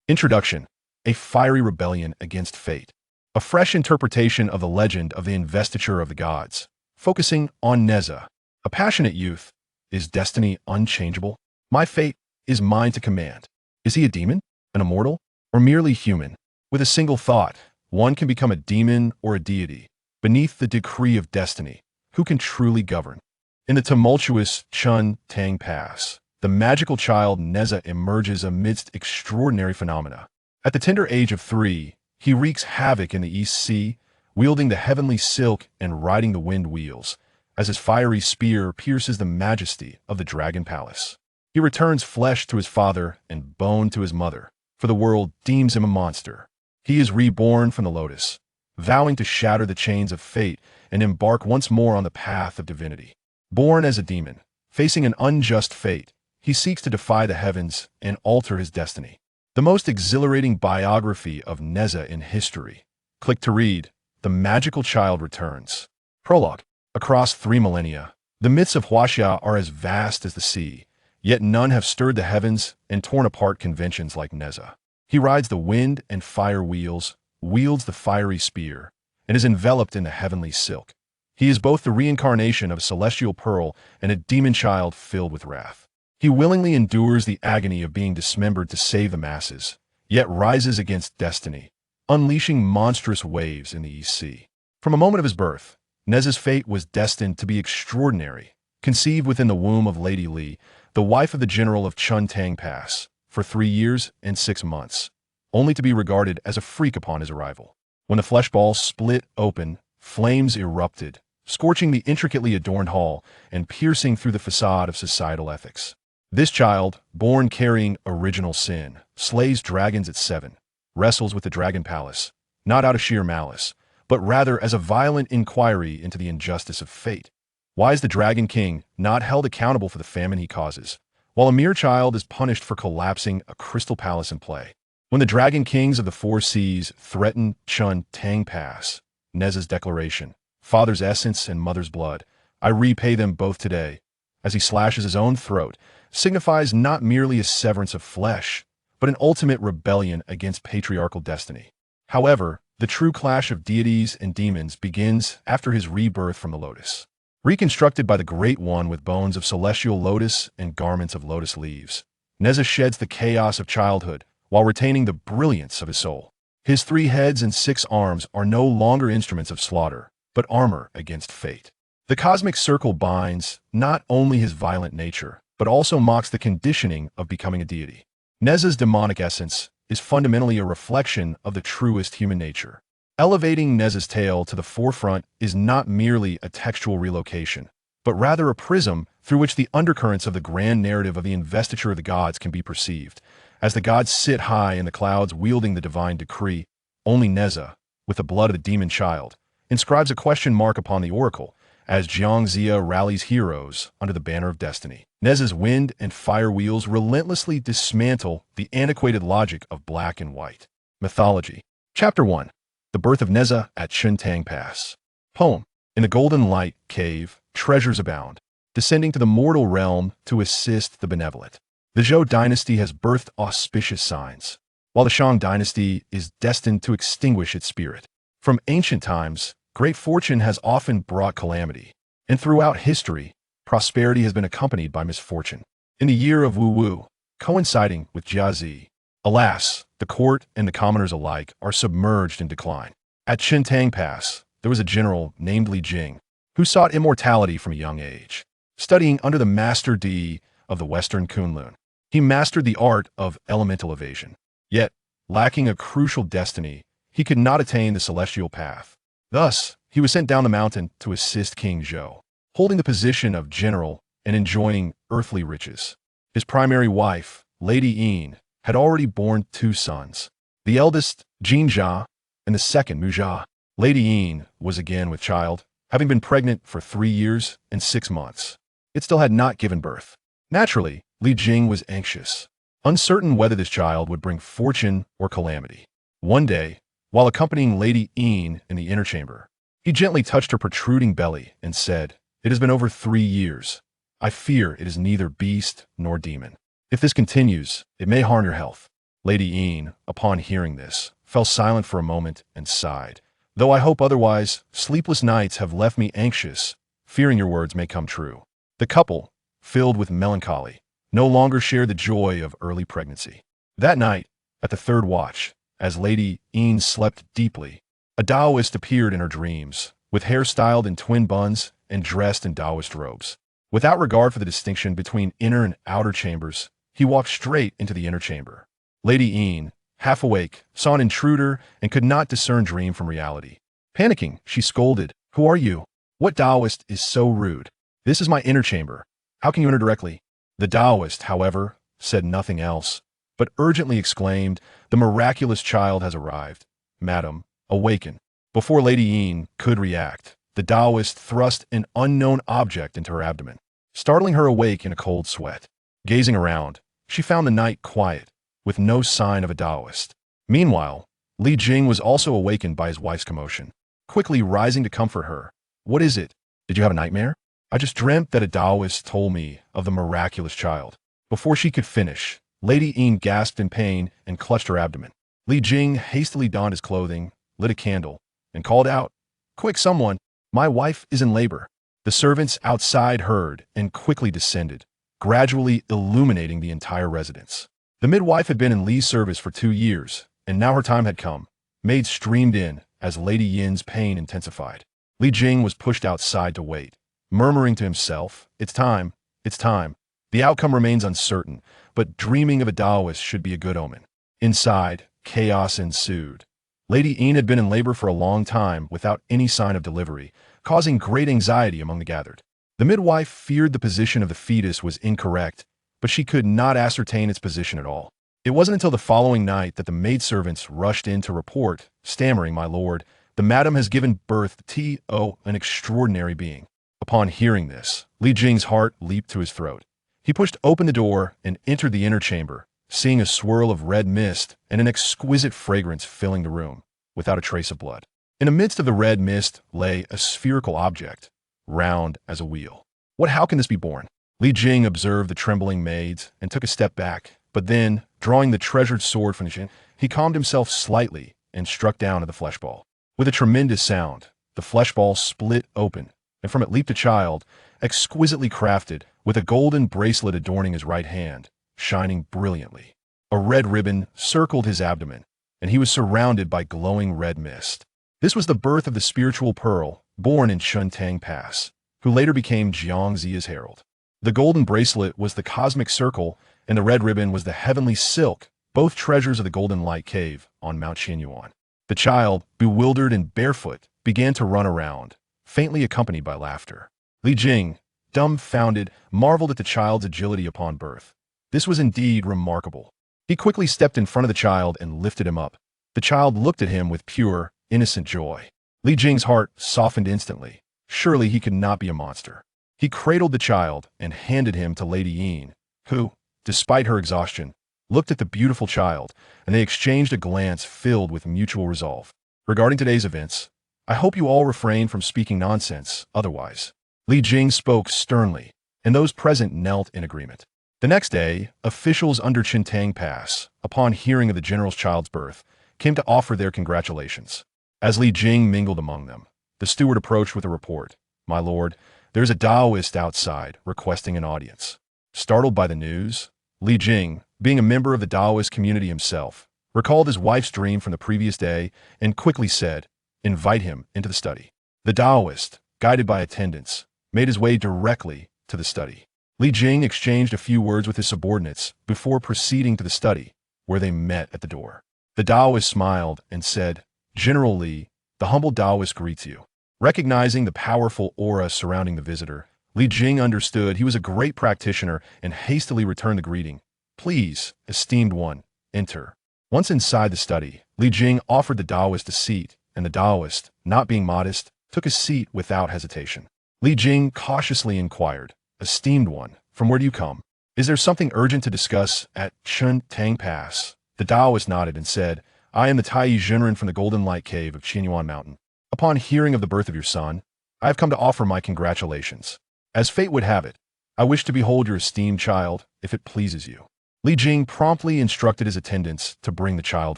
Introduction: A fiery rebellion against fate. A fresh interpretation of the legend of the investiture of the gods, focusing on Nezha. A passionate youth. Is destiny unchangeable? My fate is mine to command. Is he a demon, an immortal, or merely human? With a single thought, one can become a demon or a deity. Beneath the decree of destiny, who can truly govern? In the tumultuous Chentang Pass, the magical child Nezha emerges amidst extraordinary phenomena. At the tender age of 3, he wreaks havoc in the East Sea, wielding the heavenly silk and riding the wind wheels, as his fiery spear pierces the majesty of the Dragon Palace. He returns flesh to his father and bone to his mother, for the world deems him a monster. He is reborn from the lotus, vowing to shatter the chains of fate and embark once more on the path of divinity. Born as a demon, facing an unjust fate, he seeks to defy the heavens and alter his destiny. The most exhilarating biography of Nezha in history. Click to read. The magical child returns. Prologue. Across 3 millennia, the myths of Huaxia are as vast as the sea, yet none have stirred the heavens and torn apart conventions like Nezha. He rides the wind and fire wheels, wields the fiery spear, and is enveloped in the heavenly silk. He is both the reincarnation of a celestial pearl and a demon child filled with wrath. He willingly endures the agony of being dismembered to save the masses, yet rises against destiny, unleashing monstrous waves in the East Sea. From a moment of his birth, Nezha's fate was destined to be extraordinary. Conceived within the womb of Lady Li, the wife of the general of Chentang Pass, for 3 years and 6 months, only to be regarded as a freak upon his arrival. When the flesh ball split open, flames erupted, scorching the intricately adorned hall and piercing through the facade of societal ethics. This child, born carrying original sin, slays dragons at 7, wrestles with the Dragon Palace, not out of sheer malice, but rather as a violent inquiry into the injustice of fate. Why is the Dragon King not held accountable for the famine he causes, while a mere child is punished for collapsing a crystal palace in play? When the Dragon Kings of the 4 seas threaten Chentang Pass, Nezha's declaration, father's essence and mother's blood, I repay them both today, as he slashes his own throat, signifies not merely a severance of flesh, but an ultimate rebellion against patriarchal destiny. However, the true clash of deities and demons begins after his rebirth from the lotus. Reconstructed by the Great One with bones of celestial lotus and garments of lotus leaves, Nezha sheds the chaos of childhood while retaining the brilliance of his soul. His 3 heads and 6 arms are no longer instruments of slaughter, but armor against fate. The cosmic circle binds not only his violent nature, but also mocks the conditioning of becoming a deity. Nezha's demonic essence is fundamentally a reflection of the truest human nature. Elevating Nezha's tale to the forefront is not merely a textual relocation, but rather a prism through which the undercurrents of the grand narrative of the investiture of the gods can be perceived. As the gods sit high in the clouds wielding the divine decree, only Nezha, with the blood of the demon child, inscribes a question mark upon the oracle, as Jiangxia rallies heroes under the banner of destiny. Nezha's wind and fire wheels relentlessly dismantle the antiquated logic of black and white. Mythology. Chapter 1. The birth of Nezha at Chentang Pass. Poem. In the golden light cave, treasures abound, descending to the mortal realm to assist the benevolent. The Zhou dynasty has birthed auspicious signs, while the Shang dynasty is destined to extinguish its spirit. From ancient times, great fortune has often brought calamity, and throughout history, prosperity has been accompanied by misfortune. In the year of Wu Wu, coinciding with Jiazi, alas, the court and the commoners alike are submerged in decline. At Chentang Pass, there was a general named Li Jing, who sought immortality from a young age. Studying under the master D of the Western Kunlun, he mastered the art of elemental evasion. Yet, lacking a crucial destiny, he could not attain the celestial path. Thus, he was sent down the mountain to assist King Zhou, holding the position of general and enjoying earthly riches. His primary wife, Lady Yin, had already borne 2 sons, the eldest, Jinjia, and the second, Mujia. Lady Yin was again with child, having been pregnant for 3 years and 6 months. It still had not given birth. Naturally, Li Jing was anxious, uncertain whether this child would bring fortune or calamity. One day, while accompanying Lady Yin in the inner chamber, he gently touched her protruding belly and said, "It has been over 3 years. I fear it is neither beast nor demon. If this continues, it may harm your health." Lady Yin, upon hearing this, fell silent for a moment and sighed. Though I hope otherwise, sleepless nights have left me anxious, fearing your words may come true. The couple, filled with melancholy, no longer shared the joy of early pregnancy. That night, at the third watch, as Lady Yin slept deeply, a Taoist appeared in her dreams, with hair styled in twin buns and dressed in Taoist robes. Without regard for the distinction between inner and outer chambers, he walked straight into the inner chamber. Lady Yin, half awake, saw an intruder and could not discern dream from reality. Panicking, she scolded, "Who are you? What Taoist is so rude? This is my inner chamber. How can you enter directly?" The Taoist, however, said nothing else, but urgently exclaimed, "The miraculous child has arrived. Madam, awaken." Before Lady Yin could react, the Taoist thrust an unknown object into her abdomen, startling her awake in a cold sweat. Gazing around, she found the night quiet, with no sign of a Taoist. Meanwhile, Li Jing was also awakened by his wife's commotion. Quickly rising to comfort her, "What is it? Did you have a nightmare?" "I just dreamt that a Taoist told me of the miraculous child." Before she could finish, Lady Yin gasped in pain and clutched her abdomen. Li Jing hastily donned his clothing, lit a candle, and called out, "Quick, someone! My wife is in labor." The servants outside heard and quickly descended, gradually illuminating the entire residence. The midwife had been in Li's service for 2 years, and now her time had come. Maids streamed in as Lady Yin's pain intensified. Li Jing was pushed outside to wait, murmuring to himself, "It's time, it's time." The outcome remains uncertain, but dreaming of a Taoist should be a good omen. Inside, chaos ensued. Lady Yin had been in labor for a long time without any sign of delivery, causing great anxiety among the gathered. The midwife feared the position of the fetus was incorrect, but she could not ascertain its position at all. It wasn't until the following night that the maidservants rushed in to report, stammering, "My lord, the madam has given birth to an extraordinary being." Upon hearing this, Li Jing's heart leaped to his throat. He pushed open the door and entered the inner chamber, seeing a swirl of red mist and an exquisite fragrance filling the room, without a trace of blood. In the midst of the red mist lay a spherical object, round as a wheel. How can this be born? Li Jing observed the trembling maids and took a step back, but then, drawing the treasured sword from the chin, he calmed himself slightly and struck down at the flesh ball. With a tremendous sound, the flesh ball split open, and from it leaped a child, exquisitely crafted, with a golden bracelet adorning his right hand, shining brilliantly. A red ribbon circled his abdomen, and he was surrounded by glowing red mist. This was the birth of the spiritual pearl, born in Chentang Pass, who later became Jiangzi's herald. The golden bracelet was the cosmic circle, and the red ribbon was the heavenly silk, both treasures of the Golden Light Cave on Mount Qianyuan. The child, bewildered and barefoot, began to run around, faintly accompanied by laughter. Li Jing, dumbfounded, marveled at the child's agility upon birth. This was indeed remarkable. He quickly stepped in front of the child and lifted him up. The child looked at him with pure, innocent joy. Li Jing's heart softened instantly. Surely he could not be a monster. He cradled the child and handed him to Lady Yin, who, despite her exhaustion, looked at the beautiful child, and they exchanged a glance filled with mutual resolve. Regarding today's events, I hope you all refrain from speaking nonsense, otherwise. Li Jing spoke sternly, and those present knelt in agreement. The next day, officials under Chentang Pass, upon hearing of the general's child's birth, came to offer their congratulations. As Li Jing mingled among them, the steward approached with a report. "My lord, there's a Taoist outside requesting an audience." Startled by the news, Li Jing, being a member of the Taoist community himself, recalled his wife's dream from the previous day and quickly said, "Invite him into the study." The Taoist, guided by attendants, made his way directly to the study. Li Jing exchanged a few words with his subordinates before proceeding to the study, where they met at the door. The Taoist smiled and said, "General Li, the humble Taoist greets you." Recognizing the powerful aura surrounding the visitor, Li Jing understood he was a great practitioner and hastily returned the greeting. "Please, esteemed one, enter." Once inside the study, Li Jing offered the Taoist a seat, and the Taoist, not being modest, took a seat without hesitation. Li Jing cautiously inquired, "Esteemed one, from where do you come? Is there something urgent to discuss at Chentang Pass?" The Taoist nodded and said, "I am the Taiyi Zhenren from the Golden Light Cave of Qianyuan Mountain. Upon hearing of the birth of your son, I have come to offer my congratulations. As fate would have it, I wish to behold your esteemed child, if it pleases you." Li Jing promptly instructed his attendants to bring the child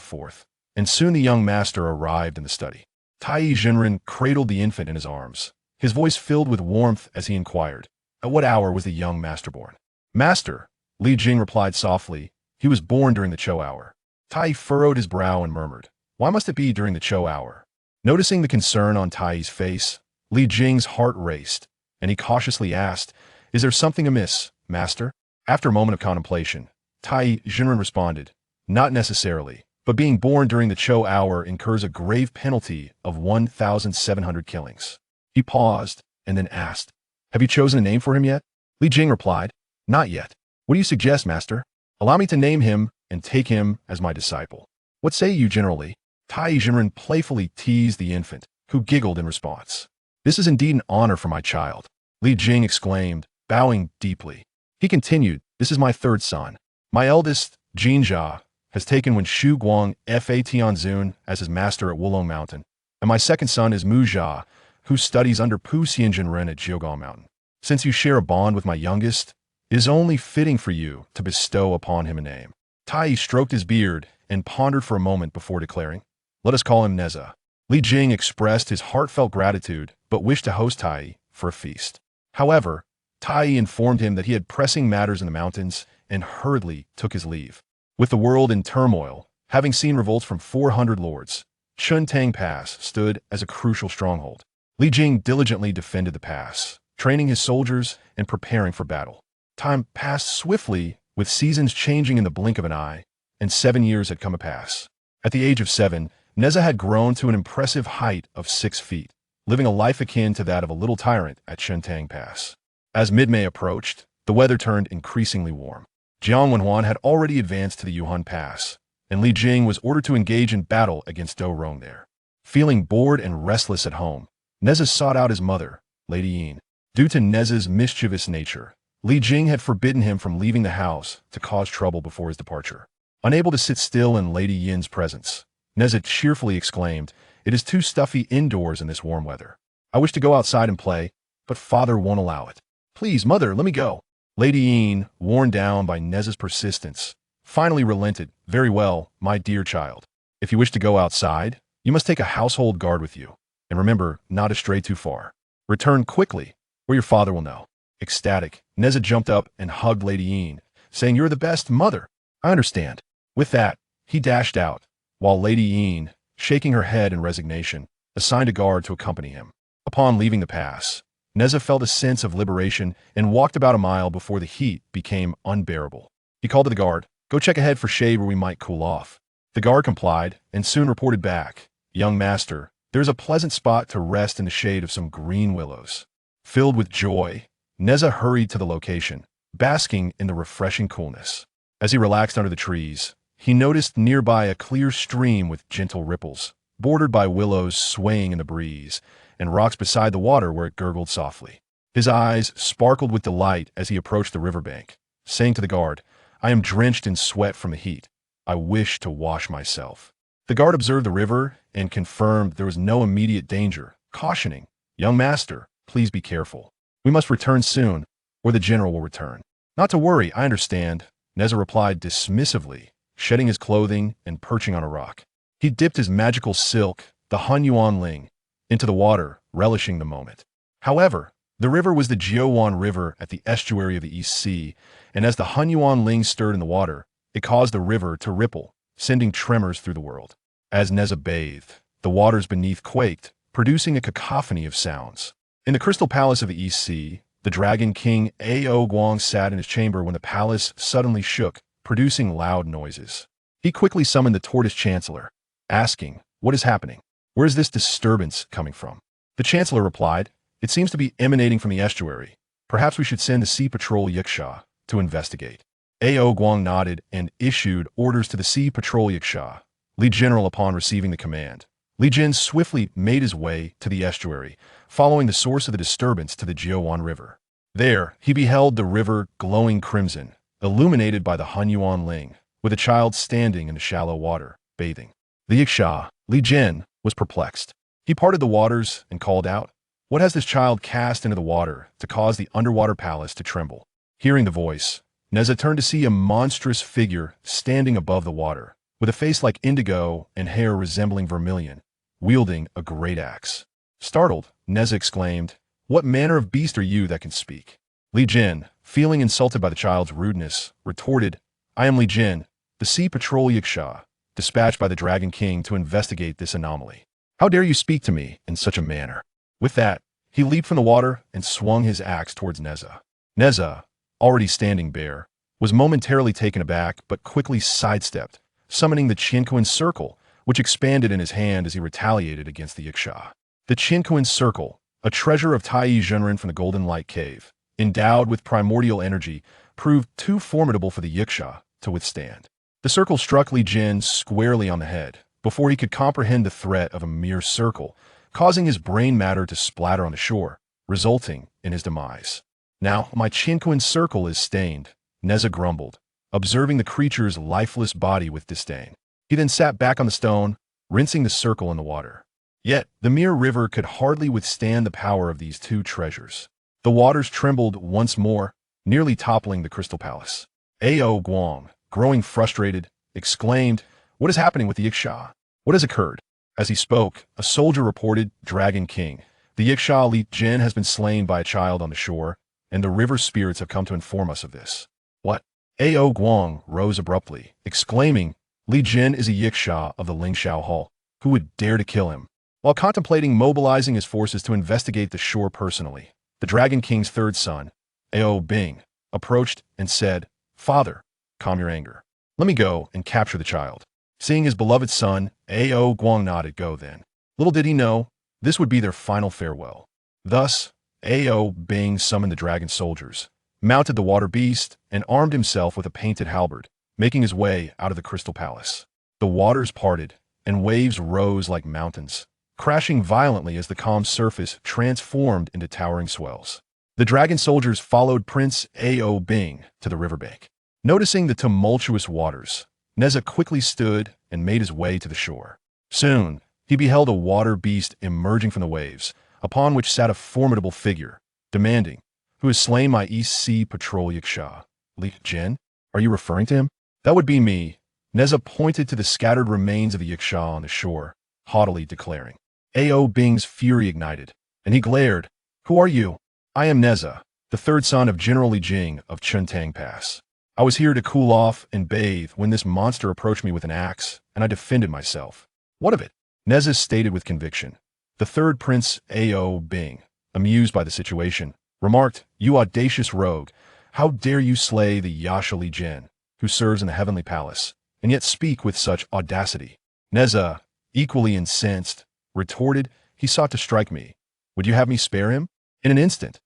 forth, and soon the young master arrived in the study. Taiyi Jinren cradled the infant in his arms, his voice filled with warmth as he inquired, "At what hour was the young master born?" "Master," Li Jing replied softly, "he was born during the Cho hour." Taiyi furrowed his brow and murmured, "Why must it be during the Cho hour?" Noticing the concern on Taiyi's face, Li Jing's heart raced, and he cautiously asked, "Is there something amiss, master?" After a moment of contemplation, Taiyi Jinren responded, "Not necessarily, but being born during the Cho hour incurs a grave penalty of 1,700 killings." He paused and then asked, "Have you chosen a name for him yet?" Li Jing replied, "Not yet. What do you suggest, master? Allow me to name him and take him as my disciple." "What say you generally?" Taiyi Jinren playfully teased the infant, who giggled in response. "This is indeed an honor for my child," Li Jing exclaimed, bowing deeply. He continued, "This is my third son. My eldest, Jinjia, has taken Wen Shu Guang Fa Tianzun as his master at Wulong Mountain, and my second son is Mujia, who studies under Pu Xianjinren at Jiogong Mountain. Since you share a bond with my youngest, it is only fitting for you to bestow upon him a name." Taiyi stroked his beard and pondered for a moment before declaring, "Let us call him Nezha." Li Jing expressed his heartfelt gratitude, but wished to host Taiyi for a feast. However, Taiyi informed him that he had pressing matters in the mountains and hurriedly took his leave. With the world in turmoil, having seen revolts from 400 lords, Chentang Pass stood as a crucial stronghold. Li Jing diligently defended the pass, training his soldiers and preparing for battle. Time passed swiftly, with seasons changing in the blink of an eye, and 7 years had come apass. At the age of 7, Nezha had grown to an impressive height of 6 feet, living a life akin to that of a little tyrant at Chentang Pass. As mid-May approached, the weather turned increasingly warm. Jiang Wenhuan had already advanced to the Yuhan Pass, and Li Jing was ordered to engage in battle against Do Rong there. Feeling bored and restless at home, Nezha sought out his mother, Lady Yin. Due to Nezha's mischievous nature, Li Jing had forbidden him from leaving the house to cause trouble before his departure. Unable to sit still in Lady Yin's presence, Nezha cheerfully exclaimed, "It is too stuffy indoors in this warm weather. I wish to go outside and play, but father won't allow it. Please, mother, let me go." Lady Yin, worn down by Nezha's persistence, finally relented. "Very well, my dear child. If you wish to go outside, you must take a household guard with you. And remember, not to stray too far. Return quickly, or your father will know." Ecstatic, Nezha jumped up and hugged Lady Yin, saying, "You're the best, mother. I understand." With that, he dashed out, while Lady Yin, shaking her head in resignation, assigned a guard to accompany him. Upon leaving the pass, Nezha felt a sense of liberation and walked about a mile before the heat became unbearable. He called to the guard, "Go check ahead for shade where we might cool off." The guard complied and soon reported back, "Young master, there is a pleasant spot to rest in the shade of some green willows." Filled with joy, Nezha hurried to the location, basking in the refreshing coolness. As he relaxed under the trees, he noticed nearby a clear stream with gentle ripples, bordered by willows swaying in the breeze, and rocks beside the water where it gurgled softly. His eyes sparkled with delight as he approached the riverbank, saying to the guard, "I am drenched in sweat from the heat. I wish to wash myself." The guard observed the river and confirmed there was no immediate danger, cautioning, "Young master, please be careful. We must return soon, or the general will return." "Not to worry, I understand," Nezha replied dismissively, shedding his clothing and perching on a rock. He dipped his magical silk, the Han Yuan Ling, into the water, relishing the moment. However, the river was the Jiuwan River at the estuary of the East Sea, and as the Han Yuan Ling stirred in the water, it caused the river to ripple, sending tremors through the world. As Nezha bathed, the waters beneath quaked, producing a cacophony of sounds. In the Crystal Palace of the East Sea, the Dragon King Ao Guang sat in his chamber when the palace suddenly shook, producing loud noises. He quickly summoned the Tortoise Chancellor, asking, "What is happening? Where is this disturbance coming from?" The Chancellor replied, "It seems to be emanating from the estuary. Perhaps we should send the Sea Patrol Yiksha to investigate." Ao Guang nodded and issued orders to the Sea Patrol Yiksha. Li General, upon receiving the command, Li Jin swiftly made his way to the estuary, following the source of the disturbance to the Jiuwan River. There, he beheld the river glowing crimson, illuminated by the Han Yuan Ling, with a child standing in the shallow water, bathing. The Yiksha, Li Jin, was perplexed. He parted the waters and called out, "What has this child cast into the water to cause the underwater palace to tremble?" Hearing the voice, Nezha turned to see a monstrous figure standing above the water, with a face like indigo and hair resembling vermilion, wielding a great axe. Startled, Nezha exclaimed, "What manner of beast are you that can speak?" Li Jin, feeling insulted by the child's rudeness, retorted, "I am Li Jin, the Sea Patrol Yiksha, dispatched by the Dragon King to investigate this anomaly. How dare you speak to me in such a manner?" With that, he leaped from the water and swung his axe towards Nezha. Nezha, already standing bare, was momentarily taken aback but quickly sidestepped, summoning the Chentang Circle, which expanded in his hand as he retaliated against the Yiksha. The Chentang Circle, a treasure of Taiyi Zhenren from the Golden Light Cave, endowed with primordial energy, proved too formidable for the Yiksha to withstand. The circle struck Li Jin squarely on the head before he could comprehend the threat of a mere circle, causing his brain matter to splatter on the shore, resulting in his demise. "Now my Chentang Circle is stained," Nezha grumbled, observing the creature's lifeless body with disdain. He then sat back on the stone, rinsing the circle in the water. Yet the mere river could hardly withstand the power of these two treasures. The waters trembled once more, nearly toppling the Crystal Palace. Ao Guang, growing frustrated, exclaimed, "What is happening with the Yiksha? What has occurred?" As he spoke, a soldier reported, "Dragon King, the Yiksha Li Jin has been slain by a child on the shore, and the river spirits have come to inform us of this." "What?" Ao Guang rose abruptly, exclaiming, "Li Jin is a Yiksha of the Lingxiao Hall. Who would dare to kill him?" While contemplating mobilizing his forces to investigate the shore personally, the Dragon King's third son, Ao Bing, approached and said, "Father, calm your anger. Let me go and capture the child." Seeing his beloved son, Ao Guang nodded, "Go then." Little did he know, this would be their final farewell. Thus, Ao Bing summoned the dragon soldiers, mounted the water beast, and armed himself with a painted halberd, making his way out of the Crystal Palace. The waters parted, and waves rose like mountains, crashing violently as the calm surface transformed into towering swells. The dragon soldiers followed Prince Ao Bing to the riverbank. Noticing the tumultuous waters, Nezha quickly stood and made his way to the shore. Soon, he beheld a water beast emerging from the waves, upon which sat a formidable figure, demanding, "Who has slain my East Sea Patrol Yiksha? Li Jin? Are you referring to him?" "That would be me." Nezha pointed to the scattered remains of the Yiksha on the shore, haughtily declaring. Ao Bing's fury ignited, and he glared, "Who are you?" "I am Nezha, the third son of General Li Jing of Chentang Pass. I was here to cool off and bathe when this monster approached me with an axe, and I defended myself." "What of it?" Nezha stated with conviction. The third Prince Ao Bing, amused by the situation, remarked, "You audacious rogue, how dare you slay the Yasha Li Jin, who serves in the Heavenly Palace, and yet speak with such audacity?" Nezha, equally incensed, retorted, "He sought to strike me. Would you have me spare him?" In an instant,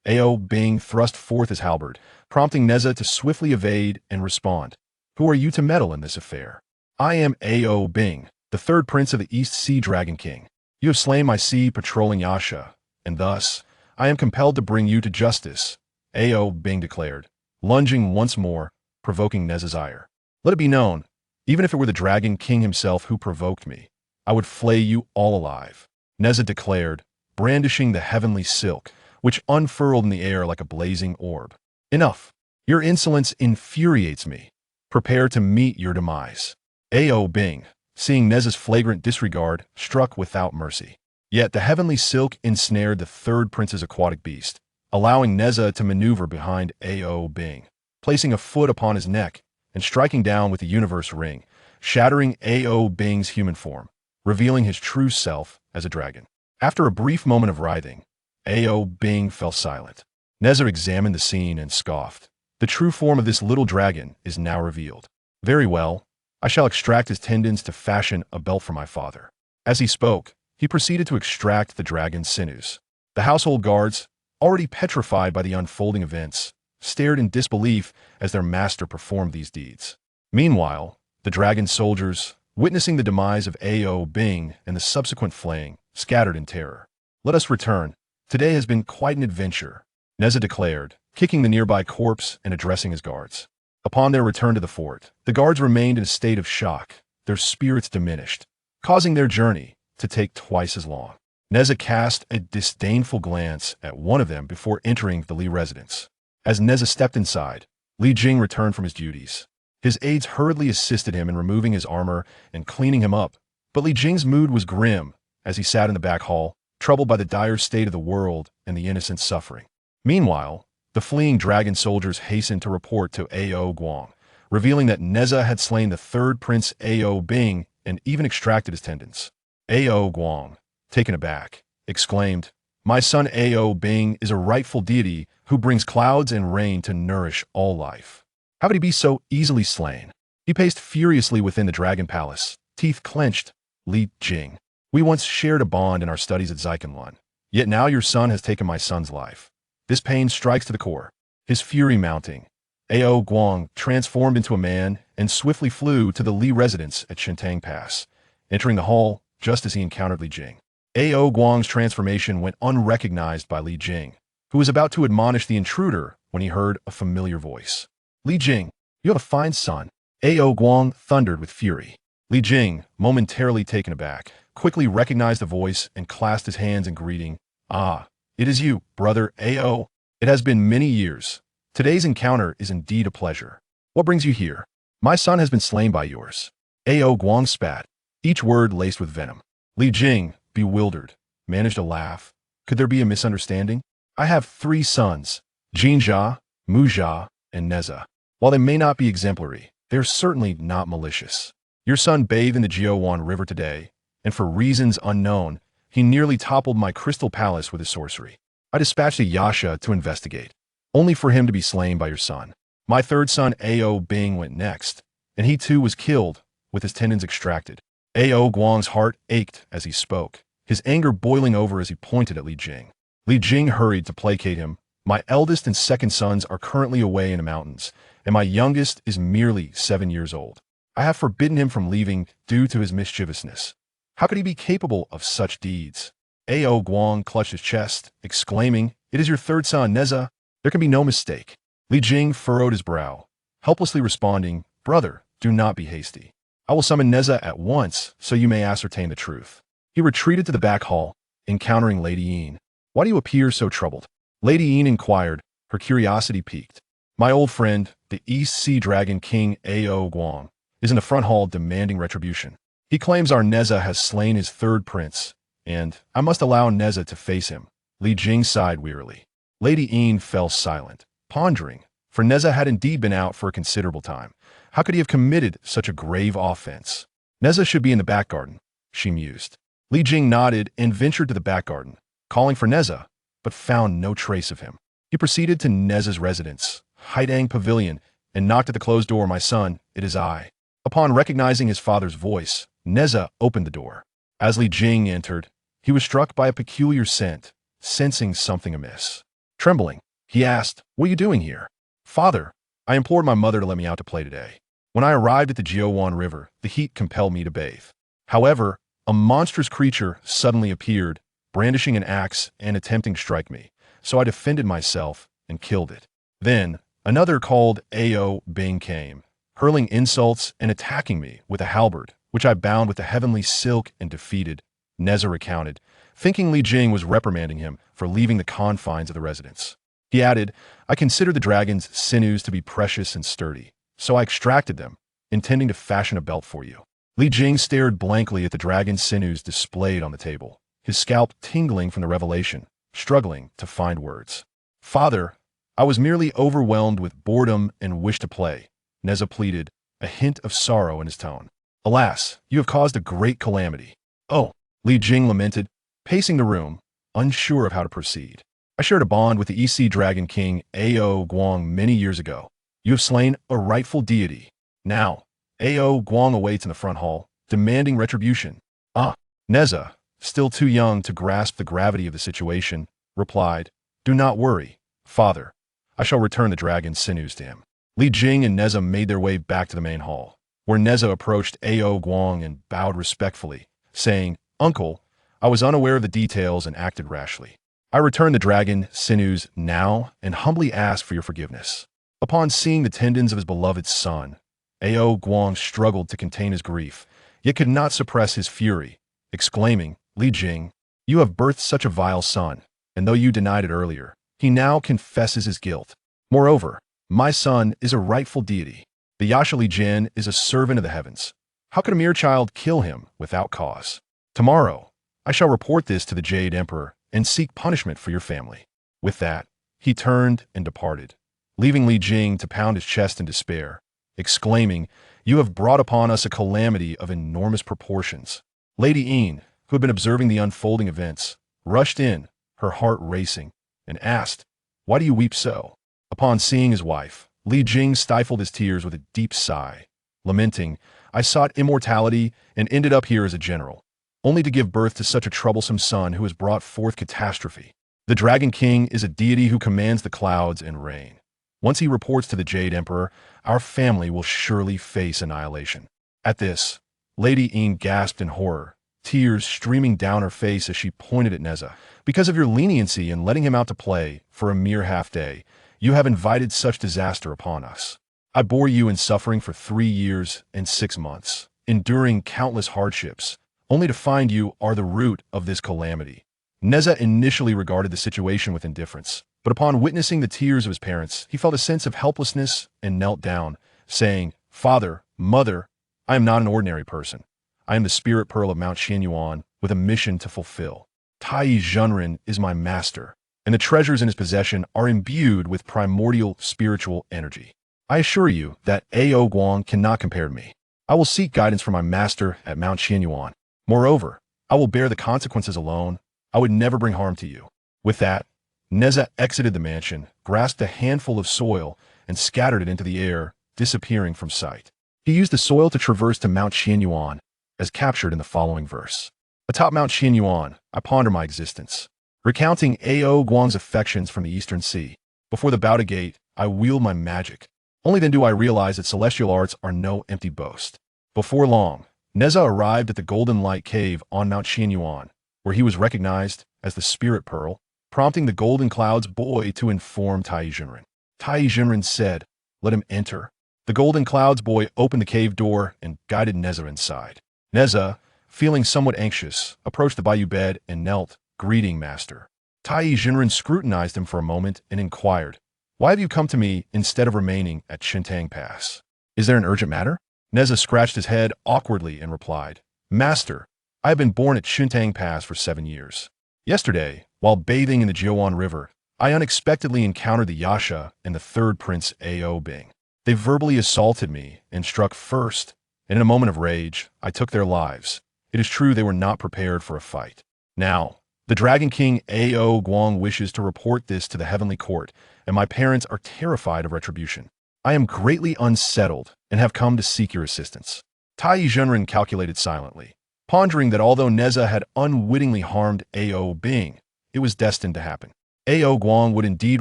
Ao Bing thrust forth his halberd, prompting Nezha to swiftly evade and respond. "Who are you to meddle in this affair?" "I am Ao Bing, the third prince of the East Sea Dragon King. You have slain my sea patrolling Yasha, and thus I am compelled to bring you to justice," Ao Bing declared, lunging once more, provoking Nezha's ire. "Let it be known, even if it were the Dragon King himself who provoked me, I would flay you all alive," Nezha declared, brandishing the heavenly silk, which unfurled in the air like a blazing orb. "Enough! Your insolence infuriates me. Prepare to meet your demise." Ao Bing, seeing Nezha's flagrant disregard, struck without mercy. Yet the heavenly silk ensnared the third prince's aquatic beast, allowing Nezha to maneuver behind Ao Bing, placing a foot upon his neck and striking down with the universe ring, shattering Ao Bing's human form, revealing his true self as a dragon. After a brief moment of writhing, Ao Bing fell silent. Nezha examined the scene and scoffed. "The true form of this little dragon is now revealed. Very well, I shall extract his tendons to fashion a belt for my father." As he spoke, he proceeded to extract the dragon's sinews. The household guards, already petrified by the unfolding events, stared in disbelief as their master performed these deeds. Meanwhile, the dragon soldiers, witnessing the demise of Ao Bing and the subsequent flaying, scattered in terror. "Let us return. Today has been quite an adventure," Nezha declared, kicking the nearby corpse and addressing his guards. Upon their return to the fort, the guards remained in a state of shock, their spirits diminished, causing their journey to take twice as long. Nezha cast a disdainful glance at one of them before entering the Li residence. As Nezha stepped inside, Li Jing returned from his duties. His aides hurriedly assisted him in removing his armor and cleaning him up, but Li Jing's mood was grim as he sat in the back hall, troubled by the dire state of the world and the innocent suffering. Meanwhile, the fleeing dragon soldiers hastened to report to Ao Guang, revealing that Nezha had slain the third prince Ao Bing and even extracted his tendons. Ao Guang, taken aback, exclaimed, "My son Ao Bing is a rightful deity who brings clouds and rain to nourish all life. How could he be so easily slain?" He paced furiously within the dragon palace, teeth clenched. "Li Jing, we once shared a bond in our studies at Zikanlan, yet now your son has taken my son's life. This pain strikes to the core." His fury mounting, Ao Guang transformed into a man and swiftly flew to the Li residence at Chentang Pass, entering the hall just as he encountered Li Jing. Ao Guang's transformation went unrecognized by Li Jing, who was about to admonish the intruder when he heard a familiar voice. "Li Jing, you have a fine son," Ao Guang thundered with fury. Li Jing, momentarily taken aback, quickly recognized the voice and clasped his hands in greeting. "Ah, it is you, brother Ao. It has been many years. Today's encounter is indeed a pleasure. What brings you here?" "My son has been slain by yours." Ao Guang spat, each word laced with venom. Li Jing, bewildered, managed a laugh. "Could there be a misunderstanding? I have 3 sons, Jinjia, Mujia, and Nezha. While they may not be exemplary, they are certainly not malicious. Your son bathed in the Jiuwan River today, and for reasons unknown, he nearly toppled my crystal palace with his sorcery. I dispatched a Yasha to investigate, only for him to be slain by your son. My third son, Ao Bing, went next, and he too was killed, with his tendons extracted." Ao Guang's heart ached as he spoke, his anger boiling over as he pointed at Li Jing. Li Jing hurried to placate him. "My eldest and second sons are currently away in the mountains, and my youngest is merely 7 years old. I have forbidden him from leaving due to his mischievousness. How could he be capable of such deeds?" Ao Guang clutched his chest, exclaiming, "It is your third son, Nezha. There can be no mistake." Li Jing furrowed his brow, helplessly responding, "Brother, do not be hasty. I will summon Nezha at once so you may ascertain the truth." He retreated to the back hall, encountering Lady Yin. "Why do you appear so troubled?" Lady Yin inquired, her curiosity piqued. "My old friend, the East Sea Dragon King Ao Guang, is in the front hall demanding retribution. He claims our Nezha has slain his third prince, and I must allow Nezha to face him." Li Jing sighed wearily. Lady Yin fell silent, pondering, for Nezha had indeed been out for a considerable time. How could he have committed such a grave offense? "Nezha should be in the back garden," she mused. Li Jing nodded and ventured to the back garden, calling for Nezha, but found no trace of him. He proceeded to Nezha's residence, Haidang Pavilion, and knocked at the closed door. "My son, it is I." Upon recognizing his father's voice, Nezha opened the door. As Li Jing entered, he was struck by a peculiar scent, sensing something amiss. Trembling, he asked, "What are you doing here?" "Father, I implored my mother to let me out to play today. When I arrived at the Jiuwan River, the heat compelled me to bathe. However, a monstrous creature suddenly appeared, brandishing an axe and attempting to strike me, so I defended myself and killed it. Then, another called Ao Bing came, hurling insults and attacking me with a halberd, which I bound with the heavenly silk and defeated," Nezha recounted, thinking Li Jing was reprimanding him for leaving the confines of the residence. He added, "I consider the dragon's sinews to be precious and sturdy, so I extracted them, intending to fashion a belt for you." Li Jing stared blankly at the dragon's sinews displayed on the table, his scalp tingling from the revelation, struggling to find words. "Father, I was merely overwhelmed with boredom and wished to play," Nezha pleaded, a hint of sorrow in his tone. "Alas, you have caused a great calamity." "Oh," Li Jing lamented, pacing the room, unsure of how to proceed. "I shared a bond with the East Sea Dragon King Ao Guang many years ago. You have slain a rightful deity. Now, Ao Guang awaits in the front hall, demanding retribution." "Ah," Nezha, still too young to grasp the gravity of the situation, replied, "Do not worry, father. I shall return the dragon's sinews to him." Li Jing and Nezha made their way back to the main hall, where Nezha approached Ao Guang and bowed respectfully, saying, "Uncle, I was unaware of the details and acted rashly. I return the dragon sinews now and humbly ask for your forgiveness." Upon seeing the tendons of his beloved son, Ao Guang struggled to contain his grief, yet could not suppress his fury, exclaiming, "Li Jing, you have birthed such a vile son, and though you denied it earlier, he now confesses his guilt. Moreover, My son is a rightful deity. The Yashali Jin is a servant of the heavens. How could a mere child kill him without cause? Tomorrow, I shall report this to the Jade Emperor and seek punishment for your family." With that, he turned and departed, leaving Li Jing to pound his chest in despair, exclaiming, "You have brought upon us a calamity of enormous proportions." Lady Yin, who had been observing the unfolding events, rushed in, her heart racing, and asked, "Why do you weep so?" Upon seeing his wife, Li Jing stifled his tears with a deep sigh, lamenting, "I sought immortality and ended up here as a general, only to give birth to such a troublesome son who has brought forth catastrophe. The Dragon King is a deity who commands the clouds and rain. Once he reports to the Jade Emperor, our family will surely face annihilation." At this, Lady Yin gasped in horror, tears streaming down her face as she pointed at Nezha. "Because of your leniency in letting him out to play for a mere half-day, you have invited such disaster upon us. I bore you in suffering for 3 years and 6 months, enduring countless hardships, only to find you are the root of this calamity." Nezha initially regarded the situation with indifference, but upon witnessing the tears of his parents, he felt a sense of helplessness and knelt down, saying, "Father, Mother, I am not an ordinary person. I am the spirit pearl of Mount Qianyuan with a mission to fulfill. Taiyi Zhenren is my master, and the treasures in his possession are imbued with primordial spiritual energy. I assure you that Ao Guang cannot compare to me. I will seek guidance from my master at Mount Qianyuan. Moreover, I will bear the consequences alone. I would never bring harm to you." With that, Nezha exited the mansion, grasped a handful of soil, and scattered it into the air, disappearing from sight. He used the soil to traverse to Mount Qianyuan, as captured in the following verse. "Atop Mount Qianyuan, I ponder my existence, recounting Ao Guang's affections from the Eastern Sea. Before the Bouda Gate, I wield my magic. Only then do I realize that celestial arts are no empty boast." Before long, Nezha arrived at the Golden Light Cave on Mount Qianyuan, where he was recognized as the Spirit Pearl, prompting the Golden Clouds boy to inform Taiyi Zhenren. Taiyi Zhenren said, "Let him enter." The Golden Clouds boy opened the cave door and guided Nezha inside. Nezha, feeling somewhat anxious, approached the bayou bed and knelt, greeting Master. Taiyi Zhenren scrutinized him for a moment and inquired, "Why have you come to me instead of remaining at Chentang Pass? Is there an urgent matter?" Nezha scratched his head awkwardly and replied, "Master, I have been born at Chentang Pass for 7 years. Yesterday, while bathing in the Jiuan River, I unexpectedly encountered the Yasha and the third prince Ao Bing. They verbally assaulted me and struck first, and in a moment of rage, I took their lives. It is true they were not prepared for a fight. Now, the Dragon King Ao Guang wishes to report this to the Heavenly Court, and my parents are terrified of retribution. I am greatly unsettled and have come to seek your assistance." Taiyi Zhenren calculated silently, pondering that although Nezha had unwittingly harmed Ao Bing, it was destined to happen. Ao Guang would indeed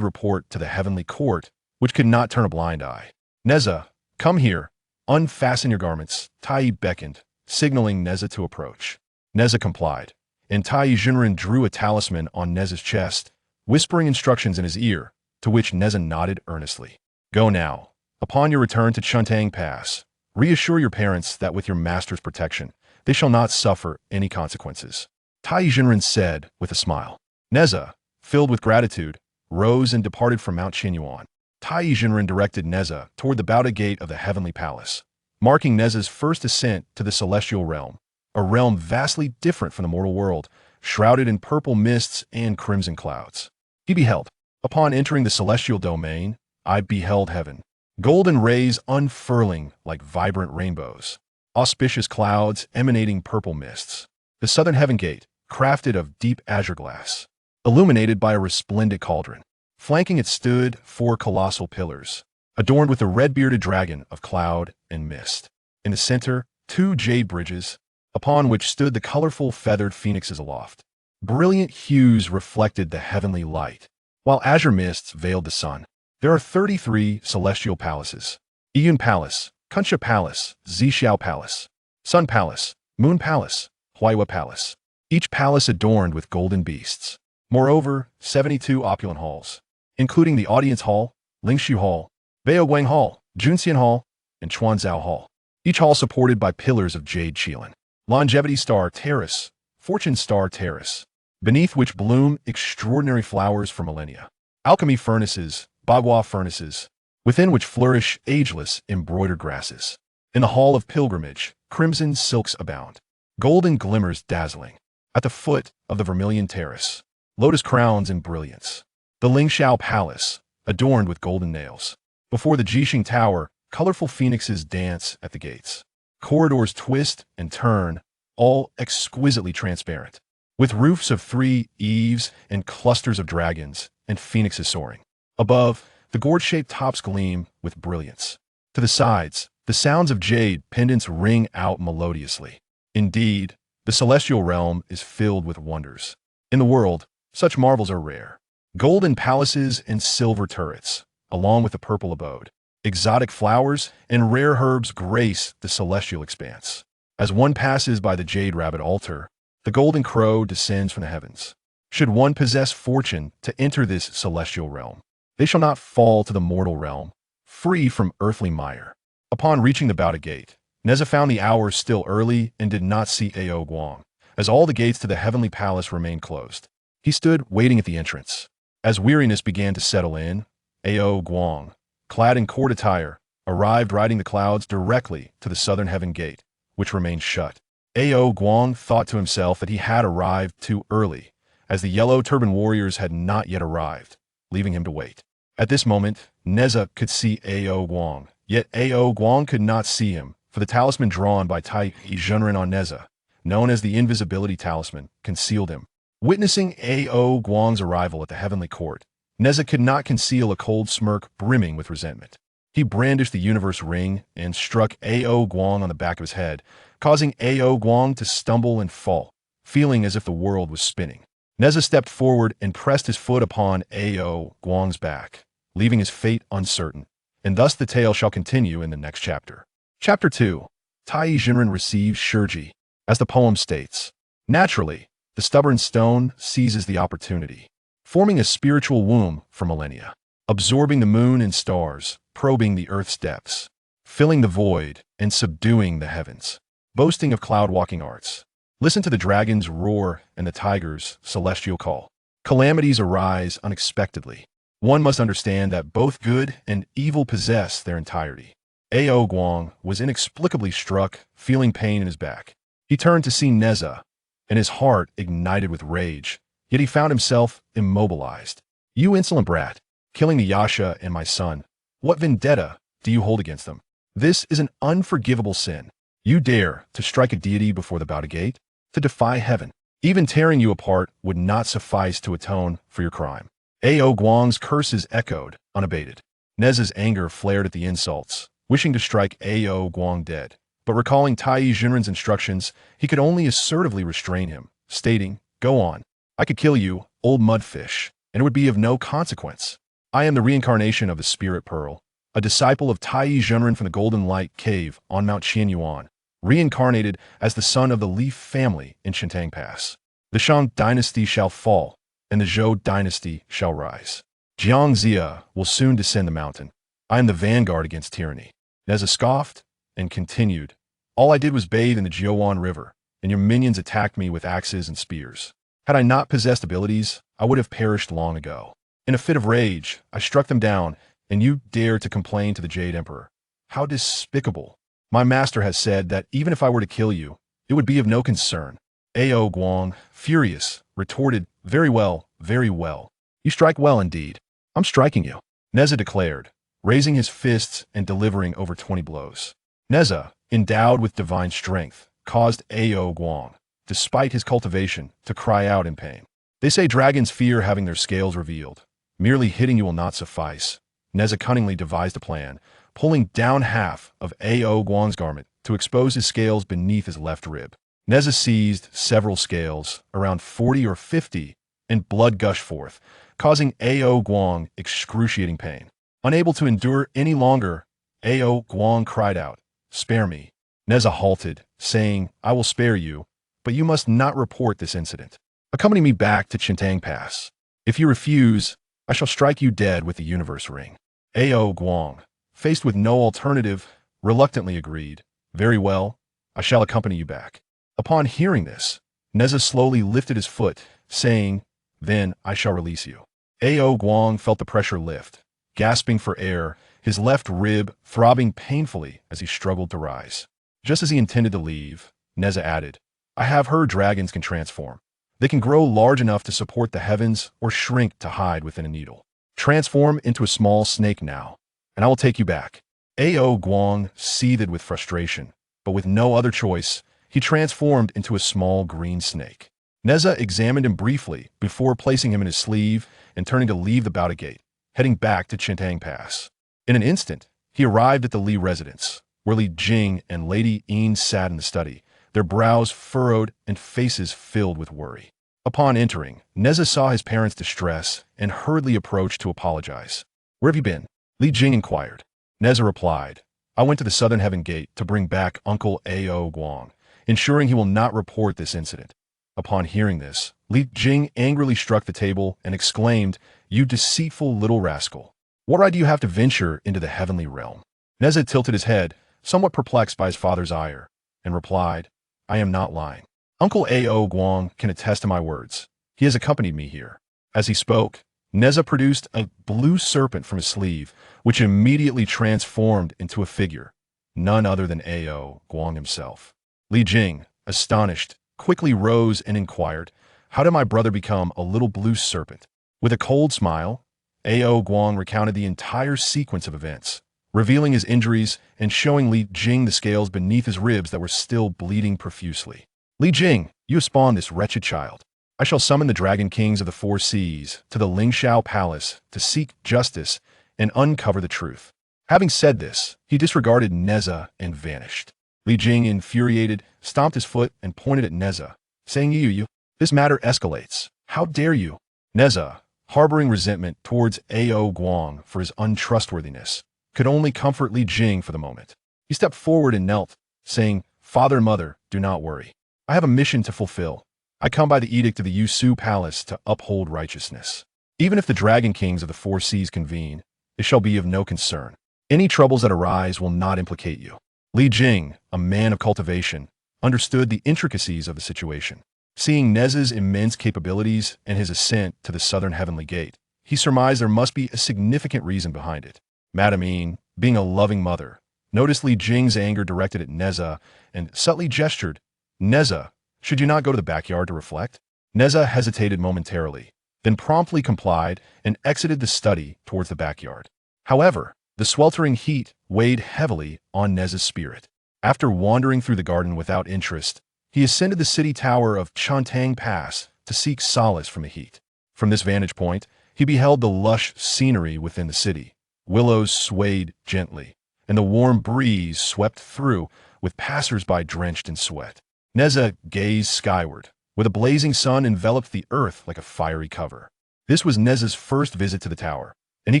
report to the Heavenly Court, which could not turn a blind eye. "Nezha, come here. Unfasten your garments," Taiyi beckoned, signaling Nezha to approach. Nezha complied, and Taiyi Zhenren drew a talisman on Nezha's chest, whispering instructions in his ear, to which Nezha nodded earnestly. "Go now. Upon your return to Chentang Pass, reassure your parents that with your master's protection, they shall not suffer any consequences." Taiyi Zhenren said with a smile. Nezha, filled with gratitude, rose and departed from Mount Qianyuan. Taiyi Zhenren directed Nezha toward the Bouda Gate of the Heavenly Palace, marking Nezha's first ascent to the celestial realm, a realm vastly different from the mortal world, shrouded in purple mists and crimson clouds. He beheld. Upon entering the celestial domain, I beheld heaven. Golden rays unfurling like vibrant rainbows. Auspicious clouds emanating purple mists. The southern heaven gate, crafted of deep azure glass, illuminated by a resplendent cauldron. Flanking it stood 4 colossal pillars, adorned with a red-bearded dragon of cloud and mist. In the center, 2 jade bridges, upon which stood the colorful feathered phoenixes aloft. Brilliant hues reflected the heavenly light, while azure mists veiled the sun. There are 33 celestial palaces: Iyun Palace, Kunsha Palace, Zixiao Palace, Sun Palace, Moon Palace, Huaiwa Palace, each palace adorned with golden beasts. Moreover, 72 opulent halls, including the Audience Hall, Lingshu Hall, Baoguang Hall, Junxian Hall, and Chuanzhao Hall, each hall supported by pillars of jade qilin. Longevity Star Terrace, Fortune Star Terrace, beneath which bloom extraordinary flowers for millennia. Alchemy Furnaces, Bagua Furnaces, within which flourish ageless embroidered grasses. In the hall of pilgrimage, crimson silks abound. Golden glimmers dazzling. At the foot of the vermilion terrace, lotus crowns in brilliance. The Lingxiao Palace, adorned with golden nails. Before the Jixing Tower, colorful phoenixes dance at the gates. Corridors twist and turn, all exquisitely transparent, with roofs of 3 eaves and clusters of dragons and phoenixes soaring. Above, the gourd-shaped tops gleam with brilliance. To the sides, the sounds of jade pendants ring out melodiously. Indeed, the celestial realm is filled with wonders. In the world, such marvels are rare. Golden palaces and silver turrets, along with the purple abode. Exotic flowers and rare herbs grace the celestial expanse. As one passes by the jade rabbit altar, the golden crow descends from the heavens. Should one possess fortune to enter this celestial realm, they shall not fall to the mortal realm, free from earthly mire. Upon reaching the Bouda Gate, Nezha found the hour still early and did not see Ao Guang, as all the gates to the heavenly palace remained closed. He stood waiting at the entrance. As weariness began to settle in, Ao Guang, clad in court attire, arrived riding the clouds directly to the southern heaven gate, which remained shut. Ao Guang thought to himself that he had arrived too early, as the yellow turban warriors had not yet arrived, leaving him to wait. At this moment, Nezha could see Ao Guang, yet Ao Guang could not see him, for the talisman drawn by Taiyi Zhenren on Nezha, known as the invisibility talisman, concealed him. Witnessing Ao Guang's arrival at the heavenly court, Nezha could not conceal a cold smirk brimming with resentment. He brandished the universe ring and struck Ao Guang on the back of his head, causing Ao Guang to stumble and fall, feeling as if the world was spinning. Nezha stepped forward and pressed his foot upon Ao Guang's back, leaving his fate uncertain, and thus the tale shall continue in the next chapter. Chapter 2. Taiyi Zhenren receives Shiji. As the poem states, naturally, the stubborn stone seizes the opportunity, forming a spiritual womb for millennia, absorbing the moon and stars, probing the earth's depths, filling the void and subduing the heavens, boasting of cloud-walking arts. Listen to the dragon's roar and the tiger's celestial call. Calamities arise unexpectedly. One must understand that both good and evil possess their entirety. Ao Guang was inexplicably struck, feeling pain in his back. He turned to see Nezha, and his heart ignited with rage, yet he found himself immobilized. You insolent brat, killing the Yasha and my son, what vendetta do you hold against them? This is an unforgivable sin. You dare to strike a deity before the Bouda Gate? To defy heaven. Even tearing you apart would not suffice to atone for your crime. Ao Guang's curses echoed, unabated. Nezha's anger flared at the insults, wishing to strike Ao Guang dead. But recalling Taiyi Zhenren's instructions, he could only assertively restrain him, stating, "Go on. I could kill you, old mudfish, and it would be of no consequence. I am the reincarnation of the Spirit Pearl, a disciple of Taiyi Zhenren from the Golden Light Cave on Mount Qianyuan, reincarnated as the son of the Leaf family in Chentang Pass. The Shang dynasty shall fall, and the Zhou dynasty shall rise. Jiangxia will soon descend the mountain. I am the vanguard against tyranny." Nezha scoffed and continued, "All I did was bathe in the Jiuan River, and your minions attacked me with axes and spears. Had I not possessed abilities, I would have perished long ago. In a fit of rage, I struck them down, and you dare to complain to the Jade Emperor. How despicable. My master has said that even if I were to kill you, it would be of no concern." Ao Guang, furious, retorted, very well, very well. You strike well indeed. I'm striking you," Nezha declared, raising his fists and delivering over 20 blows. Nezha, endowed with divine strength, caused Ao Guang, despite his cultivation, to cry out in pain. They say dragons fear having their scales revealed. Merely hitting you will not suffice. Nezha cunningly devised a plan, pulling down half of Ao Guang's garment to expose his scales beneath his left rib. Nezha seized several scales, around 40 or 50, and blood gushed forth, causing Ao Guang excruciating pain. Unable to endure any longer, Ao Guang cried out, "Spare me." Nezha halted, saying, "I will spare you, but you must not report this incident. Accompany me back to Chentang Pass. If you refuse, I shall strike you dead with the universe ring." Ao Guang, faced with no alternative, reluctantly agreed, "Very well, I shall accompany you back." Upon hearing this, Nezha slowly lifted his foot, saying, "Then I shall release you." Ao Guang felt the pressure lift. Gasping for air, his left rib throbbing painfully as he struggled to rise. Just as he intended to leave, Nezha added, "I have heard dragons can transform. They can grow large enough to support the heavens or shrink to hide within a needle. Transform into a small snake now, and I will take you back." Ao Guang seethed with frustration, but with no other choice, he transformed into a small green snake. Nezha examined him briefly before placing him in his sleeve and turning to leave the Bouda Gate, heading back to Chentang Pass. In an instant, he arrived at the Li residence, where Li Jing and Lady Yin sat in the study, their brows furrowed and faces filled with worry. Upon entering, Nezha saw his parents' distress and hurriedly approached to apologize. "Where have you been?" Li Jing inquired. Nezha replied, "I went to the Southern Heaven Gate to bring back Uncle Ao Guang, ensuring he will not report this incident." Upon hearing this, Li Jing angrily struck the table and exclaimed, "You deceitful little rascal! What right do you have to venture into the heavenly realm?" Nezha tilted his head, somewhat perplexed by his father's ire, and replied, "I am not lying. Uncle Ao Guang can attest to my words. He has accompanied me here." As he spoke, Nezha produced a blue serpent from his sleeve, which immediately transformed into a figure, none other than Ao Guang himself. Li Jing, astonished, quickly rose and inquired, "How did my brother become a little blue serpent?" With a cold smile, Ao Guang recounted the entire sequence of events, revealing his injuries and showing Li Jing the scales beneath his ribs that were still bleeding profusely. "Li Jing, you have spawned this wretched child. I shall summon the dragon kings of the four seas to the Lingshao Palace to seek justice and uncover the truth." Having said this, he disregarded Nezha and vanished. Li Jing, infuriated, stomped his foot and pointed at Nezha, saying, You, this matter escalates. How dare you?" Nezha, harboring resentment towards Ao Guang for his untrustworthiness, could only comfort Li Jing for the moment. He stepped forward and knelt, saying, "Father and mother, do not worry. I have a mission to fulfill. I come by the edict of the Yusu Palace to uphold righteousness. Even if the dragon kings of the four seas convene, it shall be of no concern. Any troubles that arise will not implicate you." Li Jing, a man of cultivation, understood the intricacies of the situation. Seeing Nezha's immense capabilities and his ascent to the Southern Heavenly Gate, he surmised there must be a significant reason behind it. Madame Yin, being a loving mother, noticed Li Jing's anger directed at Nezha and subtly gestured, "Nezha, should you not go to the backyard to reflect?" Nezha hesitated momentarily, then promptly complied and exited the study towards the backyard. However, the sweltering heat weighed heavily on Nezha's spirit. After wandering through the garden without interest, he ascended the city tower of Chentang Pass to seek solace from the heat. From this vantage point, he beheld the lush scenery within the city. Willows swayed gently, and the warm breeze swept through with passers-by drenched in sweat. Nezha gazed skyward, where the blazing sun enveloped the earth like a fiery cover. This was Nezha's first visit to the tower, and he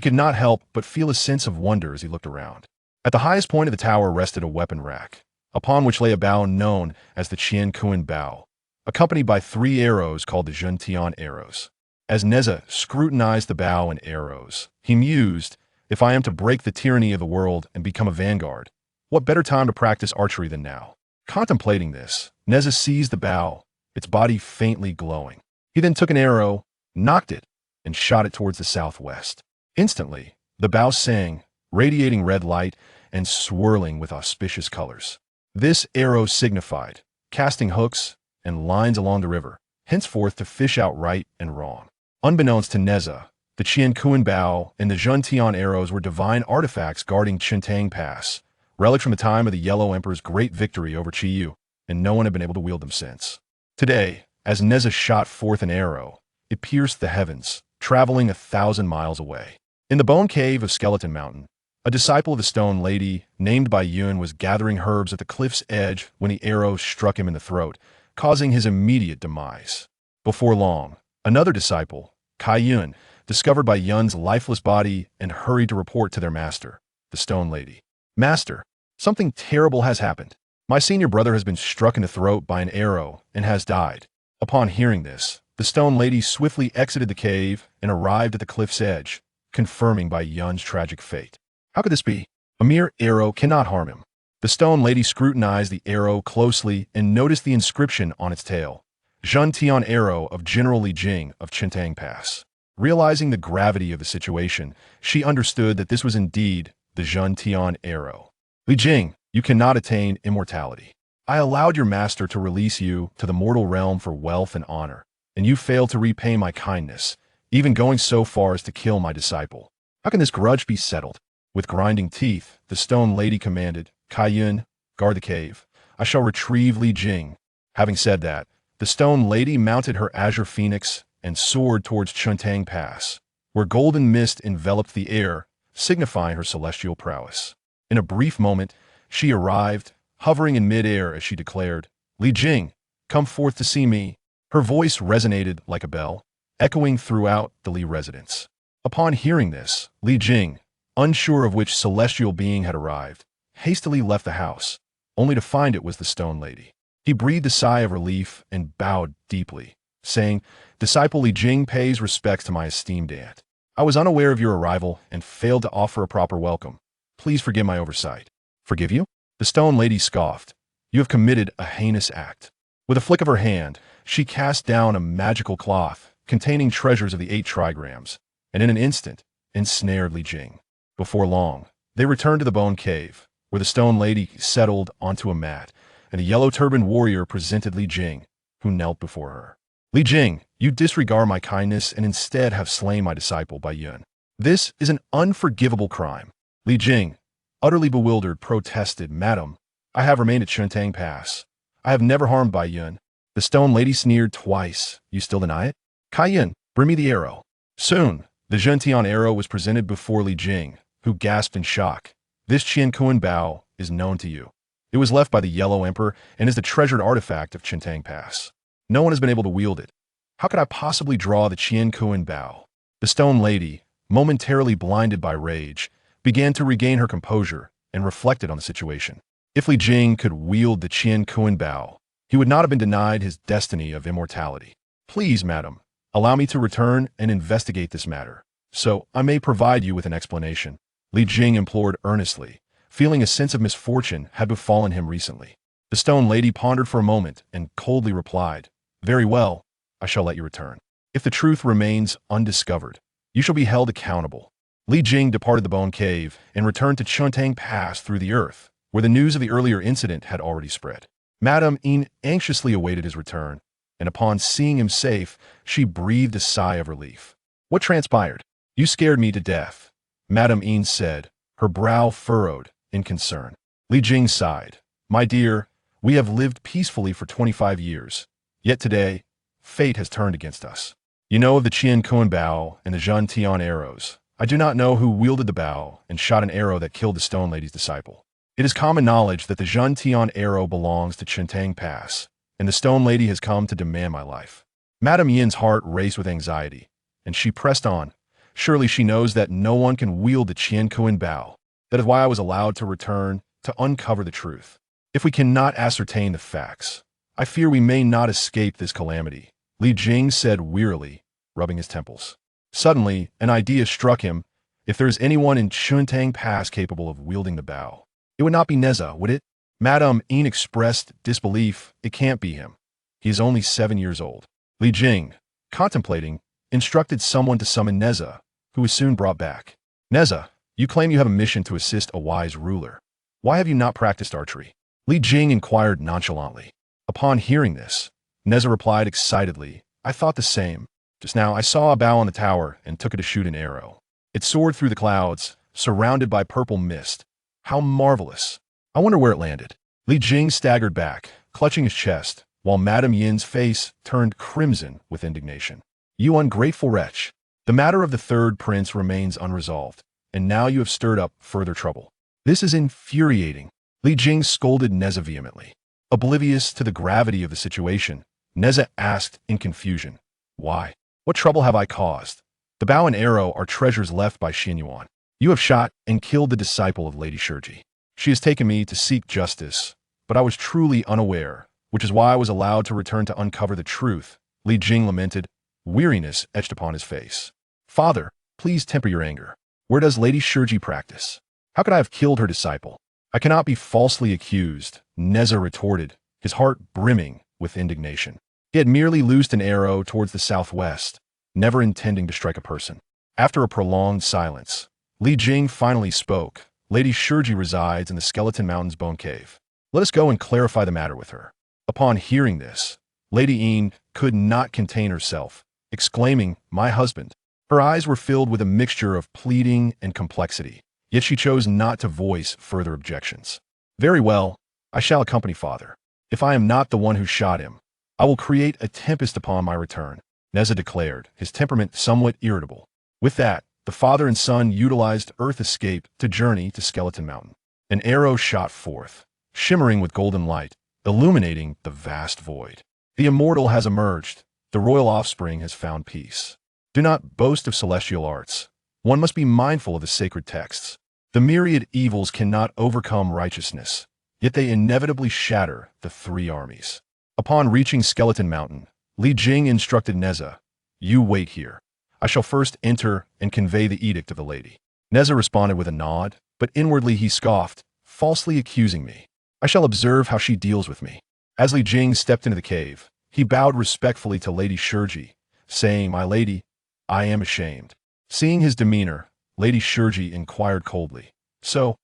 could not help but feel a sense of wonder as he looked around. At the highest point of the tower rested a weapon rack, upon which lay a bow known as the Qiankuan bow, accompanied by 3 arrows called the Zhentian arrows. As Nezha scrutinized the bow and arrows, he mused, "If I am to break the tyranny of the world and become a vanguard, what better time to practice archery than now?" Contemplating this, Nezha seized the bow, its body faintly glowing. He then took an arrow, nocked it, and shot it towards the southwest. Instantly, the bow sang, radiating red light and swirling with auspicious colors. This arrow signified casting hooks and lines along the river, henceforth to fish out right and wrong. Unbeknownst to Nezha, the Qiankuan bow and the Zhentian arrows were divine artifacts guarding Chentang Pass, relics from the time of the Yellow Emperor's great victory over Qiyu, and no one had been able to wield them since. Today, as Nezha shot forth an arrow, it pierced the heavens, traveling 1,000 miles away. In the bone cave of Skeleton Mountain, a disciple of the Stone Lady, named by Yun, was gathering herbs at the cliff's edge when the arrow struck him in the throat, causing his immediate demise. Before long, another disciple, Kai Yun, discovered by Yun's lifeless body and hurried to report to their master, the Stone Lady. "Master, something terrible has happened. My senior brother has been struck in the throat by an arrow and has died." Upon hearing this, the Stone Lady swiftly exited the cave and arrived at the cliff's edge, confirming by Yun's tragic fate. How could this be? A mere arrow cannot harm him. The Stone Lady scrutinized the arrow closely and noticed the inscription on its tail, Zhentian arrow of General Li Jing of Chentang Pass. Realizing the gravity of the situation, she understood that this was indeed the Chentang arrow. Li Jing, you cannot attain immortality. I allowed your master to release you to the mortal realm for wealth and honor, and you failed to repay my kindness, even going so far as to kill my disciple. How can this grudge be settled? With grinding teeth, the stone lady commanded, Kaiyun, guard the cave. I shall retrieve Li Jing. Having said that, the stone lady mounted her azure phoenix and soared towards Chentang Pass, where golden mist enveloped the air, signifying her celestial prowess. In a brief moment, she arrived, hovering in midair as she declared, Li Jing, come forth to see me. Her voice resonated like a bell, echoing throughout the Li residence. Upon hearing this, Li Jing, unsure of which celestial being had arrived, hastily left the house, only to find it was the stone lady. He breathed a sigh of relief and bowed deeply, saying, Disciple Li Jing pays respects to my esteemed aunt. I was unaware of your arrival and failed to offer a proper welcome. Please forgive my oversight. Forgive you? The stone lady scoffed. You have committed a heinous act. With a flick of her hand, she cast down a magical cloth containing treasures of the 8 trigrams, and in an instant, ensnared Li Jing. Before long, they returned to the bone cave, where the stone lady settled onto a mat, and a yellow-turbaned warrior presented Li Jing, who knelt before her. Li Jing, you disregard my kindness and instead have slain my disciple Bai Yun. This is an unforgivable crime. Li Jing, utterly bewildered, protested, Madam, I have remained at Chentang Pass. I have never harmed Bai Yun. The stone lady sneered twice. You still deny it? Kaiyun, bring me the arrow. Soon, the Chentang arrow was presented before Li Jing, who gasped in shock. This Qiankuan Bao is known to you. It was left by the Yellow Emperor and is the treasured artifact of Chentang Pass. No one has been able to wield it. How could I possibly draw the Qiankuan Bao? The stone lady, momentarily blinded by rage, began to regain her composure and reflected on the situation. If Li Jing could wield the Qiankuan Bao, he would not have been denied his destiny of immortality. Please, madam, allow me to return and investigate this matter, so I may provide you with an explanation. Li Jing implored earnestly, feeling a sense of misfortune had befallen him recently. The stone lady pondered for a moment and coldly replied, Very well, I shall let you return. If the truth remains undiscovered, you shall be held accountable. Li Jing departed the bone cave and returned to Chentang Pass through the earth, where the news of the earlier incident had already spread. Madame Yin anxiously awaited his return, and upon seeing him safe, she breathed a sigh of relief. What transpired? You scared me to death, Madame Yin said, her brow furrowed in concern. Li Jing sighed. My dear, we have lived peacefully for 25 years, yet today, fate has turned against us. You know of the Qiankuan Bao and the Chentang arrows. I do not know who wielded the Bao and shot an arrow that killed the stone lady's disciple. It is common knowledge that the Chentang arrow belongs to Chentang Pass, and the stone lady has come to demand my life. Madame Yin's heart raced with anxiety, and she pressed on. Surely she knows that no one can wield the Qiankuan Bao. That is why I was allowed to return to uncover the truth. If we cannot ascertain the facts, I fear we may not escape this calamity, Li Jing said wearily, rubbing his temples. Suddenly, an idea struck him. If there is anyone in Chentang Pass capable of wielding the Bao, it would not be Nezha, would it? Madame Yin expressed disbelief. It can't be him. He is only 7 years old. Li Jing, contemplating, instructed someone to summon Nezha, who was soon brought back. Nezha, you claim you have a mission to assist a wise ruler. Why have you not practiced archery? Li Jing inquired nonchalantly. Upon hearing this, Nezha replied excitedly, I thought the same. Just now I saw a Bao on the tower and took it to shoot an arrow. It soared through the clouds, surrounded by purple mist. How marvelous. I wonder where it landed. Li Jing staggered back, clutching his chest, while Madame Yin's face turned crimson with indignation. You ungrateful wretch. The matter of the third prince remains unresolved, and now you have stirred up further trouble. This is infuriating. Li Jing scolded Nezha vehemently. Oblivious to the gravity of the situation, Nezha asked in confusion, Why? What trouble have I caused? The Bao and arrow are treasures left by Xinyuan. You have shot and killed the disciple of Lady Shiji. She has taken me to seek justice, but I was truly unaware, which is why I was allowed to return to uncover the truth. Li Jing lamented, weariness etched upon his face. Father, please temper your anger. Where does Lady Shiji practice? How could I have killed her disciple? I cannot be falsely accused, Nezha retorted, his heart brimming with indignation. He had merely loosed an arrow towards the southwest, never intending to strike a person. After a prolonged silence, Li Jing finally spoke, Lady Shurji resides in the Skeleton Mountains Bone Cave. Let us go and clarify the matter with her." Upon hearing this, Lady Een could not contain herself, exclaiming, "My husband." Her eyes were filled with a mixture of pleading and complexity, yet she chose not to voice further objections. "Very well, I shall accompany father. If I am not the one who shot him, I will create a tempest upon my return," Nezha declared, his temperament somewhat irritable. With that, the father and son utilized Earth Escape to journey to Skeleton Mountain. An arrow shot forth, shimmering with golden light, illuminating the vast void. The immortal has emerged. The royal offspring has found peace. Do not boast of celestial arts. One must be mindful of the sacred texts. The myriad evils cannot overcome righteousness, yet they inevitably shatter the three armies. Upon reaching Skeleton Mountain, Li Jing instructed Nezha, "You wait here. I shall first enter and convey the edict of the lady." Nezha responded with a nod, but inwardly he scoffed, falsely accusing me. "I shall observe how she deals with me." As Li Jing stepped into the cave, he bowed respectfully to Lady Shurji, saying, "My lady, I am ashamed." Seeing his demeanor, Lady Shurji inquired coldly, "So,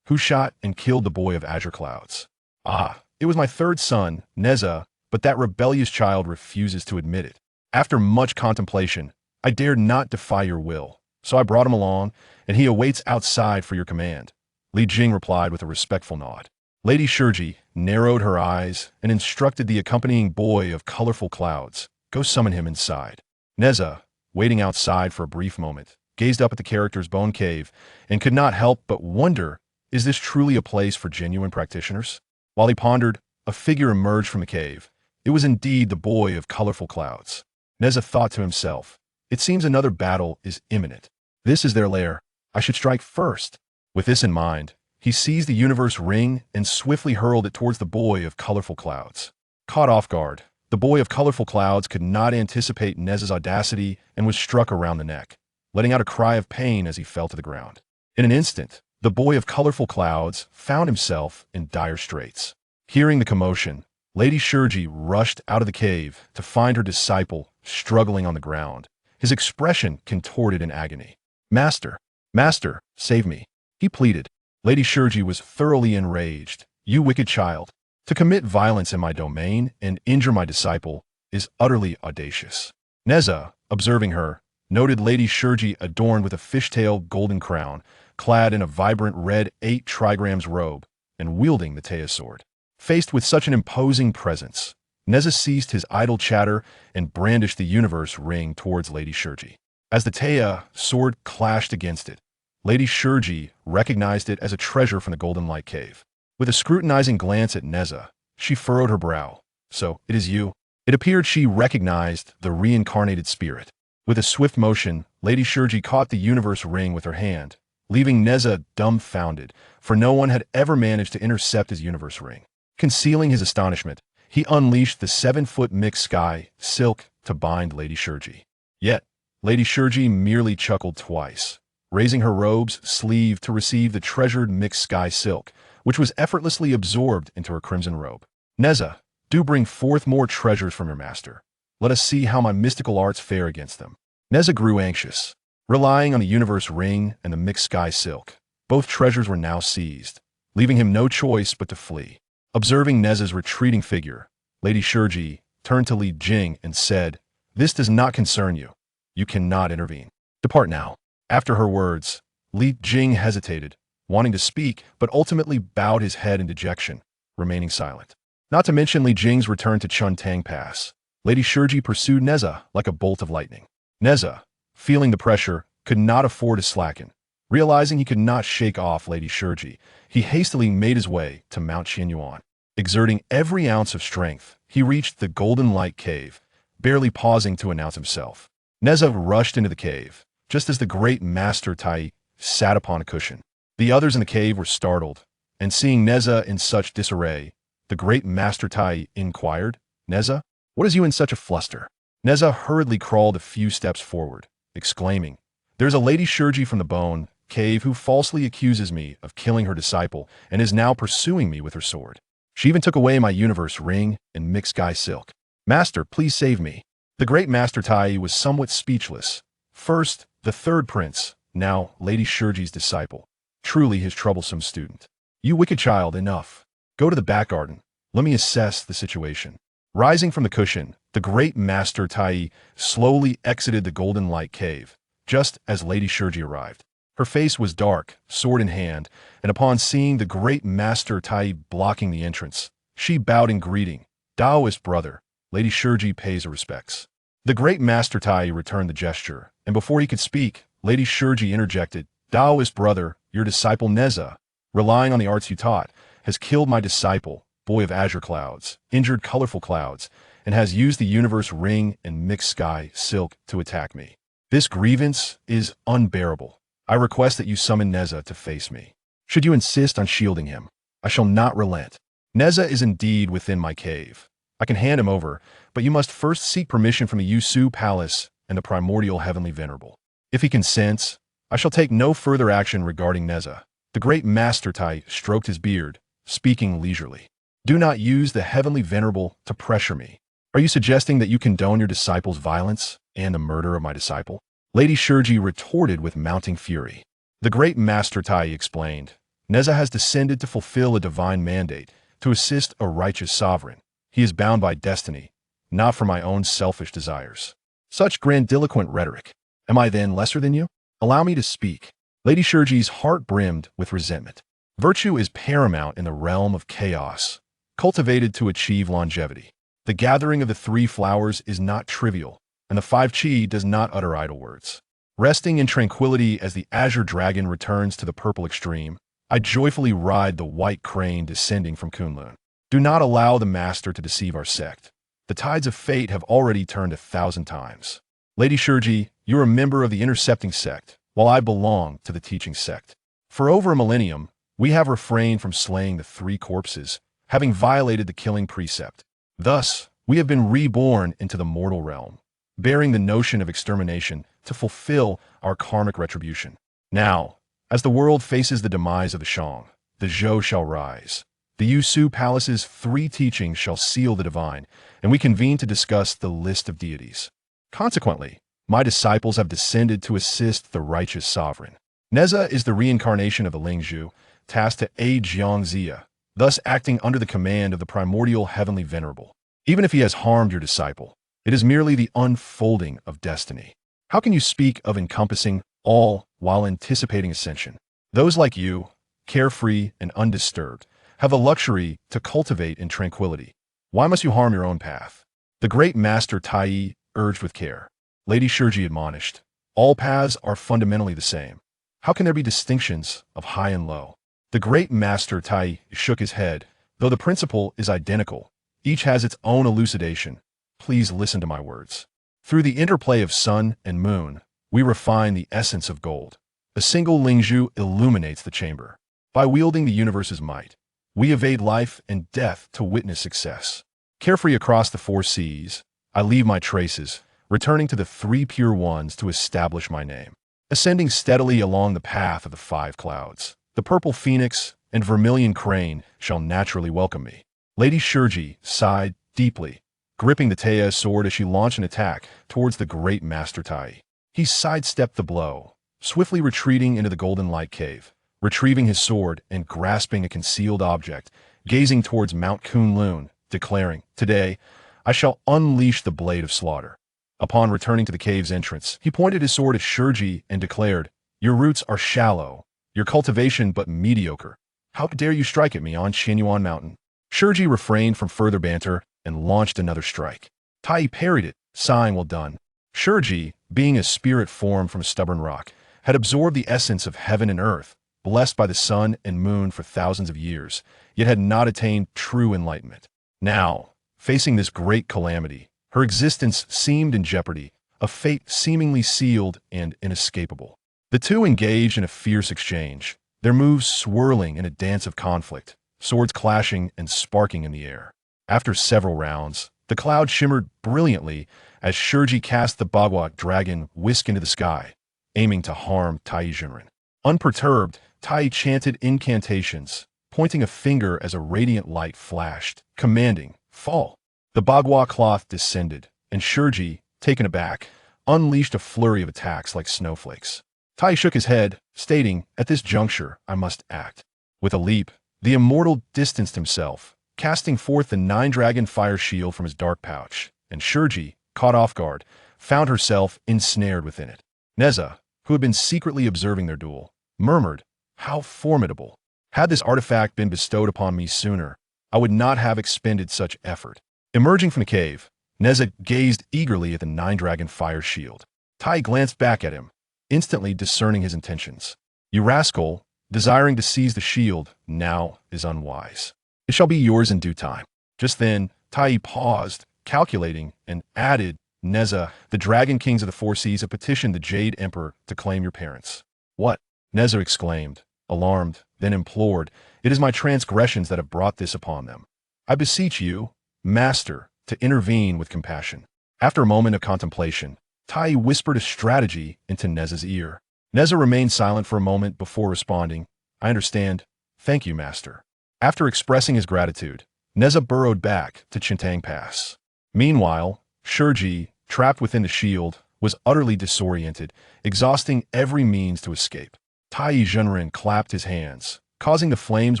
who shot and killed the boy of azure clouds?" "Ah, it was my third son, Nezha, but that rebellious child refuses to admit it. After much contemplation, I dared not defy your will, so I brought him along, and he awaits outside for your command," Li Jing replied with a respectful nod. Lady Shurji narrowed her eyes and instructed the accompanying boy of colorful clouds, "Go summon him inside." Nezha, waiting outside for a brief moment, gazed up at the character's bone cave and could not help but wonder, is this truly a place for genuine practitioners? While he pondered, a figure emerged from the cave. It was indeed the boy of colorful clouds. Nezha thought to himself, "It seems another battle is imminent. This is their lair. I should strike first." With this in mind, he seized the universe ring and swiftly hurled it towards the boy of colorful clouds. Caught off guard, the boy of colorful clouds could not anticipate Nezha's audacity and was struck around the neck, letting out a cry of pain as he fell to the ground. In an instant, the boy of colorful clouds found himself in dire straits. Hearing the commotion, Lady Shurji rushed out of the cave to find her disciple struggling on the ground, his expression contorted in agony. "Master, master, save me," he pleaded. Lady Shurji was thoroughly enraged. "You wicked child, to commit violence in my domain and injure my disciple is utterly audacious." Nezha, observing her, noted Lady Shurji adorned with a fishtail golden crown, clad in a vibrant red 8 trigrams robe, and wielding the Taiyi sword. Faced with such an imposing presence, Nezha ceased his idle chatter and brandished the universe ring towards Lady Shurji. As the Taiyi sword clashed against it, Lady Shurji recognized it as a treasure from the Golden Light Cave. With a scrutinizing glance at Nezha, she furrowed her brow. "So, it is you." It appeared she recognized the reincarnated spirit. With a swift motion, Lady Shurji caught the universe ring with her hand, leaving Nezha dumbfounded, for no one had ever managed to intercept his universe ring. Concealing his astonishment, he unleashed the 7-foot mixed sky silk to bind Lady Shurji. Yet, Lady Shurji merely chuckled twice, raising her robe's sleeve to receive the treasured mixed sky silk, which was effortlessly absorbed into her crimson robe. "Nezha, do bring forth more treasures from your master. Let us see how my mystical arts fare against them." Nezha grew anxious. Relying on the universe ring and the mixed sky silk, both treasures were now seized, leaving him no choice but to flee. Observing Nezha's retreating figure, Lady Shurji turned to Li Jing and said, "This does not concern you. You cannot intervene. Depart now." After her words, Li Jing hesitated, wanting to speak, but ultimately bowed his head in dejection, remaining silent. Not to mention Li Jing's return to Chentang Pass, Lady Shurji pursued Nezha like a bolt of lightning. Nezha, feeling the pressure, could not afford to slacken. Realizing he could not shake off Lady Shurji, he hastily made his way to Mount Qianyuan. Exerting every ounce of strength, he reached the Golden Light Cave, barely pausing to announce himself. Nezha rushed into the cave, just as the great Master Taiyi sat upon a cushion. The others in the cave were startled, and seeing Nezha in such disarray, the great Master Taiyi inquired, "Nezha, what is you in such a fluster?" Nezha hurriedly crawled a few steps forward, exclaiming, "There's a Lady Shurji from the Bone Cave who falsely accuses me of killing her disciple and is now pursuing me with her sword. She even took away my universe ring and mixed sky silk. Master, please save me." The great Master Taiyi was somewhat speechless. First, the third prince, now Lady Shurji's disciple, Truly his troublesome student. You wicked child, enough. Go to the back garden. Let me assess the situation. Rising from the cushion, the great Master Taiyi slowly exited the golden light cave, just as Lady Shurji arrived. Her face was dark, sword in hand, and upon seeing the great Master Taiyi blocking the entrance, she bowed in greeting. Taoist brother, Lady Shurji pays her respects. The great Master Taiyi returned the gesture, and before he could speak, Lady Shurji interjected, Taoist brother, your disciple Nezha, relying on the arts you taught, has killed my disciple, boy of azure clouds, injured colorful clouds, and has used the universe ring and mixed sky silk to attack me. This grievance is unbearable. I request that you summon Nezha to face me. Should you insist on shielding him, I shall not relent. Nezha is indeed within my cave. I can hand him over, but you must first seek permission from the Yusu Palace and the primordial heavenly venerable. If he consents, I shall take no further action regarding Nezha. The great Master Taiyi stroked his beard, speaking leisurely. Do not use the heavenly venerable to pressure me. Are you suggesting that you condone your disciple's violence and the murder of my disciple? Lady Shurji retorted with mounting fury. The great Master Taiyi explained, Nezha has descended to fulfill a divine mandate, to assist a righteous sovereign. He is bound by destiny, not for my own selfish desires. Such grandiloquent rhetoric. Am I then lesser than you? Allow me to speak. Lady Shurji's heart brimmed with resentment. Virtue is paramount in the realm of chaos, cultivated to achieve longevity. The gathering of the three flowers is not trivial, and the 5 Qi does not utter idle words. Resting in tranquility as the azure dragon returns to the purple extreme, I joyfully ride the white crane descending from Kunlun. Do not allow the master to deceive our sect. The tides of fate have already turned 1,000 times. Lady Shurji, you are a member of the intercepting sect, while I belong to the teaching sect. For over a millennium, we have refrained from slaying the 3 corpses, having violated the killing precept. Thus, we have been reborn into the mortal realm, bearing the notion of extermination to fulfill our karmic retribution. Now, as the world faces the demise of the Shang, the Zhou shall rise. The Yusu Palace's 3 teachings shall seal the divine, and we convene to discuss the list of deities. Consequently, my disciples have descended to assist the righteous sovereign. Nezha is the reincarnation of the Lingzhu, tasked to aid Jiangxia, thus acting under the command of the primordial heavenly venerable. Even if he has harmed your disciple, it is merely the unfolding of destiny. How can you speak of encompassing all while anticipating ascension? Those like you, carefree and undisturbed, have the luxury to cultivate in tranquility. Why must you harm your own path? The great Master Taiyi urged with care. Lady Shurji admonished, all paths are fundamentally the same. How can there be distinctions of high and low? The great Master Taiyi shook his head. Though the principle is identical, each has its own elucidation. Please listen to my words. Through the interplay of sun and moon, we refine the essence of gold. A single Lingzhu illuminates the chamber. By wielding the universe's might, we evade life and death to witness success. Carefree across the 4 seas, I leave my traces, returning to the 3 pure ones to establish my name. Ascending steadily along the path of the 5 clouds, the purple phoenix and vermilion crane shall naturally welcome me. Lady Shurji sighed deeply, gripping the Taiya's sword as she launched an attack towards the great Master Taiyi. He sidestepped the blow, swiftly retreating into the golden light cave, retrieving his sword and grasping a concealed object, gazing towards Mount Kunlun, declaring, Today, I shall unleash the blade of slaughter. Upon returning to the cave's entrance, he pointed his sword at Shurji and declared, Your roots are shallow, your cultivation but mediocre. How dare you strike at me on Xinyuan Mountain? Shurji refrained from further banter and launched another strike. Taiyi parried it, sighing well done. Shurji, being a spirit formed from a stubborn rock, had absorbed the essence of heaven and earth, blessed by the sun and moon for thousands of years, yet had not attained true enlightenment. Now, facing this great calamity, her existence seemed in jeopardy, a fate seemingly sealed and inescapable. The two engaged in a fierce exchange, their moves swirling in a dance of conflict, swords clashing and sparking in the air. After several rounds, the cloud shimmered brilliantly as Shurji cast the Bagua dragon whisk into the sky, aiming to harm Taiyi Junren. Unperturbed, Taiyi chanted incantations, pointing a finger as a radiant light flashed, commanding, Fall. The Bagua cloth descended, and Shurji, taken aback, unleashed a flurry of attacks like snowflakes. Taiyi shook his head, stating, "At this juncture, I must act." With a leap, the immortal distanced himself, casting forth the nine-dragon fire shield from his dark pouch, and Shurji, caught off guard, found herself ensnared within it. Nezha, who had been secretly observing their duel, murmured, "How formidable! Had this artifact been bestowed upon me sooner, I would not have expended such effort." Emerging from the cave, Nezha gazed eagerly at the nine-dragon fire shield. Taiyi glanced back at him, instantly discerning his intentions. "You rascal, desiring to seize the shield now is unwise. It shall be yours in due time." Just then, Taiyi paused, calculating, and added, "Nezha, the Dragon Kings of the Four Seas have petitioned the Jade Emperor to claim your parents." "What?" Nezha exclaimed, alarmed, then implored, "It is my transgressions that have brought this upon them. I beseech you, Master, to intervene with compassion." After a moment of contemplation, Taiyi whispered a strategy into Nezha's ear. Nezha remained silent for a moment before responding, "I understand. Thank you, Master." After expressing his gratitude, Nezha burrowed back to Chentang Pass. Meanwhile, Shurji, trapped within the shield, was utterly disoriented, exhausting every means to escape. Taiyi Zhenren clapped his hands, causing the flames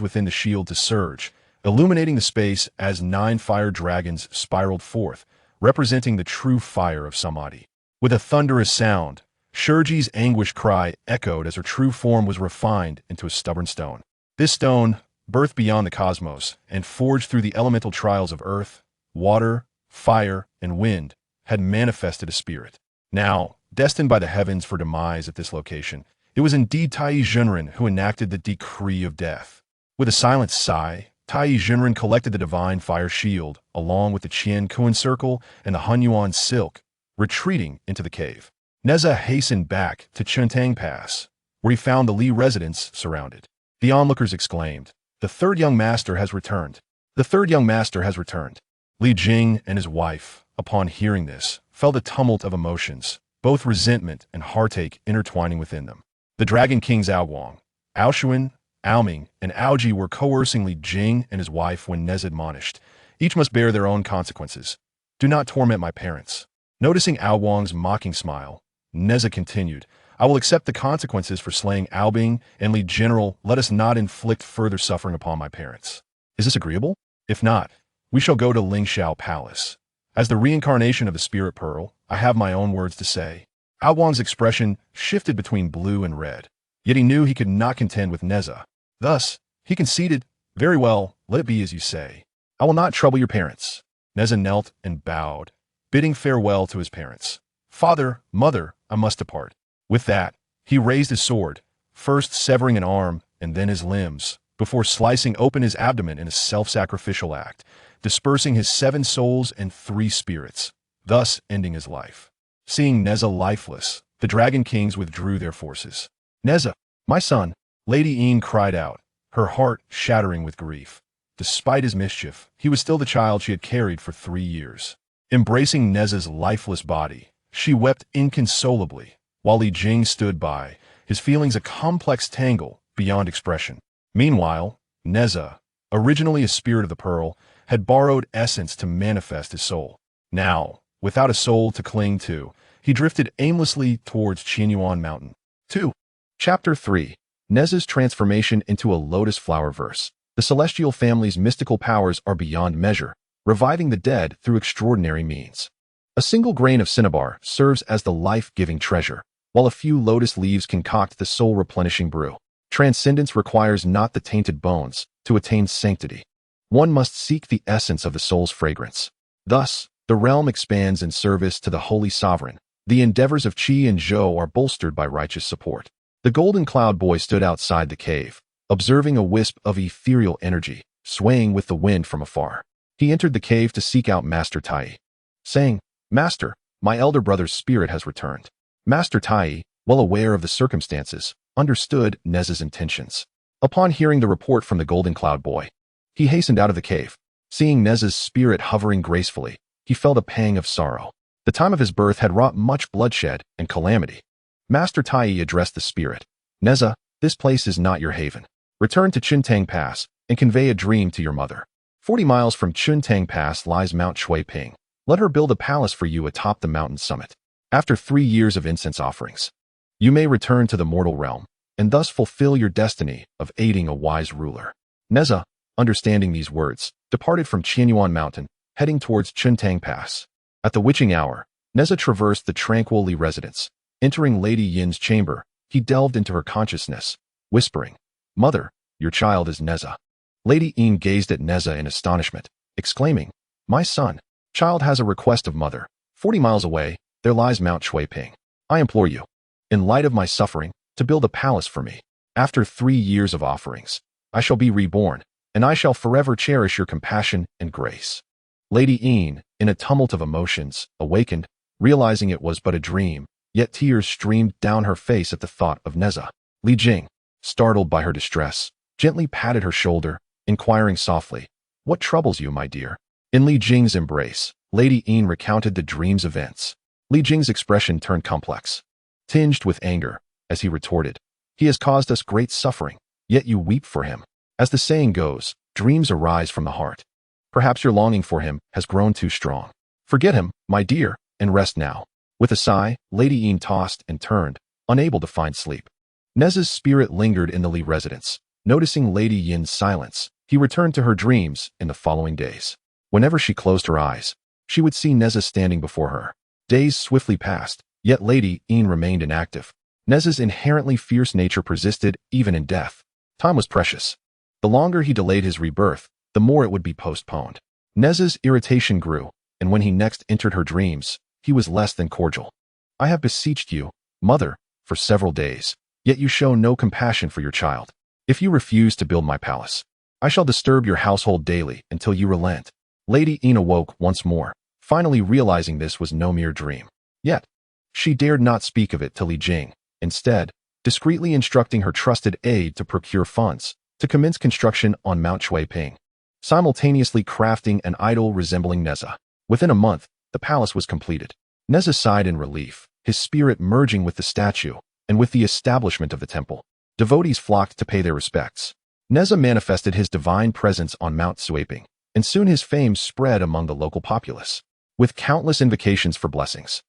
within the shield to surge, illuminating the space as 9 fire dragons spiraled forth, representing the true fire of Samadhi. With a thunderous sound, Shurji's anguished cry echoed as her true form was refined into a stubborn stone. This stone, birthed beyond the cosmos and forged through the elemental trials of earth, water, fire, and wind, had manifested a spirit. Now, destined by the heavens for demise at this location, it was indeed Taiyi Zhenren who enacted the decree of death. With a silent sigh, Taiyi Zhenren collected the divine fire shield, along with the Qian Kuan circle and the Hunyuan silk, retreating into the cave. Nezha hastened back to Chentang Pass, where he found the Li residents surrounded. The onlookers exclaimed, "The third young master has returned. The third young master has returned." Li Jing and his wife, upon hearing this, felt a tumult of emotions, both resentment and heartache intertwining within them. The Dragon Kings Aoguang, Aoshuan, Aoming, and Aoji were coercing Li Jing and his wife when Nezha admonished, "Each must bear their own consequences. Do not torment my parents." Noticing Aoguang's mocking smile, Nezha continued, "I will accept the consequences for slaying Aobing and Li General. Let us not inflict further suffering upon my parents. Is this agreeable? If not, we shall go to Lingxiao Palace. As the reincarnation of the Spirit Pearl, I have my own words to say." Aoguang's expression shifted between blue and red, yet he knew he could not contend with Nezha. Thus, he conceded, "Very well, let it be as you say. I will not trouble your parents." Nezha knelt and bowed, bidding farewell to his parents. "Father, mother, I must depart." With that, he raised his sword, first severing an arm and then his limbs, before slicing open his abdomen in a self-sacrificial act, dispersing his 7 souls and 3 spirits, thus ending his life. Seeing Nezha lifeless, the Dragon Kings withdrew their forces. "Nezha, my son," Lady Een cried out, her heart shattering with grief. Despite his mischief, he was still the child she had carried for 3 years. Embracing Nezha's lifeless body, she wept inconsolably, while Li Jing stood by, his feelings a complex tangle beyond expression. Meanwhile, Nezha, originally a spirit of the pearl, had borrowed essence to manifest his soul. Now, without a soul to cling to, he drifted aimlessly towards Qianyuan Mountain. 2. Chapter 3. Nezha's transformation into a lotus flower verse. The celestial family's mystical powers are beyond measure, reviving the dead through extraordinary means. A single grain of cinnabar serves as the life-giving treasure, while a few lotus leaves concoct the soul-replenishing brew. Transcendence requires not the tainted bones to attain sanctity. One must seek the essence of the soul's fragrance. Thus, the realm expands in service to the Holy Sovereign. The endeavors of Qi and Zhou are bolstered by righteous support. The Golden Cloud Boy stood outside the cave, observing a wisp of ethereal energy, swaying with the wind from afar. He entered the cave to seek out Master Taiyi, saying, "Master, my elder brother's spirit has returned." Master Taiyi, well aware of the circumstances, understood Nezha's intentions. Upon hearing the report from the Golden Cloud Boy, he hastened out of the cave. Seeing Nezha's spirit hovering gracefully, he felt a pang of sorrow. The time of his birth had wrought much bloodshed and calamity. Master Taiyi addressed the spirit. "Nezha, this place is not your haven. Return to Chentang Pass and convey a dream to your mother. 40 miles from Chentang Pass lies Mount Shui Ping. Let her build a palace for you atop the mountain summit. After 3 years of incense offerings, you may return to the mortal realm." and thus fulfill your destiny of aiding a wise ruler. Nezha, understanding these words, departed from Qianyuan Mountain, heading towards Chentang Pass. At the witching hour, Nezha traversed the tranquil Li residence. Entering Lady Yin's chamber, he delved into her consciousness, whispering, "Mother, your child is Nezha." Lady Yin gazed at Nezha in astonishment, exclaiming, "My son, child has a request of mother. 40 miles away, there lies Mount Shuiping. I implore you, in light of my suffering, to build a palace for me. After 3 years of offerings, I shall be reborn, and I shall forever cherish your compassion and grace." Lady Yin, in a tumult of emotions, awakened, realizing it was but a dream, yet tears streamed down her face at the thought of Nezha. Li Jing, startled by her distress, gently patted her shoulder, inquiring softly, "What troubles you, my dear?" In Li Jing's embrace, Lady Yin recounted the dream's events. Li Jing's expression turned complex, tinged with anger, as he retorted, "He has caused us great suffering, yet you weep for him. As the saying goes, dreams arise from the heart. Perhaps your longing for him has grown too strong. Forget him, my dear, and rest now." With a sigh, Lady Yin tossed and turned, unable to find sleep. Nezha's spirit lingered in the Li residence. Noticing Lady Yin's silence, he returned to her dreams in the following days. Whenever she closed her eyes, she would see Nezha standing before her. Days swiftly passed, yet Lady Yin remained inactive. Nezha's inherently fierce nature persisted even in death. Time was precious. The longer he delayed his rebirth, the more it would be postponed. Nezha's irritation grew, and when he next entered her dreams, he was less than cordial. "I have besieged you, mother, for several days, yet you show no compassion for your child. If you refuse to build my palace, I shall disturb your household daily until you relent." Lady Yin awoke once more, finally realizing this was no mere dream. Yet, she dared not speak of it to Li Jing, instead, discreetly instructing her trusted aide to procure funds to commence construction on Mount Shuiping, simultaneously crafting an idol resembling Nezha. Within a month, the palace was completed. Nezha sighed in relief, his spirit merging with the statue, and with the establishment of the temple, devotees flocked to pay their respects. Nezha manifested his divine presence on Mount Shuiping, and soon his fame spread among the local populace, with countless invocations for blessings.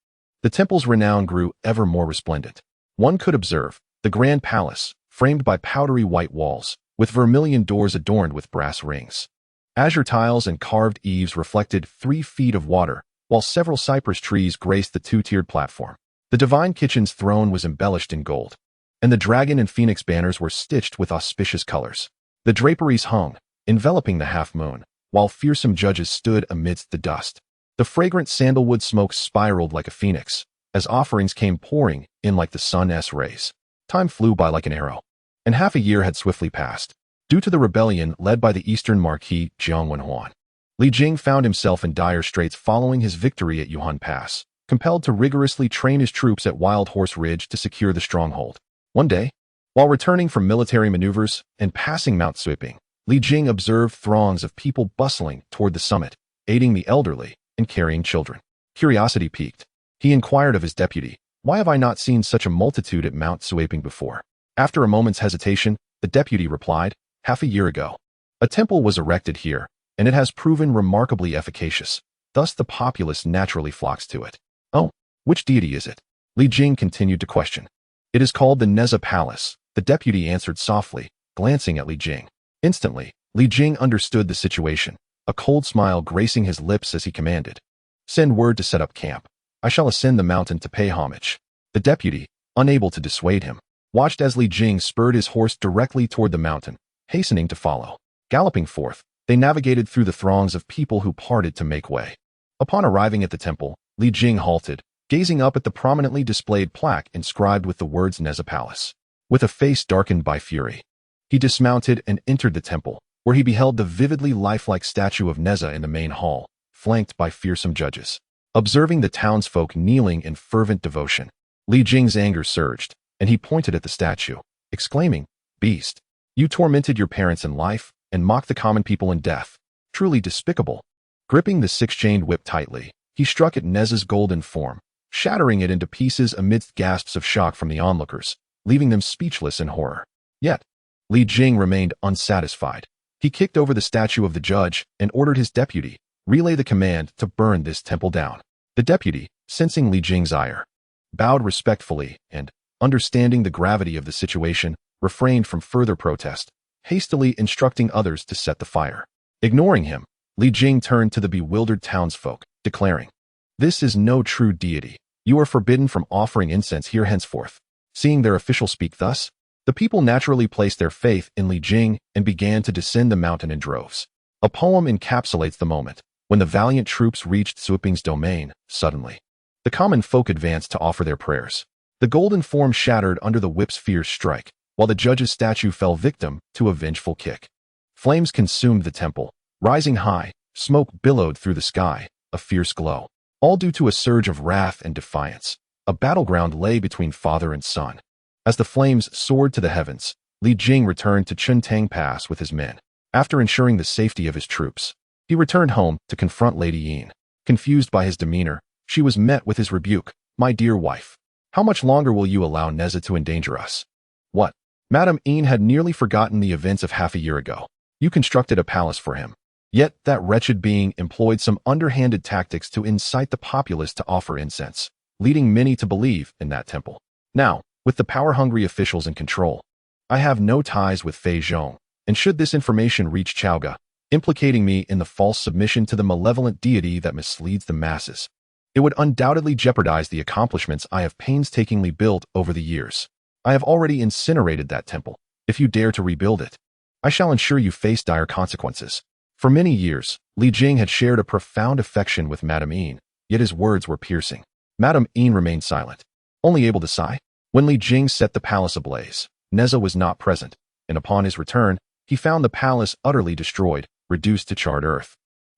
The temple's renown grew ever more resplendent. One could observe the grand palace, framed by powdery white walls, with vermilion doors adorned with brass rings. Azure tiles and carved eaves reflected 3 feet of water, while several cypress trees graced the 2-tiered platform. The divine kitchen's throne was embellished in gold, and the dragon and phoenix banners were stitched with auspicious colors. The draperies hung, enveloping the half-moon, while fearsome judges stood amidst the dust. The fragrant sandalwood smoke spiraled like a phoenix, as offerings came pouring in like the sun's rays. Time flew by like an arrow, and half a year had swiftly passed. Due to the rebellion led by the Eastern Marquis Jiang Wenhuan, Li Jing found himself in dire straits following his victory at Yuhan Pass, compelled to rigorously train his troops at Wild Horse Ridge to secure the stronghold. One day, while returning from military maneuvers and passing Mount Shuiping, Li Jing observed throngs of people bustling toward the summit, aiding the elderly and carrying children. Curiosity piqued. He inquired of his deputy, "Why have I not seen such a multitude at Mount Shuiping before?" After a moment's hesitation, the deputy replied, "Half a year ago, a temple was erected here, and it has proven remarkably efficacious. Thus the populace naturally flocks to it." "Oh, which deity is it?" Li Jing continued to question. "It is called the Nezha Palace," the deputy answered softly, glancing at Li Jing. Instantly, Li Jing understood the situation, a cold smile gracing his lips as he commanded, "Send word to set up camp. I shall ascend the mountain to pay homage." The deputy, unable to dissuade him, watched as Li Jing spurred his horse directly toward the mountain, hastening to follow. Galloping forth, they navigated through the throngs of people who parted to make way. Upon arriving at the temple, Li Jing halted, gazing up at the prominently displayed plaque inscribed with the words Nezha Palace. With a face darkened by fury, he dismounted and entered the temple, where he beheld the vividly lifelike statue of Nezha in the main hall, flanked by fearsome judges. Observing the townsfolk kneeling in fervent devotion, Li Jing's anger surged, and he pointed at the statue, exclaiming, "Beast, you tormented your parents in life and mocked the common people in death. Truly despicable." Gripping the 6-chained whip tightly, he struck at Nezha's golden form, shattering it into pieces amidst gasps of shock from the onlookers, leaving them speechless in horror. Yet, Li Jing remained unsatisfied. He kicked over the statue of the judge and ordered his deputy, relay the command to burn this temple down. The deputy, sensing Li Jing's ire, bowed respectfully and, understanding the gravity of the situation, refrained from further protest, hastily instructing others to set the fire. Ignoring him, Li Jing turned to the bewildered townsfolk, declaring, "This is no true deity. You are forbidden from offering incense here henceforth." Seeing their official speak thus, the people naturally placed their faith in Li Jing and began to descend the mountain in droves. A poem encapsulates the moment. When the valiant troops reached Zhuoping's domain, suddenly, the common folk advanced to offer their prayers. The golden form shattered under the whip's fierce strike, while the judge's statue fell victim to a vengeful kick. Flames consumed the temple. Rising high, smoke billowed through the sky, a fierce glow. All due to a surge of wrath and defiance. A battleground lay between father and son. As the flames soared to the heavens, Li Jing returned to Chentang Pass with his men. After ensuring the safety of his troops, he returned home to confront Lady Yin. Confused by his demeanor, she was met with his rebuke. "My dear wife, how much longer will you allow Nezha to endanger us?" "What?" Madame Yin had nearly forgotten the events of half a year ago. "You constructed a palace for him. Yet that wretched being employed some underhanded tactics to incite the populace to offer incense, leading many to believe in that temple. Now, with the power-hungry officials in control, I have no ties with Fei Zhong, and should this information reach Chaoga, implicating me in the false submission to the malevolent deity that misleads the masses, it would undoubtedly jeopardize the accomplishments I have painstakingly built over the years. I have already incinerated that temple. If you dare to rebuild it, I shall ensure you face dire consequences." For many years, Li Jing had shared a profound affection with Madame Yin, yet his words were piercing. Madame Yin remained silent, only able to sigh. When Li Jing set the palace ablaze, Nezha was not present, and upon his return, he found the palace utterly destroyed, reduced to charred earth.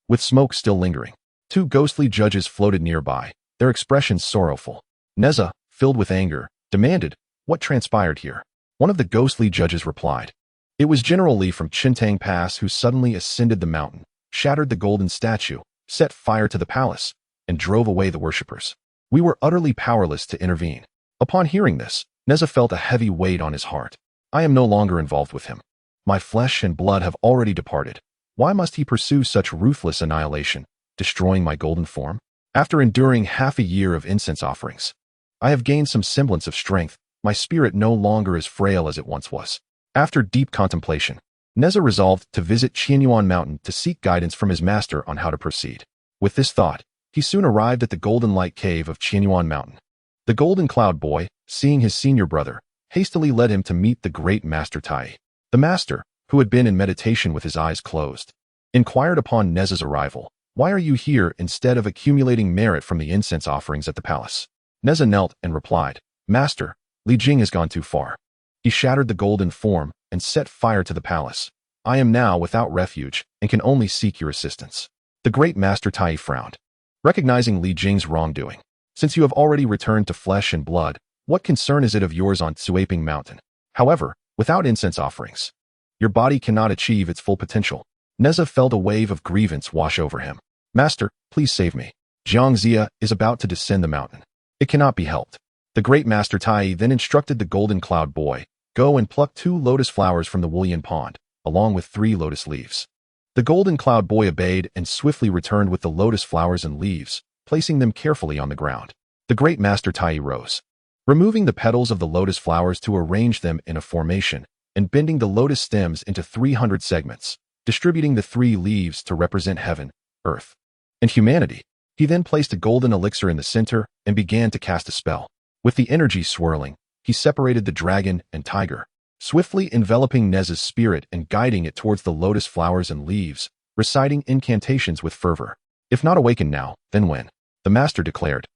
With smoke still lingering, two ghostly judges floated nearby, their expressions sorrowful. Nezha, filled with anger, demanded, "What transpired here?" One of the ghostly judges replied, "It was General Li from Chentang Pass who suddenly ascended the mountain, shattered the golden statue, set fire to the palace, and drove away the worshippers. We were utterly powerless to intervene." Upon hearing this, Nezha felt a heavy weight on his heart. "I am no longer involved with him. My flesh and blood have already departed. Why must he pursue such ruthless annihilation, destroying my golden form? After enduring half a year of incense offerings, I have gained some semblance of strength. My spirit no longer as frail as it once was." After deep contemplation, Nezha resolved to visit Qianyuan Mountain to seek guidance from his master on how to proceed. With this thought, he soon arrived at the Golden Light Cave of Qianyuan Mountain. The Golden Cloud Boy, seeing his senior brother, hastily led him to meet the great Master Taiyi. The master, who had been in meditation with his eyes closed, inquired upon Nezha's arrival, "Why are you here instead of accumulating merit from the incense offerings at the palace?" Nezha knelt and replied, "Master, Li Jing has gone too far. He shattered the golden form and set fire to the palace. I am now without refuge and can only seek your assistance." The great Master Taiyi frowned, recognizing Li Jing's wrongdoing. "Since you have already returned to flesh and blood, what concern is it of yours on Zhuoping Mountain? However, without incense offerings, your body cannot achieve its full potential." Nezha felt a wave of grievance wash over him. "Master, please save me. Jiangxia is about to descend the mountain. It cannot be helped." The great Master Taiyi then instructed the Golden Cloud Boy, "Go and pluck 2 lotus flowers from the Wulian pond, along with 3 lotus leaves." The Golden Cloud Boy obeyed and swiftly returned with the lotus flowers and leaves, placing them carefully on the ground. The great Master Taiyi rose, removing the petals of the lotus flowers to arrange them in a formation, and bending the lotus stems into 300 segments, distributing the 3 leaves to represent heaven, earth, and humanity. He then placed a golden elixir in the center and began to cast a spell. With the energy swirling, he separated the dragon and tiger, swiftly enveloping Nezha's spirit and guiding it towards the lotus flowers and leaves, reciting incantations with fervor. "If not awakened now, then when?" the master declared,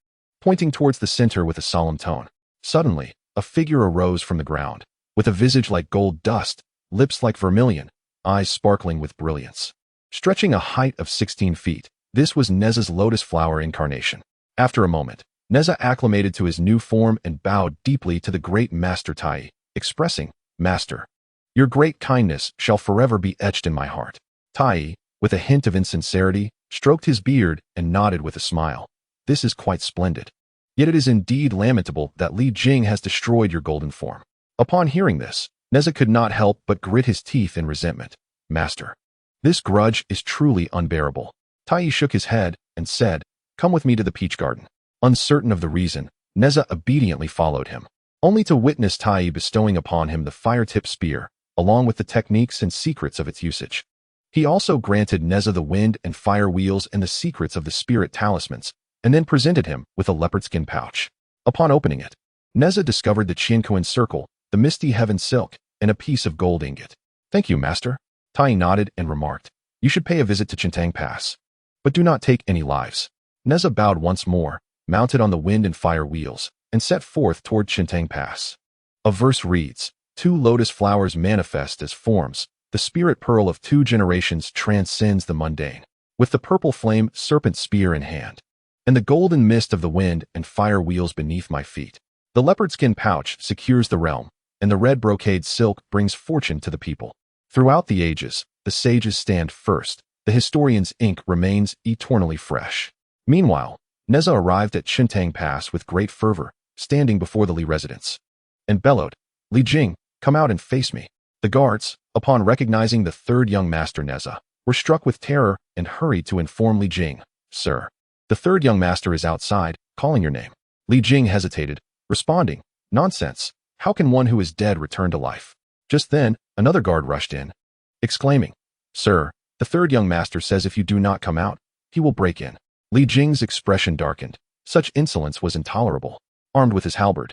pointing towards the center with a solemn tone. Suddenly, a figure arose from the ground, with a visage like gold dust, lips like vermilion, eyes sparkling with brilliance. Stretching a height of 16 feet, this was Nezha's lotus flower incarnation. After a moment, Nezha acclimated to his new form and bowed deeply to the great Master Taiyi, expressing, "Master, your great kindness shall forever be etched in my heart." Taiyi, with a hint of insincerity, stroked his beard and nodded with a smile. "This is quite splendid. Yet it is indeed lamentable that Li Jing has destroyed your golden form." Upon hearing this, Nezha could not help but grit his teeth in resentment. "Master, this grudge is truly unbearable." Taiyi shook his head and said, "Come with me to the peach garden." Uncertain of the reason, Nezha obediently followed him. only to witness Taiyi bestowing upon him the fire-tipped spear, along with the techniques and secrets of its usage. He also granted Nezha the wind and fire wheels and the secrets of the spirit talismans, and then presented him with a leopard skin pouch. Upon opening it, Nezha discovered the Qianquan circle, the misty heaven silk, and a piece of gold ingot. "Thank you, master." Taiyi nodded and remarked, "You should pay a visit to Chentang Pass. But do not take any lives." Nezha bowed once more, mounted on the wind and fire wheels, and set forth toward Chentang Pass. A verse reads, "Two lotus flowers manifest as forms. The spirit pearl of two generations transcends the mundane. With the purple flame serpent spear in hand, and the golden mist of the wind and fire wheels beneath my feet. The leopard skin pouch secures the realm, and the red brocade silk brings fortune to the people. Throughout the ages, the sages stand first. The historian's ink remains eternally fresh." Meanwhile, Nezha arrived at Chentang Pass with great fervor, standing before the Li residence, and bellowed, "Li Jing, come out and face me." The guards, upon recognizing the third young master Nezha, were struck with terror and hurried to inform Li Jing, "Sir, the third young master is outside, calling your name." Li Jing hesitated, responding, "Nonsense. How can one who is dead return to life?" Just then, another guard rushed in, exclaiming, "Sir, the third young master says if you do not come out, he will break in." Li Jing's expression darkened. Such insolence was intolerable. Armed with his halberd,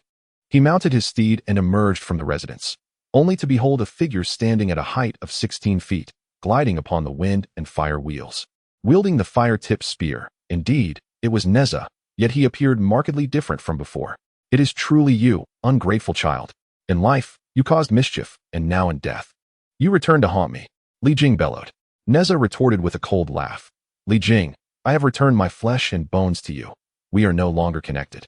he mounted his steed and emerged from the residence, only to behold a figure standing at a height of 16 feet, gliding upon the wind and fire wheels, wielding the fire-tipped spear. Indeed, it was Nezha, yet he appeared markedly different from before. "It is truly you, ungrateful child. In life, you caused mischief, and now in death, you return to haunt me," Li Jing bellowed. Nezha retorted with a cold laugh, "Li Jing, I have returned my flesh and bones to you. We are no longer connected.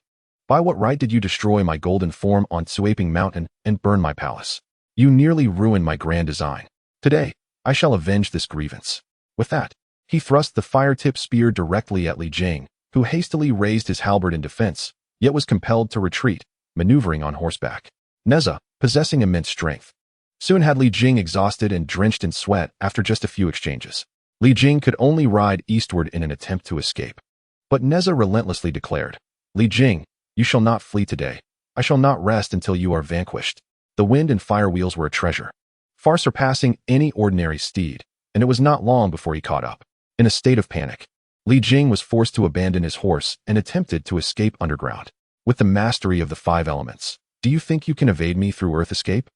By what right did you destroy my golden form on Scorching Mountain and burn my palace? You nearly ruined my grand design. Today, I shall avenge this grievance." With that, he thrust the fire-tipped spear directly at Li Jing, who hastily raised his halberd in defense, yet was compelled to retreat, maneuvering on horseback. Nezha, possessing immense strength, soon had Li Jing exhausted and drenched in sweat after just a few exchanges. Li Jing could only ride eastward in an attempt to escape. But Nezha relentlessly declared, "Li Jing, you shall not flee today. I shall not rest until you are vanquished." The wind and fire wheels were a treasure, far surpassing any ordinary steed, and it was not long before he caught up. In a state of panic, Li Jing was forced to abandon his horse and attempted to escape underground. "With the mastery of the 5 elements, do you think you can evade me through earth escape?"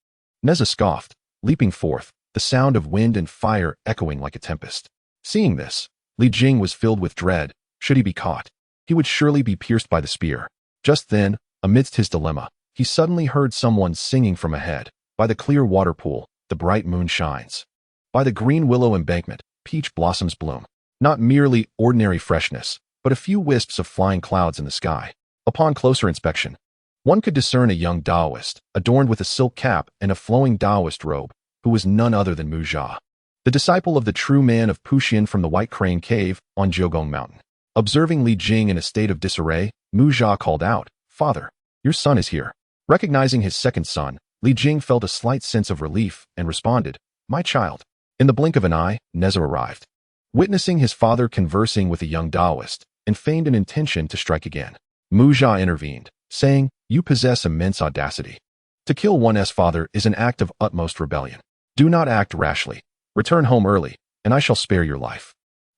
Nezha scoffed, leaping forth, the sound of wind and fire echoing like a tempest. Seeing this, Li Jing was filled with dread. Should he be caught, he would surely be pierced by the spear. Just then, amidst his dilemma, he suddenly heard someone singing from ahead. "By the clear water pool, the bright moon shines. By the green willow embankment, peach blossoms bloom." Not merely ordinary freshness, but a few wisps of flying clouds in the sky. Upon closer inspection, one could discern a young Taoist, adorned with a silk cap and a flowing Taoist robe, who was none other than Nezha, the disciple of the true man of Puxian from the White Crane Cave on Jiugong Mountain. Observing Li Jing in a state of disarray, Nezha called out, "Father, your son is here." Recognizing his second son, Li Jing felt a slight sense of relief and responded, "My child." In the blink of an eye, Nezha arrived. Witnessing his father conversing with a young Taoist, and feigned an intention to strike again, Nezha intervened, saying, "You possess immense audacity. To kill one's father is an act of utmost rebellion. Do not act rashly. Return home early, and I shall spare your life."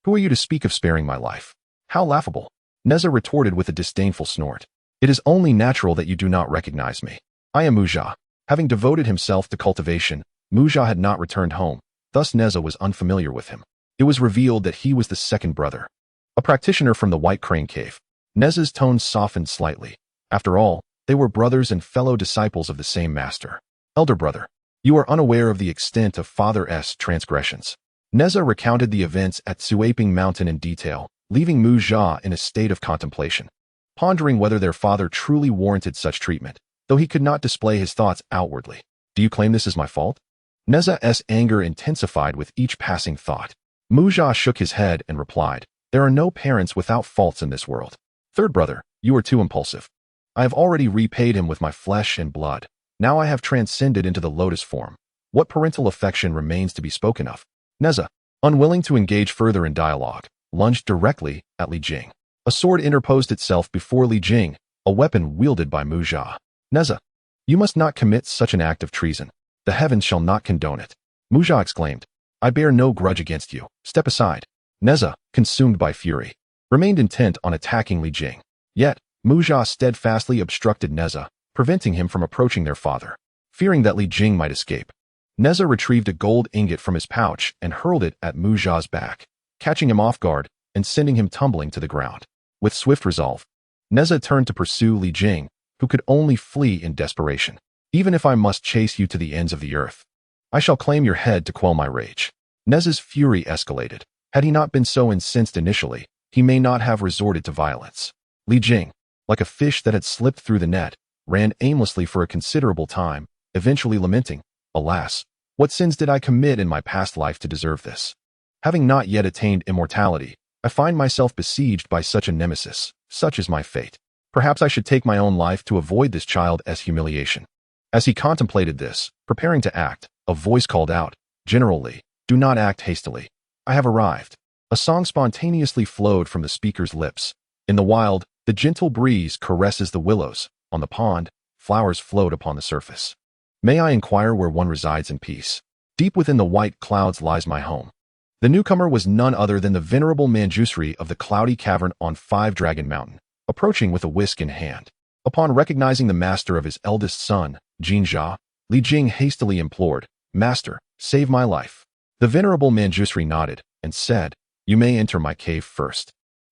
"Who are you to speak of sparing my life? How laughable." Nezha retorted with a disdainful snort. "It is only natural that you do not recognize me. I am Nezha." Having devoted himself to cultivation, Nezha had not returned home, thus Nezha was unfamiliar with him. It was revealed that he was the second brother, a practitioner from the White Crane Cave. Nezha's tone softened slightly. After all, they were brothers and fellow disciples of the same master. "Elder brother, you are unaware of the extent of Father's transgressions." Nezha recounted the events at Scorching Mountain in detail, leaving Nezha in a state of contemplation, pondering whether their father truly warranted such treatment, though he could not display his thoughts outwardly. "Do you claim this is my fault?" Nezha's anger intensified with each passing thought. Nezha shook his head and replied, "There are no parents without faults in this world. Third brother, you are too impulsive. I have already repaid him with my flesh and blood. Now I have transcended into the lotus form. What parental affection remains to be spoken of?" Nezha, unwilling to engage further in dialogue, lunged directly at Li Jing. A sword interposed itself before Li Jing, a weapon wielded by Nezha. Nezha, You must not commit such an act of treason. The heavens shall not condone it. Nezha exclaimed. I bear no grudge against you. Step aside. Nezha, consumed by fury, remained intent on attacking Li Jing. Yet, Nezha steadfastly obstructed Nezha, preventing him from approaching their father. Fearing that Li Jing might escape, Nezha retrieved a gold ingot from his pouch and hurled it at Nezha's back, catching him off guard and sending him tumbling to the ground. With swift resolve, Nezha turned to pursue Li Jing, who could only flee in desperation. Even if I must chase you to the ends of the earth, I shall claim your head to quell my rage. Nezha's fury escalated. Had he not been so incensed initially, he may not have resorted to violence. Li Jing, like a fish that had slipped through the net, ran aimlessly for a considerable time, eventually lamenting, Alas, what sins did I commit in my past life to deserve this? Having not yet attained immortality, I find myself besieged by such a nemesis. Such is my fate. Perhaps I should take my own life to avoid this child's humiliation. As he contemplated this, preparing to act, a voice called out, General Li, do not act hastily. I have arrived. A song spontaneously flowed from the speaker's lips. In the wild, the gentle breeze caresses the willows. On the pond, flowers float upon the surface. May I inquire where one resides in peace? Deep within the white clouds lies my home. The newcomer was none other than the venerable Manjusri of the cloudy cavern on Five Dragon Mountain, approaching with a whisk in hand. Upon recognizing the master of his eldest son, Jinjia, Li Jing hastily implored, Master, save my life. The venerable Manjusri nodded and said, You may enter my cave first.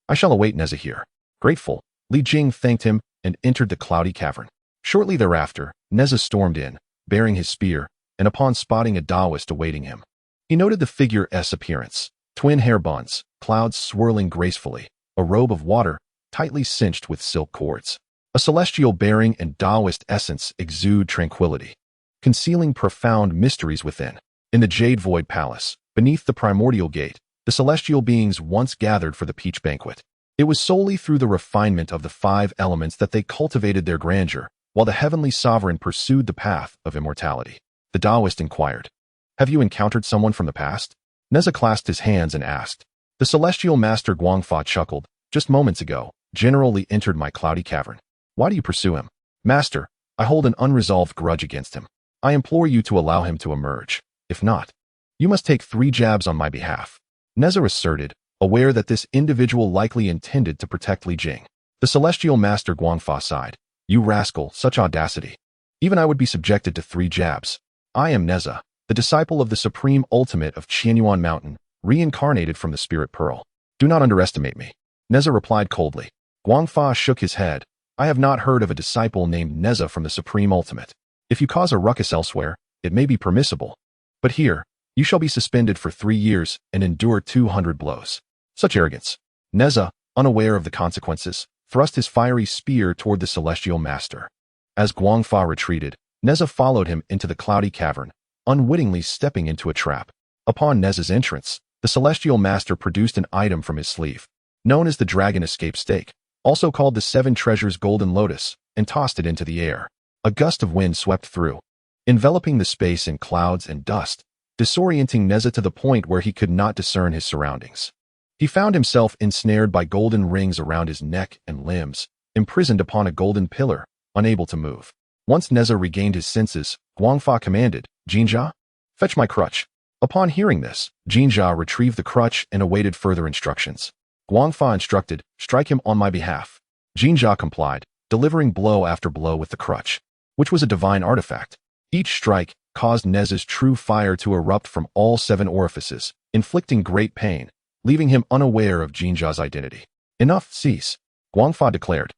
I shall await Nezha here. Grateful, Li Jing thanked him and entered the cloudy cavern. Shortly thereafter, Nezha stormed in, bearing his spear, and upon spotting a Taoist awaiting him, he noted the figure's appearance. Twin hair buns, clouds swirling gracefully, a robe of water, tightly cinched with silk cords. A celestial bearing and Taoist essence exude tranquility, concealing profound mysteries within. In the Jade Void Palace, beneath the primordial gate, the celestial beings once gathered for the peach banquet. It was solely through the refinement of the five elements that they cultivated their grandeur, while the heavenly sovereign pursued the path of immortality. The Taoist inquired, Have you encountered someone from the past? Nezha clasped his hands and asked. The celestial master Guangfa chuckled. Just moments ago, General Li entered my cloudy cavern. Why do you pursue him? Master, I hold an unresolved grudge against him. I implore you to allow him to emerge. If not, you must take 3 jabs on my behalf. Nezha asserted, aware that this individual likely intended to protect Li Jing. The celestial master Guangfa sighed. You rascal, such audacity. Even I would be subjected to 3 jabs. I am Nezha, the disciple of the supreme ultimate of Qianyuan Mountain, reincarnated from the spirit pearl. Do not underestimate me. Nezha replied coldly. Guangfa shook his head. I have not heard of a disciple named Nezha from the supreme ultimate. If you cause a ruckus elsewhere, it may be permissible. But here, you shall be suspended for 3 years and endure 200 blows. Such arrogance. Nezha, unaware of the consequences, thrust his fiery spear toward the celestial master. As Guangfa retreated, Nezha followed him into the cloudy cavern, unwittingly stepping into a trap. Upon Nezha's entrance, the celestial master produced an item from his sleeve, known as the Dragon Escape Stake, also called the 7 Treasures Golden Lotus, and tossed it into the air. A gust of wind swept through, enveloping the space in clouds and dust, disorienting Nezha to the point where he could not discern his surroundings. He found himself ensnared by golden rings around his neck and limbs, imprisoned upon a golden pillar, unable to move. Once Nezha regained his senses, Guangfa commanded, Jinjia, fetch my crutch. Upon hearing this, Jinjia retrieved the crutch and awaited further instructions. Guangfa instructed, strike him on my behalf. Jinjia complied, delivering blow after blow with the crutch, which was a divine artifact. Each strike caused Nezha's true fire to erupt from all 7 orifices, inflicting great pain, leaving him unaware of Jinjia's identity. Enough, cease, Guangfa declared,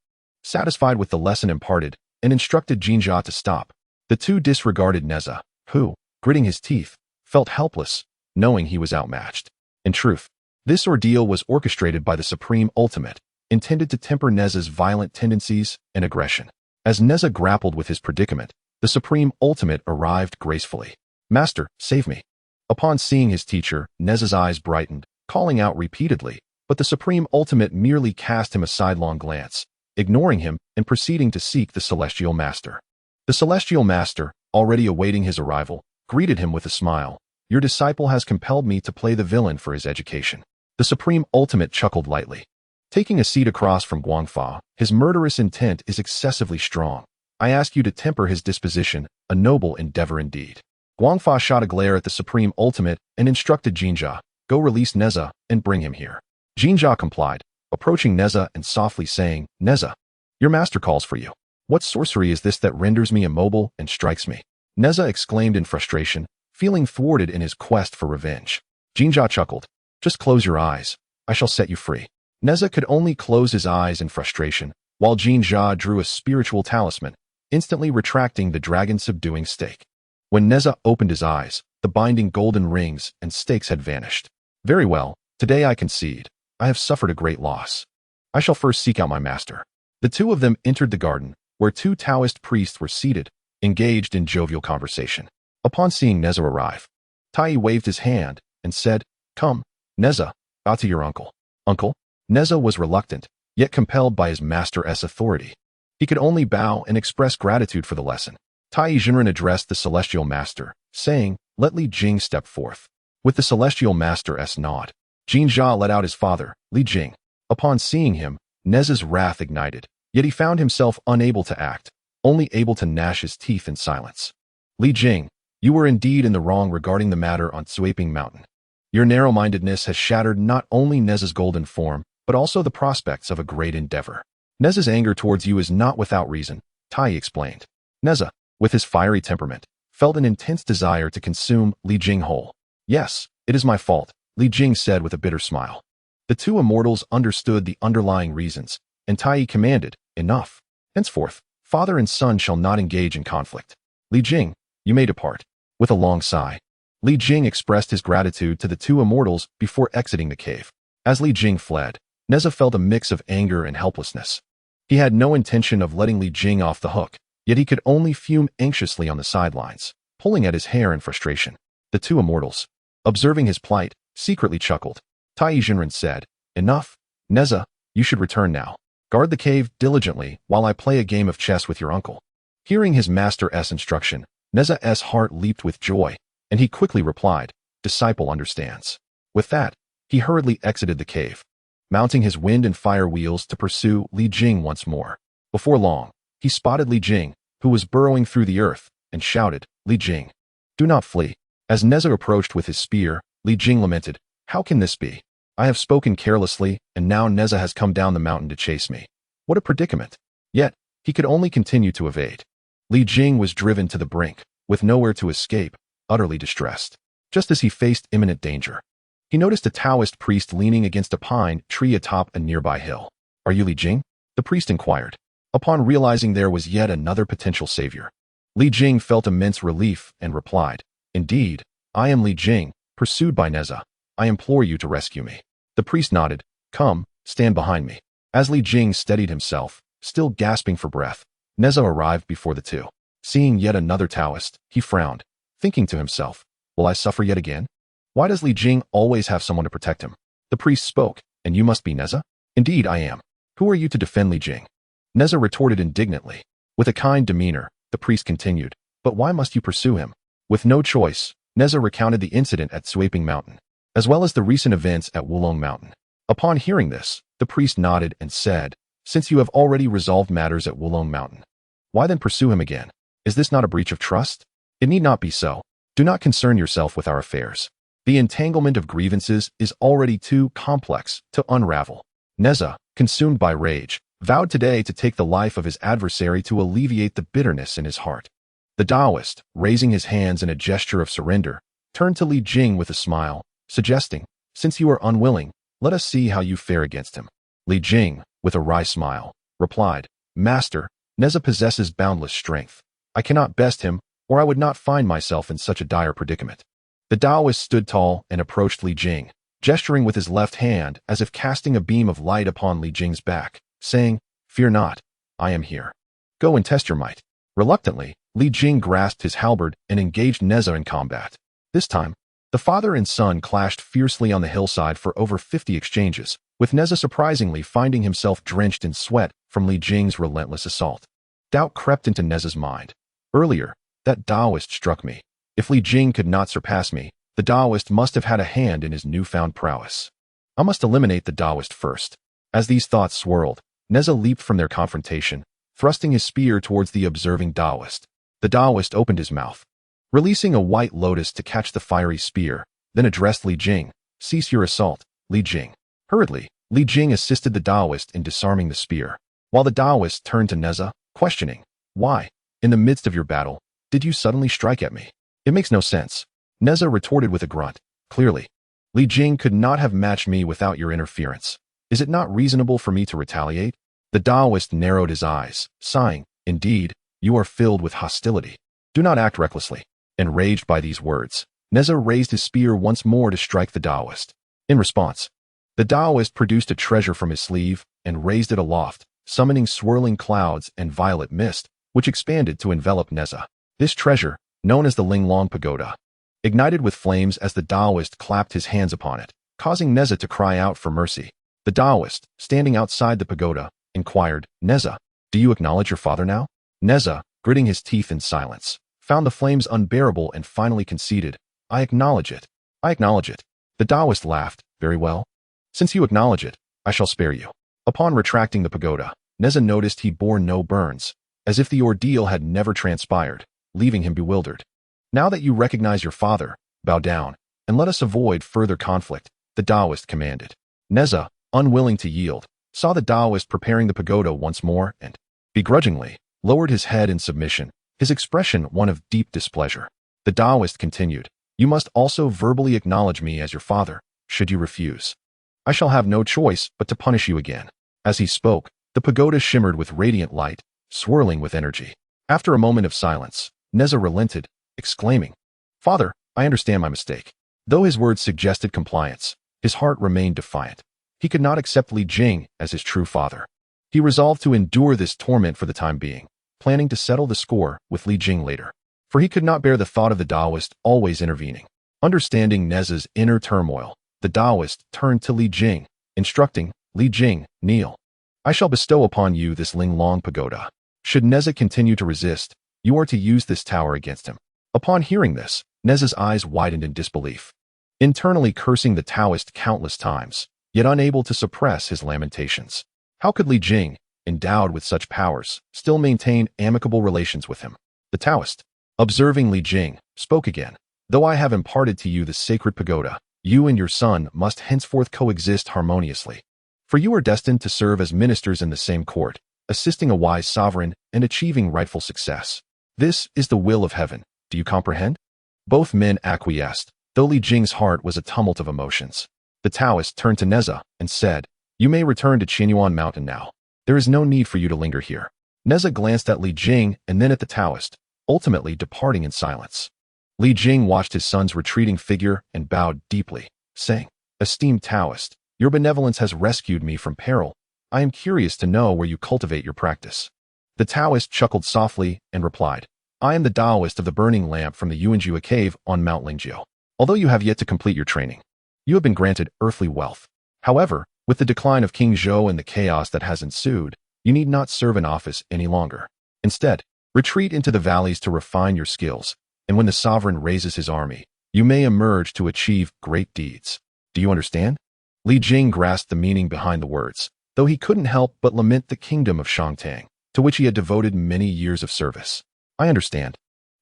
satisfied with the lesson imparted, and instructed Jinjia to stop. The two disregarded Nezha, who, gritting his teeth, felt helpless, knowing he was outmatched. In truth, this ordeal was orchestrated by the Supreme Ultimate, intended to temper Nezha's violent tendencies and aggression. As Nezha grappled with his predicament, the Supreme Ultimate arrived gracefully. Master, save me. Upon seeing his teacher, Nezha's eyes brightened, calling out repeatedly, but the Supreme Ultimate merely cast him a sidelong glance, ignoring him and proceeding to seek the Celestial Master. The Celestial Master, already awaiting his arrival, greeted him with a smile. Your disciple has compelled me to play the villain for his education. The Supreme Ultimate chuckled lightly. Taking a seat across from Guangfa, his murderous intent is excessively strong. I ask you to temper his disposition, a noble endeavor indeed. Guangfa shot a glare at the supreme ultimate and instructed Jinja, go release Nezha and bring him here. Jinja complied, approaching Nezha and softly saying, Nezha, your master calls for you. What sorcery is this that renders me immobile and strikes me? Nezha exclaimed in frustration, feeling thwarted in his quest for revenge. Jinja chuckled, just close your eyes. I shall set you free. Nezha could only close his eyes in frustration, while Jinja drew a spiritual talisman, instantly retracting the dragon-subduing stake. When Nezha opened his eyes, the binding golden rings and stakes had vanished. Very well, today I concede. I have suffered a great loss. I shall first seek out my master. The two of them entered the garden, where two Taoist priests were seated, engaged in jovial conversation. Upon seeing Nezha arrive, Taiyi waved his hand and said, Come, Nezha, bow to your uncle. Uncle? Nezha was reluctant, yet compelled by his master's authority. He could only bow and express gratitude for the lesson. Taiyi Jinren addressed the celestial master, saying, Let Li Jing step forth. With the celestial master's nod, Jinja let out his father, Li Jing. Upon seeing him, Nezha's wrath ignited, yet he found himself unable to act, only able to gnash his teeth in silence. Li Jing, you were indeed in the wrong regarding the matter on Sweeping Mountain. Your narrow-mindedness has shattered not only Nezha's golden form, but also the prospects of a great endeavor. Nezha's anger towards you is not without reason, Taiyi explained. Nezha, with his fiery temperament, felt an intense desire to consume Li Jing whole. Yes, it is my fault, Li Jing said with a bitter smile. The two immortals understood the underlying reasons, and Taiyi commanded, Enough. Henceforth, father and son shall not engage in conflict. Li Jing, you may depart. With a long sigh, Li Jing expressed his gratitude to the two immortals before exiting the cave. As Li Jing fled, Nezha felt a mix of anger and helplessness. He had no intention of letting Li Jing off the hook, yet he could only fume anxiously on the sidelines, pulling at his hair in frustration. The two immortals, observing his plight, secretly chuckled. Taiyi Jinren said, Enough, Nezha, you should return now. Guard the cave diligently while I play a game of chess with your uncle. Hearing his master's instruction, Nezha's heart leaped with joy, and he quickly replied, Disciple understands. With that, he hurriedly exited the cave, mounting his wind and fire wheels to pursue Li Jing once more. Before long, he spotted Li Jing, who was burrowing through the earth, and shouted, Li Jing, do not flee. As Nezha approached with his spear, Li Jing lamented, How can this be? I have spoken carelessly, and now Nezha has come down the mountain to chase me. What a predicament! Yet, he could only continue to evade. Li Jing was driven to the brink, with nowhere to escape, utterly distressed. Just as he faced imminent danger, he noticed a Taoist priest leaning against a pine tree atop a nearby hill. Are you Li Jing? The priest inquired. Upon realizing there was yet another potential savior, Li Jing felt immense relief and replied, Indeed, I am Li Jing, pursued by Nezha. I implore you to rescue me. The priest nodded. Come, stand behind me. As Li Jing steadied himself, still gasping for breath, Nezha arrived before the two. Seeing yet another Taoist, he frowned, thinking to himself, Will I suffer yet again? Why does Li Jing always have someone to protect him? The priest spoke, And you must be Nezha? Indeed I am. Who are you to defend Li Jing? Nezha retorted indignantly. With a kind demeanor, the priest continued, But why must you pursue him? With no choice, Nezha recounted the incident at Sweeping Mountain, as well as the recent events at Wulong Mountain. Upon hearing this, the priest nodded and said, Since you have already resolved matters at Wulong Mountain, why then pursue him again? Is this not a breach of trust? It need not be so. Do not concern yourself with our affairs. The entanglement of grievances is already too complex to unravel. Nezha, consumed by rage, vowed today to take the life of his adversary to alleviate the bitterness in his heart. The Taoist, raising his hands in a gesture of surrender, turned to Li Jing with a smile, suggesting, Since you are unwilling, let us see how you fare against him. Li Jing, with a wry smile, replied, Master, Nezha possesses boundless strength. I cannot best him, or I would not find myself in such a dire predicament. The Taoist stood tall and approached Li Jing, gesturing with his left hand as if casting a beam of light upon Li Jing's back, saying, Fear not, I am here. Go and test your might. Reluctantly, Li Jing grasped his halberd and engaged Nezha in combat. This time, the father and son clashed fiercely on the hillside for over 50 exchanges, with Nezha surprisingly finding himself drenched in sweat from Li Jing's relentless assault. Doubt crept into Nezha's mind. Earlier, that Taoist struck me. If Li Jing could not surpass me, the Taoist must have had a hand in his newfound prowess. I must eliminate the Taoist first. As these thoughts swirled, Nezha leaped from their confrontation, thrusting his spear towards the observing Taoist. The Taoist opened his mouth, releasing a white lotus to catch the fiery spear, then addressed Li Jing. "Cease your assault, Li Jing." Hurriedly, Li Jing assisted the Taoist in disarming the spear, while the Taoist turned to Nezha, questioning, "Why, in the midst of your battle, did you suddenly strike at me? It makes no sense." Nezha retorted with a grunt. "Clearly, Li Jing could not have matched me without your interference. Is it not reasonable for me to retaliate?" The Taoist narrowed his eyes, sighing, "Indeed, you are filled with hostility. Do not act recklessly." Enraged by these words, Nezha raised his spear once more to strike the Taoist. In response, the Taoist produced a treasure from his sleeve and raised it aloft, summoning swirling clouds and violet mist, which expanded to envelop Nezha. This treasure, known as the Linglong Pagoda, ignited with flames as the Taoist clapped his hands upon it, causing Nezha to cry out for mercy. The Taoist, standing outside the pagoda, inquired, "Nezha, do you acknowledge your father now?" Nezha, gritting his teeth in silence, found the flames unbearable and finally conceded, "I acknowledge it. I acknowledge it." The Taoist laughed, "Very well. Since you acknowledge it, I shall spare you." Upon retracting the pagoda, Nezha noticed he bore no burns, as if the ordeal had never transpired, leaving him bewildered. "Now that you recognize your father, bow down, and let us avoid further conflict," the Taoist commanded. Nezha, unwilling to yield, saw the Taoist preparing the pagoda once more and, begrudgingly, lowered his head in submission, his expression one of deep displeasure. The Taoist continued, "You must also verbally acknowledge me as your father. Should you refuse, I shall have no choice but to punish you again." As he spoke, the pagoda shimmered with radiant light, swirling with energy. After a moment of silence, Nezha relented, exclaiming, "Father, I understand my mistake." Though his words suggested compliance, his heart remained defiant. He could not accept Li Jing as his true father. He resolved to endure this torment for the time being, planning to settle the score with Li Jing later. For he could not bear the thought of the Taoist always intervening. Understanding Nezha's inner turmoil, the Taoist turned to Li Jing, instructing, "Li Jing, kneel. I shall bestow upon you this Linglong Pagoda. Should Nezha continue to resist, you are to use this tower against him." Upon hearing this, Nezha's eyes widened in disbelief. Internally cursing the Taoist countless times, yet unable to suppress his lamentations. How could Li Jing, endowed with such powers, still maintain amicable relations with him? The Taoist, observing Li Jing, spoke again. "Though I have imparted to you the sacred pagoda, you and your son must henceforth coexist harmoniously. For you are destined to serve as ministers in the same court, assisting a wise sovereign and achieving rightful success. This is the will of heaven. Do you comprehend?" Both men acquiesced, though Li Jing's heart was a tumult of emotions. The Taoist turned to Nezha and said, "You may return to Qianyuan Mountain now. There is no need for you to linger here." Nezha glanced at Li Jing and then at the Taoist, ultimately departing in silence. Li Jing watched his son's retreating figure and bowed deeply, saying, "Esteemed Taoist, your benevolence has rescued me from peril. I am curious to know where you cultivate your practice." The Taoist chuckled softly and replied, "I am the Taoist of the burning lamp from the Yuanjua cave on Mount Lingjiu. Although you have yet to complete your training, you have been granted earthly wealth. However, with the decline of King Zhou and the chaos that has ensued, you need not serve in office any longer. Instead, retreat into the valleys to refine your skills, and when the sovereign raises his army, you may emerge to achieve great deeds. Do you understand?" Li Jing grasped the meaning behind the words, though he couldn't help but lament the kingdom of Shangtang, to which he had devoted many years of service. "I understand,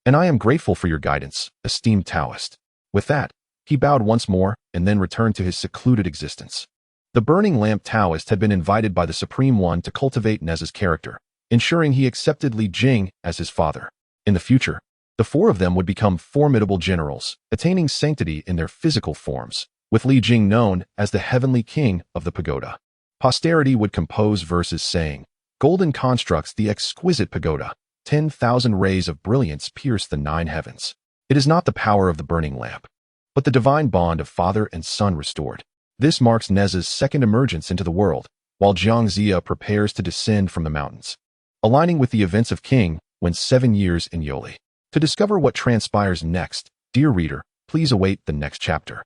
and I am grateful for your guidance, esteemed Taoist." With that, he bowed once more and then returned to his secluded existence. The burning lamp Taoist had been invited by the Supreme One to cultivate Nezha's character, ensuring he accepted Li Jing as his father. In the future, the four of them would become formidable generals, attaining sanctity in their physical forms, with Li Jing known as the Heavenly King of the Pagoda. Posterity would compose verses saying, "Golden constructs the exquisite pagoda. 10,000 rays of brilliance pierce the 9 heavens. It is not the power of the burning lamp, but the divine bond of father and son restored." This marks Nezha's second emergence into the world, while Jiangxia prepares to descend from the mountains, aligning with the events of King went 7 years in Yoli. To discover what transpires next, dear reader, please await the next chapter.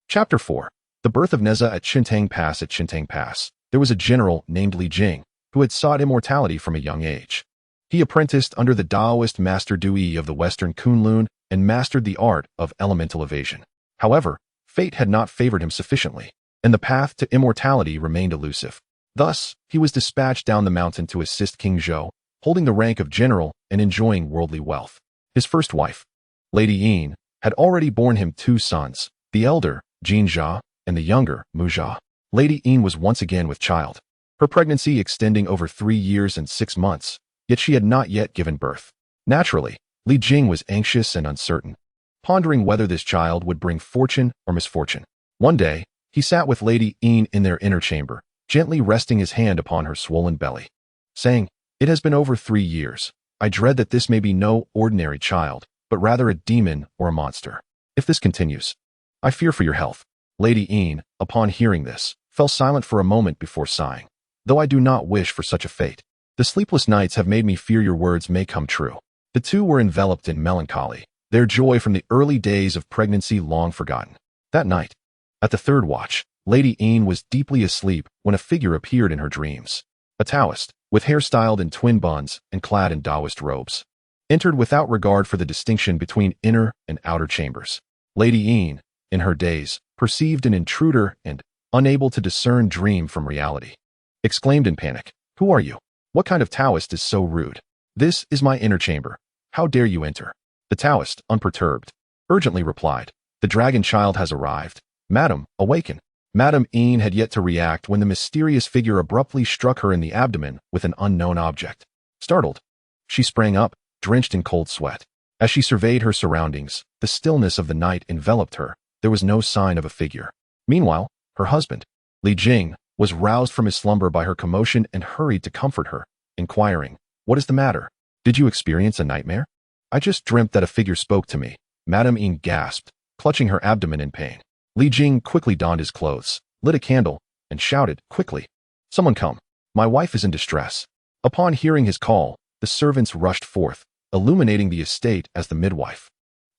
Chapter 4. The birth of Nezha at Chentang Pass. At Chentang Pass, there was a general named Li Jing, who had sought immortality from a young age. He apprenticed under the Taoist Master Dui of the Western Kunlun and mastered the art of elemental evasion. However, fate had not favored him sufficiently, and the path to immortality remained elusive. Thus, he was dispatched down the mountain to assist King Zhou, holding the rank of general and enjoying worldly wealth. His first wife, Lady Yin, had already borne him 2 sons, the elder, Jinjia, and the younger, Mujia. Lady Yin was once again with child, her pregnancy extending over 3 years and 6 months, yet she had not yet given birth. Naturally, Li Jing was anxious and uncertain, pondering whether this child would bring fortune or misfortune. One day, he sat with Lady Yin in their inner chamber, gently resting his hand upon her swollen belly, saying, "It has been over 3 years. I dread that this may be no ordinary child, but rather a demon or a monster. If this continues, I fear for your health." Lady Yin, upon hearing this, fell silent for a moment before sighing. "Though I do not wish for such a fate, the sleepless nights have made me fear your words may come true." The two were enveloped in melancholy, their joy from the early days of pregnancy long forgotten. That night, at the 3rd watch, Lady Yin was deeply asleep when a figure appeared in her dreams. A Taoist, with hair styled in twin buns and clad in Taoist robes, entered without regard for the distinction between inner and outer chambers. Lady Yin, in her daze, perceived an intruder and, unable to discern dream from reality, exclaimed in panic, "Who are you? What kind of Taoist is so rude? This is my inner chamber. How dare you enter?" The Taoist, unperturbed, urgently replied, "The dragon child has arrived. Madam, awaken." Madam Yin had yet to react when the mysterious figure abruptly struck her in the abdomen with an unknown object. Startled, she sprang up, drenched in cold sweat. As she surveyed her surroundings, the stillness of the night enveloped her. There was no sign of a figure. Meanwhile, her husband, Li Jing, was roused from his slumber by her commotion and hurried to comfort her, inquiring, "What is the matter? Did you experience a nightmare?" "I just dreamt that a figure spoke to me," Madam Yin gasped, clutching her abdomen in pain. Li Jing quickly donned his clothes, lit a candle, and shouted, "Quickly! Someone come! My wife is in distress." Upon hearing his call, the servants rushed forth, illuminating the estate as the midwife,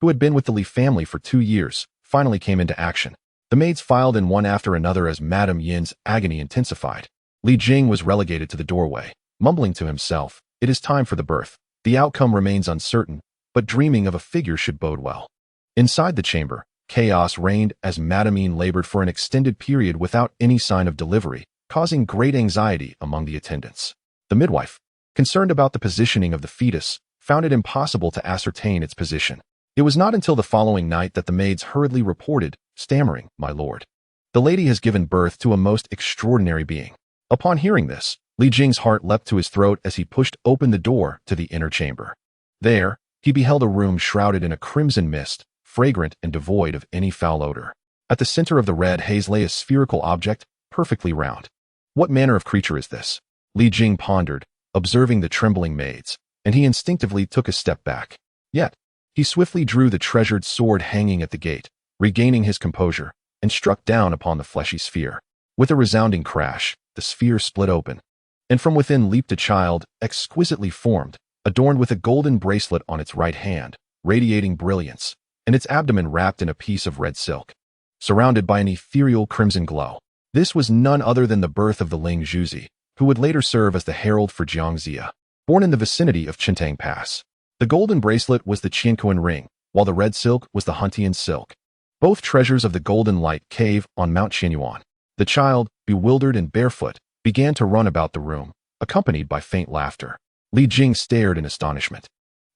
who had been with the Li family for 2 years, finally came into action. The maids filed in one after another as Madam Yin's agony intensified. Li Jing was relegated to the doorway, mumbling to himself, "It is time for the birth. The outcome remains uncertain, but dreaming of a figure should bode well." Inside the chamber, chaos reigned as Madam Yin labored for an extended period without any sign of delivery, causing great anxiety among the attendants. The midwife, concerned about the positioning of the fetus, found it impossible to ascertain its position. It was not until the following night that the maids hurriedly reported, stammering, "My lord, the lady has given birth to a most extraordinary being." Upon hearing this, Li Jing's heart leapt to his throat as he pushed open the door to the inner chamber. There, he beheld a room shrouded in a crimson mist, fragrant and devoid of any foul odor. At the center of the red haze lay a spherical object, perfectly round. What manner of creature is this? Li Jing pondered, observing the trembling maids, and he instinctively took a step back. Yet, he swiftly drew the treasured sword hanging at the gate, regaining his composure, and struck down upon the fleshy sphere. With a resounding crash, the sphere split open, and from within leaped a child, exquisitely formed, adorned with a golden bracelet on its right hand, radiating brilliance, and its abdomen wrapped in a piece of red silk, surrounded by an ethereal crimson glow. This was none other than the birth of the Ling Zhuzi, who would later serve as the herald for Jiangxia. Born in the vicinity of Chentang Pass, the golden bracelet was the Qianquan ring, while the red silk was the Huntian silk, both treasures of the Golden Light Cave on Mount Qianyuan. The child, bewildered and barefoot, began to run about the room, accompanied by faint laughter. Li Jing stared in astonishment.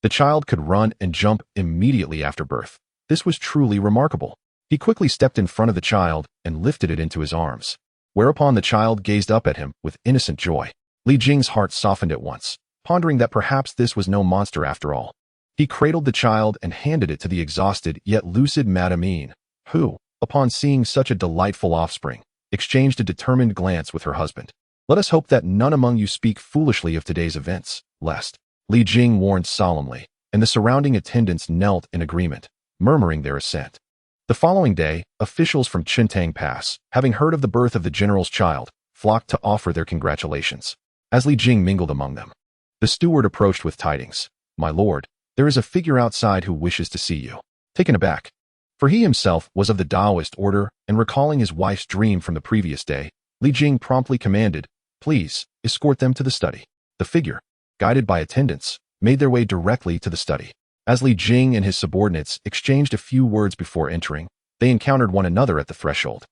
The child could run and jump immediately after birth. This was truly remarkable. He quickly stepped in front of the child and lifted it into his arms, whereupon the child gazed up at him with innocent joy. Li Jing's heart softened at once, pondering that perhaps this was no monster after all. He cradled the child and handed it to the exhausted yet lucid Madame Yin, who, upon seeing such a delightful offspring, exchanged a determined glance with her husband. "Let us hope that none among you speak foolishly of today's events, lest," Li Jing warned solemnly, and the surrounding attendants knelt in agreement, murmuring their assent. The following day, officials from Chentang Pass, having heard of the birth of the general's child, flocked to offer their congratulations. As Li Jing mingled among them, the steward approached with tidings. "My lord, there is a figure outside who wishes to see you." Taken aback, for he himself was of the Taoist order, and recalling his wife's dream from the previous day, Li Jing promptly commanded, "Please, escort them to the study." The figure, guided by attendants, made their way directly to the study. As Li Jing and his subordinates exchanged a few words before entering, they encountered one another at the threshold.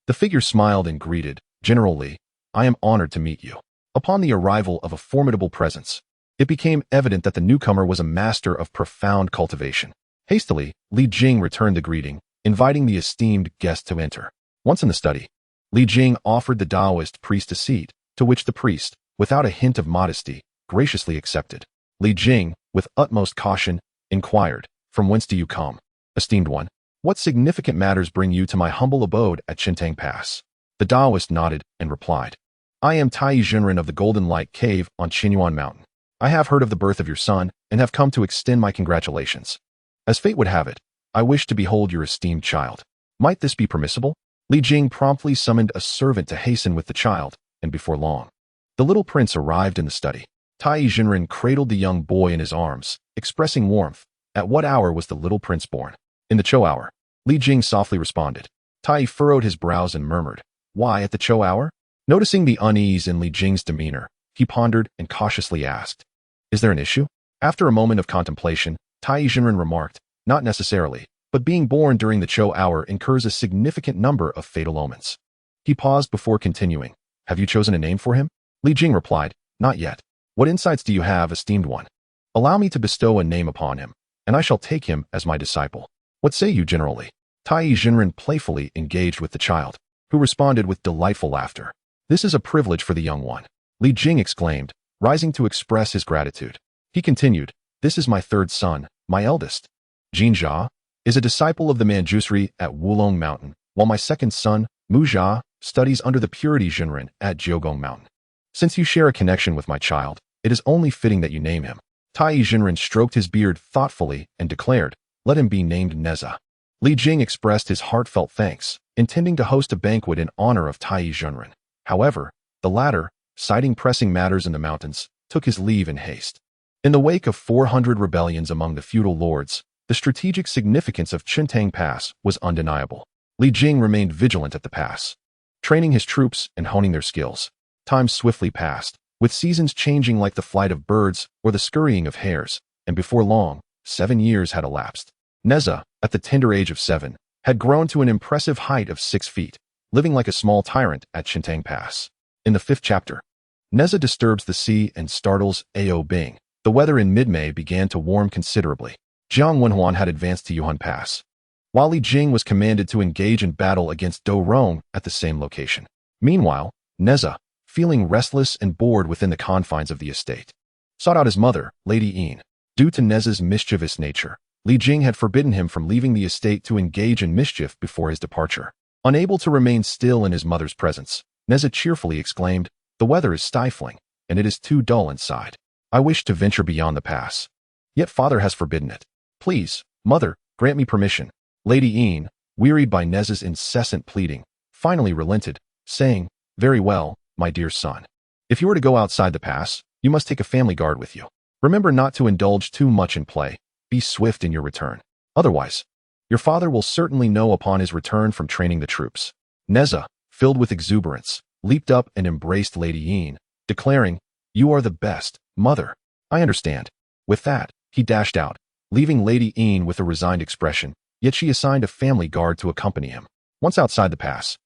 The figure smiled and greeted, "General Li, I am honored to meet you." Upon the arrival of a formidable presence, It became evident that the newcomer was a master of profound cultivation. Hastily, Li Jing returned the greeting, inviting the esteemed guest to enter. Once in the study, Li Jing offered the Taoist priest a seat, to which the priest, without a hint of modesty, graciously accepted. Li Jing, with utmost caution, inquired, "From whence do you come, esteemed one? What significant matters bring you to my humble abode at Chentang Pass?" The Taoist nodded and replied, "I am Taiyi Junren of the Golden Light Cave on Qinyuan Mountain. I have heard of the birth of your son and have come to extend my congratulations. As fate would have it, I wish to behold your esteemed child. Might this be permissible?" Li Jing promptly summoned a servant to hasten with the child, and before long, the little prince arrived in the study. Taiyi Junren cradled the young boy in his arms, expressing warmth. At what hour was the little prince born? In the Cho hour, Li Jing softly responded. Taiyi furrowed his brows and murmured, "Why at the Cho hour?" Noticing the unease in Li Jing's demeanor, he pondered and cautiously asked, "Is there an issue?" After a moment of contemplation, Taiyi Junren remarked, "Not necessarily, but being born during the Cho hour incurs a significant number of fatal omens." He paused before continuing, "Have you chosen a name for him?" Li Jing replied, "Not yet. What insights do you have, esteemed one? Allow me to bestow a name upon him, and I shall take him as my disciple. What say you generally?" Taiyi Junren playfully engaged with the child, who responded with delightful laughter. "This is a privilege for the young one," Li Jing exclaimed, rising to express his gratitude. He continued, "This is my third son, my eldest, Jin Jia, is a disciple of the Manjusri at Wulong Mountain, while my second son, Mu Jia, studies under the Purity Junren at Jiogong Mountain. Since you share a connection with my child, it is only fitting that you name him." Taiyi Junren stroked his beard thoughtfully and declared, "Let him be named Nezha." Li Jing expressed his heartfelt thanks, intending to host a banquet in honor of Taiyi Junren. However, the latter, citing pressing matters in the mountains, took his leave in haste. In the wake of 400 rebellions among the feudal lords, the strategic significance of Chentang Pass was undeniable. Li Jing remained vigilant at the pass, training his troops and honing their skills. Time swiftly passed, with seasons changing like the flight of birds or the scurrying of hares, and before long, 7 years had elapsed. Nezha, at the tender age of 7, had grown to an impressive height of 6 feet, living like a small tyrant at Chentang Pass. In the 5th chapter, Nezha disturbs the sea and startles Ao Bing. The weather in mid-May began to warm considerably. Jiang Wenhuan had advanced to Yuhan Pass, while Li Jing was commanded to engage in battle against Do Rong at the same location. Meanwhile, Nezha, feeling restless and bored within the confines of the estate, sought out his mother, Lady Yin. Due to Nezha's mischievous nature, Li Jing had forbidden him from leaving the estate to engage in mischief before his departure. Unable to remain still in his mother's presence, Nezha cheerfully exclaimed, "The weather is stifling, and it is too dull inside. I wish to venture beyond the pass. Yet father has forbidden it. Please, mother, grant me permission." Lady Yin, wearied by Nezha's incessant pleading, finally relented, saying, "Very well, my dear son. If you were to go outside the pass, you must take a family guard with you. Remember not to indulge too much in play. Be swift in your return. Otherwise, your father will certainly know upon his return from training the troops." Nezha, filled with exuberance, leaped up and embraced Lady Yin, declaring, "You are the best, mother. I understand." With that, he dashed out, leaving Lady Yin with a resigned expression, yet she assigned a family guard to accompany him. Once outside the pass,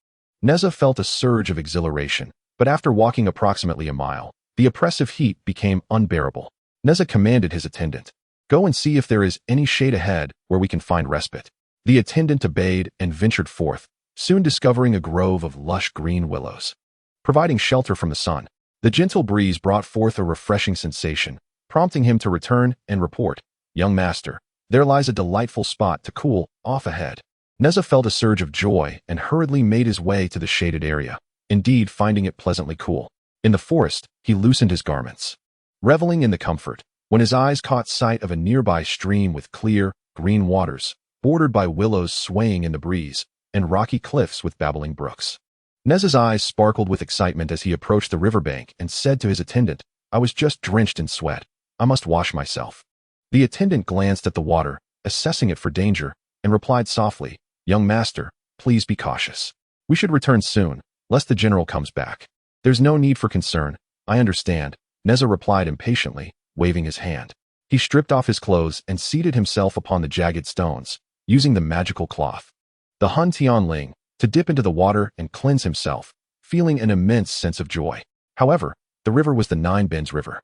Nezha felt a surge of exhilaration, but after walking approximately a mile, the oppressive heat became unbearable. Nezha commanded his attendant, "Go and see if there is any shade ahead where we can find respite." The attendant obeyed and ventured forth, soon discovering a grove of lush green willows, providing shelter from the sun. The gentle breeze brought forth a refreshing sensation, prompting him to return and report, "Young master, there lies a delightful spot to cool off ahead." Nezha felt a surge of joy and hurriedly made his way to the shaded area, indeed finding it pleasantly cool. In the forest, he loosened his garments, reveling in the comfort, when his eyes caught sight of a nearby stream with clear, green waters, bordered by willows swaying in the breeze, and rocky cliffs with babbling brooks. Nezha's eyes sparkled with excitement as he approached the riverbank and said to his attendant, "I was just drenched in sweat. I must wash myself." The attendant glanced at the water, assessing it for danger, and replied softly, "Young master, please be cautious. We should return soon, lest the general comes back." "There's no need for concern. I understand," Nezha replied impatiently, waving his hand. He stripped off his clothes and seated himself upon the jagged stones, using the magical cloth, the Hun Tian Ling, to dip into the water and cleanse himself, feeling an immense sense of joy. However, the river was the Nine Bends River.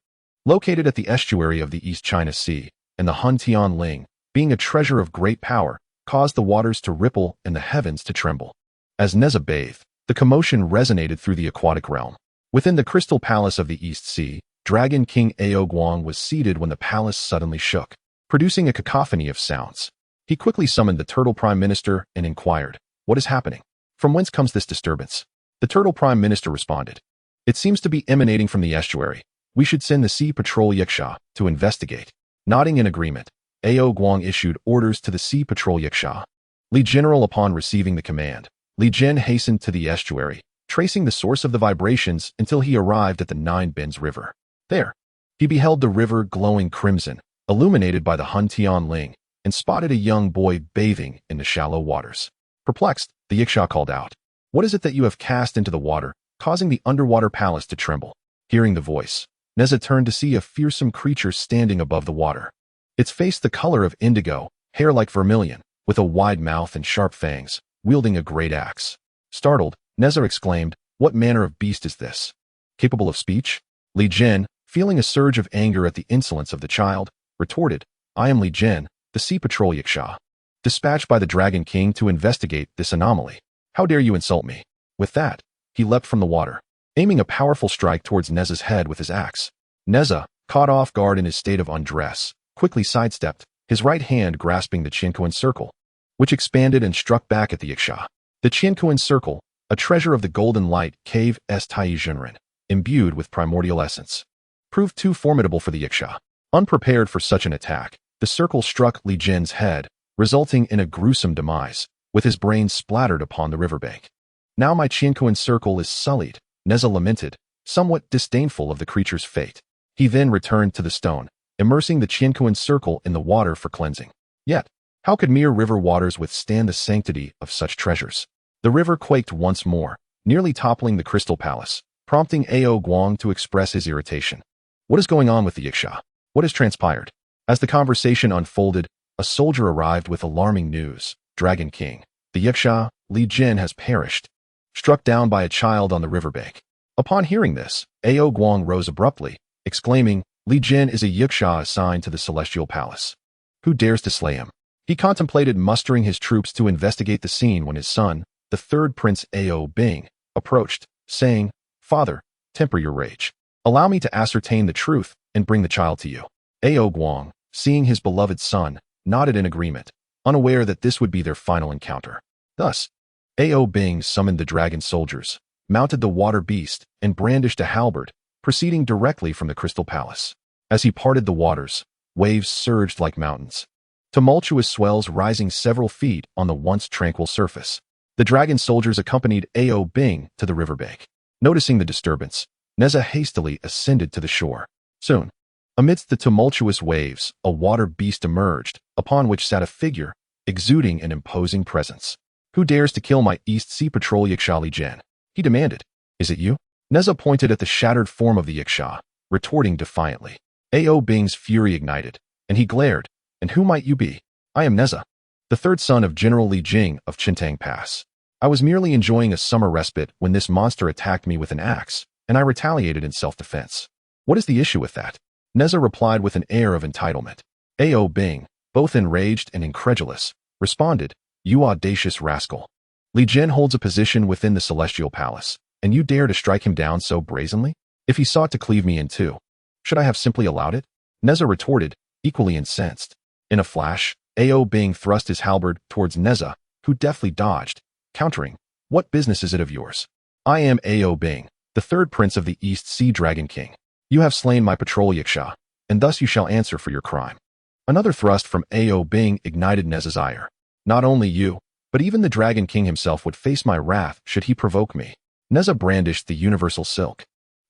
Located at the estuary of the East China Sea, and the Hun Tianling, being a treasure of great power, caused the waters to ripple and the heavens to tremble. As Nezha bathed, the commotion resonated through the aquatic realm. Within the crystal palace of the East Sea, Dragon King Ao Guang was seated when the palace suddenly shook, producing a cacophony of sounds. He quickly summoned the Turtle Prime Minister and inquired, "What is happening? From whence comes this disturbance?" The Turtle Prime Minister responded, "It seems to be emanating from the estuary. We should send the Sea Patrol Yiksha to investigate." Nodding in agreement, Ao Guang issued orders to the Sea Patrol Yiksha. Li General, upon receiving the command, Li Jin hastened to the estuary, tracing the source of the vibrations until he arrived at the Nine Bends River. There, he beheld the river glowing crimson, illuminated by the Hun Tianling, and spotted a young boy bathing in the shallow waters. Perplexed, the Yiksha called out, "What is it that you have cast into the water, causing the underwater palace to tremble?" Hearing the voice, Nezha turned to see a fearsome creature standing above the water. Its face the color of indigo, hair like vermilion, with a wide mouth and sharp fangs, wielding a great axe. Startled, Nezha exclaimed, "What manner of beast is this? Capable of speech?" Li Jin, feeling a surge of anger at the insolence of the child, retorted, "I am Li Jin, the Sea Patrol Yiksha, dispatched by the Dragon King to investigate this anomaly. How dare you insult me?" With that, he leapt from the water, aiming a powerful strike towards Nezha's head with his axe. Nezha, caught off guard in his state of undress, quickly sidestepped, his right hand grasping the Qiankuan circle, which expanded and struck back at the Yiksha. The Qiankuan circle, a treasure of the golden light cave Taiyi Zhenren, imbued with primordial essence, proved too formidable for the Yiksha. Unprepared for such an attack, the circle struck Li Jin's head, resulting in a gruesome demise, with his brains splattered upon the riverbank. "Now my Qiankuan circle is sullied," Nezha lamented, somewhat disdainful of the creature's fate. He then returned to the stone, immersing the Qiankuan circle in the water for cleansing. Yet, how could mere river waters withstand the sanctity of such treasures? The river quaked once more, nearly toppling the crystal palace, prompting Ao Guang to express his irritation. "What is going on with the Yiksha? What has transpired?" As the conversation unfolded, a soldier arrived with alarming news. "Dragon King, the Yiksha, Li Jin, has perished, struck down by a child on the riverbank." Upon hearing this, Ao Guang rose abruptly, exclaiming, "Li Jin is a Yiksha assigned to the Celestial Palace. Who dares to slay him?" He contemplated mustering his troops to investigate the scene when his son, the third Prince Ao Bing, approached, saying, "Father, temper your rage. Allow me to ascertain the truth and bring the child to you." Ao Guang, seeing his beloved son, nodded in agreement, unaware that this would be their final encounter. Thus, Ao Bing summoned the dragon soldiers, mounted the water beast, and brandished a halberd, proceeding directly from the Crystal Palace. As he parted the waters, waves surged like mountains, tumultuous swells rising several feet on the once tranquil surface. The dragon soldiers accompanied Ao Bing to the riverbank. Noticing the disturbance, Nezha hastily ascended to the shore. Soon, amidst the tumultuous waves, a water beast emerged, upon which sat a figure, exuding an imposing presence. "Who dares to kill my East Sea Patrol Yiksha Li Jin?" he demanded. "Is it you?" Nezha pointed at the shattered form of the Yiksha, retorting defiantly. Ao Bing's fury ignited, and he glared, "And who might you be?" "I am Nezha, the third son of General Li Jing of Chentang Pass. I was merely enjoying a summer respite when this monster attacked me with an axe, and I retaliated in self-defense." "What is the issue with that?" Nezha replied with an air of entitlement. Ao Bing, both enraged and incredulous, responded, "You audacious rascal. Li Jin holds a position within the Celestial Palace, and you dare to strike him down so brazenly? If he sought to cleave me in two, should I have simply allowed it?" Nezha retorted, equally incensed. In a flash, Ao Bing thrust his halberd towards Nezha, who deftly dodged, countering, "What business is it of yours? I am Ao Bing, the third prince of the East Sea Dragon King. You have slain my patrol Yiksha, and thus you shall answer for your crime." Another thrust from Ao Bing ignited Nezha's ire. "Not only you, but even the Dragon King himself would face my wrath should he provoke me." Nezha brandished the universal silk,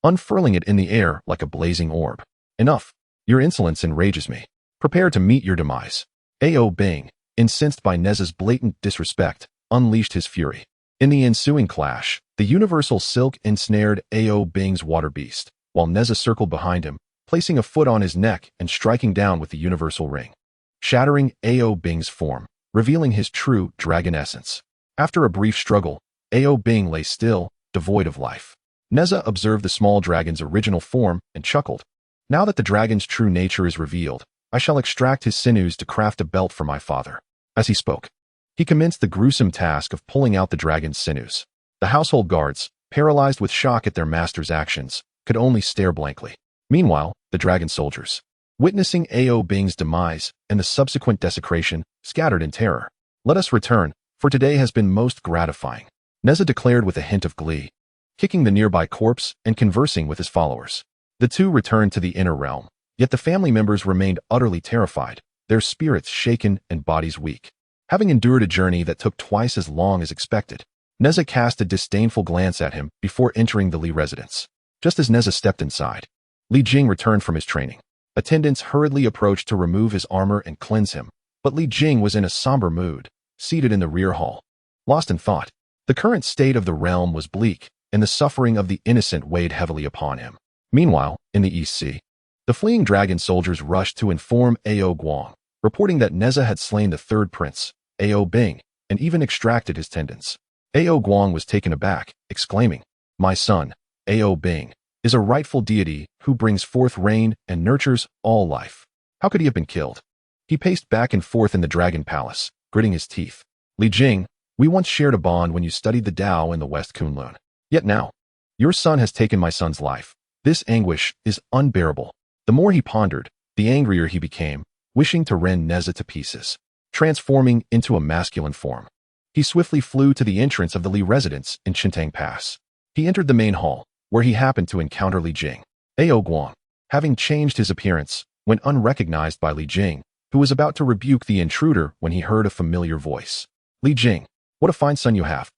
unfurling it in the air like a blazing orb. "Enough. Your insolence enrages me. Prepare to meet your demise." Ao Bing, incensed by Nezha's blatant disrespect, unleashed his fury. In the ensuing clash, the universal silk ensnared Ao Bing's water beast, while Nezha circled behind him, placing a foot on his neck and striking down with the universal ring, shattering Ao Bing's form, revealing his true dragon essence. After a brief struggle, Ao Bing lay still, devoid of life. Nezha observed the small dragon's original form and chuckled. Now that the dragon's true nature is revealed, I shall extract his sinews to craft a belt for my father." As he spoke, he commenced the gruesome task of pulling out the dragon's sinews. The household guards, paralyzed with shock at their master's actions, could only stare blankly. Meanwhile, the dragon soldiers, witnessing Ao Bing's demise and the subsequent desecration, scattered in terror. "Let us return, for today has been most gratifying," Nezha declared with a hint of glee, kicking the nearby corpse and conversing with his followers. The two returned to the inner realm, yet the family members remained utterly terrified, their spirits shaken and bodies weak. Having endured a journey that took twice as long as expected, Nezha cast a disdainful glance at him before entering the Li residence. Just as Nezha stepped inside, Li Jing returned from his training. Attendants hurriedly approached to remove his armor and cleanse him, but Li Jing was in a somber mood, seated in the rear hall, lost in thought. The current state of the realm was bleak, and the suffering of the innocent weighed heavily upon him. Meanwhile, in the East Sea, the fleeing dragon soldiers rushed to inform Ao Guang, reporting that Nezha had slain the third prince, Ao Bing, and even extracted his tendons. Ao Guang was taken aback, exclaiming, "My son, Ao Bing, is a rightful deity who brings forth rain and nurtures all life. How could he have been killed?" He paced back and forth in the dragon palace, gritting his teeth. "Li Jing, we once shared a bond when you studied the Tao in the West Kunlun. Yet now, your son has taken my son's life. This anguish is unbearable." The more he pondered, the angrier he became, wishing to rend Nezha to pieces. Transforming into a masculine form, he swiftly flew to the entrance of the Li residence in Chentang Pass. He entered the main hall, where he happened to encounter Li Jing. Ao Guang, having changed his appearance, went unrecognized by Li Jing, who was about to rebuke the intruder when he heard a familiar voice. "Li Jing, what a fine son you have."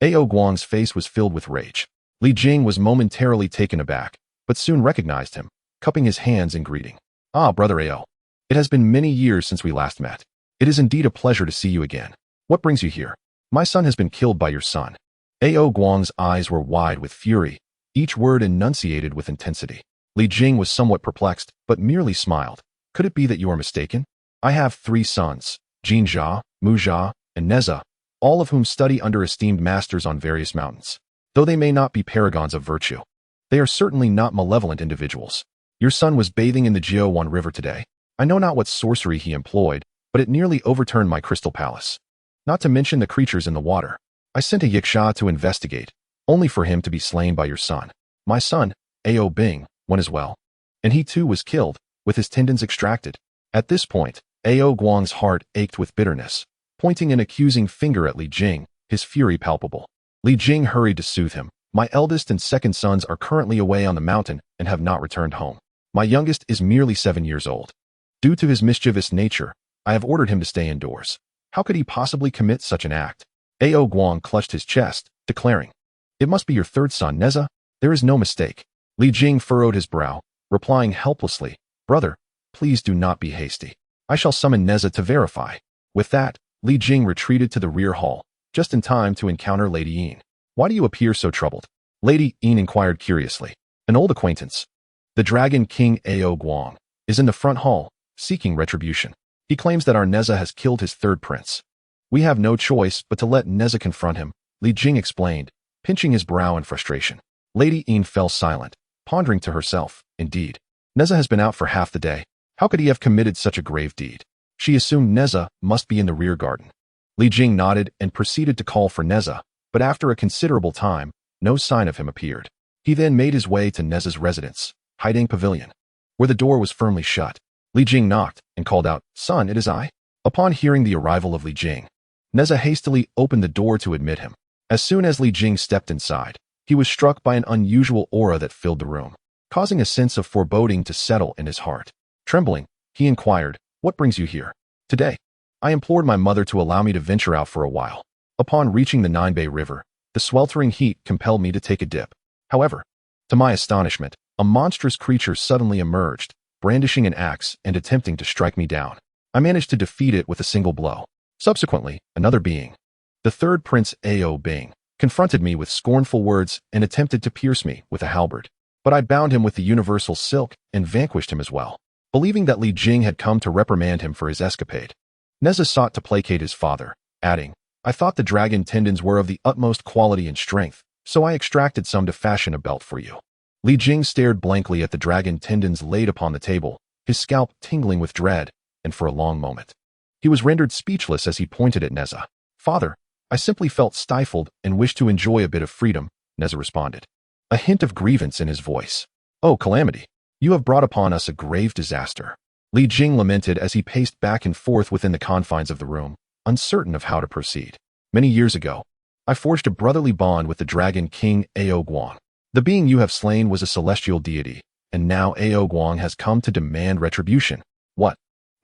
Ao Guang's face was filled with rage. Li Jing was momentarily taken aback, but soon recognized him, cupping his hands in greeting. "Ah, brother Ao. It has been many years since we last met. It is indeed a pleasure to see you again. What brings you here?" "My son has been killed by your son." Ao Guang's eyes were wide with fury, each word enunciated with intensity. Li Jing was somewhat perplexed, but merely smiled. "Could it be that you are mistaken? I have 3 sons, Jinjia, Mujia, and Nezha, all of whom study under esteemed masters on various mountains. Though they may not be paragons of virtue, they are certainly not malevolent individuals. Your son was bathing in the Jiuwan River today. I know not what sorcery he employed, but it nearly overturned my crystal palace. Not to mention the creatures in the water. I sent a Yiksha to investigate, only for him to be slain by your son. My son, Ao Bing, went as well, and he too was killed, with his tendons extracted." At this point, Ao Guang's heart ached with bitterness, pointing an accusing finger at Li Jing, his fury palpable. Li Jing hurried to soothe him. "My eldest and second sons are currently away on the mountain and have not returned home. My youngest is merely 7 years old. Due to his mischievous nature, I have ordered him to stay indoors. How could he possibly commit such an act?" Ao Guang clutched his chest, declaring, "It must be your third son, Nezha. There is no mistake." Li Jing furrowed his brow, replying helplessly, "Brother, please do not be hasty. I shall summon Nezha to verify." With that, Li Jing retreated to the rear hall, just in time to encounter Lady Yin. "Why do you appear so troubled?" Lady Yin inquired curiously. "An old acquaintance, the Dragon King Ao Guang, is in the front hall, seeking retribution. He claims that our Nezha has killed his third prince. We have no choice but to let Nezha confront him," Li Jing explained, pinching his brow in frustration. Lady Yin fell silent, pondering to herself, "Indeed, Nezha has been out for half the day. How could he have committed such a grave deed?" She assumed Nezha must be in the rear garden. Li Jing nodded and proceeded to call for Nezha, but after a considerable time, no sign of him appeared. He then made his way to Nezha's residence, Haiding Pavilion, where the door was firmly shut. Li Jing knocked and called out, "Son, it is I." Upon hearing the arrival of Li Jing, Nezha hastily opened the door to admit him. As soon as Li Jing stepped inside, he was struck by an unusual aura that filled the room, causing a sense of foreboding to settle in his heart. Trembling, he inquired, "What brings you here?" "Today, I implored my mother to allow me to venture out for a while. Upon reaching the Ninebei River, the sweltering heat compelled me to take a dip. However, to my astonishment, a monstrous creature suddenly emerged, brandishing an axe and attempting to strike me down. I managed to defeat it with a single blow. Subsequently, another being, the third prince Ao Bing, confronted me with scornful words and attempted to pierce me with a halberd. But I bound him with the universal silk and vanquished him as well." Believing that Li Jing had come to reprimand him for his escapade, Nezha sought to placate his father, adding, "I thought the dragon tendons were of the utmost quality and strength, so I extracted some to fashion a belt for you." Li Jing stared blankly at the dragon tendons laid upon the table, his scalp tingling with dread, and for a long moment. He was rendered speechless as he pointed at Nezha. "Father, I simply felt stifled and wished to enjoy a bit of freedom," Nezha responded, a hint of grievance in his voice. "Oh, calamity! You have brought upon us a grave disaster." Li Jing lamented as he paced back and forth within the confines of the room, uncertain of how to proceed. "Many years ago, I forged a brotherly bond with the Dragon King Ao Guang. The being you have slain was a celestial deity, and now Ao Guang has come to demand retribution." "What?"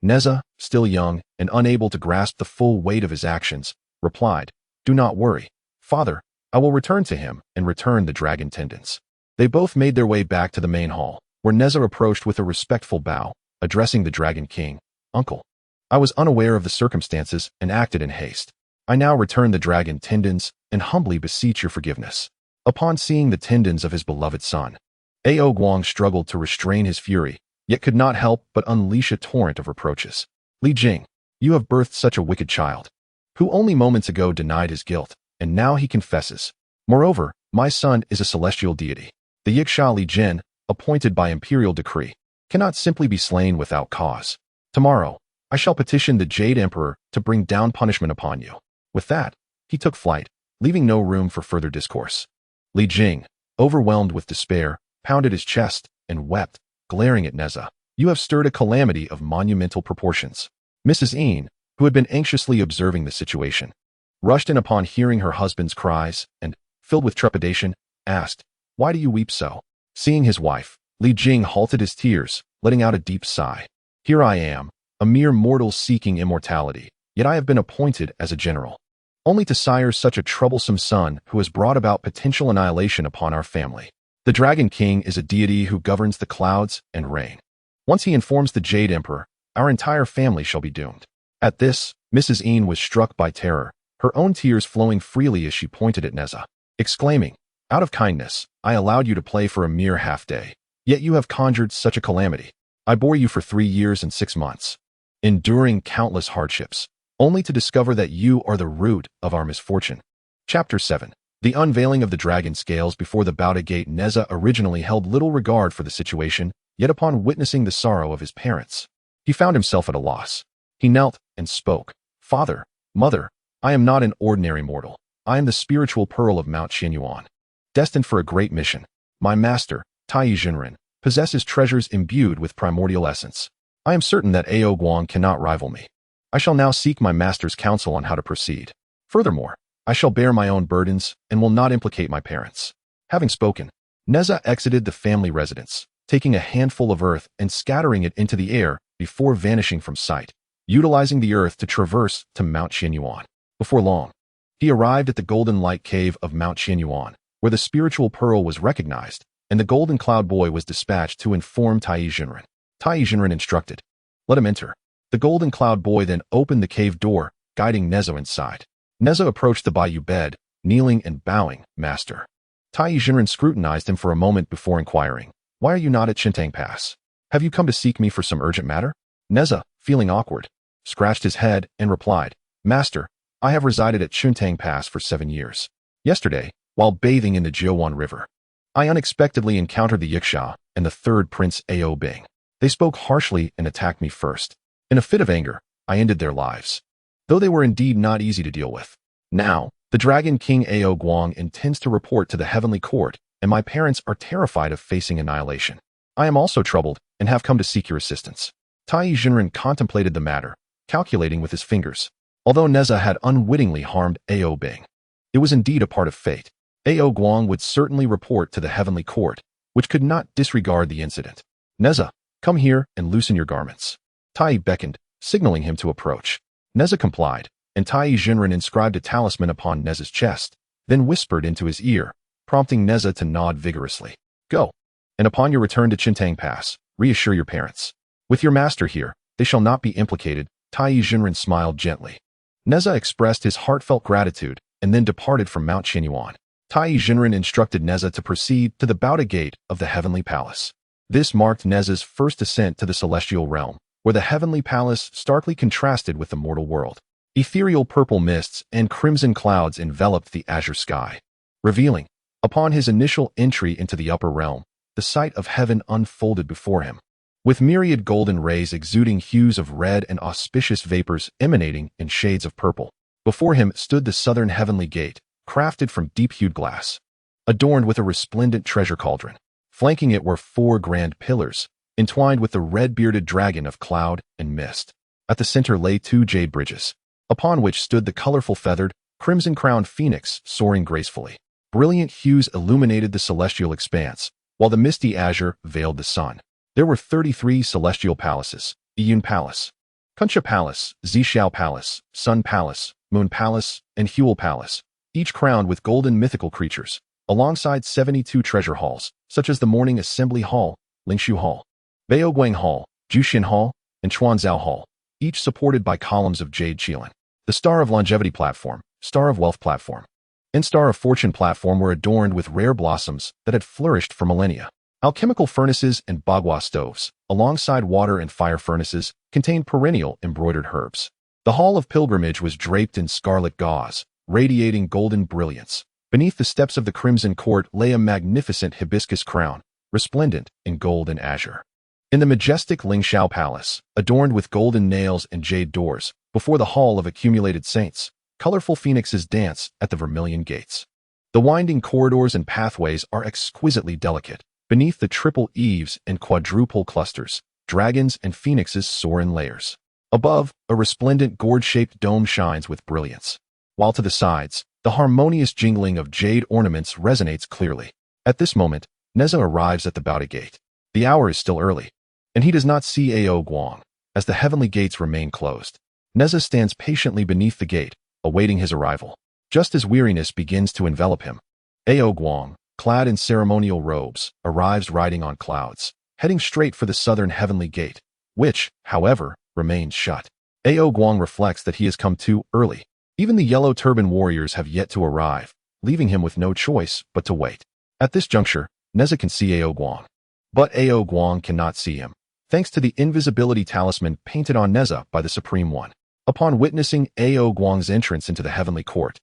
Nezha, still young and unable to grasp the full weight of his actions, replied, "Do not worry, father. I will return to him and return the dragon tendons." They both made their way back to the main hall, where Nezha approached with a respectful bow, addressing the Dragon King, "Uncle, I was unaware of the circumstances and acted in haste. I now return the dragon tendons and humbly beseech your forgiveness." Upon seeing the tendons of his beloved son, Ao Guang struggled to restrain his fury, yet could not help but unleash a torrent of reproaches. "Li Jing, you have birthed such a wicked child, who only moments ago denied his guilt, and now he confesses. Moreover, my son is a celestial deity. The Yiksha Li Jin, appointed by imperial decree, cannot simply be slain without cause. Tomorrow, I shall petition the Jade Emperor to bring down punishment upon you." With that, he took flight, leaving no room for further discourse. Li Jing, overwhelmed with despair, pounded his chest and wept, glaring at Nezha. "You have stirred a calamity of monumental proportions." Mrs. Een, who had been anxiously observing the situation, rushed in upon hearing her husband's cries and, filled with trepidation, asked, "Why do you weep so?" Seeing his wife, Li Jing halted his tears, letting out a deep sigh. "Here I am, a mere mortal seeking immortality, yet I have been appointed as a general, only to sire such a troublesome son who has brought about potential annihilation upon our family. The Dragon King is a deity who governs the clouds and rain. Once he informs the Jade Emperor, our entire family shall be doomed." At this, Mrs. Een was struck by terror, her own tears flowing freely as she pointed at Nezha, exclaiming, "Out of kindness, I allowed you to play for a mere half-day, yet you have conjured such a calamity. I bore you for 3 years and 6 months, enduring countless hardships, only to discover that you are the root of our misfortune." Chapter 7. The unveiling of the dragon scales before the Bouda Gate. Nezha originally held little regard for the situation, yet upon witnessing the sorrow of his parents, he found himself at a loss. He knelt and spoke, "Father, mother, I am not an ordinary mortal. I am the spiritual pearl of Mount Qianyuan, destined for a great mission. My master, Taiyi Jinren, possesses treasures imbued with primordial essence. I am certain that Ao Guang cannot rival me. I shall now seek my master's counsel on how to proceed. Furthermore, I shall bear my own burdens and will not implicate my parents." Having spoken, Nezha exited the family residence, taking a handful of earth and scattering it into the air before vanishing from sight, utilizing the earth to traverse to Mount Qianyuan. Before long, he arrived at the Golden Light Cave of Mount Qianyuan, where the spiritual pearl was recognized, and the Golden Cloud Boy was dispatched to inform Taiyi Jinren. Taiyi Jinren instructed, "Let him enter." The Golden Cloud Boy then opened the cave door, guiding Nezha inside. Nezha approached the bayou bed, kneeling and bowing, "Master." Taiyi Jinren scrutinized him for a moment before inquiring, "Why are you not at Chentang Pass? Have you come to seek me for some urgent matter?" Nezha, feeling awkward, scratched his head and replied, "Master, I have resided at Chentang Pass for 7 years. Yesterday, while bathing in the Jiuwan River, I unexpectedly encountered the Yiksha and the third Prince Ao Bing. They spoke harshly and attacked me first. In a fit of anger, I ended their lives, though they were indeed not easy to deal with. Now, the Dragon King Ao Guang intends to report to the Heavenly Court, and my parents are terrified of facing annihilation. I am also troubled and have come to seek your assistance." Taiyi Jinren contemplated the matter, calculating with his fingers. Although Nezha had unwittingly harmed Ao Bing, it was indeed a part of fate. Ao Guang would certainly report to the Heavenly Court, which could not disregard the incident. "Nezha, come here and loosen your garments." Taiyi beckoned, signaling him to approach. Nezha complied, and Taiyi Jinren inscribed a talisman upon Nezha's chest, then whispered into his ear, prompting Nezha to nod vigorously. "Go, and upon your return to Chentang Pass, reassure your parents. With your master here, they shall not be implicated." Taiyi Jinren smiled gently. Nezha expressed his heartfelt gratitude and then departed from Mount Qianyuan. Taiyi Jinren instructed Nezha to proceed to the Bouda Gate of the Heavenly Palace. This marked Nezha's first ascent to the celestial realm, where the Heavenly Palace starkly contrasted with the mortal world. Ethereal purple mists and crimson clouds enveloped the azure sky, revealing, upon his initial entry into the upper realm, the sight of heaven unfolded before him, with myriad golden rays exuding hues of red and auspicious vapors emanating in shades of purple. Before him stood the southern heavenly gate, crafted from deep-hued glass, adorned with a resplendent treasure cauldron. Flanking it were 4 grand pillars, entwined with the red-bearded dragon of cloud and mist. At the center lay 2 jade bridges, upon which stood the colorful feathered, crimson-crowned phoenix soaring gracefully. Brilliant hues illuminated the celestial expanse, while the misty azure veiled the sun. There were 33 celestial palaces: Iyun Palace, Kuncha Palace, Zhixiao Palace, Sun Palace, Moon Palace, and Huel Palace, each crowned with golden mythical creatures, alongside 72 treasure halls, such as the Morning Assembly Hall, Lingshu Hall, Baoguang Hall, Jushin Hall, and Chuanzhao Hall, each supported by columns of jade qilin. The Star of Longevity platform, Star of Wealth platform, and Star of Fortune platform were adorned with rare blossoms that had flourished for millennia. Alchemical furnaces and bagua stoves, alongside water and fire furnaces, contained perennial embroidered herbs. The Hall of Pilgrimage was draped in scarlet gauze, radiating golden brilliance. Beneath the steps of the Crimson Court lay a magnificent hibiscus crown, resplendent in gold and azure. In the majestic Lingxiao Palace, adorned with golden nails and jade doors, before the Hall of Accumulated Saints, colorful phoenixes dance at the vermilion gates. The winding corridors and pathways are exquisitely delicate. Beneath the triple eaves and quadruple clusters, dragons and phoenixes soar in layers. Above, a resplendent gourd-shaped dome shines with brilliance, while to the sides, the harmonious jingling of jade ornaments resonates clearly. At this moment, Nezha arrives at the Baoda Gate. The hour is still early, and he does not see Ao Guang, as the heavenly gates remain closed. Nezha stands patiently beneath the gate, awaiting his arrival. Just as weariness begins to envelop him, Ao Guang, clad in ceremonial robes, arrives riding on clouds, heading straight for the southern heavenly gate, which, however, remains shut. Ao Guang reflects that he has come too early. Even the yellow turban warriors have yet to arrive, leaving him with no choice but to wait. At this juncture, Nezha can see Ao Guang, but Ao Guang cannot see him, thanks to the invisibility talisman painted on Nezha by the Supreme One. Upon witnessing Ao Guang's entrance into the heavenly court,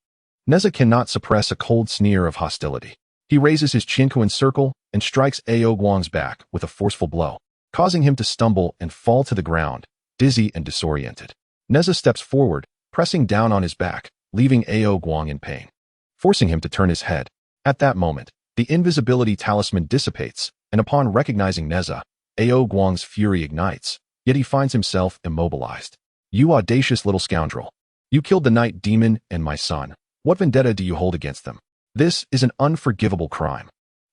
Nezha cannot suppress a cold sneer of hostility. He raises his Qinquan circle and strikes Ao Guang's back with a forceful blow, causing him to stumble and fall to the ground, dizzy and disoriented. Nezha steps forward, pressing down on his back, leaving Ao Guang in pain, forcing him to turn his head. At that moment, the invisibility talisman dissipates, and upon recognizing Nezha, Ao Guang's fury ignites, yet he finds himself immobilized. "You audacious little scoundrel! You killed the night demon and my son. What vendetta do you hold against them? This is an unforgivable crime.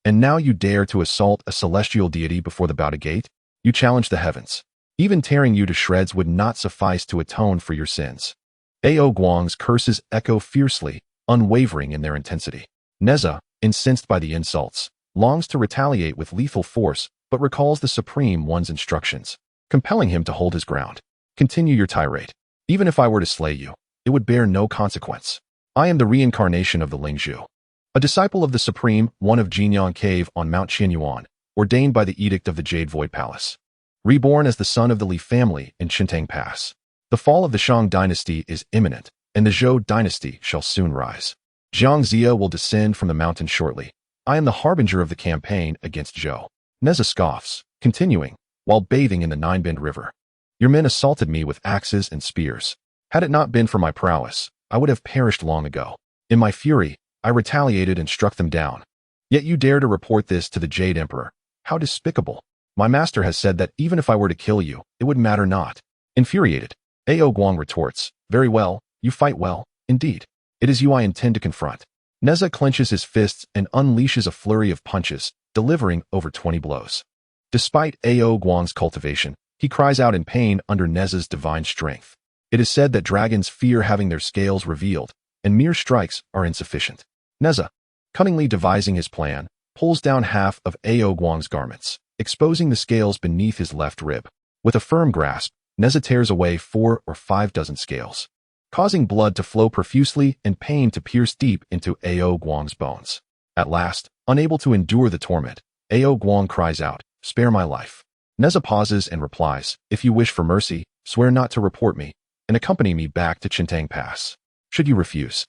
And now you dare to assault a celestial deity before the Baoda Gate? You challenge the heavens. Even tearing you to shreds would not suffice to atone for your sins." Ao Guang's curses echo fiercely, unwavering in their intensity. Nezha, incensed by the insults, longs to retaliate with lethal force, but recalls the Supreme One's instructions, compelling him to hold his ground. "Continue your tirade. Even if I were to slay you, it would bear no consequence. I am the reincarnation of the Lingzhu, a disciple of the Supreme One of Jinyang Cave on Mount Qianyuan, ordained by the Edict of the Jade Void Palace. Reborn as the son of the Li family in Chentang Pass. The fall of the Shang dynasty is imminent, and the Zhou dynasty shall soon rise. Jiang Zia will descend from the mountain shortly. I am the harbinger of the campaign against Zhou." Nezha scoffs, continuing, while bathing in the Ninebend River. "Your men assaulted me with axes and spears. Had it not been for my prowess, I would have perished long ago. In my fury, I retaliated and struck them down. Yet you dare to report this to the Jade Emperor. How despicable. My master has said that even if I were to kill you, it would matter not." Infuriated, Ao Guang retorts, "Very well, you fight well, indeed. It is you I intend to confront." Nezha clenches his fists and unleashes a flurry of punches, delivering over 20 blows. Despite Ao Guang's cultivation, he cries out in pain under Nezha's divine strength. It is said that dragons fear having their scales revealed, and mere strikes are insufficient. Nezha, cunningly devising his plan, pulls down half of Ao Guang's garments, exposing the scales beneath his left rib. With a firm grasp, Nezha tears away 4 or 5 dozen scales, causing blood to flow profusely and pain to pierce deep into Ao Guang's bones. At last, unable to endure the torment, Ao Guang cries out, "Spare my life." Nezha pauses and replies, "If you wish for mercy, swear not to report me, and accompany me back to Chentang Pass. Should you refuse,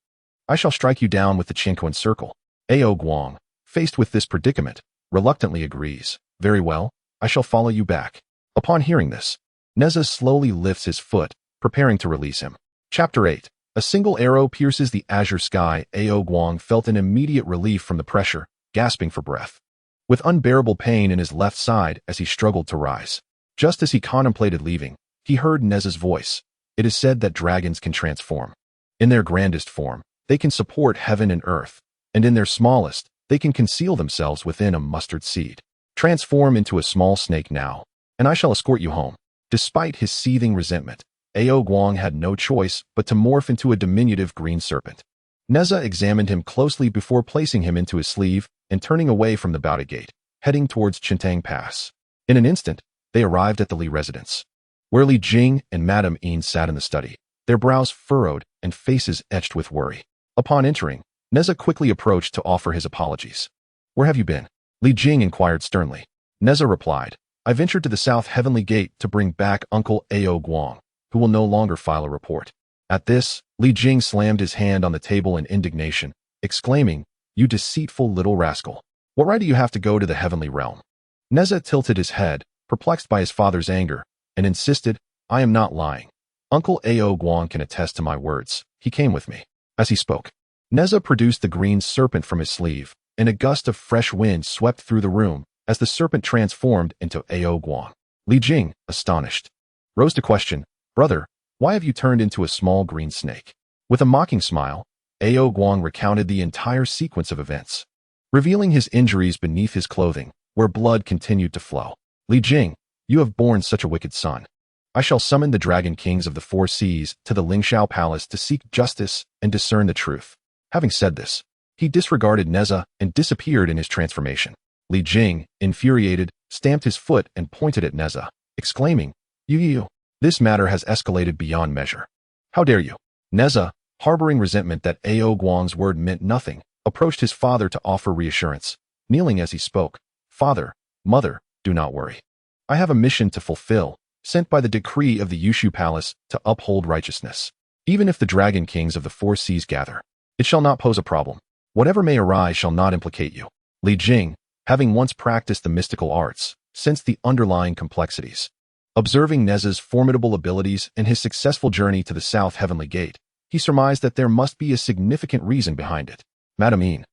I shall strike you down with the Qinquan circle." Ao Guang, faced with this predicament, reluctantly agrees. Very well, I shall follow you back. Upon hearing this, Nezha slowly lifts his foot, preparing to release him. Chapter 8. A single arrow pierces the azure sky. Ao Guang felt an immediate relief from the pressure, gasping for breath. With unbearable pain in his left side as he struggled to rise. Just as he contemplated leaving, he heard Nezha's voice. It is said that dragons can transform. In their grandest form, they can support heaven and earth, and in their smallest, they can conceal themselves within a mustard seed. Transform into a small snake now, and I shall escort you home. Despite his seething resentment, Ao Guang had no choice but to morph into a diminutive green serpent. Nezha examined him closely before placing him into his sleeve and turning away from the Bouda Gate, heading towards Chentang Pass. In an instant, they arrived at the Li residence, where Li Jing and Madame Yin sat in the study, their brows furrowed and faces etched with worry. Upon entering, Nezha quickly approached to offer his apologies. Where have you been? Li Jing inquired sternly. Nezha replied, I ventured to the South Heavenly Gate to bring back Uncle Ao Guang, who will no longer file a report. At this, Li Jing slammed his hand on the table in indignation, exclaiming, You deceitful little rascal. What right do you have to go to the heavenly realm? Nezha tilted his head, perplexed by his father's anger, and insisted, I am not lying. Uncle Ao Guang can attest to my words. He came with me. As he spoke, Nezha produced the green serpent from his sleeve, and a gust of fresh wind swept through the room as the serpent transformed into Ao Guang. Li Jing, astonished, rose to question, Brother, why have you turned into a small green snake? With a mocking smile, Ao Guang recounted the entire sequence of events, revealing his injuries beneath his clothing, where blood continued to flow. Li Jing, you have borne such a wicked son. I shall summon the dragon kings of the four seas to the Lingshao Palace to seek justice and discern the truth. Having said this, he disregarded Nezha and disappeared in his transformation. Li Jing, infuriated, stamped his foot and pointed at Nezha, exclaiming, You. This matter has escalated beyond measure. How dare you? Nezha, harboring resentment that Ao Guang's word meant nothing, approached his father to offer reassurance, kneeling as he spoke. Father, mother, do not worry. I have a mission to fulfill, sent by the decree of the Yushu Palace to uphold righteousness. Even if the dragon kings of the four seas gather, it shall not pose a problem. Whatever may arise shall not implicate you. Li Jing, having once practiced the mystical arts, sensed the underlying complexities. Observing Nezha's formidable abilities and his successful journey to the South Heavenly Gate, he surmised that there must be a significant reason behind it. Madame Yin,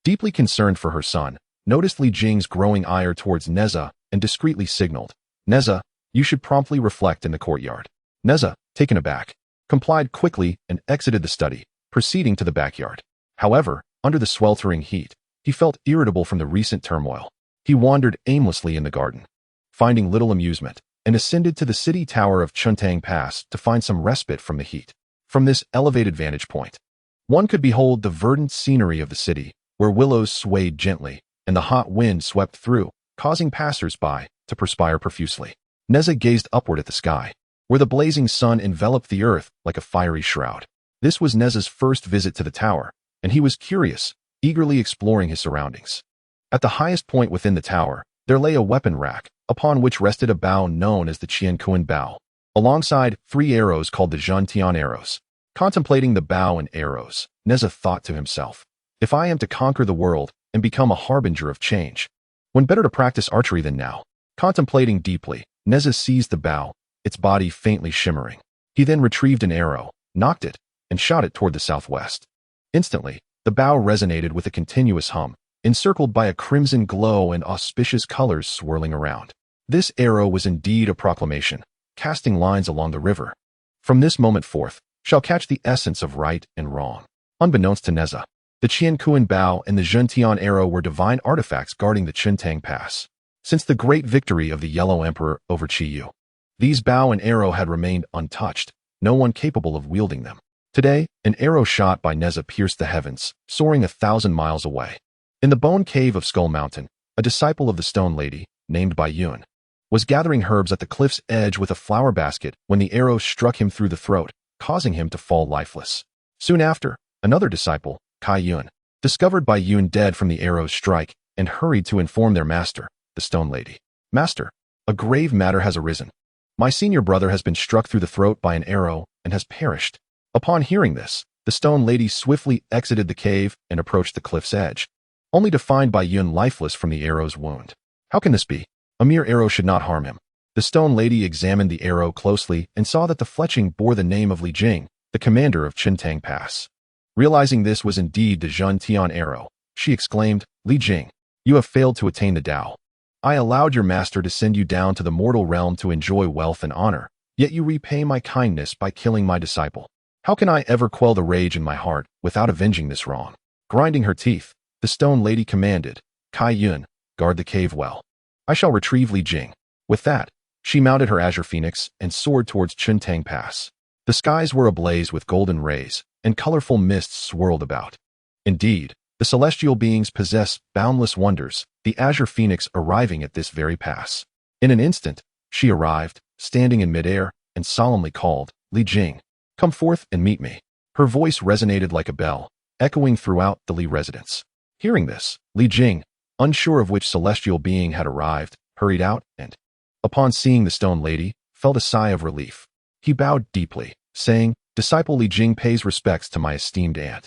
deeply concerned for her son, noticed Li Jing's growing ire towards Nezha and discreetly signaled, Nezha, you should promptly reflect in the courtyard. Nezha, taken aback, complied quickly and exited the study, proceeding to the backyard. However, under the sweltering heat, he felt irritable from the recent turmoil. He wandered aimlessly in the garden, finding little amusement, and ascended to the city tower of Chentang Pass to find some respite from the heat. From this elevated vantage point, one could behold the verdant scenery of the city, where willows swayed gently, and the hot wind swept through, causing passers-by to perspire profusely. Nezha gazed upward at the sky, where the blazing sun enveloped the earth like a fiery shroud. This was Nezha's first visit to the tower, and he was curious, eagerly exploring his surroundings. At the highest point within the tower, there lay a weapon rack, upon which rested a bow known as the Qiankuan bow, alongside 3 arrows called the Zhentian arrows. Contemplating the bow and arrows, Nezha thought to himself, if I am to conquer the world and become a harbinger of change, when better to practice archery than now? Contemplating deeply, Nezha seized the bow, its body faintly shimmering. He then retrieved an arrow, nocked it, and shot it toward the southwest. Instantly, the bow resonated with a continuous hum, encircled by a crimson glow and auspicious colors swirling around. This arrow was indeed a proclamation, casting lines along the river. From this moment forth, shall catch the essence of right and wrong. Unbeknownst to Nezha, the Qiankuan bow and the Zhentian arrow were divine artifacts guarding the Chentang Pass. Since the great victory of the Yellow Emperor over Qiyu, these bow and arrow had remained untouched, no one capable of wielding them. Today, an arrow shot by Nezha pierced the heavens, soaring 1,000 miles away. In the bone cave of Skull Mountain, a disciple of the Stone Lady, named Bai Yun, was gathering herbs at the cliff's edge with a flower basket when the arrow struck him through the throat, causing him to fall lifeless. Soon after, another disciple, Kai Yun, discovered Bai Yun dead from the arrow's strike and hurried to inform their master, the Stone Lady. Master, a grave matter has arisen. My senior brother has been struck through the throat by an arrow and has perished. Upon hearing this, the Stone Lady swiftly exited the cave and approached the cliff's edge. only to find Bai Yun lifeless from the arrow's wound. How can this be? A mere arrow should not harm him. The stone lady examined the arrow closely and saw that the fletching bore the name of Li Jing, the commander of Chentang Pass. Realizing this was indeed the Zhen Tian arrow, she exclaimed, Li Jing, you have failed to attain the Tao. I allowed your master to send you down to the mortal realm to enjoy wealth and honor, yet you repay my kindness by killing my disciple. How can I ever quell the rage in my heart without avenging this wrong? Grinding her teeth, the stone lady commanded, Kai Yun, guard the cave well. I shall retrieve Li Jing. With that, she mounted her azure phoenix and soared towards Chentang Pass. The skies were ablaze with golden rays, and colorful mists swirled about. Indeed, the celestial beings possess boundless wonders, the azure phoenix arriving at this very pass. In an instant, she arrived, standing in midair, and solemnly called, Li Jing, come forth and meet me. Her voice resonated like a bell, echoing throughout the Li residence. Hearing this, Li Jing, unsure of which celestial being had arrived, hurried out and, upon seeing the stone lady, felt a sigh of relief. He bowed deeply, saying, Disciple Li Jing pays respects to my esteemed aunt.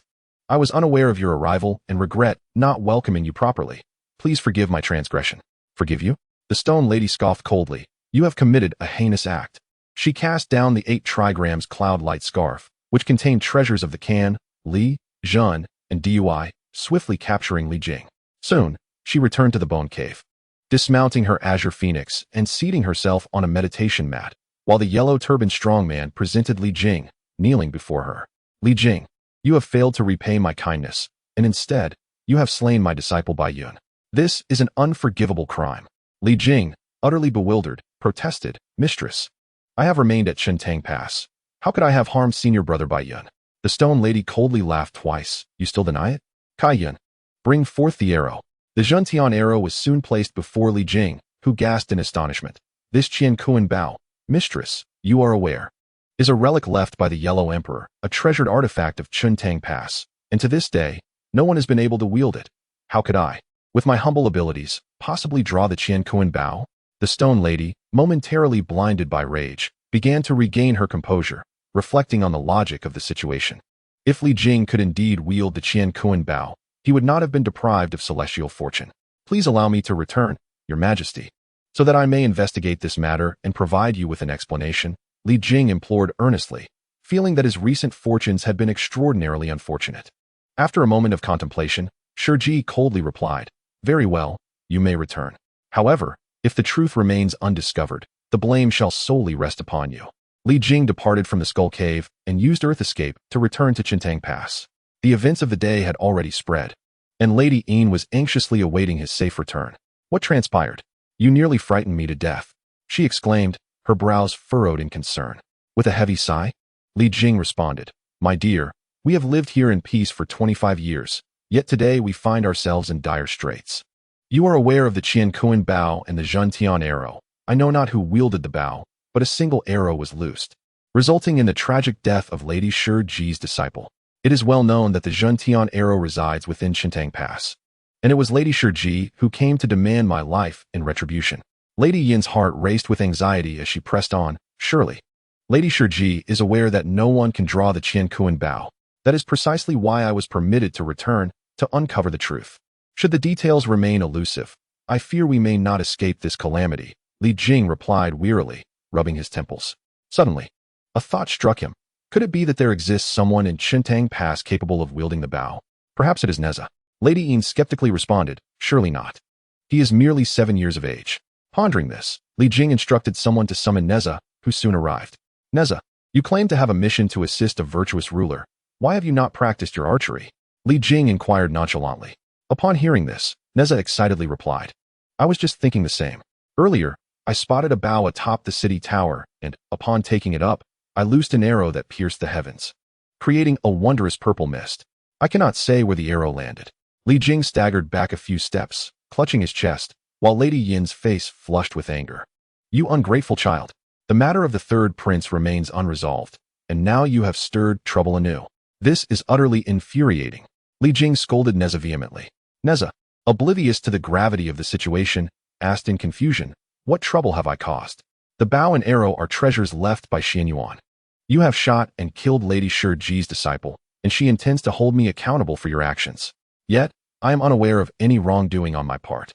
I was unaware of your arrival and regret not welcoming you properly. Please forgive my transgression. Forgive you? The stone lady scoffed coldly. You have committed a heinous act. She cast down the 8 trigrams cloud-light scarf, which contained treasures of the Can, Li, Zhen, and Dui, swiftly capturing Li Jing. Soon, she returned to the bone cave, dismounting her azure phoenix and seating herself on a meditation mat, while the yellow-turbaned strongman presented Li Jing, kneeling before her. Li Jing, you have failed to repay my kindness, and instead, you have slain my disciple Bai Yun. This is an unforgivable crime. Li Jing, utterly bewildered, protested, Mistress, I have remained at Chentang Pass. How could I have harmed senior brother Bai Yun? The stone lady coldly laughed twice. You still deny it? Kai Yun, bring forth the arrow. The Zhentian arrow was soon placed before Li Jing, who gasped in astonishment. This Qian Kuan Bao, Mistress, you are aware, is a relic left by the Yellow Emperor, a treasured artifact of Chentang Pass, and to this day, no one has been able to wield it. How could I, with my humble abilities, possibly draw the Qian Kuan Bao? The stone lady, momentarily blinded by rage, began to regain her composure, reflecting on the logic of the situation. If Li Jing could indeed wield the Qian Kuan Bao, he would not have been deprived of celestial fortune. Please allow me to return, Your Majesty, so that I may investigate this matter and provide you with an explanation, Li Jing implored earnestly, feeling that his recent fortunes had been extraordinarily unfortunate. After a moment of contemplation, Shiji coldly replied, Very well, you may return. However, if the truth remains undiscovered, the blame shall solely rest upon you. Li Jing departed from the Skull Cave and used Earth Escape to return to Chentang Pass. The events of the day had already spread, and Lady Yin was anxiously awaiting his safe return. What transpired? You nearly frightened me to death, she exclaimed, her brows furrowed in concern. With a heavy sigh, Li Jing responded, My dear, we have lived here in peace for 25 years, yet today we find ourselves in dire straits. You are aware of the Qian Kuan Bao and the Zhentian arrow. I know not who wielded the bao, but a single arrow was loosed, resulting in the tragic death of Lady Shiji's disciple. It is well known that the Zhentian arrow resides within Chentang Pass, and it was Lady Shiji who came to demand my life in retribution. Lady Yin's heart raced with anxiety as she pressed on, Surely, Lady Shiji is aware that no one can draw the Qian Kuan Bao. That is precisely why I was permitted to return, to uncover the truth. Should the details remain elusive, I fear we may not escape this calamity, Li Jing replied wearily, rubbing his temples. Suddenly, a thought struck him. Could it be that there exists someone in Chentang Pass capable of wielding the bao? Perhaps it is Nezha. Lady Yin skeptically responded, Surely not. He is merely 7 years of age. Pondering this, Li Jing instructed someone to summon Nezha, who soon arrived. Nezha, you claim to have a mission to assist a virtuous ruler. Why have you not practiced your archery? Li Jing inquired nonchalantly. Upon hearing this, Nezha excitedly replied, I was just thinking the same. Earlier, I spotted a bow atop the city tower, and, upon taking it up, I loosed an arrow that pierced the heavens, creating a wondrous purple mist. I cannot say where the arrow landed. Li Jing staggered back a few steps, clutching his chest, while Lady Yin's face flushed with anger. You ungrateful child. The matter of the third prince remains unresolved, and now you have stirred trouble anew. This is utterly infuriating. Li Jing scolded Nezha vehemently. Nezha, oblivious to the gravity of the situation, asked in confusion, What trouble have I caused? The bow and arrow are treasures left by Xian Yuan. You have shot and killed Lady Shiji's disciple, and she intends to hold me accountable for your actions. Yet, I am unaware of any wrongdoing on my part,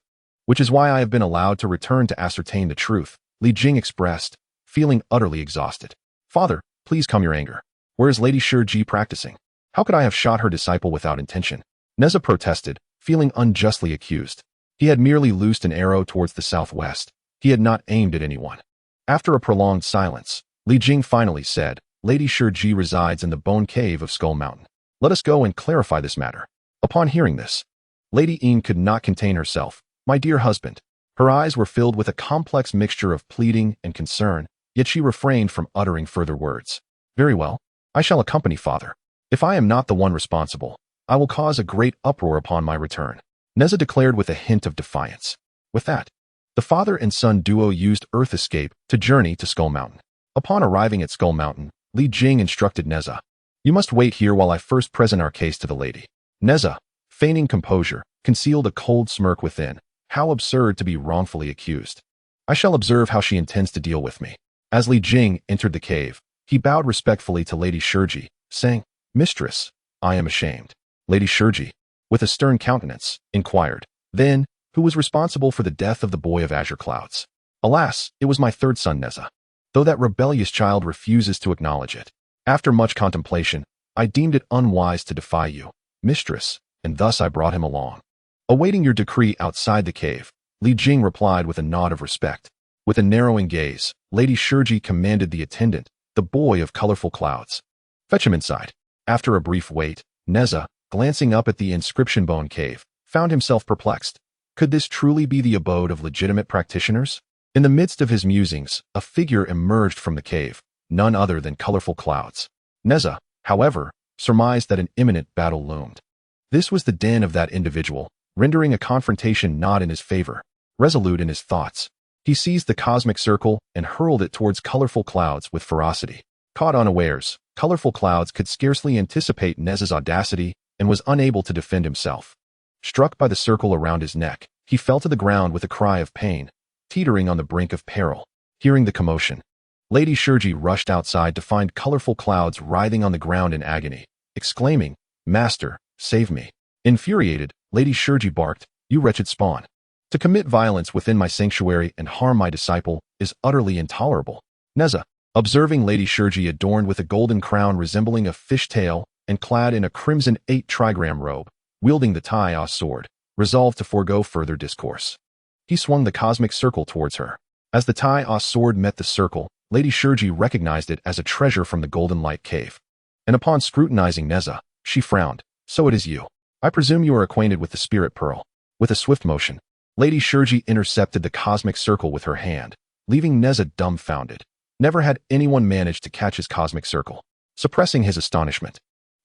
which is why I have been allowed to return to ascertain the truth, Li Jing expressed, feeling utterly exhausted. Father, please calm your anger. Where is Lady Shiji practicing? How could I have shot her disciple without intention? Nezha protested, feeling unjustly accused. He had merely loosed an arrow towards the southwest. He had not aimed at anyone. After a prolonged silence, Li Jing finally said, Lady Shiji resides in the bone cave of Skull Mountain. Let us go and clarify this matter. Upon hearing this, Lady Yin could not contain herself. My dear husband. Her eyes were filled with a complex mixture of pleading and concern, yet she refrained from uttering further words. Very well. I shall accompany father. If I am not the one responsible, I will cause a great uproar upon my return, Nezha declared with a hint of defiance. With that, the father and son duo used Earth Escape to journey to Skull Mountain. Upon arriving at Skull Mountain, Li Jing instructed Nezha, You must wait here while I first present our case to the lady. Nezha, feigning composure, concealed a cold smirk within. How absurd to be wrongfully accused. I shall observe how she intends to deal with me. As Li Jing entered the cave, he bowed respectfully to Lady Shiji, saying, Mistress, I am ashamed. Lady Shiji, with a stern countenance, inquired, Then, who was responsible for the death of the boy of azure clouds? Alas, it was my third son Nezha. Though that rebellious child refuses to acknowledge it. After much contemplation, I deemed it unwise to defy you, mistress, and thus I brought him along. Awaiting your decree outside the cave, Li Jing replied with a nod of respect. With a narrowing gaze, Lady Shiji commanded the attendant, the boy of colorful clouds. Fetch him inside. After a brief wait, Nezha, glancing up at the inscription bone cave, found himself perplexed. Could this truly be the abode of legitimate practitioners? In the midst of his musings, a figure emerged from the cave, none other than colorful clouds. Nezha, however, surmised that an imminent battle loomed. This was the den of that individual, rendering a confrontation not in his favor. Resolute in his thoughts, he seized the cosmic circle and hurled it towards colorful clouds with ferocity. Caught unawares, colorful clouds could scarcely anticipate Nezha's audacity and was unable to defend himself. Struck by the circle around his neck, he fell to the ground with a cry of pain, teetering on the brink of peril. Hearing the commotion, Lady Shiji rushed outside to find colorful clouds writhing on the ground in agony, exclaiming, Master, save me. Infuriated, Lady Shiji barked, You wretched spawn. To commit violence within my sanctuary and harm my disciple is utterly intolerable. Nezha, observing Lady Shiji adorned with a golden crown resembling a fish tail and clad in a crimson 8-trigram robe, wielding the Taiyi sword, resolved to forego further discourse. He swung the cosmic circle towards her. As the Taiyi sword met the circle, Lady Shiji recognized it as a treasure from the Golden Light Cave. And upon scrutinizing Nezha, she frowned. So it is you. I presume you are acquainted with the Spirit Pearl. With a swift motion, Lady Shiji intercepted the cosmic circle with her hand, leaving Nezha dumbfounded. Never had anyone managed to catch his cosmic circle. Suppressing his astonishment,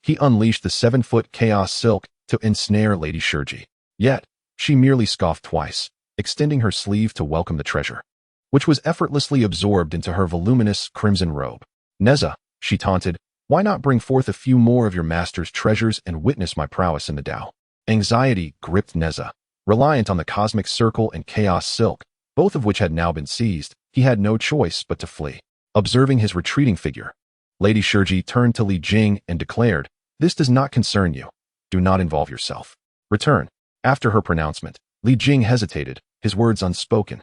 he unleashed the 7-foot chaos silk to ensnare Lady Shiji. Yet, she merely scoffed twice, extending her sleeve to welcome the treasure, which was effortlessly absorbed into her voluminous crimson robe. Nezha, she taunted, why not bring forth a few more of your master's treasures and witness my prowess in the Tao? Anxiety gripped Nezha. Reliant on the cosmic circle and chaos silk, both of which had now been seized, he had no choice but to flee. Observing his retreating figure, Lady Shiji turned to Li Jing and declared, This does not concern you. Do not involve yourself. Return. After her pronouncement, Li Jing hesitated, his words unspoken,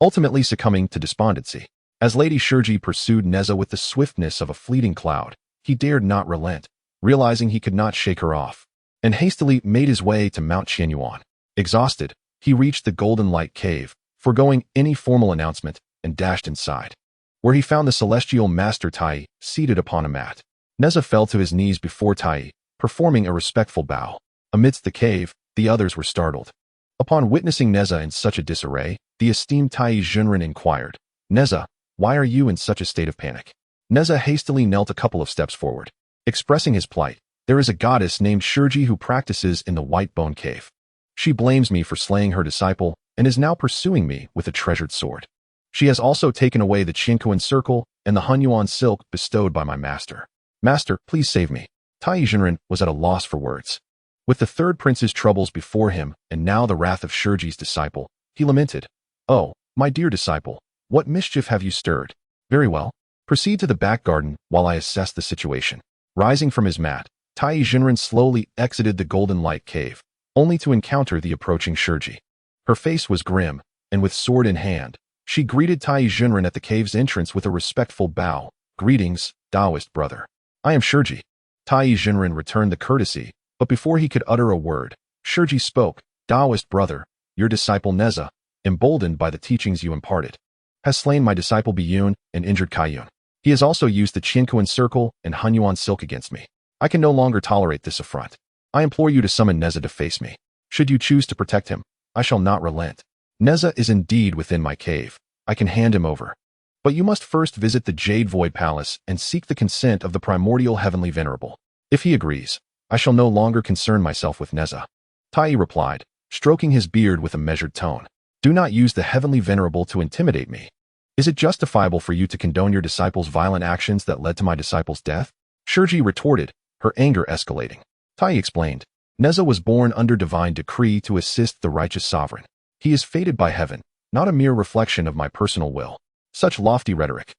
ultimately succumbing to despondency. As Lady Shiji pursued Nezha with the swiftness of a fleeting cloud, he dared not relent, realizing he could not shake her off, and hastily made his way to Mount Qianyuan. Exhausted, he reached the Golden Light Cave, foregoing any formal announcement, and dashed inside, where he found the celestial master Taiyi seated upon a mat. Nezha fell to his knees before Taiyi, performing a respectful bow. Amidst the cave, the others were startled. Upon witnessing Nezha in such a disarray, the esteemed Taiyi Junren inquired, Nezha, why are you in such a state of panic? Nezha hastily knelt a couple of steps forward, expressing his plight. There is a goddess named Shiji who practices in the White Bone Cave. She blames me for slaying her disciple and is now pursuing me with a treasured sword. She has also taken away the Qianquan circle and the Hunyuan silk bestowed by my master. Master, please save me. Taiyi Junren was at a loss for words. With the third prince's troubles before him and now the wrath of Shiji's disciple, he lamented, Oh, my dear disciple, what mischief have you stirred? Very well. Proceed to the back garden while I assess the situation. Rising from his mat, Taiyi Junren slowly exited the Golden Light Cave, only to encounter the approaching Shurji. Her face was grim, and with sword in hand, she greeted Taiyi Junren at the cave's entrance with a respectful bow. "Greetings, Taoist brother. I am Shurji." Taiyi Junren returned the courtesy, but before he could utter a word, Shurji spoke. "Taoist brother, your disciple Nezha, emboldened by the teachings you imparted, has slain my disciple Biyun and injured Kaiyun. He has also used the Qiankuan circle and Hunyuan silk against me. I can no longer tolerate this affront. I implore you to summon Nezha to face me. Should you choose to protect him, I shall not relent. Nezha is indeed within my cave. I can hand him over. But you must first visit the Jade Void Palace and seek the consent of the primordial Heavenly Venerable. If he agrees, I shall no longer concern myself with Nezha." Taiyi replied, stroking his beard with a measured tone. "Do not use the Heavenly Venerable to intimidate me. Is it justifiable for you to condone your disciple's violent actions that led to my disciple's death?" Shurji retorted, her anger escalating. Taiyi explained, "Nezha was born under divine decree to assist the righteous sovereign. He is fated by heaven, not a mere reflection of my personal will." Such lofty rhetoric.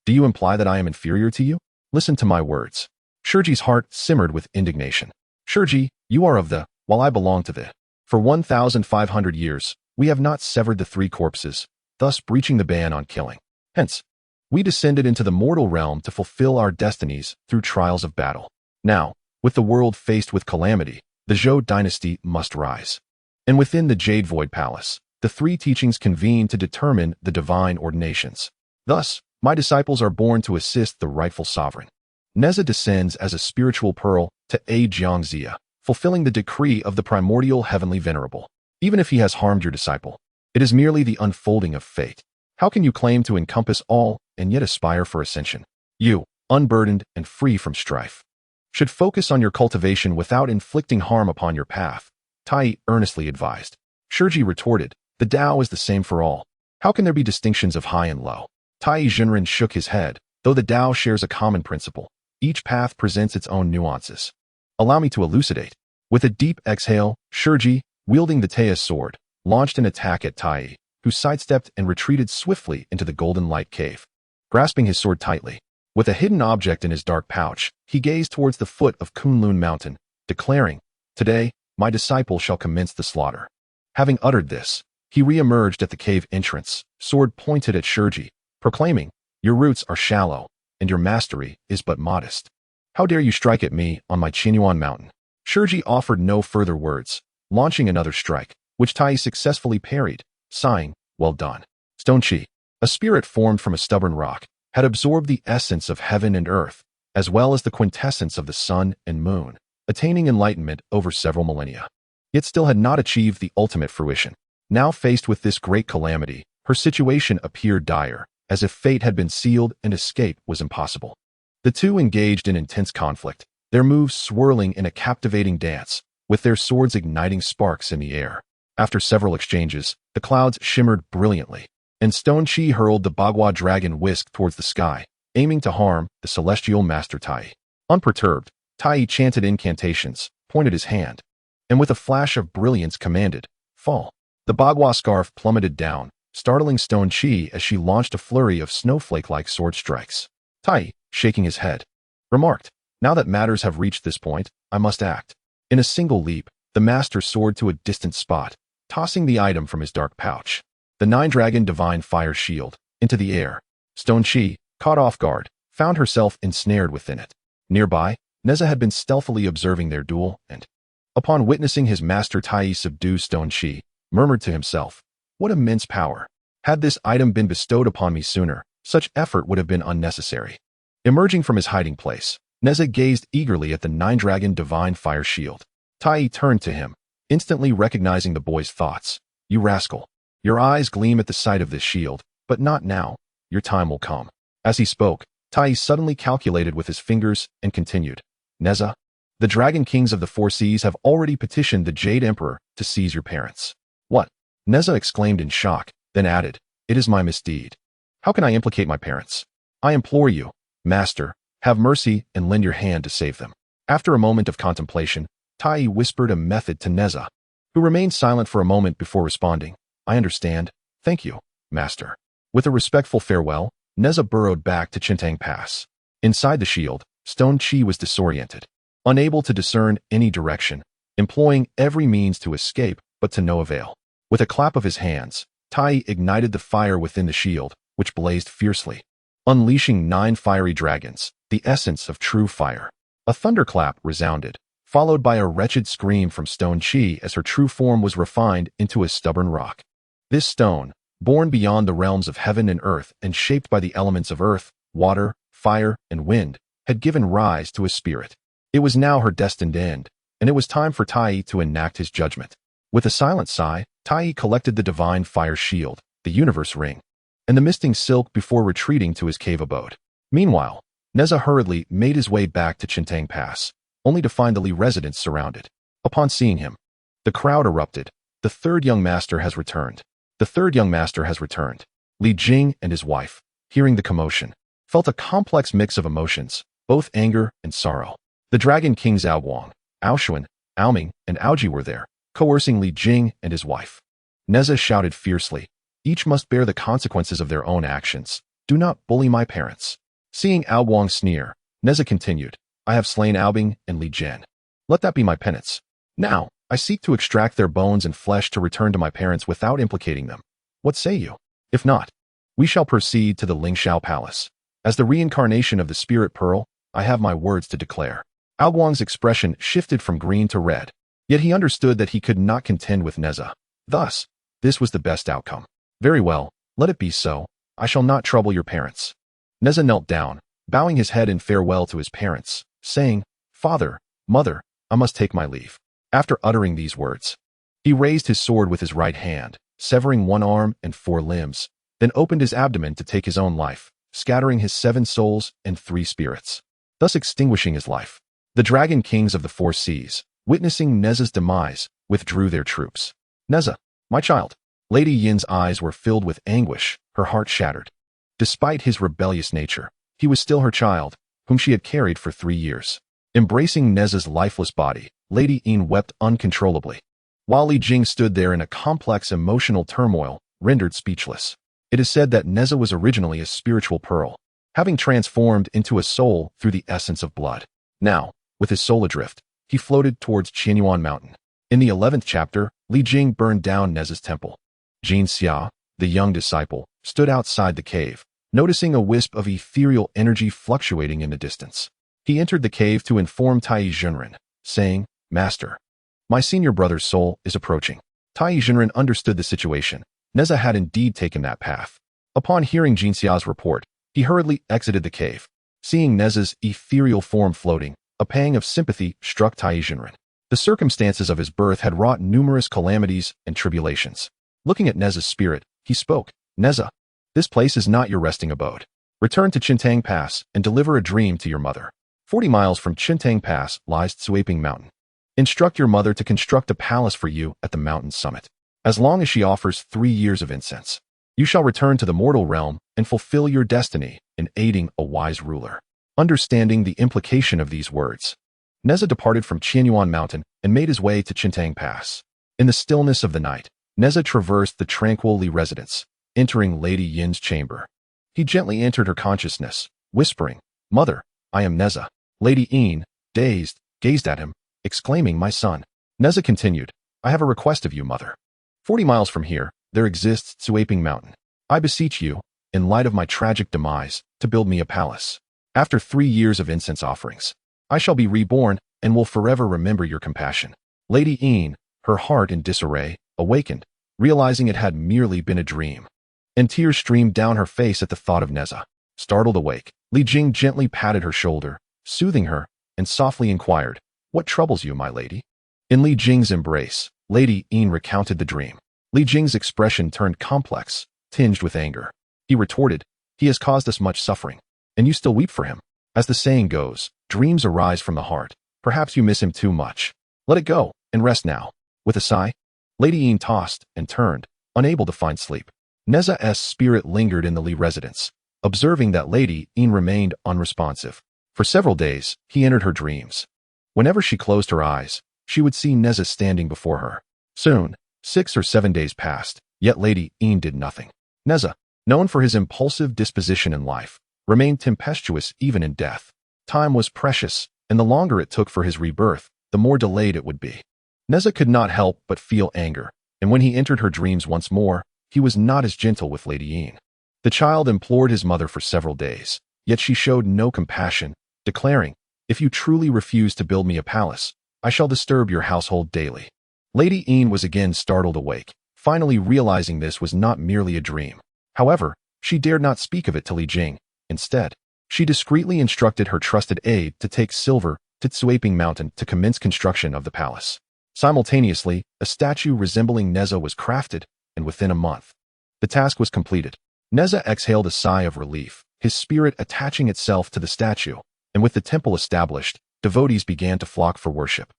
Do you imply that I am inferior to you? Listen to my words. Shurji's heart simmered with indignation. "Shurji, you are of the, while I belong to the. For 1,500 years, we have not severed the three corpses, thus breaching the ban on killing. Hence, we descended into the mortal realm to fulfill our destinies through trials of battle. Now, with the world faced with calamity, the Zhou dynasty must rise. And within the Jade Void Palace, the three teachings convene to determine the divine ordinations. Thus, my disciples are born to assist the rightful sovereign. Nezha descends as a spiritual pearl to aid Jiangxia, fulfilling the decree of the primordial Heavenly Venerable. Even if he has harmed your disciple, it is merely the unfolding of fate. How can you claim to encompass all and yet aspire for ascension? You, unburdened and free from strife, should focus on your cultivation without inflicting harm upon your path," Taiyi earnestly advised. Shurji retorted, "The Tao is the same for all. How can there be distinctions of high and low?" Taiyi Junren shook his head. "Though the Tao shares a common principle, each path presents its own nuances. Allow me to elucidate." With a deep exhale, Shurji, wielding the Taiyi sword, launched an attack at Taiyi, who sidestepped and retreated swiftly into the golden light cave. Grasping his sword tightly, with a hidden object in his dark pouch, he gazed towards the foot of Kunlun Mountain, declaring, "Today, my disciple shall commence the slaughter." Having uttered this, he re-emerged at the cave entrance, sword pointed at Shurji, proclaiming, "Your roots are shallow, and your mastery is but modest. How dare you strike at me on my Qinyuan mountain?" Shurji offered no further words, launching another strike, which Taiyi successfully parried, sighing, "Well done." Stone Chi, a spirit formed from a stubborn rock, had absorbed the essence of heaven and earth, as well as the quintessence of the sun and moon, attaining enlightenment over several millennia. Yet still had not achieved the ultimate fruition. Now faced with this great calamity, her situation appeared dire, as if fate had been sealed and escape was impossible. The two engaged in intense conflict, their moves swirling in a captivating dance, with their swords igniting sparks in the air. After several exchanges, the clouds shimmered brilliantly, and Stone Chi hurled the Bagua dragon whisk towards the sky, aiming to harm the celestial master Taiyi. Unperturbed, Taiyi chanted incantations, pointed his hand, and with a flash of brilliance commanded, "Fall." The Bagua scarf plummeted down, startling Stone Chi as she launched a flurry of snowflake-like sword strikes. Taiyi, shaking his head, remarked, "Now that matters have reached this point, I must act." In a single leap, the master soared to a distant spot, tossing the item from his dark pouch. The nine-dragon divine fire shield, into the air. Stone Chi, caught off guard, found herself ensnared within it. Nearby, Nezha had been stealthily observing their duel, and, upon witnessing his master Taiyi subdue Stone Chi, murmured to himself, "What immense power! Had this item been bestowed upon me sooner, such effort would have been unnecessary." Emerging from his hiding place, Nezha gazed eagerly at the nine-dragon divine fire shield. Taiyi turned to him, instantly recognizing the boy's thoughts. "You rascal! Your eyes gleam at the sight of this shield, but not now. Your time will come." As he spoke, Taiyi suddenly calculated with his fingers and continued, "Nezha, the Dragon Kings of the Four Seas have already petitioned the Jade Emperor to seize your parents." "What?" Nezha exclaimed in shock, then added, "It is my misdeed. How can I implicate my parents? I implore you, Master, have mercy and lend your hand to save them." After a moment of contemplation, Taiyi whispered a method to Nezha, who remained silent for a moment before responding, "I understand. Thank you, Master." With a respectful farewell, Nezha burrowed back to Chentang Pass. Inside the shield, Stone Chi was disoriented. Unable to discern any direction, employing every means to escape, but to no avail. With a clap of his hands, Taiyi ignited the fire within the shield, which blazed fiercely, unleashing 9 fiery dragons, the essence of true fire. A thunderclap resounded, followed by a wretched scream from Stone Chi as her true form was refined into a stubborn rock. This stone, born beyond the realms of heaven and earth and shaped by the elements of earth, water, fire, and wind, had given rise to a spirit. It was now her destined end, and it was time for Taiyi to enact his judgment. With a silent sigh, Taiyi collected the divine fire shield, the universe ring, and the misting silk before retreating to his cave abode. Meanwhile, Nezha hurriedly made his way back to Chentang Pass, only to find the Li residents surrounded. Upon seeing him, the crowd erupted. The third young master has returned. The third young master has returned. Li Jing and his wife, hearing the commotion, felt a complex mix of emotions, both anger and sorrow. The Dragon Kings Ao Guang, Ao Xuan, Ao Ming, and Ao Ji were there, coercing Li Jing and his wife. Nezha shouted fiercely, "Each must bear the consequences of their own actions. Do not bully my parents." Seeing Ao Guang sneer, Nezha continued, "I have slain Ao Bing and Li Jian. Let that be my penance. Now, I seek to extract their bones and flesh to return to my parents without implicating them. What say you? If not, we shall proceed to the Lingshao Palace. As the reincarnation of the Spirit Pearl, I have my words to declare." Ao Guang's expression shifted from green to red, yet he understood that he could not contend with Nezha. Thus, this was the best outcome. "Very well, let it be so. I shall not trouble your parents." Nezha knelt down, bowing his head in farewell to his parents, saying, "Father, mother, I must take my leave." After uttering these words, he raised his sword with his right hand, severing 1 arm and 4 limbs, then opened his abdomen to take his own life, scattering his 7 souls and 3 spirits, thus extinguishing his life. The Dragon Kings of the 4 seas, witnessing Nezha's demise, withdrew their troops. "Nezha, my child." Lady Yin's eyes were filled with anguish, her heart shattered. Despite his rebellious nature, he was still her child, whom she had carried for 3 years. Embracing Nezha's lifeless body, Lady Yin wept uncontrollably, while Li Jing stood there in a complex emotional turmoil, rendered speechless. It is said that Nezha was originally a spiritual pearl, having transformed into a soul through the essence of blood. Now, with his soul adrift, he floated towards Qianyuan Mountain. In the 11th chapter, Li Jing burned down Nezha's temple. Jin Xia, the young disciple, stood outside the cave, noticing a wisp of ethereal energy fluctuating in the distance. He entered the cave to inform Taiyi Zhenren, saying, "Master, my senior brother's soul is approaching." Taiyi Zhenren understood the situation. Nezha had indeed taken that path. Upon hearing Jin Xia's report, he hurriedly exited the cave. Seeing Nezha's ethereal form floating, a pang of sympathy struck Taiyi Zhenren. The circumstances of his birth had wrought numerous calamities and tribulations. Looking at Nezha's spirit, he spoke, "Nezha, this place is not your resting abode. Return to Chentang Pass and deliver a dream to your mother. 40 miles from Chentang Pass lies Tsuaping Mountain. Instruct your mother to construct a palace for you at the mountain's summit. As long as she offers 3 years of incense, you shall return to the mortal realm and fulfill your destiny in aiding a wise ruler." Understanding the implication of these words, Nezha departed from Qianyuan Mountain and made his way to Chentang Pass. In the stillness of the night, Nezha traversed the tranquil Li residence, entering Lady Yin's chamber. He gently entered her consciousness, whispering, "Mother, I am Nezha." Lady Yin, dazed, gazed at him, exclaiming, "My son." Nezha continued, "I have a request of you, mother. 40 miles from here, there exists Tsuaping Mountain. I beseech you, in light of my tragic demise, to build me a palace. After 3 years of incense offerings, I shall be reborn and will forever remember your compassion." Lady Yin, her heart in disarray, awakened, realizing it had merely been a dream, and tears streamed down her face at the thought of Nezha. Startled awake, Li Jing gently patted her shoulder, soothing her, and softly inquired, "What troubles you, my lady?" In Li Jing's embrace, Lady Yin recounted the dream. Li Jing's expression turned complex, tinged with anger. He retorted, "He has caused us much suffering, and you still weep for him. As the saying goes, dreams arise from the heart. Perhaps you miss him too much. Let it go, and rest now." With a sigh, Lady Yin tossed and turned, unable to find sleep. Nezha's spirit lingered in the Li residence, observing that Lady Yin remained unresponsive. For several days, he entered her dreams. Whenever she closed her eyes, she would see Nezha standing before her. Soon, 6 or 7 days passed, yet Lady Yin did nothing. Nezha, known for his impulsive disposition in life, remained tempestuous even in death. Time was precious, and the longer it took for his rebirth, the more delayed it would be. Nezha could not help but feel anger, and when he entered her dreams once more, he was not as gentle with Lady Yin. The child implored his mother for several days, yet she showed no compassion, declaring, "If you truly refuse to build me a palace, I shall disturb your household daily." Lady Yin was again startled awake, finally realizing this was not merely a dream. However, she dared not speak of it to Li Jing. Instead, she discreetly instructed her trusted aide to take silver to Scorching Mountain to commence construction of the palace. Simultaneously, a statue resembling Nezha was crafted, and within a month, the task was completed. Nezha exhaled a sigh of relief, his spirit attaching itself to the statue, and with the temple established, devotees began to flock for worship.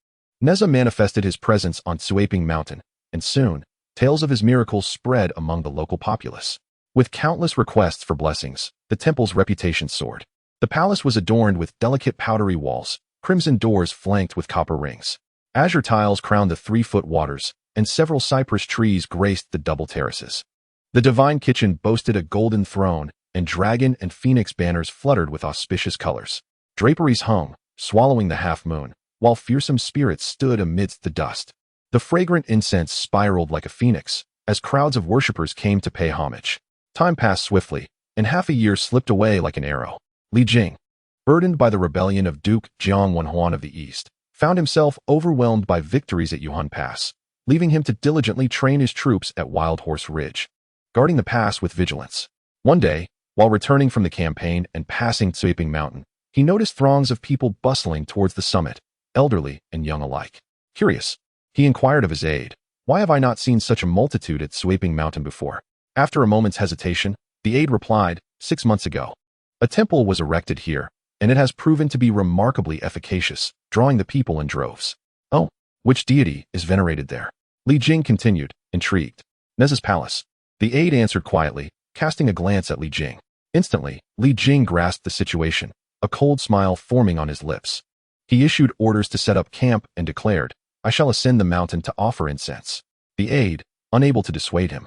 Nezha manifested his presence on Scorching Mountain, and soon, tales of his miracles spread among the local populace. With countless requests for blessings, the temple's reputation soared. The palace was adorned with delicate powdery walls, crimson doors flanked with copper rings. Azure tiles crowned the 3-foot waters, and several cypress trees graced the double terraces. The divine kitchen boasted a golden throne, and dragon and phoenix banners fluttered with auspicious colors. Draperies hung, swallowing the half-moon, while fearsome spirits stood amidst the dust. The fragrant incense spiraled like a phoenix, as crowds of worshippers came to pay homage. Time passed swiftly, and half a year slipped away like an arrow. Li Jing, burdened by the rebellion of Duke Jiang Wenhuan of the East, found himself overwhelmed by victories at Yuhan Pass, leaving him to diligently train his troops at Wild Horse Ridge, guarding the pass with vigilance. One day, while returning from the campaign and passing Scorching Mountain, he noticed throngs of people bustling towards the summit, elderly and young alike. Curious, he inquired of his aide, "Why have I not seen such a multitude at Scorching Mountain before?" After a moment's hesitation, the aide replied, 6 months ago, a temple was erected here, and it has proven to be remarkably efficacious, drawing the people in droves. Oh, which deity is venerated there? Li Jing continued, intrigued. Nezha's palace. The aide answered quietly, casting a glance at Li Jing. Instantly, Li Jing grasped the situation, a cold smile forming on his lips. He issued orders to set up camp and declared, "I shall ascend the mountain to offer incense." The aide, unable to dissuade him,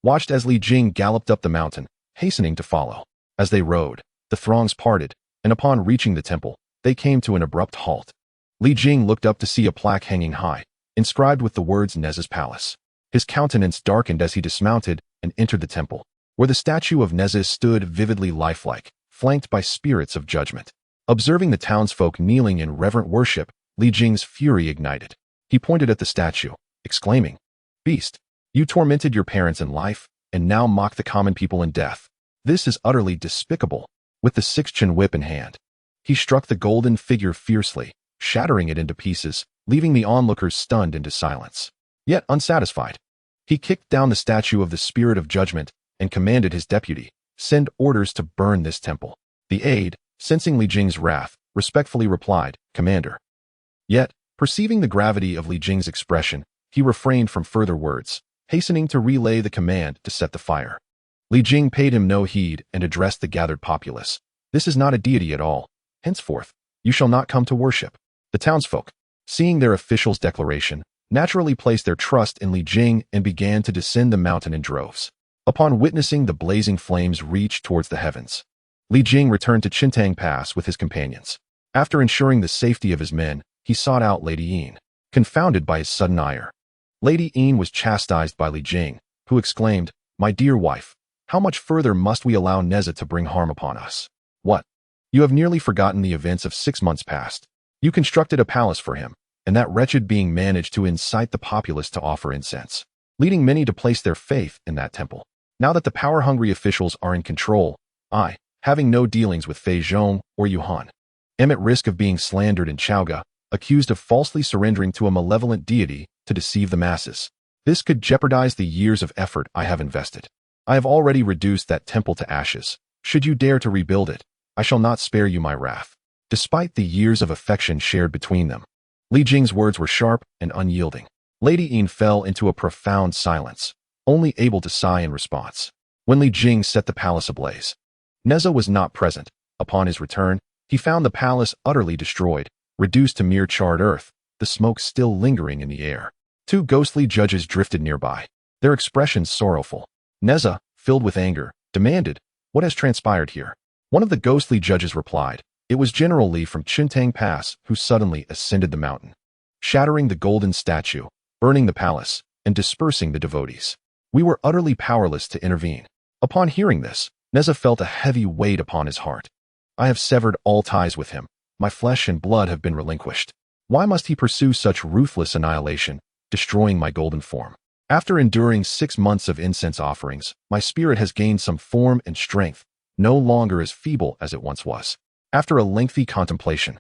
watched as Li Jing galloped up the mountain, hastening to follow. As they rode, the throngs parted, and upon reaching the temple, they came to an abrupt halt. Li Jing looked up to see a plaque hanging high, inscribed with the words Nezha's palace. His countenance darkened as he dismounted and entered the temple, where the statue of Nezha stood vividly lifelike, flanked by spirits of judgment. Observing the townsfolk kneeling in reverent worship, Li Jing's fury ignited. He pointed at the statue, exclaiming, "Beast, you tormented your parents in life, and now mock the common people in death. This is utterly despicable." With the 6-chin whip in hand, he struck the golden figure fiercely, shattering it into pieces, leaving the onlookers stunned into silence. Yet unsatisfied, he kicked down the statue of the spirit of judgment and commanded his deputy, "Send orders to burn this temple." The aide, sensing Li Jing's wrath, respectfully replied, "Commander." Yet, perceiving the gravity of Li Jing's expression, he refrained from further words, hastening to relay the command to set the fire. Li Jing paid him no heed and addressed the gathered populace. "This is not a deity at all. Henceforth, you shall not come to worship." The townsfolk, seeing their official's declaration, naturally placed their trust in Li Jing and began to descend the mountain in droves. Upon witnessing the blazing flames reach towards the heavens, Li Jing returned to Chentang Pass with his companions. After ensuring the safety of his men, he sought out Lady Yin, confounded by his sudden ire. Lady Yin was chastised by Li Jing, who exclaimed, "My dear wife, how much further must we allow Nezha to bring harm upon us? What? You have nearly forgotten the events of 6 months past. You constructed a palace for him, and that wretched being managed to incite the populace to offer incense, leading many to place their faith in that temple. Now that the power-hungry officials are in control, I, having no dealings with Fei Zhong or Yuhan, am at risk of being slandered in Chaoga, accused of falsely surrendering to a malevolent deity to deceive the masses. This could jeopardize the years of effort I have invested. I have already reduced that temple to ashes. Should you dare to rebuild it, I shall not spare you my wrath." Despite the years of affection shared between them, Li Jing's words were sharp and unyielding. Lady Yin fell into a profound silence, only able to sigh in response. When Li Jing set the palace ablaze, Nezha was not present. Upon his return, he found the palace utterly destroyed, reduced to mere charred earth, the smoke still lingering in the air. 2 ghostly judges drifted nearby, their expressions sorrowful. Nezha, filled with anger, demanded, "What has transpired here?" One of the ghostly judges replied, "It was General Li from Chentang Pass who suddenly ascended the mountain. shattering the golden statue, burning the palace, and dispersing the devotees. We were utterly powerless to intervene. Upon hearing this, Nezha felt a heavy weight upon his heart. I have severed all ties with him. My flesh and blood have been relinquished. Why must he pursue such ruthless annihilation, destroying my golden form? After enduring 6 months of incense offerings, my spirit has gained some form and strength, no longer as feeble as it once was. After a lengthy contemplation,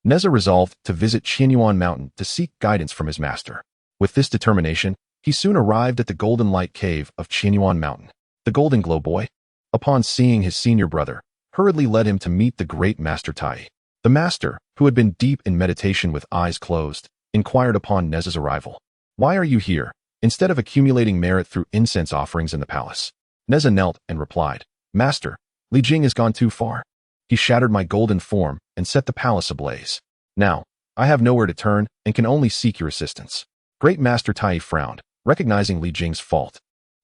Nezha resolved to visit Qianyuan Mountain to seek guidance from his master. With this determination, he soon arrived at the Golden Light Cave of Qianyuan Mountain. The Golden Glow Boy, upon seeing his senior brother, hurriedly led him to meet the great Master Taiyi. The master, who had been deep in meditation with eyes closed, inquired upon Nezha's arrival. Why are you here, instead of accumulating merit through incense offerings in the palace? Nezha knelt and replied, Master, Li Jing has gone too far. He shattered my golden form and set the palace ablaze. Now, I have nowhere to turn and can only seek your assistance. Great Master Taiyi frowned, recognizing Li Jing's fault.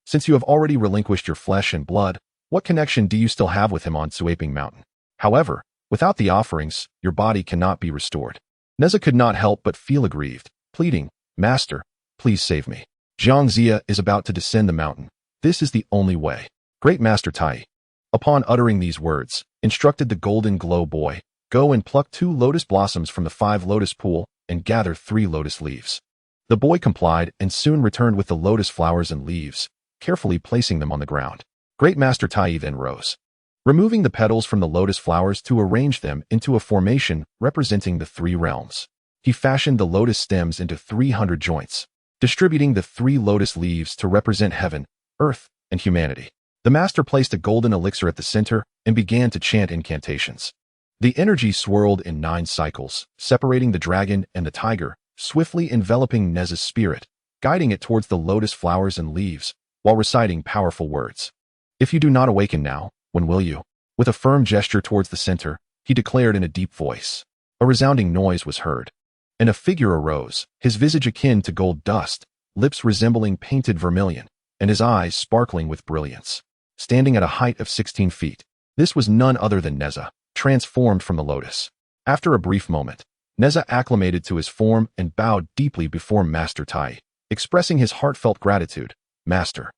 Since you have already relinquished your flesh and blood, what connection do you still have with him on Suaping Mountain? However, without the offerings, your body cannot be restored. Nezha could not help but feel aggrieved, pleading, Master, please save me. Zhang Zia is about to descend the mountain. This is the only way. Great Master Taiyi, upon uttering these words, instructed the Golden Glow Boy, go and pluck 2 lotus blossoms from the 5 lotus pool and gather 3 lotus leaves. The boy complied and soon returned with the lotus flowers and leaves, carefully placing them on the ground. Great Master Taiyi then rose, removing the petals from the lotus flowers to arrange them into a formation representing the 3 realms. He fashioned the lotus stems into 300 joints, distributing the 3 lotus leaves to represent heaven, earth, and humanity. The master placed a golden elixir at the center and began to chant incantations. The energy swirled in 9 cycles, separating the dragon and the tiger, swiftly enveloping Nezha's spirit, guiding it towards the lotus flowers and leaves, while reciting powerful words. If you do not awaken now, when will you? With a firm gesture towards the center, he declared in a deep voice. A resounding noise was heard, and a figure arose, his visage akin to gold dust, lips resembling painted vermilion, and his eyes sparkling with brilliance. Standing at a height of 16 feet, this was none other than Nezha, transformed from the lotus. After a brief moment, Nezha acclimated to his form and bowed deeply before Master Taiyi, expressing his heartfelt gratitude. Master,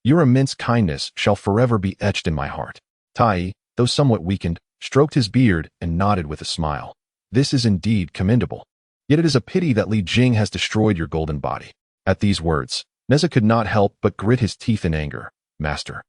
your immense kindness shall forever be etched in my heart. Taiyi, though somewhat weakened, stroked his beard and nodded with a smile. This is indeed commendable. Yet it is a pity that Li Jing has destroyed your golden body. At these words, Nezha could not help but grit his teeth in anger. Master,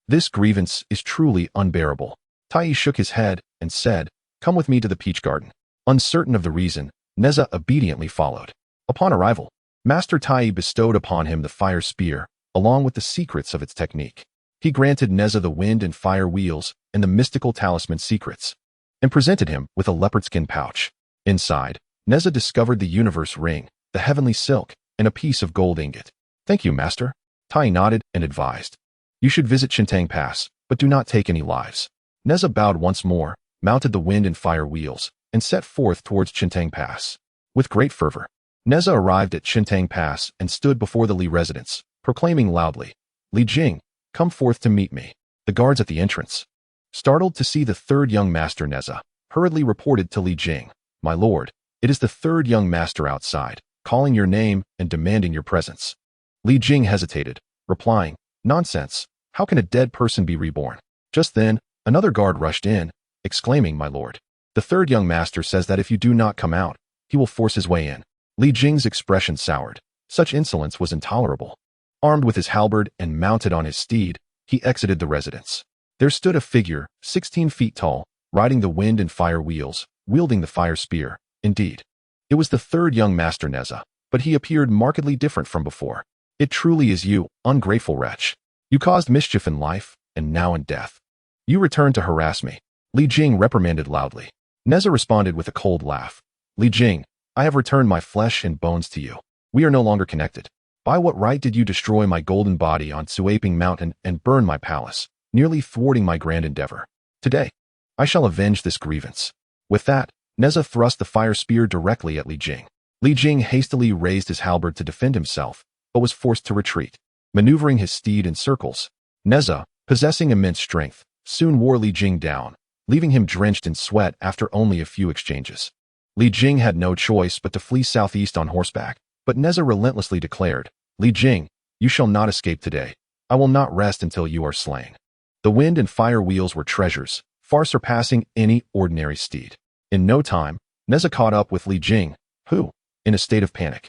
this grievance is truly unbearable. Taiyi shook his head and said, come with me to the peach garden. Uncertain of the reason, Nezha obediently followed. Upon arrival, Master Taiyi bestowed upon him the fire spear, along with the secrets of its technique. He granted Nezha the wind and fire wheels and the mystical talisman secrets, and presented him with a leopard skin pouch. Inside, Nezha discovered the universe ring, the heavenly silk, and a piece of gold ingot. Thank you, Master. Taiyi nodded and advised. You should visit Chentang Pass, but do not take any lives. Nezha bowed once more, mounted the wind and fire wheels, and set forth towards Chentang Pass. With great fervor, Nezha arrived at Chentang Pass and stood before the Li residence, proclaiming loudly, Li Jing, come forth to meet me. The guards at the entrance, startled to see the 3rd young master Nezha, hurriedly reported to Li Jing, My lord, it is the 3rd young master outside, calling your name and demanding your presence. Li Jing hesitated, replying, Nonsense, how can a dead person be reborn? Just then, another guard rushed in, exclaiming, My lord, the 3rd young master says that if you do not come out, he will force his way in. Li Jing's expression soured. Such insolence was intolerable. Armed with his halberd and mounted on his steed, he exited the residence. There stood a figure, 16 feet tall, riding the wind and fire wheels, wielding the fire spear. Indeed, it was the 3rd young master Nezha, but he appeared markedly different from before. It truly is you, ungrateful wretch. You caused mischief in life, and now in death. You return to harass me. Li Jing reprimanded loudly. Nezha responded with a cold laugh. Li Jing, I have returned my flesh and bones to you. We are no longer connected. By what right did you destroy my golden body on Suaping Mountain and burn my palace, nearly thwarting my grand endeavor? Today, I shall avenge this grievance. With that, Nezha thrust the fire spear directly at Li Jing. Li Jing hastily raised his halberd to defend himself, but was forced to retreat. Maneuvering his steed in circles, Nezha, possessing immense strength, soon wore Li Jing down, leaving him drenched in sweat after only a few exchanges. Li Jing had no choice but to flee southeast on horseback, but Nezha relentlessly declared, Li Jing, you shall not escape today. I will not rest until you are slain. The wind and fire wheels were treasures, far surpassing any ordinary steed. In no time, Nezha caught up with Li Jing, who, in a state of panic,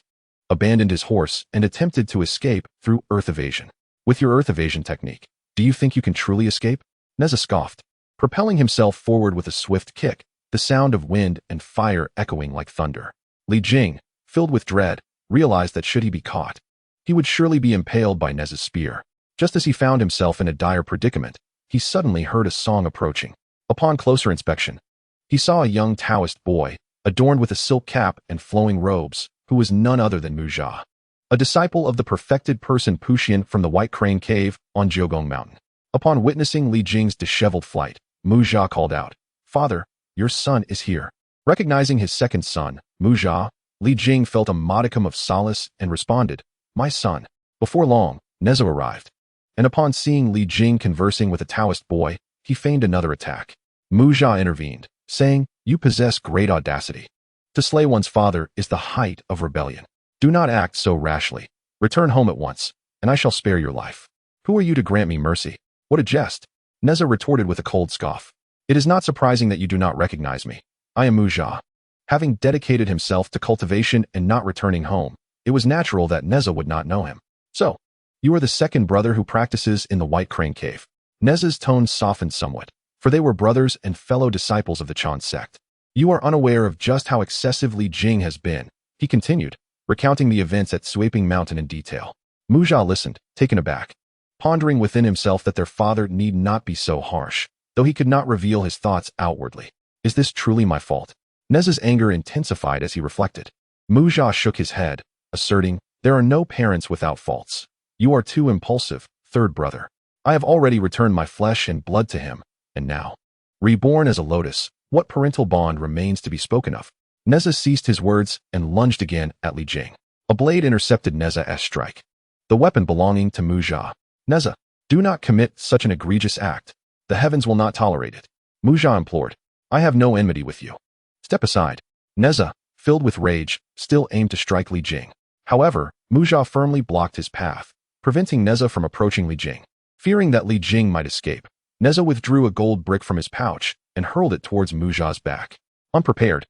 abandoned his horse and attempted to escape through earth evasion. With your earth evasion technique, do you think you can truly escape? Nezha scoffed, propelling himself forward with a swift kick, the sound of wind and fire echoing like thunder. Li Jing, filled with dread, realized that should he be caught, he would surely be impaled by Nezha's spear. Just as he found himself in a dire predicament, he suddenly heard a song approaching. Upon closer inspection, he saw a young Taoist boy, adorned with a silk cap and flowing robes, who was none other than Nezha, a disciple of the perfected person Puxian from the White Crane Cave on Jiugong Mountain. Upon witnessing Li Jing's disheveled flight, Nezha called out, Father, your son is here. Recognizing his second son, Nezha, Li Jing felt a modicum of solace and responded, My son. Before long, Nezha arrived, and upon seeing Li Jing conversing with a Taoist boy, he feigned another attack. Nezha intervened, saying, You possess great audacity. To slay one's father is the height of rebellion. Do not act so rashly. Return home at once, and I shall spare your life. Who are you to grant me mercy? What a jest! Nezha retorted with a cold scoff. It is not surprising that you do not recognize me. I am Nezha. Having dedicated himself to cultivation and not returning home, it was natural that Nezha would not know him. So, you are the second brother who practices in the White Crane Cave. Nezha's tone softened somewhat, for they were brothers and fellow disciples of the Chan sect. You are unaware of just how excessive Li Jing has been, he continued, recounting the events at Sweeping Mountain in detail. Nezha listened, taken aback, pondering within himself that their father need not be so harsh, though he could not reveal his thoughts outwardly. Is this truly my fault? Nezha's anger intensified as he reflected. Nezha shook his head, asserting, There are no parents without faults. You are too impulsive, third brother. I have already returned my flesh and blood to him, and now, reborn as a lotus, what parental bond remains to be spoken of? Nezha ceased his words and lunged again at Li Jing. A blade intercepted Nezha's strike, the weapon belonging to Nezha. Nezha, do not commit such an egregious act. The heavens will not tolerate it. Nezha implored. I have no enmity with you. Step aside. Nezha, filled with rage, still aimed to strike Li Jing. However, Nezha firmly blocked his path, preventing Nezha from approaching Li Jing. Fearing that Li Jing might escape, Nezha withdrew a gold brick from his pouch and hurled it towards Nezha's back. Unprepared,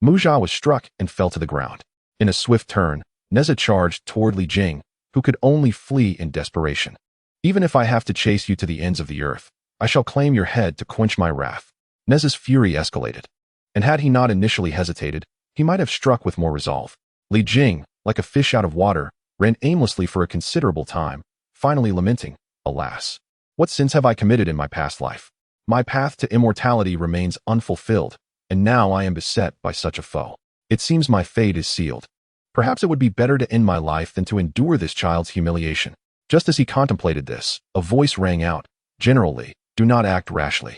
Nezha was struck and fell to the ground. In a swift turn, Nezha charged toward Li Jing, who could only flee in desperation. Even if I have to chase you to the ends of the earth, I shall claim your head to quench my wrath. Nezha's fury escalated, and had he not initially hesitated, he might have struck with more resolve. Li Jing, like a fish out of water, ran aimlessly for a considerable time, finally lamenting, Alas, what sins have I committed in my past life? My path to immortality remains unfulfilled, and now I am beset by such a foe. It seems my fate is sealed. Perhaps it would be better to end my life than to endure this child's humiliation. Just as he contemplated this, a voice rang out, General Li, do not act rashly.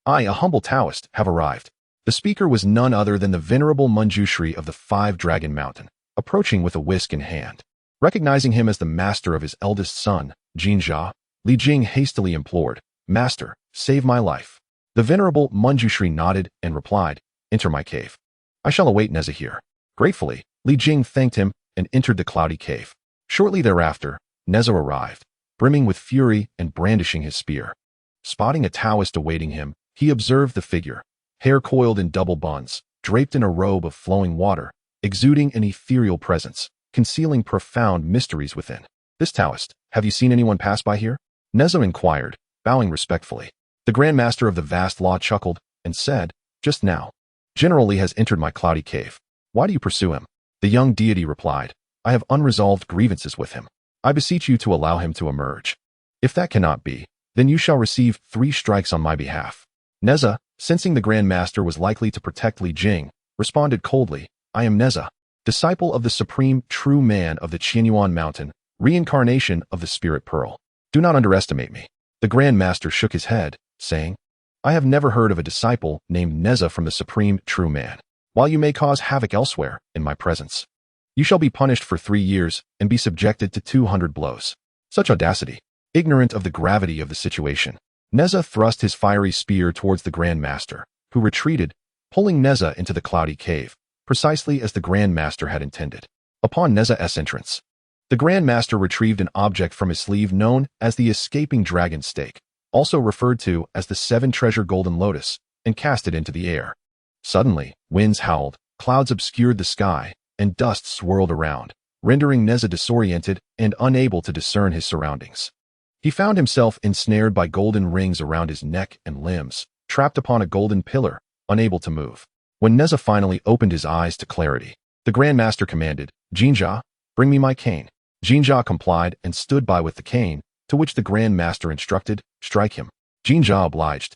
I, a humble Taoist, have arrived. The speaker was none other than the venerable Manjushri of the Five-Dragon Mountain, approaching with a whisk in hand. Recognizing him as the master of his eldest son, Jinjia, Li Jing hastily implored, Master, save my life. The venerable Manjushri nodded and replied, Enter my cave. I shall await Nezha here. Gratefully, Li Jing thanked him and entered the cloudy cave. Shortly thereafter, Nezha arrived, brimming with fury and brandishing his spear. Spotting a Taoist awaiting him, he observed the figure, hair coiled in double buns, draped in a robe of flowing water, exuding an ethereal presence, concealing profound mysteries within. This Taoist, have you seen anyone pass by here? Nezha inquired, bowing respectfully. The Grand Master of the vast law chuckled and said, Just now. General Li has entered my cloudy cave. Why do you pursue him? The young deity replied, I have unresolved grievances with him. I beseech you to allow him to emerge. If that cannot be, then you shall receive 3 strikes on my behalf. Nezha, sensing the Grand Master was likely to protect Li Jing, responded coldly, I am Nezha, disciple of the supreme true man of the Qianyuan Mountain, reincarnation of the Spirit Pearl. Do not underestimate me. The Grand Master shook his head, saying, I have never heard of a disciple named Nezha from the supreme true man. While you may cause havoc elsewhere, in my presence, you shall be punished for 3 years and be subjected to 200 blows. Such audacity! Ignorant of the gravity of the situation, Nezha thrust his fiery spear towards the Grand Master, who retreated, pulling Nezha into the cloudy cave, precisely as the Grand Master had intended. Upon Nezha's entrance, the Grand Master retrieved an object from his sleeve known as the escaping dragon stake, also referred to as the seven-treasure golden lotus, and cast it into the air. Suddenly, winds howled, clouds obscured the sky, and dust swirled around, rendering Nezha disoriented and unable to discern his surroundings. He found himself ensnared by golden rings around his neck and limbs, trapped upon a golden pillar, unable to move. When Nezha finally opened his eyes to clarity, the Grand Master commanded, "Jinja, bring me my cane." Jinja complied and stood by with the cane, to which the Grand Master instructed, "Strike him." Jinja obliged,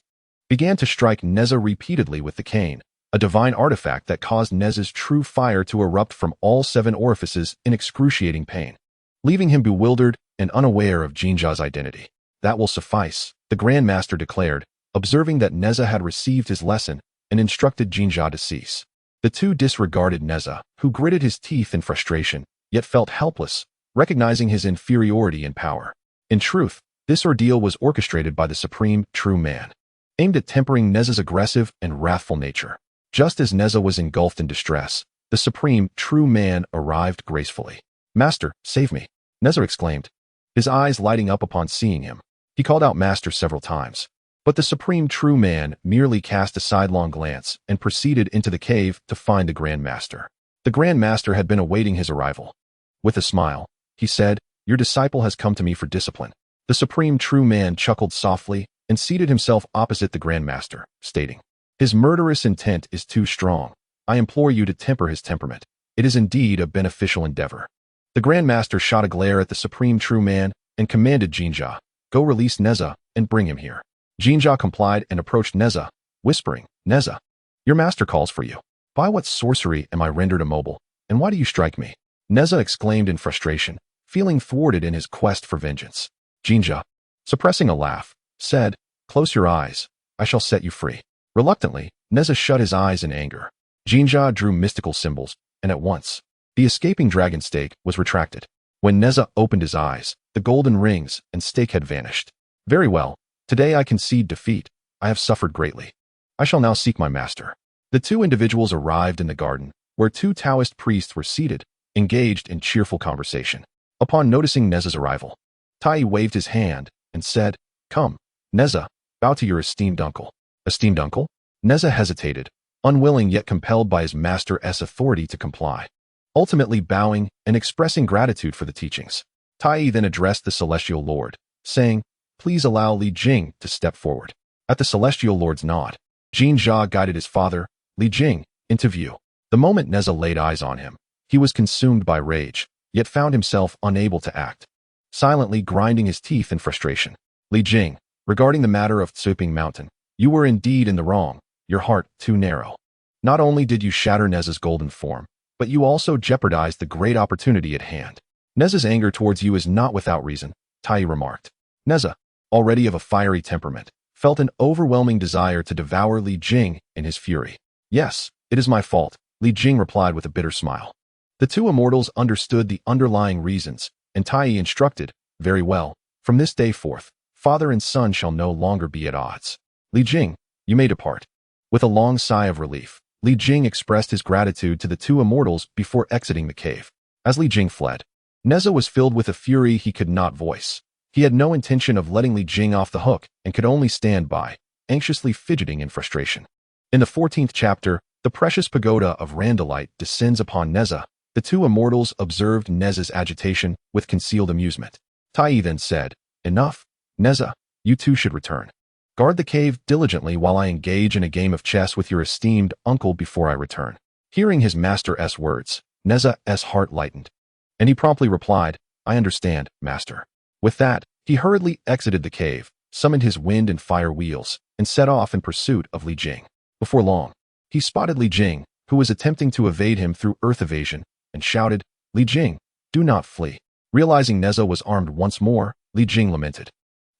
began to strike Nezha repeatedly with the cane, a divine artifact that caused Nezha's true fire to erupt from all 7 orifices in excruciating pain, leaving him bewildered and unaware of Jinja's identity. "That will suffice," the Grand Master declared, observing that Nezha had received his lesson and instructed Jinja to cease. The two disregarded Nezha, who gritted his teeth in frustration, yet felt helpless, recognizing his inferiority in power. In truth, this ordeal was orchestrated by the Supreme True Man, aimed at tempering Nezha's aggressive and wrathful nature. Just as Nezha was engulfed in distress, the Supreme True Man arrived gracefully. "Master, save me," Nezha exclaimed, his eyes lighting up upon seeing him. He called out Master several times, but the Supreme True Man merely cast a sidelong glance and proceeded into the cave to find the Grand Master. The Grand Master had been awaiting his arrival. With a smile, he said, "Your disciple has come to me for discipline." The Supreme True Man chuckled softly and seated himself opposite the Grand Master, stating, "His murderous intent is too strong. I implore you to temper his temperament. It is indeed a beneficial endeavor." The Grand Master shot a glare at the Supreme True Man and commanded Jinja, "Go release Nezha and bring him here." Jinja complied and approached Nezha, whispering, "Nezha, your master calls for you. By what sorcery am I rendered immobile, and why do you strike me?" Nezha exclaimed in frustration, feeling thwarted in his quest for vengeance. Jinja, suppressing a laugh, said, "Close your eyes. I shall set you free." Reluctantly, Nezha shut his eyes in anger. Jinja drew mystical symbols, and at once, the escaping dragon stake was retracted. When Nezha opened his eyes, the golden rings and stake had vanished. "Very well. Today I concede defeat. I have suffered greatly. I shall now seek my master." The two individuals arrived in the garden, where 2 Taoist priests were seated, engaged in cheerful conversation. Upon noticing Nezha's arrival, Taiyi waved his hand and said, "Come, Nezha, bow to your esteemed uncle." "Esteemed uncle?" Nezha hesitated, unwilling yet compelled by his master's authority to comply. Ultimately bowing and expressing gratitude for the teachings, Taiyi then addressed the Celestial Lord, saying, "Please allow Li Jing to step forward." At the Celestial Lord's nod, Jinja guided his father, Li Jing, into view. The moment Nezha laid eyes on him, he was consumed by rage, yet found himself unable to act, silently grinding his teeth in frustration. "Li Jing, regarding the matter of Tsuping Mountain, you were indeed in the wrong, your heart too narrow. Not only did you shatter Nezha's golden form, but you also jeopardized the great opportunity at hand." "Nezha's anger towards you is not without reason," Taiyi remarked. Nezha, already of a fiery temperament, felt an overwhelming desire to devour Li Jing in his fury. "Yes, it is my fault," Li Jing replied with a bitter smile. The two immortals understood the underlying reasons, and Taiyi instructed, "Very well, from this day forth, father and son shall no longer be at odds. Li Jing, you may depart." With a long sigh of relief, Li Jing expressed his gratitude to the two immortals before exiting the cave. As Li Jing fled, Nezha was filled with a fury he could not voice. He had no intention of letting Li Jing off the hook and could only stand by, anxiously fidgeting in frustration. In the 14th chapter, the precious pagoda of Randolite descends upon Nezha. The two immortals observed Nezha's agitation with concealed amusement. Taiyi then said, "Enough, Nezha, you two should return. Guard the cave diligently while I engage in a game of chess with your esteemed uncle before I return." Hearing his master's words, Nezha's heart lightened, and he promptly replied, "I understand, master." With that, he hurriedly exited the cave, summoned his wind and fire wheels, and set off in pursuit of Li Jing. Before long, he spotted Li Jing, who was attempting to evade him through earth evasion, and shouted, "Li Jing, do not flee." Realizing Nezha was armed once more, Li Jing lamented,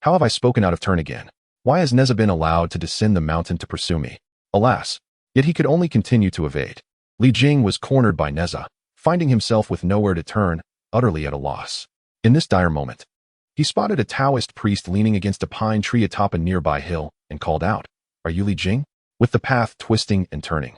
"How have I spoken out of turn again? Why has Nezha been allowed to descend the mountain to pursue me?" Alas, yet he could only continue to evade. Li Jing was cornered by Nezha, finding himself with nowhere to turn, utterly at a loss. In this dire moment, he spotted a Taoist priest leaning against a pine tree atop a nearby hill and called out, "Are you Li Jing?" With the path twisting and turning,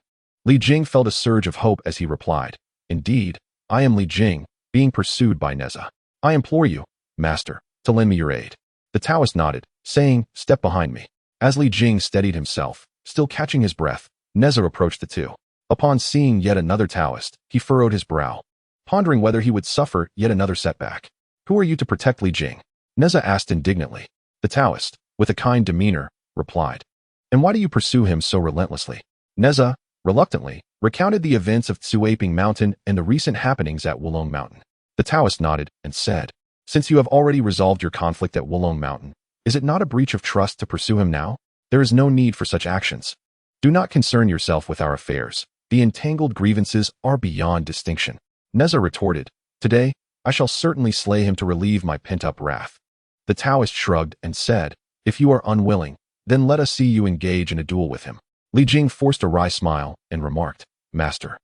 Li Jing felt a surge of hope as he replied, "Indeed, I am Li Jing, being pursued by Nezha. I implore you, master, to lend me your aid." The Taoist nodded, saying, "Step behind me." As Li Jing steadied himself, still catching his breath, Nezha approached the two. Upon seeing yet another Taoist, he furrowed his brow, pondering whether he would suffer yet another setback. "Who are you to protect Li Jing?" Nezha asked indignantly. The Taoist, with a kind demeanor, replied, "And why do you pursue him so relentlessly?" Nezha, reluctantly, recounted the events of Tsuaping Mountain and the recent happenings at Wulong Mountain. The Taoist nodded and said, "Since you have already resolved your conflict at Wulong Mountain, is it not a breach of trust to pursue him now? There is no need for such actions. Do not concern yourself with our affairs. The entangled grievances are beyond distinction." Nezha retorted, "Today, I shall certainly slay him to relieve my pent-up wrath." The Taoist shrugged and said, "If you are unwilling, then let us see you engage in a duel with him." Li Jing forced a wry smile and remarked, "Master,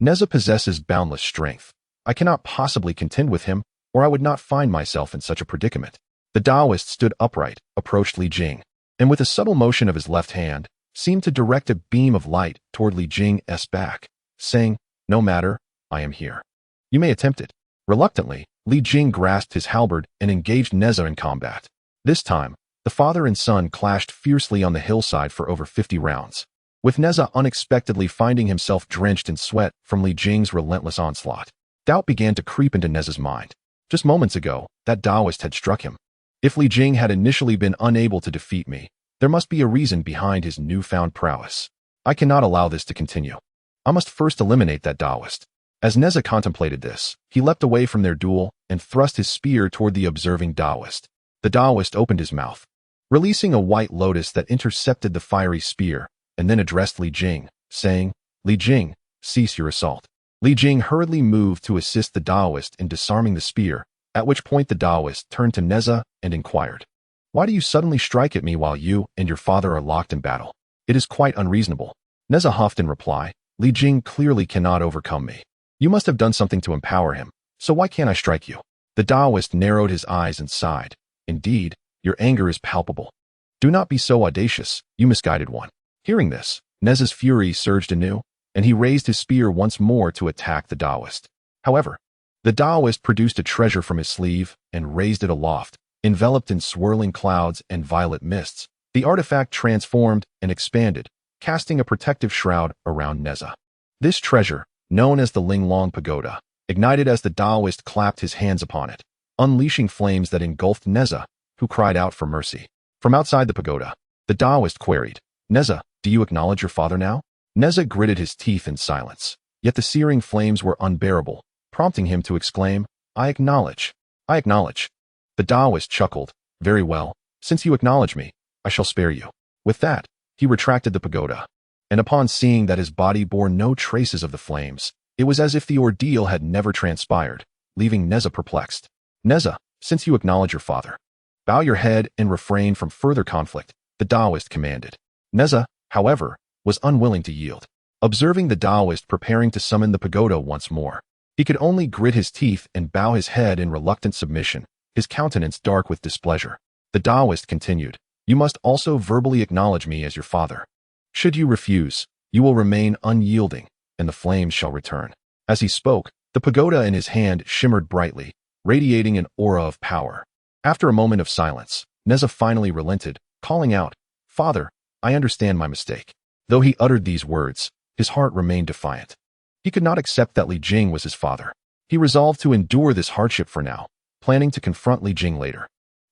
Nezha possesses boundless strength. I cannot possibly contend with him, or I would not find myself in such a predicament." The Taoist stood upright, approached Li Jing, and with a subtle motion of his left hand, seemed to direct a beam of light toward Li Jing's back, saying, "No matter, I am here. You may attempt it." Reluctantly, Li Jing grasped his halberd and engaged Nezha in combat. This time, the father and son clashed fiercely on the hillside for over 50 rounds, with Nezha unexpectedly finding himself drenched in sweat from Li Jing's relentless onslaught. Doubt began to creep into Nezha's mind. Just moments ago, that Taoist had struck him. If Li Jing had initially been unable to defeat me, there must be a reason behind his newfound prowess. I cannot allow this to continue. I must first eliminate that Taoist. As Nezha contemplated this, he leapt away from their duel and thrust his spear toward the observing Taoist. The Taoist opened his mouth, releasing a white lotus that intercepted the fiery spear, and then addressed Li Jing, saying, "Li Jing, cease your assault." Li Jing hurriedly moved to assist the Taoist in disarming the spear, at which point the Taoist turned to Nezha and inquired, "Why do you suddenly strike at me while you and your father are locked in battle? It is quite unreasonable." Nezha huffed in reply, "Li Jing clearly cannot overcome me. You must have done something to empower him, so why can't I strike you?" The Taoist narrowed his eyes and sighed, "Indeed, your anger is palpable. Do not be so audacious, you misguided one." Hearing this, Nezha's fury surged anew, and he raised his spear once more to attack the Taoist. However, the Taoist produced a treasure from his sleeve and raised it aloft, enveloped in swirling clouds and violet mists. The artifact transformed and expanded, casting a protective shroud around Nezha. This treasure, known as the Linglong Pagoda, ignited as the Taoist clapped his hands upon it, unleashing flames that engulfed Nezha, who cried out for mercy. From outside the pagoda, the Taoist queried, "Nezha, do you acknowledge your father now?" Nezha gritted his teeth in silence, yet the searing flames were unbearable, prompting him to exclaim, "I acknowledge. I acknowledge." The Taoist chuckled, "Very well, since you acknowledge me, I shall spare you." With that, he retracted the pagoda, and upon seeing that his body bore no traces of the flames, it was as if the ordeal had never transpired, leaving Nezha perplexed. "Nezha, since you acknowledge your father, bow your head and refrain from further conflict," the Taoist commanded. Nezha, however, was unwilling to yield. Observing the Taoist preparing to summon the pagoda once more, he could only grit his teeth and bow his head in reluctant submission, his countenance dark with displeasure. The Taoist continued, "You must also verbally acknowledge me as your father. Should you refuse, you will remain unyielding, and the flames shall return." As he spoke, the pagoda in his hand shimmered brightly, radiating an aura of power. After a moment of silence, Nezha finally relented, calling out, "Father, I understand my mistake." Though he uttered these words, his heart remained defiant. He could not accept that Li Jing was his father. He resolved to endure this hardship for now, planning to confront Li Jing later.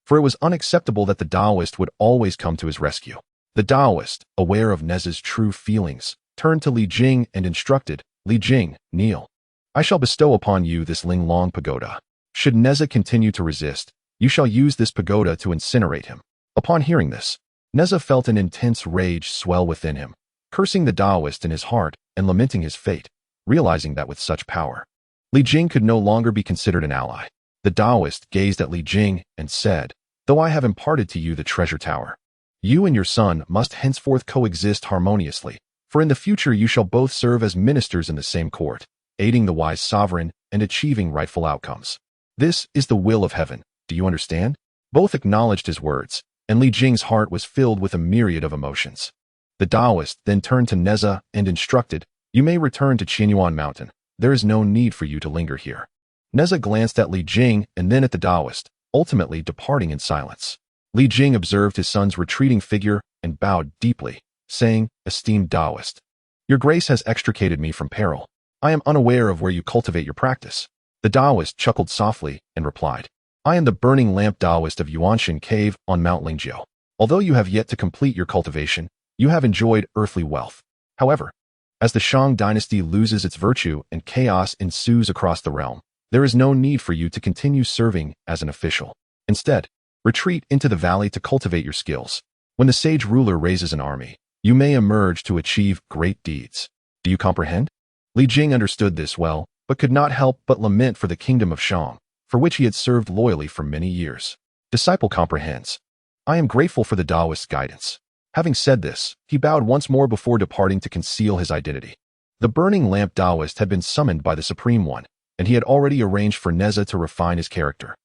For it was unacceptable that the Taoist would always come to his rescue. The Taoist, aware of Nezha's true feelings, turned to Li Jing and instructed, "Li Jing, kneel. I shall bestow upon you this Linglong Pagoda. Should Nezha continue to resist, you shall use this pagoda to incinerate him." Upon hearing this, Nezha felt an intense rage swell within him, cursing the Taoist in his heart and lamenting his fate, realizing that with such power, Li Jing could no longer be considered an ally. The Taoist gazed at Li Jing and said, "Though I have imparted to you the treasure tower, you and your son must henceforth coexist harmoniously, for in the future you shall both serve as ministers in the same court, aiding the wise sovereign and achieving rightful outcomes. This is the will of heaven. Do you understand?" Both acknowledged his words, and Li Jing's heart was filled with a myriad of emotions. The Taoist then turned to Nezha and instructed, You may return to Qinyuan Mountain. There is no need for you to linger here. Nezha glanced at Li Jing and then at the Taoist, ultimately departing in silence. Li Jing observed his son's retreating figure and bowed deeply, saying, "Esteemed Taoist, your grace has extricated me from peril. I am unaware of where you cultivate your practice." The Taoist chuckled softly and replied, "I am the burning lamp Taoist of Yuanshan Cave on Mount Lingjiu. Although you have yet to complete your cultivation, you have enjoyed earthly wealth. However, as the Shang dynasty loses its virtue and chaos ensues across the realm, there is no need for you to continue serving as an official. Instead, retreat into the valley to cultivate your skills. When the sage ruler raises an army, you may emerge to achieve great deeds. Do you comprehend?" Li Jing understood this well, but could not help but lament for the kingdom of Shang, for which he had served loyally for many years. Disciple comprehends. I am grateful for the Taoist's guidance. Having said this, he bowed once more before departing to conceal his identity. The burning lamp Taoist had been summoned by the Supreme One, and he had already arranged for Nezha to refine his character,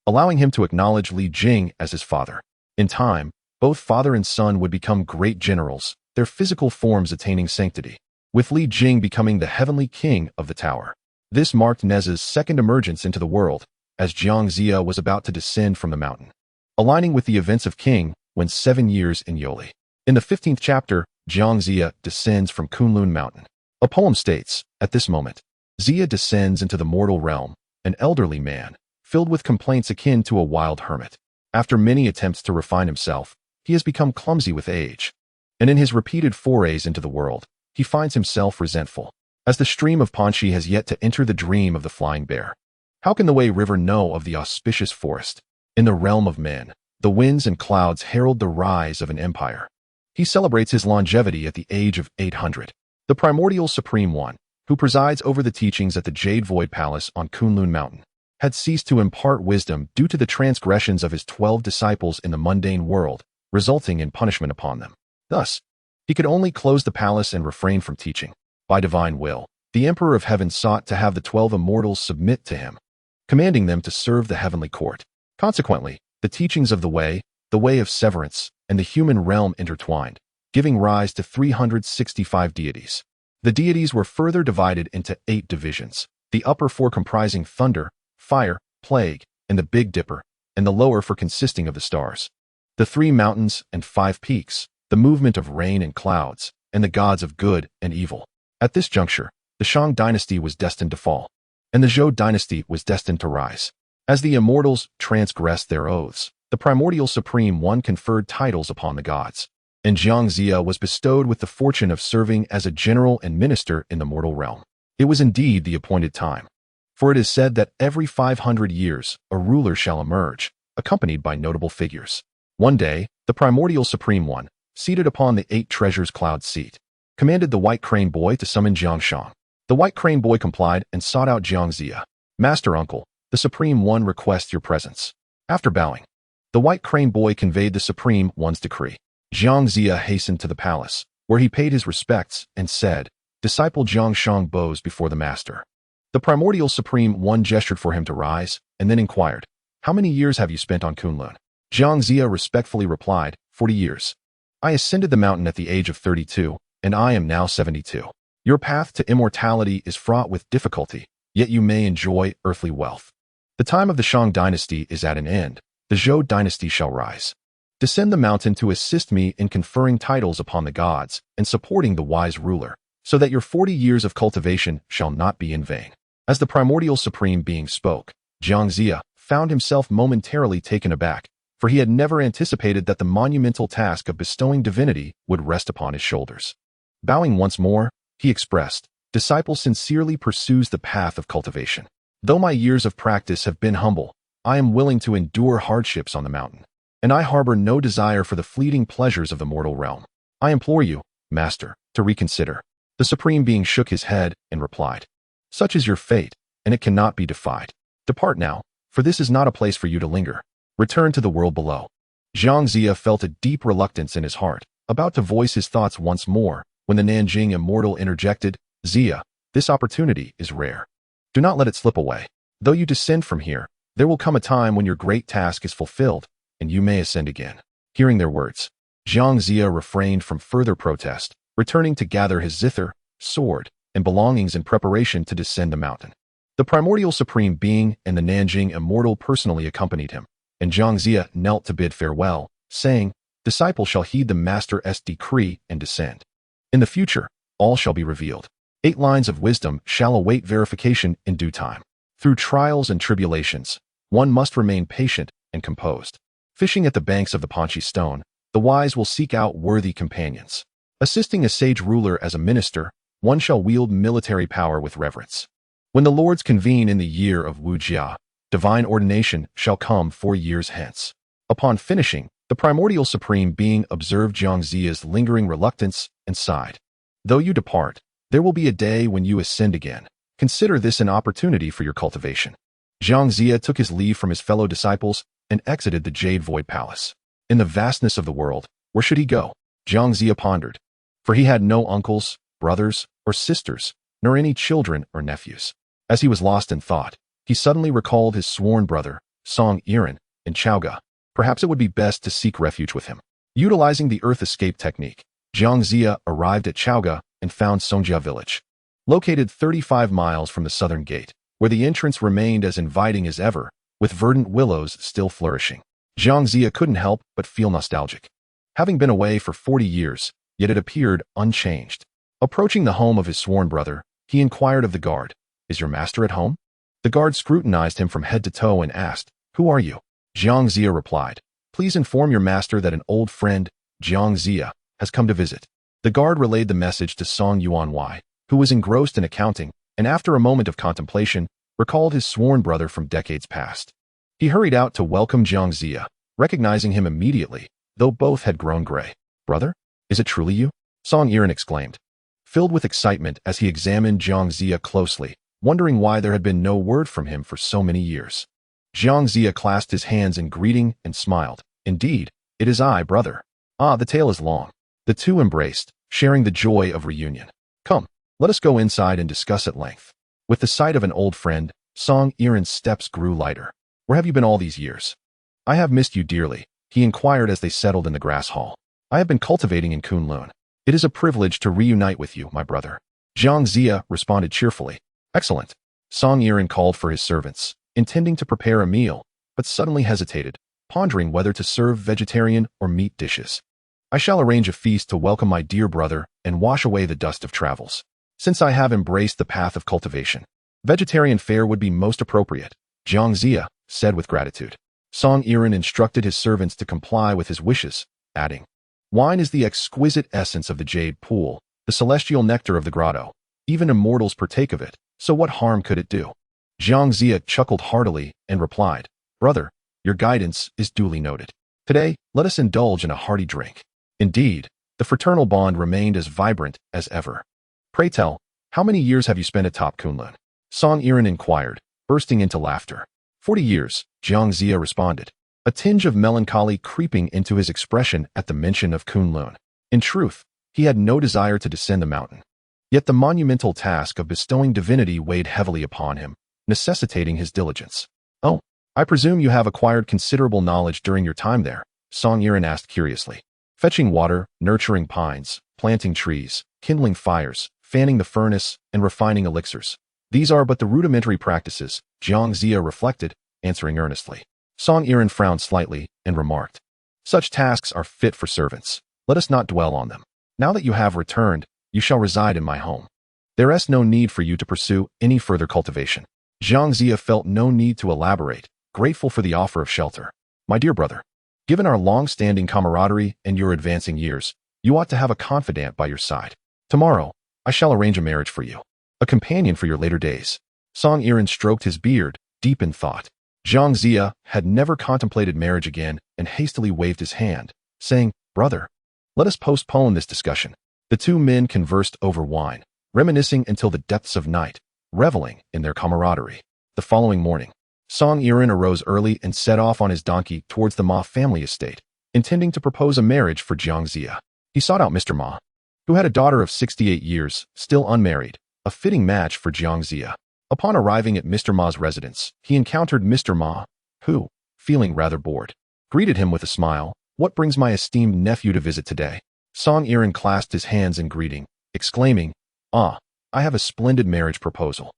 allowing him to acknowledge Li Jing as his father. In time, both father and son would become great generals, their physical forms attaining sanctity, with Li Jing becoming the heavenly king of the tower. This marked Nezha's second emergence into the world, as Jiang Zia was about to descend from the mountain, aligning with the events of King when 7 years in Yoli. In the 15th chapter, Jiang Zia descends from Kunlun Mountain. A poem states, at this moment, Zia descends into the mortal realm, an elderly man, filled with complaints akin to a wild hermit. After many attempts to refine himself, he has become clumsy with age, and in his repeated forays into the world, he finds himself resentful, as the stream of Panchi has yet to enter the dream of the flying bear. How can the Wei River know of the auspicious forest? In the realm of men, the winds and clouds herald the rise of an empire. He celebrates his longevity at the age of 800. The primordial Supreme One, who presides over the teachings at the Jade Void Palace on Kunlun Mountain, had ceased to impart wisdom due to the transgressions of his 12 disciples in the mundane world, resulting in punishment upon them. Thus, he could only close the palace and refrain from teaching. By divine will, the Emperor of Heaven sought to have the 12 immortals submit to him, commanding them to serve the heavenly court. Consequently, the teachings of the way of severance, and the human realm intertwined, giving rise to 365 deities. The deities were further divided into 8 divisions, the upper 4 comprising thunder, fire, plague, and the Big Dipper, and the lower 4 consisting of the stars, the 3 mountains and 5 peaks, the movement of rain and clouds, and the gods of good and evil. At this juncture, the Shang dynasty was destined to fall, and the Zhou dynasty was destined to rise. As the immortals transgressed their oaths, the primordial Supreme One conferred titles upon the gods, and Jiang Zia was bestowed with the fortune of serving as a general and minister in the mortal realm. It was indeed the appointed time, for it is said that every 500 years a ruler shall emerge, accompanied by notable figures. One day, the primordial Supreme One, seated upon the 8 treasures cloud seat, commanded the White Crane Boy to summon Jiang Shang. The White Crane Boy complied and sought out Jiang Zia. "Master Uncle, the Supreme One requests your presence." After bowing, the White Crane Boy conveyed the Supreme One's decree. Jiang Zia hastened to the palace, where he paid his respects and said, "Disciple Jiang Shang bows before the master." The primordial Supreme One gestured for him to rise, and then inquired, "How many years have you spent on Kunlun?" Jiang Zia respectfully replied, 40 years. I ascended the mountain at the age of 32, and I am now 72. Your path to immortality is fraught with difficulty, yet you may enjoy earthly wealth. The time of the Shang dynasty is at an end. The Zhou dynasty shall rise. Descend the mountain to assist me in conferring titles upon the gods and supporting the wise ruler, so that your 40 years of cultivation shall not be in vain. As the primordial Supreme Being spoke, Jiang Zia found himself momentarily taken aback, for he had never anticipated that the monumental task of bestowing divinity would rest upon his shoulders. Bowing once more, he expressed, "Disciple sincerely pursues the path of cultivation. Though my years of practice have been humble, I am willing to endure hardships on the mountain, and I harbor no desire for the fleeting pleasures of the mortal realm. I implore you, Master, to reconsider." The Supreme Being shook his head and replied, "Such is your fate, and it cannot be defied. Depart now, for this is not a place for you to linger. Return to the world below." Jiang Zia felt a deep reluctance in his heart, about to voice his thoughts once more, when the Nanjing Immortal interjected, "Zia, this opportunity is rare. Do not let it slip away. Though you descend from here, there will come a time when your great task is fulfilled, and you may ascend again." Hearing their words, Jiang Zia refrained from further protest, returning to gather his zither, sword, and belongings in preparation to descend the mountain. The primordial supreme being and the Nanjing immortal personally accompanied him, and Jiangxia knelt to bid farewell, saying, "Disciple shall heed the master's decree and descend. In the future, all shall be revealed. 8 lines of wisdom shall await verification in due time. Through trials and tribulations, one must remain patient and composed. Fishing at the banks of the Panchi stone, the wise will seek out worthy companions. Assisting a sage ruler as a minister, one shall wield military power with reverence. When the lords convene in the year of Wujia, divine ordination shall come 4 years hence." Upon finishing, the primordial supreme being observed Jiangxia's lingering reluctance and sighed. "Though you depart, there will be a day when you ascend again. Consider this an opportunity for your cultivation." Jiangxia took his leave from his fellow disciples and exited the Jade Void Palace. In the vastness of the world, where should he go? Jiangxia pondered, for he had no uncles, brothers, or sisters, nor any children or nephews. As he was lost in thought, he suddenly recalled his sworn brother, Song Yiren, in Chaoga. Perhaps it would be best to seek refuge with him. Utilizing the earth escape technique, Jiangxia arrived at Chaoga and found Songjia village. Located 35 miles from the southern gate, where the entrance remained as inviting as ever, with verdant willows still flourishing. Jiangxia couldn't help but feel nostalgic. Having been away for 40 years, yet it appeared unchanged. Approaching the home of his sworn brother, he inquired of the guard, "Is your master at home?" The guard scrutinized him from head to toe and asked, "Who are you?" Jiangxia replied, "Please inform your master that an old friend, Jiangxia, has come to visit." The guard relayed the message to Song Yuanwei, who was engrossed in accounting, and after a moment of contemplation, recalled his sworn brother from decades past. He hurried out to welcome Jiangxia, recognizing him immediately, though both had grown gray. "Brother, is it truly you?" Song Yiren exclaimed, filled with excitement as he examined Jiangxia closely, wondering why there had been no word from him for so many years. Jiangxia clasped his hands in greeting and smiled. "Indeed, it is I, brother." "Ah, the tale is long." The two embraced, sharing the joy of reunion. "Come, let us go inside and discuss at length." With the sight of an old friend, Song Yiren's steps grew lighter. "Where have you been all these years?" "I have missed you dearly," he inquired as they settled in the grass hall. "I have been cultivating in Kunlun. It is a privilege to reunite with you, my brother." Jiangxia responded cheerfully. "Excellent." Song Yiren called for his servants, intending to prepare a meal, but suddenly hesitated, pondering whether to serve vegetarian or meat dishes. "I shall arrange a feast to welcome my dear brother and wash away the dust of travels. Since I have embraced the path of cultivation, vegetarian fare would be most appropriate," Jiangxia said with gratitude. Song Yiren instructed his servants to comply with his wishes, adding, "Wine is the exquisite essence of the jade pool, the celestial nectar of the grotto. Even immortals partake of it, so what harm could it do?" Jiangxia chuckled heartily and replied, "Brother, your guidance is duly noted. Today, let us indulge in a hearty drink." Indeed, the fraternal bond remained as vibrant as ever. "Pray tell, how many years have you spent atop Kunlun?" Song Yiren inquired, bursting into laughter. 40 years, Jiangxia responded, a tinge of melancholy creeping into his expression at the mention of Kunlun. In truth, he had no desire to descend the mountain. Yet the monumental task of bestowing divinity weighed heavily upon him, necessitating his diligence. "Oh, I presume you have acquired considerable knowledge during your time there?" Song Yiren asked curiously. "Fetching water, nurturing pines, planting trees, kindling fires, fanning the furnace, and refining elixirs. These are but the rudimentary practices," Jiangxia reflected, answering earnestly. Song Yiren frowned slightly and remarked, "Such tasks are fit for servants. Let us not dwell on them. Now that you have returned, you shall reside in my home. There is no need for you to pursue any further cultivation." Jiangxia felt no need to elaborate, grateful for the offer of shelter. "My dear brother, given our long-standing camaraderie and your advancing years, you ought to have a confidant by your side. Tomorrow, I shall arrange a marriage for you, a companion for your later days." Song Yiren stroked his beard, deep in thought. Jiangxia had never contemplated marriage again and hastily waved his hand, saying, "Brother, let us postpone this discussion." The two men conversed over wine, reminiscing until the depths of night, reveling in their camaraderie. The following morning, Song Yiren arose early and set off on his donkey towards the Ma family estate, intending to propose a marriage for Jiangxia. He sought out Mr. Ma, who had a daughter of 68 years, still unmarried, a fitting match for Jiangxia. Upon arriving at Mr. Ma's residence, he encountered Mr. Ma, who, feeling rather bored, greeted him with a smile. "What brings my esteemed nephew to visit today?" Song Yiren clasped his hands in greeting, exclaiming, "Ah, I have a splendid marriage proposal.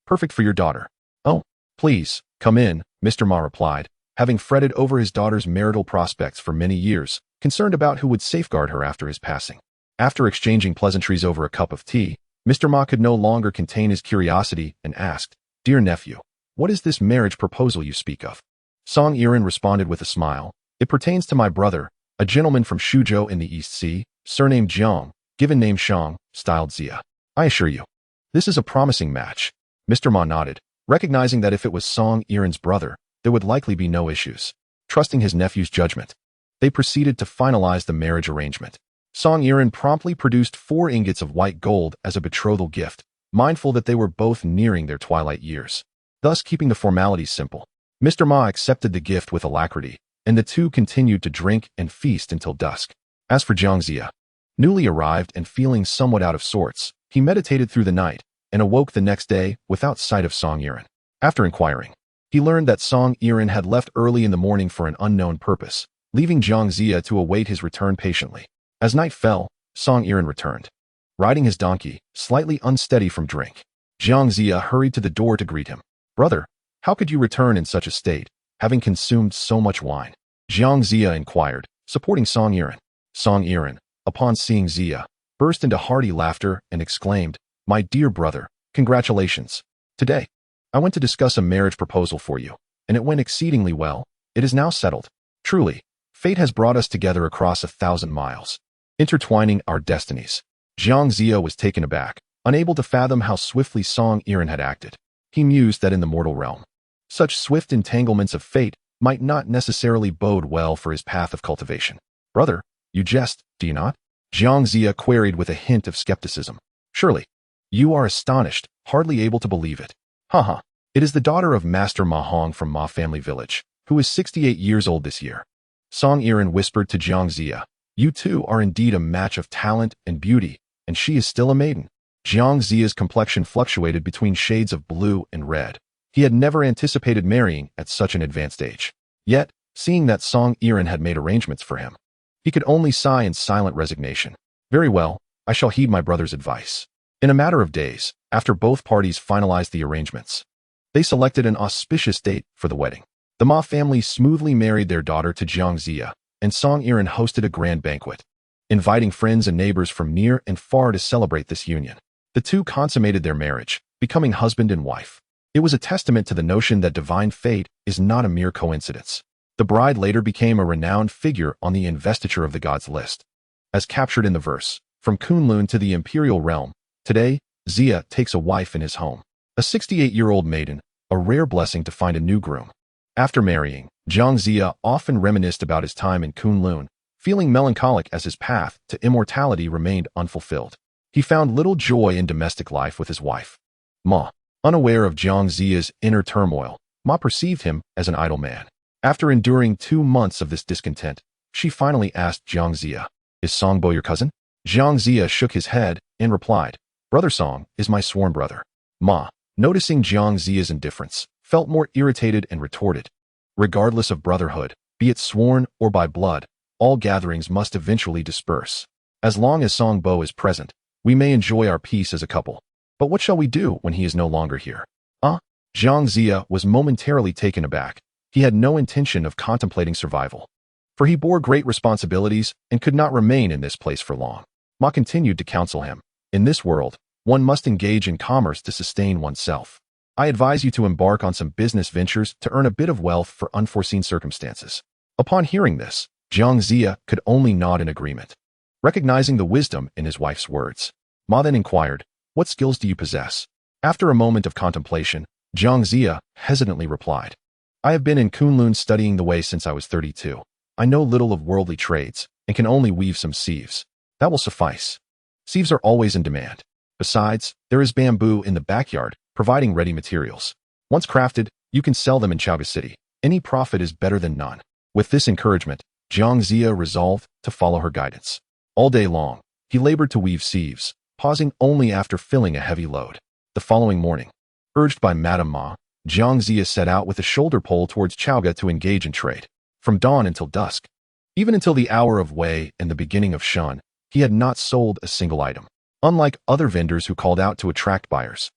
Perfect for your daughter. Oh, please, come in, Mr. Ma replied, having fretted over his daughter's marital prospects for many years, concerned about who would safeguard her after his passing. After exchanging pleasantries over a cup of tea, Mr. Ma could no longer contain his curiosity and asked, "Dear nephew, what is this marriage proposal you speak of?" Song Yiren responded with a smile, "It pertains to my brother, a gentleman from Shuzhou in the East Sea, surnamed Jiang, given name Shang, styled Zia. I assure you, this is a promising match." Mr. Ma nodded, recognizing that if it was Song Yiren's brother, there would likely be no issues. Trusting his nephew's judgment, they proceeded to finalize the marriage arrangement. Song Yiren promptly produced 4 ingots of white gold as a betrothal gift, mindful that they were both nearing their twilight years, thus keeping the formalities simple. Mr. Ma accepted the gift with alacrity, and the two continued to drink and feast until dusk. As for Jiang Zia, newly arrived and feeling somewhat out of sorts, he meditated through the night and awoke the next day without sight of Song Yiren. After inquiring, he learned that Song Yiren had left early in the morning for an unknown purpose, leaving Jiang Zia to await his return patiently. As night fell, Song Yiren returned, riding his donkey, slightly unsteady from drink. Jiang Zia hurried to the door to greet him. "Brother, how could you return in such a state, having consumed so much wine?" Jiang Zia inquired, supporting Song Yiren. Song Yiren, upon seeing Zia, burst into hearty laughter and exclaimed, "My dear brother, congratulations. Today, I went to discuss a marriage proposal for you, and it went exceedingly well. It is now settled. Truly, fate has brought us together across 1,000 miles, intertwining our destinies." Jiang Zia was taken aback, unable to fathom how swiftly Song Yiren had acted. He mused that in the mortal realm, such swift entanglements of fate might not necessarily bode well for his path of cultivation. "Brother, you jest, do you not?" Jiang Zia queried with a hint of skepticism. "Surely, you are astonished, hardly able to believe it. Haha, it is the daughter of Master Ma Hong from Ma Family Village, who is 68 years old this year." Song Yiren whispered to Jiang Zia, "You two are indeed a match of talent and beauty, and she is still a maiden." Jiang Zia's complexion fluctuated between shades of blue and red. He had never anticipated marrying at such an advanced age. Yet, seeing that Song Yiren had made arrangements for him, he could only sigh in silent resignation. "Very well, I shall heed my brother's advice." In a matter of days, after both parties finalized the arrangements, they selected an auspicious date for the wedding. The Ma family smoothly married their daughter to Jiang Zia, and Song Yiren hosted a grand banquet, inviting friends and neighbors from near and far to celebrate this union. The two consummated their marriage, becoming husband and wife. It was a testament to the notion that divine fate is not a mere coincidence. The bride later became a renowned figure on the investiture of the gods list. As captured in the verse, "From Kunlun to the imperial realm, today, Zia takes a wife in his home." A 68-year-old maiden, a rare blessing to find a new groom. After marrying, Jiang Zia often reminisced about his time in Kunlun, feeling melancholic as his path to immortality remained unfulfilled. He found little joy in domestic life with his wife. Ma, unaware of Jiang Zia's inner turmoil, Ma perceived him as an idle man. After enduring 2 months of this discontent, she finally asked Jiang Zia, "Is Songbo your cousin?" Jiang Zia shook his head and replied, "Brother Song is my sworn brother." Ma, noticing Jiang Zia's indifference, felt more irritated and retorted, "Regardless of brotherhood, be it sworn or by blood, all gatherings must eventually disperse. As long as Songbo is present, we may enjoy our peace as a couple. But what shall we do when he is no longer here?" Jiang Zia was momentarily taken aback. He had no intention of contemplating survival, for he bore great responsibilities and could not remain in this place for long. Ma continued to counsel him, "In this world, one must engage in commerce to sustain oneself. I advise you to embark on some business ventures to earn a bit of wealth for unforeseen circumstances." Upon hearing this, Jiang Zia could only nod in agreement, recognizing the wisdom in his wife's words. Ma then inquired, "What skills do you possess?" After a moment of contemplation, Jiang Zia hesitantly replied, "I have been in Kunlun studying the way since I was 32. I know little of worldly trades and can only weave some sieves. That will suffice. Sieves are always in demand. Besides, there is bamboo in the backyard, providing ready materials. Once crafted, you can sell them in Chaoga City. Any profit is better than none." With this encouragement, Jiang Zia resolved to follow her guidance. All day long, he labored to weave sieves, pausing only after filling a heavy load. The following morning, urged by Madame Ma, Jiang Zia set out with a shoulder pole towards Chaoga to engage in trade. From dawn until dusk, even until the hour of Wei and the beginning of Shun, he had not sold a single item. Unlike other vendors who called out to attract buyers,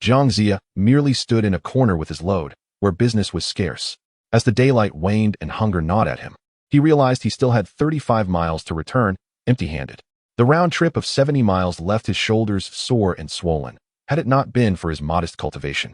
Zhang Zia merely stood in a corner with his load, where business was scarce. As the daylight waned and hunger gnawed at him, he realized he still had 35 miles to return, empty-handed. The round trip of 70 miles left his shoulders sore and swollen, had it not been for his modest cultivation.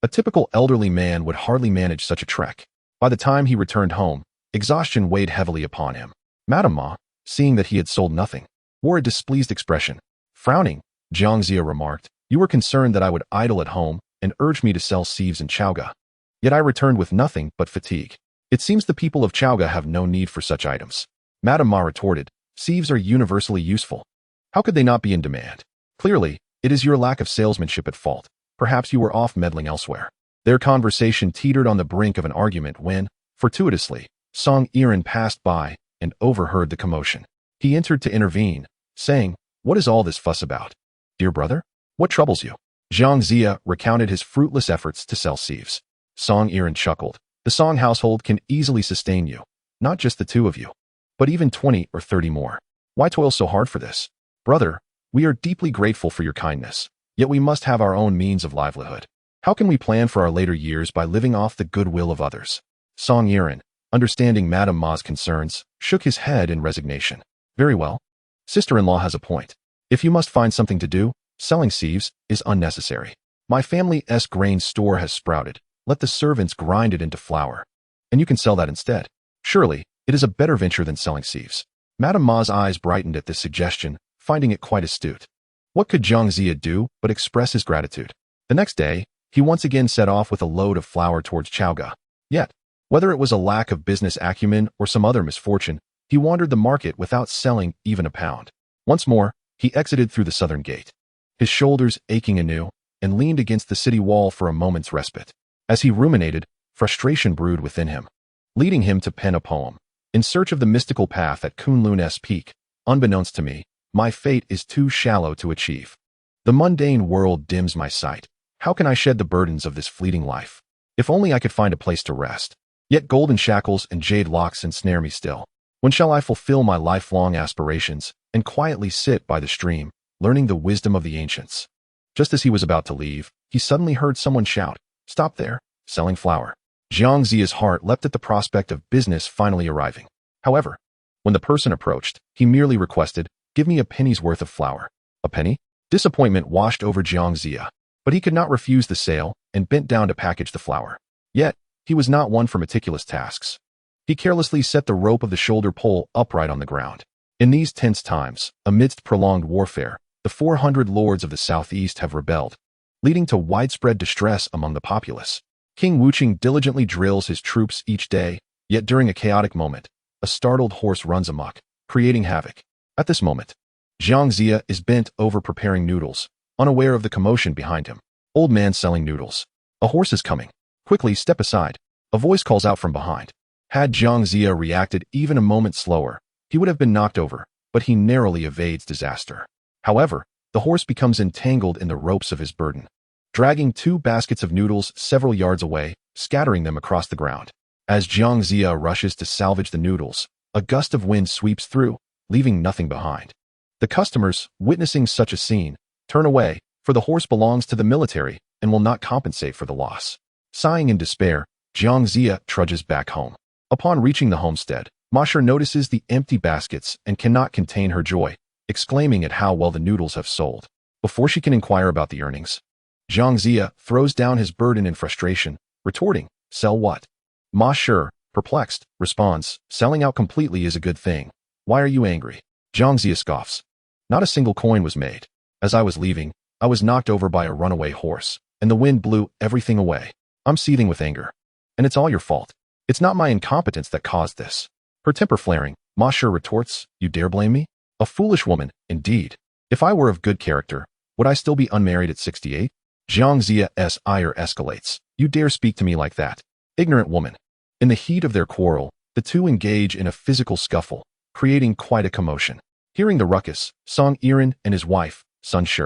A typical elderly man would hardly manage such a trek. By the time he returned home, exhaustion weighed heavily upon him. Madame Ma, seeing that he had sold nothing, wore a displeased expression. Frowning, Zhang Zia remarked, "You were concerned that I would idle at home and urged me to sell sieves and chaoga. Yet I returned with nothing but fatigue. It seems the people of chaoga have no need for such items." Madame Ma retorted, "Sieves are universally useful. How could they not be in demand? Clearly, it is your lack of salesmanship at fault. Perhaps you were off meddling elsewhere." Their conversation teetered on the brink of an argument when, fortuitously, Song Yiren passed by and overheard the commotion. He entered to intervene, saying, "What is all this fuss about? Dear brother, what troubles you?" Zhang Zia recounted his fruitless efforts to sell sieves. Song Yiren chuckled. "The Song household can easily sustain you, not just the two of you, but even 20 or 30 more. Why toil so hard for this? Brother, we are deeply grateful for your kindness, yet we must have our own means of livelihood. How can we plan for our later years by living off the goodwill of others?" Song Yiren, understanding Madame Ma's concerns, shook his head in resignation. "Very well. Sister-in-law has a point. If you must find something to do, selling sieves is unnecessary. My family's grain store has sprouted. Let the servants grind it into flour, and you can sell that instead. Surely, it is a better venture than selling sieves." Madame Ma's eyes brightened at this suggestion, finding it quite astute. What could Zhang Zia do but express his gratitude? The next day, he once again set off with a load of flour towards chaoga. Yet, whether it was a lack of business acumen or some other misfortune, he wandered the market without selling even a pound. Once more, he exited through the southern gate, his shoulders aching anew, and leaned against the city wall for a moment's respite. As he ruminated, frustration brewed within him, leading him to pen a poem. In search of the mystical path at Kunlun's peak, unbeknownst to me, my fate is too shallow to achieve. The mundane world dims my sight. How can I shed the burdens of this fleeting life? If only I could find a place to rest. Yet golden shackles and jade locks ensnare me still. When shall I fulfill my lifelong aspirations and quietly sit by the stream, learning the wisdom of the ancients? Just as he was about to leave, he suddenly heard someone shout, "Stop there, selling flour." Zhang Zia's heart leapt at the prospect of business finally arriving. However, when the person approached, he merely requested, "Give me a penny's worth of flour." A penny? Disappointment washed over Zhang Zia, but he could not refuse the sale and bent down to package the flour. Yet, he was not one for meticulous tasks. He carelessly set the rope of the shoulder pole upright on the ground. In these tense times, amidst prolonged warfare, the 400 lords of the southeast have rebelled, leading to widespread distress among the populace. King Wuqing diligently drills his troops each day, yet during a chaotic moment, a startled horse runs amok, creating havoc. At this moment, Zhang Zia is bent over preparing noodles, unaware of the commotion behind him. Old man selling noodles. A horse is coming. Quickly step aside. A voice calls out from behind. Had Zhang Zia reacted even a moment slower, he would have been knocked over, but he narrowly evades disaster. However, the horse becomes entangled in the ropes of his burden, dragging 2 baskets of noodles several yards away, scattering them across the ground. As Zhang Zia rushes to salvage the noodles, a gust of wind sweeps through, leaving nothing behind. The customers, witnessing such a scene, turn away, for the horse belongs to the military and will not compensate for the loss. Sighing in despair, Zhang Zia trudges back home. Upon reaching the homestead, Masher notices the empty baskets and cannot contain her joy, exclaiming at how well the noodles have sold. Before she can inquire about the earnings, Zhang Zia throws down his burden in frustration, retorting, "Sell what?" Masher, perplexed, responds, "Selling out completely is a good thing. Why are you angry?" Zhang Zia scoffs. "Not a single coin was made. As I was leaving, I was knocked over by a runaway horse, and the wind blew everything away. I'm seething with anger. And it's all your fault. It's not my incompetence that caused this." Her temper flaring, Masher retorts, "You dare blame me? A foolish woman, indeed. If I were of good character, would I still be unmarried at 68? Zhang Zia's ire escalates. "You dare speak to me like that? Ignorant woman." In the heat of their quarrel, the two engage in a physical scuffle, creating quite a commotion. Hearing the ruckus, Song Yiren and his wife, Sun Shi,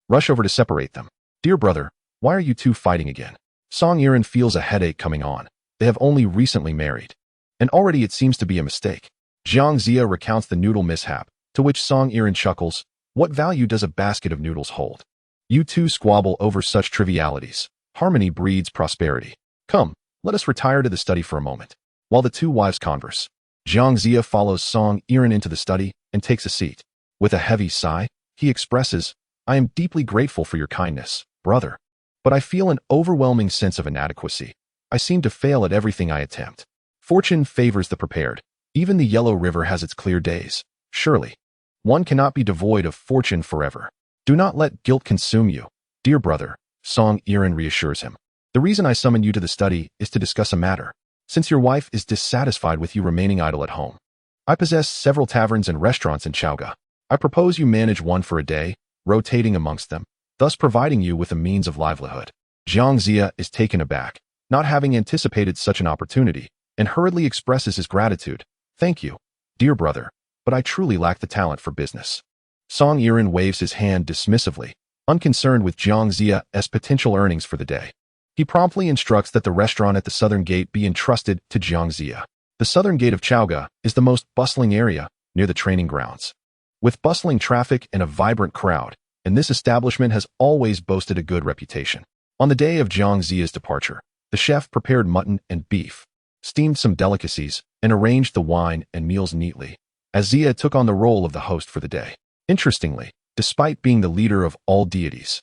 rush over to separate them. "Dear brother, why are you two fighting again?" Song Yiren feels a headache coming on. They have only recently married, and already it seems to be a mistake. Zhang Zia recounts the noodle mishap, to which Song Yiren chuckles, What value does a basket of noodles hold? You two squabble over such trivialities. Harmony breeds prosperity. Come, let us retire to the study for a moment. While the two wives converse, Jiang Zia follows Song Yiren into the study and takes a seat. With a heavy sigh, he expresses, I am deeply grateful for your kindness, brother. But I feel an overwhelming sense of inadequacy. I seem to fail at everything I attempt. Fortune favors the prepared. Even the Yellow River has its clear days. Surely, one cannot be devoid of fortune forever. Do not let guilt consume you. Dear brother, Song Yiren reassures him. The reason I summoned you to the study is to discuss a matter. Since your wife is dissatisfied with you remaining idle at home, I possess several taverns and restaurants in Chaoga. I propose you manage one for a day, rotating amongst them, thus providing you with a means of livelihood. Jiang Zia is taken aback, not having anticipated such an opportunity, and hurriedly expresses his gratitude. Thank you, dear brother, but I truly lack the talent for business. Song Yiren waves his hand dismissively, unconcerned with Jiang Zia's potential earnings for the day. He promptly instructs that the restaurant at the southern gate be entrusted to Jiang Zia. The southern gate of Chaoga is the most bustling area near the training grounds. With bustling traffic and a vibrant crowd, and this establishment has always boasted a good reputation. On the day of Jiang Zia's departure, the chef prepared mutton and beef, steamed some delicacies, and arranged the wine and meals neatly, as Zia took on the role of the host for the day. Interestingly, despite being the leader of all deities,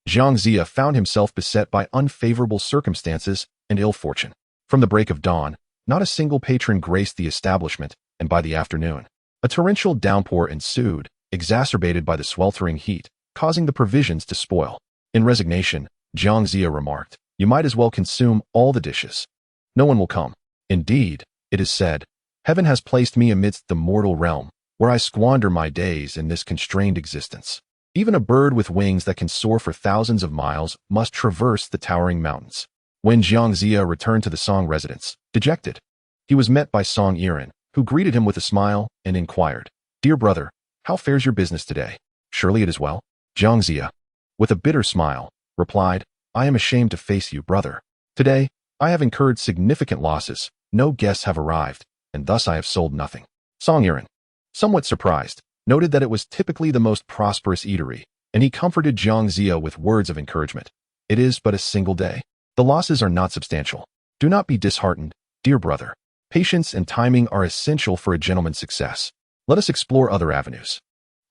Jiang Zia found himself beset by unfavorable circumstances and ill fortune. From the break of dawn, not a single patron graced the establishment, and by the afternoon, a torrential downpour ensued, exacerbated by the sweltering heat, causing the provisions to spoil. In resignation, Jiang Zia remarked, You might as well consume all the dishes. No one will come. Indeed, it is said, Heaven has placed me amidst the mortal realm, where I squander my days in this constrained existence. Even a bird with wings that can soar for thousands of miles must traverse the towering mountains. When Jiang Zia returned to the Song residence, dejected, he was met by Song Yiren, who greeted him with a smile and inquired, Dear brother, how fares your business today? Surely it is well? Jiang Zia, with a bitter smile, replied, I am ashamed to face you, brother. Today, I have incurred significant losses, no guests have arrived, and thus I have sold nothing. Song Yiren, somewhat surprised, noted that it was typically the most prosperous eatery, and he comforted Jiang Zia with words of encouragement. It is but a single day. The losses are not substantial. Do not be disheartened, dear brother. Patience and timing are essential for a gentleman's success. Let us explore other avenues.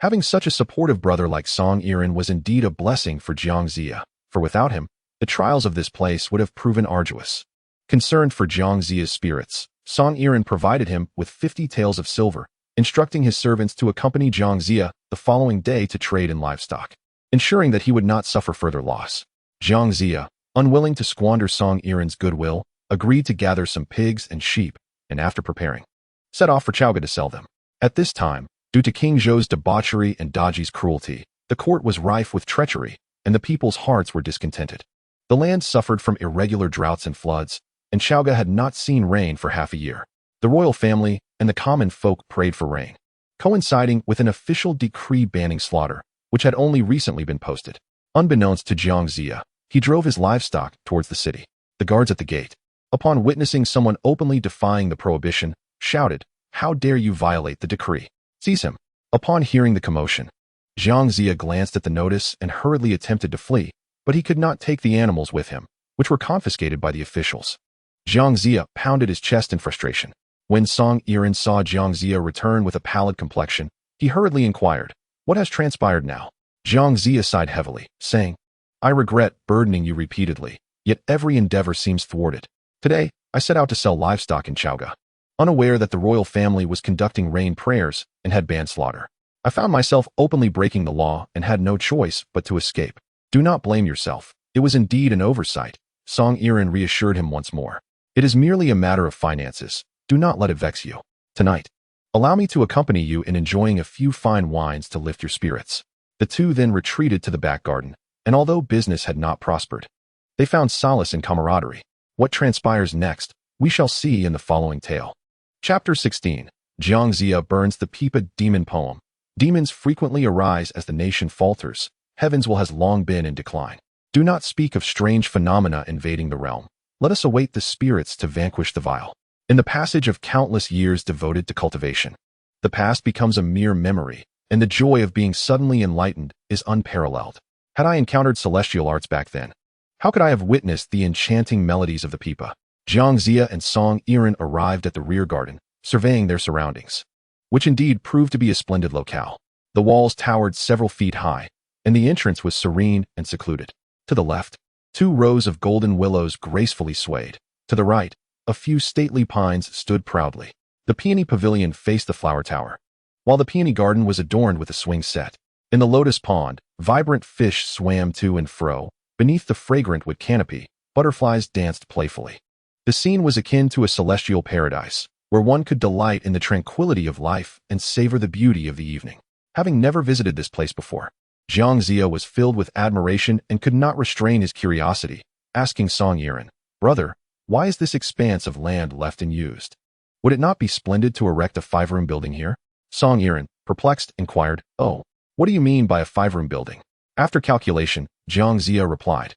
Having such a supportive brother like Song Yiren was indeed a blessing for Jiang Zia, for without him, the trials of this place would have proven arduous. Concerned for Jiang Zia's spirits, Song Yiren provided him with 50 taels of silver, instructing his servants to accompany Jiang Zia the following day to trade in livestock, ensuring that he would not suffer further loss. Jiang Zia, unwilling to squander Song Yiren's goodwill, agreed to gather some pigs and sheep, and after preparing, set off for Chaoga to sell them. At this time, due to King Zhou's debauchery and Daji's cruelty, the court was rife with treachery, and the people's hearts were discontented. The land suffered from irregular droughts and floods, and Chaoga had not seen rain for half a year. The royal family and the common folk prayed for rain, coinciding with an official decree banning slaughter, which had only recently been posted. Unbeknownst to Jiang Zia, he drove his livestock towards the city. The guards at the gate, upon witnessing someone openly defying the prohibition, shouted, How dare you violate the decree? Seize him. Upon hearing the commotion, Jiang Zia glanced at the notice and hurriedly attempted to flee, but he could not take the animals with him, which were confiscated by the officials. Jiang Zia pounded his chest in frustration. When Song Yiren saw Jiang Zia return with a pallid complexion, he hurriedly inquired, What has transpired now? Jiang Zia sighed heavily, saying, I regret burdening you repeatedly, yet every endeavor seems thwarted. Today, I set out to sell livestock in Chaoga, unaware that the royal family was conducting rain prayers and had banned slaughter. I found myself openly breaking the law and had no choice but to escape. Do not blame yourself. It was indeed an oversight. Song Yiren reassured him once more. It is merely a matter of finances. Do not let it vex you. Tonight, allow me to accompany you in enjoying a few fine wines to lift your spirits. The two then retreated to the back garden, and although business had not prospered, they found solace in camaraderie. What transpires next, we shall see in the following tale. Chapter 16. Jiang Zia burns the Pipa demon poem. Demons frequently arise as the nation falters. Heavens has long been in decline. Do not speak of strange phenomena invading the realm. Let us await the spirits to vanquish the vile. In the passage of countless years devoted to cultivation, the past becomes a mere memory, and the joy of being suddenly enlightened is unparalleled. Had I encountered celestial arts back then, how could I have witnessed the enchanting melodies of the pipa? Jiang Zia and Song Yiren arrived at the rear garden, surveying their surroundings, which indeed proved to be a splendid locale. The walls towered several feet high, and the entrance was serene and secluded. To the left, 2 rows of golden willows gracefully swayed. To the right, a few stately pines stood proudly. The peony pavilion faced the flower tower, while the peony garden was adorned with a swing set. In the lotus pond, vibrant fish swam to and fro. Beneath the fragrant wood canopy, butterflies danced playfully. The scene was akin to a celestial paradise, where one could delight in the tranquility of life and savor the beauty of the evening. Having never visited this place before, Jiang Zia was filled with admiration and could not restrain his curiosity, asking Song Yiren, "Brother, why is this expanse of land left unused? Would it not be splendid to erect a 5-room building here?" Song Yiren, perplexed, inquired, "Oh, what do you mean by a 5-room building?" After calculation, Jiang Zia replied,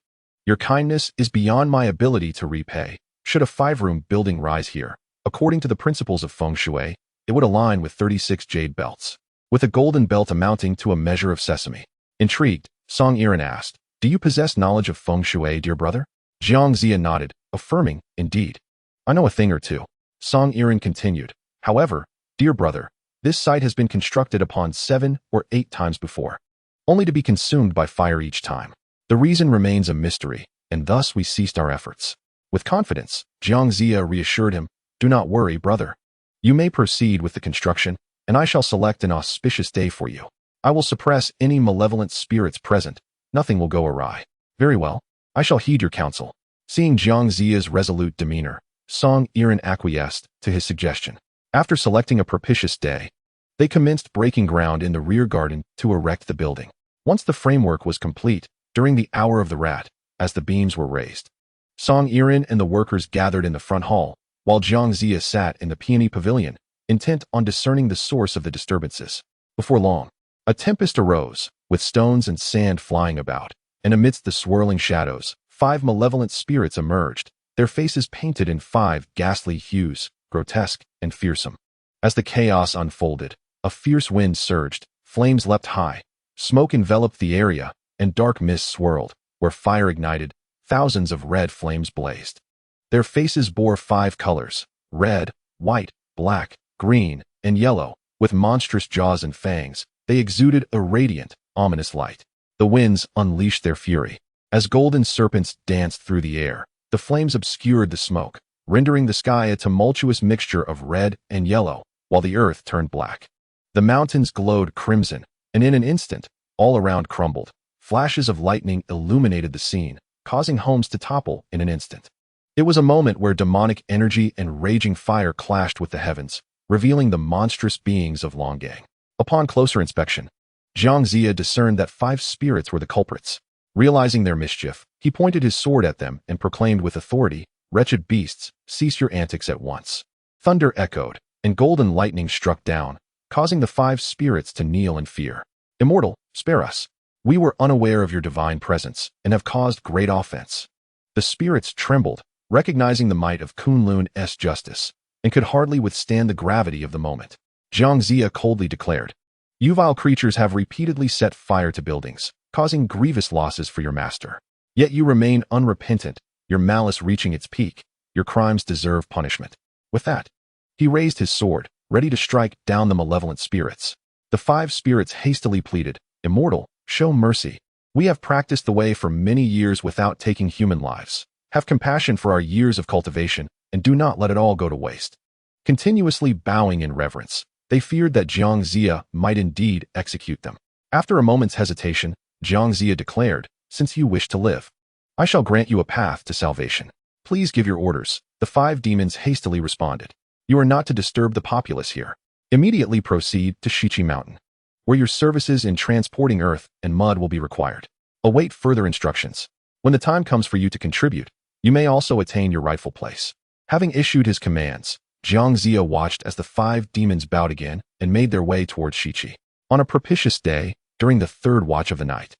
"Your kindness is beyond my ability to repay. Should a 5-room building rise here, according to the principles of feng shui, it would align with 36 jade belts, with a golden belt amounting to a measure of sesame." Intrigued, Song Yiren asked, "Do you possess knowledge of feng shui, dear brother?" Jiang Zia nodded, affirming, "Indeed, I know a thing or two." Song Yiren continued, "However, dear brother, this site has been constructed upon 7 or 8 times before, only to be consumed by fire each time. The reason remains a mystery, and thus we ceased our efforts." With confidence, Jiang Zia reassured him, "Do not worry, brother. You may proceed with the construction, and I shall select an auspicious day for you. I will suppress any malevolent spirits present. Nothing will go awry." "Very well. I shall heed your counsel." Seeing Jiang Zia's resolute demeanor, Song Yiren acquiesced to his suggestion. After selecting a propitious day, they commenced breaking ground in the rear garden to erect the building. Once the framework was complete, during the hour of the rat, as the beams were raised, Song Yiren and the workers gathered in the front hall, while Jiang Zia sat in the peony pavilion, intent on discerning the source of the disturbances. Before long, a tempest arose, with stones and sand flying about, and amidst the swirling shadows, 5 malevolent spirits emerged, their faces painted in 5 ghastly hues, grotesque and fearsome. As the chaos unfolded, a fierce wind surged, flames leapt high, smoke enveloped the area, and dark mist swirled. Where fire ignited, thousands of red flames blazed. Their faces bore 5 colors: red, white, black, green, and yellow. With monstrous jaws and fangs, they exuded a radiant, ominous light. The winds unleashed their fury. As golden serpents danced through the air, the flames obscured the smoke, rendering the sky a tumultuous mixture of red and yellow, while the earth turned black. The mountains glowed crimson, and in an instant, all around crumbled. Flashes of lightning illuminated the scene, causing homes to topple in an instant. It was a moment where demonic energy and raging fire clashed with the heavens, revealing the monstrous beings of Longang. Upon closer inspection, Jiang Zia discerned that 5 spirits were the culprits. Realizing their mischief, he pointed his sword at them and proclaimed with authority, "Wretched beasts, cease your antics at once." Thunder echoed, and golden lightning struck down, causing the 5 spirits to kneel in fear. "Immortal, spare us. We were unaware of your divine presence and have caused great offense." The spirits trembled, recognizing the might of Kunlun's justice, and could hardly withstand the gravity of the moment. Jiang Zia coldly declared, "You vile creatures have repeatedly set fire to buildings, causing grievous losses for your master. Yet you remain unrepentant, your malice reaching its peak. Your crimes deserve punishment." With that, he raised his sword, ready to strike down the malevolent spirits. The 5 spirits hastily pleaded, "Immortal, show mercy. We have practiced the way for many years without taking human lives. Have compassion for our years of cultivation, and do not let it all go to waste." Continuously bowing in reverence, they feared that Jiang Zia might indeed execute them. After a moment's hesitation, Jiang Zia declared, "Since you wish to live, I shall grant you a path to salvation. Please give your orders." The 5 demons hastily responded, "You are not to disturb the populace here. Immediately proceed to Shichi Mountain, where your services in transporting earth and mud will be required. Await further instructions. When the time comes for you to contribute, you may also attain your rightful place." Having issued his commands, Jiang Zia watched as the 5 demons bowed again and made their way towards Shichi. On a propitious day, during the 3rd watch of the night,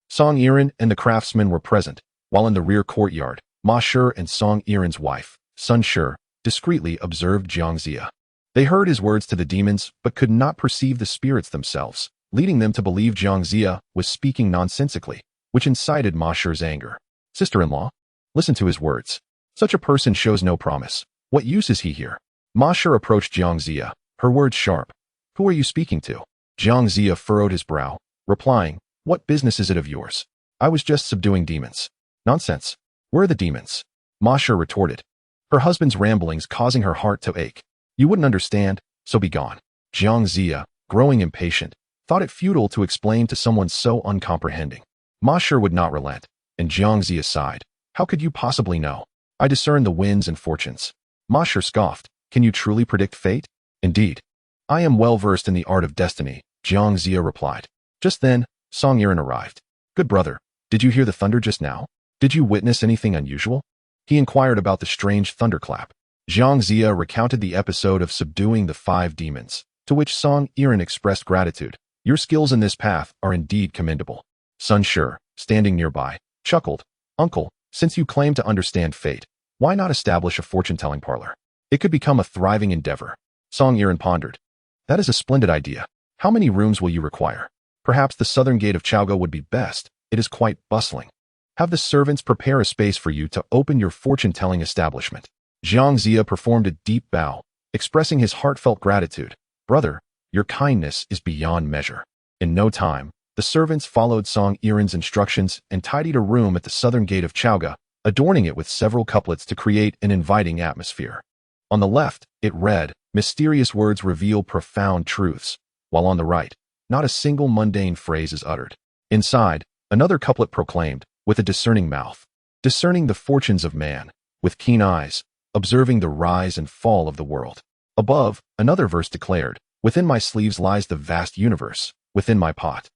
Song Yiren and the craftsmen were present, while in the rear courtyard, Ma Shi and Song Yiren's wife, Sun Shi, discreetly observed Jiang Zia. They heard his words to the demons but could not perceive the spirits themselves, leading them to believe Jiang Zia was speaking nonsensically, which incited Ma Shi's anger. Sister-in-law? Listen to his words. Such a person shows no promise. What use is he here? Ma Shi approached Jiang Zia, her words sharp. Who are you speaking to? Jiang Zia furrowed his brow, replying, What business is it of yours? I was just subduing demons. Nonsense. Where are the demons? Ma Shi retorted, her husband's ramblings causing her heart to ache. You wouldn't understand, so be gone. Jiang Zia, growing impatient, thought it futile to explain to someone so uncomprehending. Ma Shi would not relent, and Jiang Zia sighed. How could you possibly know? I discern the winds and fortunes. Ma Shi scoffed. Can you truly predict fate? Indeed. I am well versed in the art of destiny, Jiang Zia replied. Just then, Song Yiren arrived. Good brother, did you hear the thunder just now? Did you witness anything unusual? He inquired about the strange thunderclap. Jiang Zia recounted the episode of subduing the 5 demons, to which Song Yiren expressed gratitude. Your skills in this path are indeed commendable. Sun Shi, standing nearby, chuckled. Uncle, since you claim to understand fate, why not establish a fortune-telling parlor? It could become a thriving endeavor. Song Yiren pondered. That is a splendid idea. How many rooms will you require? Perhaps the southern gate of Chaoga would be best. It is quite bustling. Have the servants prepare a space for you to open your fortune-telling establishment. Jiang Zia performed a deep bow, expressing his heartfelt gratitude. Brother, your kindness is beyond measure. In no time, the servants followed Song Yiren's instructions and tidied a room at the southern gate of Chaoga, adorning it with several couplets to create an inviting atmosphere. On the left, it read, Mysterious words reveal profound truths, while on the right, not a single mundane phrase is uttered. Inside, another couplet proclaimed, with a discerning mouth, discerning the fortunes of man, with keen eyes, observing the rise and fall of the world. Above, another verse declared, Within my sleeves lies the vast universe, within my pot.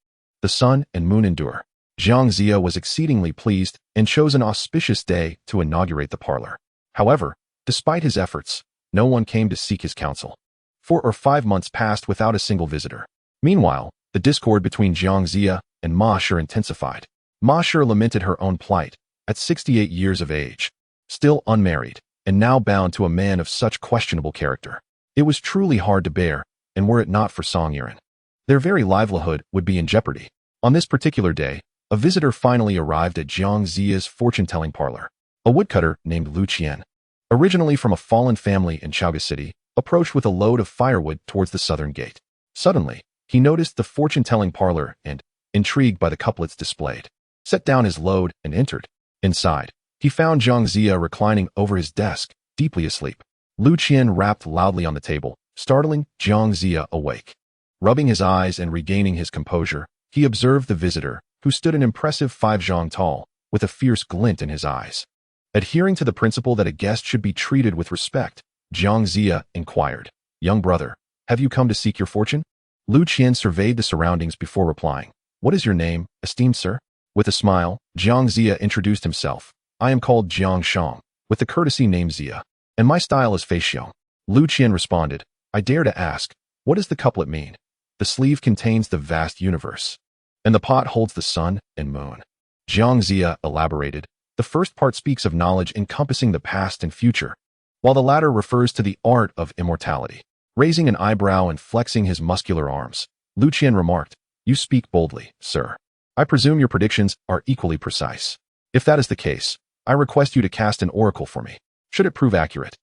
The sun and moon endure. Jiang Zia was exceedingly pleased and chose an auspicious day to inaugurate the parlor. However, despite his efforts, no one came to seek his counsel. 4 or 5 months passed without a single visitor. Meanwhile, the discord between Jiang Zia and Ma Shi intensified. Ma Shi lamented her own plight, at 68 years of age, still unmarried, and now bound to a man of such questionable character. It was truly hard to bear, and were it not for Song Yiren, their very livelihood would be in jeopardy. On this particular day, a visitor finally arrived at Jiang Zia's fortune-telling parlor. A woodcutter named Lu Qian, originally from a fallen family in Chaoga City, approached with a load of firewood towards the southern gate. Suddenly, he noticed the fortune-telling parlor and, intrigued by the couplets displayed, set down his load and entered. Inside, he found Jiang Zia reclining over his desk, deeply asleep. Lu Qian rapped loudly on the table, startling Jiang Zia awake. Rubbing his eyes and regaining his composure, he observed the visitor, who stood an impressive 5 zhang tall, with a fierce glint in his eyes. Adhering to the principle that a guest should be treated with respect, Jiang Zia inquired, Young brother, have you come to seek your fortune? Lu Qian surveyed the surroundings before replying, What is your name, esteemed sir? With a smile, Jiang Zia introduced himself. I am called Jiang Shang, with the courtesy name Zia, and my style is Fei Xiong. Lu Qian responded, I dare to ask, what does the couplet mean? The sleeve contains the vast universe, and the pot holds the sun and moon. Jiang Zia elaborated, the first part speaks of knowledge encompassing the past and future, while the latter refers to the art of immortality. Raising an eyebrow and flexing his muscular arms, Lu Qian remarked, You speak boldly, sir. I presume your predictions are equally precise. If that is the case, I request you to cast an oracle for me. Should it prove accurate,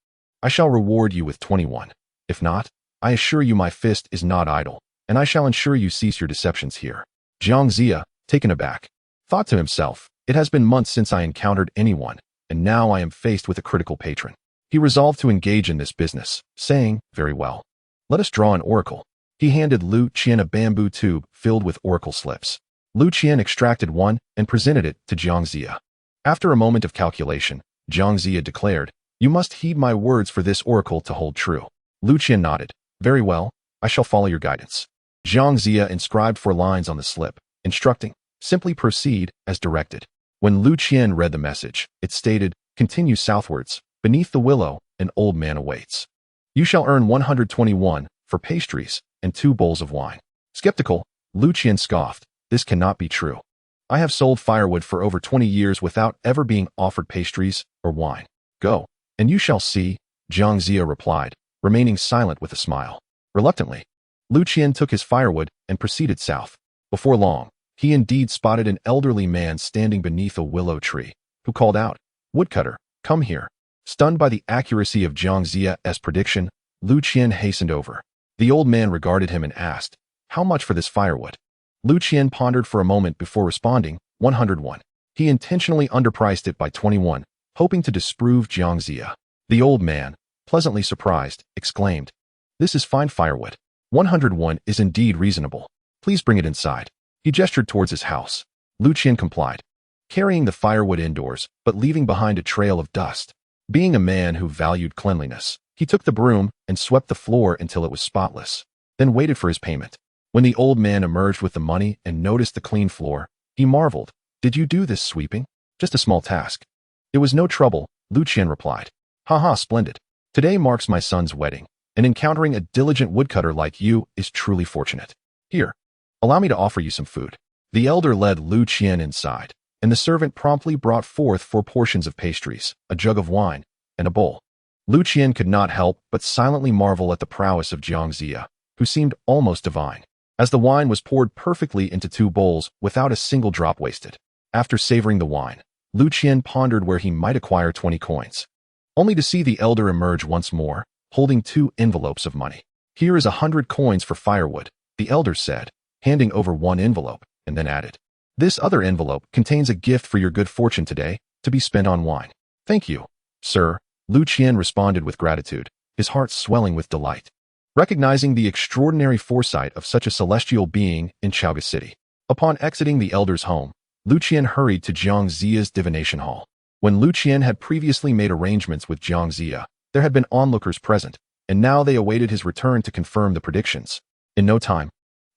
I shall reward you with 21. If not, I assure you my fist is not idle, and I shall ensure you cease your deceptions here. Jiang Zia, taken aback, thought to himself, It has been months since I encountered anyone, and now I am faced with a critical patron. He resolved to engage in this business, saying, Very well. Let us draw an oracle. He handed Lu Qian a bamboo tube filled with oracle slips. Lu Qian extracted one and presented it to Jiang Zia. After a moment of calculation, Jiang Zia declared, You must heed my words for this oracle to hold true. Lu Qian nodded. Very well, I shall follow your guidance. Jiang Zia inscribed 4 lines on the slip, instructing, Simply proceed as directed. When Lu Qian read the message, it stated, Continue southwards. Beneath the willow, an old man awaits. You shall earn 121 for pastries and 2 bowls of wine. Skeptical, Lu Qian scoffed. This cannot be true. I have sold firewood for over 20 years without ever being offered pastries or wine. Go, and you shall see, Jiang Zia replied, remaining silent with a smile. Reluctantly, Lu Qian took his firewood and proceeded south. Before long, he indeed spotted an elderly man standing beneath a willow tree, who called out, "Woodcutter, come here." Stunned by the accuracy of Jiang Ziya's prediction, Lu Qian hastened over. The old man regarded him and asked, "How much for this firewood?" Lu Qian pondered for a moment before responding, 101. He intentionally underpriced it by 21, hoping to disprove Jiang Ziya. The old man, pleasantly surprised, exclaimed, "This is fine firewood. 101 is indeed reasonable. Please bring it inside." He gestured towards his house. Lu Qian complied, carrying the firewood indoors, but leaving behind a trail of dust. Being a man who valued cleanliness, he took the broom and swept the floor until it was spotless, then waited for his payment. When the old man emerged with the money and noticed the clean floor, he marveled. "Did you do this sweeping?" "Just a small task." "It was no trouble," Lu Qian replied. "Haha, splendid. Today marks my son's wedding, and encountering a diligent woodcutter like you is truly fortunate. Here, allow me to offer you some food." The elder led Lu Qian inside, and the servant promptly brought forth 4 portions of pastries, a jug of wine, and a bowl. Lu Qian could not help but silently marvel at the prowess of Jiang Ziya, who seemed almost divine, as the wine was poured perfectly into 2 bowls without a single drop wasted. After savoring the wine, Lu Qian pondered where he might acquire 20 coins, only to see the elder emerge once more, holding 2 envelopes of money. "Here is 100 coins for firewood," the elder said, handing over 1 envelope, and then added, "This other envelope contains a gift for your good fortune today, to be spent on wine." "Thank you, sir," Lu Qian responded with gratitude, his heart swelling with delight, recognizing the extraordinary foresight of such a celestial being in Chaoga City. Upon exiting the elder's home, Lu Qian hurried to Jiang Ziya's divination hall. When Lu Qian had previously made arrangements with Jiang Ziya, there had been onlookers present, and now they awaited his return to confirm the predictions. In no time,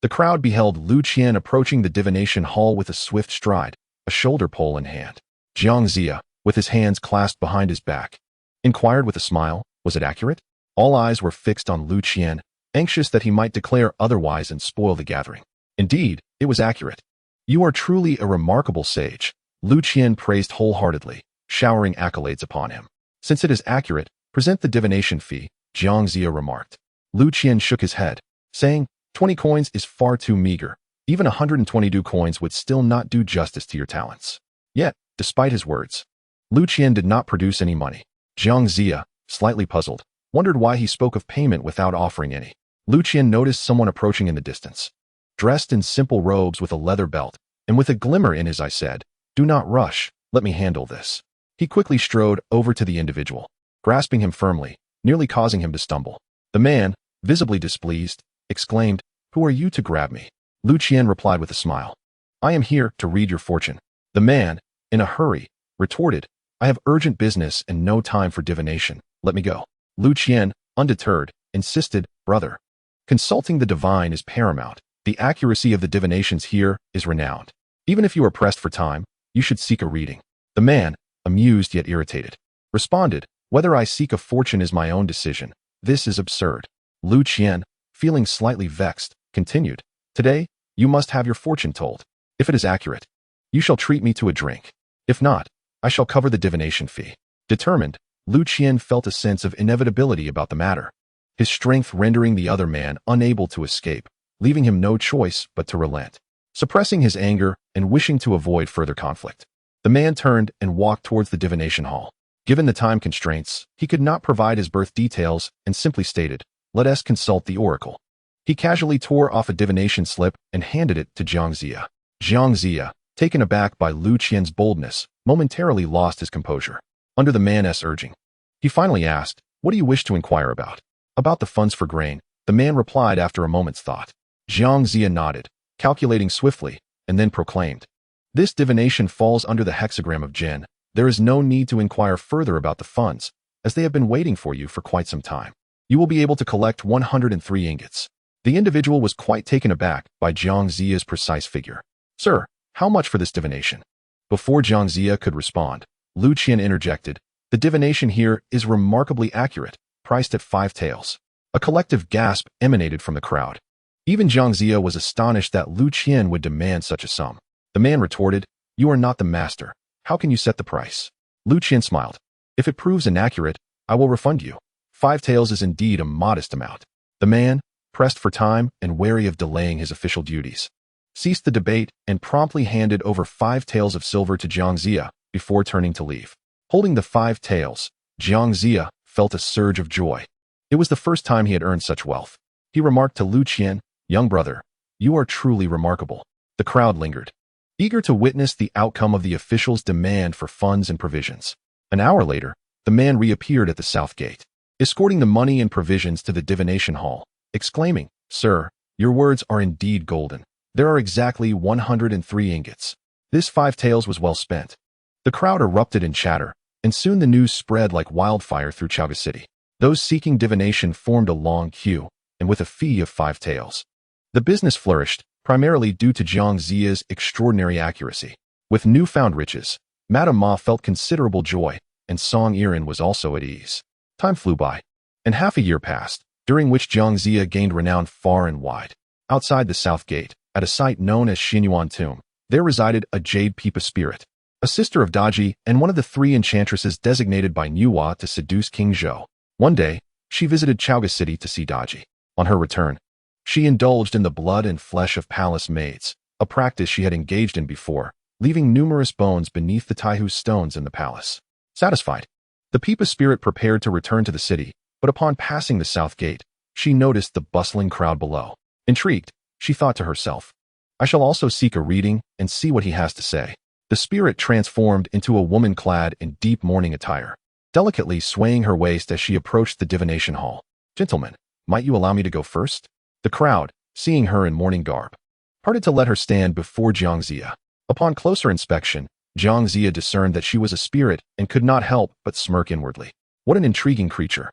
the crowd beheld Lu Qian approaching the divination hall with a swift stride, a shoulder pole in hand. Jiang Ziya, with his hands clasped behind his back, inquired with a smile, "Was it accurate?" All eyes were fixed on Lu Qian, anxious that he might declare otherwise and spoil the gathering. Indeed, it was accurate. "You are truly a remarkable sage," Lu Qian praised wholeheartedly, showering accolades upon him. "Since it is accurate, present the divination fee," Jiang Ziya remarked. Lu Qian shook his head, saying, 20 coins is far too meager. Even 122 coins would still not do justice to your talents." Yet, despite his words, Lu Qian did not produce any money. Jiang Ziya, slightly puzzled, wondered why he spoke of payment without offering any. Lu Qian noticed someone approaching in the distance. Dressed in simple robes with a leather belt, and with a glimmer in his eye said, "Do not rush, let me handle this." He quickly strode over to the individual, grasping him firmly, nearly causing him to stumble. The man, visibly displeased, exclaimed, "Who are you to grab me?" Lu Qian replied with a smile, "I am here to read your fortune." The man, in a hurry, retorted, "I have urgent business and no time for divination. Let me go." Lu Qian, undeterred, insisted, "Brother, consulting the divine is paramount. The accuracy of the divinations here is renowned. Even if you are pressed for time, you should seek a reading." The man, amused yet irritated, responded, "Whether I seek a fortune is my own decision. This is absurd." Lu Qian, feeling slightly vexed, continued, "Today, you must have your fortune told. If it is accurate, you shall treat me to a drink. If not, I shall cover the divination fee." Determined, Lu Qian felt a sense of inevitability about the matter, his strength rendering the other man unable to escape, leaving him no choice but to relent. Suppressing his anger and wishing to avoid further conflict, the man turned and walked towards the divination hall. Given the time constraints, he could not provide his birth details and simply stated, "Let us consult the oracle." He casually tore off a divination slip and handed it to Jiang Ziya. Jiang Ziya, taken aback by Lu Qian's boldness, momentarily lost his composure. Under the man's urging, he finally asked, "What do you wish to inquire about?" "About the funds for grain," the man replied after a moment's thought. Jiang Ziya nodded, calculating swiftly, and then proclaimed, "This divination falls under the hexagram of Jin. There is no need to inquire further about the funds, as they have been waiting for you for quite some time. You will be able to collect 103 ingots. The individual was quite taken aback by Jiang Ziya's precise figure. "Sir, how much for this divination?" Before Jiang Ziya could respond, Lu Qian interjected, "The divination here is remarkably accurate, priced at 5 taels. A collective gasp emanated from the crowd. Even Jiang Ziya was astonished that Lu Qian would demand such a sum. The man retorted, "You are not the master. How can you set the price?" Lu Qian smiled. "If it proves inaccurate, I will refund you. 5 taels is indeed a modest amount." The man, pressed for time and wary of delaying his official duties, ceased the debate and promptly handed over 5 taels of silver to Jiang Ziya before turning to leave. Holding the 5 taels, Jiang Ziya felt a surge of joy. It was the first time he had earned such wealth. He remarked to Lu Qian, "Young brother, you are truly remarkable." The crowd lingered, eager to witness the outcome of the officials' demand for funds and provisions. An hour later, the man reappeared at the south gate, escorting the money and provisions to the divination hall, exclaiming, "Sir, your words are indeed golden. There are exactly 103 ingots. This 5 taels was well spent." The crowd erupted in chatter, and soon the news spread like wildfire through Chaoga City. Those seeking divination formed a long queue, and with a fee of 5 taels. The business flourished, primarily due to Jiang Ziya's extraordinary accuracy. With newfound riches, Madame Ma felt considerable joy, and Song Yiren was also at ease. Time flew by, and half a year passed, during which Jiang Ziya gained renown far and wide. Outside the south gate, at a site known as Xinyuan Tomb, there resided a jade Pipa spirit, a sister of Daji and one of the 3 enchantresses designated by Nuwa to seduce King Zhou. One day, she visited Chaoga City to see Daji. On her return, she indulged in the blood and flesh of palace maids, a practice she had engaged in before, leaving numerous bones beneath the Taihu stones in the palace. Satisfied, the Pipa spirit prepared to return to the city, but upon passing the south gate, she noticed the bustling crowd below. Intrigued, she thought to herself, "I shall also seek a reading and see what he has to say." The spirit transformed into a woman clad in deep mourning attire, delicately swaying her waist as she approached the divination hall. "Gentlemen, might you allow me to go first?" The crowd, seeing her in mourning garb, parted to let her stand before Jiang Ziya. Upon closer inspection, Jiang Ziya discerned that she was a spirit and could not help but smirk inwardly. What an intriguing creature,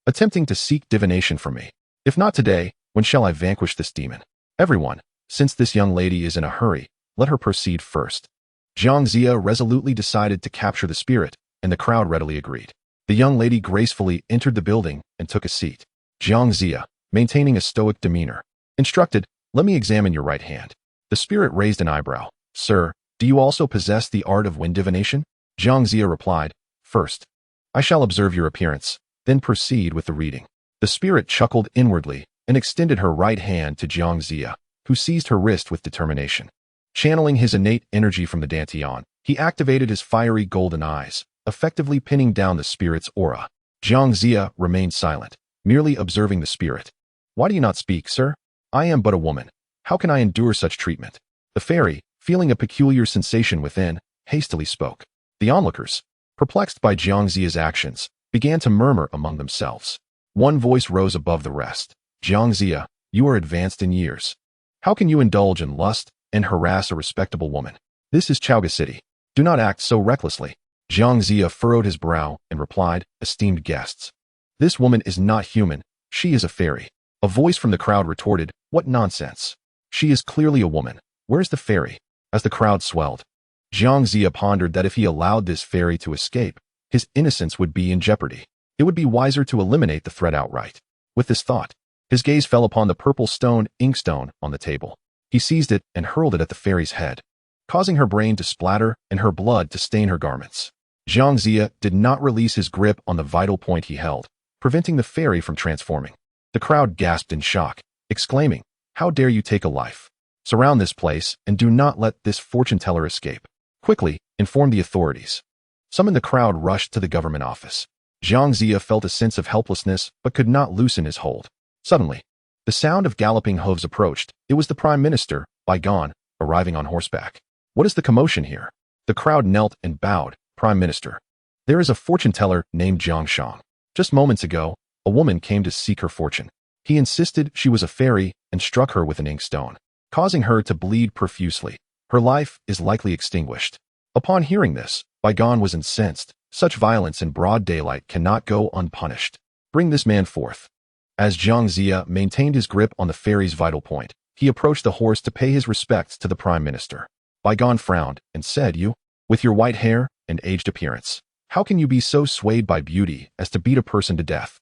attempting to seek divination from me. If not today, when shall I vanquish this demon? Everyone, since this young lady is in a hurry, let her proceed first. Jiang Ziya resolutely decided to capture the spirit, and the crowd readily agreed. The young lady gracefully entered the building and took a seat. Jiang Ziya, maintaining a stoic demeanor, instructed, "Let me examine your right hand." The spirit raised an eyebrow. "Sir, do you also possess the art of wind divination?" Jiang Ziya replied, "First, I shall observe your appearance, then proceed with the reading." The spirit chuckled inwardly and extended her right hand to Jiang Ziya, who seized her wrist with determination. Channeling his innate energy from the Dantian, he activated his fiery golden eyes, effectively pinning down the spirit's aura. Jiang Ziya remained silent, merely observing the spirit. "Why do you not speak, sir? I am but a woman. How can I endure such treatment?" The fairy, feeling a peculiar sensation within, hastily spoke. The onlookers, perplexed by Jiang Ziya's actions, began to murmur among themselves. One voice rose above the rest. "Jiang Ziya, you are advanced in years. How can you indulge in lust and harass a respectable woman? This is Chaoga City. Do not act so recklessly." Jiang Ziya furrowed his brow and replied, "Esteemed guests, this woman is not human, she is a fairy." A voice from the crowd retorted, "What nonsense! She is clearly a woman. Where's the fairy?" As the crowd swelled, Jiang Ziya pondered that if he allowed this fairy to escape, his innocence would be in jeopardy. It would be wiser to eliminate the threat outright. With this thought, his gaze fell upon the purple stone inkstone on the table. He seized it and hurled it at the fairy's head, causing her brain to splatter and her blood to stain her garments. Jiang Ziya did not release his grip on the vital point he held, preventing the fairy from transforming. The crowd gasped in shock, exclaiming, "How dare you take a life? Surround this place and do not let this fortune teller escape. Quickly, inform the authorities." Some in the crowd rushed to the government office. Jiang Ziya felt a sense of helplessness but could not loosen his hold. Suddenly, the sound of galloping hooves approached. It was the Prime Minister, Baigan, arriving on horseback. "What is the commotion here?" The crowd knelt and bowed. "Prime Minister, there is a fortune teller named Jiang Shang. Just moments ago, a woman came to seek her fortune. He insisted she was a fairy and struck her with an inkstone, causing her to bleed profusely. Her life is likely extinguished." Upon hearing this, Baigan was incensed. Such violence in broad daylight cannot go unpunished. "Bring this man forth." As Jiang Ziya maintained his grip on the fairy's vital point, he approached the horse to pay his respects to the Prime Minister. Baigan frowned and said, "You, with your white hair and aged appearance, how can you be so swayed by beauty as to beat a person to death?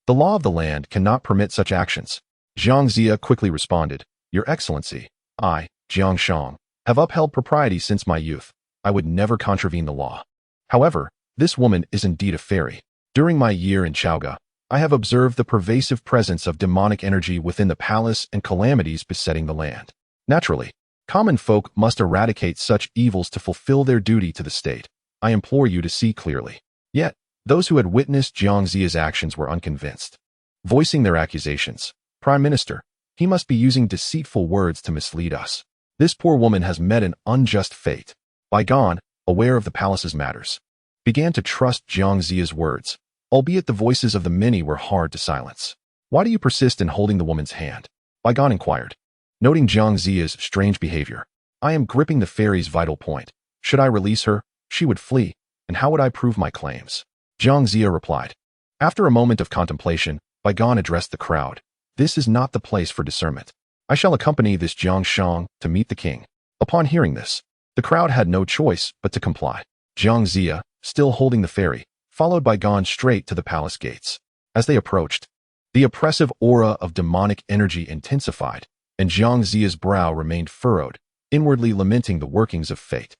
The law of the land cannot permit such actions." Jiang Ziya quickly responded, "Your Excellency, I, Jiang Shang, have upheld propriety since my youth. I would never contravene the law. However, this woman is indeed a fairy. During my year in Chaoga, I have observed the pervasive presence of demonic energy within the palace and calamities besetting the land. Naturally, common folk must eradicate such evils to fulfill their duty to the state. I implore you to see clearly. Yet, those who had witnessed Jiang Ziya's actions were unconvinced. Voicing their accusations, Prime Minister, he must be using deceitful words to mislead us. This poor woman has met an unjust fate. Bai Gan, aware of the palace's matters, began to trust Jiang Ziya's words, albeit the voices of the many were hard to silence. Why do you persist in holding the woman's hand? Bai Gan inquired. Noting Jiang Ziya's strange behavior, I am gripping the fairy's vital point. Should I release her, she would flee, and how would I prove my claims? Jiang Ziya replied. After a moment of contemplation, Bai Gan addressed the crowd. This is not the place for discernment. I shall accompany this Jiang Shang to meet the king. Upon hearing this, the crowd had no choice but to comply. Jiang Ziya, still holding the fairy, followed Bai Gan straight to the palace gates. As they approached, the oppressive aura of demonic energy intensified, and Jiang Ziya's brow remained furrowed, inwardly lamenting the workings of fate.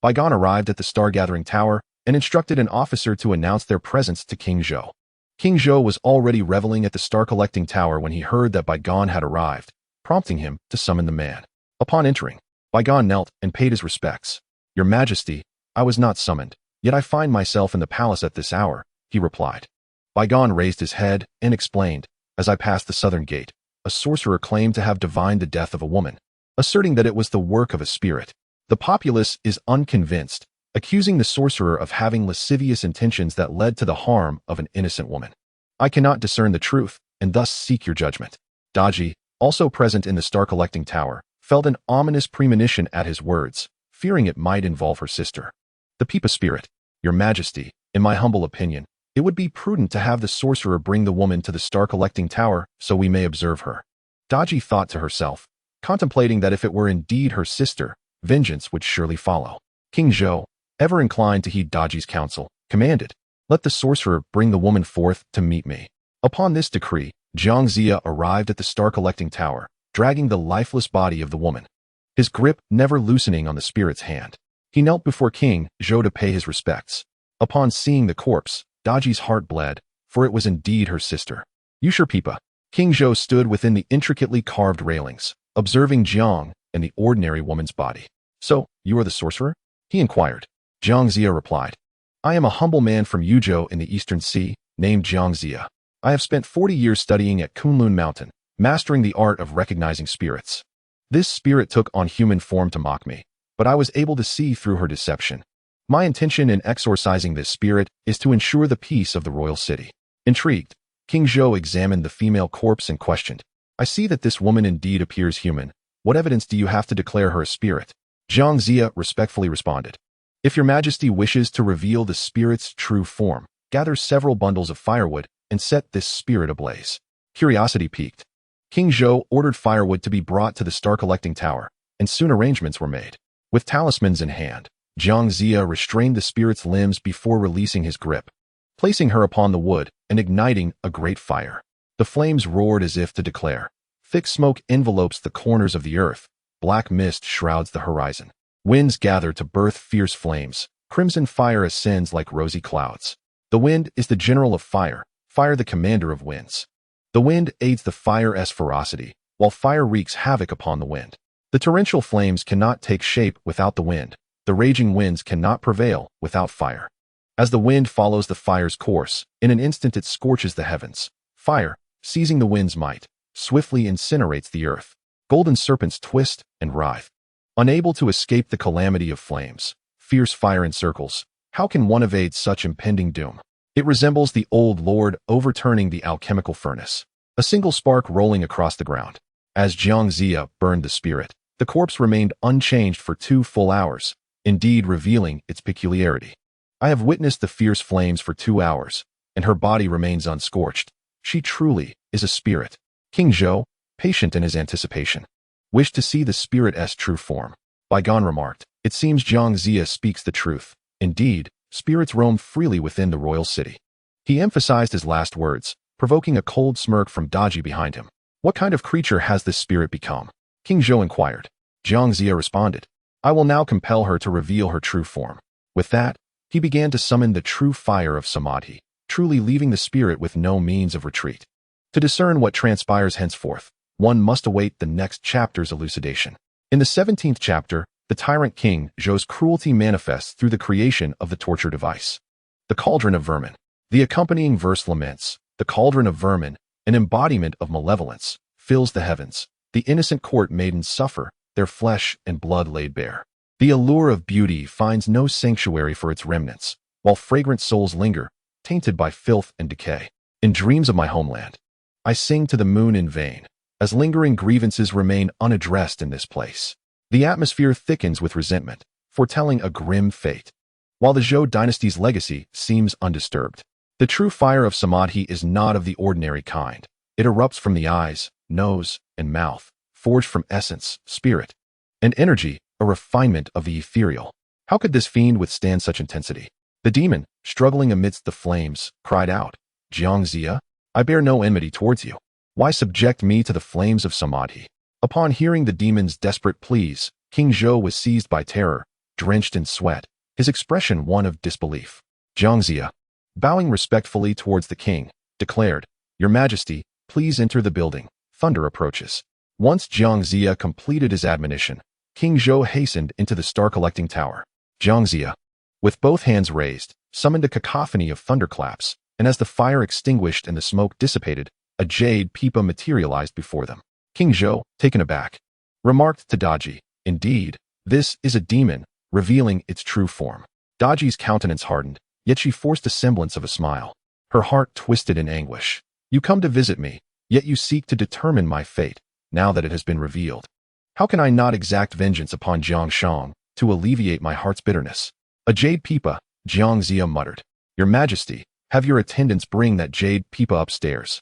Bai Gan arrived at the star-gathering tower and instructed an officer to announce their presence to King Zhou. King Zhou was already reveling at the star-collecting tower when he heard that Bai Gan had arrived, prompting him to summon the man. Upon entering, Bai Gan knelt and paid his respects. Your Majesty, I was not summoned, yet I find myself in the palace at this hour, he replied. Bai Gan raised his head and explained, as I passed the southern gate, a sorcerer claimed to have divined the death of a woman, asserting that it was the work of a spirit. The populace is unconvinced, accusing the sorcerer of having lascivious intentions that led to the harm of an innocent woman. I cannot discern the truth, and thus seek your judgment. Daji, also present in the star-collecting tower, felt an ominous premonition at his words, fearing it might involve her sister. The Peepa spirit, Your Majesty, in my humble opinion, it would be prudent to have the sorcerer bring the woman to the star-collecting tower so we may observe her. Daji thought to herself, contemplating that if it were indeed her sister, vengeance would surely follow. King Zhou, ever inclined to heed Daji's counsel, commanded, let the sorcerer bring the woman forth to meet me. Upon this decree, Jiang Ziya arrived at the star-collecting tower, dragging the lifeless body of the woman, his grip never loosening on the spirit's hand. He knelt before King Zhou to pay his respects. Upon seeing the corpse, Daji's heart bled, for it was indeed her sister. Yusher Peepa. King Zhou stood within the intricately carved railings, observing Jiang and the ordinary woman's body. So, you are the sorcerer? He inquired. Jiang Ziya replied. I am a humble man from Yuzhou in the Eastern Sea, named Jiang Ziya. I have spent 40 years studying at Kunlun Mountain, mastering the art of recognizing spirits. This spirit took on human form to mock me, but I was able to see through her deception. My intention in exorcising this spirit is to ensure the peace of the royal city. Intrigued, King Zhou examined the female corpse and questioned, I see that this woman indeed appears human. What evidence do you have to declare her a spirit? Jiang Ziya respectfully responded, If your Majesty wishes to reveal the spirit's true form, gather several bundles of firewood and set this spirit ablaze. Curiosity piqued. King Zhou ordered firewood to be brought to the star-collecting tower, and soon arrangements were made. With talismans in hand, Jiang Ziya restrained the spirit's limbs before releasing his grip, placing her upon the wood and igniting a great fire. The flames roared as if to declare. Thick smoke envelopes the corners of the earth. Black mist shrouds the horizon. Winds gather to birth fierce flames. Crimson fire ascends like rosy clouds. The wind is the general of fire, fire the commander of winds. The wind aids the fire's ferocity, while fire wreaks havoc upon the wind. The torrential flames cannot take shape without the wind. The raging winds cannot prevail without fire. As the wind follows the fire's course, in an instant it scorches the heavens. Fire, seizing the wind's might, swiftly incinerates the earth. Golden serpents twist and writhe. Unable to escape the calamity of flames, fierce fire encircles. How can one evade such impending doom? It resembles the old lord overturning the alchemical furnace, a single spark rolling across the ground. As Jiang Ziya burned the spirit, the corpse remained unchanged for 2 full hours, indeed revealing its peculiarity. I have witnessed the fierce flames for 2 hours, and her body remains unscorched. She truly is a spirit. King Zhou, patient in his anticipation, wished to see the spirit's true form. Bai Gan remarked, It seems Jiang Ziya speaks the truth. Indeed, spirits roam freely within the royal city. He emphasized his last words, provoking a cold smirk from Daji behind him. What kind of creature has this spirit become? King Zhou inquired. Jiang Ziya responded, I will now compel her to reveal her true form. With that, he began to summon the true fire of Samadhi, truly leaving the spirit with no means of retreat. To discern what transpires henceforth, one must await the next chapter's elucidation. In the 17th chapter, the tyrant King Zhou's cruelty manifests through the creation of the torture device, the Cauldron of Vermin. The accompanying verse laments, the Cauldron of Vermin, an embodiment of malevolence, fills the heavens. The innocent court maidens suffer, their flesh and blood laid bare. The allure of beauty finds no sanctuary for its remnants, while fragrant souls linger, tainted by filth and decay. In dreams of my homeland, I sing to the moon in vain, as lingering grievances remain unaddressed in this place. The atmosphere thickens with resentment, foretelling a grim fate, while the Zhou dynasty's legacy seems undisturbed. The true fire of Samadhi is not of the ordinary kind. It erupts from the eyes, nose, and mouth, forged from essence, spirit, and energy, a refinement of the ethereal. How could this fiend withstand such intensity? The demon, struggling amidst the flames, cried out, Jiangxia, I bear no enmity towards you. Why subject me to the flames of Samadhi? Upon hearing the demon's desperate pleas, King Zhou was seized by terror, drenched in sweat, his expression one of disbelief. Jiangxia, bowing respectfully towards the king, declared, Your Majesty, please enter the building. Thunder approaches. Once Jiangxia completed his admonition, King Zhou hastened into the star-collecting tower. Jiangxia, with both hands raised, summoned a cacophony of thunderclaps, and as the fire extinguished and the smoke dissipated, a jade pipa materialized before them. King Zhou, taken aback, remarked to Daji, Indeed, this is a demon, revealing its true form. Daji's countenance hardened, yet she forced a semblance of a smile. Her heart twisted in anguish. You come to visit me, yet you seek to determine my fate, now that it has been revealed. How can I not exact vengeance upon Jiangshang to alleviate my heart's bitterness? A jade pipa, Jiangxia muttered. Your Majesty, have your attendants bring that jade pipa upstairs.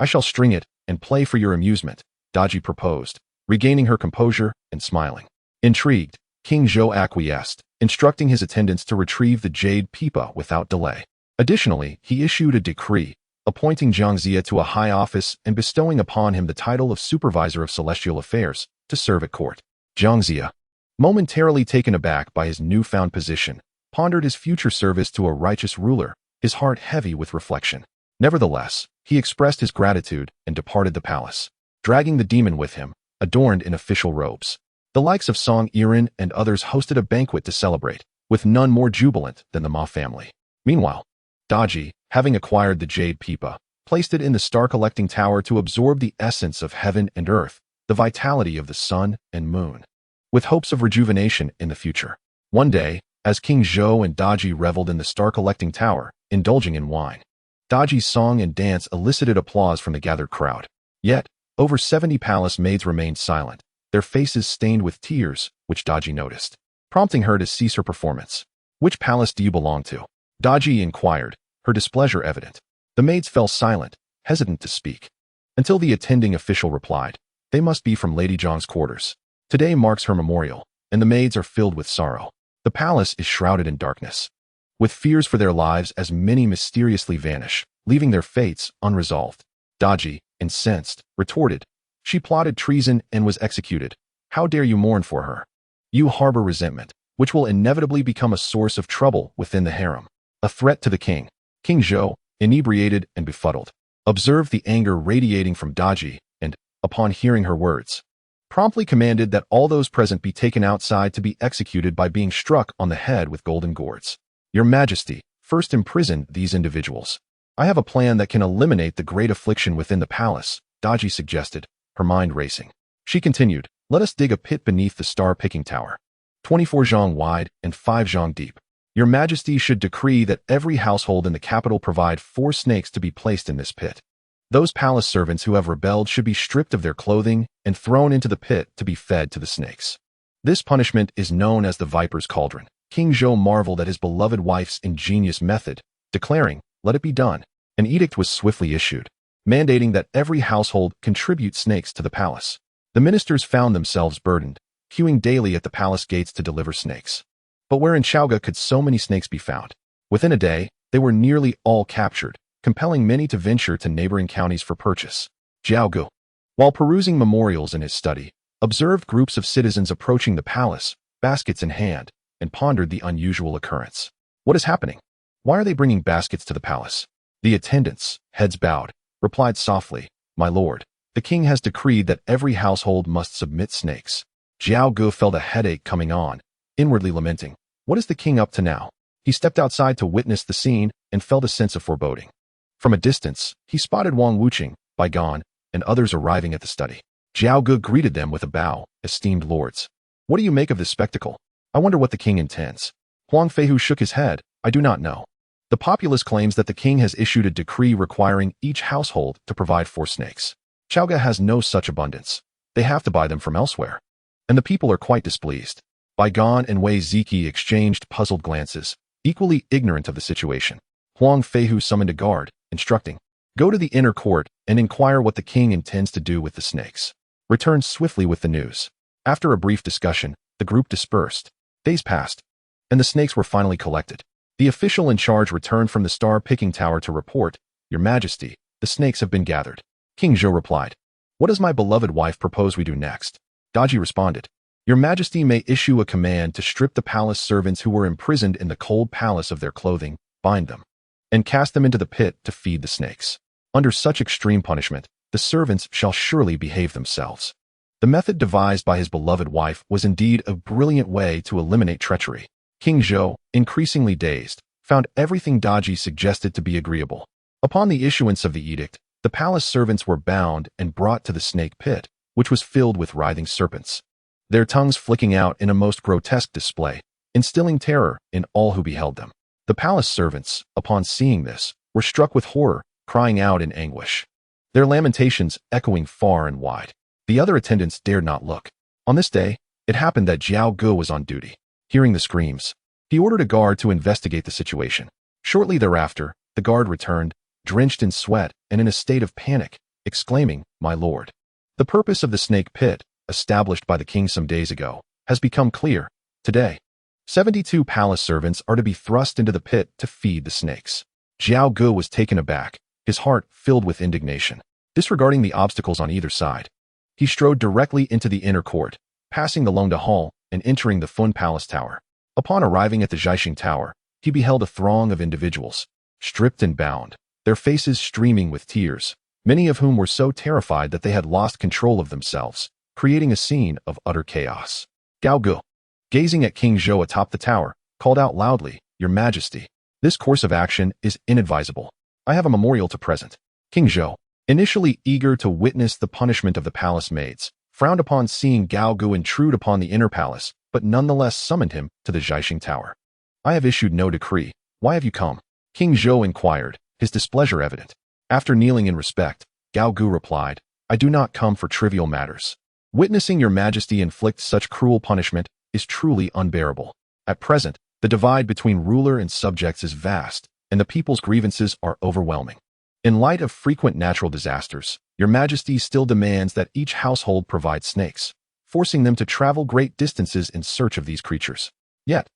I shall string it and play for your amusement, Daji proposed, regaining her composure and smiling. Intrigued, King Zhou acquiesced, instructing his attendants to retrieve the jade pipa without delay. Additionally, he issued a decree, appointing Jiangxia to a high office and bestowing upon him the title of Supervisor of Celestial Affairs to serve at court. Jiangxia, momentarily taken aback by his newfound position, pondered his future service to a righteous ruler, his heart heavy with reflection. Nevertheless, he expressed his gratitude and departed the palace, dragging the demon with him, adorned in official robes. The likes of Song Yiren and others hosted a banquet to celebrate, with none more jubilant than the Ma family. Meanwhile, Daji, having acquired the jade pipa, placed it in the star-collecting tower to absorb the essence of heaven and earth, the vitality of the sun and moon, with hopes of rejuvenation in the future. One day, as King Zhou and Daji reveled in the star-collecting tower, indulging in wine, Daji's song and dance elicited applause from the gathered crowd. Yet, over 70 palace maids remained silent, their faces stained with tears, which Daji noticed, prompting her to cease her performance. Which palace do you belong to? Daji inquired, her displeasure evident. The maids fell silent, hesitant to speak, until the attending official replied, They must be from Lady Zhang's quarters. Today marks her memorial, and the maids are filled with sorrow. The palace is shrouded in darkness, with fears for their lives as many mysteriously vanish, leaving their fates unresolved. Daji, incensed, retorted, She plotted treason and was executed. How dare you mourn for her? You harbor resentment, which will inevitably become a source of trouble within the harem. A threat to the king. King Zhou, inebriated and befuddled, observed the anger radiating from Daji and, upon hearing her words, promptly commanded that all those present be taken outside to be executed by being struck on the head with golden gourds. Your Majesty, first imprison these individuals. I have a plan that can eliminate the great affliction within the palace, Daji suggested, her mind racing. She continued, Let us dig a pit beneath the star-picking tower, 24 zhang wide and 5 zhang deep. Your Majesty should decree that every household in the capital provide 4 snakes to be placed in this pit. Those palace servants who have rebelled should be stripped of their clothing and thrown into the pit to be fed to the snakes. This punishment is known as the Viper's Cauldron. King Zhou marveled at his beloved wife's ingenious method, declaring, Let it be done. An edict was swiftly issued, mandating that every household contribute snakes to the palace. The ministers found themselves burdened, queuing daily at the palace gates to deliver snakes. But where in Chaoga could so many snakes be found? Within a day, they were nearly all captured, compelling many to venture to neighboring counties for purchase. Jiaogu, while perusing memorials in his study, observed groups of citizens approaching the palace, baskets in hand, and pondered the unusual occurrence. What is happening? Why are they bringing baskets to the palace? The attendants, heads bowed, replied softly, "My lord, the king has decreed that every household must submit snakes." Jiao Gu felt a headache coming on, inwardly lamenting, "What is the king up to now?" He stepped outside to witness the scene and felt a sense of foreboding. From a distance, he spotted Wang Wuqing, Bai Gan, and others arriving at the study. Jiao Gu greeted them with a bow, "Esteemed lords. What do you make of this spectacle? I wonder what the king intends." Huang Feihu shook his head, "I do not know. The populace claims that the king has issued a decree requiring each household to provide 4 snakes. Chaoga has no such abundance. They have to buy them from elsewhere. And the people are quite displeased." Bai Gan and Wei Ziki exchanged puzzled glances, equally ignorant of the situation. Huang Feihu summoned a guard, instructing, "Go to the inner court and inquire what the king intends to do with the snakes. Return swiftly with the news." After a brief discussion, the group dispersed. Days passed, and the snakes were finally collected. The official in charge returned from the star-picking tower to report, "Your Majesty, the snakes have been gathered." King Zhou replied, "What does my beloved wife propose we do next?" Daji responded, "Your Majesty may issue a command to strip the palace servants who were imprisoned in the cold palace of their clothing, bind them, and cast them into the pit to feed the snakes. Under such extreme punishment, the servants shall surely behave themselves." The method devised by his beloved wife was indeed a brilliant way to eliminate treachery. King Zhou, increasingly dazed, found everything Daji suggested to be agreeable. Upon the issuance of the edict, the palace servants were bound and brought to the snake pit, which was filled with writhing serpents, their tongues flicking out in a most grotesque display, instilling terror in all who beheld them. The palace servants, upon seeing this, were struck with horror, crying out in anguish, their lamentations echoing far and wide. The other attendants dared not look. On this day, it happened that Jiao Gu was on duty. Hearing the screams, he ordered a guard to investigate the situation. Shortly thereafter, the guard returned, drenched in sweat and in a state of panic, exclaiming, "My lord, the purpose of the snake pit, established by the king some days ago, has become clear. Today, 72 palace servants are to be thrust into the pit to feed the snakes." Jiao Gu was taken aback, his heart filled with indignation. Disregarding the obstacles on either side, he strode directly into the inner court, passing the Longda Hall and entering the Fun Palace Tower. Upon arriving at the Zhaixing Tower, he beheld a throng of individuals, stripped and bound, their faces streaming with tears, many of whom were so terrified that they had lost control of themselves, creating a scene of utter chaos. Gao Gu, gazing at King Zhou atop the tower, called out loudly, "Your Majesty, this course of action is inadvisable. I have a memorial to present." King Zhou, initially eager to witness the punishment of the palace maids, frowned upon seeing Gao Gu intrude upon the inner palace, but nonetheless summoned him to the Zhaixing Tower. "I have issued no decree. Why have you come?" King Zhou inquired, his displeasure evident. After kneeling in respect, Gao Gu replied, "I do not come for trivial matters. Witnessing your Majesty inflict such cruel punishment is truly unbearable. At present, the divide between ruler and subjects is vast, and the people's grievances are overwhelming. In light of frequent natural disasters, your Majesty still demands that each household provide snakes, forcing them to travel great distances in search of these creatures. Yet,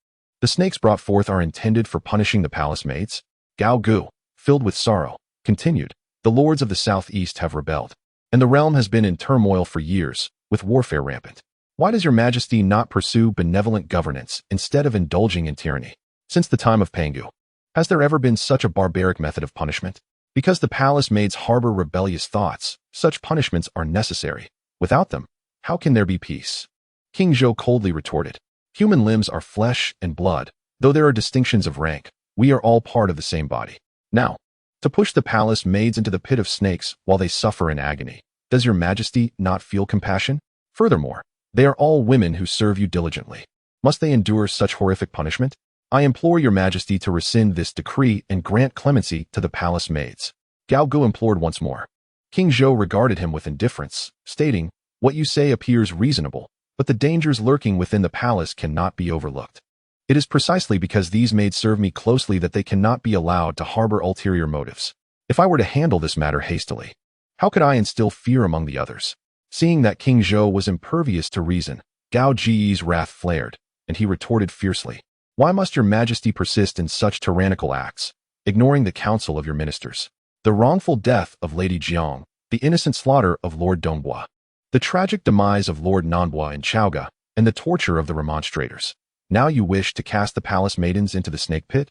the snakes brought forth are intended for punishing the palace maids?" Gao Gu, filled with sorrow, continued, "The lords of the southeast have rebelled, and the realm has been in turmoil for years, with warfare rampant. Why does your Majesty not pursue benevolent governance instead of indulging in tyranny? Since the time of Pangu, has there ever been such a barbaric method of punishment? Because the palace maids harbor rebellious thoughts, such punishments are necessary. Without them, how can there be peace?" King Zhou coldly retorted, "Human limbs are flesh and blood. Though there are distinctions of rank, we are all part of the same body. Now, to push the palace maids into the pit of snakes while they suffer in agony, does your Majesty not feel compassion? Furthermore, they are all women who serve you diligently. Must they endure such horrific punishment? I implore your Majesty to rescind this decree and grant clemency to the palace maids." Gao Gu implored once more. King Zhou regarded him with indifference, stating, "What you say appears reasonable, but the dangers lurking within the palace cannot be overlooked. It is precisely because these maids serve me closely that they cannot be allowed to harbor ulterior motives. If I were to handle this matter hastily, how could I instill fear among the others?" Seeing that King Zhou was impervious to reason, Gao Ji's wrath flared, and he retorted fiercely, "Why must your Majesty persist in such tyrannical acts, ignoring the counsel of your ministers? The wrongful death of Lady Jiang, the innocent slaughter of Lord Dongbua, the tragic demise of Lord Nanbua and Chaoga, and the torture of the remonstrators. Now you wish to cast the palace maidens into the snake pit?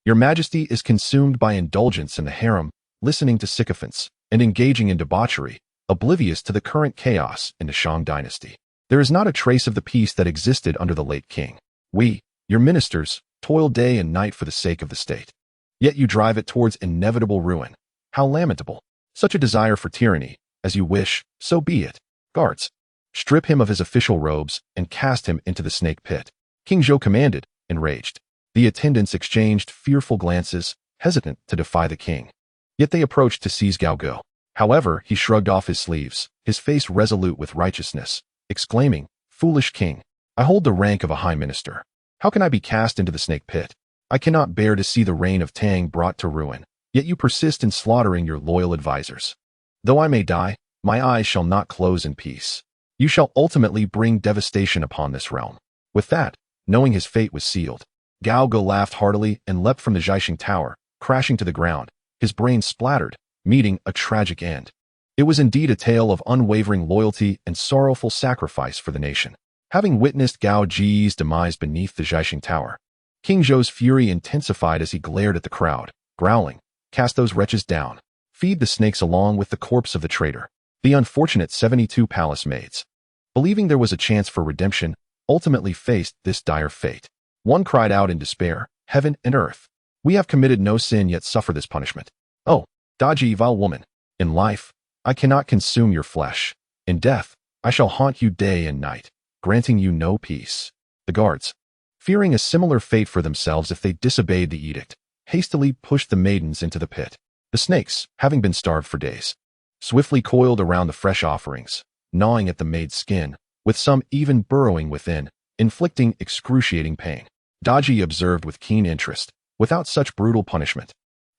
Your Majesty is consumed by indulgence in the harem, listening to sycophants, and engaging in debauchery, oblivious to the current chaos in the Shang dynasty. There is not a trace of the peace that existed under the late king. We, your ministers, toil day and night for the sake of the state. Yet you drive it towards inevitable ruin. How lamentable. Such a desire for tyranny. As you wish, so be it. Guards, strip him of his official robes and cast him into the snake pit. King Zhou commanded, enraged. The attendants exchanged fearful glances, hesitant to defy the king. Yet they approached to seize Gao Go. However, he shrugged off his sleeves, his face resolute with righteousness, exclaiming, "Foolish king, I hold the rank of a high minister. How can I be cast into the snake pit? I cannot bear to see the reign of Tang brought to ruin, yet you persist in slaughtering your loyal advisers. Though I may die, my eyes shall not close in peace. You shall ultimately bring devastation upon this realm." With that, knowing his fate was sealed, Gao Go laughed heartily and leapt from the Zhaixing Tower, crashing to the ground, his brain splattered, meeting a tragic end. It was indeed a tale of unwavering loyalty and sorrowful sacrifice for the nation. Having witnessed Gao Ji's demise beneath the Zhaixing Tower, King Zhou's fury intensified as he glared at the crowd, growling, "Cast those wretches down. Feed the snakes along with the corpse of the traitor." The unfortunate 72 palace maids, believing there was a chance for redemption, ultimately faced this dire fate. One cried out in despair, "Heaven and earth, we have committed no sin yet suffer this punishment. Oh, dodgy vile woman, in life, I cannot consume your flesh. In death, I shall haunt you day and night, granting you no peace." The guards, fearing a similar fate for themselves if they disobeyed the edict, hastily pushed the maidens into the pit. The snakes, having been starved for days, swiftly coiled around the fresh offerings, gnawing at the maid's skin, with some even burrowing within, inflicting excruciating pain. Daji observed with keen interest. Without such brutal punishment,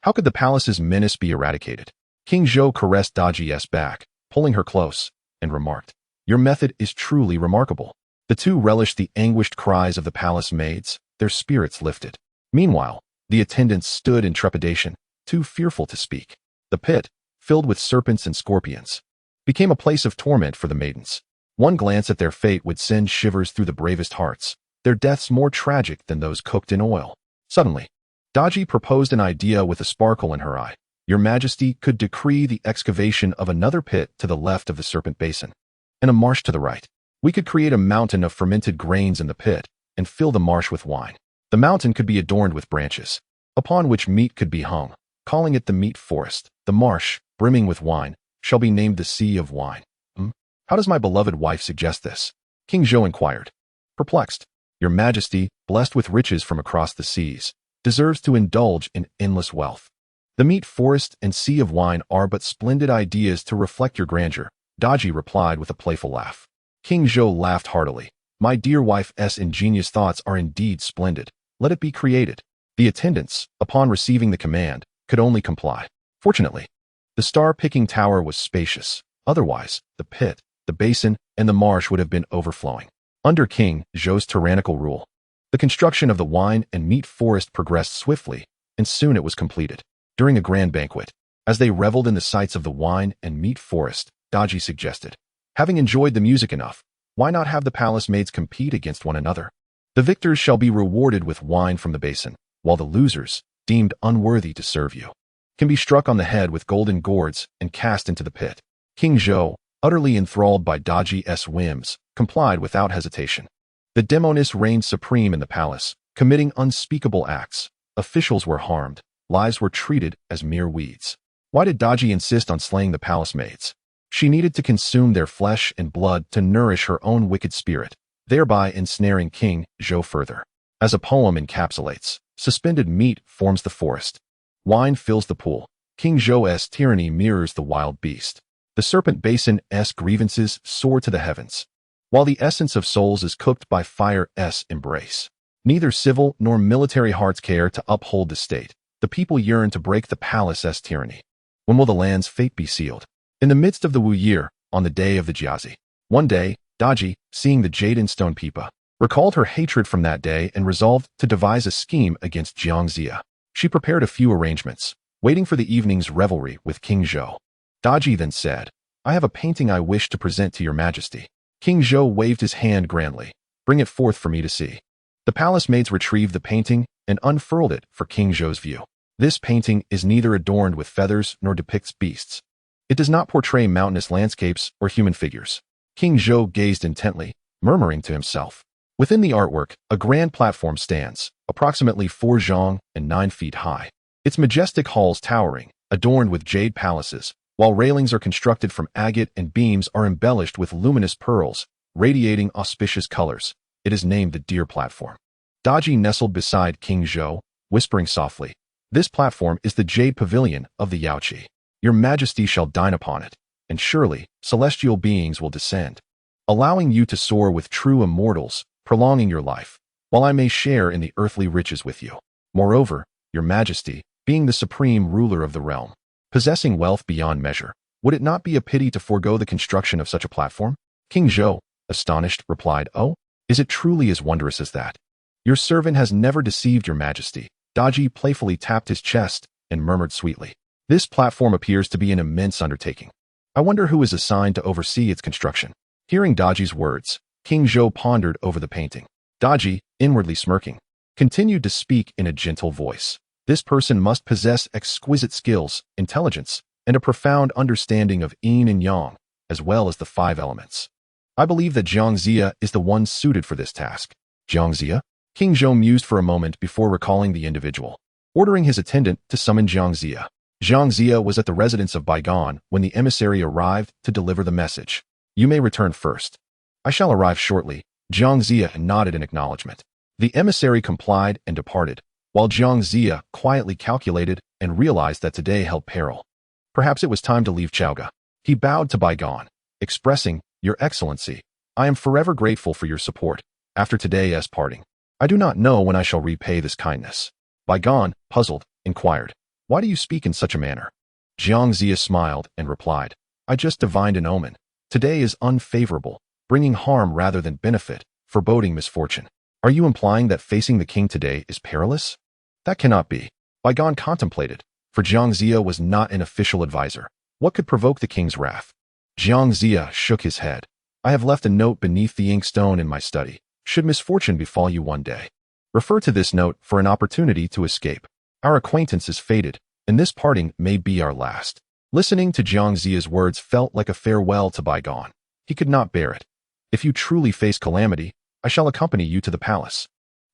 how could the palace's menace be eradicated? King Zhou caressed Daji's back, pulling her close, and remarked, "Your method is truly remarkable." The two relished the anguished cries of the palace maids, their spirits lifted. Meanwhile, the attendants stood in trepidation, too fearful to speak. The pit, filled with serpents and scorpions, became a place of torment for the maidens. One glance at their fate would send shivers through the bravest hearts, their deaths more tragic than those cooked in oil. Suddenly, Daji proposed an idea with a sparkle in her eye. "Your Majesty could decree the excavation of another pit to the left of the serpent basin, and a marsh to the right. We could create a mountain of fermented grains in the pit, and fill the marsh with wine. The mountain could be adorned with branches, upon which meat could be hung, calling it the meat forest. The marsh, brimming with wine, shall be named the Sea of Wine." How does my beloved wife suggest this?" King Zhou inquired, perplexed. "Your Majesty, blessed with riches from across the seas, deserves to indulge in endless wealth. The meat forest and Sea of Wine are but splendid ideas to reflect your grandeur," Daji replied with a playful laugh. King Zhou laughed heartily. "My dear wife's ingenious thoughts are indeed splendid. Let it be created." The attendants, upon receiving the command, could only comply. Fortunately, the star-picking tower was spacious. Otherwise, the pit, the basin, and the marsh would have been overflowing. Under King Zhou's tyrannical rule, the construction of the wine and meat forest progressed swiftly, and soon it was completed. During a grand banquet, as they reveled in the sights of the wine and meat forest, Daji suggested, "Having enjoyed the music enough, why not have the palace maids compete against one another? The victors shall be rewarded with wine from the basin, while the losers, deemed unworthy to serve you, can be struck on the head with golden gourds and cast into the pit." King Zhou, utterly enthralled by Daji's whims, complied without hesitation. The demoness reigned supreme in the palace, committing unspeakable acts. Officials were harmed, lives were treated as mere weeds. Why did Daji insist on slaying the palace maids? She needed to consume their flesh and blood to nourish her own wicked spirit, thereby ensnaring King Zhou further. As a poem encapsulates, suspended meat forms the forest. Wine fills the pool. King Zhou's tyranny mirrors the wild beast. The serpent basin's grievances soar to the heavens, while the essence of souls is cooked by fire's embrace. Neither civil nor military hearts care to uphold the state. The people yearn to break the palace's tyranny. When will the land's fate be sealed? In the midst of the Wu year, on the day of the Jiazi. One day, Daji, seeing the jade and stone pipa, recalled her hatred from that day and resolved to devise a scheme against Jiangxia. She prepared a few arrangements, waiting for the evening's revelry with King Zhou. Daji then said, "I have a painting I wish to present to your Majesty." King Zhou waved his hand grandly. "Bring it forth for me to see." The palace maids retrieved the painting, and unfurled it for King Zhou's view. This painting is neither adorned with feathers nor depicts beasts. It does not portray mountainous landscapes or human figures. King Zhou gazed intently, murmuring to himself. Within the artwork, a grand platform stands, approximately 4 zhang and 9 feet high. Its majestic halls towering, adorned with jade palaces, while railings are constructed from agate and beams are embellished with luminous pearls, radiating auspicious colors. It is named the Deer Platform. Daji nestled beside King Zhou, whispering softly, "This platform is the Jade Pavilion of the Yaoqi. Your Majesty shall dine upon it, and surely celestial beings will descend, allowing you to soar with true immortals, prolonging your life, while I may share in the earthly riches with you. Moreover, your Majesty, being the supreme ruler of the realm, possessing wealth beyond measure, would it not be a pity to forego the construction of such a platform?" King Zhou, astonished, replied, "Oh, is it truly as wondrous as that? Your servant has never deceived your Majesty." Daji playfully tapped his chest and murmured sweetly, "This platform appears to be an immense undertaking. I wonder who is assigned to oversee its construction." Hearing Daji's words, King Zhou pondered over the painting. Daji, inwardly smirking, continued to speak in a gentle voice. This person must possess exquisite skills, intelligence, and a profound understanding of yin and yang, as well as the 5 elements. I believe that Zhang Zia is the one suited for this task. Zhang Zia? King Zhou mused for a moment before recalling the individual, ordering his attendant to summon Zhang Zia. Zhang Zia was at the residence of Baigan when the emissary arrived to deliver the message. "You may return first." "I shall arrive shortly." Zhang Zia nodded in acknowledgement. The emissary complied and departed, while Zhang Zia quietly calculated and realized that today held peril. Perhaps it was time to leave Chaoga. He bowed to Baigan, expressing, "Your Excellency, I am forever grateful for your support. After today's parting, I do not know when I shall repay this kindness." Baigan, puzzled, inquired, "Why do you speak in such a manner?" Zhang Zia smiled and replied, "I just divined an omen. Today is unfavorable, bringing harm rather than benefit, foreboding misfortune." "Are you implying that facing the king today is perilous?" "That cannot be." Baigan contemplated, for Zhang Zia was not an official advisor. What could provoke the king's wrath? Zhang Zia shook his head. "I have left a note beneath the inkstone in my study. Should misfortune befall you one day, refer to this note for an opportunity to escape. Our acquaintance is fated, and this parting may be our last." Listening to Zhang Zia's words felt like a farewell to Baigan. He could not bear it. "If you truly face calamity, I shall accompany you to the palace,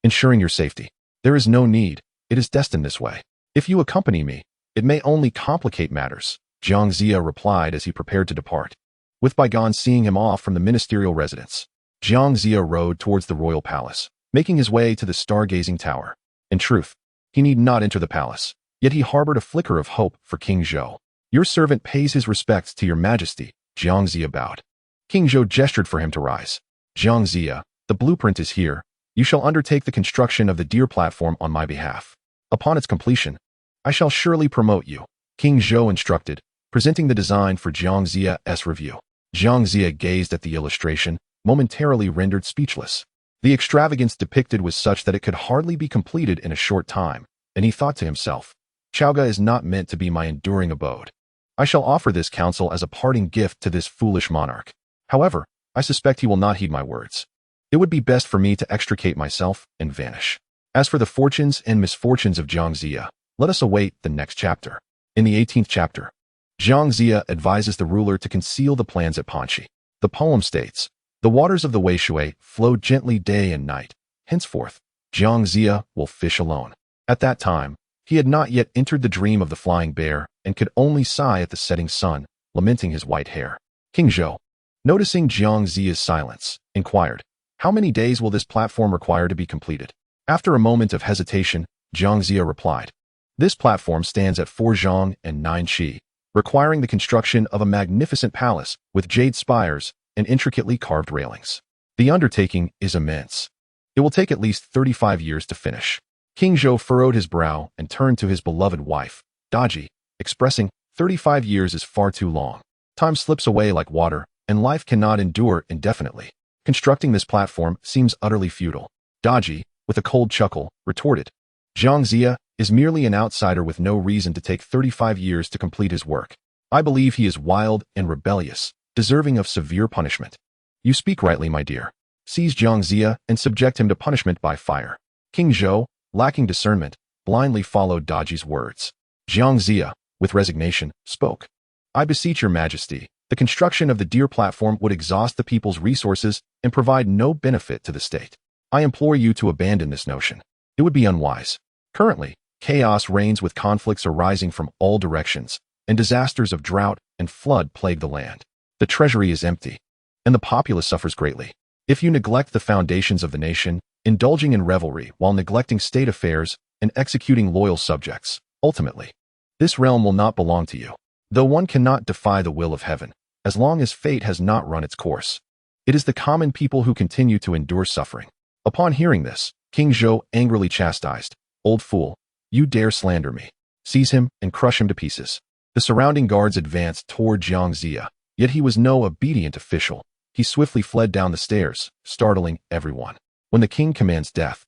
ensuring your safety." "There is no need. It is destined this way. If you accompany me, it may only complicate matters," Zhang Zia replied as he prepared to depart. With Baigan seeing him off from the ministerial residence, Zhang Zia rode towards the royal palace, making his way to the stargazing tower. In truth, he need not enter the palace, yet he harbored a flicker of hope for King Zhou. "Your servant pays his respects to your Majesty," Zhang Zia bowed. King Zhou gestured for him to rise. "Zhang Zia, the blueprint is here. You shall undertake the construction of the Deer Platform on my behalf. Upon its completion, I shall surely promote you," King Zhou instructed, presenting the design for Zhang Zia's review. Zhang Zia gazed at the illustration, momentarily rendered speechless. The extravagance depicted was such that it could hardly be completed in a short time, and he thought to himself, "Chaoga is not meant to be my enduring abode. I shall offer this counsel as a parting gift to this foolish monarch. However, I suspect he will not heed my words. It would be best for me to extricate myself and vanish. As for the fortunes and misfortunes of Zhang Zia, let us await the next chapter." In the 18th chapter, Zhang Zia advises the ruler to conceal the plans at Panchi. The poem states, "The waters of the Weishui flow gently day and night. Henceforth, Zhang Zia will fish alone." At that time, he had not yet entered the dream of the flying bear and could only sigh at the setting sun, lamenting his white hair. King Zhou, noticing Zhang Zia's silence, inquired, "How many days will this platform require to be completed?" After a moment of hesitation, Zhang Zia replied, "This platform stands at 4 zhang and 9 qi, requiring the construction of a magnificent palace with jade spires and intricately carved railings. The undertaking is immense. It will take at least 35 years to finish." King Zhou furrowed his brow and turned to his beloved wife, Daji, expressing, 35 years is far too long. Time slips away like water, and life cannot endure indefinitely. Constructing this platform seems utterly futile." Daji, with a cold chuckle, retorted, "Zhang Zia is merely an outsider with no reason to take 35 years to complete his work. I believe he is wild and rebellious, deserving of severe punishment." "You speak rightly, my dear. Seize Zhang Zia and subject him to punishment by fire." King Zhou, lacking discernment, blindly followed Daji's words. Jiang Zia, with resignation, spoke. I beseech your majesty, the construction of the deer platform would exhaust the people's resources and provide no benefit to the state. I implore you to abandon this notion. It would be unwise. Currently, chaos reigns with conflicts arising from all directions, and disasters of drought and flood plague the land. The treasury is empty, and the populace suffers greatly. If you neglect the foundations of the nation, indulging in revelry while neglecting state affairs and executing loyal subjects, ultimately, this realm will not belong to you. Though one cannot defy the will of heaven, as long as fate has not run its course. It is the common people who continue to endure suffering. Upon hearing this, King Zhou angrily chastised, Old fool, you dare slander me. Seize him and crush him to pieces. The surrounding guards advanced toward Jiang Zia, yet he was no obedient official. He swiftly fled down the stairs, startling everyone. When the king commands death,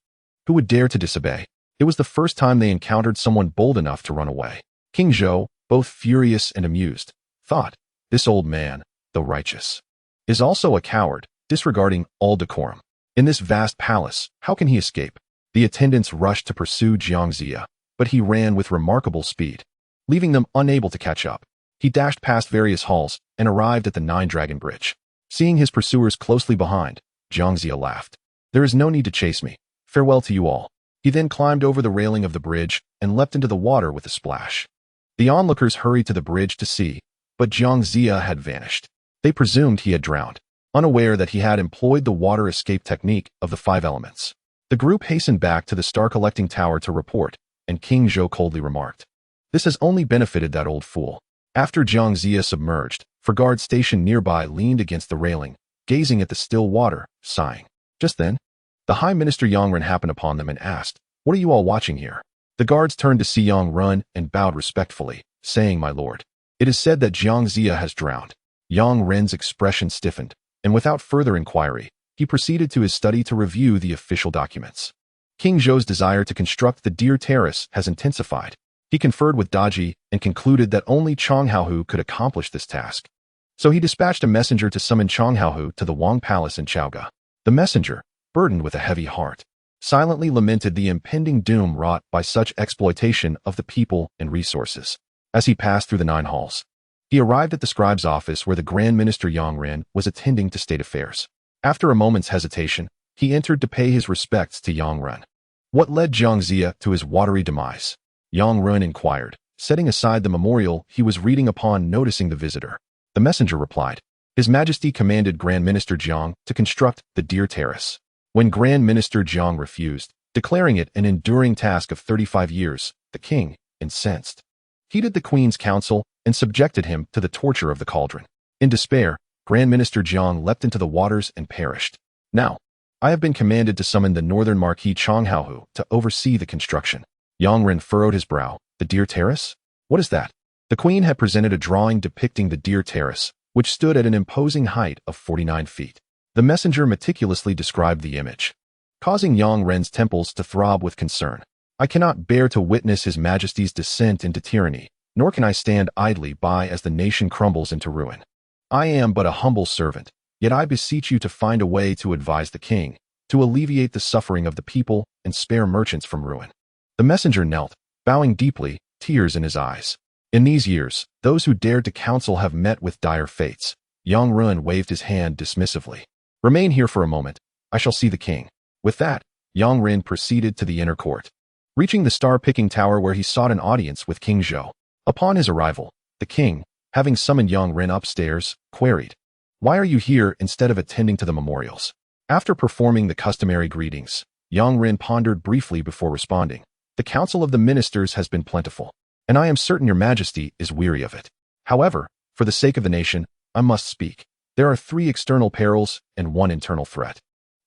who would dare to disobey? It was the first time they encountered someone bold enough to run away. King Zhou, both furious and amused, thought, this old man, though righteous, is also a coward, disregarding all decorum. In this vast palace, how can he escape? The attendants rushed to pursue Jiang Zia, but he ran with remarkable speed, leaving them unable to catch up. He dashed past various halls and arrived at the Nine-Dragon Bridge. Seeing his pursuers closely behind, Jiang Zia laughed. There is no need to chase me. Farewell to you all. He then climbed over the railing of the bridge and leapt into the water with a splash. The onlookers hurried to the bridge to see, but Jiang Zia had vanished. They presumed he had drowned, unaware that he had employed the water escape technique of the 5 elements. The group hastened back to the star-collecting tower to report, and King Zhou coldly remarked, this has only benefited that old fool. After Jiang Zia submerged, four guards stationed nearby leaned against the railing, gazing at the still water, sighing. Just then, the High Minister Yang Ren happened upon them and asked, what are you all watching here? The guards turned to see Yang Ren and bowed respectfully, saying, my lord, it is said that Jiang Zia has drowned. Yang Ren's expression stiffened, and without further inquiry, he proceeded to his study to review the official documents. King Zhou's desire to construct the Deer Terrace has intensified. He conferred with Daji and concluded that only Chang Haohu could accomplish this task. So he dispatched a messenger to summon Chang Haohu to the Wang Palace in Chaoga. The messenger, burdened with a heavy heart, silently lamented the impending doom wrought by such exploitation of the people and resources. As he passed through the 9 halls, he arrived at the scribe's office where the Grand Minister Yang Ren was attending to state affairs. After a moment's hesitation, he entered to pay his respects to Yang Ren. What led Jiang Zia to his watery demise? Yang Ren inquired, setting aside the memorial he was reading upon noticing the visitor. The messenger replied, His Majesty commanded Grand Minister Jiang to construct the Deer Terrace. When Grand Minister Jiang refused, declaring it an enduring task of 35 years, the king, incensed, heeded the queen's counsel and subjected him to the torture of the cauldron. In despair, Grand Minister Jiang leapt into the waters and perished. Now, I have been commanded to summon the Northern Marquis Chang Haohu to oversee the construction. Yang Ren furrowed his brow. The Deer Terrace? What is that? The queen had presented a drawing depicting the Deer Terrace, which stood at an imposing height of 49 feet. The messenger meticulously described the image, causing Yang Ren's temples to throb with concern. I cannot bear to witness His Majesty's descent into tyranny, nor can I stand idly by as the nation crumbles into ruin. I am but a humble servant, yet I beseech you to find a way to advise the king, to alleviate the suffering of the people and spare merchants from ruin. The messenger knelt, bowing deeply, tears in his eyes. In these years, those who dared to counsel have met with dire fates. Yang Ren waved his hand dismissively. Remain here for a moment. I shall see the king. With that, Yang Ren proceeded to the inner court, reaching the star-picking tower where he sought an audience with King Zhou. Upon his arrival, the king, having summoned Yang Ren upstairs, queried, Why are you here instead of attending to the memorials? After performing the customary greetings, Yang Ren pondered briefly before responding. The counsel of the ministers has been plentiful, and I am certain your majesty is weary of it. However, for the sake of the nation, I must speak. There are 3 external perils and 1 internal threat.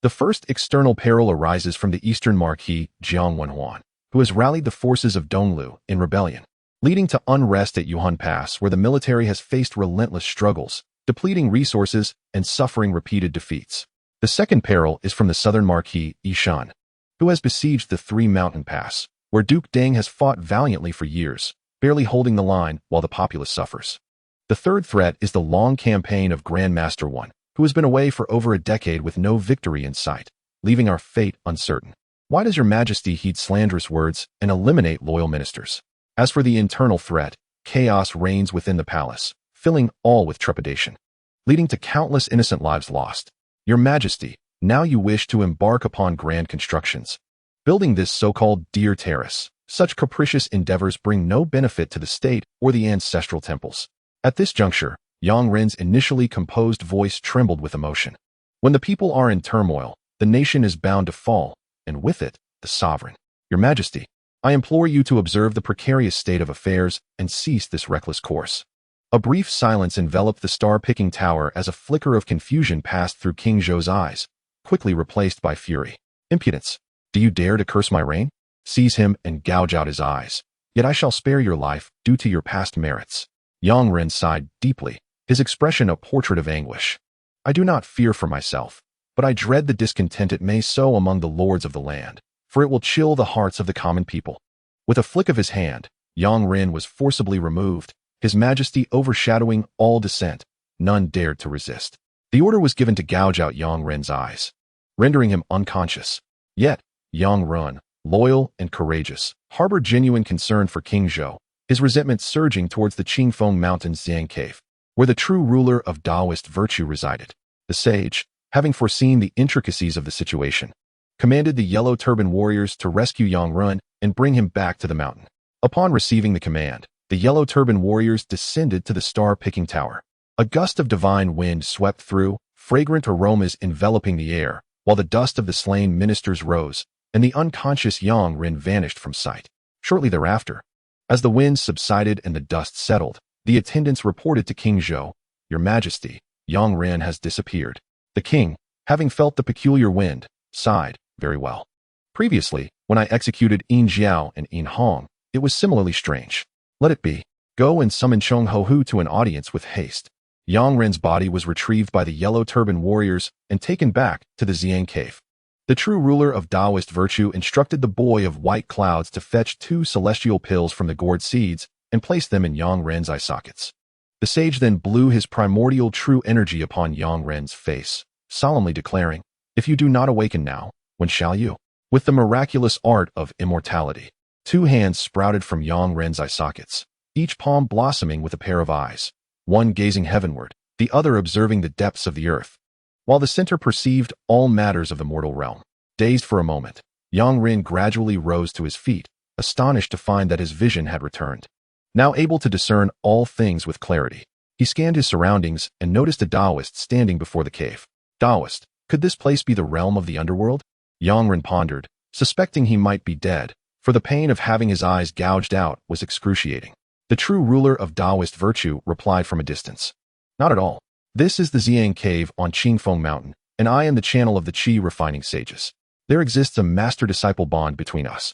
The first external peril arises from the Eastern Marquis Jiang Wenhuan, who has rallied the forces of Donglu in rebellion, leading to unrest at Yuhan Pass where the military has faced relentless struggles, depleting resources and suffering repeated defeats. The second peril is from the Southern Marquis Yishan, who has besieged the 3 Mountain Pass, where Duke Deng has fought valiantly for years, barely holding the line while the populace suffers. The third threat is the long campaign of Grandmaster One, who has been away for over a decade with no victory in sight, leaving our fate uncertain. Why does your majesty heed slanderous words and eliminate loyal ministers? As for the internal threat, chaos reigns within the palace, filling all with trepidation, leading to countless innocent lives lost. Your majesty, now you wish to embark upon grand constructions, building this so-called deer terrace. Such capricious endeavors bring no benefit to the state or the ancestral temples. At this juncture, Yang Ren's initially composed voice trembled with emotion. When the people are in turmoil, the nation is bound to fall, and with it, the sovereign. Your majesty, I implore you to observe the precarious state of affairs and cease this reckless course. A brief silence enveloped the star-picking tower as a flicker of confusion passed through King Zhou's eyes, quickly replaced by fury. Impudence! Do you dare to curse my reign? Seize him and gouge out his eyes. Yet I shall spare your life due to your past merits. Yang Ren sighed deeply, his expression a portrait of anguish. I do not fear for myself, but I dread the discontent it may sow among the lords of the land, for it will chill the hearts of the common people. With a flick of his hand, Yang Ren was forcibly removed, his majesty overshadowing all dissent. None dared to resist. The order was given to gouge out Yang Ren's eyes, rendering him unconscious. Yet, Yang Ren, loyal and courageous, harbored genuine concern for King Zhou, his resentment surging towards the Qingfeng Mountains Xiang Cave, where the true ruler of Taoist virtue resided. The sage, having foreseen the intricacies of the situation, commanded the Yellow Turban warriors to rescue Yang Ren and bring him back to the mountain. Upon receiving the command, the Yellow Turban warriors descended to the star-picking tower. A gust of divine wind swept through, fragrant aromas enveloping the air, while the dust of the slain ministers rose, and the unconscious Yang Ren vanished from sight. Shortly thereafter, as the wind subsided and the dust settled, the attendants reported to King Zhou, Your Majesty, Yang Ren has disappeared. The king, having felt the peculiar wind, sighed, Very well. Previously, when I executed Yin Jiao and Yin Hong, it was similarly strange. Let it be. Go and summon Cheng Hohu to an audience with haste. Yang Ren's body was retrieved by the Yellow Turban warriors and taken back to the Xiang Cave. The true ruler of Taoist virtue instructed the boy of white clouds to fetch 2 celestial pills from the gourd seeds and place them in Yang Ren's eye sockets. The sage then blew his primordial true energy upon Yang Ren's face, solemnly declaring, If you do not awaken now, when shall you? With the miraculous art of immortality, 2 hands sprouted from Yang Ren's eye sockets, each palm blossoming with a pair of eyes, one gazing heavenward, the other observing the depths of the earth, while the center perceived all matters of the mortal realm. Dazed for a moment, Yang Ren gradually rose to his feet, astonished to find that his vision had returned. Now able to discern all things with clarity, he scanned his surroundings and noticed a Taoist standing before the cave. Taoist, could this place be the realm of the underworld? Yang Ren pondered, suspecting he might be dead, for the pain of having his eyes gouged out was excruciating. The true ruler of Taoist virtue replied from a distance. Not at all. This is the Xiang Cave on Qingfeng Mountain, and I am the channel of the Qi refining sages. There exists a master-disciple bond between us.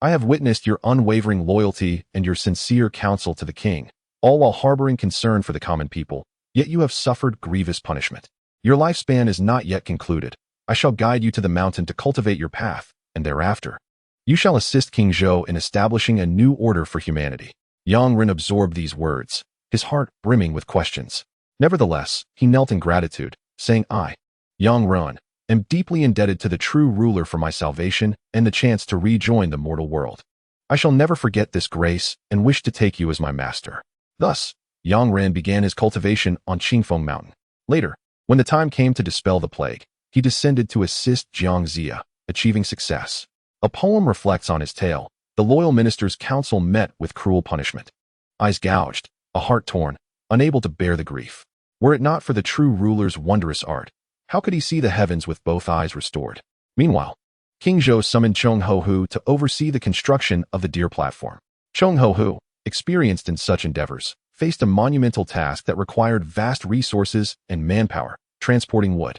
I have witnessed your unwavering loyalty and your sincere counsel to the king, all while harboring concern for the common people, yet you have suffered grievous punishment. Your lifespan is not yet concluded. I shall guide you to the mountain to cultivate your path, and thereafter, you shall assist King Zhou in establishing a new order for humanity. Yang Ren absorbed these words, his heart brimming with questions. Nevertheless, he knelt in gratitude, saying, I, Yang Ren, am deeply indebted to the true ruler for my salvation and the chance to rejoin the mortal world. I shall never forget this grace and wish to take you as my master. Thus, Yang Ren began his cultivation on Qingfeng Mountain. Later, when the time came to dispel the plague, he descended to assist Jiang Zia, achieving success. A poem reflects on his tale. The loyal minister's counsel met with cruel punishment. Eyes gouged, a heart torn, unable to bear the grief. Were it not for the true ruler's wondrous art, how could he see the heavens with both eyes restored? Meanwhile, King Zhou summoned Cheng Hohu to oversee the construction of the deer platform. Cheng Hohu, experienced in such endeavors, faced a monumental task that required vast resources and manpower, transporting wood,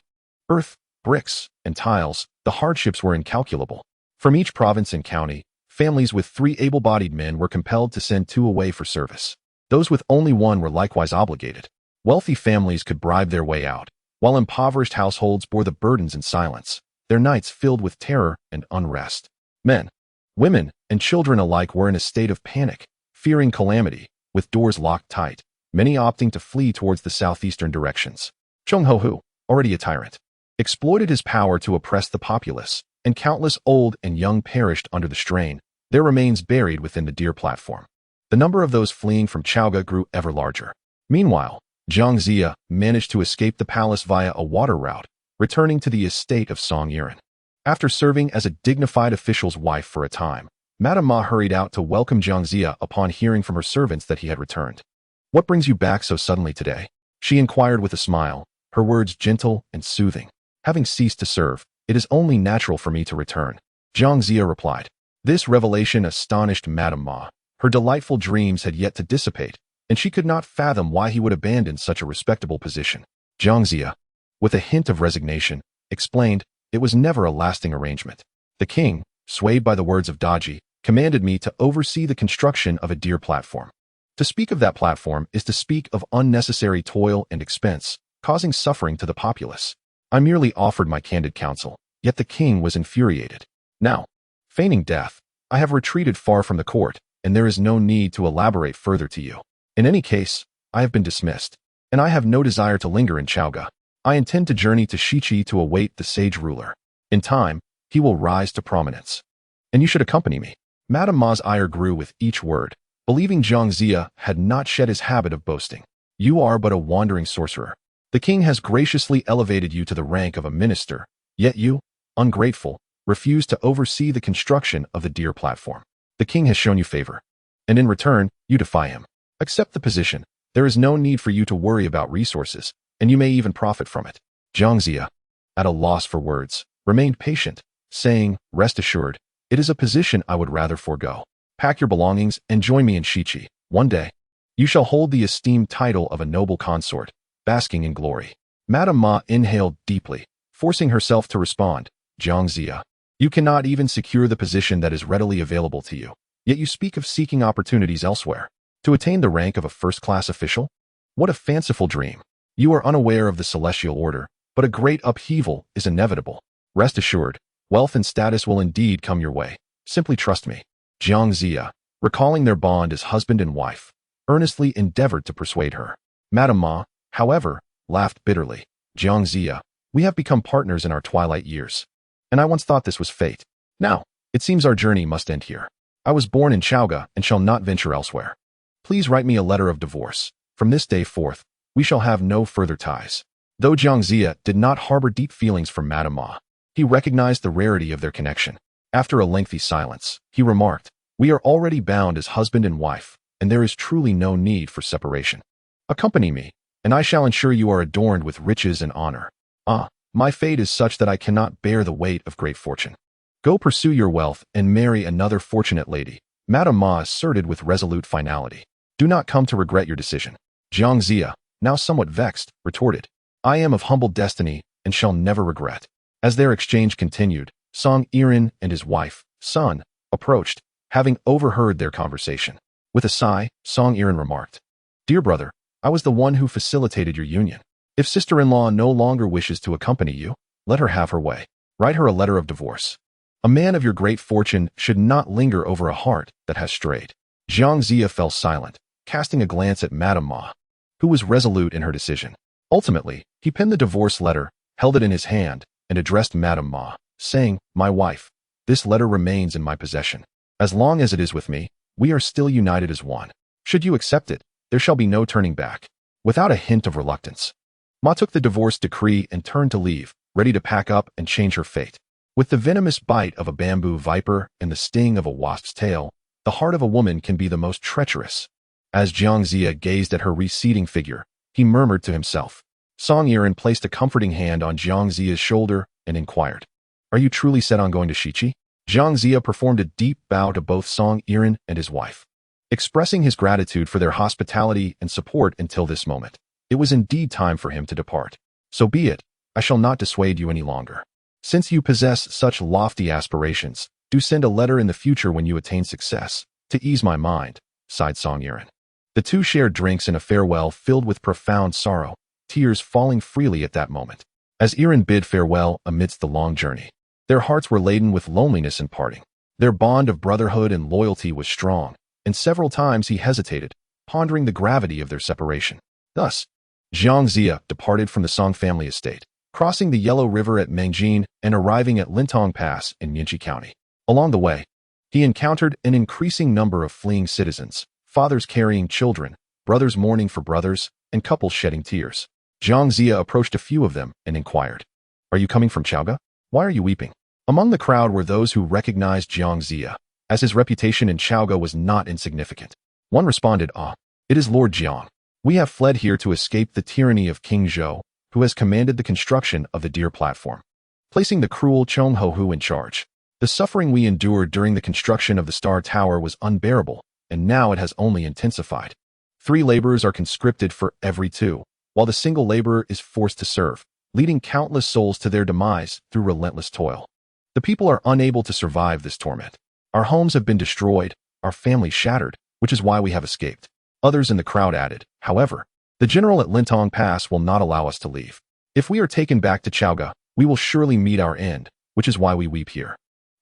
earth, bricks, and tiles. The hardships were incalculable. From each province and county, families with 3 able-bodied men were compelled to send 2 away for service. Those with only 1 were likewise obligated. Wealthy families could bribe their way out, while impoverished households bore the burdens in silence, their nights filled with terror and unrest. Men, women, and children alike were in a state of panic, fearing calamity, with doors locked tight, many opting to flee towards the southeastern directions. Cheng Hohu, already a tyrant, exploited his power to oppress the populace and countless old and young perished under the strain, their remains buried within the deer platform. The number of those fleeing from Chaoga grew ever larger. Meanwhile, Jiang Zia managed to escape the palace via a water route, returning to the estate of Song Yiren. After serving as a dignified official's wife for a time, Madame Ma hurried out to welcome Jiang Zia upon hearing from her servants that he had returned. "What brings you back so suddenly today?" she inquired with a smile, her words gentle and soothing. "Having ceased to serve, it is only natural for me to return," Jiang Zia replied. This revelation astonished Madame Ma. Her delightful dreams had yet to dissipate, and she could not fathom why he would abandon such a respectable position. Jiang Zia, with a hint of resignation, explained, "It was never a lasting arrangement. The king, swayed by the words of Daji, commanded me to oversee the construction of a deer platform. To speak of that platform is to speak of unnecessary toil and expense, causing suffering to the populace. I merely offered my candid counsel, yet the king was infuriated. Now, feigning death, I have retreated far from the court, and there is no need to elaborate further to you. In any case, I have been dismissed, and I have no desire to linger in Chaoga. I intend to journey to Shichi to await the sage ruler. In time, he will rise to prominence. And you should accompany me." Madame Ma's ire grew with each word, believing Jiang Zia had not shed his habit of boasting. "You are but a wandering sorcerer. The king has graciously elevated you to the rank of a minister, yet you, ungrateful, refuse to oversee the construction of the deer platform. The king has shown you favor, and in return, you defy him. Accept the position. There is no need for you to worry about resources, and you may even profit from it." Jiang Zia, at a loss for words, remained patient, saying, "Rest assured, it is a position I would rather forego. Pack your belongings and join me in Shichi. One day, you shall hold the esteemed title of a noble consort, basking in glory." Madame Ma inhaled deeply, forcing herself to respond, "Jiang Zia, you cannot even secure the position that is readily available to you, yet you speak of seeking opportunities elsewhere. To attain the rank of a first-class official? What a fanciful dream. You are unaware of the celestial order, but a great upheaval is inevitable. Rest assured, wealth and status will indeed come your way. Simply trust me." Jiang Zia, recalling their bond as husband and wife, earnestly endeavored to persuade her. Madame Ma, however, laughed bitterly. "Jiang Zia, we have become partners in our twilight years, and I once thought this was fate. Now, it seems our journey must end here. I was born in Chaoga and shall not venture elsewhere. Please write me a letter of divorce. From this day forth, we shall have no further ties." Though Jiang Zia did not harbor deep feelings for Madame Ma, he recognized the rarity of their connection. After a lengthy silence, he remarked, "We are already bound as husband and wife, and there is truly no need for separation. Accompany me, and I shall ensure you are adorned with riches and honor. Ah, my fate is such that I cannot bear the weight of great fortune. Go pursue your wealth and marry another fortunate lady," Madame Ma asserted with resolute finality. "Do not come to regret your decision." Jiang Zia, now somewhat vexed, retorted, "I am of humble destiny and shall never regret." As their exchange continued, Song Yiren and his wife, Sun, approached, having overheard their conversation. With a sigh, Song Yiren remarked, "Dear brother, I was the one who facilitated your union. If sister-in-law no longer wishes to accompany you, let her have her way. Write her a letter of divorce. A man of your great fortune should not linger over a heart that has strayed." Jiang Zia fell silent, casting a glance at Madame Ma, who was resolute in her decision. Ultimately, he penned the divorce letter, held it in his hand, and addressed Madame Ma, saying, "My wife, this letter remains in my possession. As long as it is with me, we are still united as one. Should you accept it, there shall be no turning back." Without a hint of reluctance, Ma took the divorce decree and turned to leave, ready to pack up and change her fate. With the venomous bite of a bamboo viper and the sting of a wasp's tail, the heart of a woman can be the most treacherous. As Jiang Zia gazed at her receding figure, he murmured to himself. Song Yiren placed a comforting hand on Jiang Zia's shoulder and inquired, "Are you truly set on going to Shichi?" Jiang Zia performed a deep bow to both Song Yiren and his wife, expressing his gratitude for their hospitality and support until this moment. It was indeed time for him to depart. "So be it, I shall not dissuade you any longer. Since you possess such lofty aspirations, do send a letter in the future when you attain success, to ease my mind," sighed Song Yiren. The two shared drinks in a farewell filled with profound sorrow, tears falling freely at that moment. As Yiren bid farewell amidst the long journey, their hearts were laden with loneliness in parting. Their bond of brotherhood and loyalty was strong, and several times he hesitated, pondering the gravity of their separation. Thus, Jiang Zia departed from the Song family estate, crossing the Yellow River at Mengjin and arriving at Chentang Pass in Yinchi County. Along the way, he encountered an increasing number of fleeing citizens, fathers carrying children, brothers mourning for brothers, and couples shedding tears. Zhang Zia approached a few of them and inquired, "Are you coming from Chaoga? Why are you weeping?" Among the crowd were those who recognized Zhang Zia, as his reputation in Chaoga was not insignificant. One responded, "Ah, it is Lord Jiang. We have fled here to escape the tyranny of King Zhou, who has commanded the construction of the deer platform, placing the cruel Chong Ho-hu in charge. The suffering we endured during the construction of the Star Tower was unbearable, and now it has only intensified. 3 laborers are conscripted for every 2, while the single laborer is forced to serve, leading countless souls to their demise through relentless toil. The people are unable to survive this torment. Our homes have been destroyed, our families shattered, which is why we have escaped." Others in the crowd added, "However, the general at Chentang Pass will not allow us to leave. If we are taken back to Chaoga, we will surely meet our end, which is why we weep here."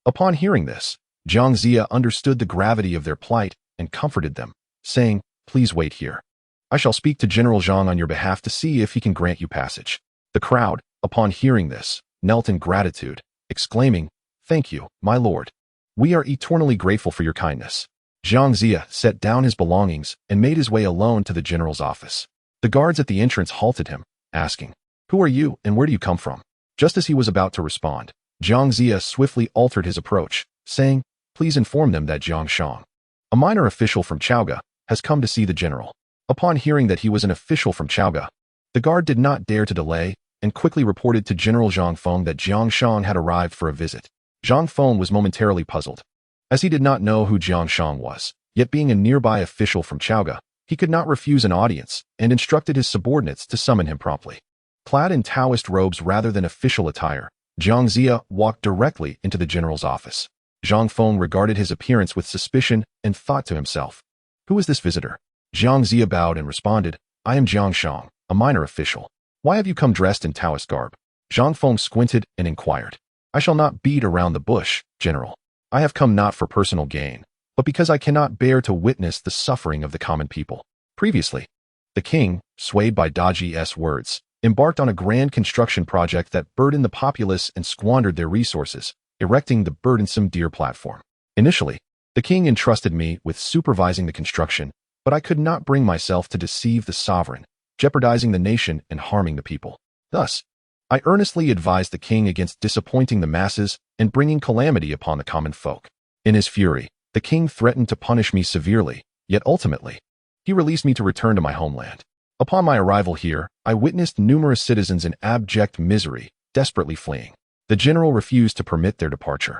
Upon hearing this, Zhang Zia understood the gravity of their plight and comforted them, saying, "Please wait here. I shall speak to General Zhang on your behalf to see if he can grant you passage." The crowd, upon hearing this, knelt in gratitude, exclaiming, "Thank you, my lord. We are eternally grateful for your kindness." Zhang Zia set down his belongings and made his way alone to the general's office. The guards at the entrance halted him, asking, "Who are you and where do you come from?" Just as he was about to respond, Zhang Zia swiftly altered his approach, saying, "Please inform them that Jiang Shang, a minor official from Chaoga, has come to see the general." Upon hearing that he was an official from Chaoga, the guard did not dare to delay and quickly reported to General Zhang Feng that Jiang Shang had arrived for a visit. Zhang Feng was momentarily puzzled, as he did not know who Jiang Shang was, yet being a nearby official from Chaoga, he could not refuse an audience and instructed his subordinates to summon him promptly. Clad in Taoist robes rather than official attire, Zhang Zia walked directly into the general's office. Zhang Feng regarded his appearance with suspicion and thought to himself, "Who is this visitor?" Zhang Zia bowed and responded, "I am Jiang Shang, a minor official. Why have you come dressed in Taoist garb?" Zhang Feng squinted and inquired, "I shall not beat around the bush, General. I have come not for personal gain, but because I cannot bear to witness the suffering of the common people." Previously, the king, swayed by Daji's words, embarked on a grand construction project that burdened the populace and squandered their resources, erecting the burdensome deer platform. Initially, the king entrusted me with supervising the construction, but I could not bring myself to deceive the sovereign, jeopardizing the nation and harming the people. Thus, I earnestly advised the king against disappointing the masses and bringing calamity upon the common folk. In his fury, the king threatened to punish me severely, yet ultimately, he released me to return to my homeland. Upon my arrival here, I witnessed numerous citizens in abject misery, desperately fleeing. The general refused to permit their departure,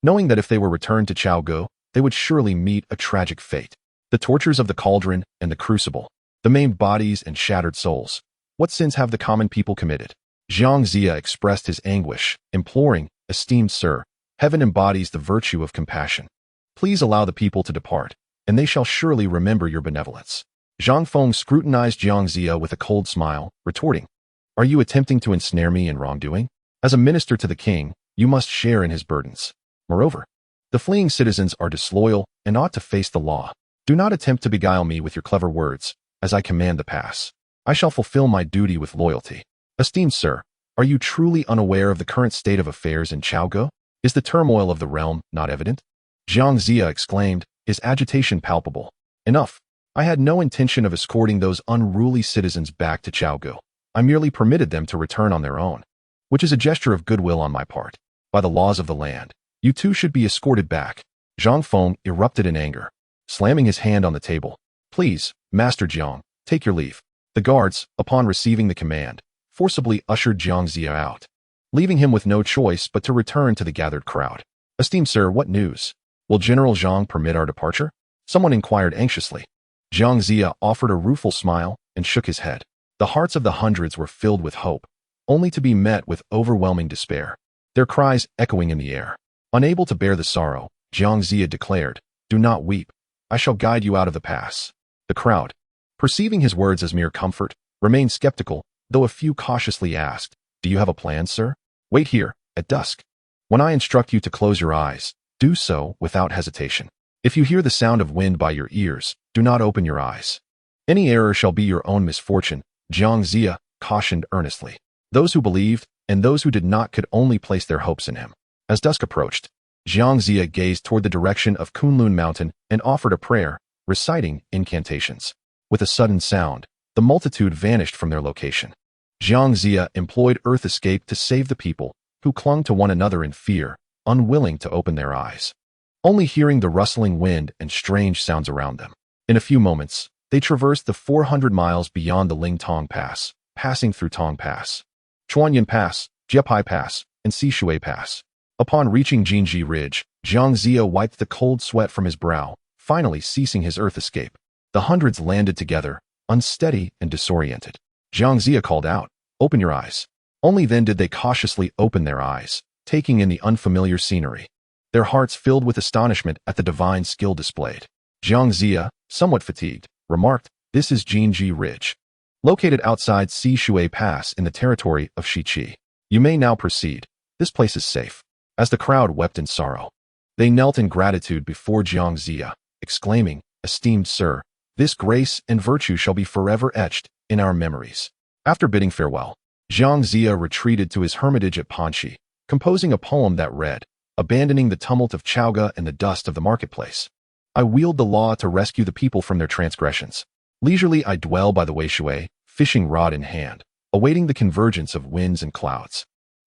knowing that if they were returned to Chaogo, they would surely meet a tragic fate. The tortures of the cauldron and the crucible, the maimed bodies and shattered souls. What sins have the common people committed? Zhang Zia expressed his anguish, imploring, "Esteemed sir, heaven embodies the virtue of compassion. Please allow the people to depart, and they shall surely remember your benevolence." Zhang Feng scrutinized Zhang Zia with a cold smile, retorting, "Are you attempting to ensnare me in wrongdoing? As a minister to the king, you must share in his burdens. Moreover, the fleeing citizens are disloyal and ought to face the law. Do not attempt to beguile me with your clever words, as I command the pass. I shall fulfill my duty with loyalty." Esteemed sir, are you truly unaware of the current state of affairs in Chaogo? Is the turmoil of the realm not evident? Zhang Zia exclaimed, his agitation palpable. "Enough. I had no intention of escorting those unruly citizens back to Chaogo. I merely permitted them to return on their own, which is a gesture of goodwill on my part. By the laws of the land, you too should be escorted back." Zhang Feng erupted in anger, slamming his hand on the table. "Please, Master Jiang, take your leave." The guards, upon receiving the command, forcibly ushered Zhang Zia out, leaving him with no choice but to return to the gathered crowd. "Esteemed sir, what news? Will General Zhang permit our departure?" Someone inquired anxiously. Zhang Zia offered a rueful smile and shook his head. The hearts of the hundreds were filled with hope, only to be met with overwhelming despair, their cries echoing in the air. Unable to bear the sorrow, Zhang Zia declared, "Do not weep. I shall guide you out of the pass." The crowd, perceiving his words as mere comfort, remained skeptical, though a few cautiously asked, "Do you have a plan, sir? Wait here, at dusk. When I instruct you to close your eyes, do so without hesitation. If you hear the sound of wind by your ears, do not open your eyes. Any error shall be your own misfortune," Zhang Zia cautioned earnestly. Those who believed and those who did not could only place their hopes in him. As dusk approached, Jiangxia gazed toward the direction of Kunlun Mountain and offered a prayer, reciting incantations. With a sudden sound, the multitude vanished from their location. Jiangxia employed Earth Escape to save the people, who clung to one another in fear, unwilling to open their eyes, only hearing the rustling wind and strange sounds around them. In a few moments, they traversed the 400 miles beyond the Lingtong Pass, passing through Tong Pass, Chuanyan Pass, Jiepai Pass, and Sishui Pass. Upon reaching Jinji Ridge, Jiangxia wiped the cold sweat from his brow, finally ceasing his Earth Escape. The hundreds landed together, unsteady and disoriented. Jiangxia called out, "Open your eyes." Only then did they cautiously open their eyes, taking in the unfamiliar scenery. Their hearts filled with astonishment at the divine skill displayed. Jiangxia, somewhat fatigued, remarked, "This is Jinji Ridge, located outside Sishui Pass in the territory of Shiqi. You may now proceed. This place is safe." As the crowd wept in sorrow, they knelt in gratitude before Jiangxia, exclaiming, "Esteemed sir, this grace and virtue shall be forever etched in our memories." After bidding farewell, Jiangxia retreated to his hermitage at Panchi, composing a poem that read, "Abandoning the tumult of Chaoga and the dust of the marketplace, I wield the law to rescue the people from their transgressions. Leisurely I dwell by the Weishui, fishing rod in hand, awaiting the convergence of winds and clouds.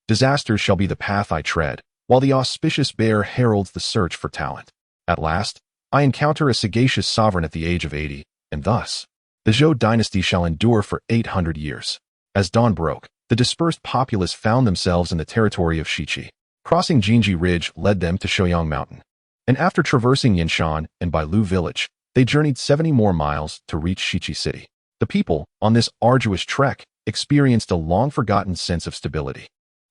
Disaster shall be the path I tread, while the auspicious bear heralds the search for talent. At last, I encounter a sagacious sovereign at the age of 80, and thus, the Zhou dynasty shall endure for 800 years. As dawn broke, the dispersed populace found themselves in the territory of Shiqi. Crossing Jinji Ridge led them to Shouyang Mountain, and after traversing Yinshan and Bailu village, they journeyed 70 more miles to reach Shiqi city. The people, on this arduous trek, experienced a long-forgotten sense of stability.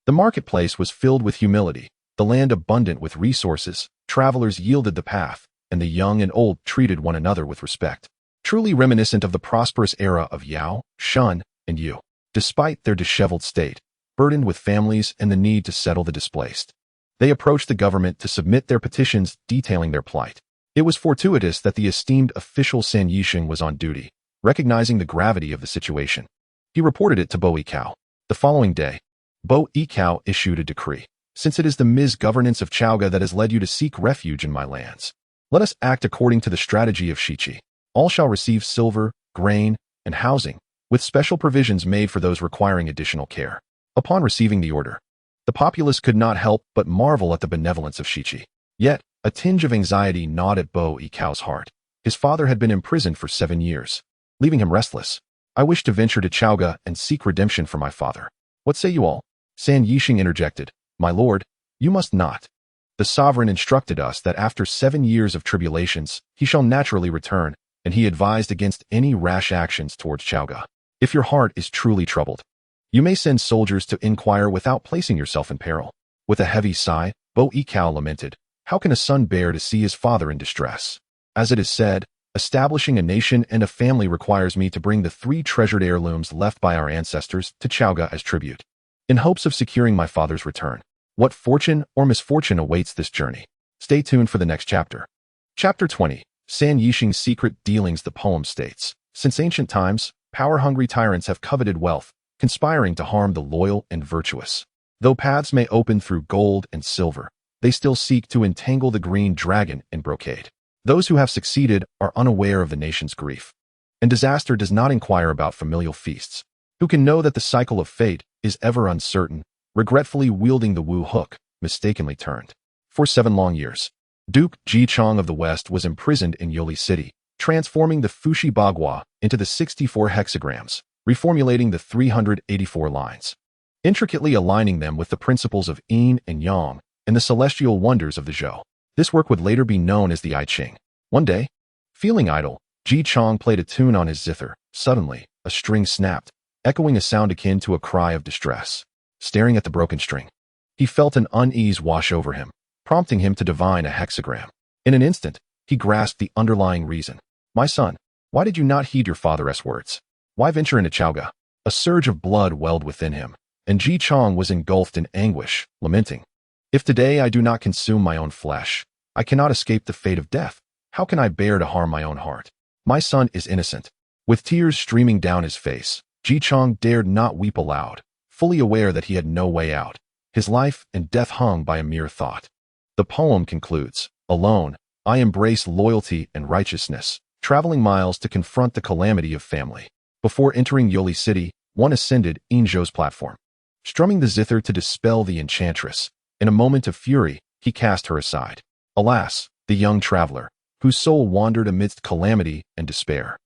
The marketplace was filled with humility, the land abundant with resources, travelers yielded the path, and the young and old treated one another with respect. Truly reminiscent of the prosperous era of Yao, Shun, and Yu. Despite their disheveled state, burdened with families and the need to settle the displaced, they approached the government to submit their petitions detailing their plight. It was fortuitous that the esteemed official San Yixing was on duty, recognizing the gravity of the situation. He reported it to Bo Yikao. The following day, Bo Yikao issued a decree. "Since it is the misgovernance of Chaoga that has led you to seek refuge in my lands, let us act according to the strategy of Shiqi. All shall receive silver, grain, and housing, with special provisions made for those requiring additional care." Upon receiving the order, the populace could not help but marvel at the benevolence of Shiqi. Yet, a tinge of anxiety gnawed at Bo Yikao's heart. His father had been imprisoned for 7 years, leaving him restless. "I wish to venture to Chaoga and seek redemption for my father. What say you all?" San Yixing interjected, "My lord, you must not. The sovereign instructed us that after 7 years of tribulations, he shall naturally return, and he advised against any rash actions towards Chaoga. If your heart is truly troubled, you may send soldiers to inquire without placing yourself in peril." With a heavy sigh, Bo Yikao lamented, "How can a son bear to see his father in distress? As it is said, establishing a nation and a family requires me to bring the 3 treasured heirlooms left by our ancestors to Chaoga as tribute, in hopes of securing my father's return. What fortune or misfortune awaits this journey? Stay tuned for the next chapter." Chapter 20. San Yixing's Secret Dealings. The poem states, "Since ancient times, power-hungry tyrants have coveted wealth, conspiring to harm the loyal and virtuous. Though paths may open through gold and silver, they still seek to entangle the green dragon in brocade. Those who have succeeded are unaware of the nation's grief, and disaster does not inquire about familial feasts. Who can know that the cycle of fate is ever uncertain, regretfully wielding the Wu hook, mistakenly turned." For 7 long years, Duke Ji Chong of the West was imprisoned in Yoli City, transforming the Fushi Bagua into the 64 hexagrams, reformulating the 384 lines, intricately aligning them with the principles of yin and yang and the celestial wonders of the Zhou. This work would later be known as the I Ching. One day, feeling idle, Ji Chong played a tune on his zither. Suddenly, a string snapped, echoing a sound akin to a cry of distress. Staring at the broken string, he felt an unease wash over him, prompting him to divine a hexagram. In an instant, he grasped the underlying reason. "My son, why did you not heed your father's words? Why venture into Chaoga?" A surge of blood welled within him, and Ji Chong was engulfed in anguish, lamenting, "If today I do not consume my own flesh, I cannot escape the fate of death. How can I bear to harm my own heart? My son is innocent." With tears streaming down his face, Ji Chong dared not weep aloud, fully aware that he had no way out. His life and death hung by a mere thought. The poem concludes, "Alone, I embrace loyalty and righteousness, traveling miles to confront the calamity of family." Before entering Yoli City, one ascended Inzho's platform. Strumming the zither to dispel the enchantress, in a moment of fury, he cast her aside. Alas, the young traveler, whose soul wandered amidst calamity and despair.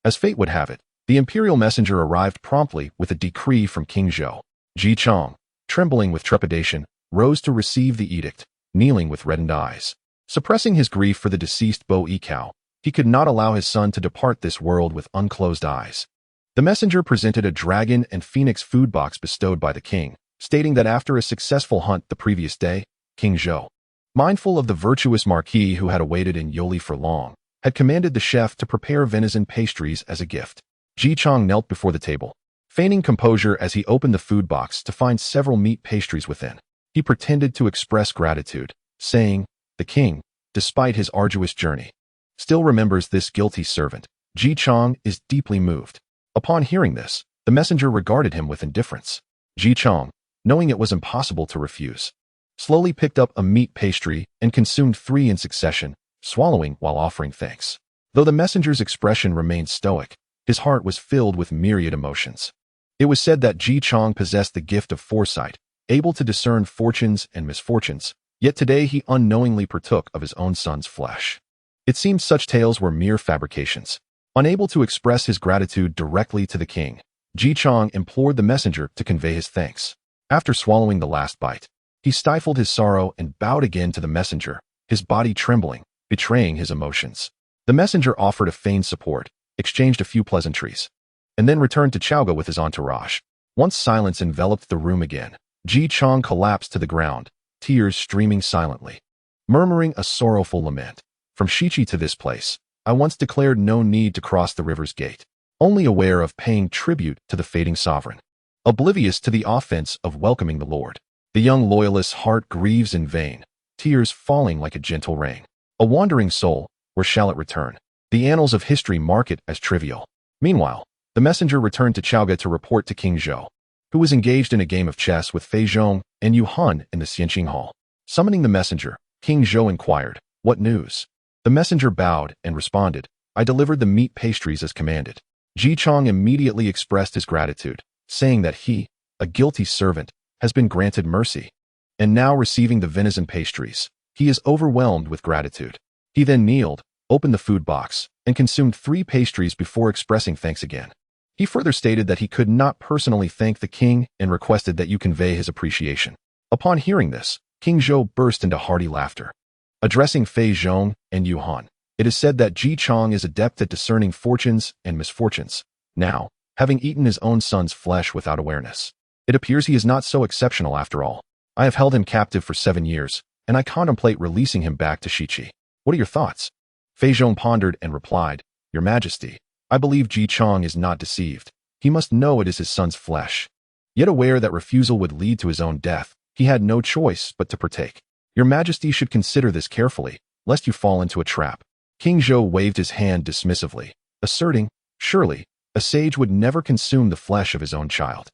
As fate would have it, the imperial messenger arrived promptly with a decree from King Zhou. Ji Chang, trembling with trepidation, rose to receive the edict, kneeling with reddened eyes. Suppressing his grief for the deceased Bo Yikao, he could not allow his son to depart this world with unclosed eyes. The messenger presented a dragon and phoenix food box bestowed by the king, stating that after a successful hunt the previous day, King Zhou, mindful of the virtuous marquis who had awaited in Yoli for long, had commanded the chef to prepare venison pastries as a gift. Ji Chang knelt before the table, feigning composure as he opened the food box to find several meat pastries within. He pretended to express gratitude, saying, "The king, despite his arduous journey, still remembers this guilty servant. Ji Chang is deeply moved." Upon hearing this, the messenger regarded him with indifference. Ji Chang, knowing it was impossible to refuse, slowly picked up a meat pastry and consumed 3 in succession, swallowing while offering thanks. Though the messenger's expression remained stoic, his heart was filled with myriad emotions. It was said that Ji Chang possessed the gift of foresight, able to discern fortunes and misfortunes, yet today he unknowingly partook of his own son's flesh. It seemed such tales were mere fabrications. Unable to express his gratitude directly to the king, Ji Chang implored the messenger to convey his thanks. After swallowing the last bite, he stifled his sorrow and bowed again to the messenger, his body trembling, betraying his emotions. The messenger offered a feigned support, exchanged a few pleasantries, and then returned to Chaoga with his entourage. Once silence enveloped the room again, Ji Chang collapsed to the ground, tears streaming silently, murmuring a sorrowful lament. "From Shichi to this place, I once declared no need to cross the river's gate, only aware of paying tribute to the fading sovereign, oblivious to the offense of welcoming the Lord." The young loyalist's heart grieves in vain, tears falling like a gentle rain. A wandering soul, where shall it return? The annals of history mark it as trivial. Meanwhile, the messenger returned to Chaoga to report to King Zhou, who was engaged in a game of chess with Fei Zhong and Yu Han in the Xianqing Hall. Summoning the messenger, King Zhou inquired, "What news?" The messenger bowed and responded, "I delivered the meat pastries as commanded." Ji Chang immediately expressed his gratitude, saying that he, a guilty servant, has been granted mercy, and now receiving the venison pastries, he is overwhelmed with gratitude. He then kneeled, opened the food box, and consumed 3 pastries before expressing thanks again. He further stated that he could not personally thank the king and requested that you convey his appreciation. Upon hearing this, King Zhou burst into hearty laughter. Addressing Fei Zhong and Yu Han, it is said that Ji Chang is adept at discerning fortunes and misfortunes. Now, having eaten his own son's flesh without awareness, it appears he is not so exceptional after all. I have held him captive for 7 years, and I contemplate releasing him back to Shichi. What are your thoughts? Fei Zhong pondered and replied, "Your Majesty, I believe Ji Chang is not deceived. He must know it is his son's flesh." Yet aware that refusal would lead to his own death, he had no choice but to partake. "Your Majesty should consider this carefully, lest you fall into a trap." King Zhou waved his hand dismissively, asserting, "Surely, a sage would never consume the flesh of his own child."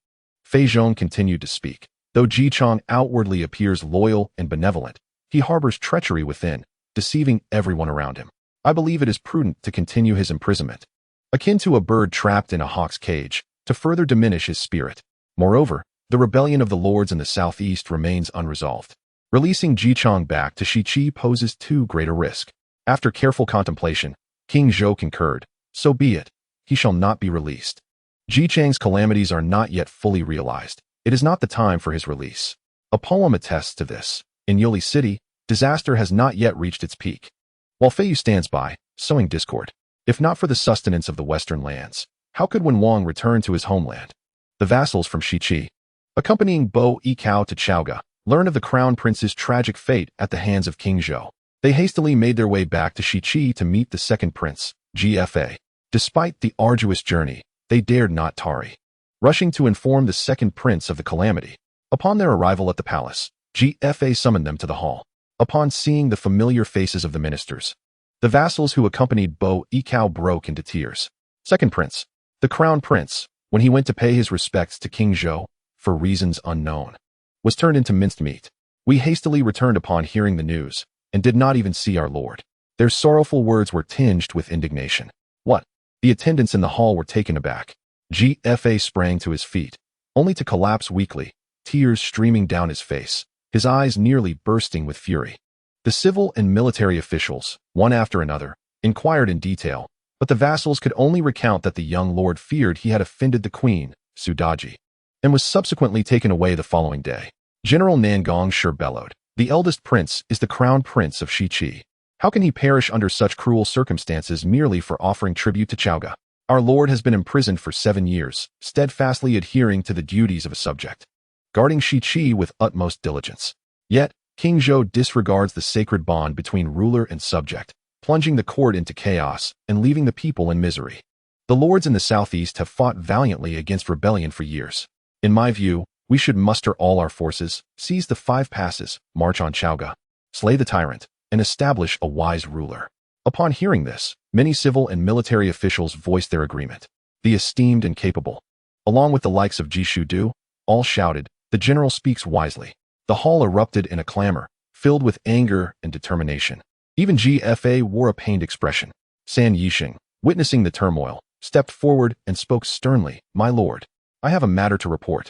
Fei Zhong continued to speak. "Though Ji Chang outwardly appears loyal and benevolent, he harbors treachery within, deceiving everyone around him. I believe it is prudent to continue his imprisonment, akin to a bird trapped in a hawk's cage, to further diminish his spirit. Moreover, the rebellion of the lords in the southeast remains unresolved. Releasing Ji Chang back to Shichi poses too great a risk." After careful contemplation, King Zhou concurred, "So be it. He shall not be released. Ji Chang's calamities are not yet fully realized. It is not the time for his release." A poem attests to this. In Yoli City, disaster has not yet reached its peak, while Feiyu stands by, sowing discord. If not for the sustenance of the western lands, how could Wen Wang return to his homeland? The vassals from Shichi, accompanying Bo Yikao to Chaoga, learned of the crown prince's tragic fate at the hands of King Zhou. They hastily made their way back to Shichi to meet the second prince, GFA. Despite the arduous journey, they dared not tarry, rushing to inform the second prince of the calamity. Upon their arrival at the palace, GFA summoned them to the hall. Upon seeing the familiar faces of the ministers, the vassals who accompanied Bo Yikao broke into tears. Second prince, the crown prince, when he went to pay his respects to King Zhou, for reasons unknown, was turned into minced meat. We hastily returned upon hearing the news, and did not even see our lord. Their sorrowful words were tinged with indignation. What? The attendants in the hall were taken aback. GFA sprang to his feet, only to collapse weakly, tears streaming down his face, his eyes nearly bursting with fury. The civil and military officials, one after another, inquired in detail, but the vassals could only recount that the young lord feared he had offended the queen, Sudaji, and was subsequently taken away the following day. General Nangong Shi bellowed, "The eldest prince is the crown prince of Shiqi. How can he perish under such cruel circumstances merely for offering tribute to Chaoga? Our lord has been imprisoned for 7 years, steadfastly adhering to the duties of a subject, guarding Shiqi with utmost diligence. Yet, King Zhou disregards the sacred bond between ruler and subject, plunging the court into chaos and leaving the people in misery. The lords in the southeast have fought valiantly against rebellion for years. In my view, we should muster all our forces, seize the 5 passes, march on Chaoga, slay the tyrant, and establish a wise ruler." Upon hearing this, many civil and military officials voiced their agreement. The esteemed and capable, along with the likes of Jishudu, all shouted, "The general speaks wisely." The hall erupted in a clamor, filled with anger and determination. Even GFA wore a pained expression. San Yixing, witnessing the turmoil, stepped forward and spoke sternly, "My lord, I have a matter to report."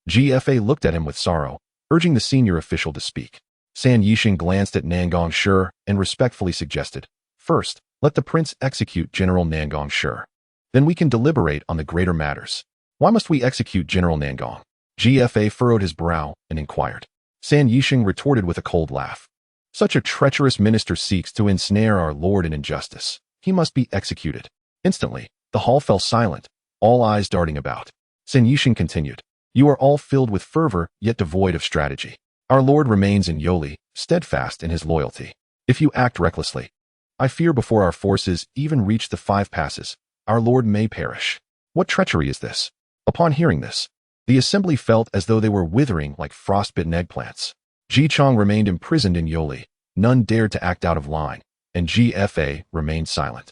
GFA looked at him with sorrow, urging the senior official to speak. San Yixing glanced at Nangong Shi and respectfully suggested, "First, let the prince execute General Nangong Shi. Then we can deliberate on the greater matters." "Why must we execute General Nangong?" GFA furrowed his brow and inquired. San Yixing retorted with a cold laugh. "Such a treacherous minister seeks to ensnare our lord in injustice. He must be executed." Instantly, the hall fell silent, all eyes darting about. San Yixing continued, "You are all filled with fervor, yet devoid of strategy. Our lord remains in Yoli, steadfast in his loyalty. If you act recklessly, I fear before our forces even reach the 5 passes, our lord may perish." What treachery is this? Upon hearing this, the assembly felt as though they were withering like frostbitten eggplants. Ji Chong remained imprisoned in Yoli, none dared to act out of line, and GFA remained silent.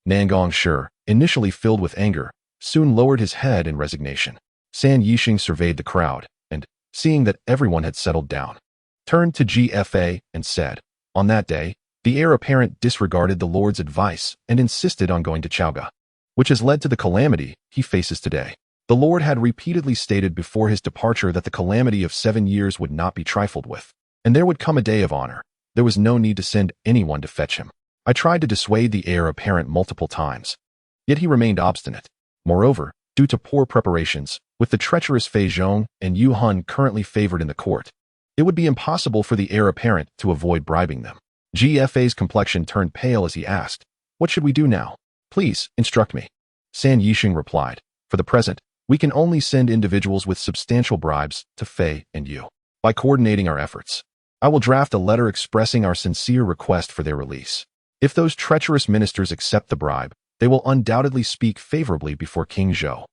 Nangong Shi, initially filled with anger, soon lowered his head in resignation. San Yixing surveyed the crowd, and, seeing that everyone had settled down, turned to GFA and said, "On that day, the heir apparent disregarded the lord's advice and insisted on going to Chaoga, which has led to the calamity he faces today. The lord had repeatedly stated before his departure that the calamity of 7 years would not be trifled with, and there would come a day of honor. There was no need to send anyone to fetch him. I tried to dissuade the heir apparent multiple times, yet he remained obstinate. Moreover, due to poor preparations, with the treacherous Fei Zhong and Yu Hun currently favored in the court, it would be impossible for the heir apparent to avoid bribing them." GFA's complexion turned pale as he asked, "What should we do now? Please, instruct me." San Yixing replied, "For the present, we can only send individuals with substantial bribes to Fei and Yu. By coordinating our efforts, I will draft a letter expressing our sincere request for their release. If those treacherous ministers accept the bribe, they will undoubtedly speak favorably before King Zhou.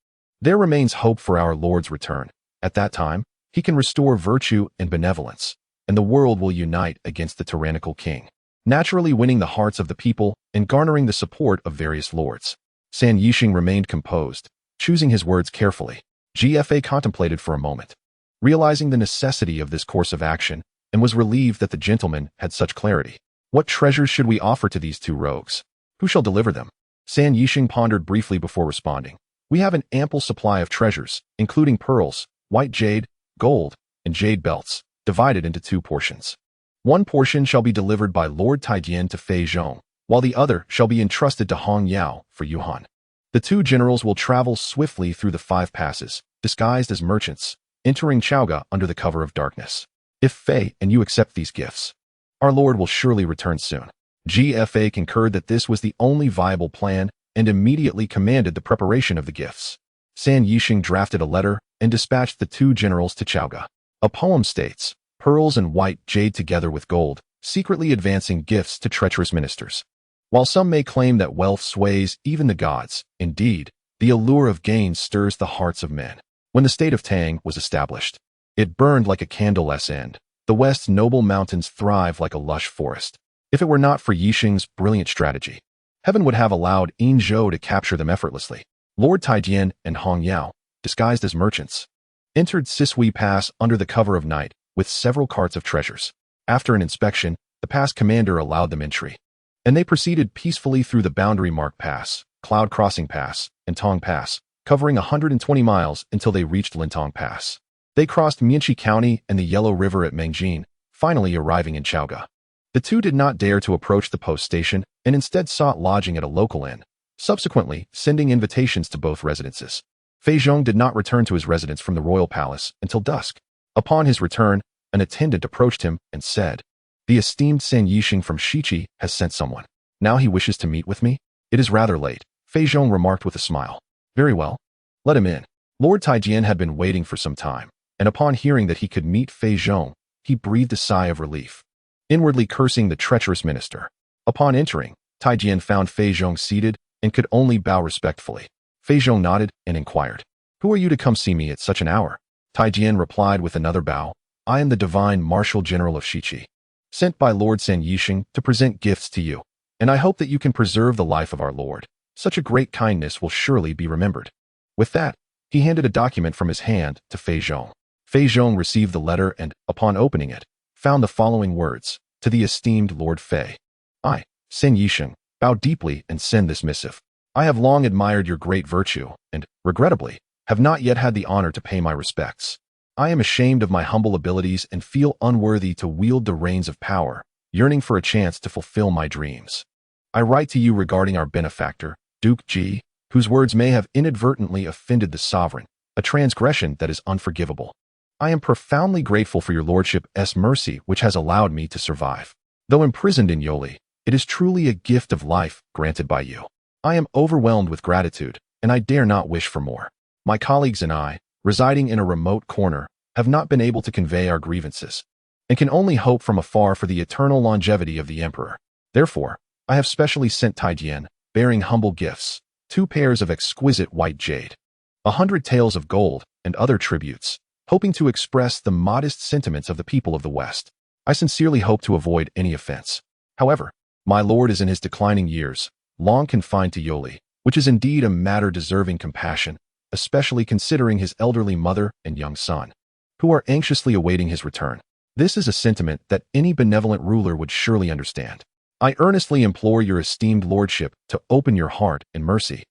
There remains hope for our lord's return. At that time, he can restore virtue and benevolence, and the world will unite against the tyrannical king, naturally winning the hearts of the people and garnering the support of various lords." San Yixing remained composed, choosing his words carefully. GFA contemplated for a moment, realizing the necessity of this course of action, and was relieved that the gentleman had such clarity. "What treasures should we offer to these 2 rogues? Who shall deliver them?" San Yixing pondered briefly before responding. "We have an ample supply of treasures, including pearls, white jade, gold, and jade belts, divided into 2 portions. One portion shall be delivered by Lord Taidian to Fei Zhong, while the other shall be entrusted to Hong Yao for Yu Han. The 2 generals will travel swiftly through the 5 passes, disguised as merchants, entering Chaoga under the cover of darkness. If Fei and Yu accept these gifts, our lord will surely return soon." GFA concurred that this was the only viable plan and immediately commanded the preparation of the gifts. San Yixing drafted a letter and dispatched the 2 generals to Chaoga. A poem states, "Pearls and white jade together with gold, secretly advancing gifts to treacherous ministers." While some may claim that wealth sways even the gods, indeed, the allure of gain stirs the hearts of men. When the state of Tang was established, it burned like a candleless end. The West's noble mountains thrive like a lush forest. If it were not for Yixing's brilliant strategy, heaven would have allowed Yin Zhou to capture them effortlessly. Lord Taidian and Hong Yao, disguised as merchants, entered Sisui Pass under the cover of night with several carts of treasures. After an inspection, the pass commander allowed them entry, and they proceeded peacefully through the Boundary Mark Pass, Cloud Crossing Pass, and Tong Pass, covering 120 miles until they reached Lintong Pass. They crossed Mianchi County and the Yellow River at Mengjin, finally arriving in Chaoga. The two did not dare to approach the post station and instead sought lodging at a local inn, subsequently sending invitations to both residences. Fei Zhong did not return to his residence from the royal palace until dusk. Upon his return, an attendant approached him and said, "The esteemed San Yixing from Shiqi has sent someone. Now he wishes to meet with me? It is rather late," Fei Zhong remarked with a smile. "Very well. Let him in." Lord Taijian had been waiting for some time, and upon hearing that he could meet Fei Zhong, he breathed a sigh of relief, inwardly cursing the treacherous minister. Upon entering, Taijian found Fei Zhong seated and could only bow respectfully. Fei Zhong nodded and inquired, "Who are you to come see me at such an hour?" Taijian replied with another bow, "I am the divine Marshal General of Shiqi, sent by Lord San Yixing to present gifts to you, and I hope that you can preserve the life of our Lord. Such a great kindness will surely be remembered." With that, he handed a document from his hand to Fei Zhong. Fei Zhong received the letter and, upon opening it, found the following words: "To the esteemed Lord Fei. I, San Yixing, bow deeply and send this missive. I have long admired your great virtue and, regrettably, have not yet had the honor to pay my respects. I am ashamed of my humble abilities and feel unworthy to wield the reins of power, yearning for a chance to fulfill my dreams. I write to you regarding our benefactor, Duke Ji, whose words may have inadvertently offended the sovereign, a transgression that is unforgivable. I am profoundly grateful for your lordship's mercy which has allowed me to survive. Though imprisoned in Yoli, it is truly a gift of life granted by you. I am overwhelmed with gratitude, and I dare not wish for more. My colleagues and I, residing in a remote corner, have not been able to convey our grievances, and can only hope from afar for the eternal longevity of the emperor. Therefore, I have specially sent Taijian, bearing humble gifts, 2 pairs of exquisite white jade, 100 taels of gold, and other tributes, hoping to express the modest sentiments of the people of the West. I sincerely hope to avoid any offense. However, my lord is in his declining years, long confined to Yoli, which is indeed a matter deserving compassion, especially considering his elderly mother and young son, who are anxiously awaiting his return. This is a sentiment that any benevolent ruler would surely understand. I earnestly implore your esteemed lordship to open your heart in mercy,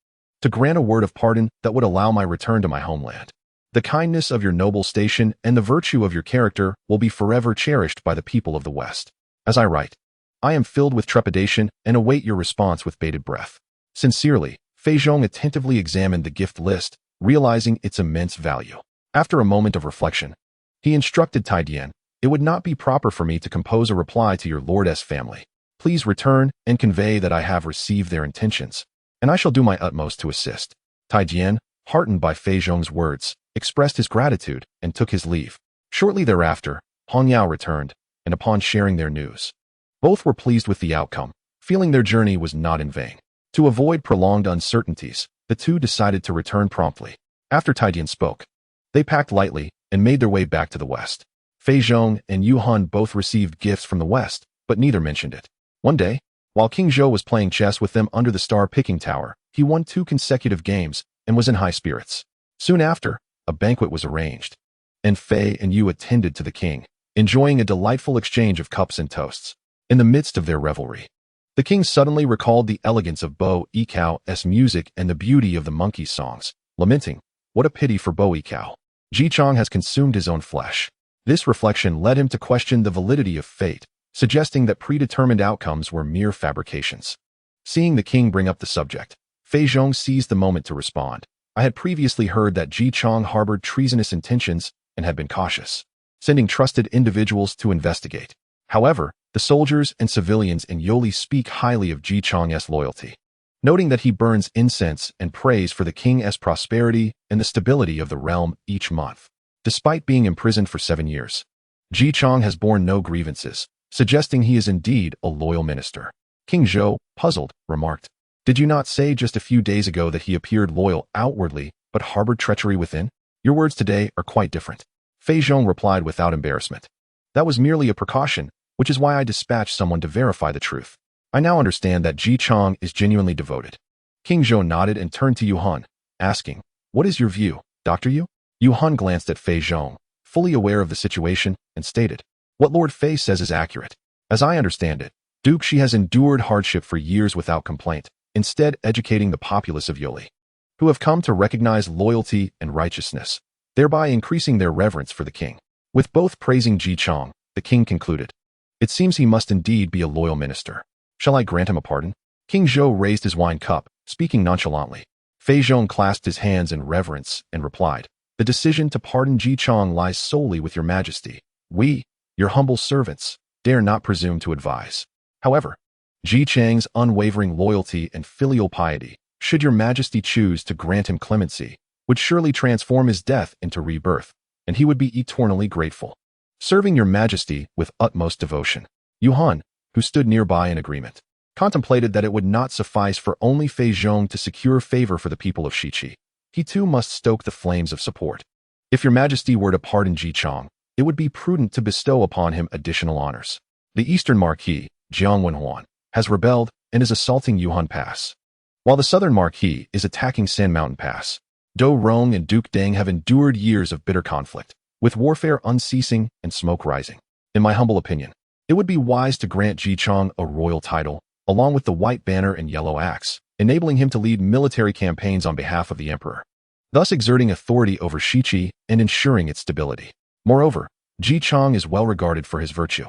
to grant a word of pardon that would allow my return to my homeland. The kindness of your noble station and the virtue of your character will be forever cherished by the people of the West. As I write, I am filled with trepidation and await your response with bated breath. Sincerely, Fei Zhong attentively examined the gift list, realizing its immense value. After a moment of reflection, he instructed Taijian, "It would not be proper for me to compose a reply to your lord's family. Please return and convey that I have received their intentions, and I shall do my utmost to assist." Taijian, heartened by Fei Zhong's words, expressed his gratitude and took his leave. Shortly thereafter, Hong Yao returned, and upon sharing their news, both were pleased with the outcome, feeling their journey was not in vain. To avoid prolonged uncertainties, the two decided to return promptly. After Taijian spoke, they packed lightly and made their way back to the west. Fei Zhong and Yu Han both received gifts from the west, but neither mentioned it. One day, while King Zhou was playing chess with them under the star-picking tower, he won 2 consecutive games and was in high spirits. Soon after, a banquet was arranged, and Fei and Yu attended to the king, enjoying a delightful exchange of cups and toasts. In the midst of their revelry, the king suddenly recalled the elegance of Bo Yicao's music and the beauty of the monkey's songs, lamenting, "What a pity for Bo Yicao. Ji Chang has consumed his own flesh." This reflection led him to question the validity of fate, suggesting that predetermined outcomes were mere fabrications. Seeing the king bring up the subject, Fei Zhong seized the moment to respond. "I had previously heard that Ji Chang harbored treasonous intentions and had been cautious, sending trusted individuals to investigate. However, the soldiers and civilians in Yoli speak highly of Ji Chang's loyalty, noting that he burns incense and prays for the king's prosperity and the stability of the realm each month. Despite being imprisoned for 7 years, Ji Chang has borne no grievances, suggesting he is indeed a loyal minister." King Zhou, puzzled, remarked, "Did you not say just a few days ago that he appeared loyal outwardly but harbored treachery within? Your words today are quite different." Fei Zhong replied without embarrassment, "That was merely a precaution, which is why I dispatched someone to verify the truth. I now understand that Ji Chang is genuinely devoted." King Zhou nodded and turned to Yu Han, asking, "What is your view, Dr. Yu?" Yuhan glanced at Fei Zhong, fully aware of the situation, and stated, "What Lord Fei says is accurate. As I understand it, Duke Shi has endured hardship for years without complaint, instead educating the populace of Yoli, who have come to recognize loyalty and righteousness, thereby increasing their reverence for the king." With both praising Ji Chong, the king concluded, "It seems he must indeed be a loyal minister. Shall I grant him a pardon?" King Zhou raised his wine cup, speaking nonchalantly. Fei Zhong clasped his hands in reverence and replied, "The decision to pardon Ji Chong lies solely with your majesty. We, your humble servants, dare not presume to advise. However, Ji Chang's unwavering loyalty and filial piety, should your majesty choose to grant him clemency, would surely transform his death into rebirth, and he would be eternally grateful, serving your majesty with utmost devotion." Yuhan, who stood nearby in agreement, contemplated that it would not suffice for only Fei Zhong to secure favor for the people of Shiqi. He too must stoke the flames of support. If your majesty were to pardon Ji Chong, it would be prudent to bestow upon him additional honors. The eastern marquis, Jiang Wenhuan, has rebelled and is assaulting Yuhan Pass, while the southern marquis is attacking Sand Mountain Pass. Do Rong and Duke Deng have endured years of bitter conflict, with warfare unceasing and smoke rising. In my humble opinion, it would be wise to grant Ji Chong a royal title, along with the white banner and yellow axe, enabling him to lead military campaigns on behalf of the emperor, thus exerting authority over Shiqi and ensuring its stability. Moreover, Ji Chong is well regarded for his virtue,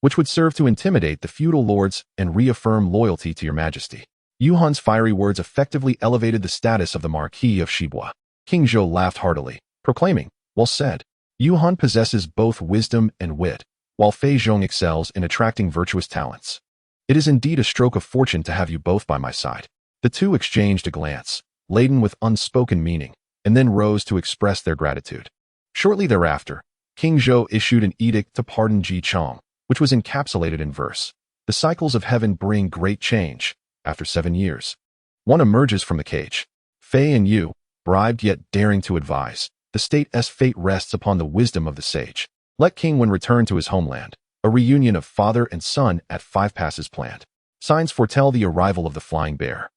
which would serve to intimidate the feudal lords and reaffirm loyalty to your majesty. Yuhan's fiery words effectively elevated the status of the Marquis of Shibua. King Zhou laughed heartily, proclaiming, "Well said. Yuhan possesses both wisdom and wit, while Fei Zhong excels in attracting virtuous talents. It is indeed a stroke of fortune to have you both by my side." The two exchanged a glance, laden with unspoken meaning, and then rose to express their gratitude. Shortly thereafter, King Zhou issued an edict to pardon Ji Chong, which was encapsulated in verse. "The cycles of heaven bring great change. After 7 years, one emerges from the cage. Fei and you, bribed yet daring to advise, the state's fate rests upon the wisdom of the sage. Let King Wen return to his homeland. A reunion of father and son at 5 passes planned. Signs foretell the arrival of the flying bear.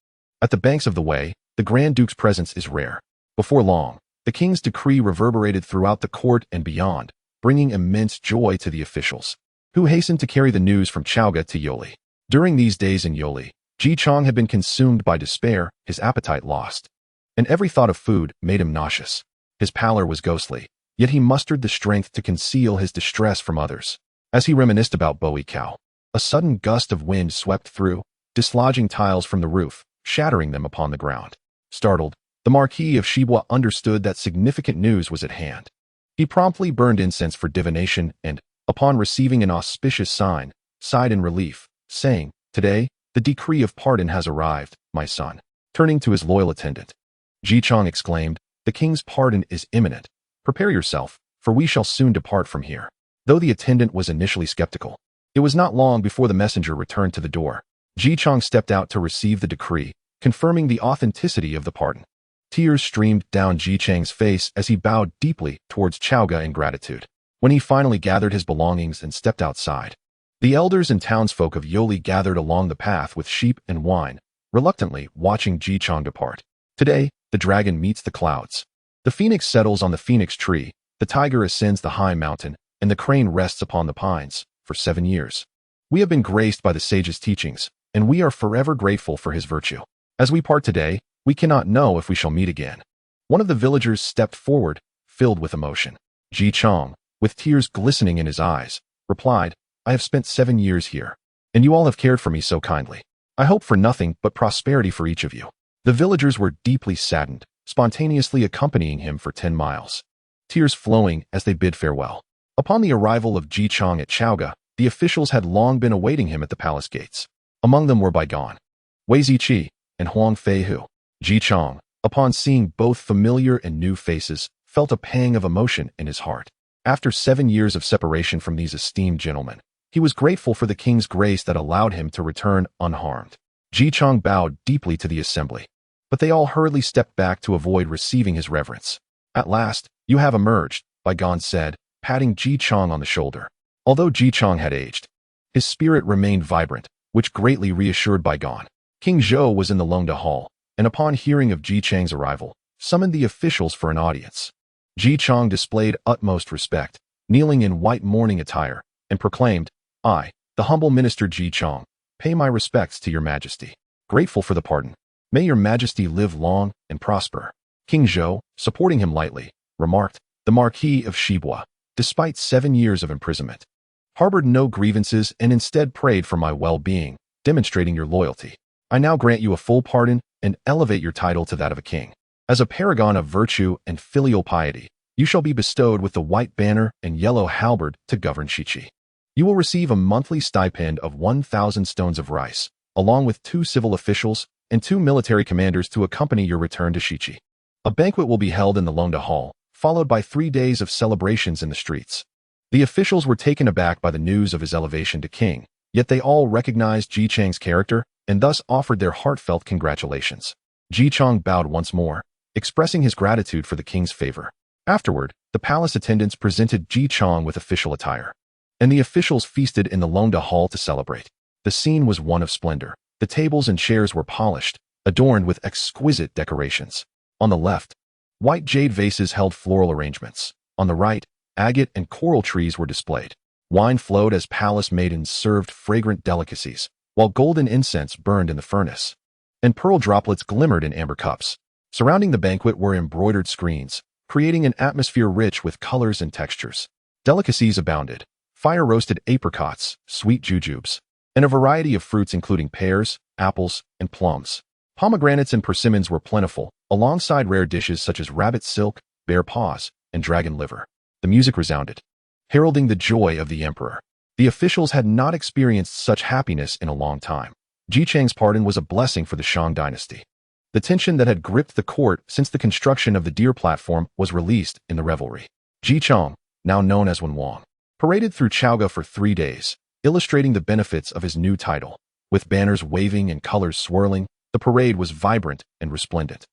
At the banks of the way, the Grand Duke's presence is rare. Before long, the king's decree reverberated throughout the court and beyond, bringing immense joy to the officials, who hastened to carry the news from Chaoga to Yoli. During these days in Yoli, Ji Chong had been consumed by despair, his appetite lost, and every thought of food made him nauseous. His pallor was ghostly, yet he mustered the strength to conceal his distress from others. As he reminisced about Bowie Cow, a sudden gust of wind swept through, dislodging tiles from the roof, shattering them upon the ground. Startled, the Marquis of Shibua understood that significant news was at hand. He promptly burned incense for divination and, upon receiving an auspicious sign, sighed in relief, saying, "Today, the decree of pardon has arrived, my son." Turning to his loyal attendant, Ji Chong exclaimed, "The king's pardon is imminent. Prepare yourself, for we shall soon depart from here." Though the attendant was initially skeptical, it was not long before the messenger returned to the door. Ji Chong stepped out to receive the decree, confirming the authenticity of the pardon. Tears streamed down Ji Chang's face as he bowed deeply towards Chaoga in gratitude. When he finally gathered his belongings and stepped outside, the elders and townsfolk of Yoli gathered along the path with sheep and wine, reluctantly watching Ji Chong depart. Today, the dragon meets the clouds. The phoenix settles on the phoenix tree, the tiger ascends the high mountain, and the crane rests upon the pines. For 7 years, we have been graced by the sage's teachings, and we are forever grateful for his virtue. As we part today, we cannot know if we shall meet again. One of the villagers stepped forward, filled with emotion. Ji Chong, with tears glistening in his eyes, replied, "I have spent 7 years here, and you all have cared for me so kindly. I hope for nothing but prosperity for each of you." The villagers were deeply saddened, spontaneously accompanying him for 10 miles, tears flowing as they bid farewell. Upon the arrival of Ji Chong at Chaoga, the officials had long been awaiting him at the palace gates. Among them were Baigon, Wei Ziqi, and Huang Feihu. Ji Chong, upon seeing both familiar and new faces, felt a pang of emotion in his heart. After 7 years of separation from these esteemed gentlemen, he was grateful for the king's grace that allowed him to return unharmed. Ji Chong bowed deeply to the assembly, but they all hurriedly stepped back to avoid receiving his reverence. "At last, you have emerged," Baigon said, patting Ji Chong on the shoulder. Although Ji Chong had aged, his spirit remained vibrant, which greatly reassured Baigon. King Zhou was in the Longda Hall, and upon hearing of Ji Chang's arrival, summoned the officials for an audience. Ji Chang displayed utmost respect, kneeling in white mourning attire, and proclaimed, "I, the humble minister Ji Chang, pay my respects to your majesty. Grateful for the pardon. May your majesty live long and prosper." King Zhou, supporting him lightly, remarked, "The Marquis of Shibua, despite 7 years of imprisonment, harbored no grievances and instead prayed for my well-being, demonstrating your loyalty. I now grant you a full pardon and elevate your title to that of a king. As a paragon of virtue and filial piety, you shall be bestowed with the white banner and yellow halberd to govern Shichi. You will receive a monthly stipend of 1,000 stones of rice, along with 2 civil officials and 2 military commanders to accompany your return to Shichi. A banquet will be held in the Londa Hall, followed by 3 days of celebrations in the streets." The officials were taken aback by the news of his elevation to king, yet they all recognized Ji Chang's character and thus offered their heartfelt congratulations. Ji Chang bowed once more, expressing his gratitude for the king's favor. Afterward, the palace attendants presented Ji Chang with official attire, and the officials feasted in the Londa Hall to celebrate. The scene was one of splendor. The tables and chairs were polished, adorned with exquisite decorations. On the left, white jade vases held floral arrangements. On the right, agate and coral trees were displayed. Wine flowed as palace maidens served fragrant delicacies, while golden incense burned in the furnace, and pearl droplets glimmered in amber cups. Surrounding the banquet were embroidered screens, creating an atmosphere rich with colors and textures. Delicacies abounded: fire-roasted apricots, sweet jujubes, and a variety of fruits including pears, apples, and plums. Pomegranates and persimmons were plentiful, alongside rare dishes such as rabbit silk, bear paws, and dragon liver. The music resounded, heralding the joy of the emperor. The officials had not experienced such happiness in a long time. Ji Chang's pardon was a blessing for the Shang dynasty. The tension that had gripped the court since the construction of the deer platform was released in the revelry. Ji Chang, now known as Wen Wang, paraded through Chaoga for 3 days, illustrating the benefits of his new title. With banners waving and colors swirling, the parade was vibrant and resplendent.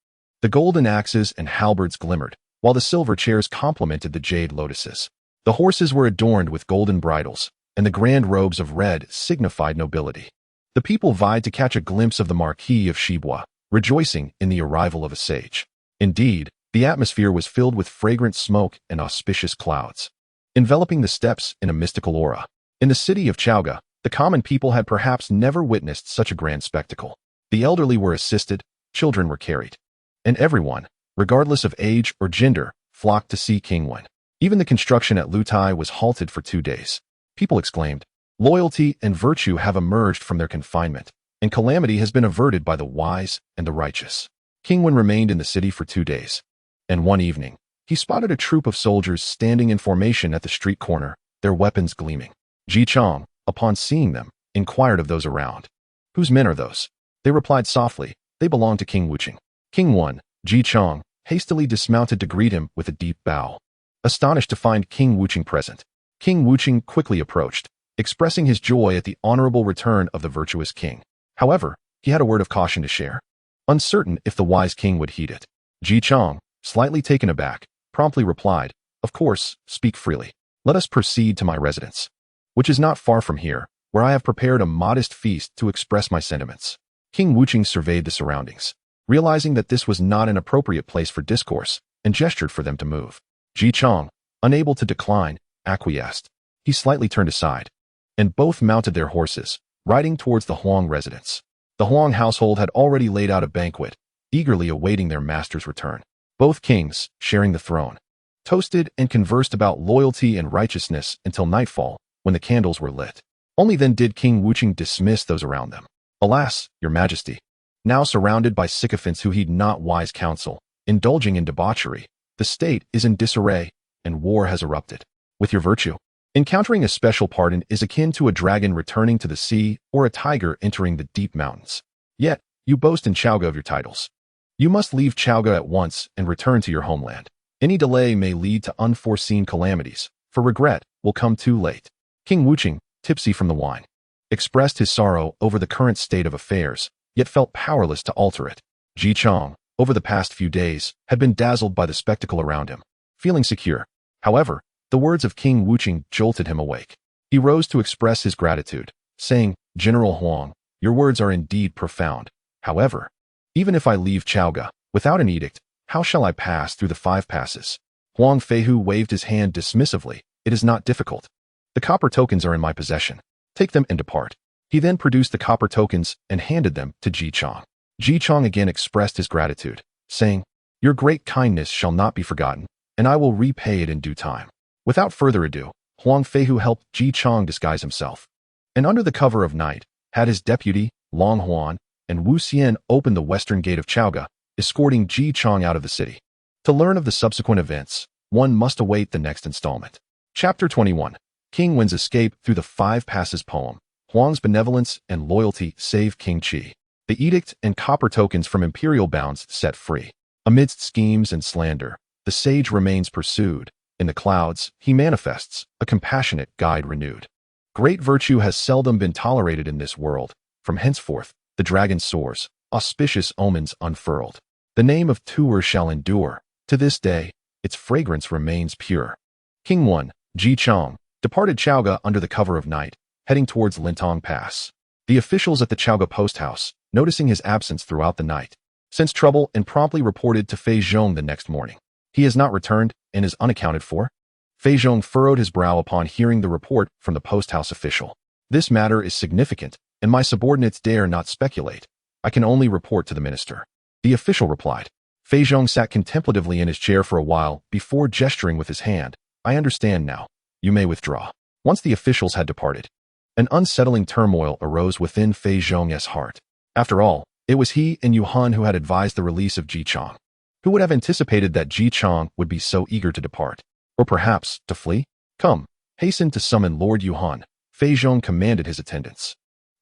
The golden axes and halberds glimmered, while the silver chairs complemented the jade lotuses. The horses were adorned with golden bridles, and the grand robes of red signified nobility. The people vied to catch a glimpse of the Marquis of Shibua, rejoicing in the arrival of a sage. Indeed, the atmosphere was filled with fragrant smoke and auspicious clouds, enveloping the steppes in a mystical aura. In the city of Chaoga, the common people had perhaps never witnessed such a grand spectacle. The elderly were assisted, children were carried, and everyone, regardless of age or gender, flocked to see King Wen. Even the construction at Lutai was halted for 2 days. People exclaimed, "Loyalty and virtue have emerged from their confinement, and calamity has been averted by the wise and the righteous." King Wen remained in the city for 2 days, and one evening, he spotted a troop of soldiers standing in formation at the street corner, their weapons gleaming. Ji Chang, upon seeing them, inquired of those around, "Whose men are those?" They replied softly, "They belong to King Wuching." King Wen, Ji Chang, hastily dismounted to greet him with a deep bow. Astonished to find King Wuching present, King Wuching quickly approached, expressing his joy at the honorable return of the virtuous king. However, he had a word of caution to share, uncertain if the wise king would heed it. Ji Chang, slightly taken aback, promptly replied, "Of course, speak freely. Let us proceed to my residence, which is not far from here, where I have prepared a modest feast to express my sentiments." King Wuching surveyed the surroundings, realizing that this was not an appropriate place for discourse, and gestured for them to move. Ji Chang, unable to decline, acquiesced. He slightly turned aside, and both mounted their horses, riding towards the Huang residence. The Huang household had already laid out a banquet, eagerly awaiting their master's return. Both kings, sharing the throne, toasted and conversed about loyalty and righteousness until nightfall, when the candles were lit. Only then did King Wuching dismiss those around them. "Alas, your majesty, now surrounded by sycophants who heed not wise counsel, indulging in debauchery, the state is in disarray, and war has erupted. With your virtue, encountering a special pardon is akin to a dragon returning to the sea or a tiger entering the deep mountains. Yet, you boast in Chaoga of your titles. You must leave Chaoga at once and return to your homeland. Any delay may lead to unforeseen calamities, for regret will come too late." King Wuching, tipsy from the wine, expressed his sorrow over the current state of affairs, yet felt powerless to alter it. Ji Chang, over the past few days, had been dazzled by the spectacle around him, feeling secure. However, the words of King Wuching jolted him awake. He rose to express his gratitude, saying, "General Huang, your words are indeed profound. However, even if I leave Chaoga, without an edict, how shall I pass through the 5 passes?" Huang Feihu waved his hand dismissively. It is not difficult. The copper tokens are in my possession. Take them and depart. He then produced the copper tokens and handed them to Ji Chang. Ji Chang again expressed his gratitude, saying, "Your great kindness shall not be forgotten, and I will repay it in due time." Without further ado, Huang Feihu helped Ji Chang disguise himself, and under the cover of night, had his deputy, Long Huan, and Wu Xian open the western gate of Chaoga, escorting Ji Chang out of the city. To learn of the subsequent events, one must await the next installment. Chapter 21. King Wen's Escape through the Five Passes poem. Huang's benevolence and loyalty save King Qi. The edict and copper tokens from imperial bounds set free. Amidst schemes and slander, the sage remains pursued. In the clouds, he manifests, a compassionate guide renewed. Great virtue has seldom been tolerated in this world. From henceforth, the dragon soars, auspicious omens unfurled. The name of Tuer shall endure. To this day, its fragrance remains pure. King 1, Ji Chang, departed Chaoga under the cover of night, heading towards Chentang Pass. The officials at the Chaoga post house, noticing his absence throughout the night, sensed trouble and promptly reported to Fei Zhong the next morning. He has not returned and is unaccounted for. Fei Zhong furrowed his brow upon hearing the report from the post house official. This matter is significant, and my subordinates dare not speculate. I can only report to the minister. The official replied. Fei Zhong sat contemplatively in his chair for a while before gesturing with his hand. I understand now. You may withdraw. Once the officials had departed, an unsettling turmoil arose within Fei Zhong's heart. After all, it was he and Yuhan who had advised the release of Ji Chang. Who would have anticipated that Ji Chang would be so eager to depart? Or perhaps, to flee? Come, hasten to summon Lord Yuhan. Fei Zhong commanded his attendants.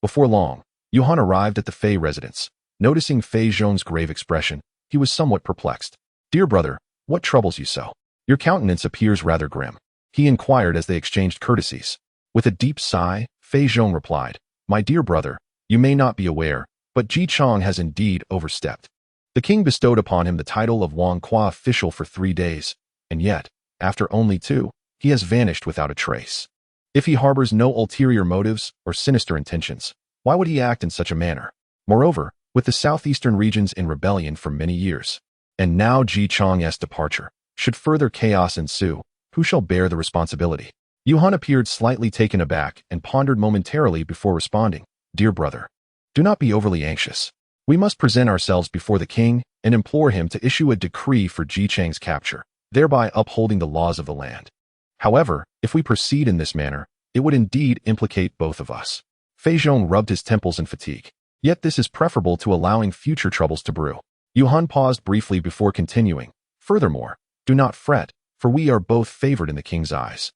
Before long, Yuhan arrived at the Fei residence. Noticing Fei Zhong's grave expression, he was somewhat perplexed. Dear brother, what troubles you so? Your countenance appears rather grim. He inquired as they exchanged courtesies. With a deep sigh, Fei Zhong replied, My dear brother, you may not be aware, but Ji Chang has indeed overstepped. The king bestowed upon him the title of Wang Qua official for 3 days, and yet, after only 2, he has vanished without a trace. If he harbors no ulterior motives or sinister intentions, why would he act in such a manner? Moreover, with the southeastern regions in rebellion for many years, and now Ji Chang's departure, should further chaos ensue, who shall bear the responsibility? Yuhan appeared slightly taken aback and pondered momentarily before responding. Dear brother, do not be overly anxious. We must present ourselves before the king and implore him to issue a decree for Ji Chang's capture, thereby upholding the laws of the land. However, if we proceed in this manner, it would indeed implicate both of us. Fei Zhong rubbed his temples in fatigue. Yet this is preferable to allowing future troubles to brew. Yuhan paused briefly before continuing. Furthermore, do not fret, for we are both favored in the king's eyes.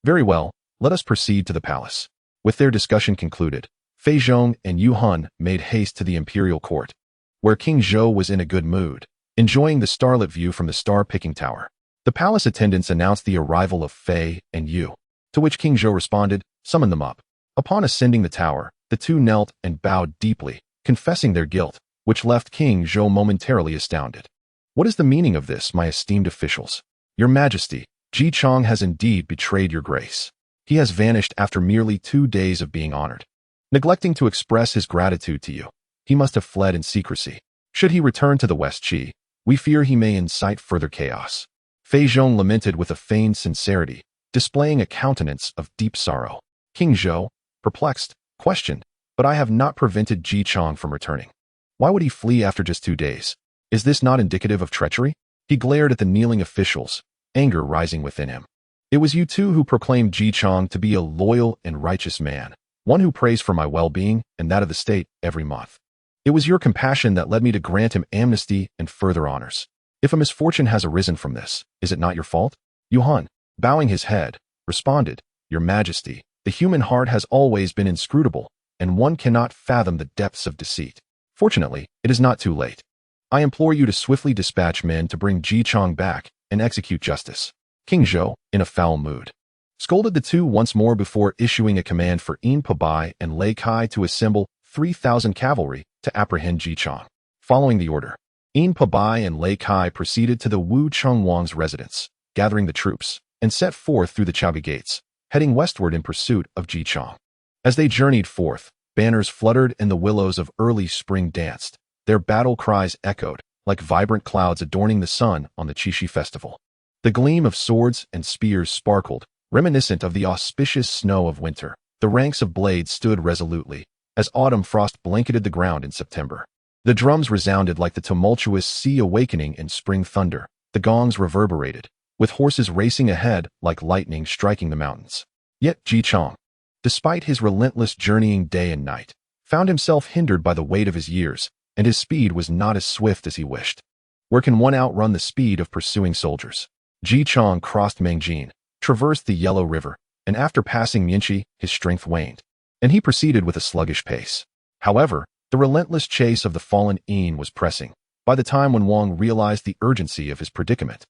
Very well, let us proceed to the palace. With their discussion concluded, Fei Zhong and Yuhan made haste to the imperial court, where King Zhou was in a good mood, enjoying the starlit view from the star-picking tower. The palace attendants announced the arrival of Fei and Yu, to which King Zhou responded, Summon them up. Upon ascending the tower, the two knelt and bowed deeply, confessing their guilt, which left King Zhou momentarily astounded. What is the meaning of this, my esteemed officials? Your Majesty, Ji Chang has indeed betrayed your grace. He has vanished after merely 2 days of being honored. Neglecting to express his gratitude to you, he must have fled in secrecy. Should he return to the West Qi, we fear he may incite further chaos. Fei Zhong lamented with a feigned sincerity, displaying a countenance of deep sorrow. King Zhou, perplexed, questioned, but I have not prevented Ji Chang from returning. Why would he flee after just 2 days? Is this not indicative of treachery? He glared at the kneeling officials, anger rising within him. It was you two who proclaimed Ji Chang to be a loyal and righteous man, one who prays for my well-being and that of the state every month. It was your compassion that led me to grant him amnesty and further honors. If a misfortune has arisen from this, is it not your fault? Yuhan, bowing his head, responded, Your Majesty, the human heart has always been inscrutable, and one cannot fathom the depths of deceit. Fortunately, it is not too late. I implore you to swiftly dispatch men to bring Ji Chang back and execute justice. King Zhou, in a foul mood, scolded the two once more before issuing a command for Yin Pabai and Lei Kai to assemble 3,000 cavalry to apprehend Ji Chang. Following the order, Yin Pabai and Lei Kai proceeded to the Wu Chengwang's residence, gathering the troops, and set forth through the Chaoga gates, heading westward in pursuit of Ji Chang. As they journeyed forth, banners fluttered and the willows of early spring danced. Their battle cries echoed, like vibrant clouds adorning the sun on the Qixi festival. The gleam of swords and spears sparkled, reminiscent of the auspicious snow of winter. The ranks of blades stood resolutely, as autumn frost blanketed the ground in September. The drums resounded like the tumultuous sea awakening in spring thunder. The gongs reverberated, with horses racing ahead like lightning striking the mountains. Yet Ji Chang, despite his relentless journeying day and night, found himself hindered by the weight of his years, and his speed was not as swift as he wished. Where can one outrun the speed of pursuing soldiers? Ji Chang crossed Mengjin, traversed the Yellow River, and after passing Mianxi, his strength waned, and he proceeded with a sluggish pace. However, the relentless chase of the fallen Yin was pressing. By the time when Wang realized the urgency of his predicament,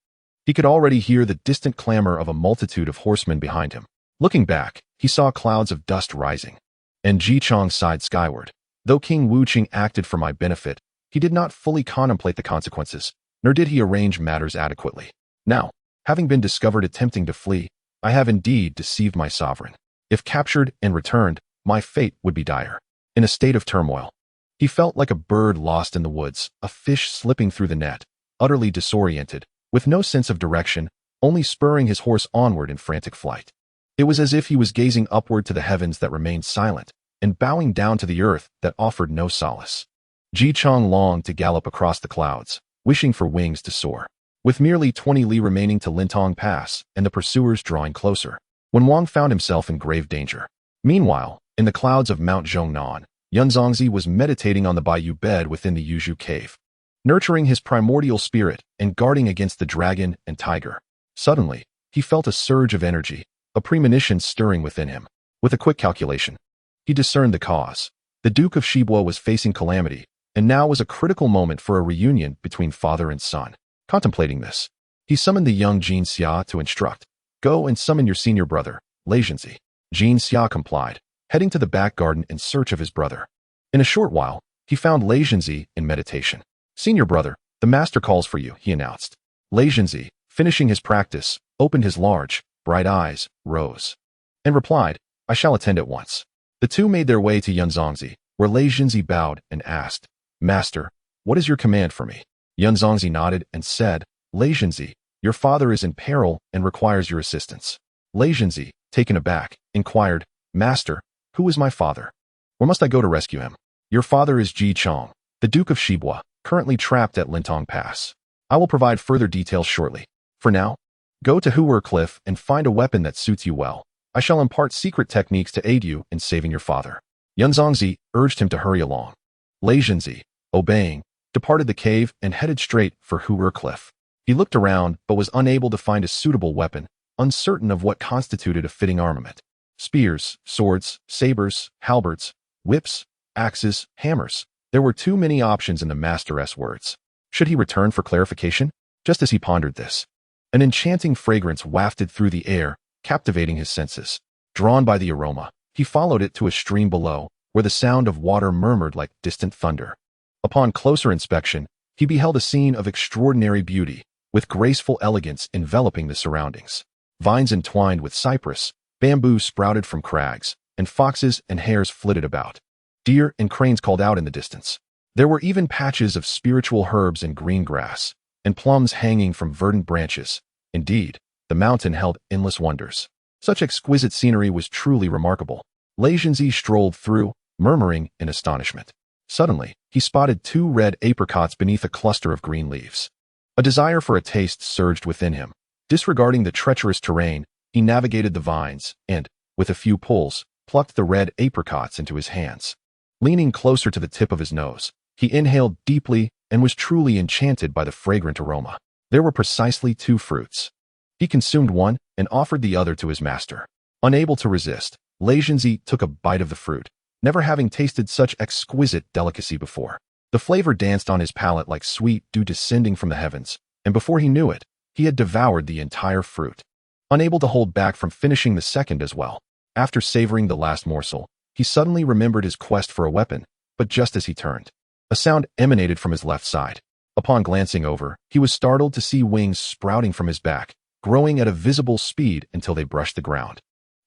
he could already hear the distant clamor of a multitude of horsemen behind him. Looking back, he saw clouds of dust rising, and Ji Chang sighed skyward. Though King Wu Qing acted for my benefit, he did not fully contemplate the consequences, nor did he arrange matters adequately. Now, having been discovered attempting to flee, I have indeed deceived my sovereign. If captured and returned, my fate would be dire. In a state of turmoil, he felt like a bird lost in the woods, a fish slipping through the net, utterly disoriented, with no sense of direction, only spurring his horse onward in frantic flight. It was as if he was gazing upward to the heavens that remained silent, and bowing down to the earth that offered no solace. Ji Chang longed to gallop across the clouds, wishing for wings to soar. With merely 20 li remaining to Chentang Pass and the pursuers drawing closer, when Wang found himself in grave danger. Meanwhile, in the clouds of Mount Zhongnan, Yunzongzi was meditating on the bayou bed within the Yuzhu cave, nurturing his primordial spirit and guarding against the dragon and tiger. Suddenly, he felt a surge of energy, a premonition stirring within him. With a quick calculation, he discerned the cause. The Duke of Shibua was facing calamity, and now was a critical moment for a reunion between father and son. Contemplating this, he summoned the young Jin Xia to instruct. Go and summon your senior brother, Lei Zhenzi. Jin Xia complied, heading to the back garden in search of his brother. In a short while, he found Lei Zhenzi in meditation. Senior brother, the master calls for you, he announced. Lei Zhenzi, finishing his practice, opened his large, bright eyes, rose, and replied, I shall attend at once. The two made their way to Yunzongzi, where Lei Zhenzi bowed and asked, Master, what is your command for me? Yunzongzi nodded and said, Lei Zhenzi, your father is in peril and requires your assistance. Lei Zhenzi, taken aback, inquired, Master, who is my father? Where must I go to rescue him? Your father is Ji Chang, the Duke of Shibua, currently trapped at Chentang Pass. I will provide further details shortly. For now, go to Huer Cliff and find a weapon that suits you well. I shall impart secret techniques to aid you in saving your father. Yunzongzi urged him to hurry along. Lei Zhenzi, obeying, departed the cave and headed straight for Huer Cliff. He looked around but was unable to find a suitable weapon, uncertain of what constituted a fitting armament. Spears, swords, sabers, halberds, whips, axes, hammers. There were too many options in the master's words. Should he return for clarification? Just as he pondered this, an enchanting fragrance wafted through the air, captivating his senses. Drawn by the aroma, he followed it to a stream below, where the sound of water murmured like distant thunder. Upon closer inspection, he beheld a scene of extraordinary beauty, with graceful elegance enveloping the surroundings. Vines entwined with cypress, bamboo sprouted from crags, and foxes and hares flitted about. Deer and cranes called out in the distance. There were even patches of spiritual herbs and green grass, and plums hanging from verdant branches. Indeed, the mountain held endless wonders. Such exquisite scenery was truly remarkable. Lei Zhenzi strolled through, murmuring in astonishment. Suddenly, he spotted 2 red apricots beneath a cluster of green leaves. A desire for a taste surged within him. Disregarding the treacherous terrain, he navigated the vines and, with a few pulls, plucked the red apricots into his hands. Leaning closer to the tip of his nose, he inhaled deeply and was truly enchanted by the fragrant aroma. There were precisely 2 fruits. He consumed one and offered the other to his master. Unable to resist, Lei Zhenzi took a bite of the fruit, never having tasted such exquisite delicacy before. The flavor danced on his palate like sweet dew descending from the heavens, and before he knew it, he had devoured the entire fruit. Unable to hold back from finishing the second as well. After savoring the last morsel, he suddenly remembered his quest for a weapon, but just as he turned, a sound emanated from his left side. Upon glancing over, he was startled to see wings sprouting from his back, growing at a visible speed until they brushed the ground.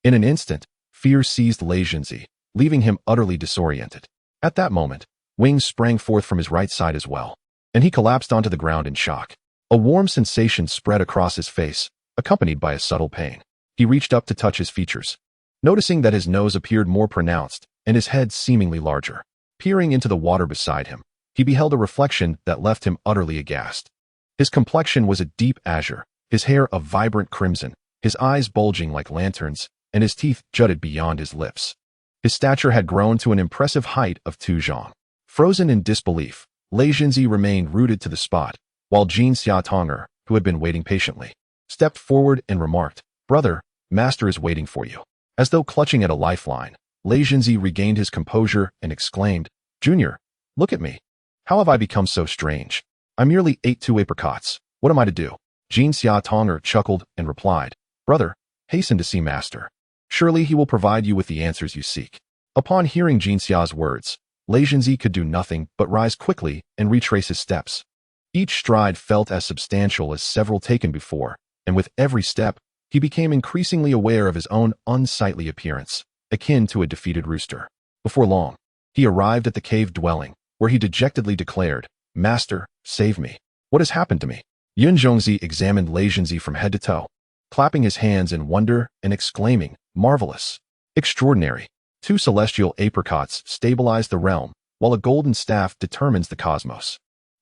In an instant, fear seized Lei Zhenzi, leaving him utterly disoriented. At that moment, wings sprang forth from his right side as well, and he collapsed onto the ground in shock. A warm sensation spread across his face, accompanied by a subtle pain. He reached up to touch his features, noticing that his nose appeared more pronounced and his head seemingly larger. Peering into the water beside him, he beheld a reflection that left him utterly aghast. His complexion was a deep azure, his hair a vibrant crimson, his eyes bulging like lanterns, and his teeth jutted beyond his lips. His stature had grown to an impressive height of 2 zhang. Frozen in disbelief, Lei Jinzi remained rooted to the spot, while Jin Xiaotonger, who had been waiting patiently, stepped forward and remarked, "Brother, master is waiting for you." As though clutching at a lifeline, Lei Jinzi regained his composure and exclaimed, "Junior, look at me. How have I become so strange? I merely ate 2 apricots. What am I to do?" Jin Xiaotonger chuckled and replied, "Brother, hasten to see master. Surely he will provide you with the answers you seek." Upon hearing Jin Xia's words, Lei Jinzi could do nothing but rise quickly and retrace his steps. Each stride felt as substantial as several taken before, and with every step, he became increasingly aware of his own unsightly appearance, akin to a defeated rooster. Before long, he arrived at the cave dwelling, where he dejectedly declared, "Master, save me. What has happened to me?" Yun Zhongzi examined Lei Jinzi from head to toe, clapping his hands in wonder and exclaiming, "Marvelous! Extraordinary! 2 celestial apricots stabilize the realm, while a golden staff determines the cosmos.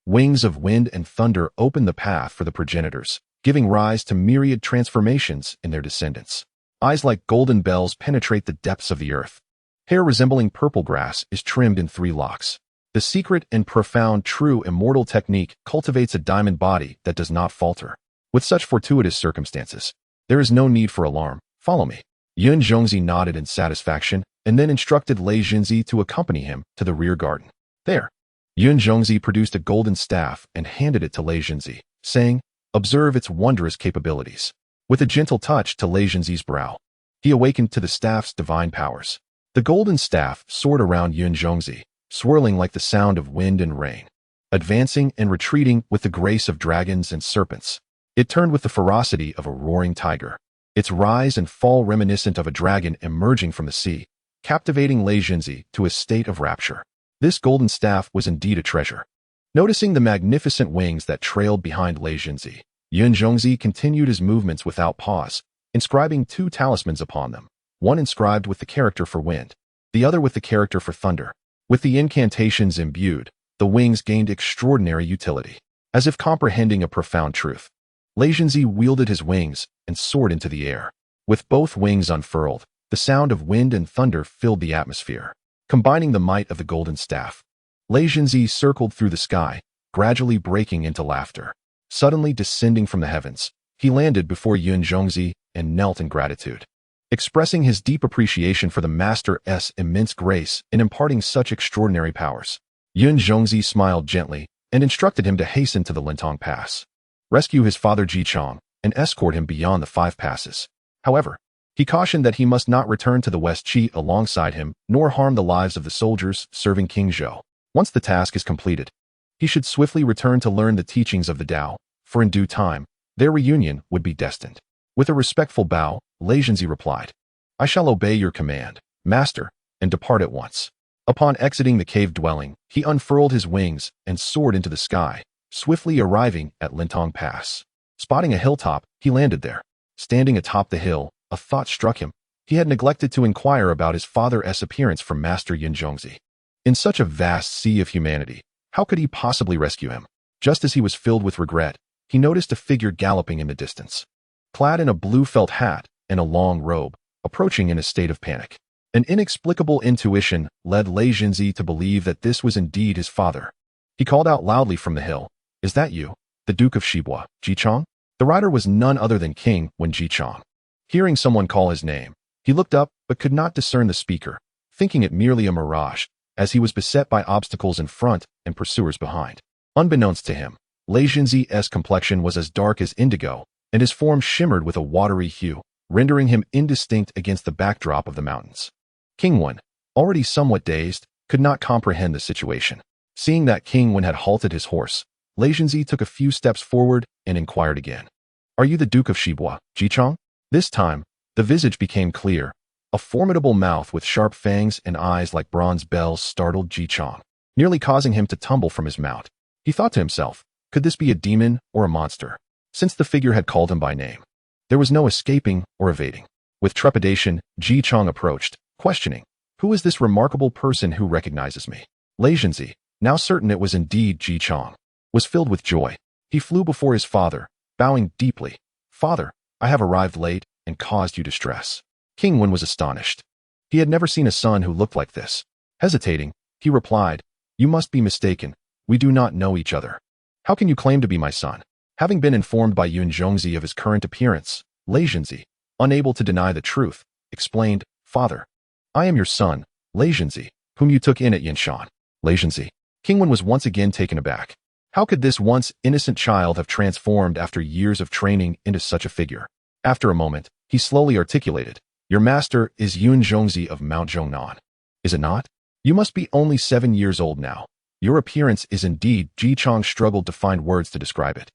Wings of wind and thunder open the path for the progenitors, giving rise to myriad transformations in their descendants. Eyes like golden bells penetrate the depths of the earth. Hair resembling purple grass is trimmed in 3 locks. The secret and profound true immortal technique cultivates a diamond body that does not falter. With such fortuitous circumstances, there is no need for alarm. Follow me." Yun Zhongzi nodded in satisfaction and then instructed Lei Jinzi to accompany him to the rear garden. There, Yun Zhongzi produced a golden staff and handed it to Lei Jinzi, saying, "Observe its wondrous capabilities." With a gentle touch to Lei Jinzi's brow, he awakened to the staff's divine powers. The golden staff soared around Yun Zhongzi, swirling like the sound of wind and rain, advancing and retreating with the grace of dragons and serpents. It turned with the ferocity of a roaring tiger, its rise and fall reminiscent of a dragon emerging from the sea, captivating Lei Jinzi to a state of rapture. This golden staff was indeed a treasure. Noticing the magnificent wings that trailed behind Lei Jinzi, Yun Zhongzi continued his movements without pause, inscribing 2 talismans upon them, one inscribed with the character for wind, the other with the character for thunder. With the incantations imbued, the wings gained extraordinary utility. As if comprehending a profound truth, Lei Jinzi wielded his wings and soared into the air. With both wings unfurled, the sound of wind and thunder filled the atmosphere. Combining the might of the golden staff, Lei Jinzi circled through the sky, gradually breaking into laughter. Suddenly descending from the heavens, he landed before Yun Zhongzi and knelt in gratitude, expressing his deep appreciation for the master's immense grace in imparting such extraordinary powers. Yun Zhongzi smiled gently and instructed him to hasten to the Chentang Pass, rescue his father Jichang, and escort him beyond the 5 passes. However, he cautioned that he must not return to the West Qi alongside him, nor harm the lives of the soldiers serving King Zhou. Once the task is completed, he should swiftly return to learn the teachings of the Tao, for in due time, their reunion would be destined. With a respectful bow, Lei Jinzi replied, "I shall obey your command, master," and depart at once. Upon exiting the cave dwelling, he unfurled his wings and soared into the sky, swiftly arriving at Chentang Pass. Spotting a hilltop, he landed there. Standing atop the hill, a thought struck him. He had neglected to inquire about his father's appearance from Master Yun Zhongzi. In such a vast sea of humanity, how could he possibly rescue him? Just as he was filled with regret, he noticed a figure galloping in the distance, clad in a blue felt hat and a long robe, approaching in a state of panic. An inexplicable intuition led Lei Jinzi to believe that this was indeed his father. He called out loudly from the hill, "Is that you, the Duke of Shibua, Jichang?" The rider was none other than King Wen Jichang. Hearing someone call his name, he looked up but could not discern the speaker, thinking it merely a mirage, as he was beset by obstacles in front and pursuers behind. Unbeknownst to him, Lei Jinzi's complexion was as dark as indigo, and his form shimmered with a watery hue, rendering him indistinct against the backdrop of the mountains. King Wen, already somewhat dazed, could not comprehend the situation. Seeing that King Wen had halted his horse, Lei Jinzi took a few steps forward and inquired again, "Are you the Duke of Shibua, Jichang?" This time, the visage became clear. A formidable mouth with sharp fangs and eyes like bronze bells startled Jichang, nearly causing him to tumble from his mount. He thought to himself, Could this be a demon or a monster? Since the figure had called him by name, there was no escaping or evading. With trepidation, Ji Chang approached, questioning, "Who is this remarkable person who recognizes me?" Lei Zhenzi, now certain it was indeed Ji Chang, was filled with joy. He flew before his father, bowing deeply. "Father, I have arrived late and caused you distress." King Wen was astonished. He had never seen a son who looked like this. Hesitating, he replied, "You must be mistaken. We do not know each other. How can you claim to be my son?" Having been informed by Yun Zhongzi of his current appearance, Lei Zhenzi, unable to deny the truth, explained, "Father, I am your son, Lei Zhenzi, whom you took in at Yinshan." Lei Zhenzi. King Wen was once again taken aback. How could this once innocent child have transformed after years of training into such a figure? After a moment, he slowly articulated, "Your master is Yun Zhongzi of Mount Zhongnan. Is it not? You must be only 7 years old now. Your appearance is indeed." Ji Chang struggled to find words to describe it,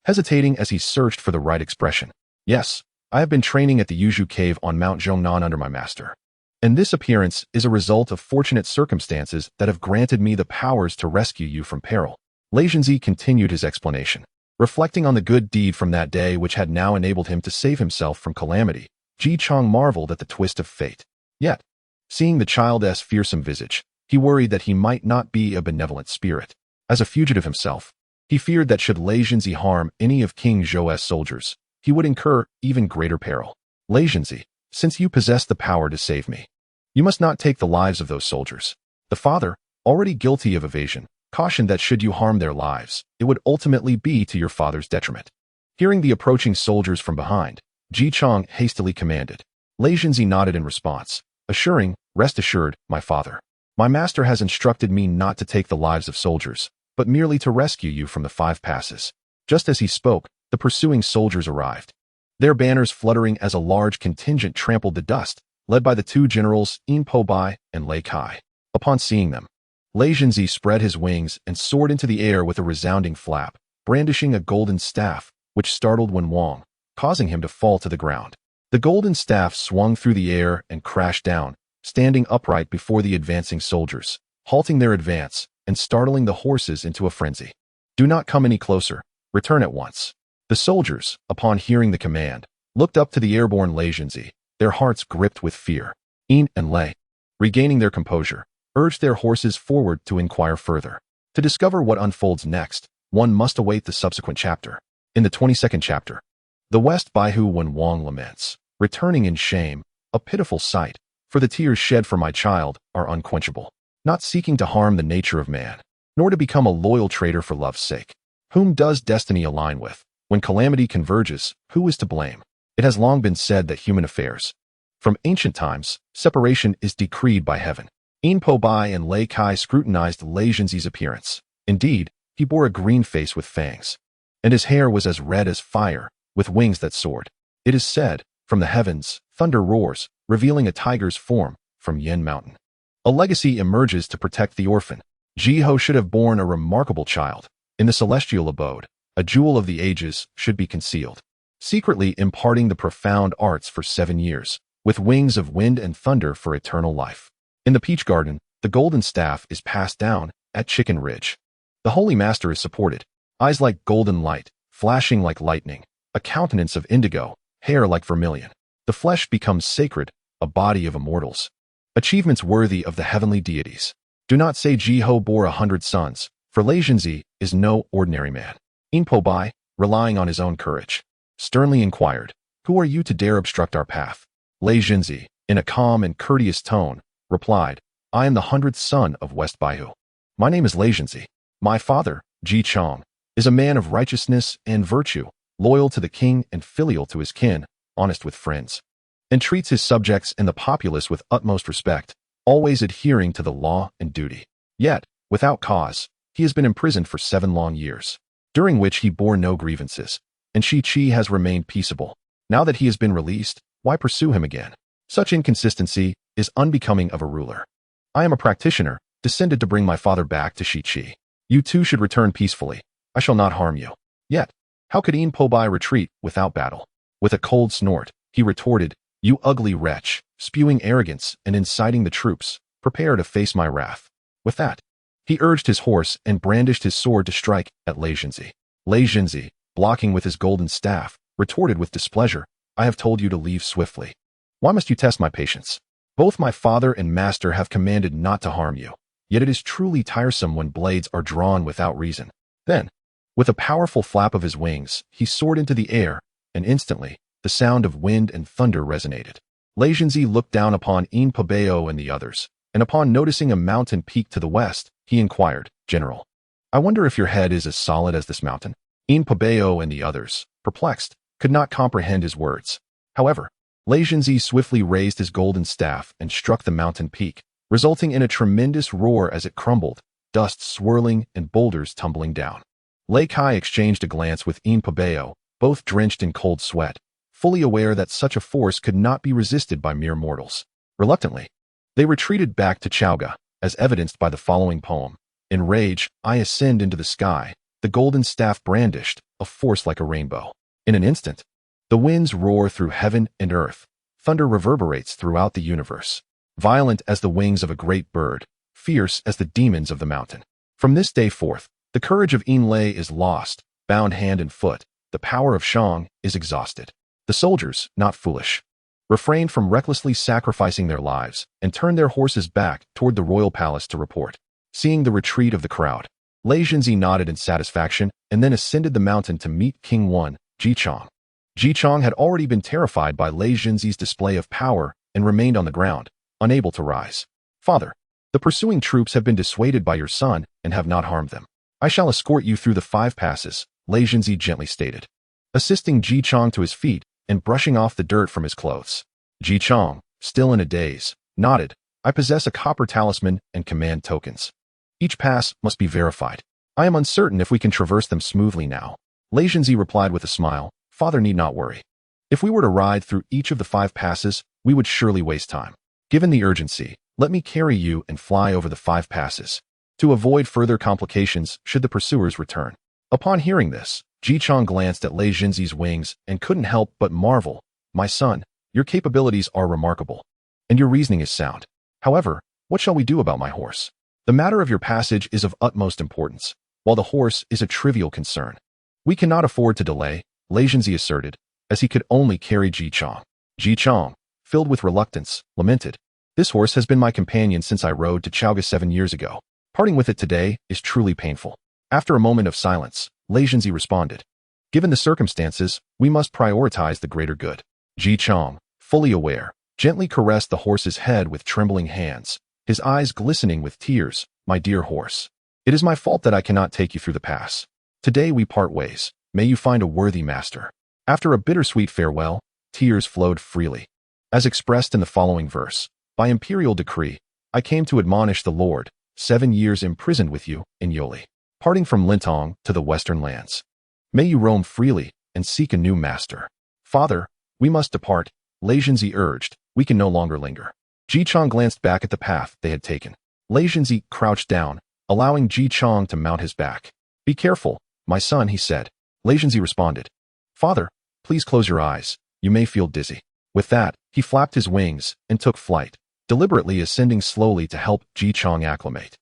hesitating as he searched for the right expression. "Yes, I have been training at the Yuzhu cave on Mount Zhongnan under my master. And this appearance is a result of fortunate circumstances that have granted me the powers to rescue you from peril." Lei Zhenzi continued his explanation, reflecting on the good deed from that day which had now enabled him to save himself from calamity. Ji Chang marveled at the twist of fate. Yet, seeing the child's fearsome visage, he worried that he might not be a benevolent spirit. As a fugitive himself, he feared that should Lei Zhenzi harm any of King Zhou's soldiers, he would incur even greater peril. "Lei Zhenzi, since you possess the power to save me, you must not take the lives of those soldiers." The father, already guilty of evasion, cautioned that should you harm their lives, it would ultimately be to your father's detriment. Hearing the approaching soldiers from behind, Ji Chang hastily commanded. Lei Zhenzi nodded in response, assuring, "Rest assured, my father. My master has instructed me not to take the lives of soldiers, but merely to rescue you from the 5 passes." Just as he spoke, the pursuing soldiers arrived, their banners fluttering as a large contingent trampled the dust, led by the 2 generals In Po Bai and Lei Kai. Upon seeing them, Lei Zhenzi spread his wings and soared into the air with a resounding flap, brandishing a golden staff, which startled Wen Wang, causing him to fall to the ground. The golden staff swung through the air and crashed down, standing upright before the advancing soldiers, halting their advance and startling the horses into a frenzy. "Do not come any closer. Return at once." The soldiers, upon hearing the command, looked up to the airborne Lei Zhenzi, their hearts gripped with fear. In and Lei, regaining their composure, urged their horses forward to inquire further. To discover what unfolds next, one must await the subsequent chapter. In the 22nd chapter, the West Baihu Wen Wang laments, returning in shame, a pitiful sight, for the tears shed for my child are unquenchable. Not seeking to harm the nature of man, nor to become a loyal traitor for love's sake. Whom does destiny align with? When calamity converges, who is to blame? It has long been said that human affairs, from ancient times, separation is decreed by heaven. In Po Bai and Lei Kai scrutinized Lei Zhenzi's appearance. Indeed, he bore a green face with fangs, and his hair was as red as fire, with wings that soared. It is said, from the heavens, thunder roars, revealing a tiger's form from Yen Mountain. A legacy emerges to protect the orphan. Ji Ho should have borne a remarkable child. In the celestial abode, a jewel of the ages should be concealed, secretly imparting the profound arts for 7 years, with wings of wind and thunder for eternal life. In the Peach Garden, the golden staff is passed down at Chicken Ridge. The Holy Master is supported, eyes like golden light, flashing like lightning, a countenance of indigo, hair like vermilion. The flesh becomes sacred, a body of immortals. Achievements worthy of the heavenly deities. Do not say Ji Ho bore 100 sons, for Lei Zhenzi is no ordinary man. In Po Bai, relying on his own courage, sternly inquired, "Who are you to dare obstruct our path?" Lei Zhenzi, in a calm and courteous tone, replied, "I am the 100th son of West Baihu. My name is Lei Zhenzi. My father, Ji Chang, is a man of righteousness and virtue, loyal to the king and filial to his kin, honest with friends, and treats his subjects and the populace with utmost respect, always adhering to the law and duty. Yet, without cause, he has been imprisoned for 7 long years, during which he bore no grievances, and Shi has remained peaceable. Now that he has been released, why pursue him again? Such inconsistency is unbecoming of a ruler. I am a practitioner, descended to bring my father back to Shi. You too should return peacefully. I shall not harm you." Yet, how could In Po Bai retreat without battle? With a cold snort, he retorted, "You ugly wretch, spewing arrogance and inciting the troops, prepare to face my wrath." With that, he urged his horse and brandished his sword to strike at Lei Zhenzi. Lei Jinzi, blocking with his golden staff, retorted with displeasure, I have told you to leave swiftly. Why must you test my patience? Both my father and master have commanded not to harm you, yet it is truly tiresome when blades are drawn without reason. Then, with a powerful flap of his wings, he soared into the air, and instantly, the sound of wind and thunder resonated. Lei Jinzi looked down upon In Pabeo and the others, and upon noticing a mountain peak to the west, he inquired, General, I wonder if your head is as solid as this mountain? In Pabeo and the others, perplexed, could not comprehend his words. However, Lei Jinzi swiftly raised his golden staff and struck the mountain peak, resulting in a tremendous roar as it crumbled, dust swirling and boulders tumbling down. Lei Kai exchanged a glance with In Pabeo, both drenched in cold sweat, fully aware that such a force could not be resisted by mere mortals. Reluctantly, they retreated back to Chauga, as evidenced by the following poem. In rage, I ascend into the sky, the golden staff brandished, a force like a rainbow. In an instant, the winds roar through heaven and earth, thunder reverberates throughout the universe. Violent as the wings of a great bird, fierce as the demons of the mountain. From this day forth, the courage of In Lei is lost, bound hand and foot, the power of Shang is exhausted. The soldiers, not foolish, refrained from recklessly sacrificing their lives and turned their horses back toward the royal palace to report. Seeing the retreat of the crowd, Lei Jinzi nodded in satisfaction and then ascended the mountain to meet King Wan, Jichong. Jichong had already been terrified by Lei Jinzi's display of power and remained on the ground, unable to rise. Father, the pursuing troops have been dissuaded by your son and have not harmed them. I shall escort you through the 5 passes, Lei Jinzi gently stated, assisting Jichong to his feet and brushing off the dirt from his clothes. Jichong, still in a daze, nodded, I possess a copper talisman and command tokens. Each pass must be verified. I am uncertain if we can traverse them smoothly now. Lei Jinzi replied with a smile, Father need not worry. If we were to ride through each of the 5 passes, we would surely waste time. Given the urgency, let me carry you and fly over the 5 passes, to avoid further complications should the pursuers return. Upon hearing this, Jichong glanced at Lei Jinzi's wings and couldn't help but marvel, My son, your capabilities are remarkable, and your reasoning is sound. However, what shall we do about my horse? The matter of your passage is of utmost importance, while the horse is a trivial concern. We cannot afford to delay, Lei Jinzi asserted, as he could only carry Jichong. Jichong, filled with reluctance, lamented, This horse has been my companion since I rode to Chauga 7 years ago. Parting with it today is truly painful. After a moment of silence, Lei Jinzi responded, Given the circumstances, we must prioritize the greater good. Jichong, fully aware, gently caressed the horse's head with trembling hands, his eyes glistening with tears. My dear horse, it is my fault that I cannot take you through the pass. Today we part ways. May you find a worthy master. After a bittersweet farewell, tears flowed freely. As expressed in the following verse, By imperial decree, I came to admonish the Lord, 7 years imprisoned with you in Yoli, parting from Lintong to the western lands. May you roam freely and seek a new master. Father, we must depart, Lei Jinzi urged, we can no longer linger. Jichong glanced back at the path they had taken. Lei Jinzi crouched down, allowing Jichong to mount his back. Be careful, my son, he said. Lei Jinzi responded, Father, please close your eyes, you may feel dizzy. With that, he flapped his wings and took flight, deliberately ascending slowly to help Jichong acclimate.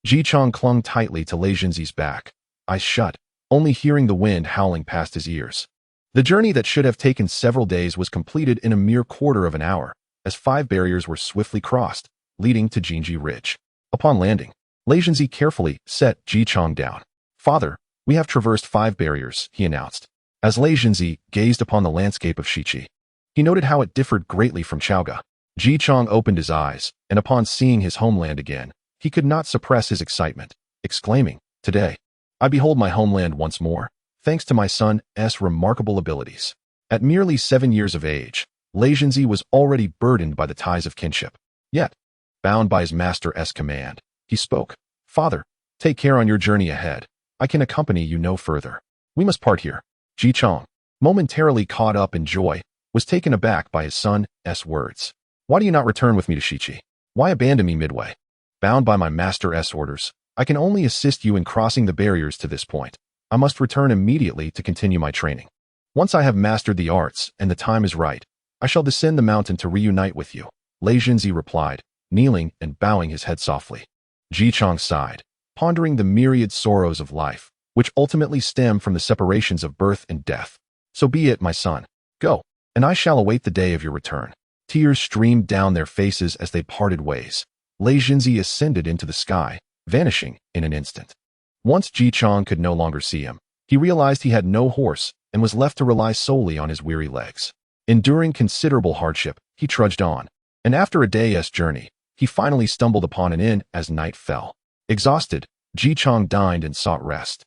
Jichong clung tightly to Lei Jinzi's back, eyes shut, only hearing the wind howling past his ears. The journey that should have taken several days was completed in a mere quarter of an hour, as 5 barriers were swiftly crossed, leading to Jinji Ridge. Upon landing, Lei Jinzi carefully set Jichong down. Father, we have traversed 5 barriers, he announced. As Lei Jinzi gazed upon the landscape of Shichi, he noted how it differed greatly from Chauga. Jichong opened his eyes, and upon seeing his homeland again, he could not suppress his excitement, exclaiming, Today, I behold my homeland once more, thanks to my son's remarkable abilities. At merely 7 years of age, Lei Jinzi was already burdened by the ties of kinship. Yet, bound by his master's command, he spoke, Father, take care on your journey ahead. I can accompany you no further. We must part here. Jichong, momentarily caught up in joy, was taken aback by his son's words. Why do you not return with me to Shichi? Why abandon me midway? Bound by my master's orders, I can only assist you in crossing the barriers to this point. I must return immediately to continue my training. Once I have mastered the arts and the time is right, I shall descend the mountain to reunite with you, Lei Jinzi replied, kneeling and bowing his head softly. Jichong sighed, pondering the myriad sorrows of life, which ultimately stem from the separations of birth and death. So be it, my son. Go, and I shall await the day of your return. Tears streamed down their faces as they parted ways. Lei Jinzi ascended into the sky, vanishing in an instant. Once Ji Chang could no longer see him, he realized he had no horse and was left to rely solely on his weary legs. Enduring considerable hardship, he trudged on, and after a day's journey, he finally stumbled upon an inn as night fell. Exhausted, Ji Chang dined and sought rest,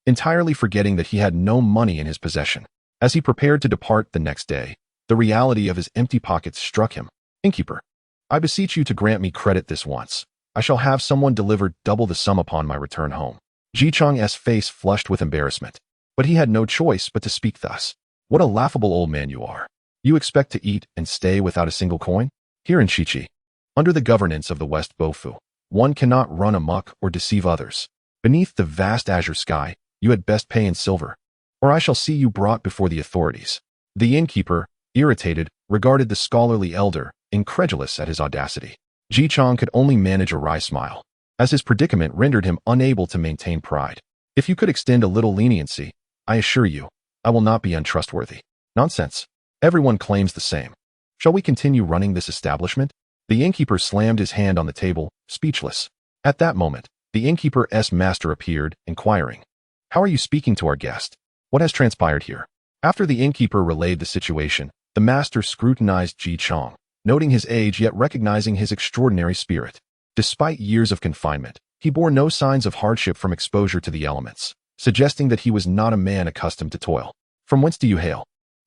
entirely forgetting that he had no money in his possession. As he prepared to depart the next day, the reality of his empty pockets struck him. Innkeeper, I beseech you to grant me credit this once. I shall have someone deliver double the sum upon my return home. Ji Chang's face flushed with embarrassment, but he had no choice but to speak thus. What a laughable old man you are. You expect to eat and stay without a single coin? Here in Shichi, under the governance of the West Bofu, one cannot run amok or deceive others. Beneath the vast azure sky, you had best pay in silver, or I shall see you brought before the authorities. The innkeeper, irritated, regarded the scholarly elder, incredulous at his audacity. Ji Chang could only manage a wry smile, as his predicament rendered him unable to maintain pride. If you could extend a little leniency, I assure you, I will not be untrustworthy. Nonsense. Everyone claims the same. Shall we continue running this establishment? The innkeeper slammed his hand on the table, speechless. At that moment, the innkeeper's master appeared, inquiring, "How are you speaking to our guest? What has transpired here?" After the innkeeper relayed the situation, the master scrutinized Ji Chang, noting his age yet recognizing his extraordinary spirit. Despite years of confinement, he bore no signs of hardship from exposure to the elements, suggesting that he was not a man accustomed to toil. "From whence do you hail?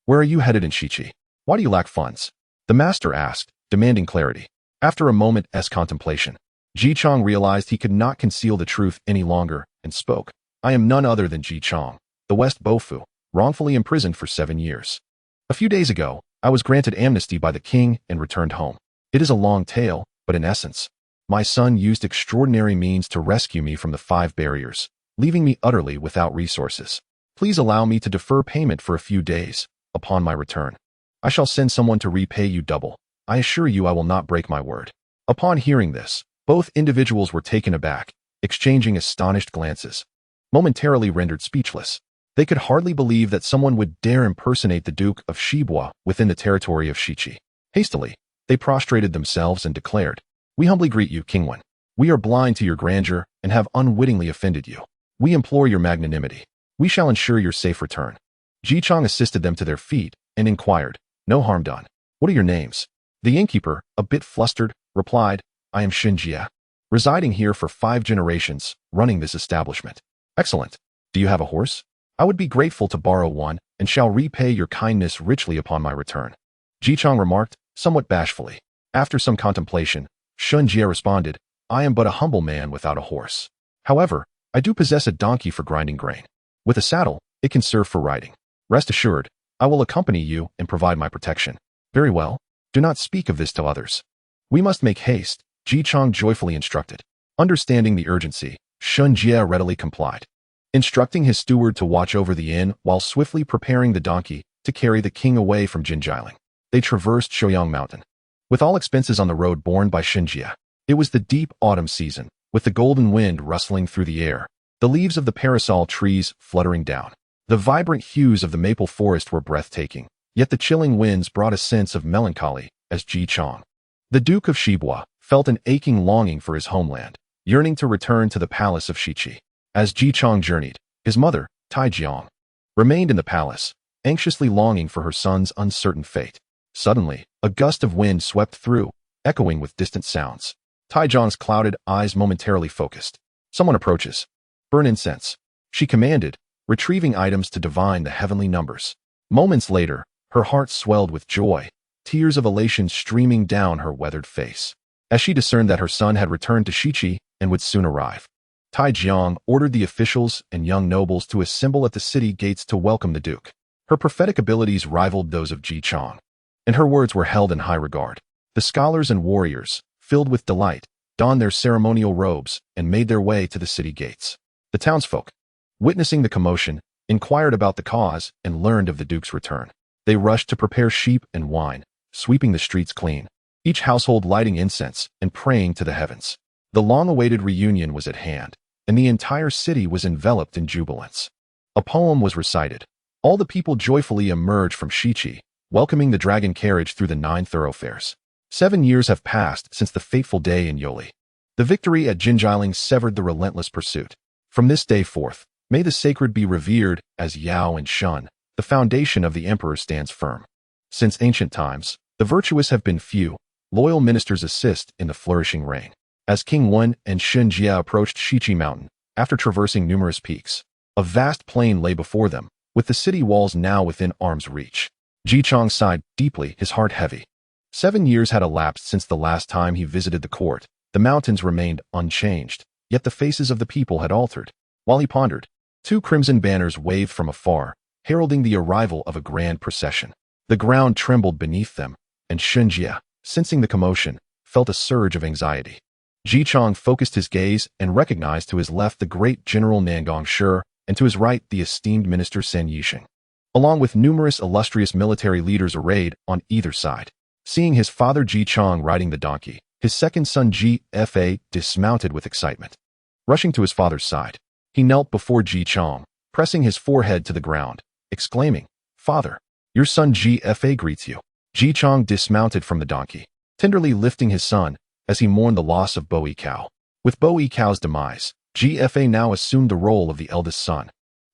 Where are you headed in Shichi? Why do you lack funds?" the master asked, demanding clarity. After a moment's contemplation, Ji Chang realized he could not conceal the truth any longer and spoke. "I am none other than Ji Chang, the West Bofu, wrongfully imprisoned for 7 years. A few days ago, I was granted amnesty by the king and returned home. It is a long tale, but in essence, my son used extraordinary means to rescue me from the 5 barriers, leaving me utterly without resources. Please allow me to defer payment for a few days. Upon my return, I shall send someone to repay you double. I assure you I will not break my word." Upon hearing this, both individuals were taken aback, exchanging astonished glances. Momentarily rendered speechless, they could hardly believe that someone would dare impersonate the Duke of Shibua within the territory of Shichi. Hastily, they prostrated themselves and declared, "We humbly greet you, King Wen. We are blind to your grandeur and have unwittingly offended you. We implore your magnanimity. We shall ensure your safe return." Ji Chang assisted them to their feet and inquired, "No harm done. What are your names?" The innkeeper, a bit flustered, replied, "I am Shinjia, residing here for 5 generations, running this establishment." "Excellent. Do you have a horse? I would be grateful to borrow one and shall repay your kindness richly upon my return," Ji Chang remarked, somewhat bashfully. After some contemplation, Shinjia responded, "I am but a humble man without a horse. However, I do possess a donkey for grinding grain. With a saddle, it can serve for riding. Rest assured, I will accompany you and provide my protection." "Very well. Do not speak of this to others." "We must make haste," Ji Chang joyfully instructed. Understanding the urgency, Shun Jie readily complied, instructing his steward to watch over the inn while swiftly preparing the donkey to carry the king away from Jinjiling. They traversed Shouyang Mountain, with all expenses on the road borne by Shinjia. It was the deep autumn season, with the golden wind rustling through the air, the leaves of the parasol trees fluttering down. The vibrant hues of the maple forest were breathtaking, yet the chilling winds brought a sense of melancholy as Ji Chang, the Duke of Shibua, felt an aching longing for his homeland, yearning to return to the palace of Shichi. As Ji Chang journeyed, his mother, Tai Jiang, remained in the palace, anxiously longing for her son's uncertain fate. Suddenly, a gust of wind swept through, echoing with distant sounds. Tai Jiang's clouded eyes momentarily focused. "Someone approaches. Burn incense," she commanded, retrieving items to divine the heavenly numbers. Moments later, her heart swelled with joy, tears of elation streaming down her weathered face, as she discerned that her son had returned to Shichi and would soon arrive. Tai Jiang ordered the officials and young nobles to assemble at the city gates to welcome the duke. Her prophetic abilities rivaled those of Ji Chang, and her words were held in high regard. The scholars and warriors, filled with delight, donned their ceremonial robes and made their way to the city gates. The townsfolk, witnessing the commotion, inquired about the cause and learned of the duke's return. They rushed to prepare sheep and wine, sweeping the streets clean, each household lighting incense and praying to the heavens. The long-awaited reunion was at hand, and the entire city was enveloped in jubilance. A poem was recited. All the people joyfully emerged from Shichi, welcoming the dragon carriage through the 9 thoroughfares. 7 years have passed since the fateful day in Yoli. The victory at Jinjiling severed the relentless pursuit. From this day forth, may the sacred be revered as Yao and Shun. The foundation of the emperor stands firm. Since ancient times, the virtuous have been few. Loyal ministers assist in the flourishing reign. As King Wen and Shun Jia approached Shichi Mountain, after traversing numerous peaks, a vast plain lay before them, with the city walls now within arm's reach. Ji Chong sighed deeply, his heart heavy. 7 years had elapsed since the last time he visited the court. The mountains remained unchanged, yet the faces of the people had altered. While he pondered, 2 crimson banners waved from afar, heralding the arrival of a grand procession. The ground trembled beneath them, and Shun Jia, sensing the commotion, felt a surge of anxiety. Ji Chong focused his gaze and recognized to his left the great General Nangong Shi, and to his right the esteemed Minister San Yixing, along with numerous illustrious military leaders arrayed on either side. Seeing his father Ji Chong riding the donkey, his second son Ji Fa dismounted with excitement. Rushing to his father's side, he knelt before Ji Chong, pressing his forehead to the ground, exclaiming, "Father, your son Ji Fa greets you." Ji Chong dismounted from the donkey, tenderly lifting his son as he mourned the loss of Bo Yikao. With Bo Yikao's demise, Ji Fa now assumed the role of the eldest son.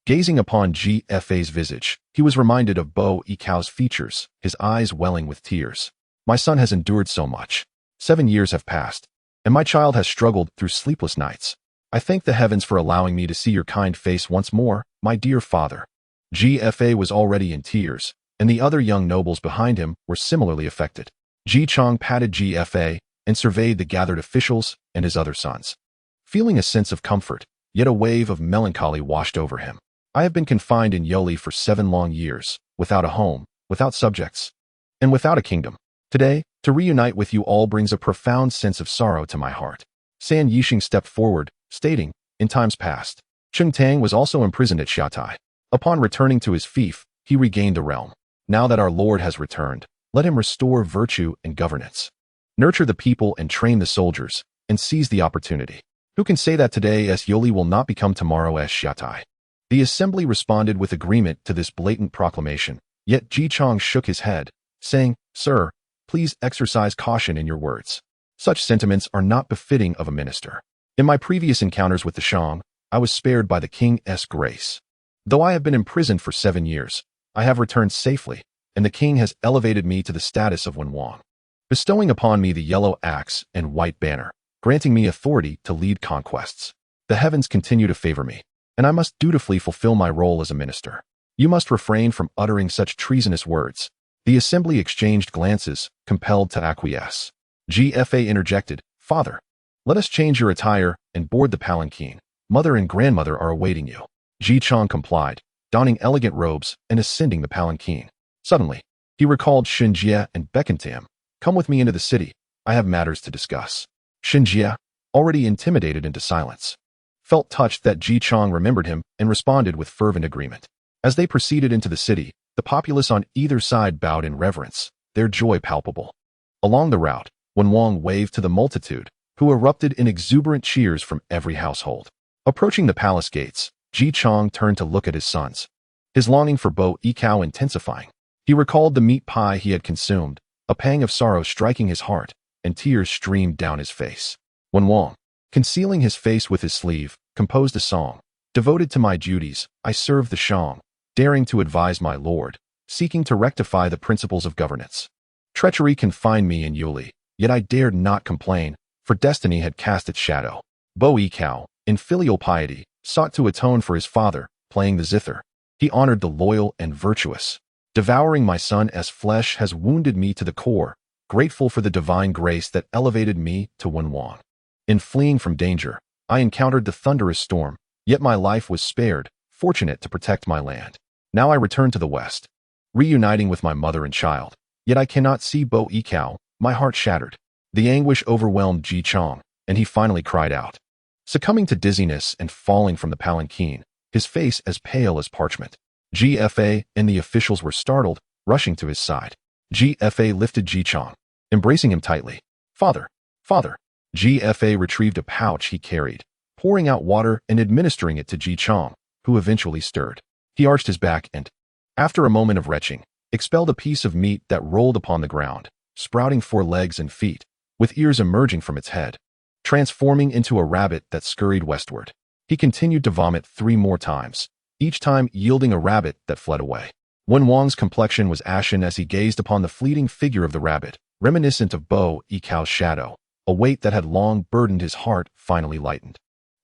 Gazing upon Ji Fa's visage, he was reminded of Bo Yikao's features, his eyes welling with tears. "My son has endured so much. 7 years have passed, and my child has struggled through sleepless nights. I thank the heavens for allowing me to see your kind face once more, my dear father." Ji Fa was already in tears, and the other young nobles behind him were similarly affected. Ji Chong patted Ji Fa and surveyed the gathered officials and his other sons. Feeling a sense of comfort, yet a wave of melancholy washed over him. "I have been confined in Yoli for 7 long years, without a home, without subjects, and without a kingdom. Today, to reunite with you all brings a profound sense of sorrow to my heart." San Yixing stepped forward, stating, "In times past, Chentang was also imprisoned at Xiaotai. Upon returning to his fief, he regained the realm. Now that our Lord has returned, let him restore virtue and governance. Nurture the people and train the soldiers, and seize the opportunity. Who can say that today as Yoli will not become tomorrow as Xiaotai?" The assembly responded with agreement to this blatant proclamation, yet Ji Chong shook his head, saying, "Sir, please exercise caution in your words. Such sentiments are not befitting of a minister. In my previous encounters with the Shang, I was spared by the king's grace. Though I have been imprisoned for 7 years, I have returned safely, and the king has elevated me to the status of Wenwang, bestowing upon me the yellow axe and white banner, granting me authority to lead conquests. The heavens continue to favor me, and I must dutifully fulfill my role as a minister. You must refrain from uttering such treasonous words." The assembly exchanged glances, compelled to acquiesce. Ji Fa interjected, "Father, let us change your attire and board the palanquin. Mother and grandmother are awaiting you." Ji Chong complied, donning elegant robes and ascending the palanquin. Suddenly, he recalled Shun Jia and beckoned to him. "Come with me into the city. I have matters to discuss." Shun Jia, already intimidated into silence, felt touched that Ji Chong remembered him and responded with fervent agreement. As they proceeded into the city, the populace on either side bowed in reverence, their joy palpable. Along the route, Wenwang waved to the multitude, who erupted in exuberant cheers from every household. Approaching the palace gates, Ji Chong turned to look at his sons, his longing for Bo Yikao intensifying. He recalled the meat pie he had consumed, a pang of sorrow striking his heart, and tears streamed down his face. Wenwang, concealing his face with his sleeve, composed a song. "Devoted to my duties, I serve the Shang, daring to advise my lord, seeking to rectify the principles of governance. Treachery confined me in Yuli, yet I dared not complain, for destiny had cast its shadow. Bo Yikao, in filial piety, sought to atone for his father, playing the zither. He honored the loyal and virtuous. Devouring my son as flesh has wounded me to the core, grateful for the divine grace that elevated me to Wenwang. In fleeing from danger, I encountered the thunderous storm, yet my life was spared, fortunate to protect my land. Now I return to the west, reuniting with my mother and child, yet I cannot see Bo Yikao, my heart shattered." The anguish overwhelmed Ji Chong, and he finally cried out, succumbing to dizziness and falling from the palanquin, his face as pale as parchment. Ji Fa and the officials were startled, rushing to his side. Ji Fa lifted Ji Chong, embracing him tightly. "Father, father." Ji Fa retrieved a pouch he carried, pouring out water and administering it to Ji Chang, who eventually stirred. He arched his back and, after a moment of retching, expelled a piece of meat that rolled upon the ground, sprouting 4 legs and feet, with ears emerging from its head, transforming into a rabbit that scurried westward. He continued to vomit 3 more times, each time yielding a rabbit that fled away. Wen Wang's complexion was ashen as he gazed upon the fleeting figure of the rabbit, reminiscent of Bo Yicao's shadow. A weight that had long burdened his heart finally lightened.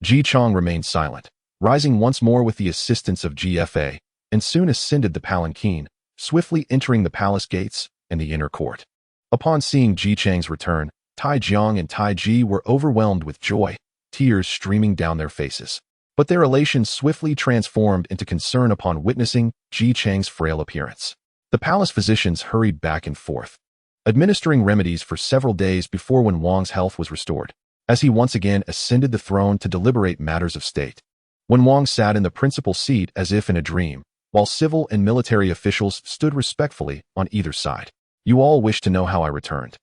Ji Chang remained silent, rising once more with the assistance of GFA, and soon ascended the palanquin, swiftly entering the palace gates and the inner court. Upon seeing Ji Chang's return, Tai Jiang and Tai Ji were overwhelmed with joy, tears streaming down their faces. But their elation swiftly transformed into concern upon witnessing Ji Chang's frail appearance. The palace physicians hurried back and forth, administering remedies for several days before Wen Wang's health was restored, as he once again ascended the throne to deliberate matters of state. Wen Wang sat in the principal seat as if in a dream, while civil and military officials stood respectfully on either side. You all wish to know how I returned.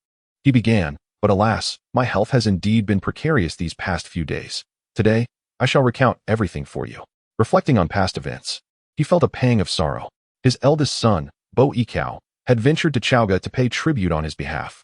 He began, but alas, my health has indeed been precarious these past few days. Today, I shall recount everything for you. Reflecting on past events, he felt a pang of sorrow. His eldest son, Bo Yicao, had ventured to Chaoga to pay tribute on his behalf,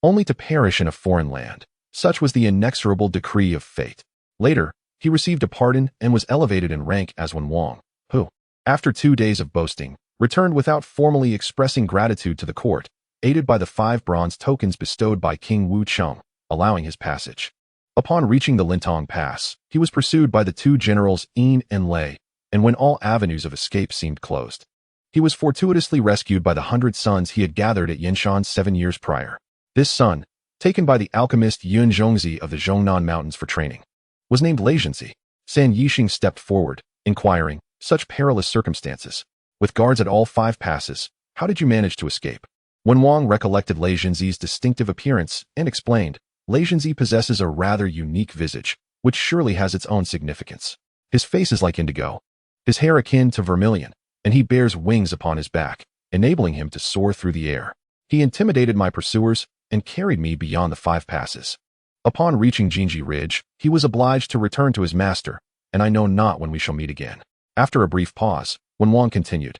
only to perish in a foreign land. Such was the inexorable decree of fate. Later, he received a pardon and was elevated in rank as Wen Wang, who, after 2 days of boasting, returned without formally expressing gratitude to the court, aided by the 5 bronze tokens bestowed by King Wu Cheng, allowing his passage. Upon reaching the Chentang Pass, he was pursued by the 2 generals Yin and Lei, and when all avenues of escape seemed closed, he was fortuitously rescued by the 100 sons he had gathered at Yanshan 7 years prior. This son, taken by the alchemist Yun Zhongzi of the Zhongnan Mountains for training, was named Lei Zhenzi. San Yixing stepped forward, inquiring, such perilous circumstances, with guards at all 5 passes, how did you manage to escape? Wen Wang recollected Lei Zhenzi's distinctive appearance and explained, Lei Zhenzi possesses a rather unique visage, which surely has its own significance. His face is like indigo, his hair akin to vermilion, and he bears wings upon his back, enabling him to soar through the air. He intimidated my pursuers and carried me beyond the 5 passes. Upon reaching Jinji Ridge, he was obliged to return to his master, and I know not when we shall meet again. After a brief pause, Wen Wang continued,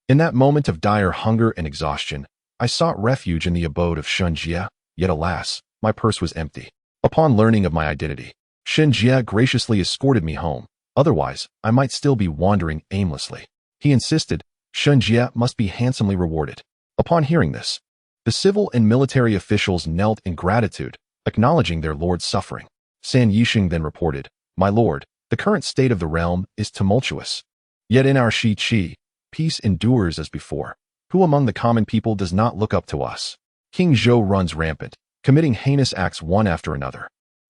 in that moment of dire hunger and exhaustion, I sought refuge in the abode of Shen Jie, yet alas, my purse was empty. Upon learning of my identity, Shen Jie graciously escorted me home, otherwise I might still be wandering aimlessly. He insisted, Shen Jie must be handsomely rewarded. Upon hearing this, the civil and military officials knelt in gratitude, acknowledging their lord's suffering. San Yixing then reported, my lord, the current state of the realm is tumultuous. Yet in our Shi Qi, peace endures as before. Who among the common people does not look up to us? King Zhou runs rampant, committing heinous acts one after another,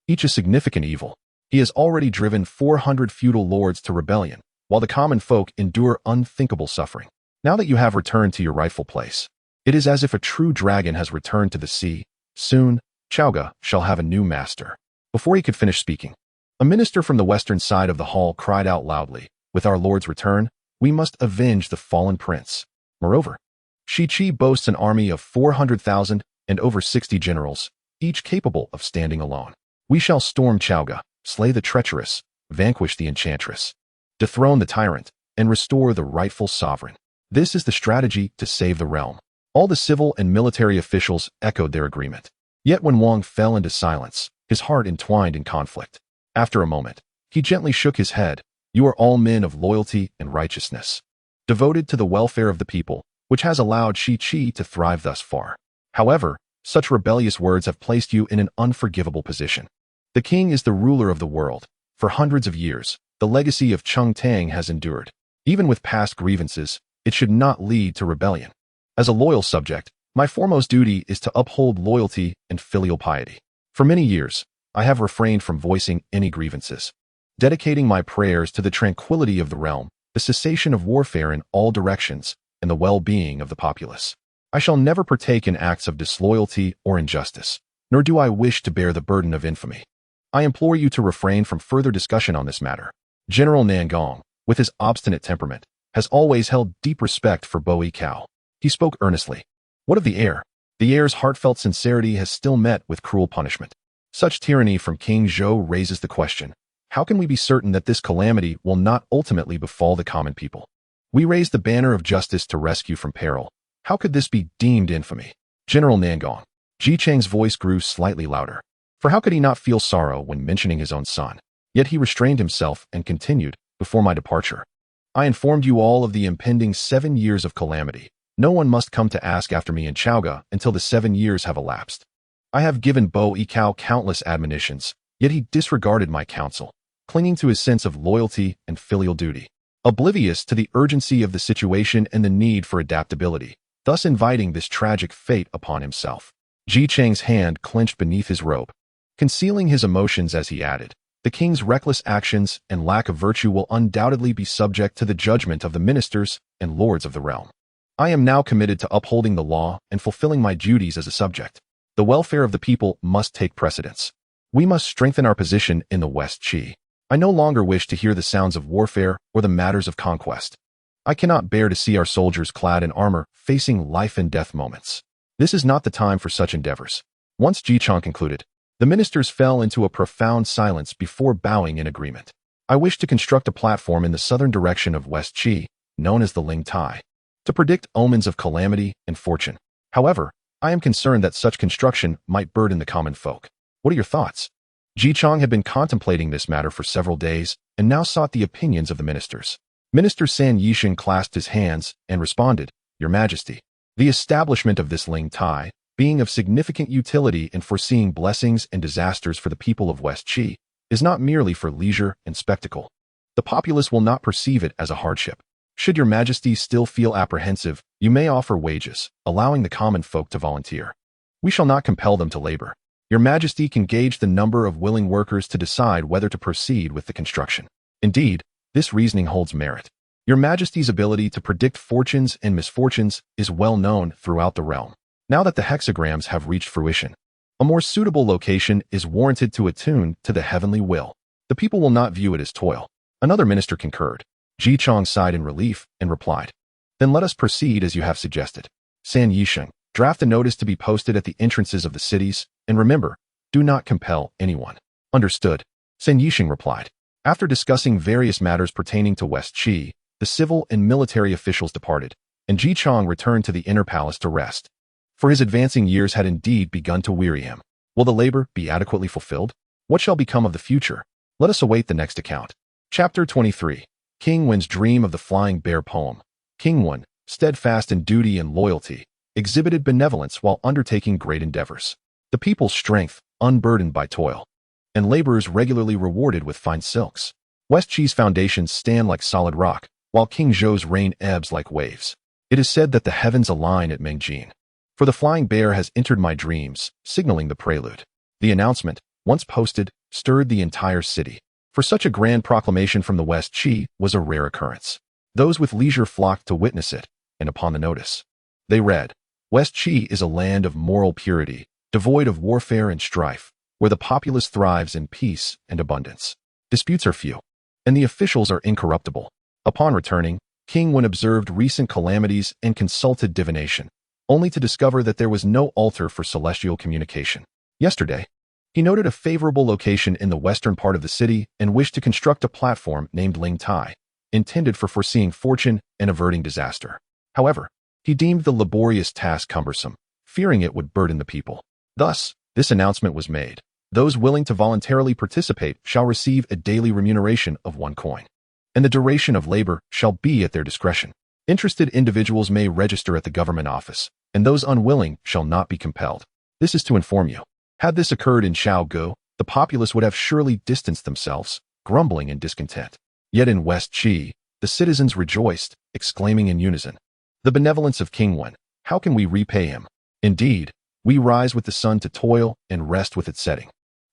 each a significant evil. He has already driven 400 feudal lords to rebellion, while the common folk endure unthinkable suffering. Now that you have returned to your rightful place, it is as if a true dragon has returned to the sea. Soon, Chaoga shall have a new master. Before he could finish speaking, a minister from the western side of the hall cried out loudly, with our lord's return, we must avenge the fallen prince. Moreover, Shi Qi boasts an army of 400,000 and over 60 generals, each capable of standing alone. We shall storm Chaoga, slay the treacherous, vanquish the enchantress, dethrone the tyrant, and restore the rightful sovereign. This is the strategy to save the realm. All the civil and military officials echoed their agreement. Yet Wen Wang fell into silence, his heart entwined in conflict. After a moment, he gently shook his head. You are all men of loyalty and righteousness, devoted to the welfare of the people, which has allowed Shi Qi to thrive thus far. However, such rebellious words have placed you in an unforgivable position. The king is the ruler of the world. For hundreds of years, the legacy of Cheng Tang has endured. Even with past grievances, it should not lead to rebellion. As a loyal subject, my foremost duty is to uphold loyalty and filial piety. For many years, I have refrained from voicing any grievances, dedicating my prayers to the tranquility of the realm, the cessation of warfare in all directions, and the well-being of the populace. I shall never partake in acts of disloyalty or injustice, nor do I wish to bear the burden of infamy. I implore you to refrain from further discussion on this matter. General Nangong, with his obstinate temperament, has always held deep respect for Bo Yicao. He spoke earnestly. What of the heir? The heir's heartfelt sincerity has still met with cruel punishment. Such tyranny from King Zhou raises the question, How can we be certain that this calamity will not ultimately befall the common people? We raise the banner of justice to rescue from peril. How could this be deemed infamy? General Nangong. Ji Chang's voice grew slightly louder. For how could he not feel sorrow when mentioning his own son? Yet he restrained himself and continued, before my departure. I informed you all of the impending 7 years of calamity. No one must come to ask after me in Chaoga until the 7 years have elapsed. I have given Bo Ikao countless admonitions, yet he disregarded my counsel, clinging to his sense of loyalty and filial duty, oblivious to the urgency of the situation and the need for adaptability, thus inviting this tragic fate upon himself. Ji Chang's hand clenched beneath his robe, concealing his emotions as he added, the king's reckless actions and lack of virtue will undoubtedly be subject to the judgment of the ministers and lords of the realm. I am now committed to upholding the law and fulfilling my duties as a subject. The welfare of the people must take precedence. We must strengthen our position in the West Qi. I no longer wish to hear the sounds of warfare or the matters of conquest. I cannot bear to see our soldiers clad in armor facing life and death moments. This is not the time for such endeavors. Once Ji Chang concluded, the ministers fell into a profound silence before bowing in agreement. I wish to construct a platform in the southern direction of West Qi, known as the Ling Tai, to predict omens of calamity and fortune. However, I am concerned that such construction might burden the common folk. What are your thoughts? Ji Chang had been contemplating this matter for several days and now sought the opinions of the ministers. Minister San Yishan clasped his hands and responded, Your Majesty, the establishment of this Ling Tai, being of significant utility in foreseeing blessings and disasters for the people of West Qi, is not merely for leisure and spectacle. The populace will not perceive it as a hardship. Should Your Majesty still feel apprehensive, you may offer wages, allowing the common folk to volunteer. We shall not compel them to labor. Your Majesty can gauge the number of willing workers to decide whether to proceed with the construction. Indeed, this reasoning holds merit. Your Majesty's ability to predict fortunes and misfortunes is well known throughout the realm. Now that the hexagrams have reached fruition, a more suitable location is warranted to attune to the heavenly will. The people will not view it as toil. Another minister concurred. Ji Chang sighed in relief and replied, Then let us proceed as you have suggested. San Yisheng, draft a notice to be posted at the entrances of the cities, and remember, do not compel anyone. Understood, San Yisheng replied. After discussing various matters pertaining to West Qi, the civil and military officials departed, and Ji Chang returned to the inner palace to rest. For his advancing years had indeed begun to weary him. Will the labor be adequately fulfilled? What shall become of the future? Let us await the next account. Chapter 23. King Wen's Dream of the Flying Bear Poem. King Wen, steadfast in duty and loyalty, exhibited benevolence while undertaking great endeavors. The people's strength, unburdened by toil, and laborers regularly rewarded with fine silks. West Qi's foundations stand like solid rock, while King Zhou's reign ebbs like waves. It is said that the heavens align at Mengjin. For the flying bear has entered my dreams, signaling the prelude. The announcement, once posted, stirred the entire city. For such a grand proclamation from the West Qi was a rare occurrence. Those with leisure flocked to witness it, and upon the notice, they read, West Qi is a land of moral purity, devoid of warfare and strife, where the populace thrives in peace and abundance. Disputes are few, and the officials are incorruptible. Upon returning, King Wen observed recent calamities and consulted divination, only to discover that there was no altar for celestial communication. Yesterday, he noted a favorable location in the western part of the city and wished to construct a platform named Ling Tai, intended for foreseeing fortune and averting disaster. However, he deemed the laborious task cumbersome, fearing it would burden the people. Thus, this announcement was made. Those willing to voluntarily participate shall receive a daily remuneration of 1 coin, and the duration of labor shall be at their discretion. Interested individuals may register at the government office, and those unwilling shall not be compelled. This is to inform you. Had this occurred in Xiaogu, the populace would have surely distanced themselves, grumbling in discontent. Yet in West Qi, the citizens rejoiced, exclaiming in unison, The benevolence of King Wen, how can we repay him? Indeed, we rise with the sun to toil and rest with its setting.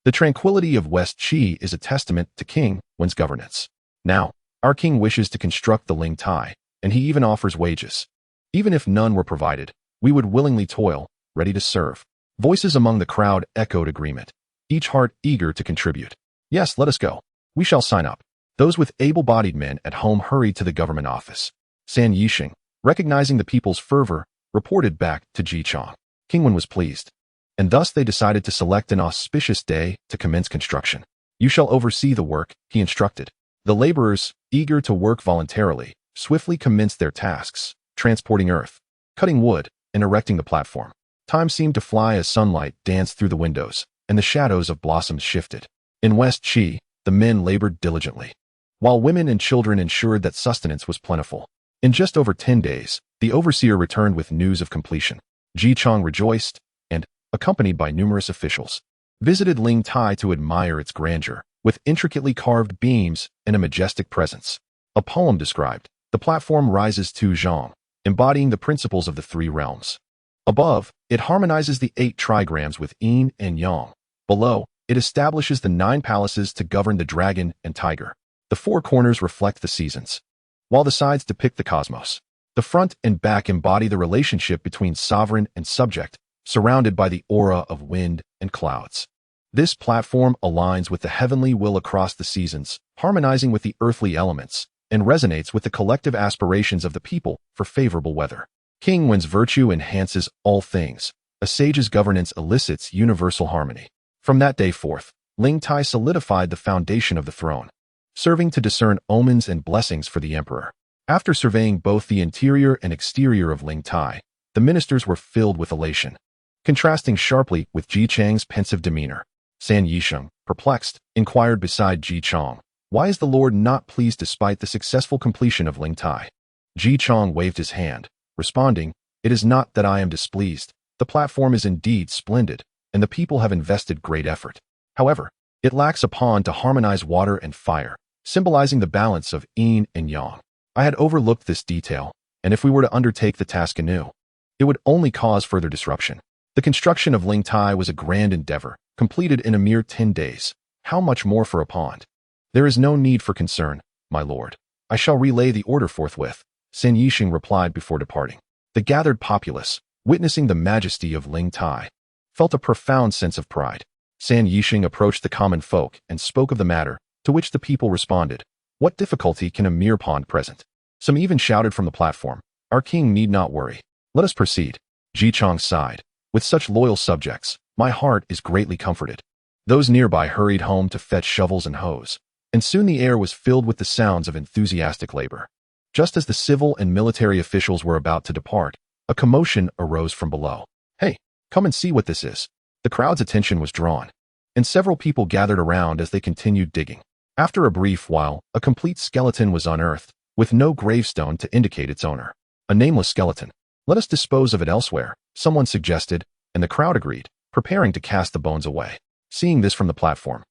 The tranquility of West Qi is a testament to King Wen's governance. Now, our king wishes to construct the Ling Tai, and he even offers wages. Even if none were provided, we would willingly toil, ready to serve. Voices among the crowd echoed agreement, each heart eager to contribute. Yes, let us go. We shall sign up. Those with able-bodied men at home hurried to the government office. San Yisheng, recognizing the people's fervor, reported back to Ji Chang. King Wen was pleased, and thus they decided to select an auspicious day to commence construction. You shall oversee the work, he instructed. The laborers, eager to work voluntarily, swiftly commenced their tasks, transporting earth, cutting wood, and erecting the platform. Time seemed to fly as sunlight danced through the windows, and the shadows of blossoms shifted. In West Chi, the men labored diligently, while women and children ensured that sustenance was plentiful. In just over 10 days, the overseer returned with news of completion. Ji Chang rejoiced, and, accompanied by numerous officials, visited Ling Tai to admire its grandeur, with intricately carved beams and a majestic presence. A poem described, the platform rises to Zhang, embodying the principles of the three realms. Above, it harmonizes the 8 trigrams with yin and yang. Below, it establishes the 9 palaces to govern the dragon and tiger. The 4 corners reflect the seasons, while the sides depict the cosmos. The front and back embody the relationship between sovereign and subject, surrounded by the aura of wind and clouds. This platform aligns with the heavenly will across the seasons, harmonizing with the earthly elements, and resonates with the collective aspirations of the people for favorable weather. King Wen's virtue enhances all things. A sage's governance elicits universal harmony. From that day forth, Ling Tai solidified the foundation of the throne, serving to discern omens and blessings for the emperor. After surveying both the interior and exterior of Ling Tai, the ministers were filled with elation. Contrasting sharply with Ji Chang's pensive demeanor, San Yisheng, perplexed, inquired beside Ji Chang, "Why is the Lord not pleased despite the successful completion of Ling Tai?" Ji Chang waved his hand, responding, "It is not that I am displeased. The platform is indeed splendid, and the people have invested great effort. However, it lacks a pond to harmonize water and fire, symbolizing the balance of yin and yang. I had overlooked this detail, and if we were to undertake the task anew, it would only cause further disruption." The construction of Ling Tai was a grand endeavor, completed in a mere 10 days. How much more for a pond? "There is no need for concern, my lord. I shall relay the order forthwith," San Yisheng replied before departing. The gathered populace, witnessing the majesty of Ling Tai, felt a profound sense of pride. San Yisheng approached the common folk and spoke of the matter, to which the people responded, "What difficulty can a mere pond present?" Some even shouted from the platform, "Our king need not worry. Let us proceed." Ji Chang sighed. "With such loyal subjects, my heart is greatly comforted." Those nearby hurried home to fetch shovels and hoes, and soon the air was filled with the sounds of enthusiastic labor. Just as the civil and military officials were about to depart, a commotion arose from below. "Hey, come and see what this is." The crowd's attention was drawn, and several people gathered around as they continued digging. After a brief while, a complete skeleton was unearthed, with no gravestone to indicate its owner. A nameless skeleton. "Let us dispose of it elsewhere," someone suggested, and the crowd agreed, preparing to cast the bones away. Seeing this from the platform,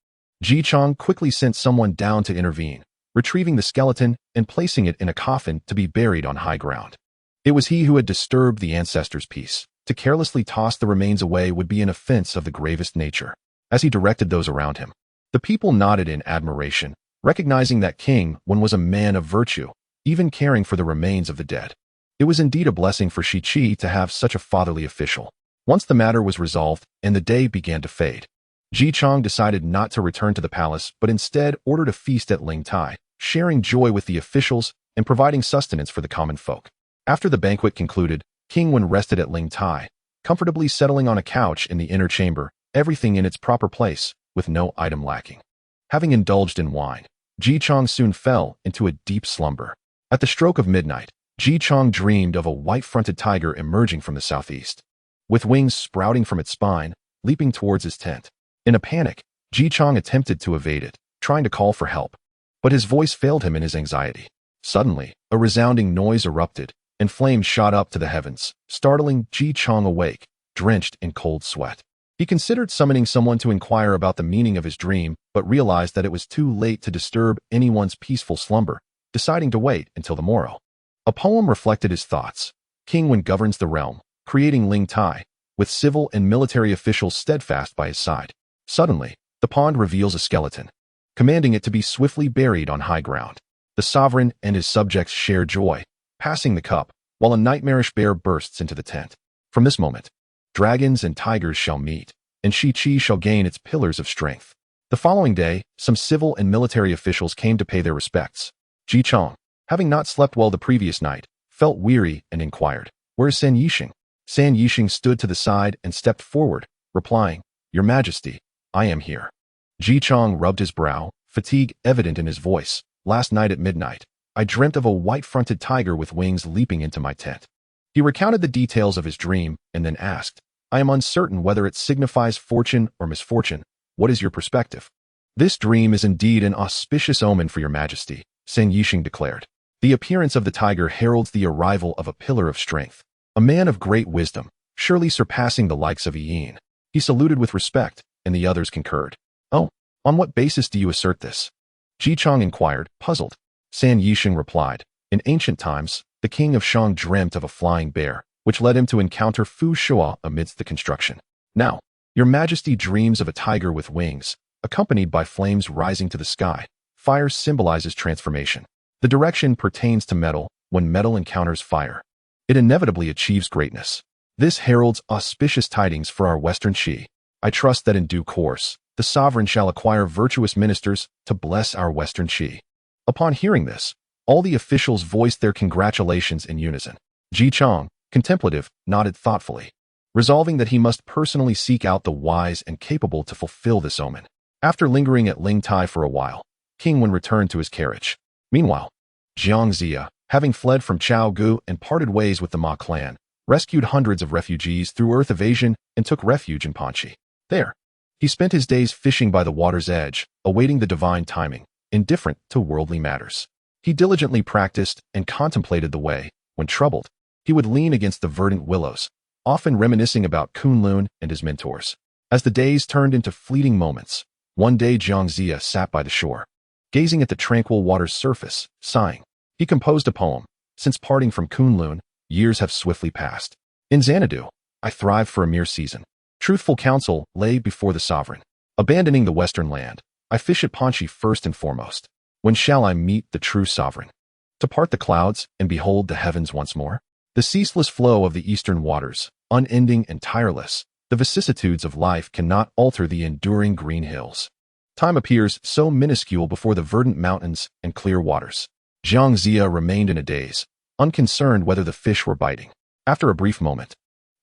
Ji Chang quickly sent someone down to intervene, retrieving the skeleton and placing it in a coffin to be buried on high ground. It was he who had disturbed the ancestors' peace. To carelessly toss the remains away would be an offense of the gravest nature. As he directed those around him, the people nodded in admiration, recognizing that King Wen was a man of virtue, even caring for the remains of the dead. It was indeed a blessing for Shi Qi to have such a fatherly official. Once the matter was resolved and the day began to fade, Ji Chang decided not to return to the palace but instead ordered a feast at Ling Tai, sharing joy with the officials and providing sustenance for the common folk. After the banquet concluded, King Wen rested at Ling Tai, comfortably settling on a couch in the inner chamber, everything in its proper place, with no item lacking. Having indulged in wine, Ji Chang soon fell into a deep slumber. At the stroke of midnight, Ji Chang dreamed of a white-fronted tiger emerging from the southeast, with wings sprouting from its spine, leaping towards his tent. In a panic, Ji Chang attempted to evade it, trying to call for help, but his voice failed him in his anxiety. Suddenly, a resounding noise erupted, and flames shot up to the heavens, startling Ji Chang awake, drenched in cold sweat. He considered summoning someone to inquire about the meaning of his dream, but realized that it was too late to disturb anyone's peaceful slumber, deciding to wait until the morrow. A poem reflected his thoughts. King Wen governs the realm, creating Ling Tai, with civil and military officials steadfast by his side. Suddenly, the pond reveals a skeleton, commanding it to be swiftly buried on high ground. The sovereign and his subjects share joy, passing the cup, while a nightmarish bear bursts into the tent. From this moment, dragons and tigers shall meet, and Shi Qi shall gain its pillars of strength. The following day, some civil and military officials came to pay their respects. Ji Chang, having not slept well the previous night, felt weary and inquired, "Where is San Yisheng?" San Yisheng stood to the side and stepped forward, replying, "Your Majesty, I am here." Ji Chang rubbed his brow, fatigue evident in his voice. Last night at midnight, I dreamt of a white-fronted tiger with wings leaping into my tent. He recounted the details of his dream and then asked, I am uncertain whether it signifies fortune or misfortune. What is your perspective? This dream is indeed an auspicious omen for your majesty, Shen Yixing declared. The appearance of the tiger heralds the arrival of a pillar of strength, a man of great wisdom, surely surpassing the likes of Yin. He saluted with respect, and the others concurred. Oh, on what basis do you assert this? Ji Chang inquired, puzzled. Shen Yixing replied, in ancient times, the king of Shang dreamt of a flying bear, which led him to encounter Fu Shua amidst the construction. Now, your majesty dreams of a tiger with wings, accompanied by flames rising to the sky. Fire symbolizes transformation. The direction pertains to metal. When metal encounters fire, it inevitably achieves greatness. This heralds auspicious tidings for our Western Qi. I trust that in due course, the sovereign shall acquire virtuous ministers to bless our Western Qi. Upon hearing this, all the officials voiced their congratulations in unison. Ji Chang, contemplative, nodded thoughtfully, resolving that he must personally seek out the wise and capable to fulfill this omen. After lingering at Ling Tai for a while, King Wen returned to his carriage. Meanwhile, Jiang Zia, having fled from Chao Gu and parted ways with the Ma clan, rescued hundreds of refugees through earth evasion and took refuge in Panchi. There, he spent his days fishing by the water's edge, awaiting the divine timing, indifferent to worldly matters. He diligently practiced and contemplated the way. When troubled, he would lean against the verdant willows, often reminiscing about Kunlun and his mentors. As the days turned into fleeting moments, one day Jiang Zia sat by the shore, gazing at the tranquil water's surface, sighing. He composed a poem. Since parting from Kunlun, years have swiftly passed. In Xanadu, I thrived for a mere season. Truthful counsel lay before the sovereign. Abandoning the western land, I fish at Panchi first and foremost. When shall I meet the true sovereign? To part the clouds and behold the heavens once more? The ceaseless flow of the eastern waters, unending and tireless, the vicissitudes of life cannot alter the enduring green hills. Time appears so minuscule before the verdant mountains and clear waters. Jiang Zia remained in a daze, unconcerned whether the fish were biting. After a brief moment,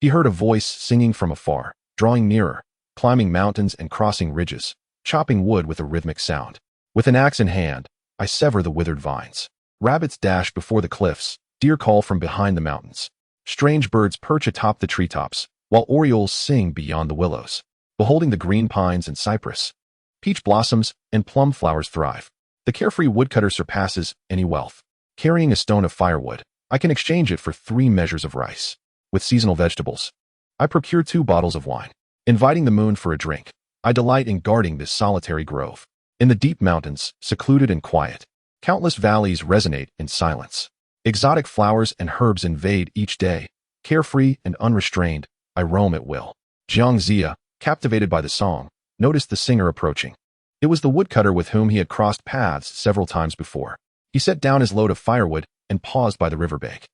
he heard a voice singing from afar, drawing nearer, climbing mountains and crossing ridges, chopping wood with a rhythmic sound. With an axe in hand, I sever the withered vines. Rabbits dash before the cliffs, deer call from behind the mountains. Strange birds perch atop the treetops, while orioles sing beyond the willows. Beholding the green pines and cypress, peach blossoms and plum flowers thrive. The carefree woodcutter surpasses any wealth. Carrying a stone of firewood, I can exchange it for 3 measures of rice. With seasonal vegetables, I procure 2 bottles of wine. Inviting the moon for a drink, I delight in guarding this solitary grove. In the deep mountains, secluded and quiet, countless valleys resonate in silence. Exotic flowers and herbs invade each day. Carefree and unrestrained, I roam at will. Jiang Zia, captivated by the song, noticed the singer approaching. It was the woodcutter with whom he had crossed paths several times before. He set down his load of firewood and paused by the riverbank.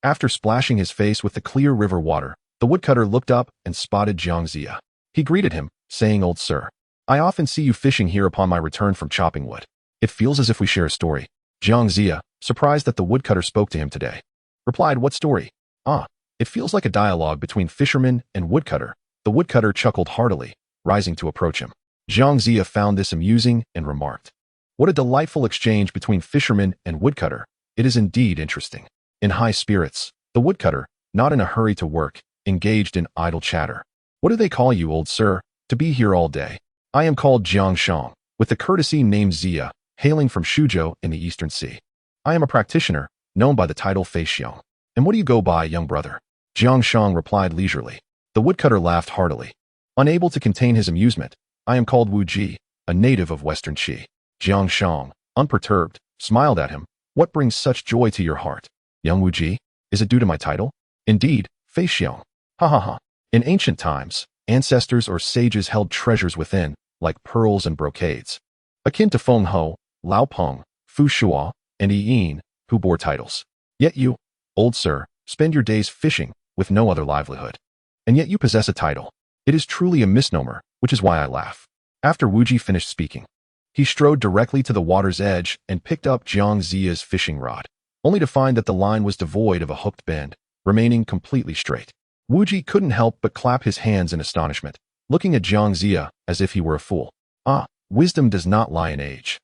After splashing his face with the clear river water, the woodcutter looked up and spotted Jiang Zia. He greeted him, saying, "Old sir, I often see you fishing here upon my return from chopping wood. It feels as if we share a story." Jiang Zia, surprised that the woodcutter spoke to him today, replied, "What story?" "Ah, it feels like a dialogue between fisherman and woodcutter." The woodcutter chuckled heartily, rising to approach him. Jiang Zia found this amusing and remarked, "What a delightful exchange between fisherman and woodcutter. It is indeed interesting." In high spirits, the woodcutter, not in a hurry to work, engaged in idle chatter. "What do they call you, old sir, to be here all day?" "I am called Jiang Shang, with the courtesy named Zia, hailing from Shuzhou in the Eastern Sea. I am a practitioner, known by the title Fei Xiong." "And what do you go by, young brother?" Jiang Shang replied leisurely. The woodcutter laughed heartily. Unable to contain his amusement, "I am called Wu Ji, a native of Western Qi." Jiang Shang, unperturbed, smiled at him. "What brings such joy to your heart, young Wu Ji? Is it due to my title?" "Indeed, Fei Xiong. Ha ha ha. In ancient times, ancestors or sages held treasures within, like pearls and brocades, akin to Feng Ho, Lao Peng, Fu Shua, and Yin, who bore titles. Yet you, old sir, spend your days fishing, with no other livelihood. And yet you possess a title. It is truly a misnomer, which is why I laugh." After Wuji finished speaking, he strode directly to the water's edge and picked up Jiang Zia's fishing rod, only to find that the line was devoid of a hooked bend, remaining completely straight. Wuji couldn't help but clap his hands in astonishment, looking at Jiang Zia as if he were a fool. "Ah, Wisdom does not lie in age.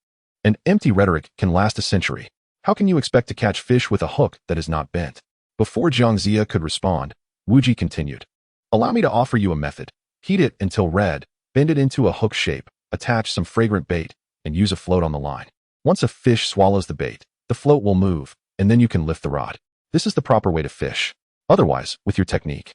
An empty rhetoric can last a century. How can you expect to catch fish with a hook that is not bent? Before Jiang Zia could respond, Wu Ji continued. Allow me to offer you a method. Heat it until red, bend it into a hook shape, attach some fragrant bait, and use a float on the line. Once a fish swallows the bait, the float will move, and then you can lift the rod. This is the proper way to fish. Otherwise, with your technique,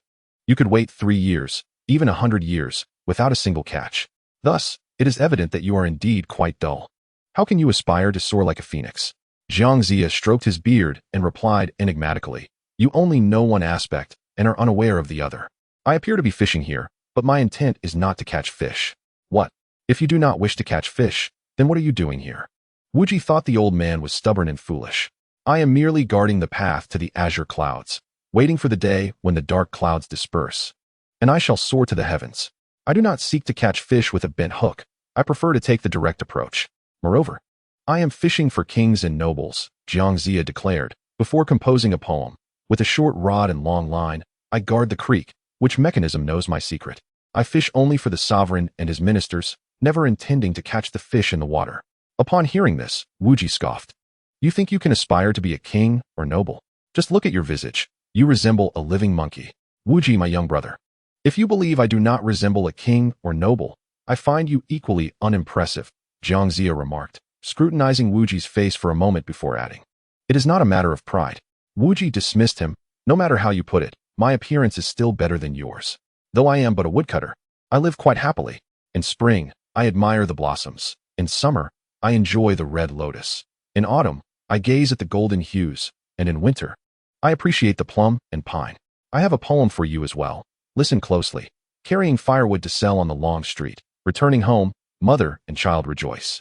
you could wait 3 years, even 100 years, without a single catch. Thus, it is evident that you are indeed quite dull. How can you aspire to soar like a phoenix? Jiang Zia stroked his beard and replied enigmatically. You only know one aspect and are unaware of the other. I appear to be fishing here, but my intent is not to catch fish. What? If you do not wish to catch fish, then what are you doing here? Wu Ji thought the old man was stubborn and foolish. I am merely guarding the path to the azure clouds, waiting for the day when the dark clouds disperse, and I shall soar to the heavens. I do not seek to catch fish with a bent hook. I prefer to take the direct approach. Moreover, I am fishing for kings and nobles, Jiang Zia declared, before composing a poem. With a short rod and long line, I guard the creek, which mechanism knows my secret. I fish only for the sovereign and his ministers, never intending to catch the fish in the water. Upon hearing this, Wu Ji scoffed. You think you can aspire to be a king or noble? Just look at your visage. You resemble a living monkey. Wu Ji, my young brother. If you believe I do not resemble a king or noble, I find you equally unimpressive, Jiang Zia remarked, scrutinizing Wu Ji's face for a moment before adding. It is not a matter of pride. Wu Ji dismissed him. No matter how you put it, my appearance is still better than yours. Though I am but a woodcutter, I live quite happily. In spring, I admire the blossoms. In summer, I enjoy the red lotus. In autumn, I gaze at the golden hues, and in winter, I appreciate the plum and pine. I have a poem for you as well. Listen closely. Carrying firewood to sell on the long street, returning home, mother and child rejoice.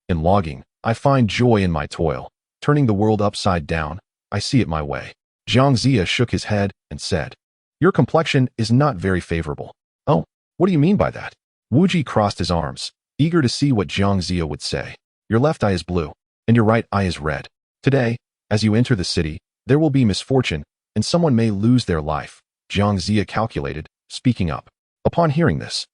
In logging, I find joy in my toil. Turning the world upside down, I see it my way. Jiang Zia shook his head and said, Your complexion is not very favorable. Oh, what do you mean by that? Wu Ji crossed his arms, eager to see what Jiang Zia would say. Your left eye is blue, and your right eye is red. Today, as you enter the city, there will be misfortune, and someone may lose their life, Jiang Zia calculated, speaking up. Upon hearing this,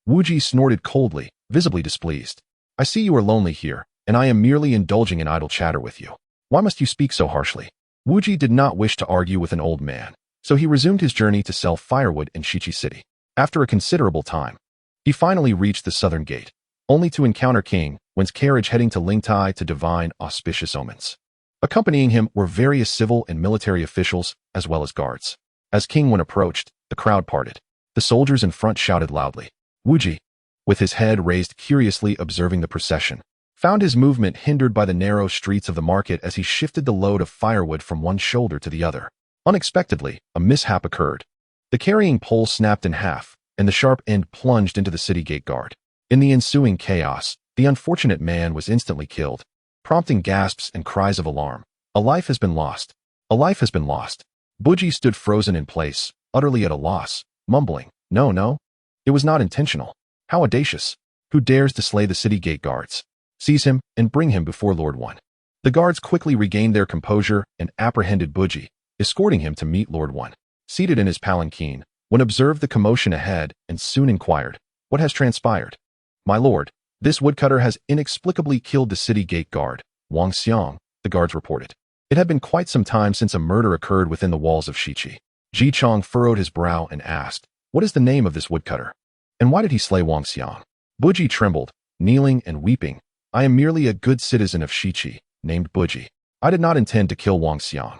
Wu Ji snorted coldly, visibly displeased. I see you are lonely here, and I am merely indulging in idle chatter with you. Why must you speak so harshly? Wu Ji did not wish to argue with an old man, so he resumed his journey to sell firewood in Shichi City. After a considerable time, he finally reached the southern gate, only to encounter King Wen's carriage heading to Lingtai to divine auspicious omens. Accompanying him were various civil and military officials, as well as guards. As King Wen approached, the crowd parted. The soldiers in front shouted loudly. Wu Ji, with his head raised curiously observing the procession, found his movement hindered by the narrow streets of the market as he shifted the load of firewood from one shoulder to the other. Unexpectedly, a mishap occurred. The carrying pole snapped in half, and the sharp end plunged into the city gate guard. In the ensuing chaos, the unfortunate man was instantly killed, prompting gasps and cries of alarm. A life has been lost. A life has been lost. Wu Ji stood frozen in place, utterly at a loss, mumbling, No, it was not intentional. How audacious. Who dares to slay the city gate guards? Seize him and bring him before Lord Wen. The guards quickly regained their composure and apprehended Wu Ji, escorting him to meet Lord Wen. Seated in his palanquin, Wen observed the commotion ahead and soon inquired, What has transpired? My lord, this woodcutter has inexplicably killed the city gate guard, Wang Xiang, the guards reported. It had been quite some time since a murder occurred within the walls of Shichi. Ji Chong furrowed his brow and asked, What is the name of this woodcutter? And why did he slay Wang Xiang? Wu Ji trembled, kneeling and weeping. I am merely a good citizen of Shichi, named Wu Ji. I did not intend to kill Wang Xiang.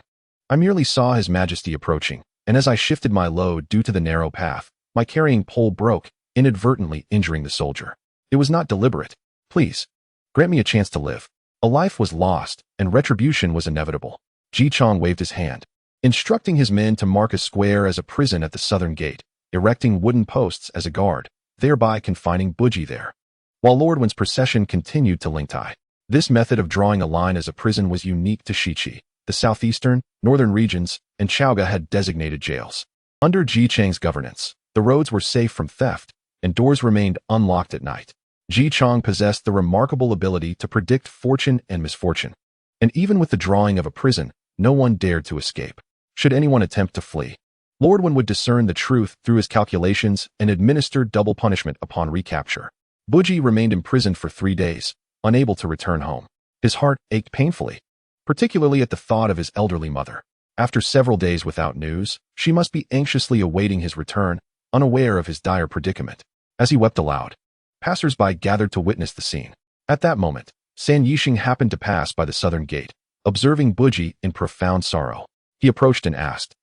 I merely saw his majesty approaching, and as I shifted my load due to the narrow path, my carrying pole broke, inadvertently injuring the soldier. It was not deliberate. Please, grant me a chance to live. A life was lost, and retribution was inevitable. Ji Chong waved his hand, instructing his men to mark a square as a prison at the southern gate, erecting wooden posts as a guard, thereby confining Wu Ji there. While Lord Wen's procession continued to Lingtai, this method of drawing a line as a prison was unique to Shichi. The southeastern, northern regions, and Chaoga had designated jails. Under Ji Chang's governance, the roads were safe from theft, and doors remained unlocked at night. Ji Chang possessed the remarkable ability to predict fortune and misfortune, and even with the drawing of a prison, no one dared to escape. Should anyone attempt to flee, Lord Wen would discern the truth through his calculations and administer double punishment upon recapture. Buji remained imprisoned for 3 days, unable to return home. His heart ached painfully, particularly at the thought of his elderly mother. After several days without news, she must be anxiously awaiting his return, unaware of his dire predicament. As he wept aloud, passers-by gathered to witness the scene. At that moment, San Yixing happened to pass by the southern gate, observing Buji in profound sorrow. He approached and asked,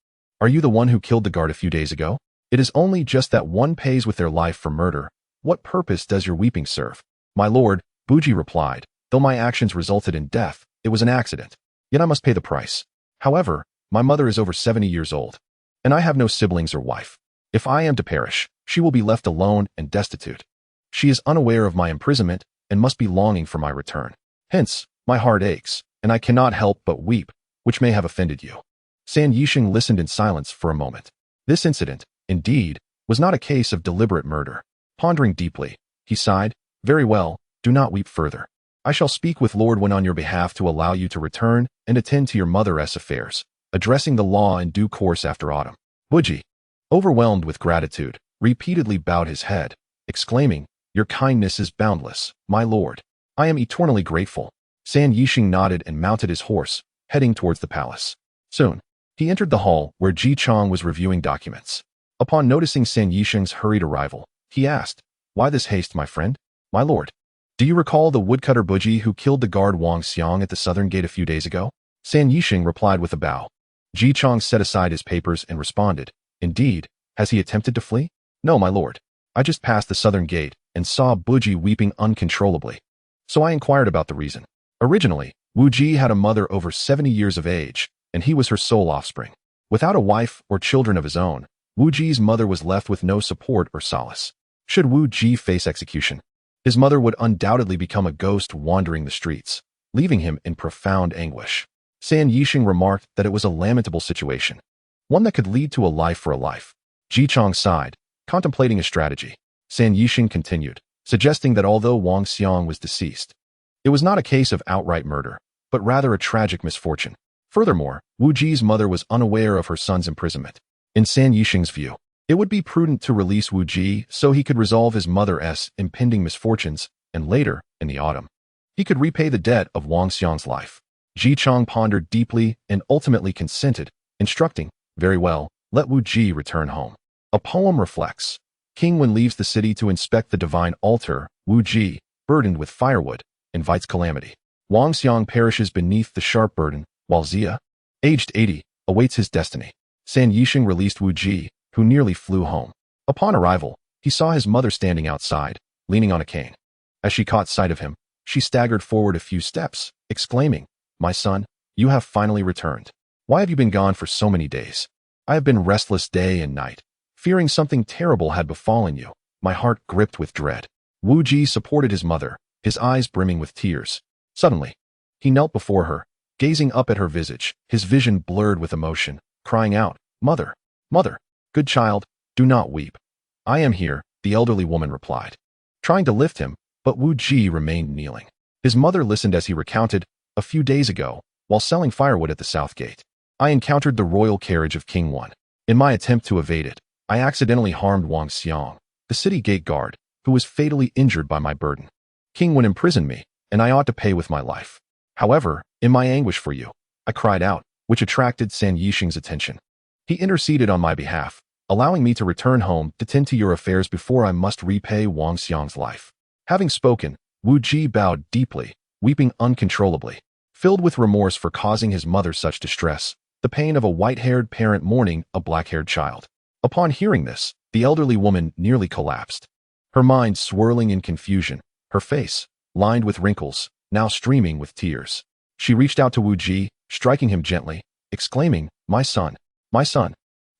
"Are you the one who killed the guard a few days ago? It is only just that one pays with their life for murder. What purpose does your weeping serve?" "My lord," Buji replied, "though my actions resulted in death, it was an accident. Yet I must pay the price. However, my mother is over 70 years old, and I have no siblings or wife. If I am to perish, she will be left alone and destitute. She is unaware of my imprisonment and must be longing for my return. Hence, my heart aches, and I cannot help but weep, which may have offended you." San Yixing listened in silence for a moment. This incident, indeed, was not a case of deliberate murder. Pondering deeply, he sighed, "Very well, do not weep further. I shall speak with Lord Wen on your behalf to allow you to return and attend to your mother's affairs, addressing the law in due course after autumn." Buji, overwhelmed with gratitude, repeatedly bowed his head, exclaiming, "Your kindness is boundless, my lord. I am eternally grateful." San Yixing nodded and mounted his horse, heading towards the palace. Soon, he entered the hall where Ji Chang was reviewing documents. Upon noticing San Yixing's hurried arrival, he asked, "Why this haste, my friend?" "My lord, do you recall the woodcutter Buji who killed the guard Wang Xiang at the southern gate a few days ago?" San Yixing replied with a bow. Ji Chang set aside his papers and responded, "Indeed, has he attempted to flee?" "No, my lord. I just passed the southern gate and saw Buji weeping uncontrollably. So I inquired about the reason. Originally, Wu Ji had a mother over 70 years of age, and he was her sole offspring. Without a wife or children of his own, Wu Ji's mother was left with no support or solace. Should Wu Ji face execution, his mother would undoubtedly become a ghost wandering the streets, leaving him in profound anguish. San Yixing remarked that it was a lamentable situation, one that could lead to a life for a life. Ji Chang sighed, contemplating a strategy. San Yixing continued, suggesting that although Wang Xiang was deceased, it was not a case of outright murder, but rather a tragic misfortune. Furthermore, Wu Ji's mother was unaware of her son's imprisonment. In San Yixing's view, it would be prudent to release Wu Ji so he could resolve his mother's impending misfortunes, and later, in the autumn, he could repay the debt of Wang Xiang's life. Ji Chang pondered deeply and ultimately consented, instructing, "Very well, let Wu Ji return home." A poem reflects, King Wen leaves the city to inspect the divine altar. Wu Ji, burdened with firewood, invites calamity. Wang Xiang perishes beneath the sharp burden, while Zia, aged 80, awaits his destiny. San Yixing released Wu Ji, who nearly flew home. Upon arrival, he saw his mother standing outside, leaning on a cane. As she caught sight of him, she staggered forward a few steps, exclaiming, "My son, you have finally returned. Why have you been gone for so many days? I have been restless day and night, fearing something terrible had befallen you, my heart gripped with dread." Wu Ji supported his mother, his eyes brimming with tears. Suddenly, he knelt before her, gazing up at her visage, his vision blurred with emotion, crying out, "Mother, mother, good child, do not weep. I am here," the elderly woman replied, trying to lift him, but Wu Ji remained kneeling. His mother listened as he recounted, "A few days ago, while selling firewood at the south gate, I encountered the royal carriage of King Wen. In my attempt to evade it, I accidentally harmed Wang Xiang, the city gate guard, who was fatally injured by my burden. King Wen imprisoned me, and I ought to pay with my life. However, in my anguish for you, I cried out, which attracted San Yixing's attention. He interceded on my behalf, allowing me to return home to tend to your affairs before I must repay Wang Xiang's life." Having spoken, Wu Ji bowed deeply, weeping uncontrollably. Filled with remorse for causing his mother such distress, the pain of a white-haired parent mourning a black-haired child. Upon hearing this, the elderly woman nearly collapsed. Her mind swirling in confusion, her face, lined with wrinkles, now streaming with tears. She reached out to Wu Ji, striking him gently, exclaiming, "My son, my son."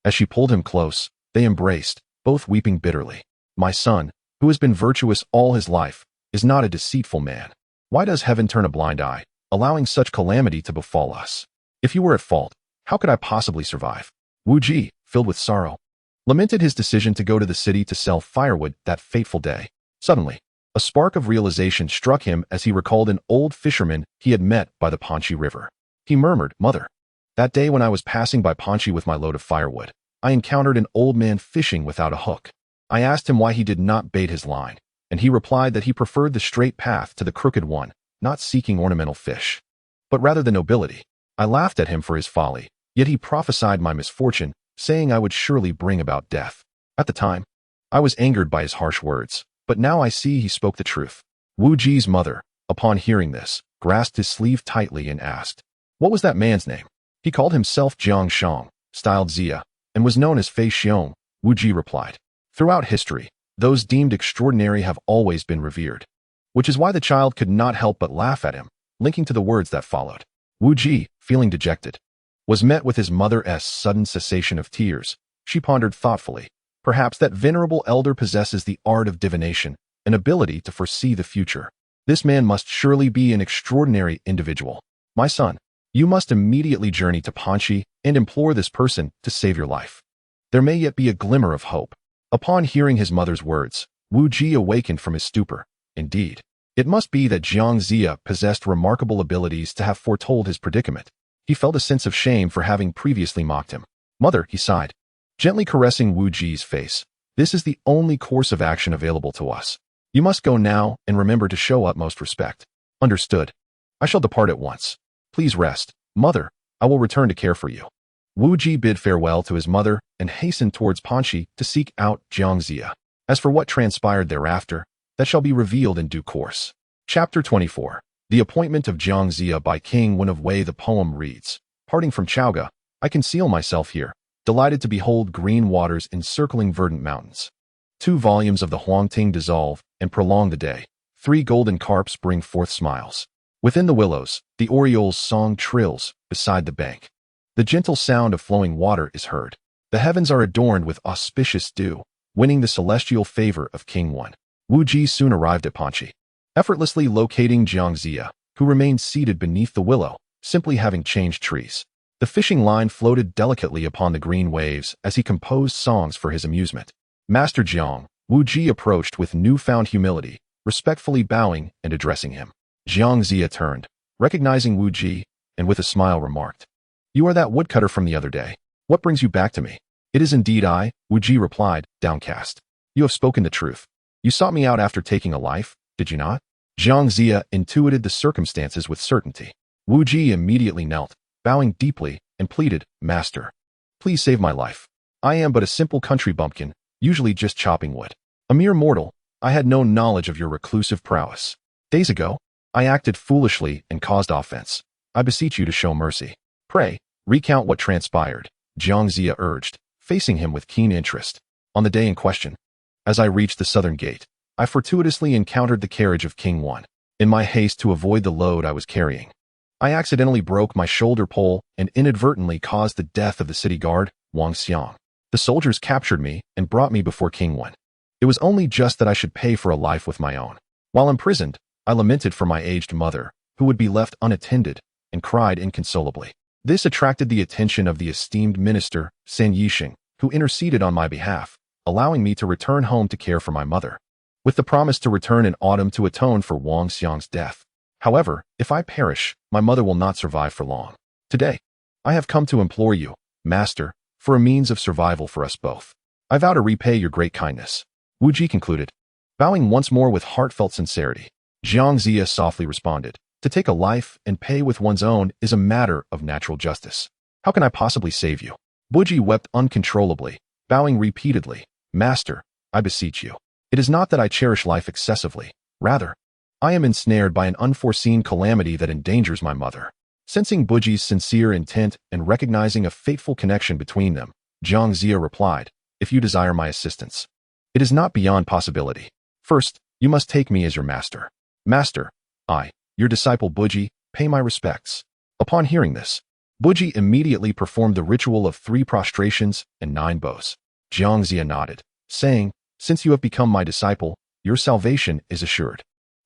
As she pulled him close, they embraced, both weeping bitterly. "My son, who has been virtuous all his life, is not a deceitful man. Why does heaven turn a blind eye, allowing such calamity to befall us? If you were at fault, how could I possibly survive?" Wu Ji, filled with sorrow, lamented his decision to go to the city to sell firewood that fateful day. Suddenly, a spark of realization struck him as he recalled an old fisherman he had met by the Panchi River. He murmured, "Mother, that day when I was passing by Panchi with my load of firewood, I encountered an old man fishing without a hook. I asked him why he did not bait his line, and and he replied that he preferred the straight path to the crooked one, not seeking ornamental fish, but rather the nobility. I laughed at him for his folly, yet he prophesied my misfortune, saying I would surely bring about death. At the time, I was angered by his harsh words, but now I see he spoke the truth. Wu Ji's mother, upon hearing this, grasped his sleeve tightly and asked, "What was that man's name?" "He called himself Jiang Shang, styled Zia, and was known as Fei Xiong," Wu Ji replied. Throughout history, those deemed extraordinary have always been revered, which is why the child could not help but laugh at him, linking to the words that followed. Wu Ji, feeling dejected, was met with his mother's sudden cessation of tears. She pondered thoughtfully. Perhaps that venerable elder possesses the art of divination, an ability to foresee the future. This man must surely be an extraordinary individual. "My son, you must immediately journey to Panchi and implore this person to save your life. There may yet be a glimmer of hope." Upon hearing his mother's words, Wu Ji awakened from his stupor. Indeed, it must be that Jiang Zia possessed remarkable abilities to have foretold his predicament. He felt a sense of shame for having previously mocked him. "Mother," he sighed, gently caressing Wu Ji's face, "this is the only course of action available to us. You must go now and remember to show utmost respect." "Understood. I shall depart at once. Please rest. Mother, I will return to care for you." Wu Ji bid farewell to his mother and hastened towards Panchi to seek out Jiang Zia. As for what transpired thereafter, that shall be revealed in due course. Chapter 24. The Appointment of Jiang Zia by King Wen of Wei. The poem reads, "Parting from Chaoga, I conceal myself here, delighted to behold green waters encircling verdant mountains. 2 volumes of the Huangting dissolve and prolong the day. 3 golden carps bring forth smiles. Within the willows, the oriole's song trills beside the bank. The gentle sound of flowing water is heard. The heavens are adorned with auspicious dew, winning the celestial favor of King Wen." Wu Ji soon arrived at Panchi, effortlessly locating Jiang Zia, who remained seated beneath the willow, simply having changed trees. The fishing line floated delicately upon the green waves as he composed songs for his amusement. "Master Jiang," Wu Ji approached with newfound humility, respectfully bowing and addressing him. Jiang Zia turned, recognizing Wu Ji, and with a smile remarked, "You are that woodcutter from the other day. What brings you back to me?" "It is indeed I," Wu Ji replied, downcast. "You have spoken the truth. You sought me out after taking a life, did you not?" Jiang Zia intuited the circumstances with certainty. Wu Ji immediately knelt, bowing deeply, and pleaded, "Master, please save my life. I am but a simple country bumpkin, usually just chopping wood. A mere mortal, I had no knowledge of your reclusive prowess. Days ago, I acted foolishly and caused offense. I beseech you to show mercy. Pray, recount what transpired," Jiang Zia urged, facing him with keen interest. "On the day in question, as I reached the southern gate, I fortuitously encountered the carriage of King Wen. In my haste to avoid the load I was carrying, I accidentally broke my shoulder pole and inadvertently caused the death of the city guard, Wang Xiang. The soldiers captured me and brought me before King Wen. It was only just that I should pay for a life with my own. While imprisoned, I lamented for my aged mother, who would be left unattended, and cried inconsolably. This attracted the attention of the esteemed minister, San Yixing, who interceded on my behalf, allowing me to return home to care for my mother, with the promise to return in autumn to atone for Wang Xiang's death. However, if I perish, my mother will not survive for long. Today, I have come to implore you, Master, for a means of survival for us both. I vow to repay your great kindness." Wu Ji concluded, bowing once more with heartfelt sincerity. Jiang Zia softly responded, "To take a life and pay with one's own is a matter of natural justice. How can I possibly save you?" Wu Ji wept uncontrollably, bowing repeatedly, "Master, I beseech you. It is not that I cherish life excessively. Rather, I am ensnared by an unforeseen calamity that endangers my mother." Sensing Wu Ji's sincere intent and recognizing a fateful connection between them, Jiang Zia replied, "If you desire my assistance, it is not beyond possibility. First, you must take me as your master." "Master, I, your disciple Wu Ji, pay my respects." Upon hearing this, Wu Ji immediately performed the ritual of 3 prostrations and 9 bows. Jiang Zia nodded, saying, "Since you have become my disciple, your salvation is assured.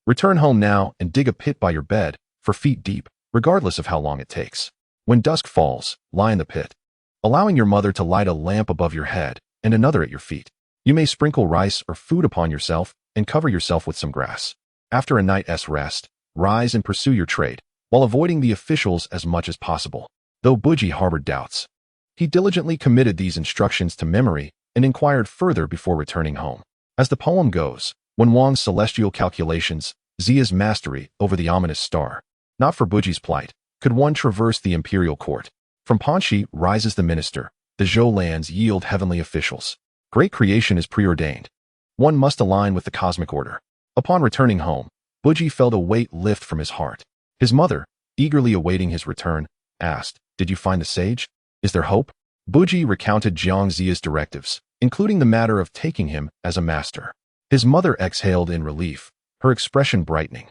Return home now and dig a pit by your bed, for feet deep, regardless of how long it takes. When dusk falls, lie in the pit, allowing your mother to light a lamp above your head and another at your feet. You may sprinkle rice or food upon yourself and cover yourself with some grass. After a night's rest, rise and pursue your trade, while avoiding the officials as much as possible." Though Wu Ji harbored doubts, he diligently committed these instructions to memory and inquired further before returning home. As the poem goes, When Wang's celestial calculations, Zia's mastery over the ominous star, not for Buji's plight, could one traverse the imperial court. From Panshi rises the minister, the Zhou lands yield heavenly officials. Great creation is preordained. One must align with the cosmic order. Upon returning home, Buji felt a weight lift from his heart. His mother, eagerly awaiting his return, asked, "Did you find the sage? Is there hope?" Buji recounted Jiang Zia's directives, including the matter of taking him as a master. His mother exhaled in relief, her expression brightening.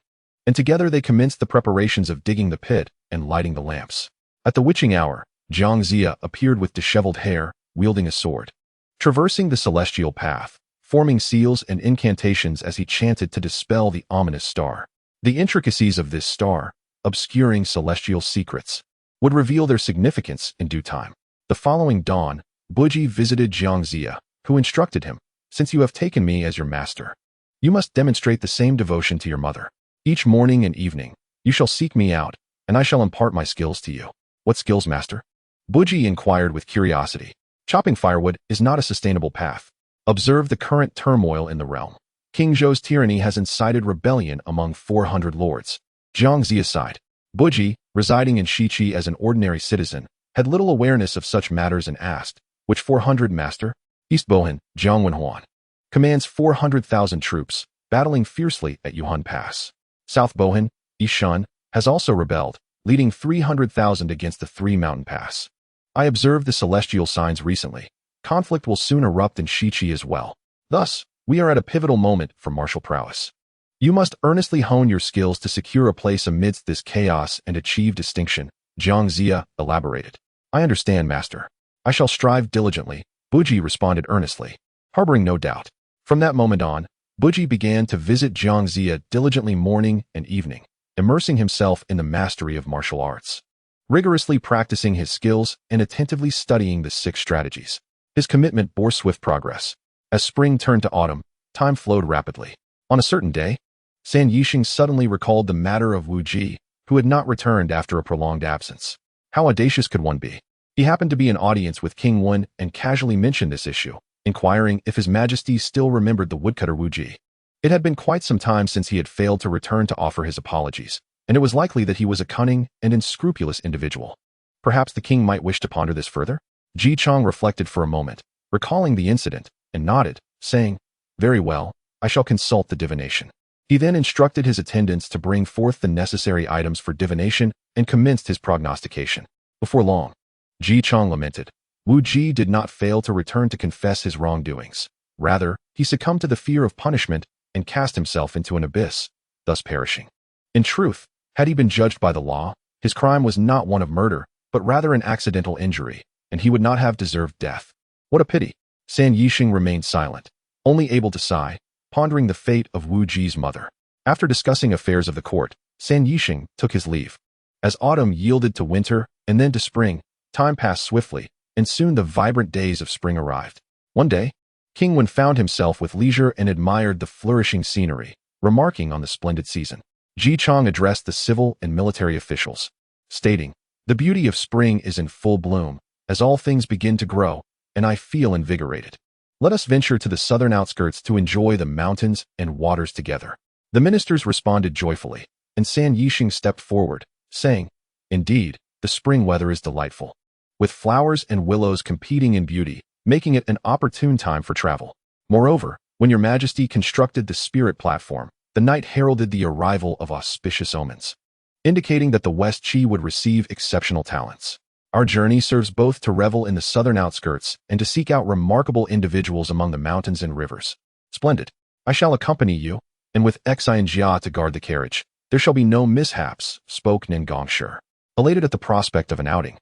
And together they commenced the preparations of digging the pit and lighting the lamps. At the witching hour, Jiang Zia appeared with disheveled hair, wielding a sword. Traversing the celestial path, forming seals and incantations as he chanted to dispel the ominous star. The intricacies of this star, obscuring celestial secrets, would reveal their significance in due time. The following dawn, Buji visited Jiang Zia, who instructed him, "Since you have taken me as your master, you must demonstrate the same devotion to your mother. Each morning and evening, you shall seek me out, and I shall impart my skills to you." "What skills, master?" Buji inquired with curiosity. "Chopping firewood is not a sustainable path. Observe the current turmoil in the realm. King Zhou's tyranny has incited rebellion among 400 lords." Jiang Zia sighed. Buji, residing in Shiqi as an ordinary citizen, had little awareness of such matters and asked, "Which 400, master?" "East Bohan, Jiang Wenhuan. Commands 400,000 troops, battling fiercely at Yuhan Pass. South Bohan, East Shun, has also rebelled, leading 300,000 against the Three Mountain Pass. I observed the celestial signs recently. Conflict will soon erupt in Shiqi as well. Thus, we are at a pivotal moment for martial prowess. You must earnestly hone your skills to secure a place amidst this chaos and achieve distinction," Jiang Zia elaborated. "I understand, master. I shall strive diligently," Buji responded earnestly, harboring no doubt. From that moment on, Buji began to visit Jiang Zia diligently morning and evening, immersing himself in the mastery of martial arts, rigorously practicing his skills and attentively studying the 6 strategies. His commitment bore swift progress. As spring turned to autumn, time flowed rapidly. On a certain day, San Yixing suddenly recalled the matter of Wu Ji, who had not returned after a prolonged absence. How audacious could one be? He happened to be in audience with King Wen and casually mentioned this issue, inquiring if His Majesty still remembered the woodcutter Wu Ji. It had been quite some time since he had failed to return to offer his apologies, and it was likely that he was a cunning and unscrupulous individual. Perhaps the king might wish to ponder this further? Ji Chang reflected for a moment, recalling the incident, and nodded, saying, "Very well, I shall consult the divination." He then instructed his attendants to bring forth the necessary items for divination and commenced his prognostication. Before long, Ji Chang lamented. Wu Ji did not fail to return to confess his wrongdoings. Rather, he succumbed to the fear of punishment and cast himself into an abyss, thus perishing. In truth, had he been judged by the law, his crime was not one of murder, but rather an accidental injury, and he would not have deserved death. What a pity! San Yixing remained silent, only able to sigh, pondering the fate of Wu Ji's mother. After discussing affairs of the court, San Yixing took his leave. As autumn yielded to winter and then to spring, time passed swiftly, and soon the vibrant days of spring arrived. One day, King Wen found himself with leisure and admired the flourishing scenery, remarking on the splendid season. Ji Chang addressed the civil and military officials, stating, "The beauty of spring is in full bloom, as all things begin to grow, and I feel invigorated. Let us venture to the southern outskirts to enjoy the mountains and waters together." The ministers responded joyfully, and San Yixing stepped forward, saying, "Indeed, the spring weather is delightful, with flowers and willows competing in beauty, making it an opportune time for travel. Moreover, when your majesty constructed the spirit platform, the night heralded the arrival of auspicious omens, indicating that the West Qi would receive exceptional talents. Our journey serves both to revel in the southern outskirts and to seek out remarkable individuals among the mountains and rivers. Splendid. I shall accompany you, and with Xi and Jia to guard the carriage. There shall be no mishaps," spoke Nen Gongshi. Elated at the prospect of an outing,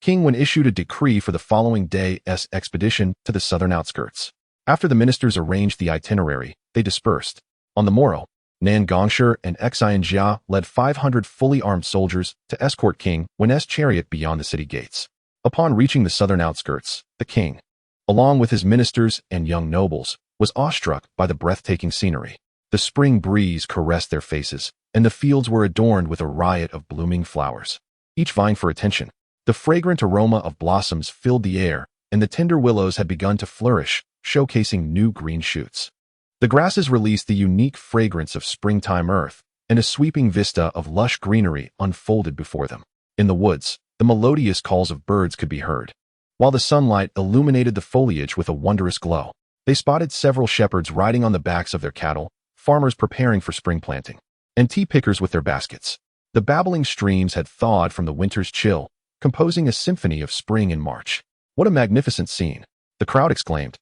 King Wen issued a decree for the following day's expedition to the southern outskirts. After the ministers arranged the itinerary, they dispersed. On the morrow, Nen Gongshi and Xi and Jia led 500 fully armed soldiers to escort King Wen's chariot beyond the city gates. Upon reaching the southern outskirts, the king, along with his ministers and young nobles, was awestruck by the breathtaking scenery. The spring breeze caressed their faces, and the fields were adorned with a riot of blooming flowers, each vying for attention. The fragrant aroma of blossoms filled the air, and the tender willows had begun to flourish, showcasing new green shoots. The grasses released the unique fragrance of springtime earth, and a sweeping vista of lush greenery unfolded before them. In the woods, the melodious calls of birds could be heard. While the sunlight illuminated the foliage with a wondrous glow, they spotted several shepherds riding on the backs of their cattle, farmers preparing for spring planting, and tea pickers with their baskets. The babbling streams had thawed from the winter's chill, composing a symphony of spring in March. What a magnificent scene, the crowd exclaimed,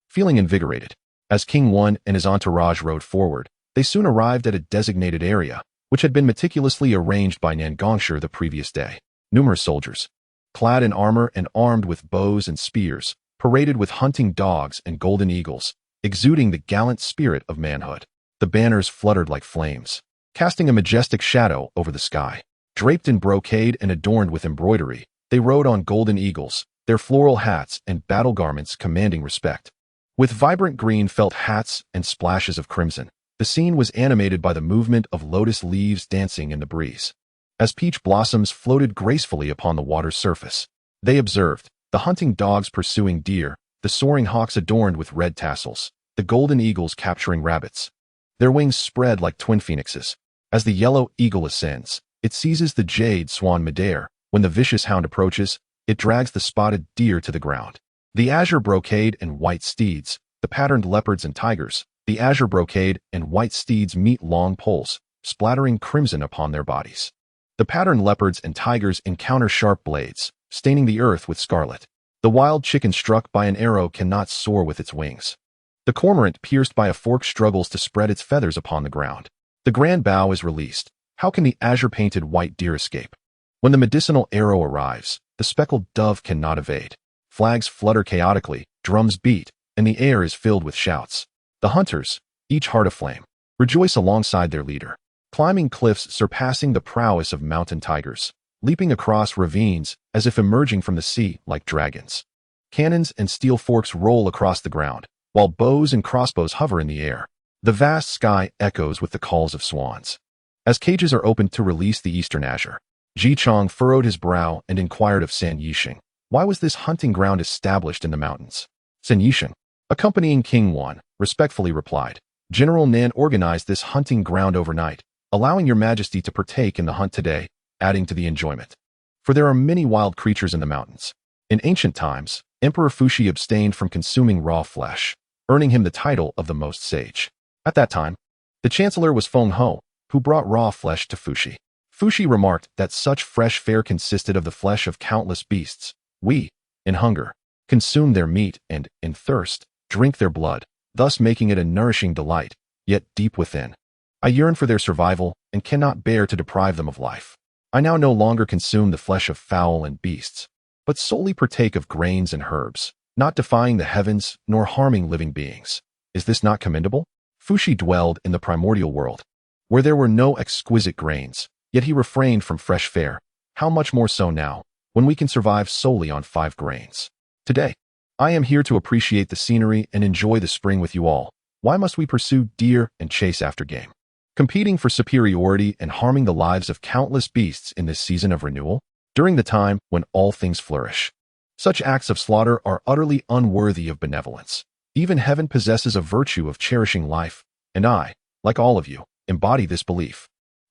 feeling invigorated. As King One and his entourage rode forward, they soon arrived at a designated area, which had been meticulously arranged by Nangongsher the previous day. Numerous soldiers, clad in armor and armed with bows and spears, paraded with hunting dogs and golden eagles, exuding the gallant spirit of manhood. The banners fluttered like flames, casting a majestic shadow over the sky. Draped in brocade and adorned with embroidery, they rode on golden eagles, their floral hats and battle garments commanding respect. With vibrant green felt hats and splashes of crimson, the scene was animated by the movement of lotus leaves dancing in the breeze. As peach blossoms floated gracefully upon the water's surface, they observed the hunting dogs pursuing deer, the soaring hawks adorned with red tassels, the golden eagles capturing rabbits. Their wings spread like twin phoenixes. As the yellow eagle ascends, it seizes the jade swan midair. When the vicious hound approaches, it drags the spotted deer to the ground. The azure brocade and white steeds, the patterned leopards and tigers, the azure brocade and white steeds meet long poles, splattering crimson upon their bodies. The patterned leopards and tigers encounter sharp blades, staining the earth with scarlet. The wild chicken struck by an arrow cannot soar with its wings. The cormorant pierced by a fork struggles to spread its feathers upon the ground. The grand bow is released. How can the azure-painted white deer escape? When the medicinal arrow arrives, the speckled dove cannot evade. Flags flutter chaotically, drums beat, and the air is filled with shouts. The hunters, each heart aflame, rejoice alongside their leader, climbing cliffs surpassing the prowess of mountain tigers, leaping across ravines as if emerging from the sea like dragons. Cannons and steel forks roll across the ground, while bows and crossbows hover in the air. The vast sky echoes with the calls of swans. As cages are opened to release the eastern azure, Ji Chong furrowed his brow and inquired of San Yisheng, why was this hunting ground established in the mountains? San Yisheng, accompanying King Wan, respectfully replied, General Nan organized this hunting ground overnight, allowing your majesty to partake in the hunt today, adding to the enjoyment. For there are many wild creatures in the mountains. In ancient times, Emperor Fuxi abstained from consuming raw flesh, earning him the title of the most sage. At that time, the chancellor was Feng Ho, who brought raw flesh to Fuxi. Fuxi remarked that such fresh fare consisted of the flesh of countless beasts. We, in hunger, consume their meat and, in thirst, drink their blood, thus making it a nourishing delight, yet deep within, I yearn for their survival and cannot bear to deprive them of life. I now no longer consume the flesh of fowl and beasts, but solely partake of grains and herbs, not defying the heavens nor harming living beings. Is this not commendable? Fuxi dwelled in the primordial world, where there were no exquisite grains, yet he refrained from fresh fare. How much more so now, when we can survive solely on 5 grains. Today, I am here to appreciate the scenery and enjoy the spring with you all. Why must we pursue deer and chase after game, competing for superiority and harming the lives of countless beasts in this season of renewal, during the time when all things flourish? Such acts of slaughter are utterly unworthy of benevolence. Even heaven possesses a virtue of cherishing life, and I, like all of you, embody this belief.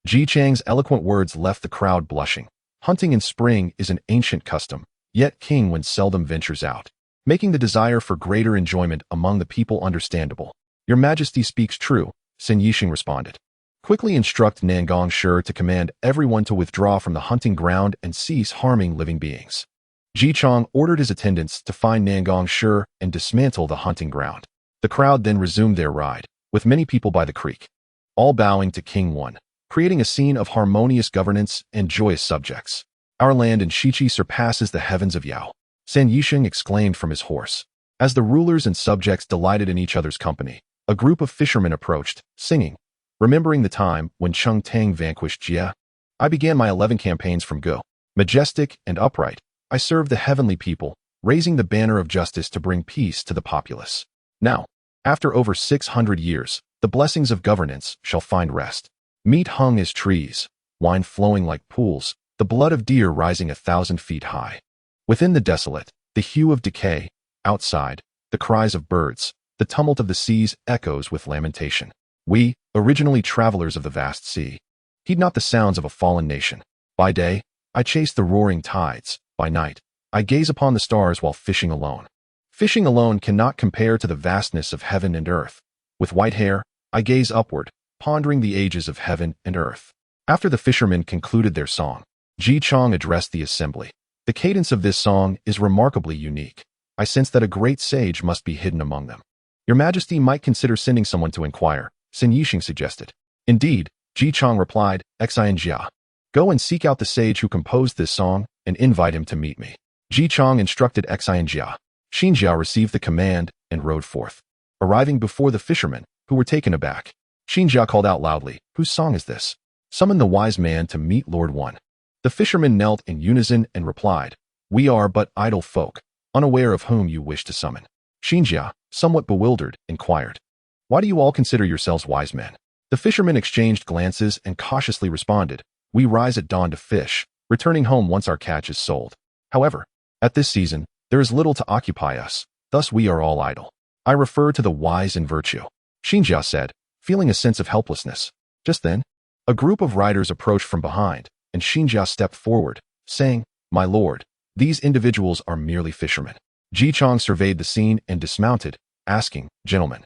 Ji Chang's eloquent words left the crowd blushing. Hunting in spring is an ancient custom, yet King Wen seldom ventures out, making the desire for greater enjoyment among the people understandable. Your Majesty speaks true, San Yisheng responded. Quickly instruct Nangongsher to command everyone to withdraw from the hunting ground and cease harming living beings. Ji Chong ordered his attendants to find Nangongsher and dismantle the hunting ground. The crowd then resumed their ride, with many people by the creek, all bowing to King Wen, creating a scene of harmonious governance and joyous subjects. Our land in Shichi surpasses the heavens of Yao, San Yisheng exclaimed from his horse. As the rulers and subjects delighted in each other's company, a group of fishermen approached, singing, remembering the time when Cheng Tang vanquished Jia. I began my 11 campaigns from Go. Majestic and upright, I served the heavenly people, raising the banner of justice to bring peace to the populace. Now, after over 600 years, the blessings of governance shall find rest. Meat hung as trees, wine flowing like pools, the blood of deer rising 1,000 feet high. Within the desolate, the hue of decay, outside, the cries of birds, The tumult of the seas echoes with lamentation. We, originally travelers of the vast sea, heed not the sounds of a fallen nation. By day, I chase the roaring tides. By night, I gaze upon the stars while fishing alone. Fishing alone cannot compare to the vastness of heaven and earth. With white hair, I gaze upward, pondering the ages of heaven and earth. After the fishermen concluded their song, Ji Chang addressed the assembly. The cadence of this song is remarkably unique. I sense that a great sage must be hidden among them. Your Majesty might consider sending someone to inquire, Sun Yixing suggested. Indeed, Ji Chang replied, Xinjia. Go and seek out the sage who composed this song and invite him to meet me. Ji Chang instructed Xinjia. Xinjia received the command and rode forth. Arriving before the fishermen, who were taken aback, Xinjia called out loudly, Whose song is this? Summon the wise man to meet Lord One. The fishermen knelt in unison and replied, We are but idle folk, unaware of whom you wish to summon. Xinjia, somewhat bewildered, inquired, Why do you all consider yourselves wise men? The fishermen exchanged glances and cautiously responded, We rise at dawn to fish, returning home once our catch is sold. However, at this season, there is little to occupy us, thus we are all idle. I refer to the wise in virtue. Xinjia said, feeling a sense of helplessness. Just then, a group of riders approached from behind, and Xinjia stepped forward, saying, My lord, these individuals are merely fishermen. Ji Chang surveyed the scene and dismounted, asking, Gentlemen,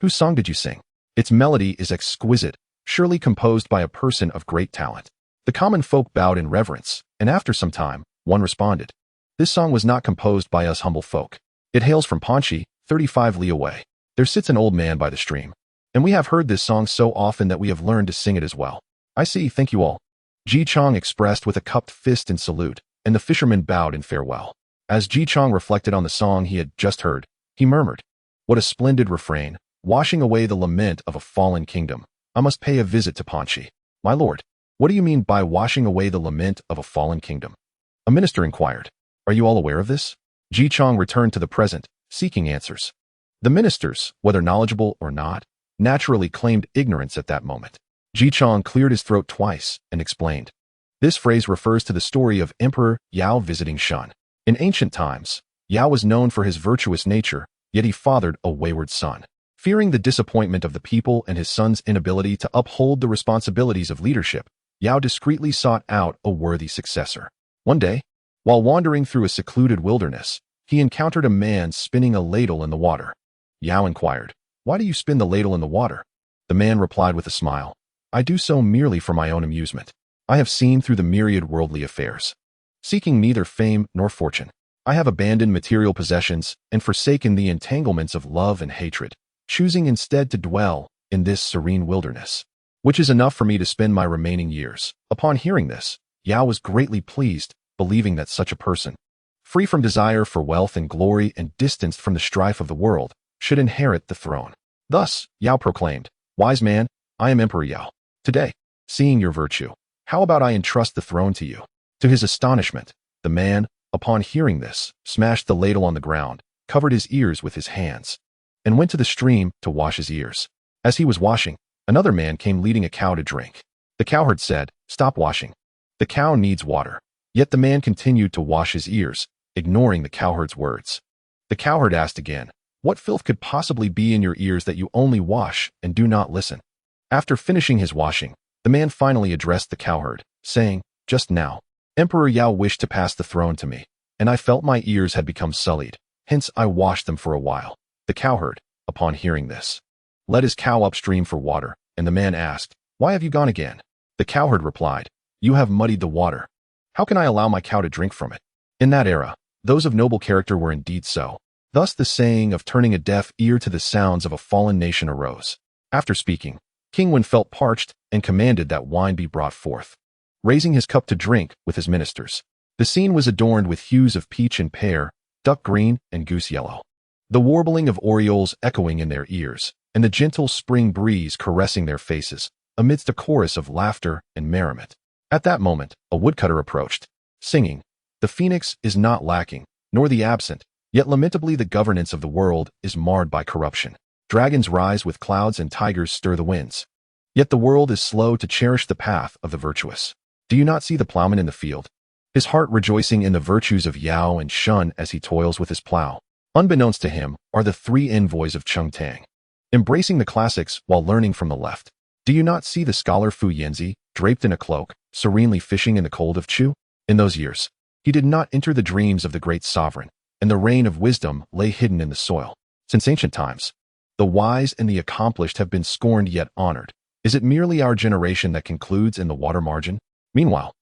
whose song did you sing? Its melody is exquisite, surely composed by a person of great talent. The common folk bowed in reverence, and after some time, one responded, This song was not composed by us humble folk. It hails from Panchi, 35 li away. There sits an old man by the stream, and we have heard this song so often that we have learned to sing it as well. I see, thank you all. Ji Chang expressed with a cupped fist in salute, and the fisherman bowed in farewell. As Ji Chang reflected on the song he had just heard, he murmured, What a splendid refrain, washing away the lament of a fallen kingdom. I must pay a visit to Panchi. My lord, what do you mean by washing away the lament of a fallen kingdom? A minister inquired. Are you all aware of this? Ji Chang returned to the present, seeking answers. The ministers, whether knowledgeable or not, naturally claimed ignorance at that moment. Ji Chang cleared his throat twice and explained. This phrase refers to the story of Emperor Yao visiting Shun. In ancient times, Yao was known for his virtuous nature, yet he fathered a wayward son. Fearing the disappointment of the people and his son's inability to uphold the responsibilities of leadership, Yao discreetly sought out a worthy successor. One day, while wandering through a secluded wilderness, he encountered a man spinning a ladle in the water. Yao inquired, Why do you spin the ladle in the water? The man replied with a smile, I do so merely for my own amusement. I have seen through the myriad worldly affairs. Seeking neither fame nor fortune, I have abandoned material possessions and forsaken the entanglements of love and hatred, choosing instead to dwell in this serene wilderness, which is enough for me to spend my remaining years. Upon hearing this, Yao was greatly pleased, believing that such a person, free from desire for wealth and glory and distanced from the strife of the world, should inherit the throne. Thus, Yao proclaimed, Wise man, I am Emperor Yao. Today, seeing your virtue, how about I entrust the throne to you? To his astonishment, the man, upon hearing this, smashed the ladle on the ground, covered his ears with his hands, and went to the stream to wash his ears. As he was washing, another man came leading a cow to drink. The cowherd said, Stop washing. The cow needs water. Yet the man continued to wash his ears, ignoring the cowherd's words. The cowherd asked again, What filth could possibly be in your ears that you only wash and do not listen? After finishing his washing, the man finally addressed the cowherd, saying, Just now, Emperor Yao wished to pass the throne to me, and I felt my ears had become sullied, hence I washed them for a while. The cowherd, upon hearing this, led his cow upstream for water, and the man asked, Why have you gone again? The cowherd replied, You have muddied the water. How can I allow my cow to drink from it? In that era, those of noble character were indeed so. Thus the saying of turning a deaf ear to the sounds of a fallen nation arose. After speaking, King Wen felt parched and commanded that wine be brought forth, raising his cup to drink with his ministers. The scene was adorned with hues of peach and pear, duck green and goose yellow, the warbling of orioles echoing in their ears, and the gentle spring breeze caressing their faces, amidst a chorus of laughter and merriment. At that moment, a woodcutter approached, singing, The phoenix is not lacking, nor the absent, yet lamentably the governance of the world is marred by corruption. Dragons rise with clouds and tigers stir the winds. Yet the world is slow to cherish the path of the virtuous. Do you not see the plowman in the field, his heart rejoicing in the virtues of Yao and Shun as he toils with his plow? Unbeknownst to him are the three envoys of Chentang, embracing the classics while learning from the left. Do you not see the scholar Fu Yanzi, draped in a cloak, serenely fishing in the cold of Chu? In those years, he did not enter the dreams of the great sovereign, and the reign of wisdom lay hidden in the soil. Since ancient times, the wise and the accomplished have been scorned yet honored. Is it merely our generation that concludes in the water margin? Meanwhile,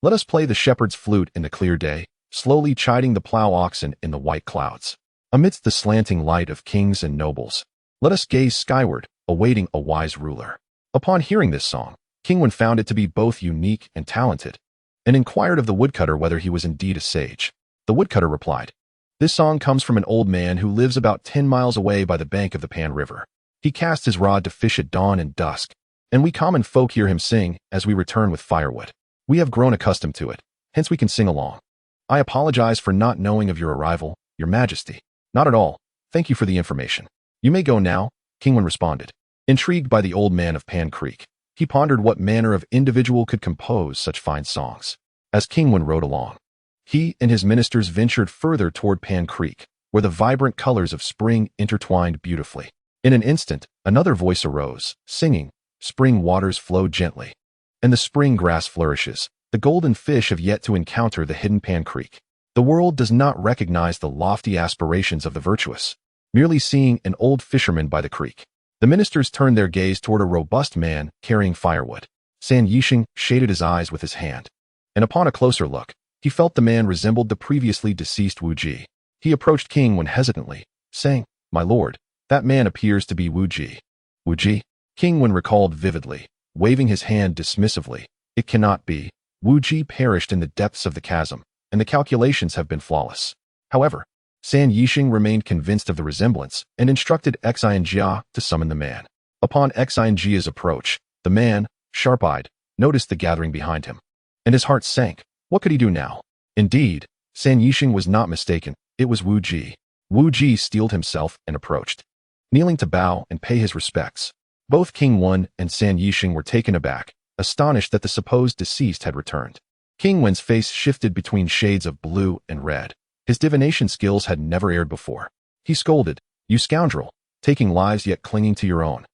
let us play the shepherd's flute in the clear day, slowly chiding the plow oxen in the white clouds. Amidst the slanting light of kings and nobles, let us gaze skyward, awaiting a wise ruler. Upon hearing this song, King Wen found it to be both unique and talented, and inquired of the woodcutter whether he was indeed a sage. The woodcutter replied, "This song comes from an old man who lives about 10 miles away by the bank of the Pan River. He casts his rod to fish at dawn and dusk, and we common folk hear him sing as we return with firewood. We have grown accustomed to it, hence we can sing along. I apologize for not knowing of your arrival, your majesty." "Not at all. Thank you for the information. You may go now," King Wen responded. Intrigued by the old man of Pan Creek, he pondered what manner of individual could compose such fine songs. As King Wen rode along, he and his ministers ventured further toward Pan Creek, where the vibrant colors of spring intertwined beautifully. In an instant, another voice arose, singing, "Spring waters flow gently, and the spring grass flourishes. The golden fish have yet to encounter the hidden Pan Creek. The world does not recognize the lofty aspirations of the virtuous, merely seeing an old fisherman by the creek." The ministers turned their gaze toward a robust man carrying firewood. San Yisheng shaded his eyes with his hand, and upon a closer look, he felt the man resembled the previously deceased Wu Ji. He approached King Wen hesitantly, saying, "My lord, that man appears to be Wu Ji." "Wu Ji?" King Wen recalled vividly, waving his hand dismissively. "It cannot be. Wu Ji perished in the depths of the chasm, and the calculations have been flawless." However, San Yisheng remained convinced of the resemblance and instructed Xian Jia to summon the man. Upon Xian Jia's approach, the man, sharp-eyed, noticed the gathering behind him, and his heart sank. What could he do now? Indeed, San Yisheng was not mistaken. It was Wu Ji. Wu Ji steeled himself and approached, kneeling to bow and pay his respects. Both King Wen and San Yisheng were taken aback, astonished that the supposed deceased had returned. King Wen's face shifted between shades of blue and red. His divination skills had never erred before. He scolded, "You scoundrel, taking lives yet clinging to your own.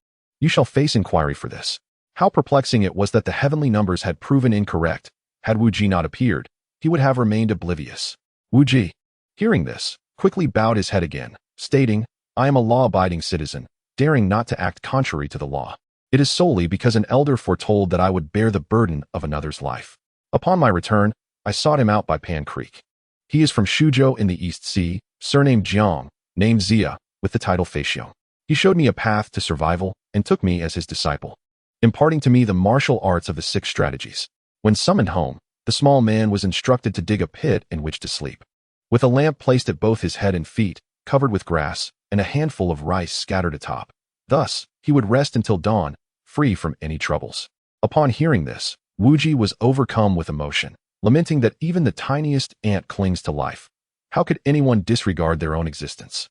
You shall face inquiry for this." How perplexing it was that the heavenly numbers had proven incorrect. Had Wu Ji not appeared, he would have remained oblivious. Wu Ji, hearing this, quickly bowed his head again, stating, "I am a law-abiding citizen, daring not to act contrary to the law. It is solely because an elder foretold that I would bear the burden of another's life. Upon my return, I sought him out by Pan Creek. He is from Shuzhou in the East Sea, surnamed Jiang, named Zia, with the title Feixiong. He showed me a path to survival and took me as his disciple, imparting to me the martial arts of the 6 strategies. When summoned home, the small man was instructed to dig a pit in which to sleep, with a lamp placed at both his head and feet, covered with grass, and a handful of rice scattered atop. Thus, he would rest until dawn, free from any troubles." Upon hearing this, Wu Ji was overcome with emotion, lamenting that even the tiniest ant clings to life. How could anyone disregard their own existence?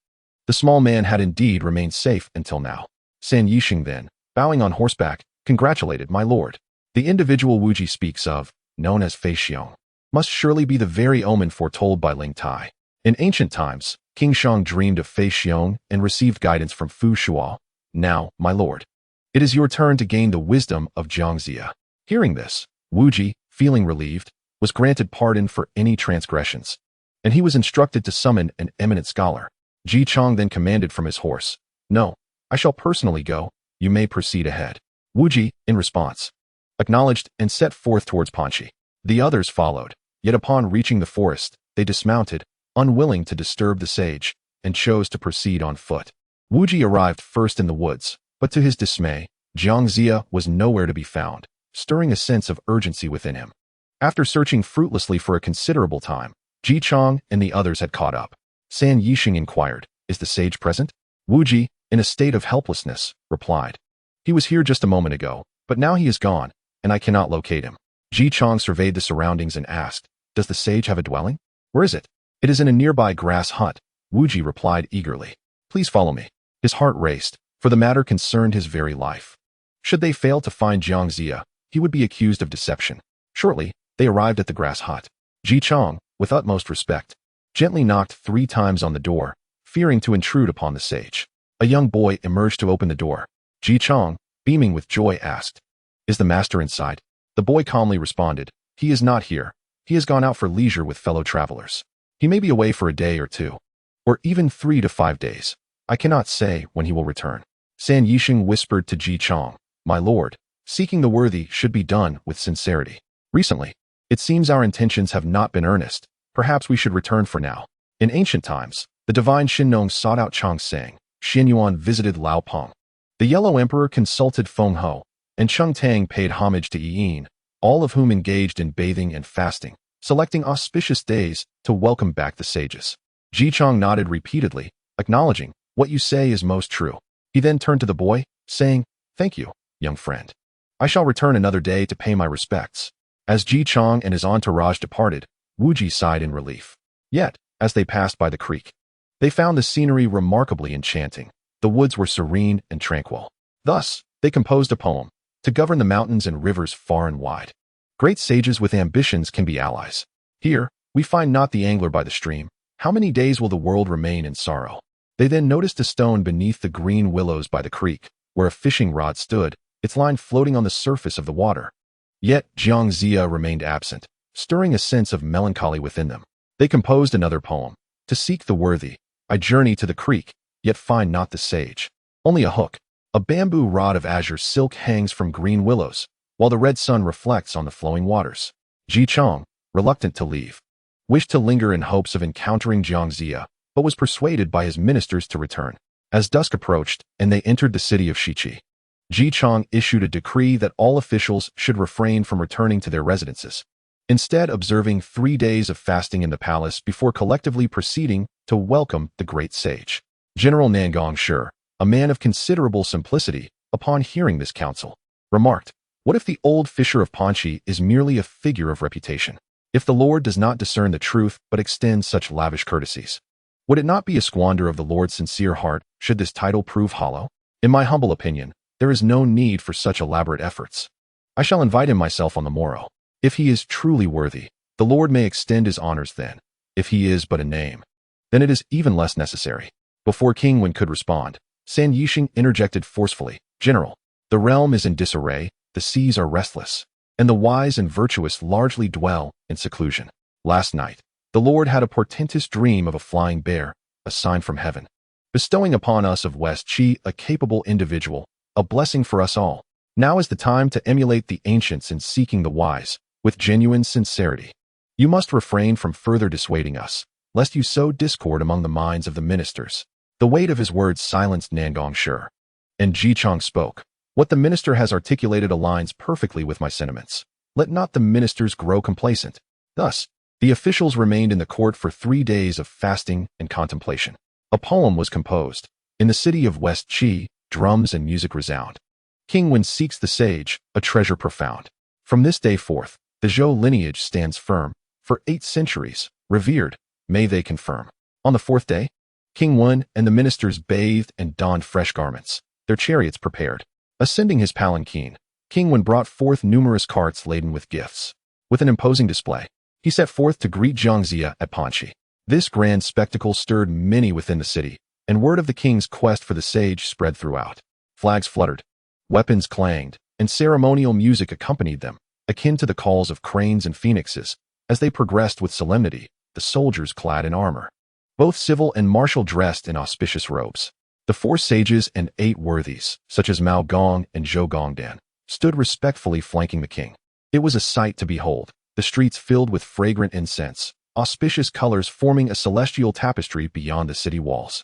The small man had indeed remained safe until now. San Yisheng then, bowing on horseback, congratulated, "My lord. The individual Wu Ji speaks of, known as Feixiong, must surely be the very omen foretold by Ling Tai. In ancient times, King Shang dreamed of Feixiong and received guidance from Fu Shuo. Now, my lord, it is your turn to gain the wisdom of Jiang Zia." Hearing this, Wu Ji, feeling relieved, was granted pardon for any transgressions, and he was instructed to summon an eminent scholar. Ji Chong then commanded from his horse, "No, I shall personally go. You may proceed ahead." Wu Ji, in response, acknowledged and set forth towards Panchi. The others followed, yet upon reaching the forest, they dismounted, unwilling to disturb the sage, and chose to proceed on foot. Wu Ji arrived first in the woods, but to his dismay, Jiang Zia was nowhere to be found, stirring a sense of urgency within him. After searching fruitlessly for a considerable time, Ji Chong and the others had caught up. San Yisheng inquired, "Is the sage present?" Wu Ji, in a state of helplessness, replied, "He was here just a moment ago, but now he is gone, and I cannot locate him." Ji Chong surveyed the surroundings and asked, "Does the sage have a dwelling?" "Where is it?" "It is in a nearby grass hut," Wu Ji replied eagerly. "Please follow me." His heart raced, for the matter concerned his very life. Should they fail to find Jiang Zia, he would be accused of deception. Shortly, they arrived at the grass hut. Ji Chong, with utmost respect, gently knocked 3 times on the door, fearing to intrude upon the sage. A young boy emerged to open the door. Ji Chang, beaming with joy, asked, "Is the master inside?" The boy calmly responded, "He is not here. He has gone out for leisure with fellow travelers. He may be away for a day or two, or even 3 to 5 days. I cannot say when he will return." San Yisheng whispered to Ji Chang, "My lord, seeking the worthy should be done with sincerity. Recently, it seems our intentions have not been earnest. Perhaps we should return for now." In ancient times, the divine Xinnong sought out Chang Sang. Xianyuan visited Lao Peng. The Yellow Emperor consulted Feng Ho, and Cheng Tang paid homage to Yin, all of whom engaged in bathing and fasting, selecting auspicious days to welcome back the sages. Ji Chang nodded repeatedly, acknowledging, "What you say is most true." He then turned to the boy, saying, "Thank you, young friend. I shall return another day to pay my respects." As Ji Chang and his entourage departed, Wu Ji sighed in relief. Yet, as they passed by the creek, they found the scenery remarkably enchanting. The woods were serene and tranquil. Thus, they composed a poem, to govern the mountains and rivers far and wide. Great sages with ambitions can be allies. Here, we find not the angler by the stream. How many days will the world remain in sorrow? They then noticed a stone beneath the green willows by the creek, where a fishing rod stood, its line floating on the surface of the water. Yet Jiang Zia remained absent, stirring a sense of melancholy within them. They composed another poem, to seek the worthy. I journey to the creek, yet find not the sage. Only a hook, a bamboo rod of azure silk hangs from green willows, while the red sun reflects on the flowing waters. Ji Chang, reluctant to leave, wished to linger in hopes of encountering Jiang Zia, but was persuaded by his ministers to return. As dusk approached and they entered the city of Shiqi, Ji Chang issued a decree that all officials should refrain from returning to their residences, instead observing 3 days of fasting in the palace before collectively proceeding to welcome the great sage. General Nangong Shi, a man of considerable simplicity, upon hearing this counsel, remarked, "What if the old fisher of Panchi is merely a figure of reputation? If the Lord does not discern the truth but extends such lavish courtesies, would it not be a squander of the Lord's sincere heart should this title prove hollow? In my humble opinion, there is no need for such elaborate efforts. I shall invite him myself on the morrow. If he is truly worthy, the Lord may extend his honors then. If he is but a name, then it is even less necessary." Before King Wen could respond, San Yisheng interjected forcefully, "General, the realm is in disarray, the seas are restless, and the wise and virtuous largely dwell in seclusion. Last night, the Lord had a portentous dream of a flying bear, a sign from heaven, bestowing upon us of West Qi a capable individual, a blessing for us all. Now is the time to emulate the ancients in seeking the wise, with genuine sincerity. You must refrain from further dissuading us, lest you sow discord among the minds of the ministers." The weight of his words silenced Nangong Shi, and Ji Chang spoke. "What the minister has articulated aligns perfectly with my sentiments. Let not the ministers grow complacent." Thus, the officials remained in the court for 3 days of fasting and contemplation. A poem was composed. In the city of West Qi, drums and music resound. King Wen seeks the sage, a treasure profound. From this day forth, the Zhou lineage stands firm. For 8 centuries, revered, may they confirm. On the 4th day, King Wen and the ministers bathed and donned fresh garments, their chariots prepared. Ascending his palanquin, King Wen brought forth numerous carts laden with gifts. With an imposing display, he set forth to greet Jiang Zia at Panchi. This grand spectacle stirred many within the city, and word of the king's quest for the sage spread throughout. Flags fluttered, weapons clanged, and ceremonial music accompanied them, akin to the calls of cranes and phoenixes. As they progressed with solemnity, the soldiers clad in armor, both civil and martial, dressed in auspicious robes. The 4 sages and 8 worthies, such as Mao Gong and Zhou Gongdan, stood respectfully flanking the king. It was a sight to behold, the streets filled with fragrant incense, auspicious colors forming a celestial tapestry beyond the city walls.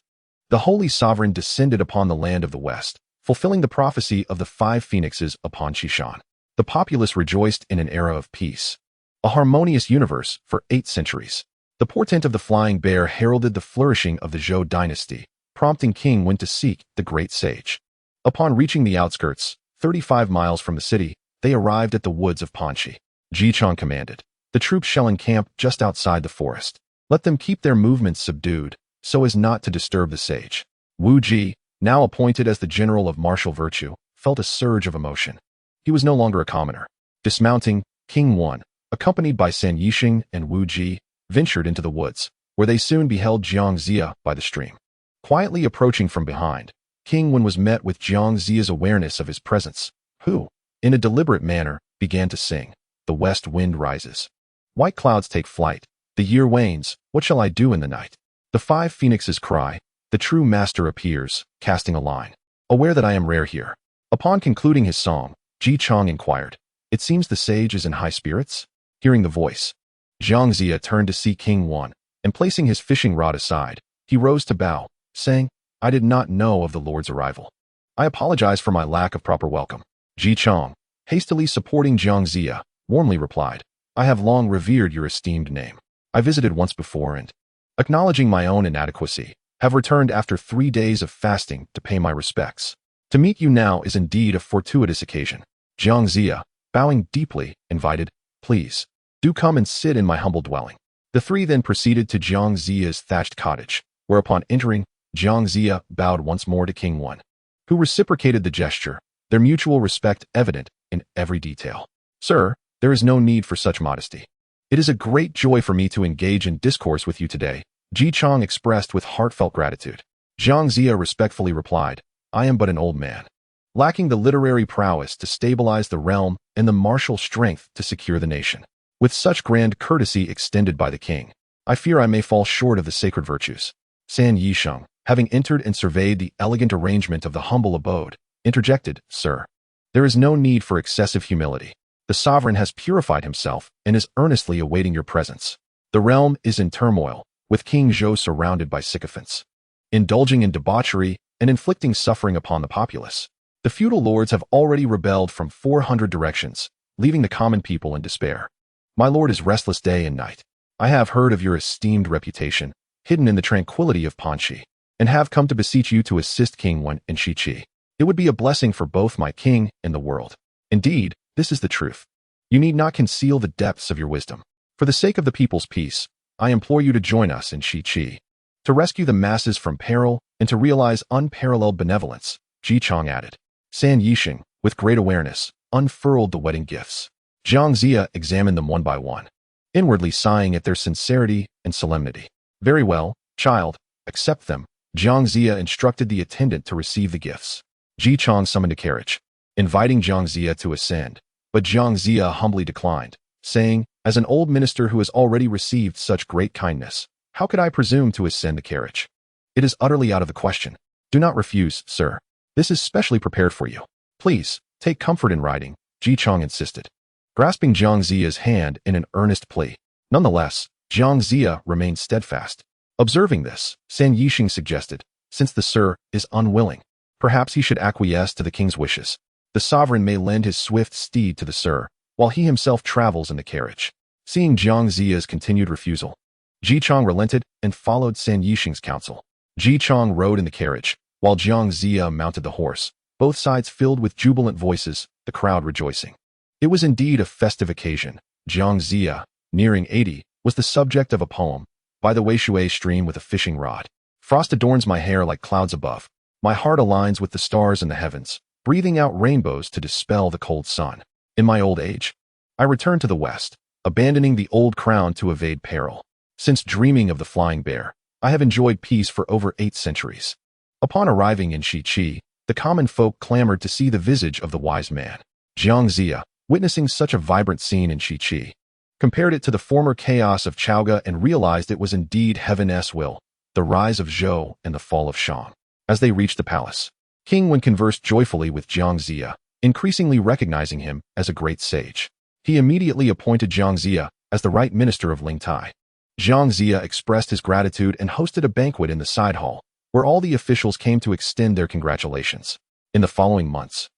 The holy sovereign descended upon the land of the West, fulfilling the prophecy of the 5 phoenixes upon Shishan. The populace rejoiced in an era of peace, a harmonious universe for 8 centuries. The portent of the flying bear heralded the flourishing of the Zhou dynasty, prompting King Wen to seek the great sage. Upon reaching the outskirts, 35 miles from the city, they arrived at the woods of Panchi. Ji Chang commanded, "The troops shall encamp just outside the forest. Let them keep their movements subdued, so as not to disturb the sage." Wu Ji, now appointed as the general of martial virtue, felt a surge of emotion. He was no longer a commoner. Dismounting, King Wen, accompanied by San Yisheng and Wu Ji, ventured into the woods, where they soon beheld Jiang Zia by the stream. Quietly approaching from behind, King Wen was met with Jiang Ziya's awareness of his presence, who, in a deliberate manner, began to sing. The west wind rises. White clouds take flight. The year wanes. What shall I do in the night? The five phoenixes cry. The true master appears, casting a line. Aware that I am rare here. Upon concluding his song, Ji Chong inquired, "It seems the sage is in high spirits?" Hearing the voice, Jiang Ziya turned to see King Wen, and placing his fishing rod aside, he rose to bow, saying, "I did not know of the Lord's arrival. I apologize for my lack of proper welcome." Ji Chong, hastily supporting Jiang Ziya, warmly replied, "I have long revered your esteemed name. I visited once before and, acknowledging my own inadequacy, have returned after 3 days of fasting to pay my respects. To meet you now is indeed a fortuitous occasion." Jiang Ziya, bowing deeply, invited, "Please, do come and sit in my humble dwelling." The three then proceeded to Jiang Ziya's thatched cottage, where upon entering, Jiang Ziya bowed once more to King Wen, who reciprocated the gesture, their mutual respect evident in every detail. "Sir, there is no need for such modesty. It is a great joy for me to engage in discourse with you today," Ji Chong expressed with heartfelt gratitude. Jiang Ziya respectfully replied, "I am but an old man, lacking the literary prowess to stabilize the realm and the martial strength to secure the nation. With such grand courtesy extended by the king, I fear I may fall short of the sacred virtues." San Yisheng, having entered and surveyed the elegant arrangement of the humble abode, interjected, "Sir, there is no need for excessive humility. The sovereign has purified himself and is earnestly awaiting your presence. The realm is in turmoil, with King Zhou surrounded by sycophants, indulging in debauchery and inflicting suffering upon the populace. The feudal lords have already rebelled from 400 directions, leaving the common people in despair. My lord is restless day and night. I have heard of your esteemed reputation, hidden in the tranquility of Panchi, and have come to beseech you to assist King Wen and Shiqi. It would be a blessing for both my king and the world. Indeed, this is the truth. You need not conceal the depths of your wisdom. For the sake of the people's peace, I implore you to join us in Shiqi, to rescue the masses from peril and to realize unparalleled benevolence," Ji Chong added. San Yisheng, with great awareness, unfurled the wedding gifts. Jiang Ziya examined them one by one, inwardly sighing at their sincerity and solemnity. "Very well, child, accept them." Jiang Ziya instructed the attendant to receive the gifts. Ji Chong summoned a carriage, inviting Jiang Ziya to ascend, but Jiang Ziya humbly declined, saying, "As an old minister who has already received such great kindness, how could I presume to ascend the carriage? It is utterly out of the question. Do not refuse, sir. This is specially prepared for you. Please, take comfort in riding," Ji Chong insisted, grasping Jiang Ziya's hand in an earnest plea. Nonetheless, Jiang Ziya remained steadfast. Observing this, San Yisheng suggested, "Since the sir is unwilling, perhaps he should acquiesce to the king's wishes. The sovereign may lend his swift steed to the sir, while he himself travels in the carriage." Seeing Jiang Ziya's continued refusal, Ji Chong relented and followed San Yisheng's counsel. Ji Chong rode in the carriage, while Jiang Ziya mounted the horse, both sides filled with jubilant voices, the crowd rejoicing. It was indeed a festive occasion. Jiang Ziya, nearing 80, was the subject of a poem, "By the Weishui stream with a fishing rod. Frost adorns my hair like clouds above. My heart aligns with the stars in the heavens, breathing out rainbows to dispel the cold sun. In my old age, I return to the west, abandoning the old crown to evade peril. Since dreaming of the flying bear, I have enjoyed peace for over 8 centuries." Upon arriving in Shiqi, the common folk clamored to see the visage of the wise man. Jiang Ziya, witnessing such a vibrant scene in Shiqi, compared it to the former chaos of Chaoga and realized it was indeed heaven's will, the rise of Zhou and the fall of Shang. As they reached the palace, King Wen conversed joyfully with Jiang Ziya, increasingly recognizing him as a great sage. He immediately appointed Jiang Ziya as the right minister of Lingtai. Jiang Ziya expressed his gratitude and hosted a banquet in the side hall, where all the officials came to extend their congratulations. In the following months,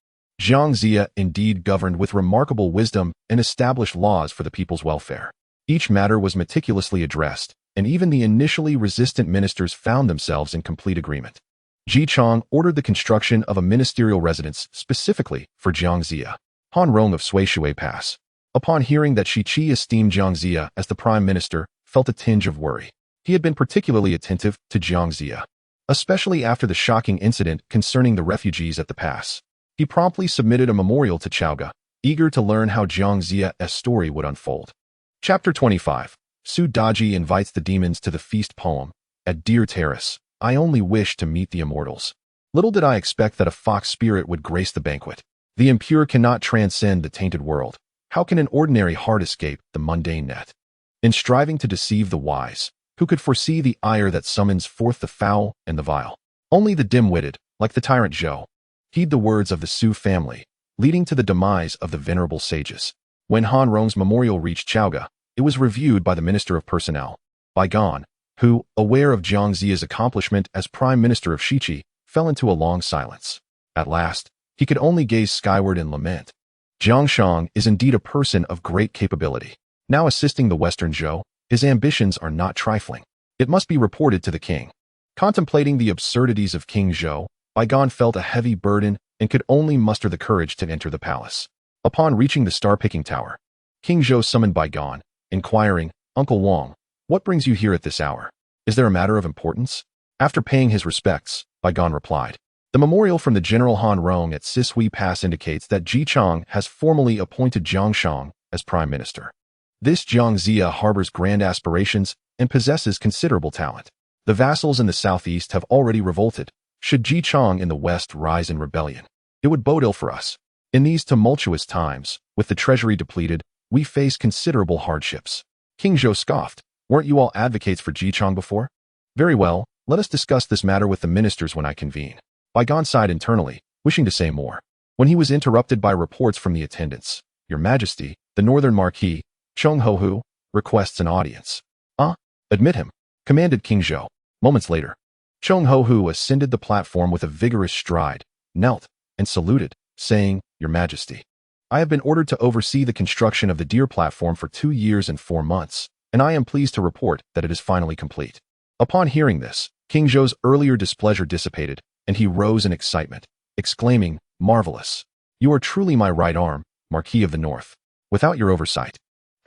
Jiang Ziya indeed governed with remarkable wisdom and established laws for the people's welfare. Each matter was meticulously addressed, and even the initially resistant ministers found themselves in complete agreement. Ji Chong ordered the construction of a ministerial residence specifically for Jiang Ziya, Han Rong of Sui Pass. Upon hearing that Shiqi esteemed Jiang Ziya as the prime minister, felt a tinge of worry. He had been particularly attentive to Jiang Ziya, especially after the shocking incident concerning the refugees at the pass. He promptly submitted a memorial to Chaoga, eager to learn how Jiang Ziya's story would unfold. Chapter 25. Su Daji invites the demons to the feast poem. At Deer Terrace, I only wish to meet the immortals. Little did I expect that a fox spirit would grace the banquet. The impure cannot transcend the tainted world. How can an ordinary heart escape the mundane net? In striving to deceive the wise, who could foresee the ire that summons forth the foul and the vile? Only the dim-witted, like the tyrant Zhou, heed the words of the Su family, leading to the demise of the venerable sages. When Han Rong's memorial reached Chaoga, it was reviewed by the Minister of Personnel, Bai Gan, who, aware of Jiang Ziya's accomplishment as Prime Minister of Shiqi, fell into a long silence. At last, he could only gaze skyward and lament. Jiang Shang is indeed a person of great capability. Now assisting the Western Zhou, his ambitions are not trifling. It must be reported to the king. Contemplating the absurdities of King Zhou, Bai Gan felt a heavy burden and could only muster the courage to enter the palace. Upon reaching the star-picking tower, King Zhou summoned Bai Gan, inquiring, "Uncle Wang, what brings you here at this hour? Is there a matter of importance?" After paying his respects, Bai Gan replied, "The memorial from the General Han Rong at Sishui Pass indicates that Ji Chang has formally appointed Jiang Shang as Prime Minister. This Jiang Ziya harbors grand aspirations and possesses considerable talent. The vassals in the southeast have already revolted. Should Ji Chang in the west rise in rebellion, it would bode ill for us. In these tumultuous times, with the treasury depleted, we face considerable hardships." King Zhou scoffed. "Weren't you all advocates for Ji Chang before? Very well, let us discuss this matter with the ministers when I convene." Bai Gan sighed internally, wishing to say more, when he was interrupted by reports from the attendants. "Your Majesty, the Northern Marquis, Cheng Hohu, requests an audience." Admit him," commanded King Zhou. Moments later, Cheng Hohu ascended the platform with a vigorous stride, knelt, and saluted, saying, "Your Majesty, I have been ordered to oversee the construction of the deer platform for 2 years and 4 months, and I am pleased to report that it is finally complete." Upon hearing this, King Zhou's earlier displeasure dissipated, and he rose in excitement, exclaiming, "Marvelous! You are truly my right arm, Marquis of the North. Without your oversight,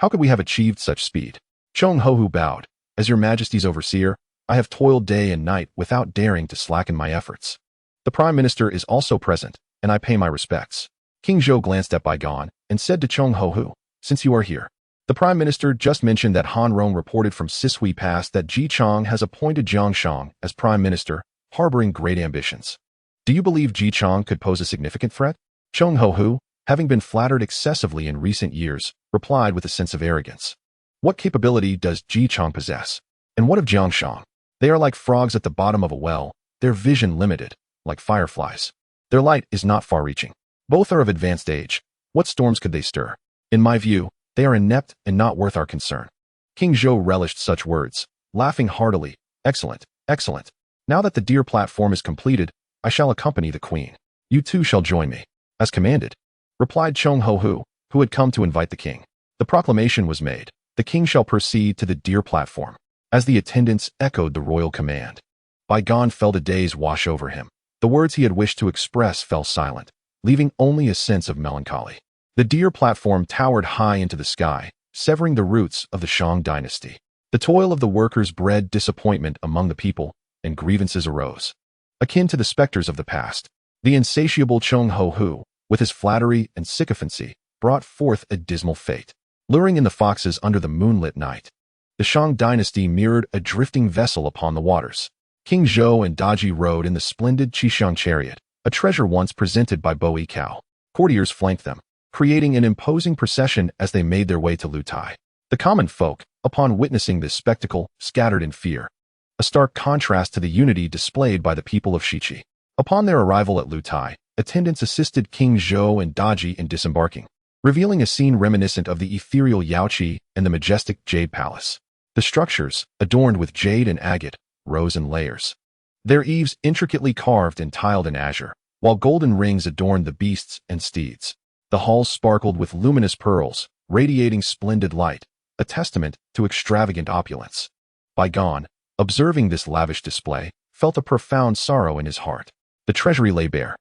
how could we have achieved such speed?" Cheng Hohu bowed. "As your Majesty's overseer, I have toiled day and night without daring to slacken my efforts. The Prime Minister is also present, and I pay my respects." King Zhou glanced at Bai Gan and said to Cheng Hohu, "Since you are here, the Prime Minister just mentioned that Han Rong reported from Sishui Pass that Ji Chang has appointed Jiang Shang as Prime Minister, harboring great ambitions. Do you believe Ji Chang could pose a significant threat?" Cheng Hohu, having been flattered excessively in recent years, replied with a sense of arrogance. "What capability does Ji Chang possess? And what of Jiang Shang? They are like frogs at the bottom of a well, their vision limited, like fireflies. Their light is not far-reaching. Both are of advanced age. What storms could they stir? In my view, they are inept and not worth our concern." King Zhou relished such words, laughing heartily. "Excellent, excellent. Now that the deer platform is completed, I shall accompany the queen. You too shall join me." "As commanded," replied Cheng Hohu, who had come to invite the king. The proclamation was made. The king shall proceed to the deer platform. As the attendants echoed the royal command, Bai Gan felt a daze wash over him. The words he had wished to express fell silent, leaving only a sense of melancholy. The deer platform towered high into the sky, severing the roots of the Shang dynasty. The toil of the workers bred disappointment among the people, and grievances arose. Akin to the specters of the past, the insatiable Cheng Hohu, with his flattery and sycophancy, brought forth a dismal fate. Luring in the foxes under the moonlit night, the Shang dynasty mirrored a drifting vessel upon the waters. King Zhou and Daji rode in the splendid Qishang chariot, a treasure once presented by Bo Yikao. Courtiers flanked them, creating an imposing procession as they made their way to Lutai. The common folk, upon witnessing this spectacle, scattered in fear, a stark contrast to the unity displayed by the people of Shiqi. Upon their arrival at Lutai, attendants assisted King Zhou and Daji in disembarking, revealing a scene reminiscent of the ethereal Yaoqi and the majestic Jade Palace. The structures, adorned with jade and agate, rose in layers, their eaves intricately carved and tiled in azure, while golden rings adorned the beasts and steeds. The halls sparkled with luminous pearls, radiating splendid light, a testament to extravagant opulence. Bai Gan, observing this lavish display, felt a profound sorrow in his heart. The treasury lay bare,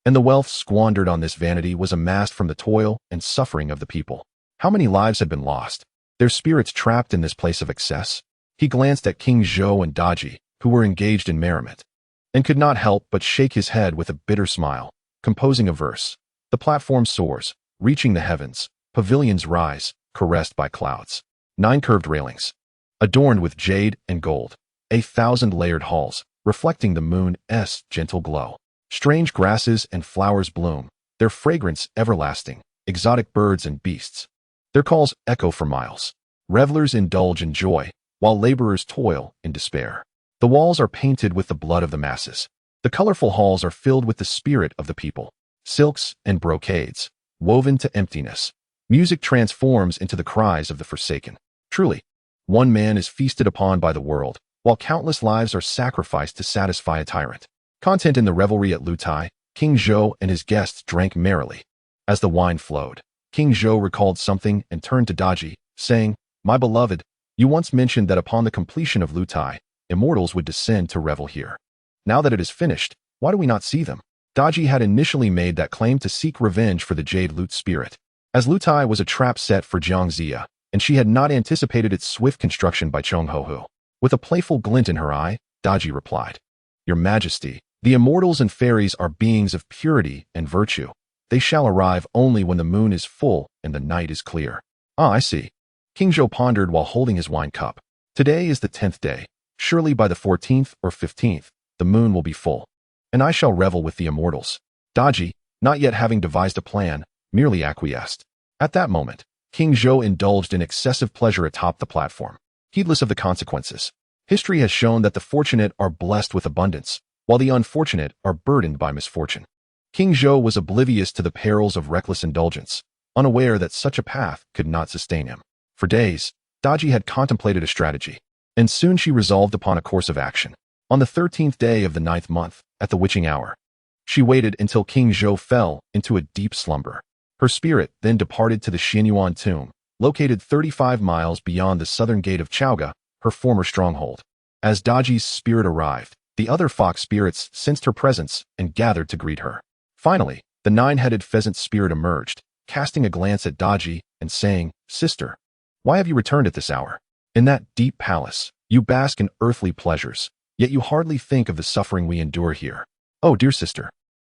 and the wealth squandered on this vanity was amassed from the toil and suffering of the people. How many lives had been lost, their spirits trapped in this place of excess? He glanced at King Zhou and Daji, who were engaged in merriment, and could not help but shake his head with a bitter smile, composing a verse. The platform soars, reaching the heavens. Pavilions rise, caressed by clouds. 9 curved railings, adorned with jade and gold. 1,000 layered halls, reflecting the moon's gentle glow. Strange grasses and flowers bloom, their fragrance everlasting, exotic birds and beasts. Their calls echo for miles. Revelers indulge in joy, while laborers toil in despair. The walls are painted with the blood of the masses. The colorful halls are filled with the spirit of the people. Silks and brocades, woven to emptiness. Music transforms into the cries of the forsaken. Truly, one man is feasted upon by the world, while countless lives are sacrificed to satisfy a tyrant. Content in the revelry at Lutai, King Zhou and his guests drank merrily. As the wine flowed, King Zhou recalled something and turned to Daji, saying, "My beloved, you once mentioned that upon the completion of Lutai, immortals would descend to revel here. Now that it is finished, why do we not see them?" Daji had initially made that claim to seek revenge for the Jade Lute spirit, as Lutai was a trap set for Jiangxia, and she had not anticipated its swift construction by Chonghohu. With a playful glint in her eye, Daji replied, "Your Majesty, the immortals and fairies are beings of purity and virtue. They shall arrive only when the moon is full and the night is clear." "Ah, I see." King Zhou pondered while holding his wine cup. "Today is the 10th day. Surely by the 14th or 15th, the moon will be full, and I shall revel with the immortals." Daji, not yet having devised a plan, merely acquiesced. At that moment, King Zhou indulged in excessive pleasure atop the platform, heedless of the consequences. History has shown that the fortunate are blessed with abundance, while the unfortunate are burdened by misfortune. King Zhou was oblivious to the perils of reckless indulgence, unaware that such a path could not sustain him. For days, Daji had contemplated a strategy, and soon she resolved upon a course of action. On the 13th day of the 9th month, at the witching hour, she waited until King Zhou fell into a deep slumber. Her spirit then departed to the Xianyuan tomb, located 35 miles beyond the southern gate of Chaoga, her former stronghold. As Daji's spirit arrived, the other fox spirits sensed her presence and gathered to greet her. Finally, the nine-headed pheasant spirit emerged, casting a glance at Daji and saying, "Sister, why have you returned at this hour? In that deep palace, you bask in earthly pleasures, yet you hardly think of the suffering we endure here. Oh, dear sister,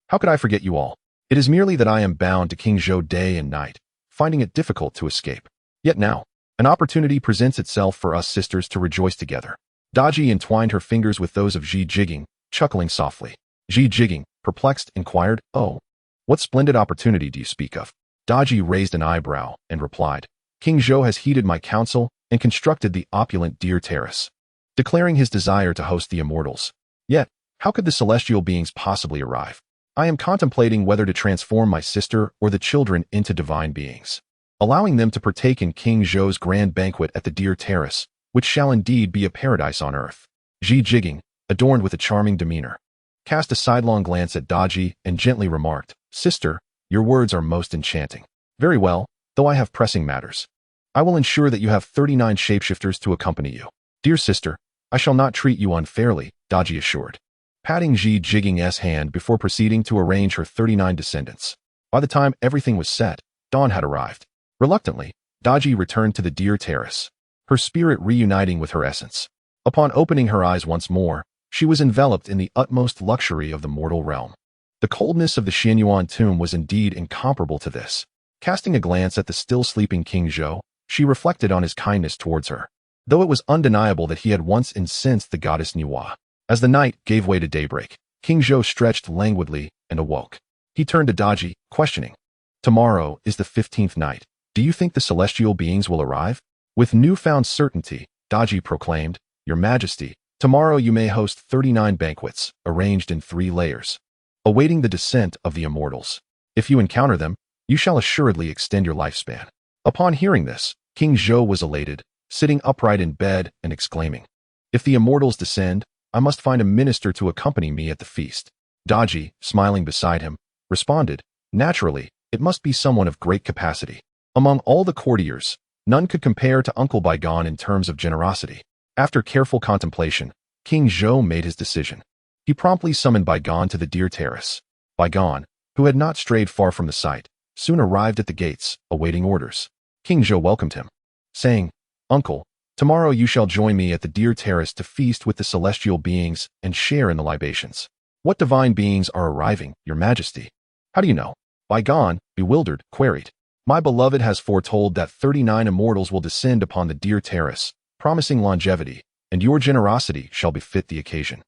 how could I forget you all? It is merely that I am bound to King Zhou day and night, finding it difficult to escape. Yet now, an opportunity presents itself for us sisters to rejoice together." Daji entwined her fingers with those of Ji Jigging, chuckling softly. Ji Jigging, perplexed, inquired, "Oh, what splendid opportunity do you speak of?" Daji raised an eyebrow and replied, "King Zhou has heeded my counsel and constructed the opulent Deer Terrace, declaring his desire to host the immortals. Yet, how could the celestial beings possibly arrive? I am contemplating whether to transform my sister or the children into divine beings, allowing them to partake in King Zhou's grand banquet at the Deer Terrace, which shall indeed be a paradise on earth." Ji Jigging, adorned with a charming demeanor, cast a sidelong glance at Daji and gently remarked, "Sister, your words are most enchanting. Very well, though I have pressing matters. I will ensure that you have 39 shapeshifters to accompany you." "Dear sister, I shall not treat you unfairly," Daji assured, patting Ji Jigging's hand before proceeding to arrange her 39 descendants. By the time everything was set, dawn had arrived. Reluctantly, Daji returned to the Deer Terrace, her spirit reuniting with her essence. Upon opening her eyes once more, she was enveloped in the utmost luxury of the mortal realm. The coldness of the Xianyuan tomb was indeed incomparable to this. Casting a glance at the still sleeping King Zhou, she reflected on his kindness towards her, though it was undeniable that he had once incensed the goddess Niwa. As the night gave way to daybreak, King Zhou stretched languidly and awoke. He turned to Daji, questioning, "Tomorrow is the 15th night. Do you think the celestial beings will arrive?" With newfound certainty, Daji proclaimed, "Your Majesty, tomorrow you may host 39 banquets, arranged in 3 layers, awaiting the descent of the immortals. If you encounter them, you shall assuredly extend your lifespan." Upon hearing this, King Zhou was elated, sitting upright in bed and exclaiming, "If the immortals descend, I must find a minister to accompany me at the feast." Daji, smiling beside him, responded, "Naturally, it must be someone of great capacity. Among all the courtiers, none could compare to Uncle Bygone in terms of generosity." After careful contemplation, King Zhou made his decision. He promptly summoned Bygone to the Deer Terrace. Bygone, who had not strayed far from the site, soon arrived at the gates, awaiting orders. King Zhou welcomed him, saying, "Uncle, tomorrow you shall join me at the Deer Terrace to feast with the celestial beings and share in the libations." "What divine beings are arriving, Your Majesty?" "How do you know?" Bygone, bewildered, queried. "My beloved has foretold that 39 immortals will descend upon the Deer Terrace, promising longevity, and your generosity shall befit the occasion."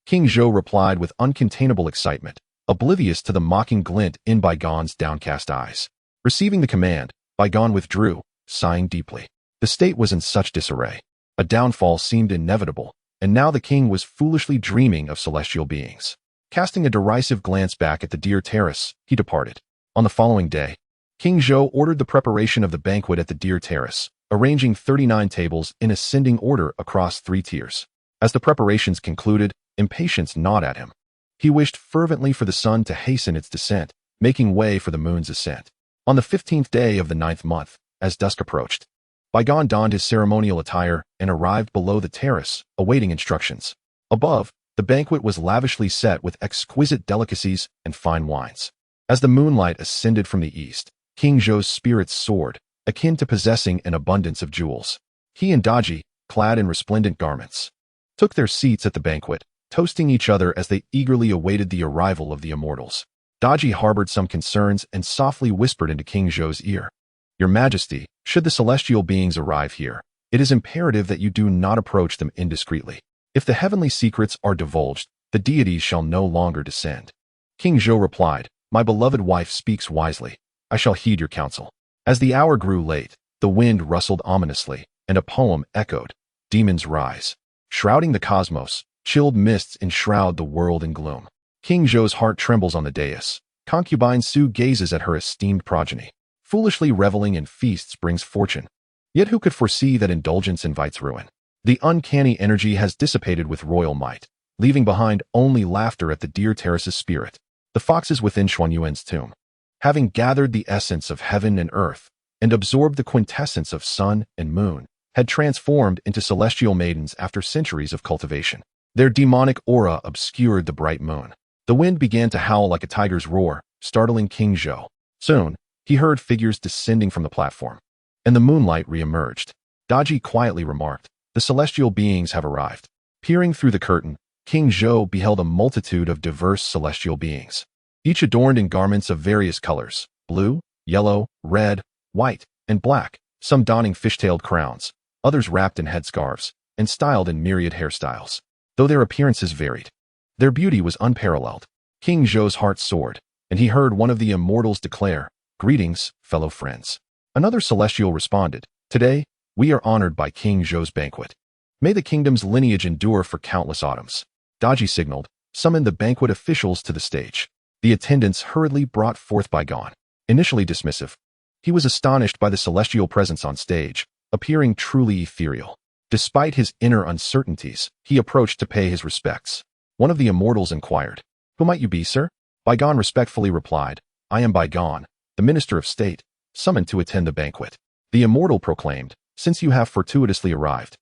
King Zhou replied with uncontainable excitement, oblivious to the mocking glint in Baigon's downcast eyes. Receiving the command, Baigon withdrew, sighing deeply. The state was in such disarray. A downfall seemed inevitable, and now the king was foolishly dreaming of celestial beings. Casting a derisive glance back at the deer terrace, he departed. On the following day, King Zhou ordered the preparation of the banquet at the deer terrace, arranging 39 tables in ascending order across 3 tiers. As the preparations concluded, impatience gnawed at him. He wished fervently for the sun to hasten its descent, making way for the moon's ascent. On the 15th day of the 9th month, as dusk approached, Baigon donned his ceremonial attire and arrived below the terrace, awaiting instructions. Above, the banquet was lavishly set with exquisite delicacies and fine wines. As the moonlight ascended from the east, King Zhou's spirits soared, akin to possessing an abundance of jewels. He and Daji, clad in resplendent garments, took their seats at the banquet, toasting each other as they eagerly awaited the arrival of the immortals. Daji harbored some concerns and softly whispered into King Zhou's ear, "Your Majesty, should the celestial beings arrive here, it is imperative that you do not approach them indiscreetly. If the heavenly secrets are divulged, the deities shall no longer descend." King Zhou replied, "My beloved wife speaks wisely. I shall heed your counsel." As the hour grew late, the wind rustled ominously, and a poem echoed, "Demons rise." Shrouding the cosmos, chilled mists enshroud the world in gloom. King Zhou's heart trembles on the dais. Concubine Su gazes at her esteemed progeny. Foolishly reveling in feasts brings fortune. Yet who could foresee that indulgence invites ruin? The uncanny energy has dissipated with royal might, leaving behind only laughter at the deer terrace's spirit. The foxes within Xuanyuan's tomb, having gathered the essence of heaven and earth and absorbed the quintessence of sun and moon, had transformed into celestial maidens after centuries of cultivation. Their demonic aura obscured the bright moon. The wind began to howl like a tiger's roar, startling King Zhou. Soon, he heard figures descending from the platform, and the moonlight re-emerged. Daji quietly remarked, "The celestial beings have arrived." Peering through the curtain, King Zhou beheld a multitude of diverse celestial beings, each adorned in garments of various colors, blue, yellow, red, white, and black, some donning fish-tailed crowns, others wrapped in headscarves, and styled in myriad hairstyles. Though their appearances varied, their beauty was unparalleled. King Zhou's heart soared, and he heard one of the immortals declare, "Greetings, fellow friends." Another celestial responded, "Today, we are honored by King Zhou's banquet. May the kingdom's lineage endure for countless autumns." Daji signaled, summoned the banquet officials to the stage. The attendants hurriedly brought forth Baigon. Initially dismissive, he was astonished by the celestial presence on stage, appearing truly ethereal. Despite his inner uncertainties, he approached to pay his respects. One of the immortals inquired, "Who might you be, sir?" Baigon respectfully replied, "I am Baigon, the Minister of State, summoned to attend the banquet." The immortal proclaimed, "Since you have fortuitously arrived,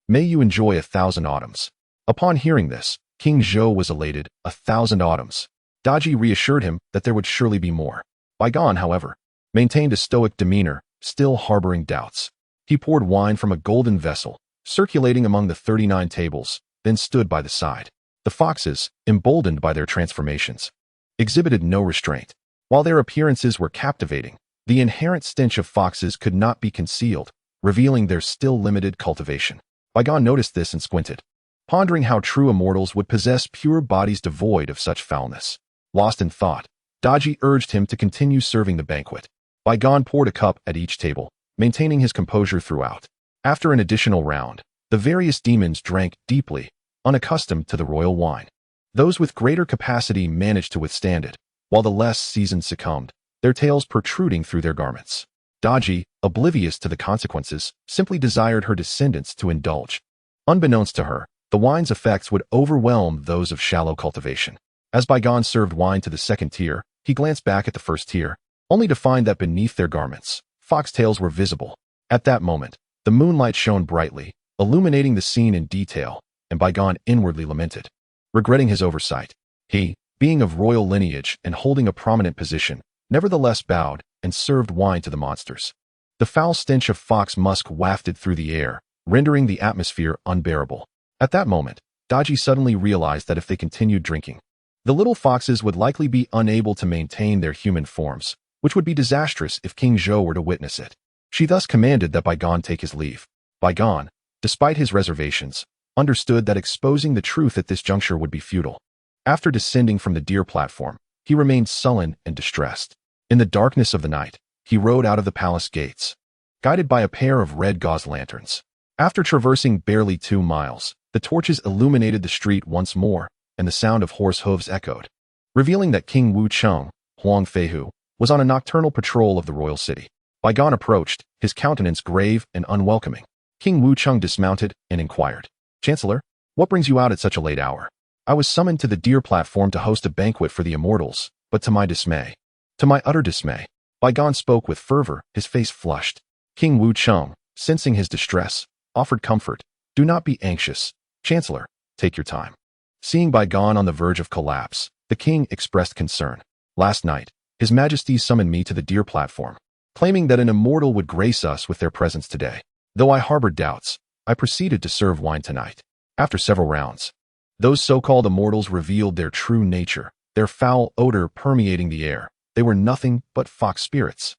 may you enjoy 1,000 autumns." Upon hearing this, King Zhou was elated. 1,000 autumns. Daji reassured him that there would surely be more. Baigon, however, maintained a stoic demeanor, still harboring doubts. He poured wine from a golden vessel, circulating among the 39 tables, then stood by the side. The foxes, emboldened by their transformations, exhibited no restraint. While their appearances were captivating, the inherent stench of foxes could not be concealed, revealing their still limited cultivation. Baigon noticed this and squinted, pondering how true immortals would possess pure bodies devoid of such foulness. Lost in thought, Daji urged him to continue serving the banquet. Baigon poured a cup at each table, maintaining his composure throughout. After an additional round, the various demons drank deeply, unaccustomed to the royal wine. Those with greater capacity managed to withstand it, while the less seasoned succumbed, their tails protruding through their garments. Daji, oblivious to the consequences, simply desired her descendants to indulge. Unbeknownst to her, the wine's effects would overwhelm those of shallow cultivation. As Baigon served wine to the second tier, he glanced back at the first tier, only to find that beneath their garments, foxtails were visible. At that moment, the moonlight shone brightly, illuminating the scene in detail, and Baigon inwardly lamented. Regretting his oversight, he, being of royal lineage and holding a prominent position, nevertheless bowed and served wine to the monsters. The foul stench of fox musk wafted through the air, rendering the atmosphere unbearable. At that moment, Daji suddenly realized that if they continued drinking, the little foxes would likely be unable to maintain their human forms, which would be disastrous if King Zhou were to witness it. She thus commanded that Baigon take his leave. Baigon, despite his reservations, understood that exposing the truth at this juncture would be futile. After descending from the deer platform, he remained sullen and distressed. In the darkness of the night, he rode out of the palace gates, guided by a pair of red gauze lanterns. After traversing barely 2 miles, the torches illuminated the street once more, and the sound of horse hooves echoed, revealing that King Wu Cheng, Huang Feihu, was on a nocturnal patrol of the royal city. Baigan approached, his countenance grave and unwelcoming. King Wu Cheng dismounted and inquired, "Chancellor, what brings you out at such a late hour?" "I was summoned to the deer platform to host a banquet for the immortals, but to my utter dismay." Baigan spoke with fervor, his face flushed. King Wu Cheng, sensing his distress, offered comfort. "Do not be anxious, Chancellor, take your time." Seeing Baigan on the verge of collapse, the king expressed concern. "Last night, His Majesty summoned me to the deer platform, claiming that an immortal would grace us with their presence today. Though I harbored doubts, I proceeded to serve wine tonight. After several rounds, those so-called immortals revealed their true nature, their foul odor permeating the air. They were nothing but fox spirits.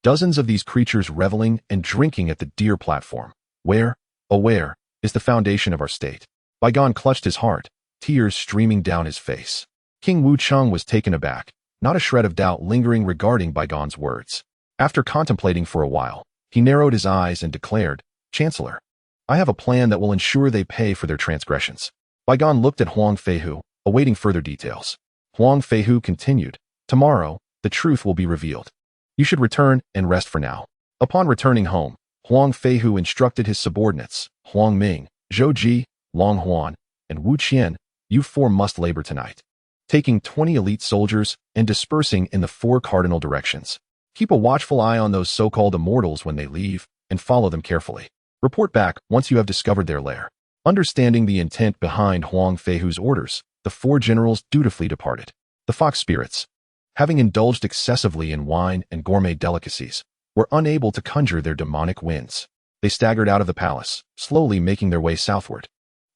Dozens of these creatures reveling and drinking at the deer platform, where, oh where, is the foundation of our state." Baigan clutched his heart, tears streaming down his face. King Wu Cheng was taken aback, not a shred of doubt lingering regarding Baigan's words. After contemplating for a while, he narrowed his eyes and declared, "Chancellor, I have a plan that will ensure they pay for their transgressions." Baigan looked at Huang Feihu, awaiting further details. Huang Feihu continued, "Tomorrow, the truth will be revealed. You should return and rest for now." Upon returning home, Huang Feihu instructed his subordinates, Huang Ming, Zhou Ji, Long Huan, and Wu Qian, "You 4 must labor tonight, taking 20 elite soldiers and dispersing in the 4 cardinal directions. Keep a watchful eye on those so-called immortals when they leave, and follow them carefully. Report back once you have discovered their lair." Understanding the intent behind Huang Feihu's orders, the 4 generals dutifully departed. The fox spirits, having indulged excessively in wine and gourmet delicacies, were unable to conjure their demonic winds. They staggered out of the palace, slowly making their way southward.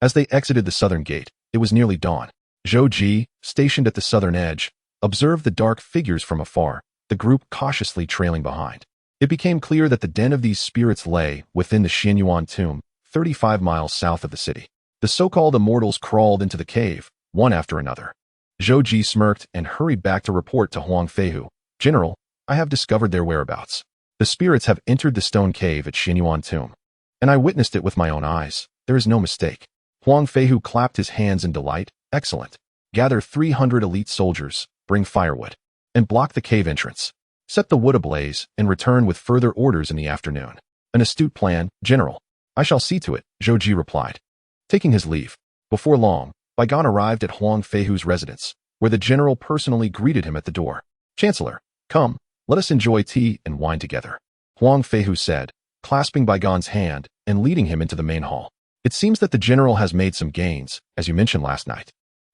As they exited the southern gate, it was nearly dawn. Zhou Ji, stationed at the southern edge, observed the dark figures from afar, the group cautiously trailing behind. It became clear that the den of these spirits lay within the Xianyuan tomb, 35 miles south of the city. The so-called immortals crawled into the cave, one after another. Zhou Ji smirked and hurried back to report to Huang Feihu, "General, I have discovered their whereabouts. The spirits have entered the stone cave at Xianyuan tomb, and I witnessed it with my own eyes. There is no mistake." Huang Feihu clapped his hands in delight. "Excellent. Gather 300 elite soldiers, bring firewood, and block the cave entrance. Set the wood ablaze and return with further orders in the afternoon." "An astute plan, General. I shall see to it," Zhou Ji replied. Taking his leave, before long, Baigan arrived at Huang Feihu's residence, where the general personally greeted him at the door. "Chancellor, come, let us enjoy tea and wine together," Huang Feihu said, clasping Baigan's hand and leading him into the main hall. "It seems that the general has made some gains, as you mentioned last night,"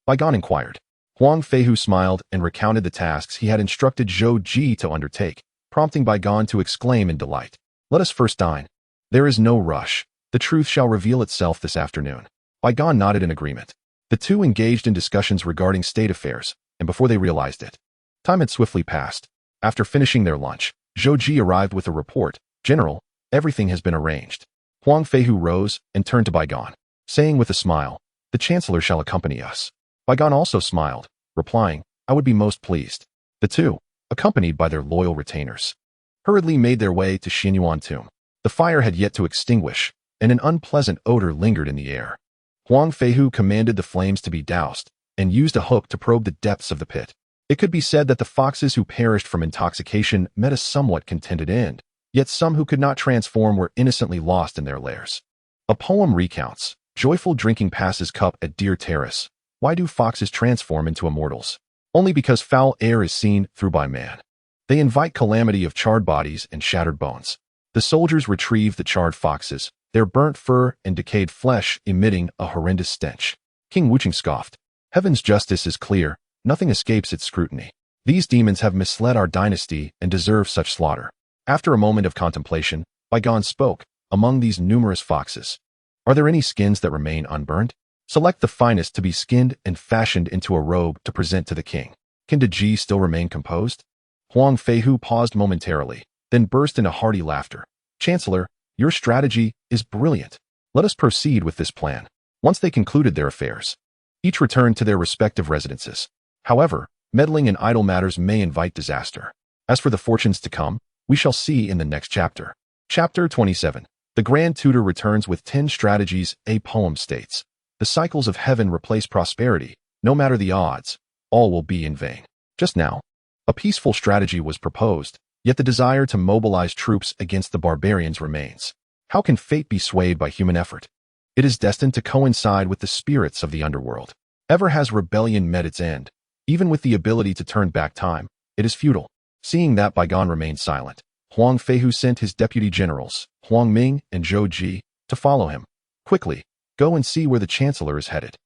Baigan inquired. Huang Feihu smiled and recounted the tasks he had instructed Zhou Ji to undertake, prompting Baigan to exclaim in delight, "Let us first dine. There is no rush. The truth shall reveal itself this afternoon." Baigan nodded in agreement. The two engaged in discussions regarding state affairs, and before they realized it, time had swiftly passed. After finishing their lunch, Zhou Ji arrived with a report. "General, everything has been arranged." Huang Feihu rose and turned to Baigan, saying with a smile, "The Chancellor shall accompany us." Baigan also smiled, replying, "I would be most pleased." The two, accompanied by their loyal retainers, hurriedly made their way to Xianyuan tomb. The fire had yet to extinguish, and an unpleasant odor lingered in the air. Huang Feihu commanded the flames to be doused, and used a hook to probe the depths of the pit. It could be said that the foxes who perished from intoxication met a somewhat contented end, yet some who could not transform were innocently lost in their lairs. A poem recounts, "Joyful drinking passes cup at Deer Terrace. Why do foxes transform into immortals? Only because foul air is seen through by man. They invite calamity of charred bodies and shattered bones." The soldiers retrieved the charred foxes, their burnt fur and decayed flesh emitting a horrendous stench. King Wucheng scoffed, "Heaven's justice is clear, nothing escapes its scrutiny. These demons have misled our dynasty and deserve such slaughter." After a moment of contemplation, Baigan spoke, "Among these numerous foxes, are there any skins that remain unburned? Select the finest to be skinned and fashioned into a robe to present to the king. Can Ji still remain composed?" Huang Feihu paused momentarily, then burst into hearty laughter. "Chancellor, your strategy is brilliant. Let us proceed with this plan." Once they concluded their affairs, each returned to their respective residences. However, meddling in idle matters may invite disaster. As for the fortunes to come, we shall see in the next chapter. Chapter 27. The Grand Tutor returns with 10 strategies. A poem states, "The cycles of heaven replace prosperity. No matter the odds, all will be in vain." Just now, a peaceful strategy was proposed, yet the desire to mobilize troops against the barbarians remains. How can fate be swayed by human effort? It is destined to coincide with the spirits of the underworld. Ever has rebellion met its end? Even with the ability to turn back time, it is futile. Seeing that Baigan remained silent, Huang Feihu sent his deputy generals, Huang Ming and Zhou Ji, to follow him. "Quickly, go and see where the chancellor is headed."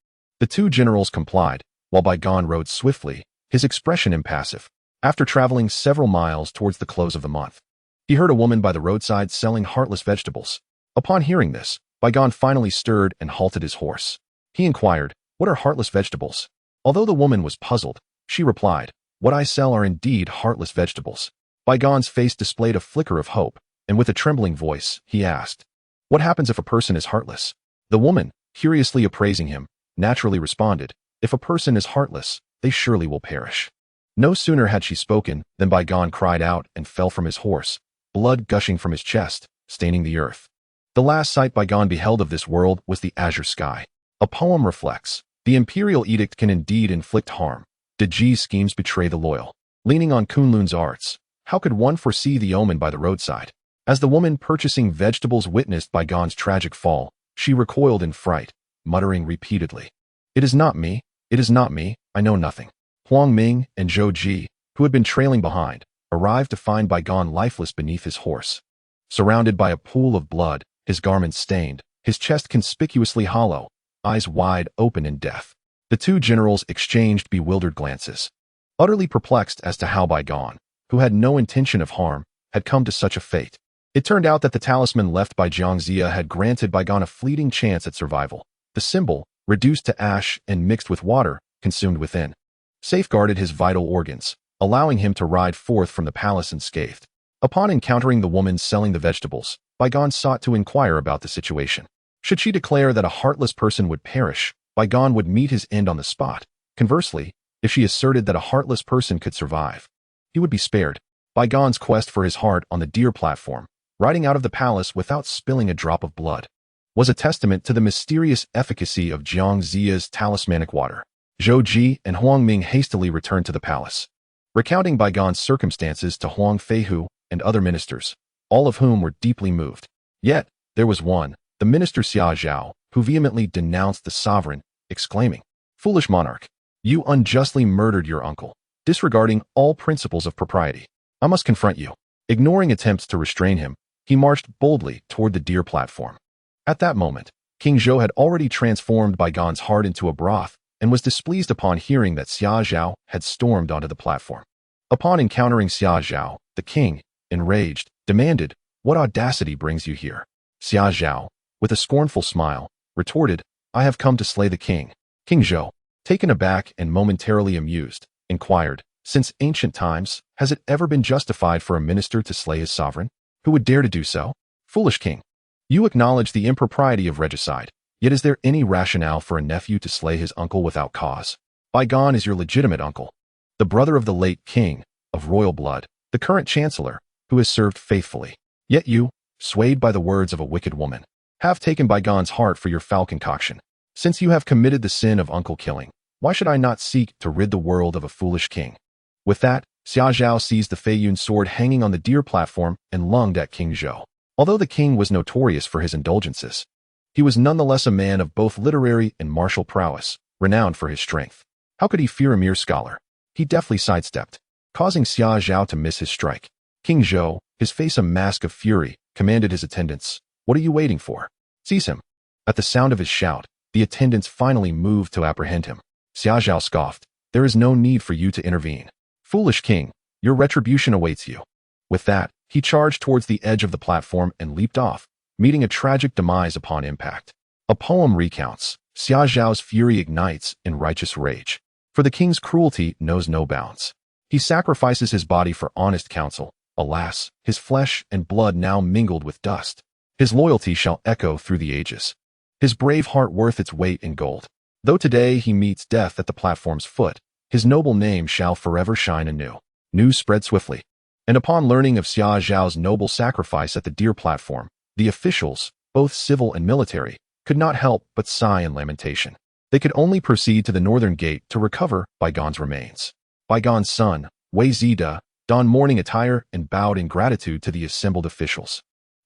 The two generals complied, while Baigan rode swiftly, his expression impassive. After traveling several miles towards the close of the month, he heard a woman by the roadside selling heartless vegetables. Upon hearing this, Baigan finally stirred and halted his horse. He inquired, "What are heartless vegetables?" Although the woman was puzzled, she replied, "What I sell are indeed heartless vegetables." Baigan's face displayed a flicker of hope, and with a trembling voice, he asked, "What happens if a person is heartless?" The woman, curiously appraising him, naturally responded, "If a person is heartless, they surely will perish." No sooner had she spoken than Baigan cried out and fell from his horse, blood gushing from his chest, staining the earth. The last sight Baigan beheld of this world was the azure sky. A poem reflects, "The imperial edict can indeed inflict harm. Did Ji's schemes betray the loyal?" Leaning on Kunlun's arts, how could one foresee the omen by the roadside? As the woman purchasing vegetables witnessed Baigan's tragic fall, she recoiled in fright, muttering repeatedly, "It is not me, it is not me, I know nothing." Huang Ming and Zhou Ji, who had been trailing behind, arrived to find Baigan lifeless beneath his horse. Surrounded by a pool of blood, his garments stained, his chest conspicuously hollow, eyes wide open in death. The two generals exchanged bewildered glances, utterly perplexed as to how Baigan, who had no intention of harm, had come to such a fate. It turned out that the talisman left by Jiangxia had granted Baigan a fleeting chance at survival. The symbol, reduced to ash and mixed with water, consumed within, safeguarded his vital organs, allowing him to ride forth from the palace unscathed. Upon encountering the woman selling the vegetables, Baigan sought to inquire about the situation. Should she declare that a heartless person would perish, Baigan would meet his end on the spot. Conversely, if she asserted that a heartless person could survive, he would be spared. Baigan's quest for his heart on the deer platform, riding out of the palace without spilling a drop of blood, was a testament to the mysterious efficacy of Jiangxia's talismanic water. Zhou Ji and Huang Ming hastily returned to the palace, recounting Baigan's circumstances to Huang Feihu and other ministers, all of whom were deeply moved. Yet, there was one, the minister Xia Zhao, who vehemently denounced the sovereign, exclaiming, "Foolish monarch, you unjustly murdered your uncle, disregarding all principles of propriety. I must confront you." Ignoring attempts to restrain him, he marched boldly toward the deer platform. At that moment, King Zhou had already transformed Baigan's heart into a broth and was displeased upon hearing that Xia Zhao had stormed onto the platform. Upon encountering Xia Zhao, the king, enraged, demanded, "What audacity brings you here?" Xia Zhao, with a scornful smile, retorted, "I have come to slay the king." King Zhou, taken aback and momentarily amused, inquired, "Since ancient times, has it ever been justified for a minister to slay his sovereign? Who would dare to do so? Foolish king, you acknowledge the impropriety of regicide, yet is there any rationale for a nephew to slay his uncle without cause? Baigan is your legitimate uncle, the brother of the late king, of royal blood, the current chancellor, who has served faithfully. Yet you, swayed by the words of a wicked woman, have taken Baigan's heart for your foul concoction. Since you have committed the sin of uncle killing, why should I not seek to rid the world of a foolish king?" With that, Xia Zhao seized the Feiyun sword hanging on the deer platform and lunged at King Zhou. Although the king was notorious for his indulgences, he was nonetheless a man of both literary and martial prowess, renowned for his strength. How could he fear a mere scholar? He deftly sidestepped, causing Xia Zhao to miss his strike. King Zhou, his face a mask of fury, commanded his attendants, "What are you waiting for? Seize him." At the sound of his shout, the attendants finally moved to apprehend him. Xia Zhao scoffed, "There is no need for you to intervene. Foolish king, your retribution awaits you." With that, he charged towards the edge of the platform and leaped off, meeting a tragic demise upon impact. A poem recounts, Xia Zhao's fury ignites in righteous rage, for the king's cruelty knows no bounds. He sacrifices his body for honest counsel. Alas, his flesh and blood now mingled with dust. His loyalty shall echo through the ages. his brave heart worth its weight in gold. Though today he meets death at the platform's foot, his noble name shall forever shine anew. News spread swiftly, and upon learning of Xia Zhao's noble sacrifice at the deer platform, the officials, both civil and military, could not help but sigh in lamentation. They could only proceed to the northern gate to recover Baigon's remains. Baigon's son, Wei Zida, donned mourning attire and bowed in gratitude to the assembled officials.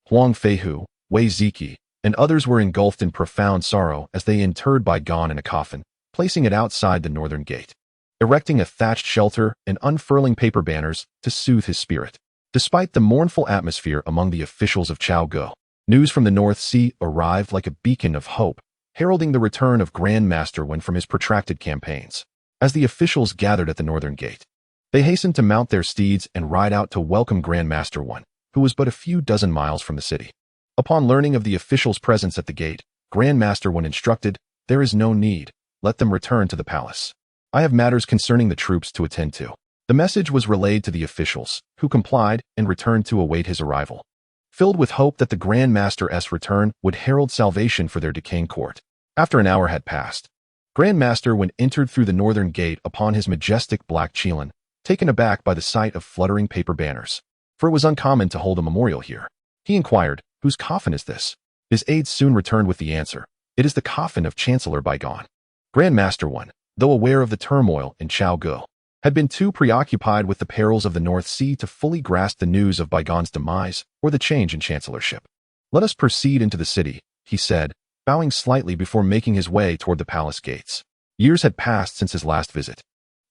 Huang Feihu, Wei Ziki, and others were engulfed in profound sorrow as they interred Baigon in a coffin, placing it outside the northern gate, erecting a thatched shelter and unfurling paper banners to soothe his spirit. Despite the mournful atmosphere among the officials of Chaogo, news from the North Sea arrived like a beacon of hope, heralding the return of Grand Master Wen from his protracted campaigns. As the officials gathered at the northern gate, they hastened to mount their steeds and ride out to welcome Grand Master Wen, who was but a few dozen miles from the city. Upon learning of the officials' presence at the gate, Grand Master Wen instructed, "There is no need, let them return to the palace. I have matters concerning the troops to attend to." The message was relayed to the officials, who complied and returned to await his arrival, filled with hope that the Grand Master's return would herald salvation for their decaying court. After an hour had passed, Grand Master Wen entered through the northern gate upon his majestic black Qilin, taken aback by the sight of fluttering paper banners, for it was uncommon to hold a memorial here. He inquired, "Whose coffin is this?" His aides soon returned with the answer, "It is the coffin of Chancellor Baigon." Grand Master Wen, though aware of the turmoil in Chaogo, had been too preoccupied with the perils of the North Sea to fully grasp the news of Baigon's demise or the change in chancellorship. "Let us proceed into the city," he said, bowing slightly before making his way toward the palace gates. Years had passed since his last visit,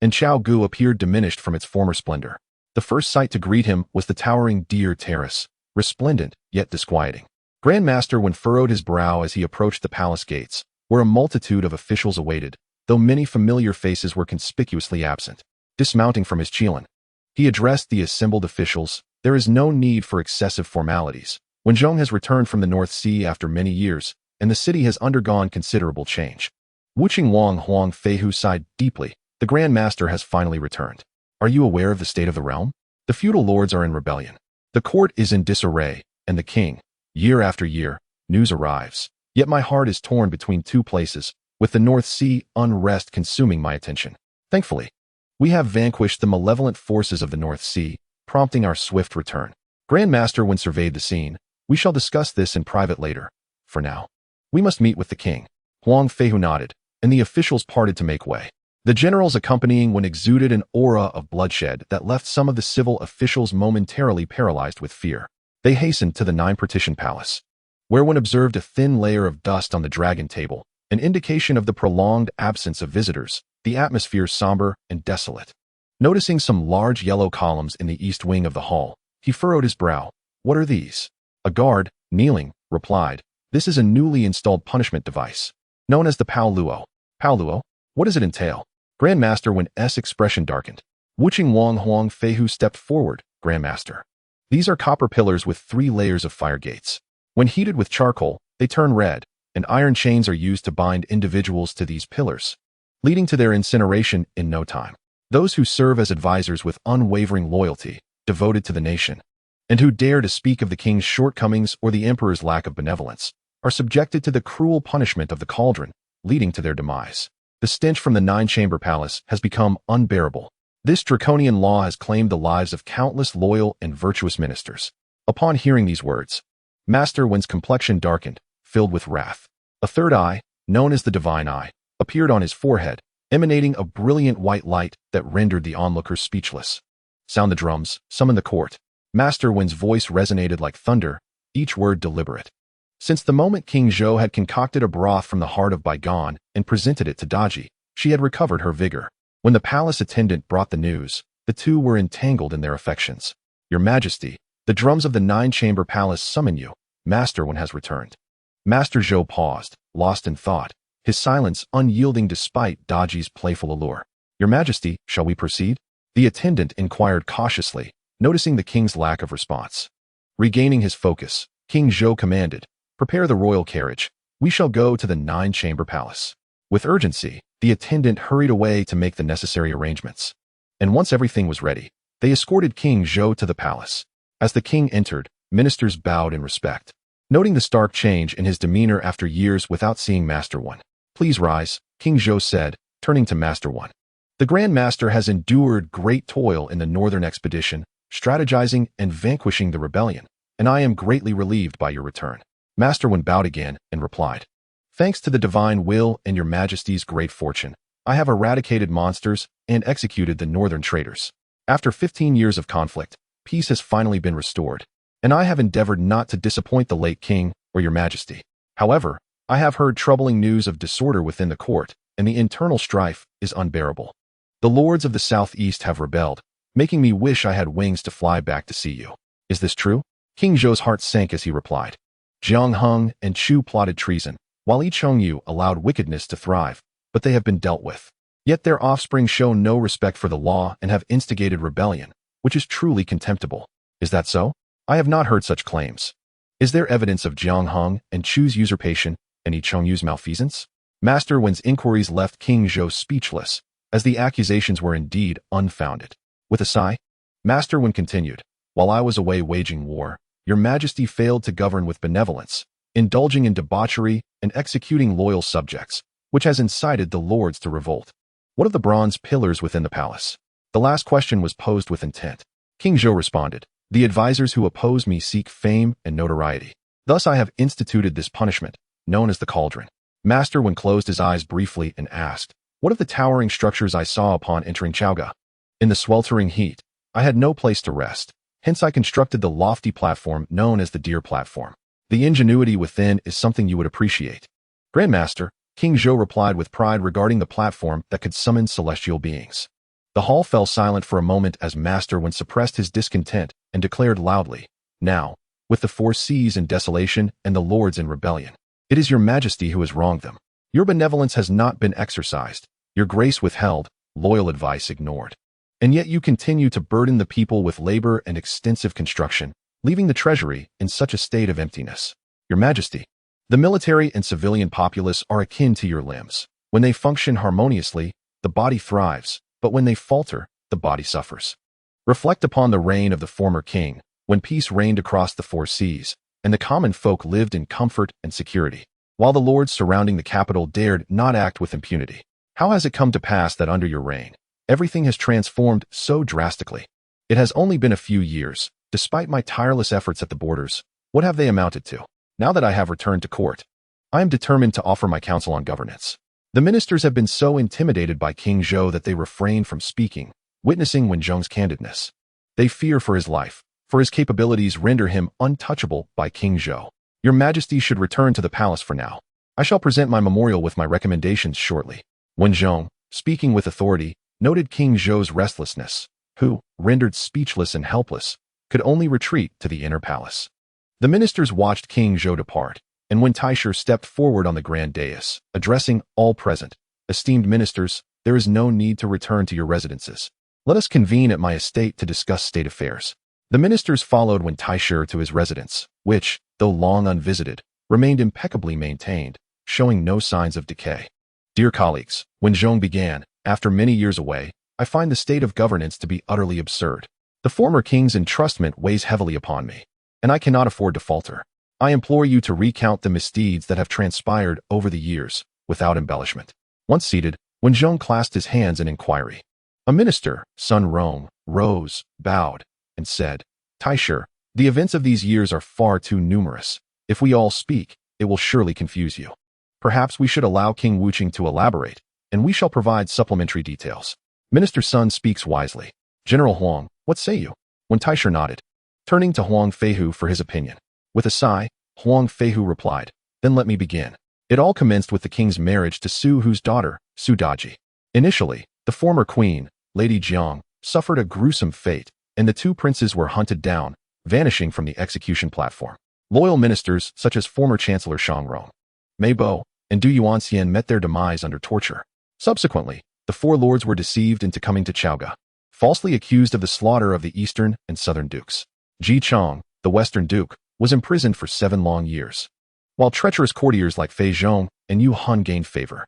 and Chaogu appeared diminished from its former splendor. The first sight to greet him was the towering Deer Terrace, resplendent yet disquieting. Grand Master Wen furrowed his brow as he approached the palace gates, where a multitude of officials awaited, though many familiar faces were conspicuously absent. Dismounting from his Qilin, he addressed the assembled officials, "There is no need for excessive formalities. Wen Zhong has returned from the North Sea after many years, and the city has undergone considerable change." Wuqing Wang Huang Feihu sighed deeply. "The Grand Master has finally returned. Are you aware of the state of the realm? The feudal lords are in rebellion. The court is in disarray, and the king, year after year, news arrives. Yet my heart is torn between two places, with the North Sea unrest consuming my attention. Thankfully, we have vanquished the malevolent forces of the North Sea, prompting our swift return." Grand Master Wen surveyed the scene. "We shall discuss this in private later. For now, we must meet with the king." Huang Feihu nodded, and the officials parted to make way. The generals accompanying Wen exuded an aura of bloodshed that left some of the civil officials momentarily paralyzed with fear. They hastened to the nine-partition palace, where Wen observed a thin layer of dust on the dragon table, an indication of the prolonged absence of visitors, the atmosphere somber and desolate. Noticing some large yellow columns in the east wing of the hall, he furrowed his brow. "What are these?" A guard, kneeling, replied, "This is a newly installed punishment device, known as the Pao Luo." "Pao Luo? What does it entail?" Grand Master Wen's expression darkened. Wuqing Wang Huang Feihu stepped forward. "Grand Master, these are copper pillars with 3 layers of fire gates. When heated with charcoal, they turn red, and iron chains are used to bind individuals to these pillars, leading to their incineration in no time. Those who serve as advisors with unwavering loyalty, devoted to the nation, and who dare to speak of the king's shortcomings or the emperor's lack of benevolence, are subjected to the cruel punishment of the cauldron, leading to their demise. The stench from the 9-chamber palace has become unbearable. This draconian law has claimed the lives of countless loyal and virtuous ministers." Upon hearing these words, Master Wen's complexion darkened, filled with wrath. A third eye, known as the divine eye, appeared on his forehead, emanating a brilliant white light that rendered the onlookers speechless. "Sound the drums, summon the court." Master Wen's voice resonated like thunder, each word deliberate. Since the moment King Zhou had concocted a broth from the heart of Baigon and presented it to Daji, she had recovered her vigor. When the palace attendant brought the news, the two were entangled in their affections. "Your Majesty, the drums of the 9-chamber palace summon you. Master Wen has returned." Master Zhou paused, lost in thought, his silence unyielding despite Daji's playful allure. "Your Majesty, shall we proceed?" The attendant inquired cautiously, noticing the king's lack of response. Regaining his focus, King Zhou commanded, "Prepare the royal carriage. We shall go to the 9-chamber palace." With urgency, the attendant hurried away to make the necessary arrangements. And once everything was ready, they escorted King Zhou to the palace. As the king entered, ministers bowed in respect. noting the stark change in his demeanor after years without seeing Master One. Please rise, King Zhou said, turning to Master One. The Grand Master has endured great toil in the northern expedition, strategizing and vanquishing the rebellion, and I am greatly relieved by your return. Master One bowed again and replied, Thanks to the divine will and your majesty's great fortune, I have eradicated monsters and executed the northern traitors. After 15 years of conflict, peace has finally been restored, and I have endeavored not to disappoint the late king or your majesty. However, I have heard troubling news of disorder within the court, and the internal strife is unbearable. The lords of the southeast have rebelled, making me wish I had wings to fly back to see you. Is this true? King Zhou's heart sank as he replied. Jiang Heng and Chu plotted treason, while Yi Chengyu allowed wickedness to thrive, but they have been dealt with. Yet their offspring show no respect for the law and have instigated rebellion, which is truly contemptible. Is that so? I have not heard such claims. Is there evidence of Jiang Heng and Chu's usurpation and Yi Chengyu's malfeasance? Master Wen's inquiries left King Zhou speechless, as the accusations were indeed unfounded. With a sigh, Master Wen continued, While I was away waging war, your majesty failed to govern with benevolence, indulging in debauchery and executing loyal subjects, which has incited the lords to revolt. What of the bronze pillars within the palace? The last question was posed with intent. King Zhou responded, The advisors who oppose me seek fame and notoriety. Thus I have instituted this punishment, known as the cauldron. Master Wen closed his eyes briefly and asked, What of the towering structures I saw upon entering Chaoga? In the sweltering heat, I had no place to rest. Hence I constructed the lofty platform known as the Deer Platform. The ingenuity within is something you would appreciate. Grandmaster, King Zhou replied with pride regarding the platform that could summon celestial beings. The hall fell silent for a moment as Master Wen suppressed his discontent and declared loudly, Now, with the four seas in desolation and the lords in rebellion, it is your majesty who has wronged them. Your benevolence has not been exercised, your grace withheld, loyal advice ignored. And yet you continue to burden the people with labor and extensive construction, leaving the treasury in such a state of emptiness. Your majesty, the military and civilian populace are akin to your limbs. When they function harmoniously, the body thrives, but when they falter, the body suffers. Reflect upon the reign of the former king, when peace reigned across the four seas, and the common folk lived in comfort and security, while the lords surrounding the capital dared not act with impunity. How has it come to pass that under your reign, everything has transformed so drastically? It has only been a few years, despite my tireless efforts at the borders. What have they amounted to? Now that I have returned to court, I am determined to offer my counsel on governance. The ministers have been so intimidated by King Zhou that they refrain from speaking, witnessing Wen Zhong's candidness. They fear for his life, for his capabilities render him untouchable by King Zhou. Your majesty should return to the palace for now. I shall present my memorial with my recommendations shortly. Wen Zhong, speaking with authority, noted King Zhou's restlessness, who, rendered speechless and helpless, could only retreat to the inner palace. The ministers watched King Zhou depart, and when Taisher stepped forward on the grand dais, addressing all present, Esteemed ministers, there is no need to return to your residences. Let us convene at my estate to discuss state affairs. The ministers followed Wen Taisher to his residence, which, though long unvisited, remained impeccably maintained, showing no signs of decay. Dear colleagues, Wen Zhong began, after many years away, I find the state of governance to be utterly absurd. The former king's entrustment weighs heavily upon me, and I cannot afford to falter. I implore you to recount the misdeeds that have transpired over the years, without embellishment. Once seated, Wen Zhong clasped his hands in inquiry. A minister, Sun Rong, rose, bowed, and said, Taisher, the events of these years are far too numerous. If we all speak, it will surely confuse you. Perhaps we should allow King Wuqing to elaborate, and we shall provide supplementary details. Minister Sun speaks wisely. General Huang, what say you? Wen Taisher nodded, turning to Huang Feihu for his opinion. With a sigh, Huang Feihu replied, Then let me begin. It all commenced with the king's marriage to Su Hu's daughter, Su Daji. Initially, the former queen, Lady Jiang, suffered a gruesome fate, and the two princes were hunted down, vanishing from the execution platform. Loyal ministers such as former Chancellor Shangrong, Mei Bo, and Du Yuanxian met their demise under torture. Subsequently, the four lords were deceived into coming to Chaoga, falsely accused of the slaughter of the eastern and southern dukes. Ji Chong, the western duke, was imprisoned for 7 long years, while treacherous courtiers like Fei Zhong and Yu Han gained favor.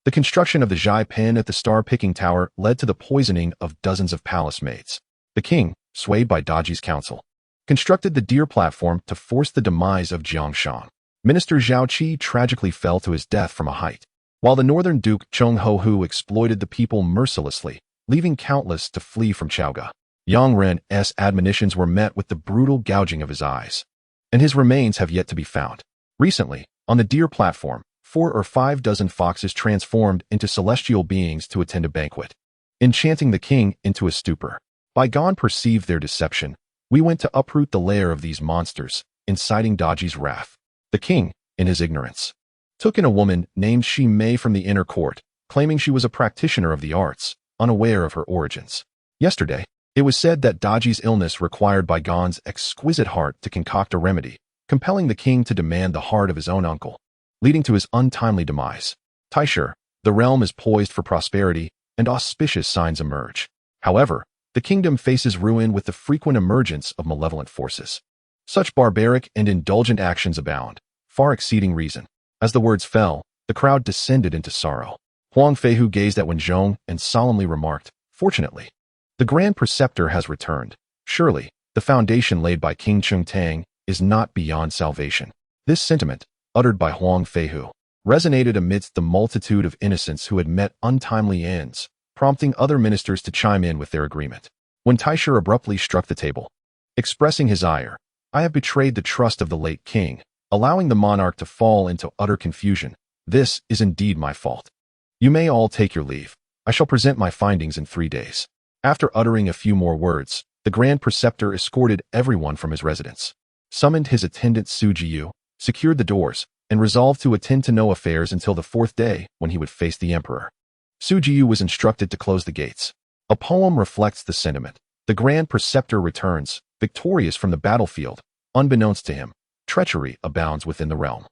The construction of the Zhai Pen at the star-picking tower led to the poisoning of dozens of palace maids. The king, swayed by Daji's counsel, constructed the deer platform to force the demise of Jiangshan. Minister Zhao Qi tragically fell to his death from a height, while the northern Duke Cheng Hohu exploited the people mercilessly, leaving countless to flee from Chaoga. Yang Ren's admonitions were met with the brutal gouging of his eyes, and his remains have yet to be found. Recently, on the deer platform, 4 or 5 dozen foxes transformed into celestial beings to attend a banquet, enchanting the king into a stupor. Bygone perceived their deception. We went to uproot the lair of these monsters, inciting Daji's wrath. The king, in his ignorance, took in a woman named Shi Mei from the inner court, claiming she was a practitioner of the arts, unaware of her origins. Yesterday, it was said that Daji's illness required Bygone's exquisite heart to concoct a remedy, compelling the king to demand the heart of his own uncle, leading to his untimely demise. Taisher, the realm is poised for prosperity, and auspicious signs emerge. However, the kingdom faces ruin with the frequent emergence of malevolent forces. Such barbaric and indulgent actions abound, far exceeding reason. As the words fell, the crowd descended into sorrow. Huang Feihu gazed at Wenzhong and solemnly remarked, "Fortunately, the Grand Preceptor has returned. Surely, the foundation laid by King Chentang is not beyond salvation." This sentiment, uttered by Huang Feihu, resonated amidst the multitude of innocents who had met untimely ends, prompting other ministers to chime in with their agreement. When Taisher abruptly struck the table, expressing his ire, "I have betrayed the trust of the late king, allowing the monarch to fall into utter confusion. This is indeed my fault. You may all take your leave. I shall present my findings in 3 days." After uttering a few more words, the Grand Preceptor escorted everyone from his residence, summoned his attendant Su Jiyu, secured the doors, and resolved to attend to no affairs until the 4th day, when he would face the emperor. Su Jiyu was instructed to close the gates. A poem reflects the sentiment. The Grand Preceptor returns, victorious from the battlefield. Unbeknownst to him, treachery abounds within the realm.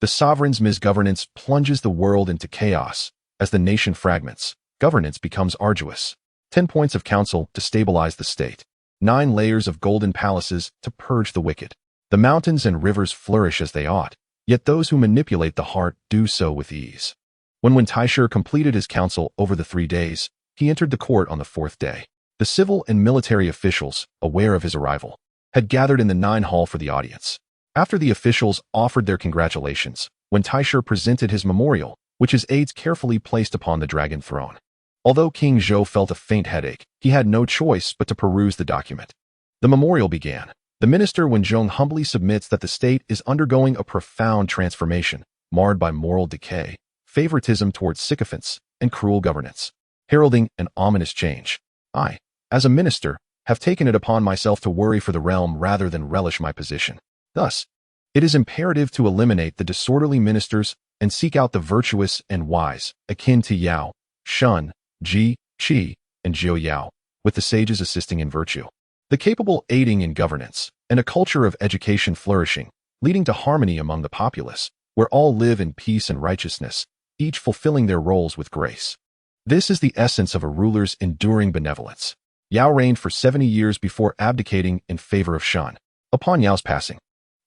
The sovereign's misgovernance plunges the world into chaos. As the nation fragments, governance becomes arduous. 10 points of counsel to stabilize the state. 9 layers of golden palaces to purge the wicked. The mountains and rivers flourish as they ought, yet those who manipulate the heart do so with ease. When Taisher completed his counsel over the 3 days, he entered the court on the 4th day. The civil and military officials, aware of his arrival, had gathered in the 9 hall for the audience. After the officials offered their congratulations, when Taisher presented his memorial, which his aides carefully placed upon the dragon throne. Although King Zhou felt a faint headache, he had no choice but to peruse the document. The memorial began. The minister Wenzhong humbly submits that the state is undergoing a profound transformation, marred by moral decay, favoritism towards sycophants, and cruel governance, heralding an ominous change. I, as a minister, have taken it upon myself to worry for the realm rather than relish my position. Thus, it is imperative to eliminate the disorderly ministers and seek out the virtuous and wise, akin to Yao, Shun, Ji, Qi, and Zhou Yao, with the sages assisting in virtue, the capable aiding in governance, and a culture of education flourishing, leading to harmony among the populace, where all live in peace and righteousness, each fulfilling their roles with grace. This is the essence of a ruler's enduring benevolence. Yao reigned for 70 years before abdicating in favor of Shan. Upon Yao's passing,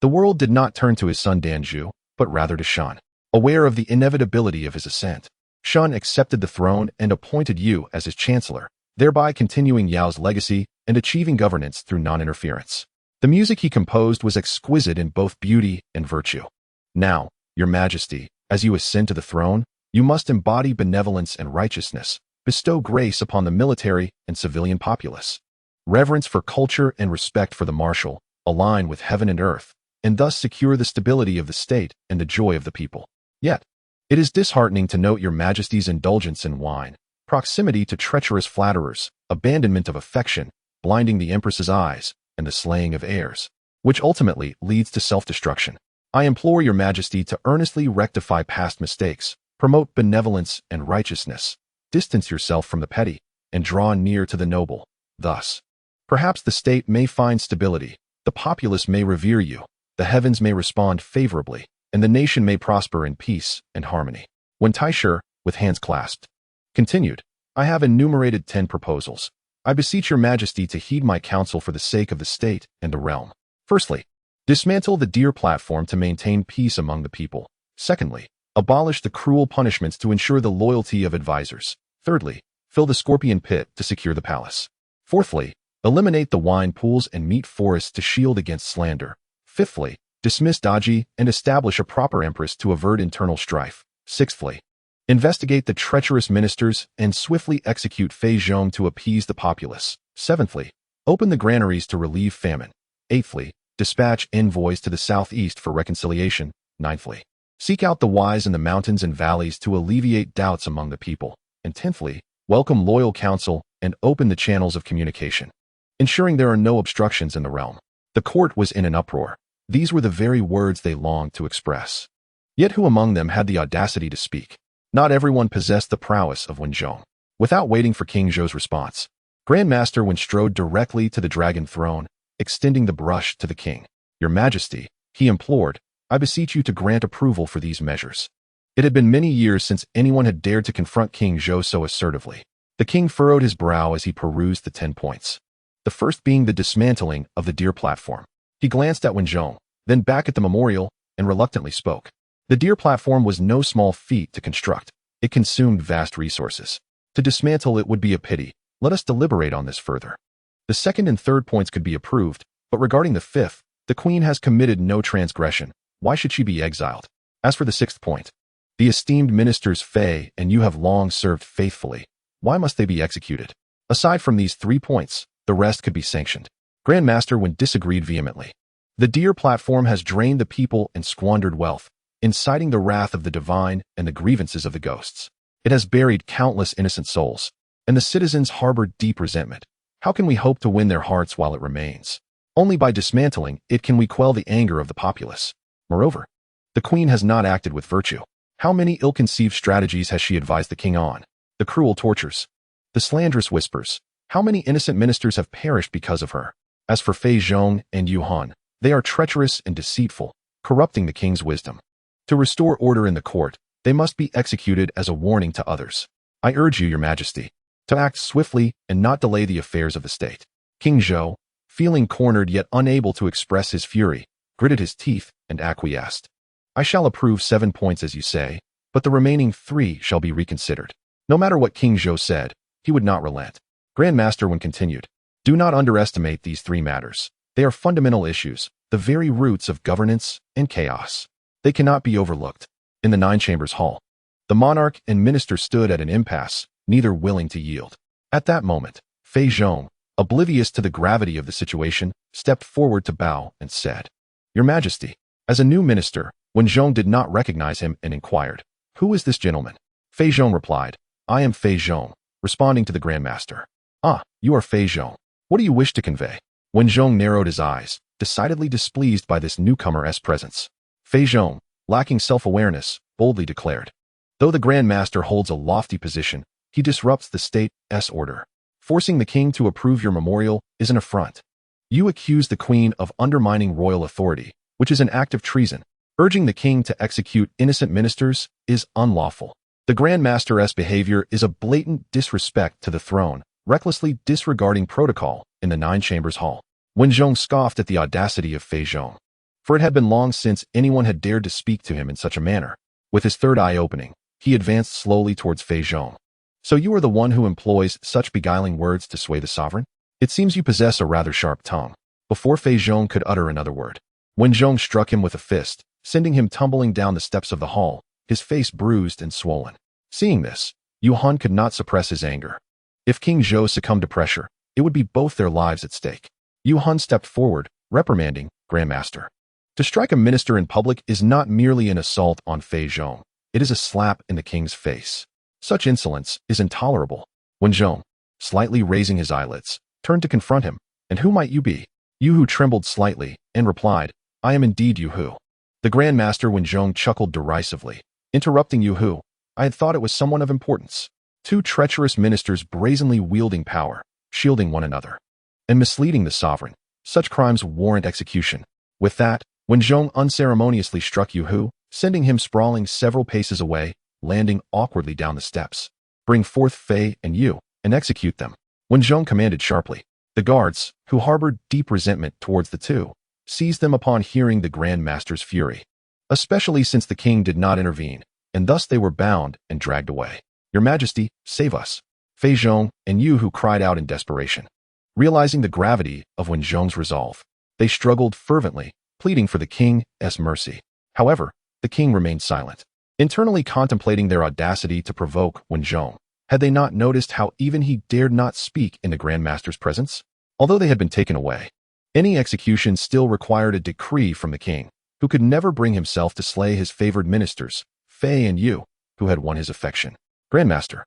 the world did not turn to his son Danzhu, but rather to Shan. Aware of the inevitability of his ascent, Shan accepted the throne and appointed Yu as his chancellor, thereby continuing Yao's legacy and achieving governance through non-interference. The music he composed was exquisite in both beauty and virtue. Now, Your Majesty, as you ascend to the throne, you must embody benevolence and righteousness, bestow grace upon the military and civilian populace. Reverence for culture and respect for the martial align with heaven and earth, and thus secure the stability of the state and the joy of the people. Yet, it is disheartening to note Your Majesty's indulgence in wine, proximity to treacherous flatterers, abandonment of affection, blinding the Empress's eyes, and the slaying of heirs, which ultimately leads to self-destruction. I implore Your Majesty to earnestly rectify past mistakes, promote benevolence and righteousness, distance yourself from the petty, and draw near to the noble. Thus, perhaps the state may find stability, the populace may revere you, the heavens may respond favorably, and the nation may prosper in peace and harmony. When Taisher, with hands clasped, continued, I have enumerated 10 proposals. I beseech Your Majesty to heed my counsel for the sake of the state and the realm. Firstly, dismantle the deer platform to maintain peace among the people. Secondly, abolish the cruel punishments to ensure the loyalty of advisors. Thirdly, fill the scorpion pit to secure the palace. Fourthly, Eliminate the wine pools and meat forests to shield against slander. Fifthly, dismiss Daji and establish a proper empress to avert internal strife. Sixthly, investigate the treacherous ministers and swiftly execute Fei Zhong to appease the populace. Seventhly, open the granaries to relieve famine. Eighthly, dispatch envoys to the southeast for reconciliation. Ninthly, seek out the wise in the mountains and valleys to alleviate doubts among the people. And tenthly, welcome loyal counsel and open the channels of communication, ensuring there are no obstructions in the realm. The court was in an uproar. These were the very words they longed to express. Yet who among them had the audacity to speak? Not everyone possessed the prowess of Wen Zhong. Without waiting for King Zhou's response, Grandmaster Wen strode directly to the dragon throne, extending the brush to the king. Your Majesty, he implored, I beseech you to grant approval for these measures. It had been many years since anyone had dared to confront King Zhou so assertively. The king furrowed his brow as he perused the 10 points. The first being the dismantling of the deer platform. He glanced at Wen Zhong, then back at the memorial, and reluctantly spoke. The deer platform was no small feat to construct. It consumed vast resources. To dismantle it would be a pity. Let us deliberate on this further. The second and third points could be approved, but regarding the fifth, the queen has committed no transgression. Why should she be exiled? As for the sixth point, the esteemed ministers Fei and you have long served faithfully. Why must they be executed? Aside from these 3 points, the rest could be sanctioned. Grandmaster Wen disagreed vehemently. The deer platform has drained the people and squandered wealth, inciting the wrath of the divine and the grievances of the ghosts. It has buried countless innocent souls, and the citizens harbor deep resentment. How can we hope to win their hearts while it remains? Only by dismantling it can we quell the anger of the populace. Moreover, the queen has not acted with virtue. How many ill-conceived strategies has she advised the king on? The cruel tortures, the slanderous whispers. How many innocent ministers have perished because of her? As for Fei Zhong and Yu Han, they are treacherous and deceitful, corrupting the king's wisdom. To restore order in the court, they must be executed as a warning to others. I urge you, your majesty, to act swiftly and not delay the affairs of the state. King Zhou, feeling cornered yet unable to express his fury, gritted his teeth and acquiesced. I shall approve 7 points as you say, but the remaining 3 shall be reconsidered. No matter what King Zhou said, he would not relent. Grandmaster Wen continued, do not underestimate these 3 matters. They are fundamental issues, the very roots of governance and chaos. They cannot be overlooked. In the 9 chambers hall, the monarch and minister stood at an impasse, neither willing to yield. At that moment, Fei Zhong, oblivious to the gravity of the situation, stepped forward to bow and said, Your Majesty. As a new minister, Wen Zhong did not recognize him and inquired, Who is this gentleman? Fei Zhong replied, I am Fei Zhong, responding to the Grandmaster. Ah, you are Fei Zhong. What do you wish to convey? Wen Zhong narrowed his eyes, decidedly displeased by this newcomer's presence. Fei Zhong, lacking self-awareness, boldly declared, Though the Grandmaster holds a lofty position, he disrupts the state's order. Forcing the king to approve your memorial is an affront. You accuse the queen of undermining royal authority, which is an act of treason. Urging the king to execute innocent ministers is unlawful. The Grandmaster's behavior is a blatant disrespect to the throne, recklessly disregarding protocol in the 9 chambers hall. Wen Zhong scoffed at the audacity of Fei Zhong, for it had been long since anyone had dared to speak to him in such a manner. With his third eye opening, he advanced slowly towards Fei Zhong. So you are the one who employs such beguiling words to sway the sovereign? It seems you possess a rather sharp tongue. Before Fei Zhong could utter another word, Wen Zhong struck him with a fist, sending him tumbling down the steps of the hall, his face bruised and swollen. Seeing this, Yu Han could not suppress his anger. If King Zhou succumbed to pressure, it would be both their lives at stake. Yu Han stepped forward, reprimanding, Grandmaster. To strike a minister in public is not merely an assault on Fei Zhong, it is a slap in the king's face. Such insolence is intolerable. Wen Zhong, slightly raising his eyelids, turned to confront him. And who might you be? Yu Hu trembled slightly, and replied, I am indeed Yu Hu. The Grandmaster Wen Zhong chuckled derisively, interrupting Yu Hu. I had thought it was someone of importance. 2 treacherous ministers brazenly wielding power, shielding one another, and misleading the sovereign. Such crimes warrant execution. With that, Wen Zhong unceremoniously struck Yu Hu, sending him sprawling several paces away, landing awkwardly down the steps. Bring forth Fei and Yu, and execute them. Wen Zhong commanded sharply. The guards, who harbored deep resentment towards the 2, seized them upon hearing the Grandmaster's fury, especially since the king did not intervene, and thus they were bound and dragged away. Your Majesty, save us. Fei Zhong and Yu Hu cried out in desperation. Realizing the gravity of Wen Zhong's resolve, they struggled fervently, pleading for the king's mercy. However, the king remained silent, internally contemplating their audacity to provoke Wen Zhong. Had they not noticed how even he dared not speak in the Grand Master's presence? Although they had been taken away, any execution still required a decree from the king, who could never bring himself to slay his favored ministers, Fei and Yu, who had won his affection. Grandmaster,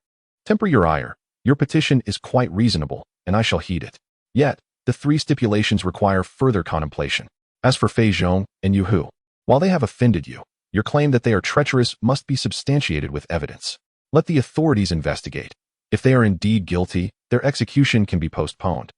temper your ire. Your petition is quite reasonable, and I shall heed it. Yet, the 3 stipulations require further contemplation. As for Fei Zhong and Yu Hu, while they have offended you, your claim that they are treacherous must be substantiated with evidence. Let the authorities investigate. If they are indeed guilty, their execution can be postponed.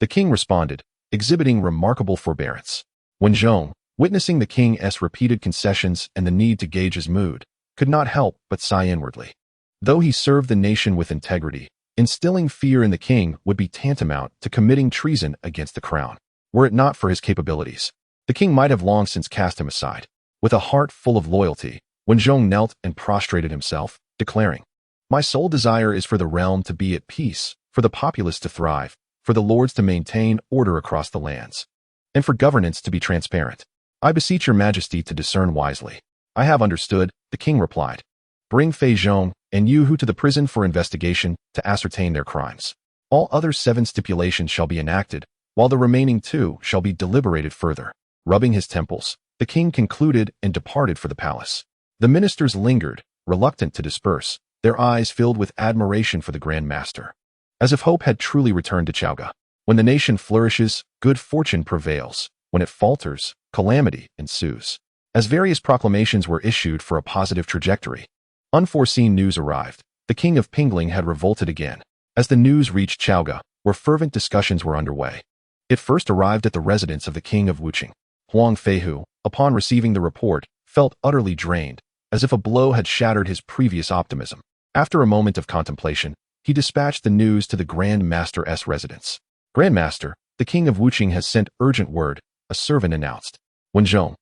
The king responded, exhibiting remarkable forbearance. Wen Zhong, witnessing the king's repeated concessions and the need to gauge his mood, could not help but sigh inwardly. Though he served the nation with integrity, instilling fear in the king would be tantamount to committing treason against the crown. Were it not for his capabilities, the king might have long since cast him aside. With a heart full of loyalty, Wen Zhong knelt and prostrated himself, declaring, "My sole desire is for the realm to be at peace, for the populace to thrive, for the lords to maintain order across the lands, and for governance to be transparent. I beseech your majesty to discern wisely." "I have understood," the king replied. "Bring Fei Zhong and Yu Hu to the prison for investigation to ascertain their crimes. All other 7 stipulations shall be enacted, while the remaining 2 shall be deliberated further." Rubbing his temples, the king concluded and departed for the palace. The ministers lingered, reluctant to disperse, their eyes filled with admiration for the Grand Master. As if hope had truly returned to Chaoga. When the nation flourishes, good fortune prevails. When it falters, calamity ensues. As various proclamations were issued for a positive trajectory, unforeseen news arrived. The king of Pingling had revolted again. As the news reached Chaoga, where fervent discussions were underway, it first arrived at the residence of the king of Wuqing. Huang Feihu, upon receiving the report, felt utterly drained, as if a blow had shattered his previous optimism. After a moment of contemplation, he dispatched the news to the Grand Master's residence. "Grand Master, the king of Wuqing has sent urgent word," a servant announced. Wen Zhong,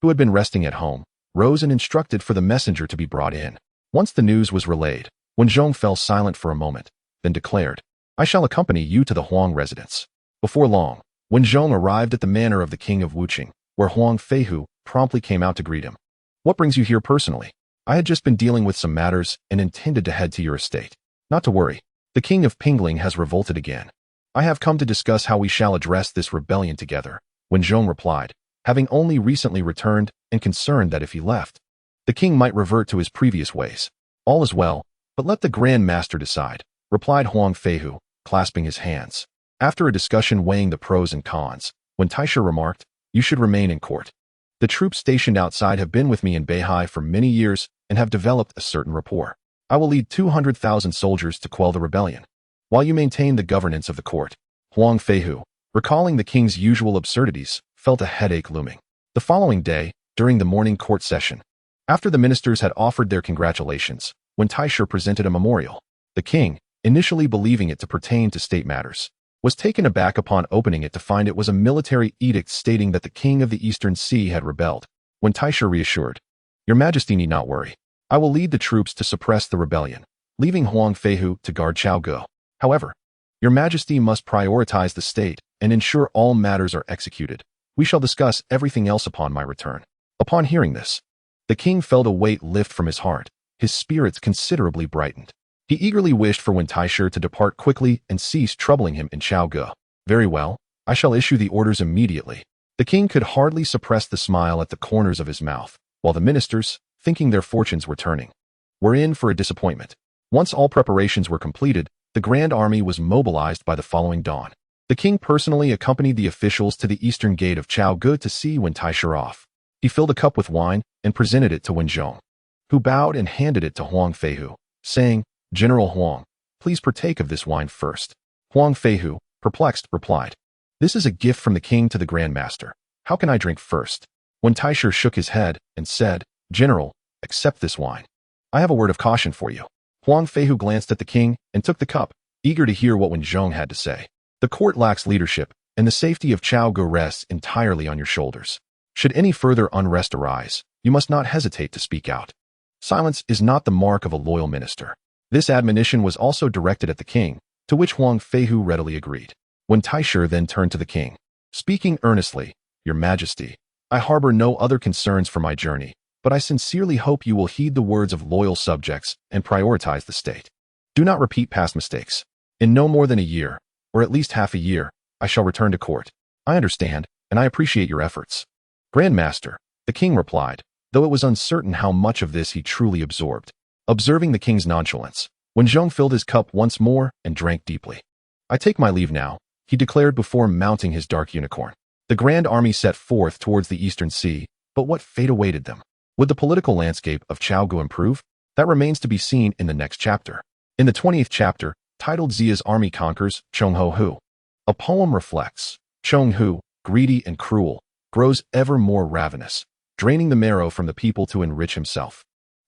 who had been resting at home, rose and instructed for the messenger to be brought in. Once the news was relayed, Wen Zhong fell silent for a moment, then declared, "I shall accompany you to the Huang residence." Before long, Wen Zhong arrived at the manor of the king of Wuqing, where Huang Feihu promptly came out to greet him. "What brings you here personally?" "I had just been dealing with some matters and intended to head to your estate." "Not to worry. The king of Pingling has revolted again. I have come to discuss how we shall address this rebellion together," Wen Zhong replied, having only recently returned and concerned that if he left, the king might revert to his previous ways. "All is well, but let the Grand Master decide," replied Huang Feihu, clasping his hands. After a discussion weighing the pros and cons, Wen Taisha remarked, "You should remain in court. The troops stationed outside have been with me in Beihai for many years and have developed a certain rapport. I will lead 200,000 soldiers to quell the rebellion, while you maintain the governance of the court." Huang Feihu, recalling the king's usual absurdities, felt a headache looming. The following day, during the morning court session, after the ministers had offered their congratulations, Wen Taisha presented a memorial. The king, initially believing it to pertain to state matters, was taken aback upon opening it to find it was a military edict stating that the king of the Eastern Sea had rebelled. Wen Taisha reassured, "Your Majesty need not worry. I will lead the troops to suppress the rebellion," leaving Huang Feihu to guard Chaoga. "However, Your Majesty must prioritize the state and ensure all matters are executed. We shall discuss everything else upon my return." Upon hearing this, the king felt a weight lift from his heart. His spirits considerably brightened. He eagerly wished for Wen Taisha to depart quickly and cease troubling him in Chaoga. "Very well, I shall issue the orders immediately." The king could hardly suppress the smile at the corners of his mouth, while the ministers, thinking their fortunes were turning, were in for a disappointment. Once all preparations were completed, the grand army was mobilized by the following dawn. The king personally accompanied the officials to the eastern gate of Chaoga to see Wen Taisha off. He filled a cup with wine and presented it to Wen Zhong, who bowed and handed it to Huang Feihu, saying, "General Huang, please partake of this wine first." Huang Feihu, perplexed, replied, "This is a gift from the king to the Grand Master. How can I drink first?" Wen Taisha shook his head and said, "General, accept this wine. I have a word of caution for you." Huang Feihu glanced at the king and took the cup, eager to hear what Wen Zhong had to say. "The court lacks leadership, and the safety of Chaoga rests entirely on your shoulders. Should any further unrest arise, you must not hesitate to speak out. Silence is not the mark of a loyal minister." This admonition was also directed at the king, to which Huang Feihu readily agreed. When Taisher then turned to the king, speaking earnestly, "Your Majesty, I harbor no other concerns for my journey, but I sincerely hope you will heed the words of loyal subjects and prioritize the state. Do not repeat past mistakes. In no more than a year, or at least half a year, I shall return to court. I understand, and I appreciate your efforts." "Grand Master," the king replied, though it was uncertain how much of this he truly absorbed. Observing the king's nonchalance, Wen Zhong filled his cup once more and drank deeply. "I take my leave now," he declared before mounting his dark unicorn. The grand army set forth towards the eastern sea, but what fate awaited them? Would the political landscape of Chaogu improve? That remains to be seen in the next chapter. In the 20th chapter, titled Zia's Army Conquers Chonghu, a poem reflects, Chonghu, greedy and cruel, grows ever more ravenous, draining the marrow from the people to enrich himself.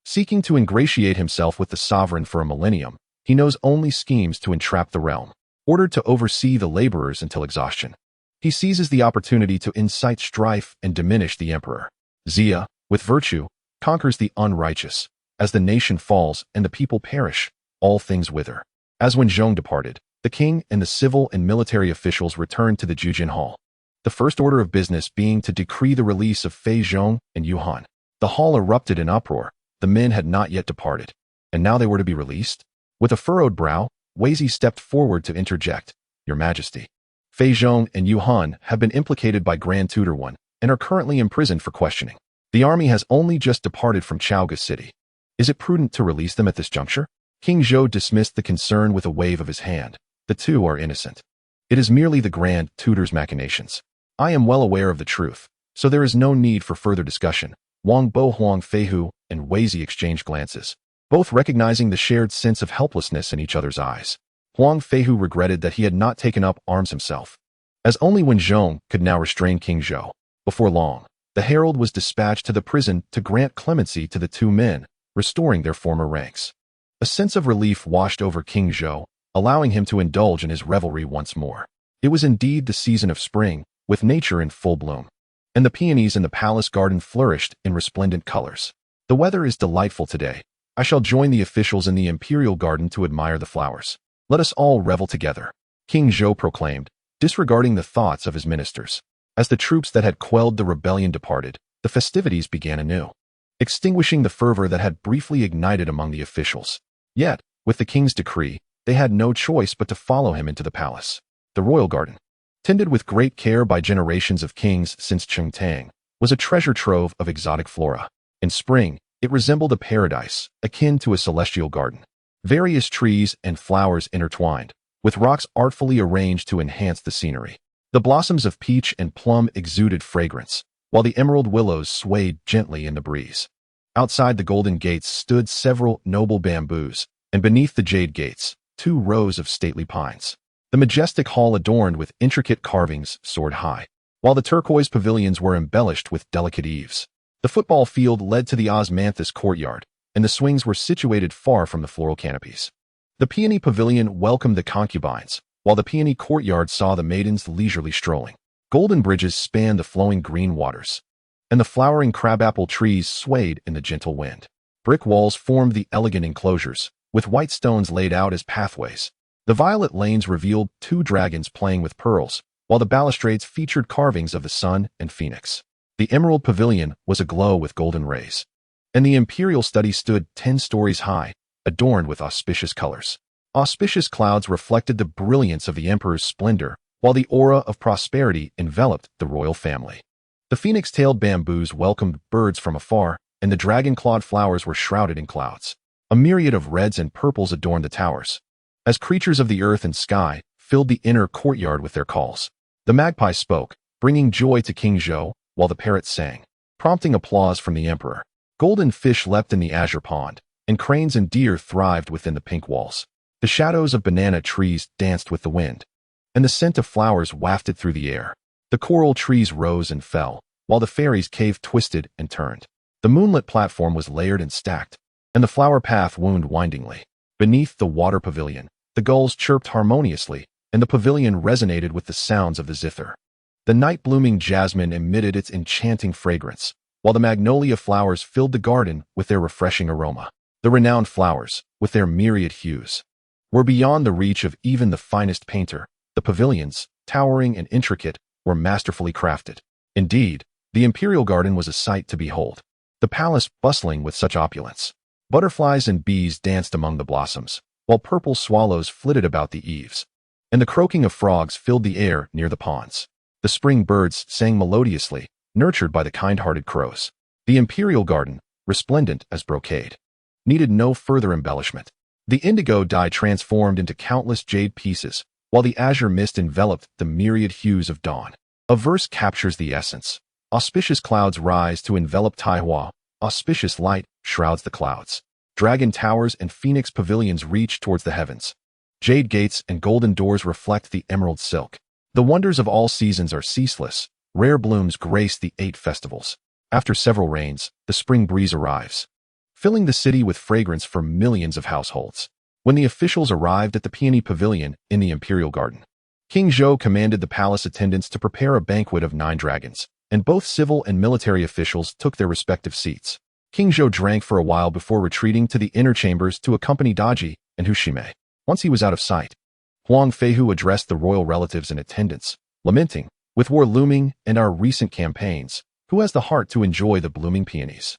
Seeking to ingratiate himself with the sovereign for a millennium, he knows only schemes to entrap the realm, ordered to oversee the laborers until exhaustion. He seizes the opportunity to incite strife and diminish the emperor. Zia, with virtue, conquers the unrighteous. As the nation falls and the people perish, all things wither. As when Zhong departed, the king and the civil and military officials returned to the Jujin Hall. The first order of business being to decree the release of Fei Zhong and Yu Han. The hall erupted in uproar. The men had not yet departed, and now they were to be released? With a furrowed brow, Weizi stepped forward to interject, "Your Majesty, Fei Zhong and Yu Han have been implicated by Grand Tutor One and are currently imprisoned for questioning. The army has only just departed from Chaoga City. Is it prudent to release them at this juncture?" King Zhou dismissed the concern with a wave of his hand. "The two are innocent. It is merely the Grand Tutor's machinations. I am well aware of the truth, so there is no need for further discussion." Wang Bo, Huang Feihu, and Weizi exchanged glances, both recognizing the shared sense of helplessness in each other's eyes. Huang Feihu regretted that he had not taken up arms himself, as only Wen Zhong could now restrain King Zhou. Before long, the herald was dispatched to the prison to grant clemency to the two men, restoring their former ranks. A sense of relief washed over King Zhou, allowing him to indulge in his revelry once more. It was indeed the season of spring, with nature in full bloom, and the peonies in the palace garden flourished in resplendent colors. "The weather is delightful today. I shall join the officials in the imperial garden to admire the flowers. Let us all revel together," King Zhou proclaimed, disregarding the thoughts of his ministers. As the troops that had quelled the rebellion departed, the festivities began anew, extinguishing the fervor that had briefly ignited among the officials. Yet, with the king's decree, they had no choice but to follow him into the palace. The royal garden, tended with great care by generations of kings since Chentang, was a treasure trove of exotic flora. In spring, it resembled a paradise, akin to a celestial garden. Various trees and flowers intertwined, with rocks artfully arranged to enhance the scenery. The blossoms of peach and plum exuded fragrance, while the emerald willows swayed gently in the breeze. Outside the golden gates stood several noble bamboos, and beneath the jade gates, 2 rows of stately pines. The majestic hall adorned with intricate carvings soared high, while the turquoise pavilions were embellished with delicate eaves. The football field led to the osmanthus courtyard, and the swings were situated far from the floral canopies. The peony pavilion welcomed the concubines, while the peony courtyard saw the maidens leisurely strolling. Golden bridges spanned the flowing green waters, and the flowering crabapple trees swayed in the gentle wind. Brick walls formed the elegant enclosures, with white stones laid out as pathways. The violet lanes revealed 2 dragons playing with pearls, while the balustrades featured carvings of the sun and phoenix. The emerald pavilion was aglow with golden rays, and the imperial study stood 10 stories high, adorned with auspicious colors. Auspicious clouds reflected the brilliance of the emperor's splendor, while the aura of prosperity enveloped the royal family. The phoenix-tailed bamboos welcomed birds from afar, and the dragon-clawed flowers were shrouded in clouds. A myriad of reds and purples adorned the towers, as creatures of the earth and sky filled the inner courtyard with their calls. The magpie spoke, bringing joy to King Zhou, while the parrots sang, prompting applause from the emperor. Golden fish leapt in the azure pond, and cranes and deer thrived within the pink walls. The shadows of banana trees danced with the wind, and the scent of flowers wafted through the air. The coral trees rose and fell, while the fairies' cave twisted and turned. The moonlit platform was layered and stacked, and the flower path wound windingly. Beneath the water pavilion, the gulls chirped harmoniously, and the pavilion resonated with the sounds of the zither. The night-blooming jasmine emitted its enchanting fragrance, while the magnolia flowers filled the garden with their refreshing aroma. The renowned flowers, with their myriad hues, were beyond the reach of even the finest painter, The pavilions, towering and intricate, were masterfully crafted. Indeed, the imperial garden was a sight to behold. The palace bustling with such opulence. Butterflies and bees danced among the blossoms, while purple swallows flitted about the eaves, and the croaking of frogs filled the air near the ponds. The spring birds sang melodiously, nurtured by the kind-hearted crows. The imperial garden, resplendent as brocade, needed no further embellishment. The indigo dye transformed into countless jade pieces, while the azure mist enveloped the myriad hues of dawn. A verse captures the essence. Auspicious clouds rise to envelop Taiyi. Auspicious light shrouds the clouds. Dragon towers and phoenix pavilions reach towards the heavens. Jade gates and golden doors reflect the emerald silk. The wonders of all seasons are ceaseless. Rare blooms grace the 8 festivals. After several rains, the spring breeze arrives, filling the city with fragrance for millions of households. When the officials arrived at the Peony Pavilion in the Imperial Garden, King Zhou commanded the palace attendants to prepare a banquet of 9 dragons, and both civil and military officials took their respective seats. King Zhou drank for a while before retreating to the inner chambers to accompany Daji and Hushime. Once he was out of sight, Huang Feihu addressed the royal relatives and attendants, lamenting, "With war looming and our recent campaigns, who has the heart to enjoy the blooming peonies?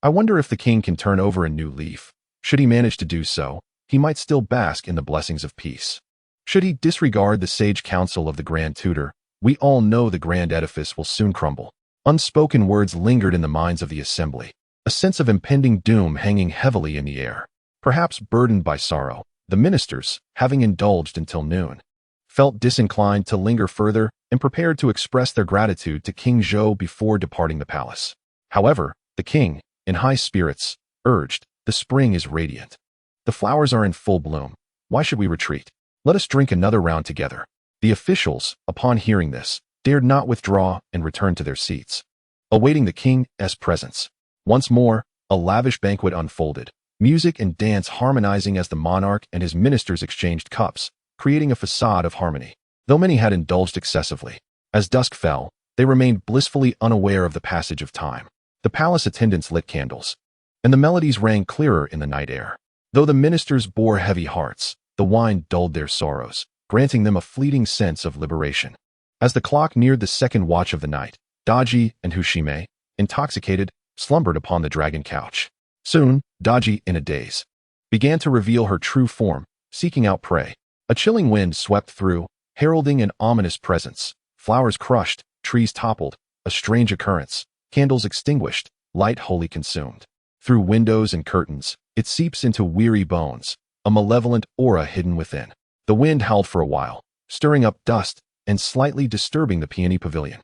I wonder if the king can turn over a new leaf. Should he manage to do so, he might still bask in the blessings of peace. Should he disregard the sage counsel of the Grand Tutor, we all know the grand edifice will soon crumble." Unspoken words lingered in the minds of the assembly, a sense of impending doom hanging heavily in the air. Perhaps burdened by sorrow, the ministers, having indulged until noon, felt disinclined to linger further and prepared to express their gratitude to King Zhou before departing the palace. However, the king, in high spirits, urged, "The spring is radiant. The flowers are in full bloom. Why should we retreat? Let us drink another round together." The officials, upon hearing this, dared not withdraw and returned to their seats, awaiting the king's presence. Once more, a lavish banquet unfolded, music and dance harmonizing as the monarch and his ministers exchanged cups, creating a facade of harmony. Though many had indulged excessively, as dusk fell, they remained blissfully unaware of the passage of time. The palace attendants lit candles, and the melodies rang clearer in the night air. Though the ministers bore heavy hearts, the wine dulled their sorrows, granting them a fleeting sense of liberation. As the clock neared the second watch of the night, Daji and Hushime, intoxicated, slumbered upon the dragon couch. Soon, Daji, in a daze, began to reveal her true form, seeking out prey. A chilling wind swept through, heralding an ominous presence. Flowers crushed, trees toppled, a strange occurrence. Candles extinguished, light wholly consumed. Through windows and curtains, it seeps into weary bones, a malevolent aura hidden within. The wind howled for a while, stirring up dust and slightly disturbing the Peony Pavilion.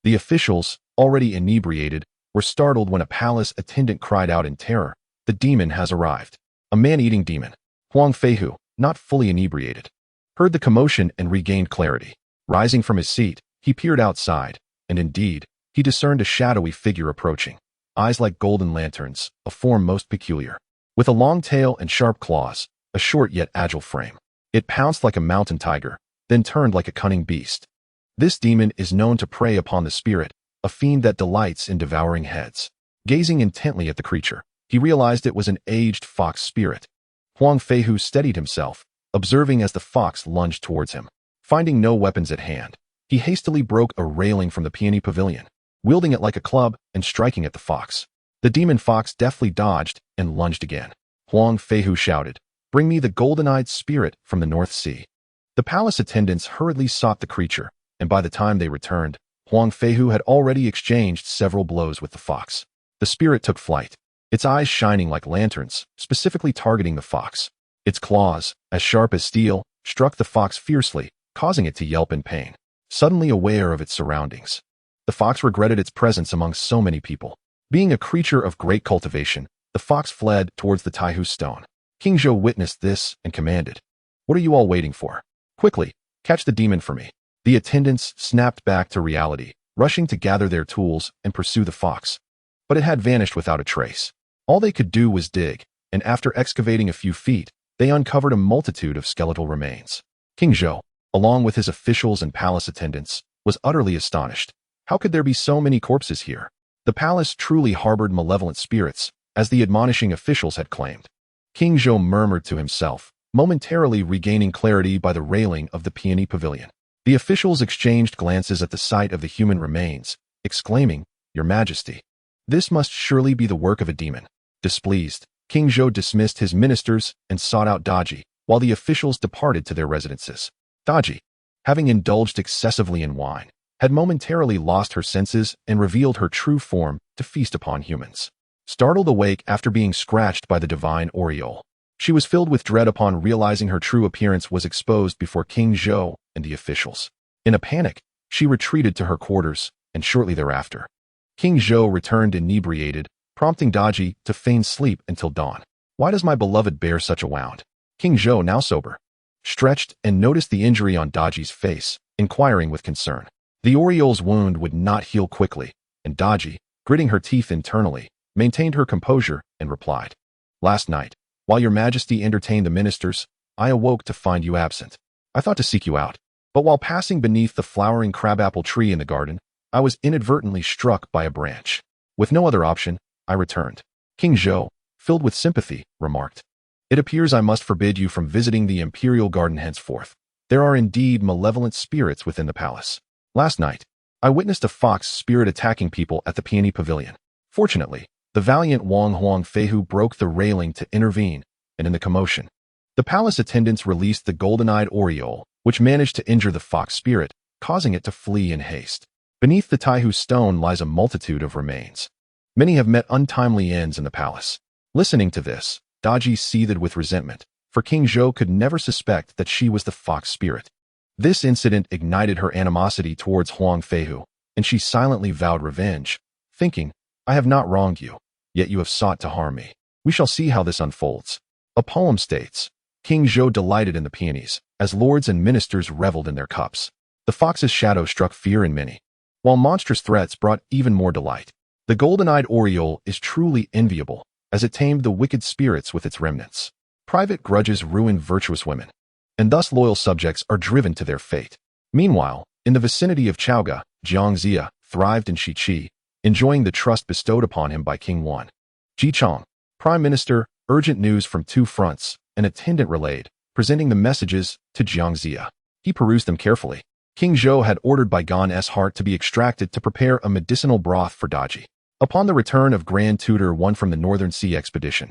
The officials, already inebriated, were startled when a palace attendant cried out in terror, "The demon has arrived." A man-eating demon. Huang Feihu, not fully inebriated, heard the commotion and regained clarity. Rising from his seat, he peered outside, and indeed, he discerned a shadowy figure approaching. Eyes like golden lanterns, a form most peculiar. With a long tail and sharp claws, a short yet agile frame. It pounced like a mountain tiger, then turned like a cunning beast. This demon is known to prey upon the spirit, a fiend that delights in devouring heads. Gazing intently at the creature, he realized it was an aged fox spirit. Huang Feihu steadied himself, observing as the fox lunged towards him. Finding no weapons at hand, he hastily broke a railing from the Peony Pavilion, wielding it like a club and striking at the fox. The demon fox deftly dodged and lunged again. Huang Feihu shouted, "Bring me the golden-eyed spirit from the North Sea." The palace attendants hurriedly sought the creature, and by the time they returned, Huang Feihu had already exchanged several blows with the fox. The spirit took flight, its eyes shining like lanterns, specifically targeting the fox. Its claws, as sharp as steel, struck the fox fiercely, causing it to yelp in pain. Suddenly aware of its surroundings, the fox regretted its presence among so many people. Being a creature of great cultivation, the fox fled towards the Taihu stone. King Zhou witnessed this and commanded, "What are you all waiting for? Quickly, catch the demon for me." The attendants snapped back to reality, rushing to gather their tools and pursue the fox. But it had vanished without a trace. All they could do was dig, and after excavating a few feet, they uncovered a multitude of skeletal remains. King Zhou, along with his officials and palace attendants, was utterly astonished. How could there be so many corpses here? The palace truly harbored malevolent spirits, as the admonishing officials had claimed. King Zhou murmured to himself, momentarily regaining clarity by the railing of the peony pavilion. The officials exchanged glances at the sight of the human remains, exclaiming, "Your Majesty, this must surely be the work of a demon." Displeased, King Zhou dismissed his ministers and sought out Daji, while the officials departed to their residences. Daji, having indulged excessively in wine, had momentarily lost her senses and revealed her true form to feast upon humans. Startled awake after being scratched by the divine aureole, she was filled with dread upon realizing her true appearance was exposed before King Zhou and the officials. In a panic, she retreated to her quarters, and shortly thereafter, King Zhou returned inebriated, prompting Daji to feign sleep until dawn. "Why does my beloved bear such a wound?" King Zhou, now sober, stretched and noticed the injury on Daji's face, inquiring with concern. The aureole's wound would not heal quickly, and Daji, gritting her teeth internally, maintained her composure and replied, "Last night, while your Majesty entertained the ministers, I awoke to find you absent. I thought to seek you out, but while passing beneath the flowering crabapple tree in the garden, I was inadvertently struck by a branch. With no other option, I returned." King Zhou, filled with sympathy, remarked, "It appears I must forbid you from visiting the imperial garden henceforth. There are indeed malevolent spirits within the palace. Last night, I witnessed a fox spirit attacking people at the peony pavilion. Fortunately, the valiant Wang Huangfeihu broke the railing to intervene, and in the commotion, the palace attendants released the golden-eyed aureole, which managed to injure the fox spirit, causing it to flee in haste. Beneath the Taihu stone lies a multitude of remains. Many have met untimely ends in the palace." Listening to this, Daji seethed with resentment, for King Zhou could never suspect that she was the fox spirit. This incident ignited her animosity towards Huangfeihu, and she silently vowed revenge, thinking, "I have not wronged you, yet you have sought to harm me. We shall see how this unfolds." A poem states, "King Zhou delighted in the peonies, as lords and ministers reveled in their cups. The fox's shadow struck fear in many, while monstrous threats brought even more delight. The golden-eyed aureole is truly enviable, as it tamed the wicked spirits with its remnants. Private grudges ruin virtuous women, and thus loyal subjects are driven to their fate." Meanwhile, in the vicinity of Chaoga, Jiangxia thrived in Shiqi, enjoying the trust bestowed upon him by King Wan. Jichong, Prime Minister, urgent news from two fronts, an attendant relayed, presenting the messages to Jiangxia. He perused them carefully. King Zhou had ordered Baigon's heart to be extracted to prepare a medicinal broth for Daji. Upon the return of Grand Tutor One from the Northern Sea expedition,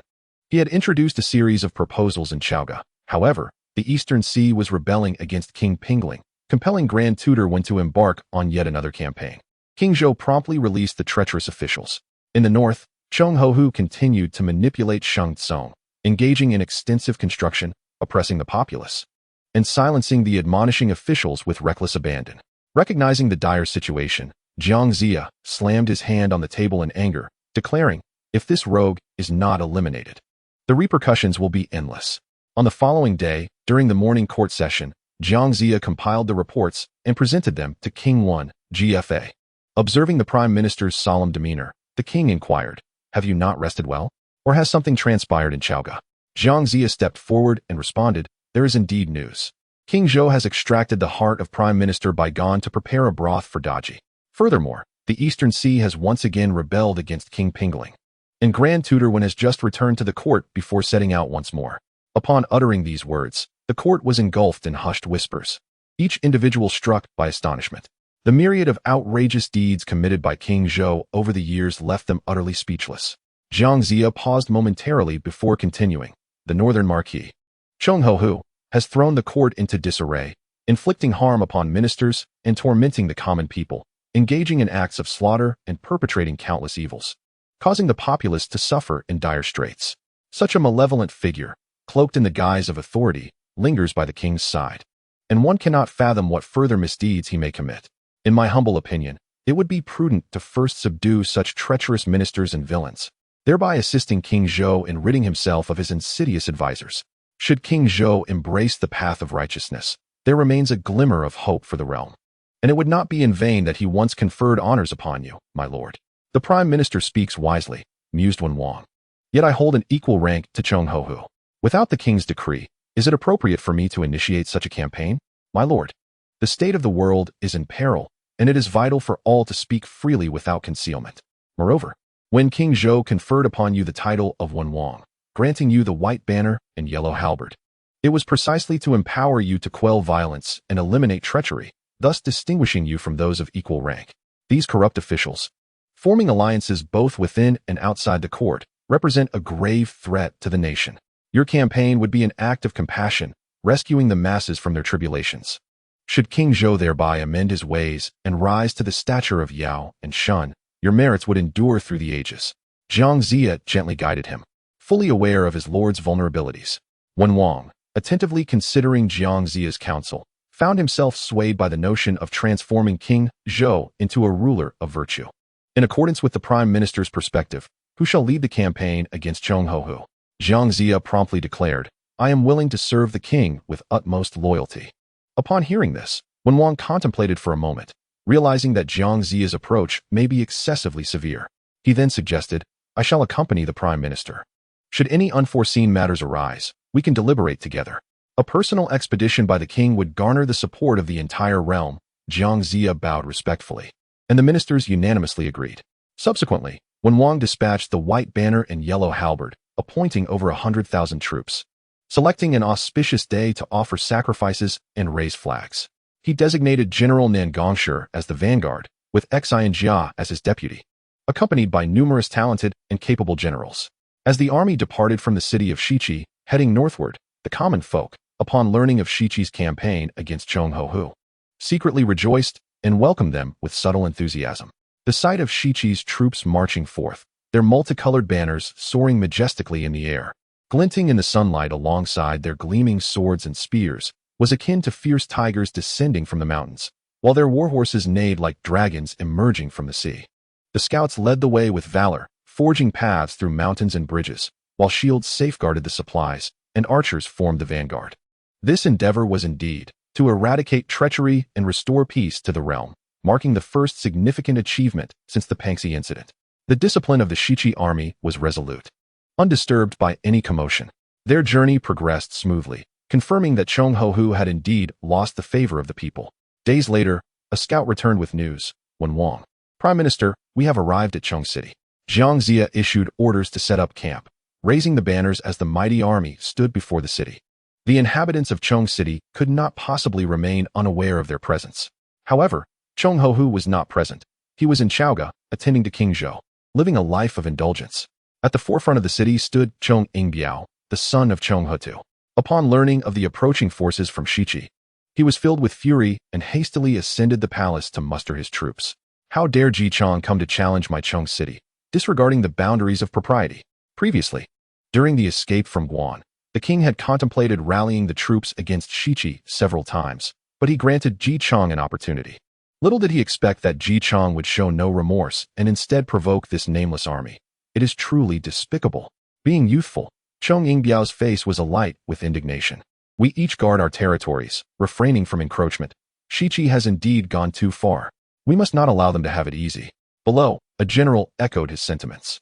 he had introduced a series of proposals in Chaoga. However, the Eastern Sea was rebelling against King Pingling, compelling Grand Tutor One to embark on yet another campaign. King Zhou promptly released the treacherous officials. In the north, Cheng Hohu continued to manipulate Shang Tsung, engaging in extensive construction, oppressing the populace, and silencing the admonishing officials with reckless abandon. Recognizing the dire situation, Jiangxia slammed his hand on the table in anger, declaring, "If this rogue is not eliminated, the repercussions will be endless." On the following day, during the morning court session, Jiangxia compiled the reports and presented them to King Wan, GFA. Observing the Prime Minister's solemn demeanor, the king inquired, "Have you not rested well? Or has something transpired in Chaoga?" Jiangxia stepped forward and responded, "There is indeed news. King Zhou has extracted the heart of Prime Minister Baigon to prepare a broth for Daji. Furthermore, the Eastern Sea has once again rebelled against King Pingling, and Grand Tutor One has just returned to the court before setting out once more." Upon uttering these words, the court was engulfed in hushed whispers, each individual struck by astonishment. The myriad of outrageous deeds committed by King Zhou over the years left them utterly speechless. Jiangxia paused momentarily before continuing. "The Northern Marquis, Cheng Hohu, has thrown the court into disarray, inflicting harm upon ministers and tormenting the common people, engaging in acts of slaughter and perpetrating countless evils, causing the populace to suffer in dire straits. Such a malevolent figure, cloaked in the guise of authority, lingers by the king's side, and one cannot fathom what further misdeeds he may commit. In my humble opinion, it would be prudent to first subdue such treacherous ministers and villains, thereby assisting King Zhou in ridding himself of his insidious advisors. Should King Zhou embrace the path of righteousness, there remains a glimmer of hope for the realm, and it would not be in vain that he once conferred honors upon you, my lord." "The Prime Minister speaks wisely," mused Wen Wang. "Yet I hold an equal rank to Cheng Hohu. Without the king's decree, is it appropriate for me to initiate such a campaign? My lord, the state of the world is in peril, and it is vital for all to speak freely without concealment. Moreover, when King Zhou conferred upon you the title of Wen Wang, granting you the white banner and yellow halberd, It was precisely to empower you to quell violence and eliminate treachery, thus distinguishing you from those of equal rank. These corrupt officials, forming alliances both within and outside the court, represent a grave threat to the nation. Your campaign would be an act of compassion, rescuing the masses from their tribulations. Should King Zhou thereby amend his ways and rise to the stature of Yao and Shun, your merits would endure through the ages. Jiang Ziya gently guided him, fully aware of his lord's vulnerabilities. Wen Wang, attentively considering Jiang Ziya's counsel, found himself swayed by the notion of transforming King Zhou into a ruler of virtue. In accordance with the Prime Minister's perspective, who shall lead the campaign against Chonghohu? Jiang Ziya promptly declared, I am willing to serve the king with utmost loyalty. Upon hearing this, Wen Wang contemplated for a moment, realizing that Jiang Ziya's approach may be excessively severe. He then suggested, I shall accompany the Prime Minister. Should any unforeseen matters arise, we can deliberate together. A personal expedition by the king would garner the support of the entire realm. Jiang Ziya bowed respectfully, and the ministers unanimously agreed. Subsequently, Wen Wang dispatched the white banner and yellow halberd, appointing over 100,000 troops. Selecting an auspicious day to offer sacrifices and raise flags, he designated General Nan Gongshi as the vanguard, with Xian Jia as his deputy, accompanied by numerous talented and capable generals. As the army departed from the city of Shiqi, heading northward, the common folk, upon learning of Shiqi's campaign against Chonghohu, secretly rejoiced and welcomed them with subtle enthusiasm. The sight of Shiqi's troops marching forth, their multicolored banners soaring majestically in the air, glinting in the sunlight alongside their gleaming swords and spears, was akin to fierce tigers descending from the mountains, while their warhorses neighed like dragons emerging from the sea. The scouts led the way with valor, forging paths through mountains and bridges, while shields safeguarded the supplies, and archers formed the vanguard. This endeavor was indeed to eradicate treachery and restore peace to the realm, marking the first significant achievement since the Pangxi incident. The discipline of the Shiqi army was resolute. Undisturbed by any commotion, their journey progressed smoothly, confirming that Chonghohu had indeed lost the favor of the people. Days later, a scout returned with news. Wen Wang, Prime Minister, we have arrived at Chong City. Jiang Ziya issued orders to set up camp, raising the banners as the mighty army stood before the city. The inhabitants of Chong City could not possibly remain unaware of their presence. However, Chonghohu was not present. He was in Chaoga, attending to King Zhou, living a life of indulgence. At the forefront of the city stood Chong Ingbiao, the son of Chonghotu. Upon learning of the approaching forces from Shiqi, he was filled with fury and hastily ascended the palace to muster his troops. How dare Ji Chong come to challenge my Chong City, disregarding the boundaries of propriety? Previously, during the escape from Guan, the king had contemplated rallying the troops against Shiqi several times, but he granted Ji Chong an opportunity. Little did he expect that Ji Chong would show no remorse and instead provoke this nameless army. It is truly despicable. Being youthful, Chong Ingbiao's face was alight with indignation. We each guard our territories, refraining from encroachment. Shiqi has indeed gone too far. We must not allow them to have it easy. Below, a general echoed his sentiments.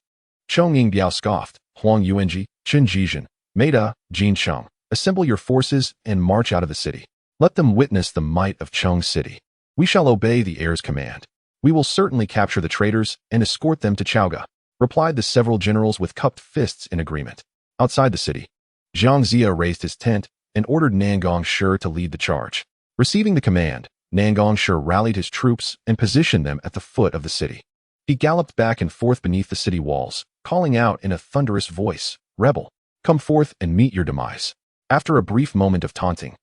Chong Ingbiao scoffed. Huang Yuanji, Chen Jizhen, Meida, Jin Cheng, assemble your forces and march out of the city. Let them witness the might of Chong City. We shall obey the heir's command. We will certainly capture the traitors and escort them to Chaoga, replied the several generals with cupped fists in agreement. Outside the city, Jiang Ziya raised his tent and ordered Nan Gongshi to lead the charge. Receiving the command, Nan Gongshi rallied his troops and positioned them at the foot of the city. He galloped back and forth beneath the city walls, calling out in a thunderous voice, Rebel, come forth and meet your demise. After a brief moment of taunting,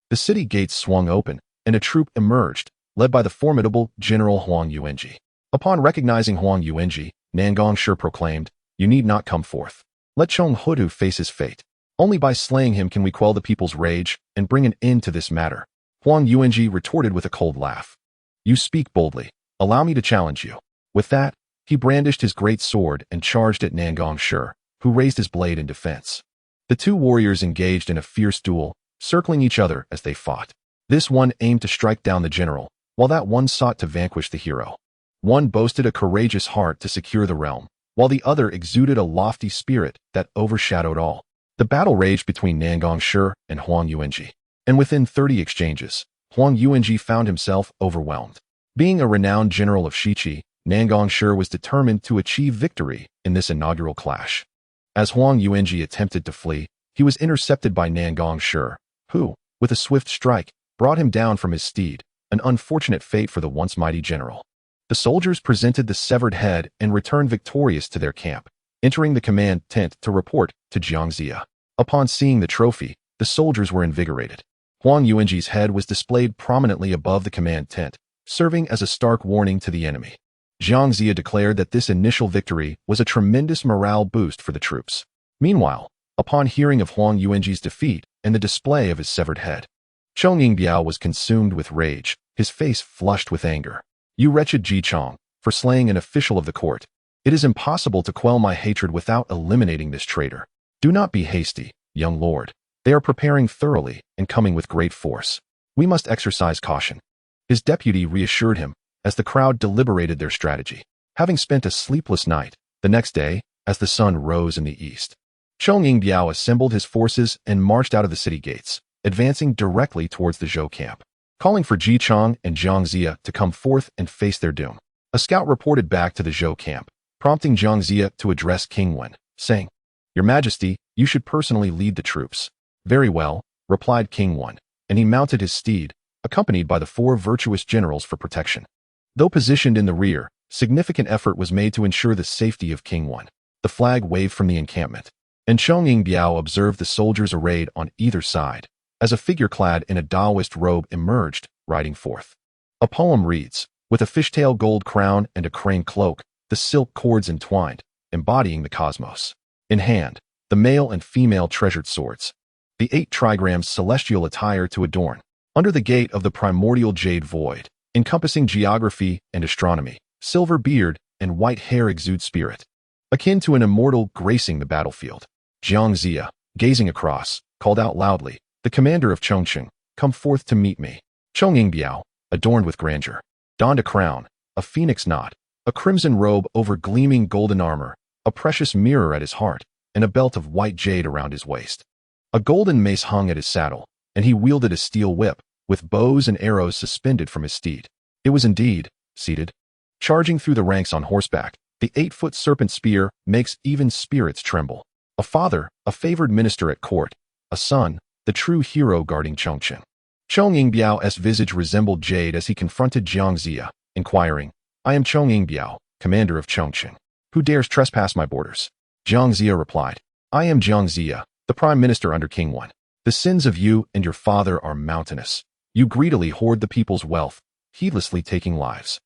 the city gates swung open, and a troop emerged, led by the formidable General Huang Yuanji. Upon recognizing Huang Yuanji, Nan Gongshi proclaimed, You need not come forth. Let Chonghotu face his fate. Only by slaying him can we quell the people's rage and bring an end to this matter. Huang Yuanji retorted with a cold laugh. You speak boldly. Allow me to challenge you. With that, he brandished his great sword and charged at Nan Gongshi, who raised his blade in defense. The two warriors engaged in a fierce duel, circling each other as they fought. This one aimed to strike down the general, while that one sought to vanquish the hero. One boasted a courageous heart to secure the realm, while the other exuded a lofty spirit that overshadowed all. The battle raged between Nan Gongshi and Huang Yuanji, and within 30 exchanges, Huang Yuanji found himself overwhelmed. Being a renowned general of Shiqi, Nan Gongshi was determined to achieve victory in this inaugural clash. As Huang Yuanji attempted to flee, He was intercepted by Nangong Shi, who, with a swift strike, brought him down from his steed, an unfortunate fate for the once mighty general. The soldiers presented the severed head and returned victorious to their camp, entering the command tent to report to Jiangxia. Upon seeing the trophy, the soldiers were invigorated. Huang Yuanji's head was displayed prominently above the command tent, serving as a stark warning to the enemy. Jiangxia declared that this initial victory was a tremendous morale boost for the troops. Meanwhile, upon hearing of Huang Yuanji's defeat and the display of his severed head, Cheng Yingbiao was consumed with rage, his face flushed with anger. "You wretched Ji Chong, for slaying an official of the court. It is impossible to quell my hatred without eliminating this traitor. Do not be hasty, young lord. They are preparing thoroughly and coming with great force. We must exercise caution." His deputy reassured him as the crowd deliberated their strategy. Having spent a sleepless night, the next day, as the sun rose in the east, Cheng Yingbiao assembled his forces and marched out of the city gates, advancing directly towards the Zhou camp, calling for Ji Chong and Jiangxia to come forth and face their doom. A scout reported back to the Zhou camp, prompting Jiangxia to address King Wen, saying, "Your Majesty, you should personally lead the troops." "Very well," replied King Wen, and he mounted his steed, accompanied by the 4 virtuous generals for protection. Though positioned in the rear, significant effort was made to ensure the safety of King Wen. The flag waved from the encampment, and Cheng Yingbiao observed the soldiers arrayed on either side, as a figure clad in a Taoist robe emerged, riding forth. A poem reads, "With a fishtail gold crown and a crane cloak, the silk cords entwined, embodying the cosmos. In hand, the male and female treasured swords. The 8 trigrams celestial attire to adorn. Under the gate of the primordial jade void, encompassing geography and astronomy, silver beard and white hair exude spirit. Akin to an immortal gracing the battlefield." Jiangxia, gazing across, called out loudly, "The commander of Chongqing, come forth to meet me." Cheng Yingbiao, adorned with grandeur, donned a crown, a phoenix knot, a crimson robe over gleaming golden armor, a precious mirror at his heart, and a belt of white jade around his waist. A golden mace hung at his saddle, and he wielded a steel whip, with bows and arrows suspended from his steed. It was indeed seated. Charging through the ranks on horseback, the 8-foot serpent spear makes even spirits tremble. A father, a favored minister at court, a son, the true hero guarding Chongqing. Cheng Yingbiao's visage resembled jade as he confronted Jiangxia, inquiring, "I am Cheng Yingbiao, commander of Chongqing. Who dares trespass my borders?" Jiangxia replied, "I am Jiangxia, the prime minister under King Wen. The sins of you and your father are mountainous. You greedily hoard the people's wealth, heedlessly taking lives.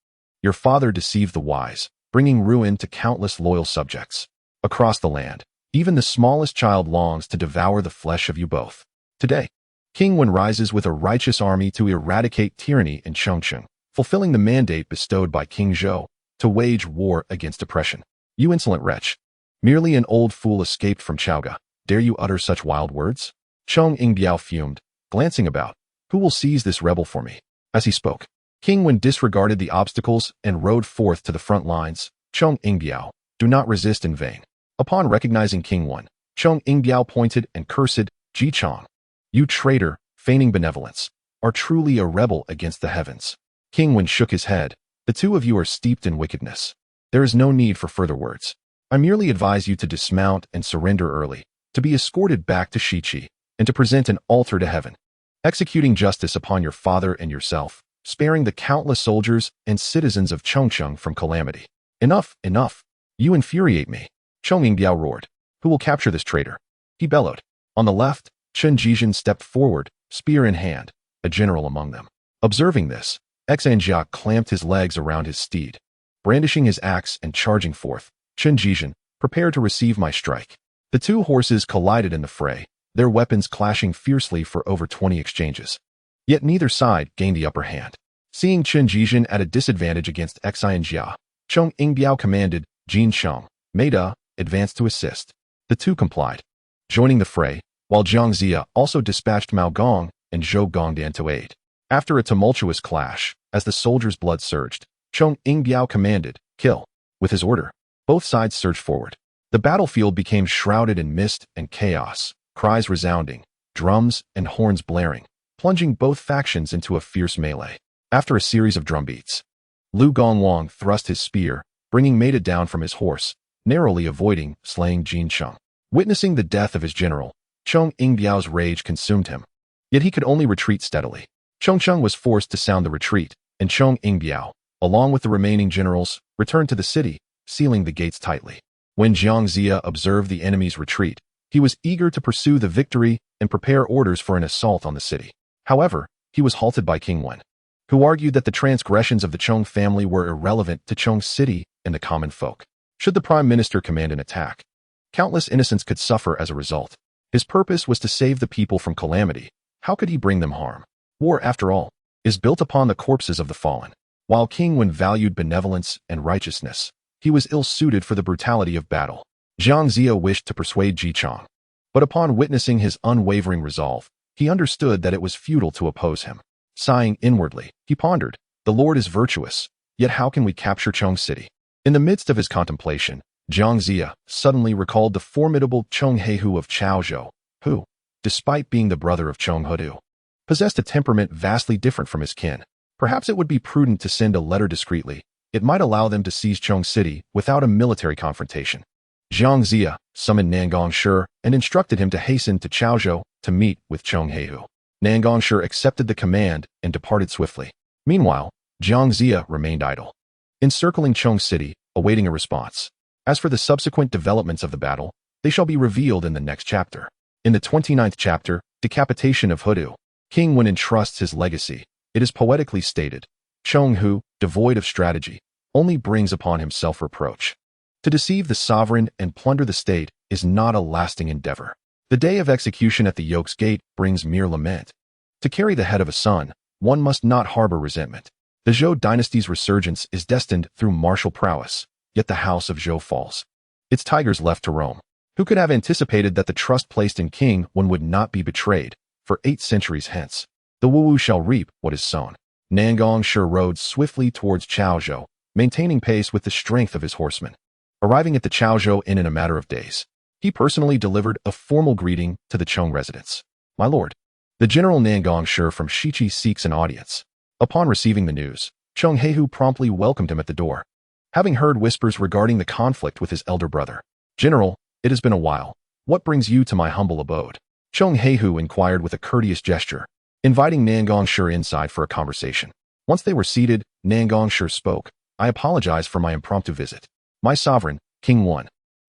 Your father deceived the wise, bringing ruin to countless loyal subjects. Across the land, even the smallest child longs to devour the flesh of you both. Today, King Wen rises with a righteous army to eradicate tyranny in Chongqing, fulfilling the mandate bestowed by King Zhou to wage war against oppression. You insolent wretch. Merely an old fool escaped from Chaoga. Dare you utter such wild words?" Cheng Yingbiao fumed, glancing about. "Who will seize this rebel for me?" As he spoke, King Wen disregarded the obstacles and rode forth to the front lines. Cheng Yingbiao, do not resist in vain. Upon recognizing King Wen, Cheng Yingbiao pointed and cursed, "Ji Chong, you traitor, feigning benevolence, are truly a rebel against the heavens." King Wen shook his head. "The 2 of you are steeped in wickedness. There is no need for further words. I merely advise you to dismount and surrender early, to be escorted back to Shiqi, and to present an altar to heaven, executing justice upon your father and yourself, sparing the countless soldiers and citizens of Chongqing from calamity." "Enough, enough. You infuriate me." Cheng Yingbiao roared. "Who will capture this traitor?" he bellowed. On the left, Chen Jizhen stepped forward, spear in hand, a general among them. Observing this, Xanjia clamped his legs around his steed. Brandishing his axe and charging forth, Chen Jizhen, prepare to receive my strike. The 2 horses collided in the fray, their weapons clashing fiercely for over 20 exchanges. Yet neither side gained the upper hand. Seeing Chen Jizhen at a disadvantage against Xanjia, Cheng Yingbiao commanded, "Jin Cheng, Maida, advance to assist." The 2 complied, joining the fray, while Jiangxia also dispatched Mao Gong and Zhou Gongdan to aid. After a tumultuous clash, as the soldiers' blood surged, Cheng Yingbiao commanded, "Kill." With his order, both sides surged forward. The battlefield became shrouded in mist and chaos, cries resounding, drums and horns blaring, plunging both factions into a fierce melee. After a series of drumbeats, Lu Gongwang thrust his spear, bringing Maida down from his horse, narrowly avoiding slaying Jin Cheng. Witnessing the death of his general, Chong Ingbiao's rage consumed him. Yet he could only retreat steadily. Chongcheng was forced to sound the retreat, and Chong Ingbiao, along with the remaining generals, returned to the city, sealing the gates tightly. When Jiang Zia observed the enemy's retreat, he was eager to pursue the victory and prepare orders for an assault on the city. However, he was halted by King Wen, who argued that the transgressions of the Chong family were irrelevant to Chong City and the common folk. Should the prime minister command an attack, countless innocents could suffer as a result. His purpose was to save the people from calamity. How could he bring them harm? War, after all, is built upon the corpses of the fallen. While King Wen valued benevolence and righteousness, he was ill-suited for the brutality of battle. Jiang Zia wished to persuade Ji Chong, but upon witnessing his unwavering resolve, he understood that it was futile to oppose him. Sighing inwardly, he pondered, "The Lord is virtuous, yet how can we capture Chong City?" In the midst of his contemplation, Jiang Zia suddenly recalled the formidable Chong Heihu of Chaozhou, who, despite being the brother of Chong Hudu, possessed a temperament vastly different from his kin. Perhaps it would be prudent to send a letter discreetly. It might allow them to seize Chong City without a military confrontation. Jiang Zia summoned Nangong Shi and instructed him to hasten to Chaozhou to meet with Chong Heihu. Nangong Shi accepted the command and departed swiftly. Meanwhile, Jiang Zia remained idle, encircling Chong City, awaiting a response. As for the subsequent developments of the battle, they shall be revealed in the next chapter. In the 29th chapter, Decapitation of Hudu, King Wen entrusts his legacy. It is poetically stated, Chong Hu, devoid of strategy, only brings upon himself reproach. To deceive the sovereign and plunder the state is not a lasting endeavor. The day of execution at the yoke's gate brings mere lament. To carry the head of a son, one must not harbor resentment. The Zhou dynasty's resurgence is destined through martial prowess, yet the house of Zhou falls. Its tigers left to roam. Who could have anticipated that the trust placed in King Wen would not be betrayed? For 8 centuries hence, the Wu shall reap what is sown. Nangong Shi rode swiftly towards Chaozhou, maintaining pace with the strength of his horsemen. Arriving at the Chaozhou Inn in a matter of days, he personally delivered a formal greeting to the Chong residents. "My lord." The general Nangong Shi from Shichi seeks an audience. Upon receiving the news, Chong Heihu promptly welcomed him at the door. Having heard whispers regarding the conflict with his elder brother, "General, it has been a while. What brings you to my humble abode?" Chong Heihu inquired with a courteous gesture, inviting Nangong Shi inside for a conversation. Once they were seated, Nangong Shi spoke, "I apologize for my impromptu visit. My sovereign, King Wen,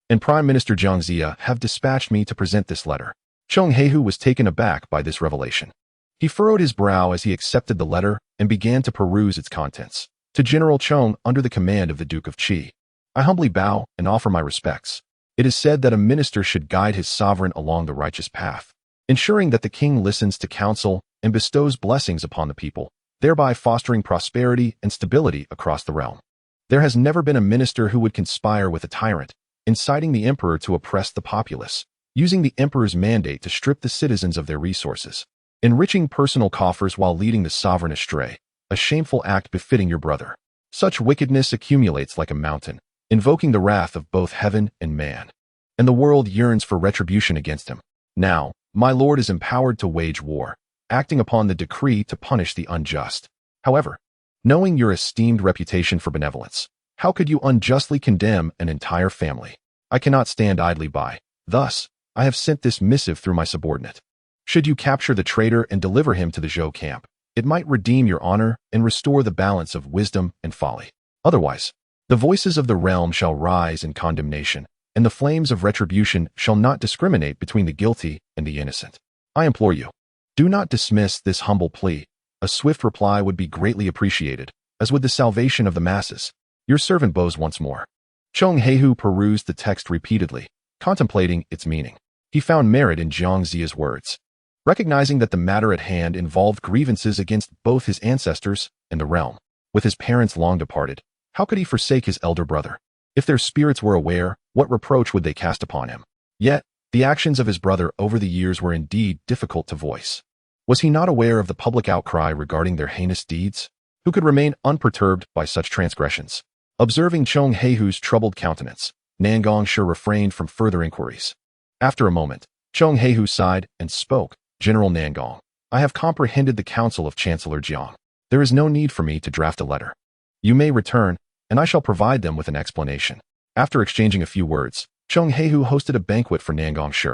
and Prime Minister Jiang Zia have dispatched me to present this letter." Chong Heihu was taken aback by this revelation. He furrowed his brow as he accepted the letter and began to peruse its contents. To General Chong under the command of the Duke of Qi, "I humbly bow and offer my respects. It is said that a minister should guide his sovereign along the righteous path, ensuring that the king listens to counsel and bestows blessings upon the people, thereby fostering prosperity and stability across the realm. There has never been a minister who would conspire with a tyrant, inciting the emperor to oppress the populace, using the emperor's mandate to strip the citizens of their resources, enriching personal coffers while leading the sovereign astray, a shameful act befitting your brother. Such wickedness accumulates like a mountain, invoking the wrath of both heaven and man, and the world yearns for retribution against him. Now, my lord is empowered to wage war, acting upon the decree to punish the unjust. However, knowing your esteemed reputation for benevolence, how could you unjustly condemn an entire family? I cannot stand idly by. Thus, I have sent this missive through my subordinate. Should you capture the traitor and deliver him to the Zhou camp, it might redeem your honor and restore the balance of wisdom and folly. Otherwise, the voices of the realm shall rise in condemnation, and the flames of retribution shall not discriminate between the guilty and the innocent. I implore you, do not dismiss this humble plea. A swift reply would be greatly appreciated, as would the salvation of the masses. Your servant bows once more." Chong Heihu perused the text repeatedly, contemplating its meaning. He found merit in Jiang Zia's words. Recognizing that the matter at hand involved grievances against both his ancestors and the realm. With his parents long departed, how could he forsake his elder brother? If their spirits were aware, what reproach would they cast upon him? Yet, the actions of his brother over the years were indeed difficult to voice. Was he not aware of the public outcry regarding their heinous deeds? Who could remain unperturbed by such transgressions? Observing Chong Heihu's troubled countenance, Nangong Shi refrained from further inquiries. After a moment, Chong Heihu sighed and spoke, "General Nangong, I have comprehended the counsel of Chancellor Jiang. There is no need for me to draft a letter. You may return, and I shall provide them with an explanation." After exchanging a few words, Chong Heihu hosted a banquet for Nangong Shi.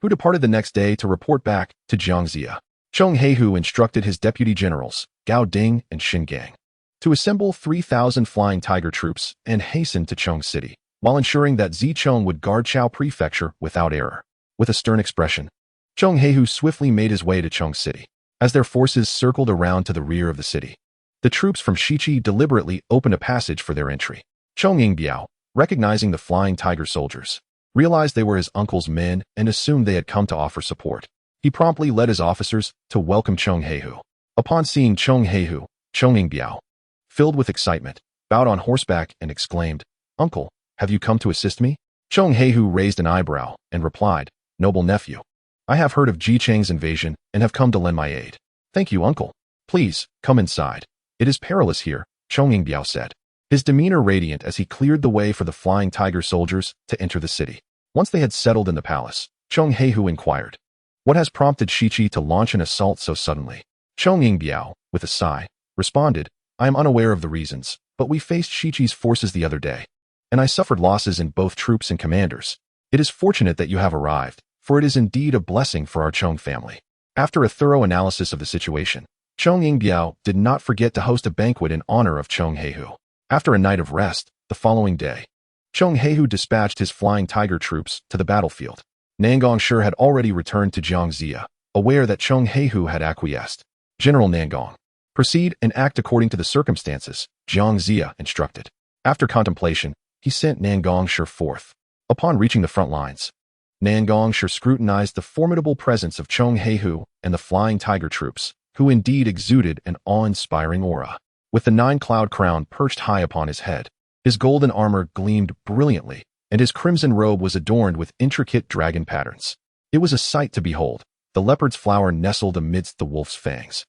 who departed the next day to report back to Jiangxia. Cheng Heihu instructed his deputy generals, Gao Ding and Xin Gang, to assemble 3,000 flying tiger troops and hasten to Cheng City, while ensuring that Zicheng would guard Chao Prefecture without error. With a stern expression, Cheng Heihu swiftly made his way to Cheng City. As their forces circled around to the rear of the city, the troops from Shiqi deliberately opened a passage for their entry. Cheng Yingbiao, recognizing the flying tiger soldiers, realized they were his uncle's men and assumed they had come to offer support. He promptly led his officers to welcome Cheng Heihu. Upon seeing Cheng Heihu, Cheng Yingbiao, filled with excitement, bowed on horseback and exclaimed, "Uncle, have you come to assist me?" Cheng Heihu raised an eyebrow and replied, "Noble nephew, I have heard of Ji Cheng's invasion and have come to lend my aid." "Thank you, uncle. Please, come inside. It is perilous here," Cheng Yingbiao said, his demeanor radiant as he cleared the way for the flying tiger soldiers to enter the city. Once they had settled in the palace, Cheng Heihu inquired, "What has prompted Shiqi to launch an assault so suddenly?" Cheng Yingbiao, with a sigh, responded, "I am unaware of the reasons, but we faced Shiqi's forces the other day, and I suffered losses in both troops and commanders. It is fortunate that you have arrived, for it is indeed a blessing for our Cheng family." After a thorough analysis of the situation, Cheng Yingbiao did not forget to host a banquet in honor of Cheng Heihu. After a night of rest, the following day, Cheng Heihu dispatched his flying tiger troops to the battlefield. Nangong had already returned to Jiangxia, aware that Cheng Heihu had acquiesced. "General Nangong, proceed and act according to the circumstances," Jiangxia instructed. After contemplation, he sent Nangong forth. Upon reaching the front lines, Nangong scrutinized the formidable presence of Cheng Heihu and the flying tiger troops, who indeed exuded an awe-inspiring aura. With the 9-cloud crown perched high upon his head, his golden armor gleamed brilliantly, and his crimson robe was adorned with intricate dragon patterns. It was a sight to behold. The leopard's flower nestled amidst the wolf's fangs.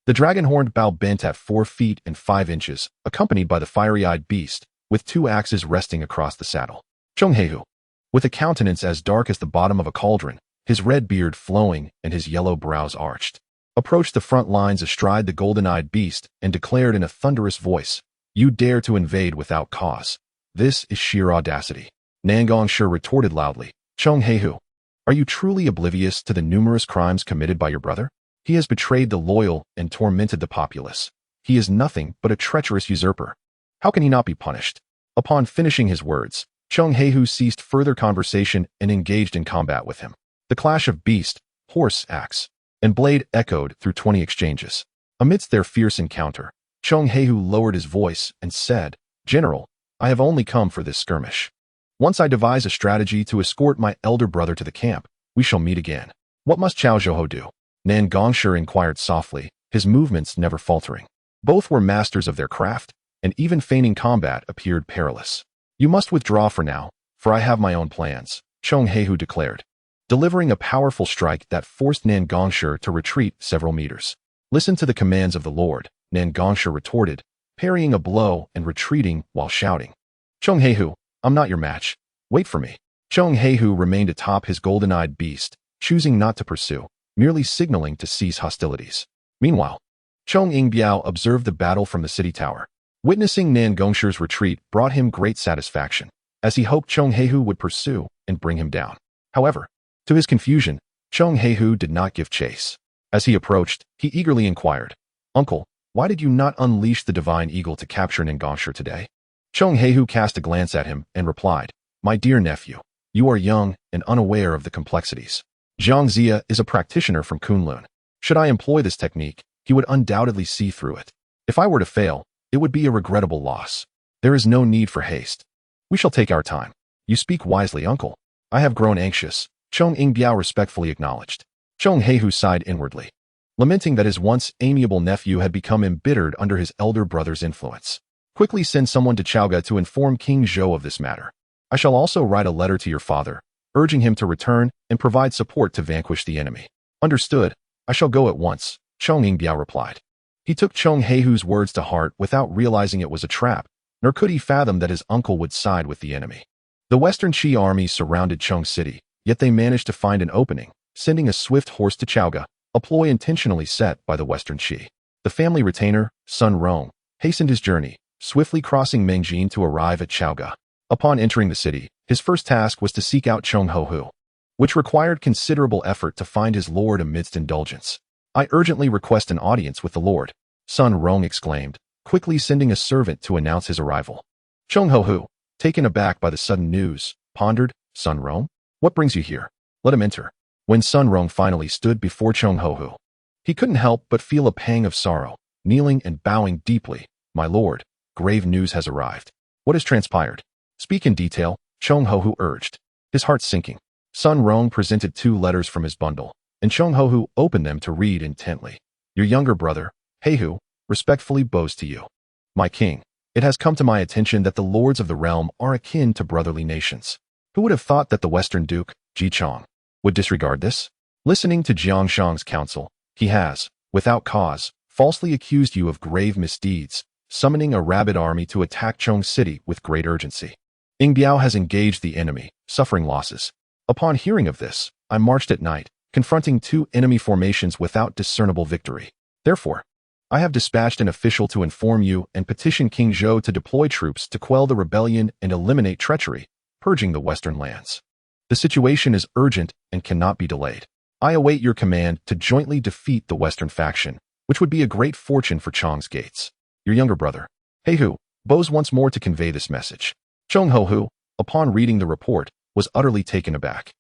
The dragon-horned bow bent at 4 feet and 5 inches, accompanied by the fiery-eyed beast, with 2 axes resting across the saddle. Cheng Heihu, with a countenance as dark as the bottom of a cauldron, his red beard flowing and his yellow brows arched, approached the front lines astride the golden-eyed beast and declared in a thunderous voice, "You dare to invade without cause. This is sheer audacity." Nangong retorted loudly, "Cheng Heihu, are you truly oblivious to the numerous crimes committed by your brother? He has betrayed the loyal and tormented the populace. He is nothing but a treacherous usurper. How can he not be punished?" Upon finishing his words, Cheng Heihu ceased further conversation and engaged in combat with him. The clash of beast, horse, axe, and blade echoed through 20 exchanges. Amidst their fierce encounter, Cheng Heihu lowered his voice and said, "General, I have only come for this skirmish. Once I devise a strategy to escort my elder brother to the camp, we shall meet again." "What must Chao Zhouhou do?" Nangong inquired softly, his movements never faltering. Both were masters of their craft, and even feigning combat appeared perilous. "You must withdraw for now, for I have my own plans," Cheng Heihu declared, delivering a powerful strike that forced Nangong to retreat several meters. "Listen to the commands of the Lord," Nangong retorted, parrying a blow and retreating while shouting, "Cheng Heihu, I'm not your match. Wait for me." Cheng Heihu remained atop his golden-eyed beast, choosing not to pursue, merely signaling to cease hostilities. Meanwhile, Cheng Yingbiao observed the battle from the city tower. Witnessing Nangong's retreat brought him great satisfaction, as he hoped Cheng Heihu would pursue and bring him down. However, to his confusion, Cheng Heihu did not give chase. As he approached, he eagerly inquired, "Uncle, why did you not unleash the divine eagle to capture Nangong today?" Cheng Heihu cast a glance at him and replied, "My dear nephew, you are young and unaware of the complexities. Jiangxia is a practitioner from Kunlun. Should I employ this technique, he would undoubtedly see through it. If I were to fail, it would be a regrettable loss. There is no need for haste. We shall take our time." "You speak wisely, uncle. I have grown anxious," Cheng Yingbiao respectfully acknowledged. Cheng Heihu sighed inwardly, lamenting that his once amiable nephew had become embittered under his elder brother's influence. "Quickly send someone to Chaoga to inform King Zhou of this matter. I shall also write a letter to your father, urging him to return and provide support to vanquish the enemy." "Understood. I shall go at once," Cheng Yingbiao replied. He took Cheng Heihu's words to heart without realizing it was a trap, nor could he fathom that his uncle would side with the enemy. The Western Qi army surrounded Cheng City, yet they managed to find an opening, sending a swift horse to Chaoga, a ploy intentionally set by the Western Qi. The family retainer, Sun Rong, hastened his journey, swiftly crossing Mengjin to arrive at Chaoga. Upon entering the city, his first task was to seek out Cheng Heihu. which required considerable effort to find his lord amidst indulgence. I urgently request an audience with the lord, Sun Rong exclaimed, quickly sending a servant to announce his arrival. Cheng Ho, taken aback by the sudden news, pondered, Sun Rong? What brings you here? Let him enter. When Sun Rong finally stood before Cheng Ho, he couldn't help but feel a pang of sorrow, kneeling and bowing deeply. My lord, grave news has arrived. What has transpired? Speak in detail, Cheng Ho urged, his heart sinking. Sun Rong presented 2 letters from his bundle, and Cheng Ho opened them to read intently. Your younger brother, Heihu, respectfully bows to you. My king, it has come to my attention that the lords of the realm are akin to brotherly nations. Who would have thought that the Western Duke, Ji Chong, would disregard this? Listening to Jiang Shang's counsel, he has, without cause, falsely accused you of grave misdeeds, summoning a rabid army to attack Chong City with great urgency. Ying Biao has engaged the enemy, suffering losses. Upon hearing of this, I marched at night, confronting 2 enemy formations without discernible victory. Therefore, I have dispatched an official to inform you and petition King Zhou to deploy troops to quell the rebellion and eliminate treachery, purging the western lands. The situation is urgent and cannot be delayed. I await your command to jointly defeat the western faction, which would be a great fortune for Chong's gates. Your younger brother, Heihu, bows once more to convey this message. Cheng Ho, upon reading the report, was utterly taken aback.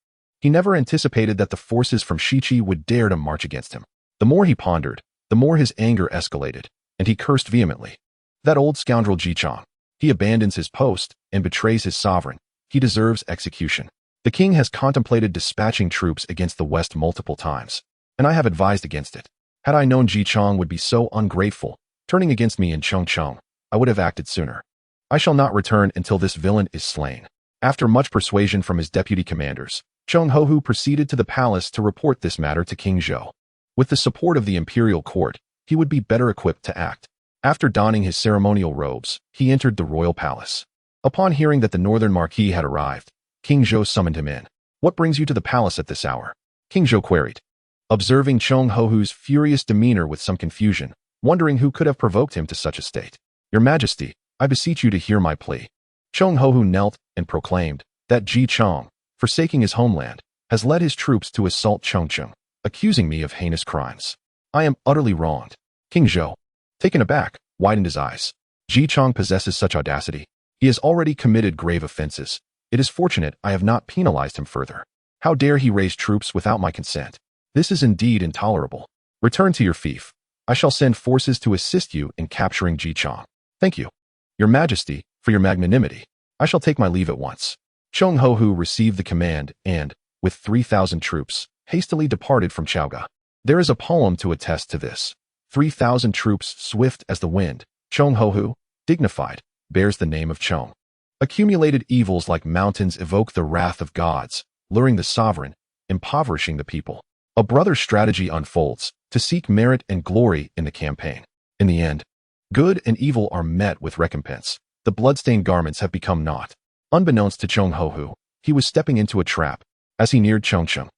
He never anticipated that the forces from Shiqi would dare to march against him. The more he pondered, the more his anger escalated, and he cursed vehemently. That old scoundrel Ji Chong. He abandons his post and betrays his sovereign. He deserves execution. The king has contemplated dispatching troops against the west multiple times, and I have advised against it. Had I known Ji Chong would be so ungrateful, turning against me in Chongcheng, I would have acted sooner. I shall not return until this villain is slain. After much persuasion from his deputy commanders, Cheng Ho proceeded to the palace to report this matter to King Zhou. With the support of the imperial court, he would be better equipped to act. After donning his ceremonial robes, he entered the royal palace. Upon hearing that the northern marquis had arrived, King Zhou summoned him in. What brings you to the palace at this hour? King Zhou queried, observing Cheng Ho's furious demeanor with some confusion, wondering who could have provoked him to such a state. Your Majesty, I beseech you to hear my plea. Cheng Ho knelt and proclaimed that Ji Chong, forsaking his homeland, has led his troops to assault Chongcheng, accusing me of heinous crimes. I am utterly wronged. King Zhou, taken aback, widened his eyes. Ji Chong possesses such audacity. He has already committed grave offenses. It is fortunate I have not penalized him further. How dare he raise troops without my consent? This is indeed intolerable. Return to your fief. I shall send forces to assist you in capturing Ji Chong. Thank you, Your Majesty, for your magnanimity. I shall take my leave at once. Cheng Ho received the command and, with 3,000 troops, hastily departed from Chaoga. There is a poem to attest to this. 3,000 troops swift as the wind, Cheng Ho, dignified, bears the name of Chong. Accumulated evils like mountains evoke the wrath of gods, luring the sovereign, impoverishing the people. A brother's strategy unfolds to seek merit and glory in the campaign. In the end, good and evil are met with recompense. The bloodstained garments have become naught. Unbeknownst to Cheng Ho, he was stepping into a trap. As he neared Chongcheng,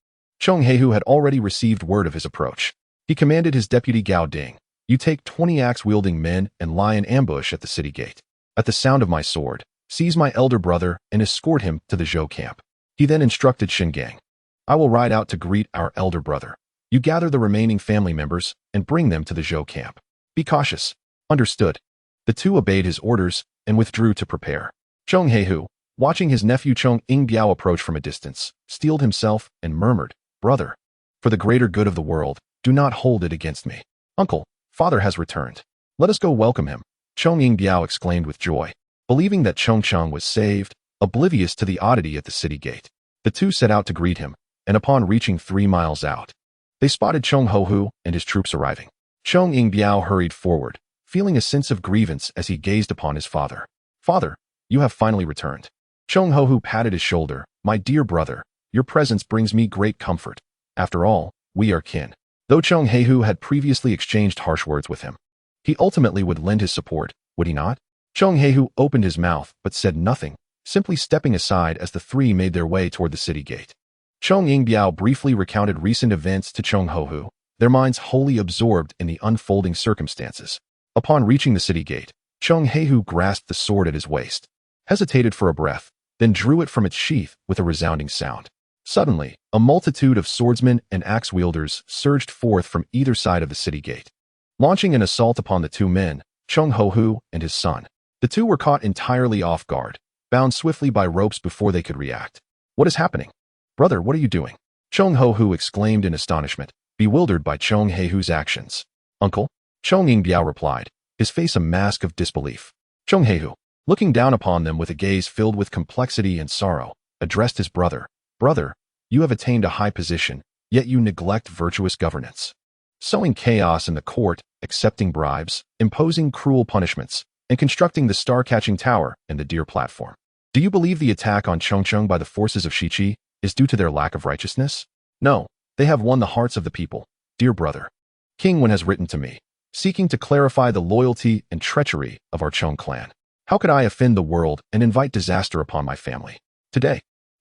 Cheng Heihu had already received word of his approach. He commanded his deputy Gao Ding, you take 20 axe-wielding men and lie in ambush at the city gate. At the sound of my sword, seize my elder brother and escort him to the Zhou camp. He then instructed Shingang, I will ride out to greet our elder brother. You gather the remaining family members and bring them to the Zhou camp. Be cautious. Understood. The two obeyed his orders and withdrew to prepare. Cheng Heihu, watching his nephew Cheng Yingbiao approach from a distance, steeled himself and murmured, Brother, for the greater good of the world, do not hold it against me. Uncle, father has returned. Let us go welcome him. Cheng Yingbiao exclaimed with joy, believing that Chongcheng was saved, oblivious to the oddity at the city gate. The two set out to greet him, and upon reaching 3 miles out, they spotted Cheng Ho and his troops arriving. Cheng Yingbiao hurried forward, feeling a sense of grievance as he gazed upon his father. Father, you have finally returned. Cheng Ho patted his shoulder. My dear brother, your presence brings me great comfort. After all, we are kin. Though Cheng Heihu had previously exchanged harsh words with him, he ultimately would lend his support, would he not? Cheng Heihu opened his mouth but said nothing, simply stepping aside as the three made their way toward the city gate. Cheng Yingbiao briefly recounted recent events to Cheng Ho, their minds wholly absorbed in the unfolding circumstances. Upon reaching the city gate, Cheng Heihu grasped the sword at his waist, hesitated for a breath, then drew it from its sheath with a resounding sound. Suddenly, a multitude of swordsmen and axe-wielders surged forth from either side of the city gate, launching an assault upon the two men, Chung Ho-hu and his son. The two were caught entirely off guard, bound swiftly by ropes before they could react. "What is happening? Brother, what are you doing?" Chung Ho-hu exclaimed in astonishment, bewildered by Chung He-hu's actions. "Uncle," Chung Ying-biao replied, his face a mask of disbelief. Chung He-hu, looking down upon them with a gaze filled with complexity and sorrow, addressed his brother. "Brother, you have attained a high position, yet you neglect virtuous governance. Sowing chaos in the court, accepting bribes, imposing cruel punishments, and constructing the star-catching tower and the deer platform. Do you believe the attack on Chongcheng by the forces of Shiqi is due to their lack of righteousness? No, they have won the hearts of the people, dear brother. King Wen has written to me, seeking to clarify the loyalty and treachery of our Chong clan. How could I offend the world and invite disaster upon my family? Today,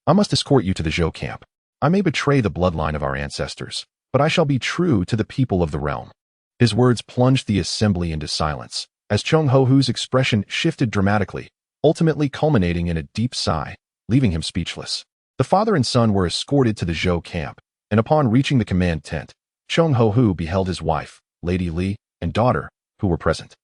I must escort you to the Zhou camp. I may betray the bloodline of our ancestors, but I shall be true to the people of the realm." His words plunged the assembly into silence, as Chung Ho-hu's expression shifted dramatically, ultimately culminating in a deep sigh, leaving him speechless. The father and son were escorted to the Zhou camp, and upon reaching the command tent, Chung Ho-hu beheld his wife, Lady Li, and daughter, who were present.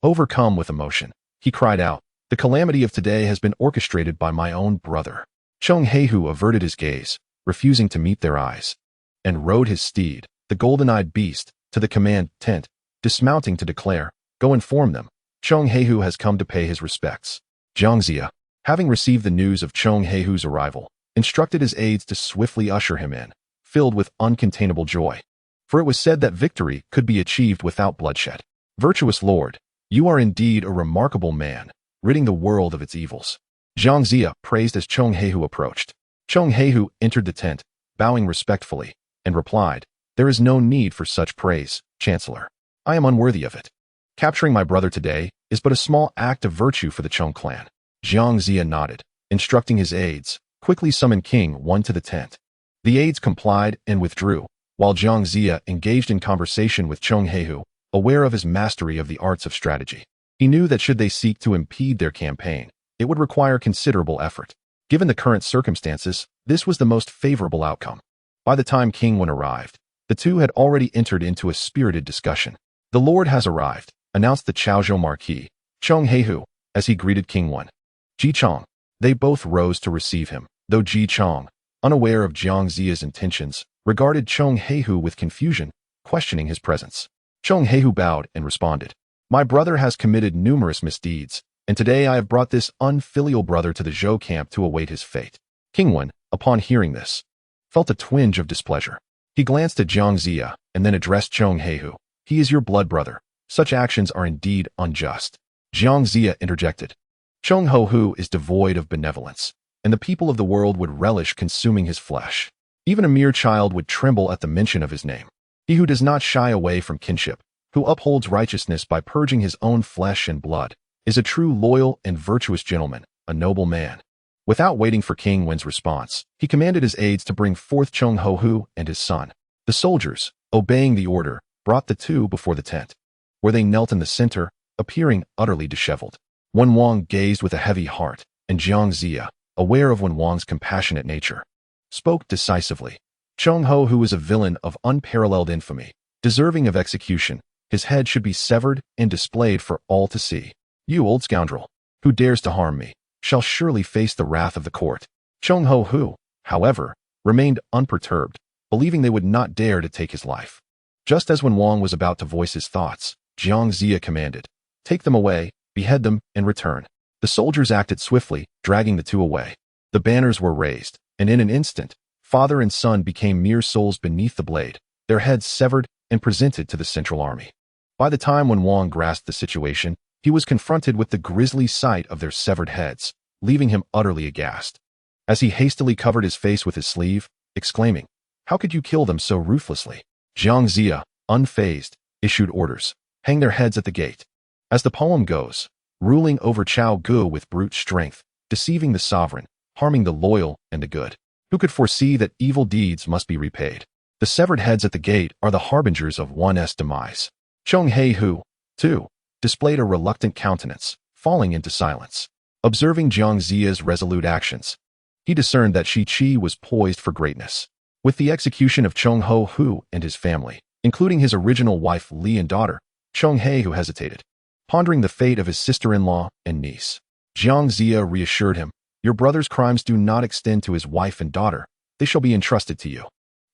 Overcome with emotion, he cried out, "The calamity of today has been orchestrated by my own brother." Chung He-hu averted his gaze, refusing to meet their eyes, and rode his steed, the golden-eyed beast, to the command tent, dismounting to declare, "Go inform them, Chung He-hu has come to pay his respects." Jiang Zia, having received the news of Chung He-hu's arrival, instructed his aides to swiftly usher him in, filled with uncontainable joy. For it was said that victory could be achieved without bloodshed. "Virtuous lord, you are indeed a remarkable man, ridding the world of its evils." Jiang Zia praised as Chung He-hu approached. Chung He-hu entered the tent, bowing respectfully, and replied, "There is no need for such praise, Chancellor. I am unworthy of it. Capturing my brother today is but a small act of virtue for the Chung clan." Jiang Zia nodded, instructing his aides, quickly summon King Wen to the tent. The aides complied and withdrew, while Jiang Zia engaged in conversation with Chung He-hu, aware of his mastery of the arts of strategy. He knew that should they seek to impede their campaign, it would require considerable effort. Given the current circumstances, this was the most favorable outcome. By the time King Wen arrived, the two had already entered into a spirited discussion. "The Lord has arrived," announced the Chaozhou Marquis, Chung He-hu, as he greeted King Wen. "Ji Chong." They both rose to receive him, though Ji Chong, unaware of Jiang Zia's intentions, regarded Chung He-hu with confusion, questioning his presence. Chung He-hu bowed and responded, "My brother has committed numerous misdeeds, and today I have brought this unfilial brother to the Zhou camp to await his fate." King Wen, upon hearing this, felt a twinge of displeasure. He glanced at Jiang Zia and then addressed Chung He-hu. "He is your blood brother. Such actions are indeed unjust." Jiang Zia interjected, "Chung Ho-hu is devoid of benevolence, and the people of the world would relish consuming his flesh. Even a mere child would tremble at the mention of his name. He who does not shy away from kinship, who upholds righteousness by purging his own flesh and blood, is a true loyal and virtuous gentleman, a noble man." Without waiting for King Wen's response, he commanded his aides to bring forth Chung Ho-hu and his son. The soldiers, obeying the order, brought the two before the tent, where they knelt in the center, appearing utterly disheveled. Wen Wang gazed with a heavy heart, and Jiang Zia, aware of Wen Wang's compassionate nature, spoke decisively. "Chung Ho-hu is a villain of unparalleled infamy, deserving of execution. His head should be severed and displayed for all to see. You old scoundrel, who dares to harm me, shall surely face the wrath of the court." Chung Ho-hu, however, remained unperturbed, believing they would not dare to take his life. Just as Wen Wang was about to voice his thoughts, Jiang Zia commanded, "Take them away, behead them, and return." The soldiers acted swiftly, dragging the two away. The banners were raised, and in an instant, father and son became mere souls beneath the blade, their heads severed and presented to the central army. By the time Wen Wang grasped the situation, he was confronted with the grisly sight of their severed heads, leaving him utterly aghast. As he hastily covered his face with his sleeve, exclaiming, "How could you kill them so ruthlessly?" Jiang Zia, unfazed, issued orders, "Hang their heads at the gate." As the poem goes, ruling over Chao Gu with brute strength, deceiving the sovereign, harming the loyal and the good. Who could foresee that evil deeds must be repaid? The severed heads at the gate are the harbingers of one's demise. Chung He-hu, too, displayed a reluctant countenance, falling into silence. Observing Jiang Zia's resolute actions, He discerned that Shi-Chi was poised for greatness. With the execution of Chong Ho-hu and his family, including his original wife Li and daughter, Chong He-hu hesitated, pondering the fate of his sister-in-law and niece. Jiang Zia reassured him, "Your brother's crimes do not extend to his wife and daughter. They shall be entrusted to you.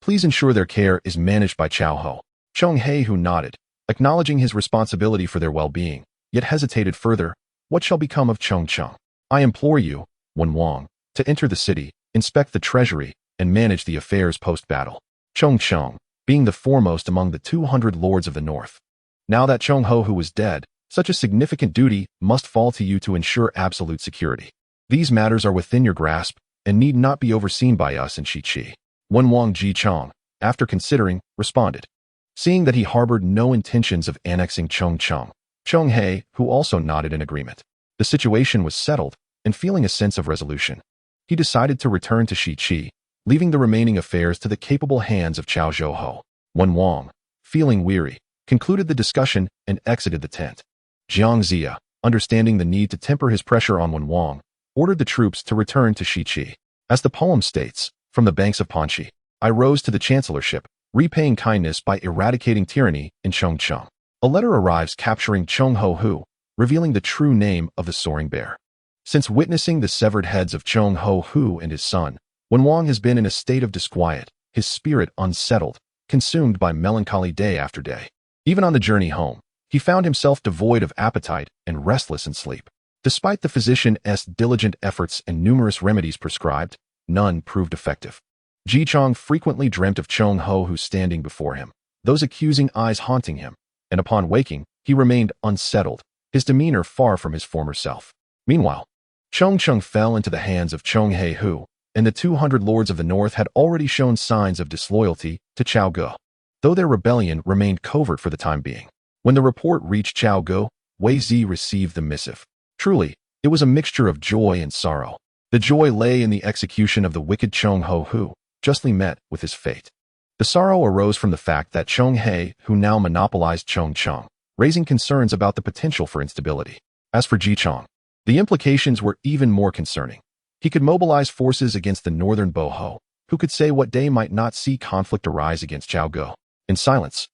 Please ensure their care is managed by Chao Ho." Chong He-hu nodded, acknowledging his responsibility for their well-being, yet hesitated further. "What shall become of Chong Cheng? I implore you, Wen Wang, to enter the city, inspect the treasury, and manage the affairs post-battle." Chong Cheng, being the foremost among the 200 lords of the north. Now that Chong Ho-hu was dead, such a significant duty must fall to you to ensure absolute security. These matters are within your grasp and need not be overseen by us and Shi-Chi. Wen Wang Ji Chong, after considering, responded. Seeing that he harbored no intentions of annexing Chong Cheng, Chong He, who also nodded in agreement. The situation was settled, and feeling a sense of resolution, he decided to return to Shi-Chi, leaving the remaining affairs to the capable hands of Chao Zhouho. Wen Wang, feeling weary, concluded the discussion and exited the tent. Jiang Zia, understanding the need to temper his pressure on Wen Wang, ordered the troops to return to Shi-Chi. As the poem states, "From the banks of Panchi, I rose to the chancellorship, repaying kindness by eradicating tyranny in Chongcheng." A letter arrives capturing Chong Ho-hu, revealing the true name of the soaring bear. Since witnessing the severed heads of Chong Ho-hu and his son, Wen Wang has been in a state of disquiet, his spirit unsettled, consumed by melancholy day after day. Even on the journey home, he found himself devoid of appetite and restless in sleep. Despite the physician's diligent efforts and numerous remedies prescribed, none proved effective. Ji Chong frequently dreamt of Chong Ho-hu standing before him, those accusing eyes haunting him, and upon waking, he remained unsettled, his demeanor far from his former self. Meanwhile, Chong Cheng fell into the hands of Chong He-hu, and the 200 lords of the north had already shown signs of disloyalty to Chao Ge, though their rebellion remained covert for the time being. When the report reached Chao Ge, Wei Zi received the missive. Truly, it was a mixture of joy and sorrow. The joy lay in the execution of the wicked Chong Ho-hu, justly met with his fate. The sorrow arose from the fact that Chong He, who now monopolized Chongcheng, raising concerns about the potential for instability. As for Ji Chong, the implications were even more concerning. He could mobilize forces against the northern Boho, who could say what day might not see conflict arise against Chao Ge. In silence,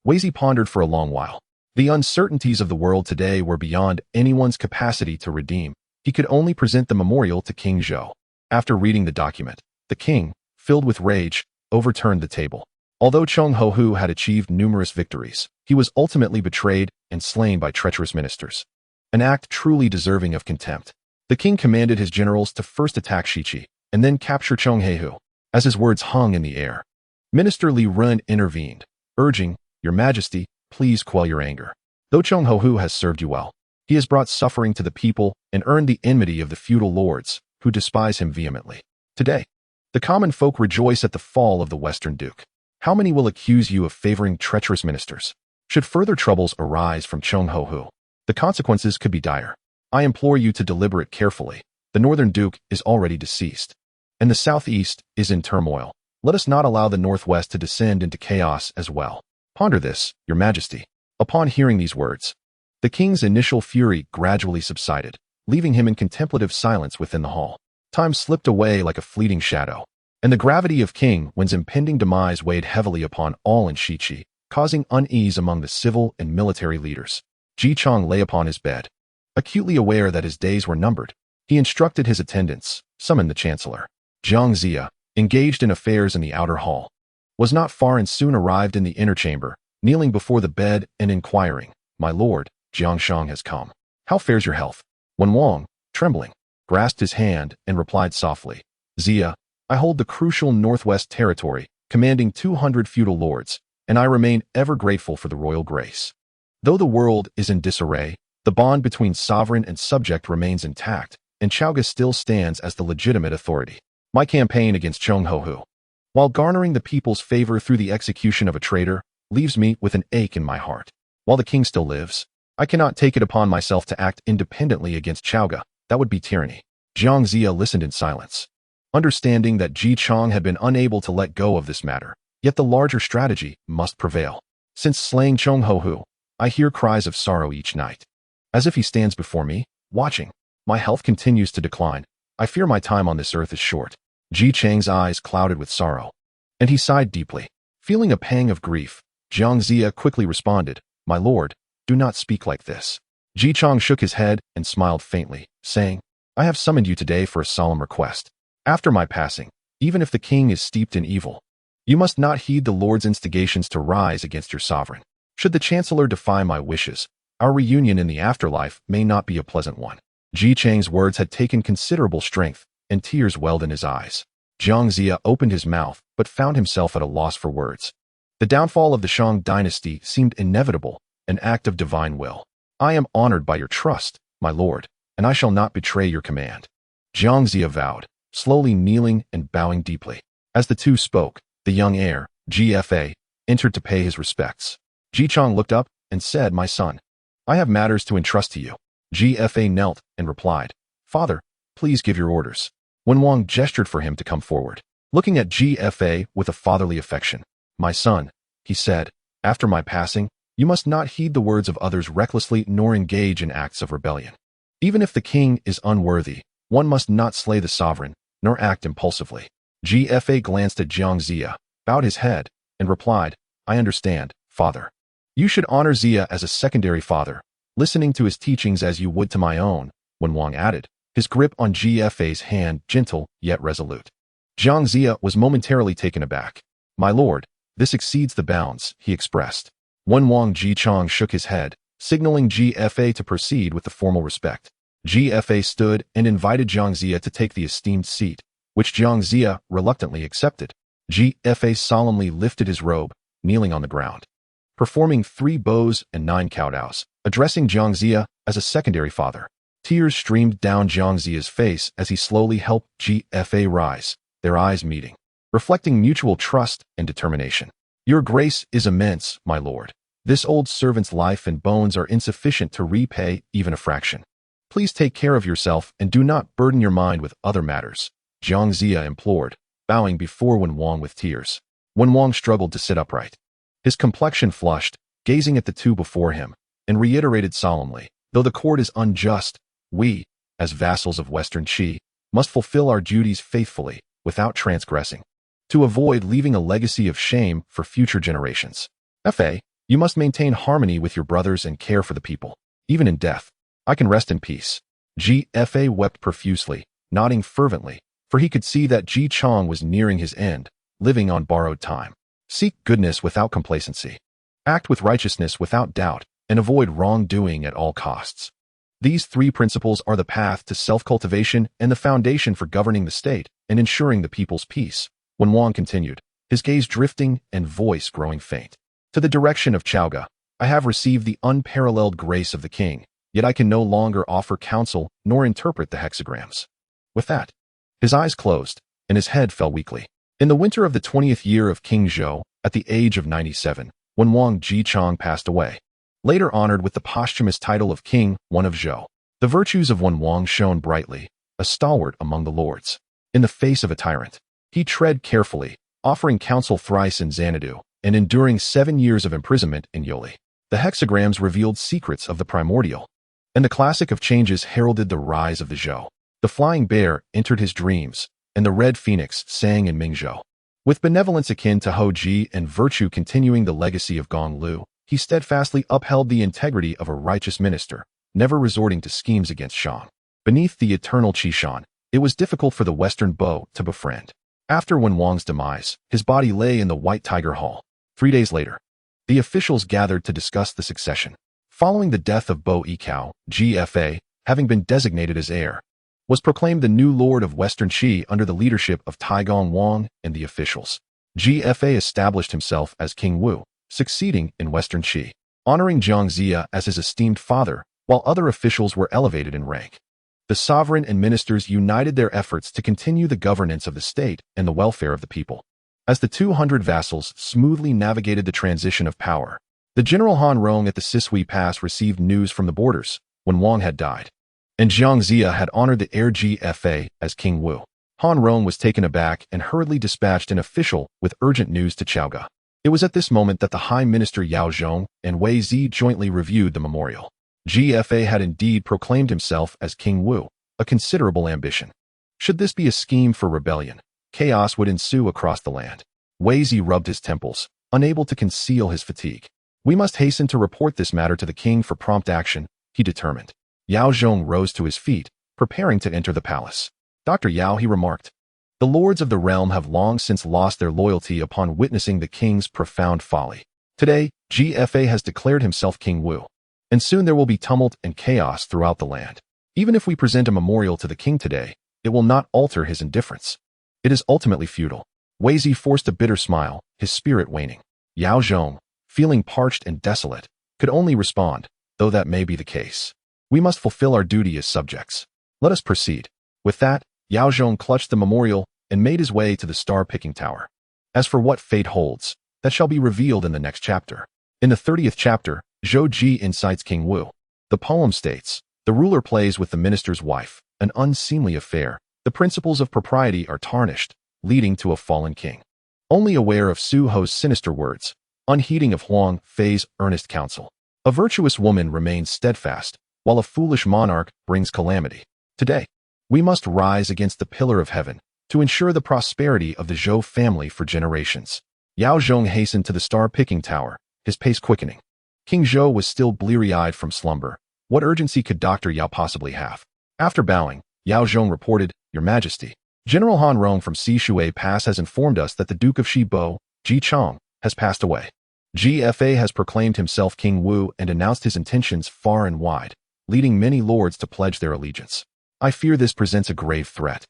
Wei Zi pondered for a long while. The uncertainties of the world today were beyond anyone's capacity to redeem. He could only present the memorial to King Zhou. After reading the document, the king, filled with rage, overturned the table. Although Chong Ho-hu had achieved numerous victories, he was ultimately betrayed and slain by treacherous ministers. An act truly deserving of contempt. The king commanded his generals to first attack Shi-Chi, and then capture Chong He-hu. As his words hung in the air, Minister Li Run intervened, urging, "Your Majesty, please quell your anger. Though Chong Ho-hu has served you well, he has brought suffering to the people and earned the enmity of the feudal lords, who despise him vehemently. Today, the common folk rejoice at the fall of the Western Duke. How many will accuse you of favoring treacherous ministers? Should further troubles arise from Chong Ho-hu, the consequences could be dire. I implore you to deliberate carefully. The Northern Duke is already deceased, and the Southeast is in turmoil. Let us not allow the Northwest to descend into chaos as well. Ponder this, Your Majesty." Upon hearing these words, the king's initial fury gradually subsided, leaving him in contemplative silence within the hall. Time slipped away like a fleeting shadow, and the gravity of King Wen's impending demise weighed heavily upon all in Shi-Chi, causing unease among the civil and military leaders. Ji Chong lay upon his bed. Acutely aware that his days were numbered, he instructed his attendants, summon the chancellor. Jiang Zia, engaged in affairs in the outer hall, was not far and soon arrived in the inner chamber, kneeling before the bed and inquiring, "My lord, Jiang Shang has come. How fares your health?" Wen Wang, trembling, grasped his hand and replied softly, "Zia, I hold the crucial Northwest territory, commanding 200 feudal lords, and I remain ever grateful for the royal grace. Though the world is in disarray, the bond between sovereign and subject remains intact, and Chao Ge still stands as the legitimate authority. My campaign against Chong Ho-hu, while garnering the people's favor through the execution of a traitor, leaves me with an ache in my heart. While the king still lives, I cannot take it upon myself to act independently against Chao Ge. That would be tyranny." Jiang Zia listened in silence, understanding that Ji Chong had been unable to let go of this matter, yet the larger strategy must prevail. "Since slaying Chong Ho-hu, I hear cries of sorrow each night. As if he stands before me, watching. My health continues to decline, I fear my time on this earth is short. Ji Chang's eyes clouded with sorrow, and he sighed deeply. Feeling a pang of grief, Jiang Zia quickly responded, "My lord, do not speak like this." Ji Chang shook his head and smiled faintly, saying, "I have summoned you today for a solemn request. After my passing, even if the king is steeped in evil, you must not heed the Lord's instigations to rise against your sovereign. Should the chancellor defy my wishes, our reunion in the afterlife may not be a pleasant one." Ji Chang's words had taken considerable strength, and tears welled in his eyes. Jiang Zia opened his mouth, but found himself at a loss for words. The downfall of the Shang dynasty seemed inevitable, an act of divine will. "I am honored by your trust, my lord, and I shall not betray your command," Jiang Zia vowed, slowly kneeling and bowing deeply. As the two spoke, the young heir, GFA, entered to pay his respects. Ji Chang looked up and said, "My son, I have matters to entrust to you." GFA knelt and replied, "Father, please give your orders." Wenwang gestured for him to come forward, looking at GFA with a fatherly affection. "My son," he said, "after my passing, you must not heed the words of others recklessly nor engage in acts of rebellion. Even if the king is unworthy, one must not slay the sovereign, nor act impulsively." GFA glanced at Jiang Zia, bowed his head, and replied, "I understand, father. You should honor Zia as a secondary father, listening to his teachings as you would to my own," Wenwang added, his grip on GFA's hand gentle yet resolute. Jiang Zia was momentarily taken aback. "My lord, this exceeds the bounds," he expressed. Wenwang Ji Chang shook his head, signaling GFA to proceed with the formal respect. GFA stood and invited Jiang Zia to take the esteemed seat, which Jiang Zia reluctantly accepted. GFA solemnly lifted his robe, kneeling on the ground, performing 3 bows and 9 kowtows, addressing Jiang Zia as a secondary father. Tears streamed down Jiang Zia's face as he slowly helped GFA rise, their eyes meeting, reflecting mutual trust and determination. "Your grace is immense, my lord. This old servant's life and bones are insufficient to repay even a fraction. Please take care of yourself and do not burden your mind with other matters," Jiang Zia implored, bowing before Wenwang with tears. Wenwang struggled to sit upright. His complexion flushed, gazing at the two before him, and reiterated solemnly, "Though the court is unjust, we, as vassals of Western Qi, must fulfill our duties faithfully, without transgressing, to avoid leaving a legacy of shame for future generations. Fa, you must maintain harmony with your brothers and care for the people. Even in death, I can rest in peace." GFA wept profusely, nodding fervently, for he could see that Ji Chang was nearing his end, living on borrowed time. "Seek goodness without complacency. Act with righteousness without doubt, and avoid wrongdoing at all costs. These 3 principles are the path to self-cultivation and the foundation for governing the state and ensuring the people's peace," Wenwang continued, his gaze drifting and voice growing faint. "To the direction of Chaoga, I have received the unparalleled grace of the king, yet I can no longer offer counsel nor interpret the hexagrams." With that, his eyes closed, and his head fell weakly. In the winter of the 20th year of King Zhou, at the age of 97, Wenwang Ji Chang passed away, later honored with the posthumous title of King One of Zhou. The virtues of Wenwang shone brightly, a stalwart among the lords. In the face of a tyrant, he tread carefully, offering counsel thrice in Xanadu, and enduring 7 years of imprisonment in Yoli. The hexagrams revealed secrets of the primordial, and the classic of changes heralded the rise of the Zhou. The flying bear entered his dreams, and the red phoenix sang in Mingzhou. With benevolence akin to Hoji and virtue continuing the legacy of Gong Lu, he steadfastly upheld the integrity of a righteous minister, never resorting to schemes against Shang. Beneath the eternal Qishan, it was difficult for the Western Bo to befriend. After Wenwang's demise, his body lay in the White Tiger Hall. 3 days later, the officials gathered to discuss the succession. Following the death of Bo Yikao, GFA, having been designated as heir, was proclaimed the new lord of Western Qi under the leadership of Taigong Wang and the officials. GFA established himself as King Wu, succeeding in Western Qi, honoring Jiang Zia as his esteemed father, while other officials were elevated in rank. The sovereign and ministers united their efforts to continue the governance of the state and the welfare of the people. As the 200 vassals smoothly navigated the transition of power, the General Han Rong at the Sisui Pass received news from the borders when Wang had died, and Jiang Zia had honored the heir GFA as King Wu. Han Rong was taken aback and hurriedly dispatched an official with urgent news to Chaoga. It was at this moment that the High Minister Yao Zhong and Wei Zi jointly reviewed the memorial. GFA had indeed proclaimed himself as King Wu, a considerable ambition. Should this be a scheme for rebellion, chaos would ensue across the land. Wei Zi rubbed his temples, unable to conceal his fatigue. We must hasten to report this matter to the king for prompt action, he determined. Yao Zhong rose to his feet, preparing to enter the palace. Dr. Yao, he remarked. The lords of the realm have long since lost their loyalty upon witnessing the king's profound folly. Today, GFA has declared himself King Wu, and soon there will be tumult and chaos throughout the land. Even if we present a memorial to the king today, it will not alter his indifference. It is ultimately futile. Wei Zi forced a bitter smile, his spirit waning. Yao Zhong, feeling parched and desolate, could only respond, though that may be the case. We must fulfill our duty as subjects. Let us proceed. With that, Yao Zhong clutched the memorial and made his way to the star-picking tower. As for what fate holds, that shall be revealed in the next chapter. In the 30th chapter, Zhou Ji incites King Wu. The poem states, the ruler plays with the minister's wife, an unseemly affair. The principles of propriety are tarnished, leading to a fallen king. Only aware of Su Ho's sinister words, unheeding of Huang Fei's earnest counsel, a virtuous woman remains steadfast, while a foolish monarch brings calamity. Today, we must rise against the pillar of heaven to ensure the prosperity of the Zhou family for generations. Yao Zhong hastened to the star-picking tower, his pace quickening. King Zhou was still bleary-eyed from slumber. What urgency could Dr. Yao possibly have? After bowing, Yao Zhong reported, Your Majesty, General Han Rong from Sishui Pass has informed us that the Duke of Shibo, Ji Chong, has passed away. GFA has proclaimed himself King Wu and announced his intentions far and wide, leading many lords to pledge their allegiance. I fear this presents a grave threat.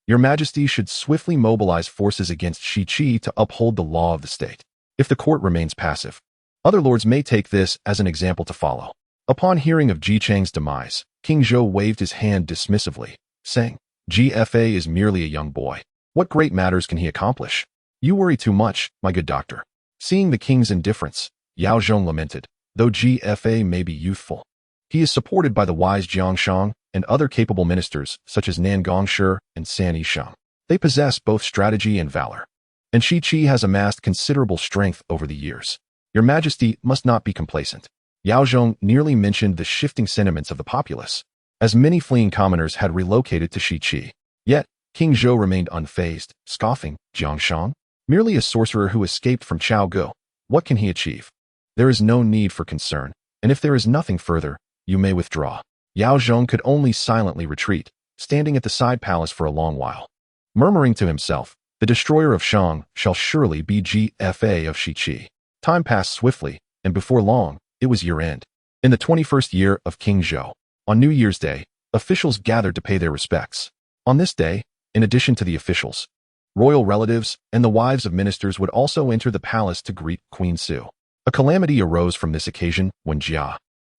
Your Majesty should swiftly mobilize forces against Shi Qi to uphold the law of the state. If the court remains passive, other lords may take this as an example to follow. Upon hearing of Ji Chang's demise, King Zhou waved his hand dismissively, saying, GFA is merely a young boy. What great matters can he accomplish? You worry too much, my good doctor. Seeing the king's indifference, Yao Zhong lamented, though GFA may be youthful, he is supported by the wise Jiang Shang and other capable ministers such as Nan Gongshi and San Yisheng. They possess both strategy and valor, and Shi Qi has amassed considerable strength over the years. Your Majesty must not be complacent. Yao Zhong nearly mentioned the shifting sentiments of the populace, as many fleeing commoners had relocated to Shi Qi. Yet, King Zhou remained unfazed, scoffing, Jiang Shang, merely a sorcerer who escaped from Chao Go. What can he achieve? There is no need for concern, and if there is nothing further, you may withdraw. Yao Zhong could only silently retreat, standing at the side palace for a long while. Murmuring to himself, the destroyer of Shang shall surely be GFA of Shi Qi. Time passed swiftly, and before long, it was year-end. In the 21st year of King Zhou, on New Year's Day, officials gathered to pay their respects. On this day, in addition to the officials, royal relatives and the wives of ministers would also enter the palace to greet Queen Su. A calamity arose from this occasion when Jia,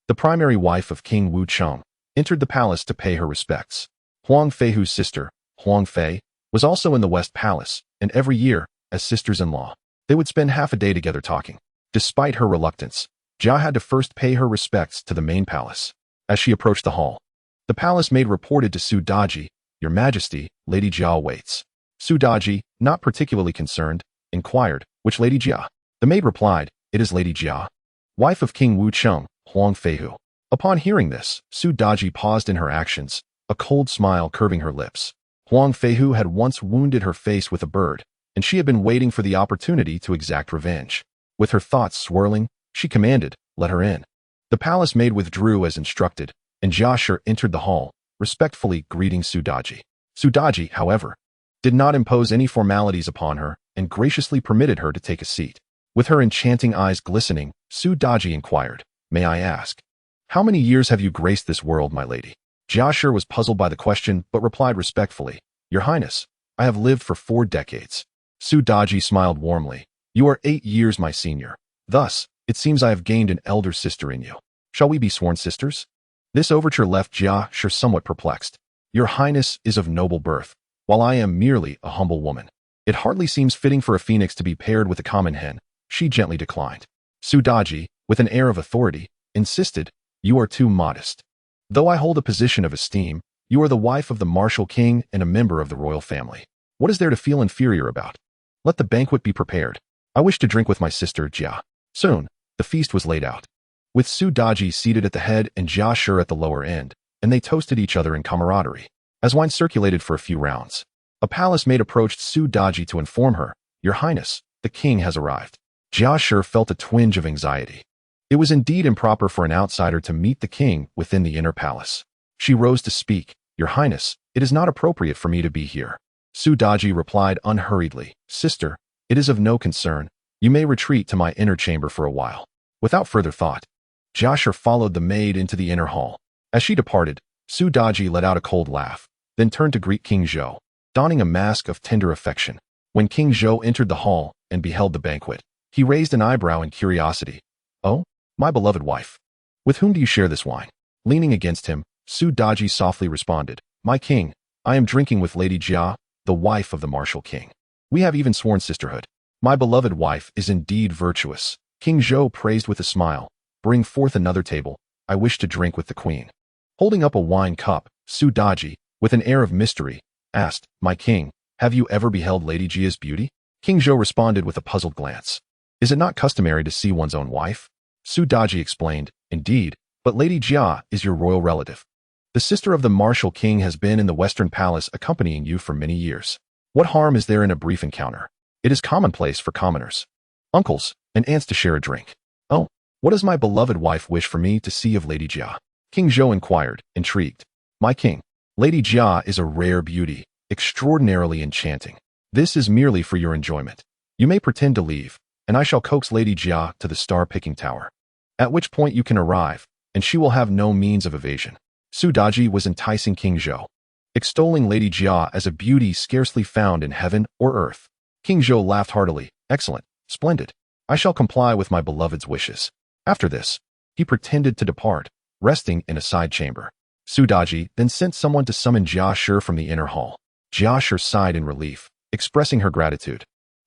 the primary wife of King Wu Cheng, entered the palace to pay her respects. Huang Feihu's sister, Huang Fei, was also in the West Palace, and every year, as sisters-in-law, they would spend half a day together talking. Despite her reluctance, Jia had to first pay her respects to the main palace. As she approached the hall, the palace maid reported to Su Daji, Your Majesty, Lady Jia waits. Su Daji, not particularly concerned, inquired, Which Lady Jia? The maid replied, It is Lady Jia, wife of King Wu Cheng, Huang Feihu. Upon hearing this, Su Daji paused in her actions, a cold smile curving her lips. Huang Feihu had once wounded her face with a bird, and she had been waiting for the opportunity to exact revenge. With her thoughts swirling, she commanded, Let her in. The palace maid withdrew as instructed, and Jia Shi entered the hall, respectfully greeting Su Daji. Su Daji, however, did not impose any formalities upon her and graciously permitted her to take a seat. With her enchanting eyes glistening, Su Daji inquired, May I ask, how many years have you graced this world, my lady? Jia Shi was puzzled by the question but replied respectfully, Your Highness, I have lived for 4 decades. Su Daji smiled warmly, You are 8 years my senior. Thus, it seems I have gained an elder sister in you. Shall we be sworn sisters? This overture left Jia Shi somewhat perplexed. Your Highness is of noble birth, while I am merely a humble woman. It hardly seems fitting for a phoenix to be paired with a common hen, she gently declined. Su Daji, with an air of authority, insisted, You are too modest. Though I hold a position of esteem, you are the wife of the martial king and a member of the royal family. What is there to feel inferior about? Let the banquet be prepared. I wish to drink with my sister Jia. Soon, the feast was laid out, with Su Daji seated at the head and Jia Shi at the lower end, and they toasted each other in camaraderie. As wine circulated for a few rounds, a palace maid approached Su Daji to inform her, "Your Highness, the king has arrived." Jia Shi felt a twinge of anxiety. It was indeed improper for an outsider to meet the king within the inner palace. She rose to speak, "Your Highness, it is not appropriate for me to be here." Su Daji replied unhurriedly, "Sister, it is of no concern. You may retreat to my inner chamber for a while." Without further thought, Jia Shi followed the maid into the inner hall. As she departed, Su Daji let out a cold laugh, then turned to greet King Zhou, donning a mask of tender affection. When King Zhou entered the hall and beheld the banquet, he raised an eyebrow in curiosity. "Oh, my beloved wife, with whom do you share this wine?" Leaning against him, Su Daji softly responded, "My king, I am drinking with Lady Jia, the wife of the martial king. We have even sworn sisterhood. My beloved wife is indeed virtuous." King Zhou praised with a smile, "Bring forth another table. I wish to drink with the queen." Holding up a wine cup, Su Daji, with an air of mystery, asked, "My king, have you ever beheld Lady Jia's beauty?" King Zhou responded with a puzzled glance. "Is it not customary to see one's own wife?" Su Daji explained, "Indeed, but Lady Jia is your royal relative. The sister of the martial king has been in the Western Palace accompanying you for many years. What harm is there in a brief encounter? It is commonplace for commoners, uncles, and aunts to share a drink." "Oh, what does my beloved wife wish for me to see of Lady Jia?" King Zhou inquired, intrigued. "My king, Lady Jia is a rare beauty, extraordinarily enchanting. This is merely for your enjoyment. You may pretend to leave, and I shall coax Lady Jia to the star-picking tower, at which point you can arrive, and she will have no means of evasion." Su Daji was enticing King Zhou, extolling Lady Jia as a beauty scarcely found in heaven or earth. King Zhou laughed heartily, "Excellent, splendid. I shall comply with my beloved's wishes." After this, he pretended to depart, resting in a side chamber. Su Daji then sent someone to summon Jia Shi from the inner hall. Jia Shi sighed in relief, expressing her gratitude,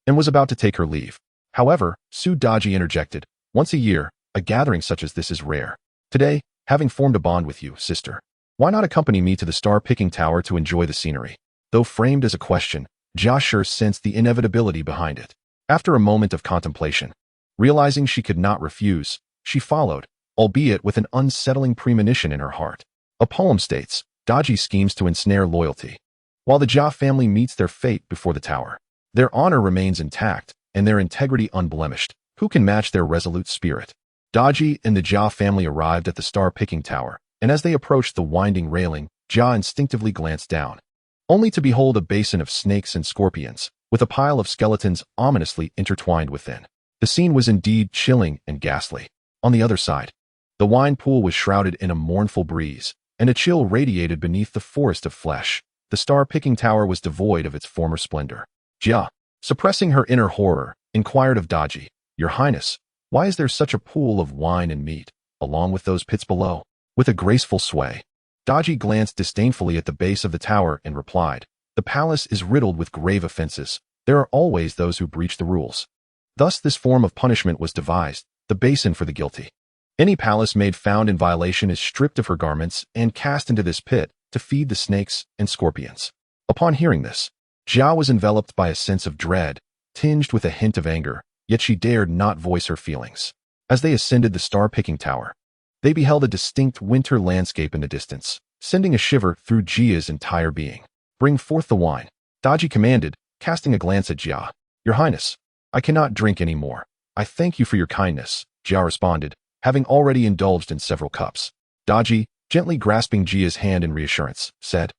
and was about to take her leave. However, Su Daji interjected, "Once a year, a gathering such as this is rare. Today, having formed a bond with you, sister, why not accompany me to the star-picking tower to enjoy the scenery?" Though framed as a question, Jia Shi sensed the inevitability behind it. After a moment of contemplation, realizing she could not refuse, she followed, albeit with an unsettling premonition in her heart. A poem states, "Daji schemes to ensnare loyalty. While the Jia family meets their fate before the tower, their honor remains intact and their integrity unblemished. Who can match their resolute spirit?" Daji and the Jia family arrived at the star-picking tower, and as they approached the winding railing, Jia instinctively glanced down, only to behold a basin of snakes and scorpions, with a pile of skeletons ominously intertwined within. The scene was indeed chilling and ghastly. On the other side, the wine pool was shrouded in a mournful breeze, and a chill radiated beneath the forest of flesh. The star-picking tower was devoid of its former splendor. Jia, suppressing her inner horror, inquired of Daji, "Your Highness, why is there such a pool of wine and meat, along with those pits below?" With a graceful sway, Daji glanced disdainfully at the base of the tower and replied, "The palace is riddled with grave offenses. There are always those who breach the rules. Thus this form of punishment was devised, the basin for the guilty. Any palace maid found in violation is stripped of her garments and cast into this pit to feed the snakes and scorpions." Upon hearing this, Jia was enveloped by a sense of dread, tinged with a hint of anger, yet she dared not voice her feelings. As they ascended the star-picking tower, they beheld a distinct winter landscape in the distance, sending a shiver through Jia's entire being. "Bring forth the wine," Daji commanded, casting a glance at Jia. "Your Highness, I cannot drink any more. I thank you for your kindness," Jia responded, having already indulged in several cups. Daji, gently grasping Jia's hand in reassurance, said,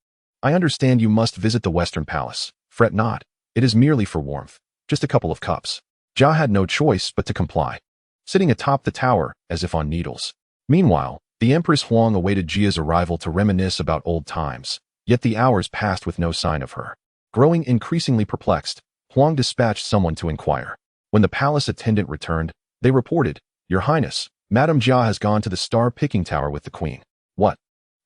"I understand you must visit the Western Palace. Fret not, it is merely for warmth, just a couple of cups." Jia had no choice but to comply, sitting atop the tower as if on needles. Meanwhile, the Empress Huang awaited Jia's arrival to reminisce about old times, yet the hours passed with no sign of her. Growing increasingly perplexed, Huang dispatched someone to inquire. When the palace attendant returned, they reported, "Your Highness, Madame Jia has gone to the star-picking tower with the queen." What?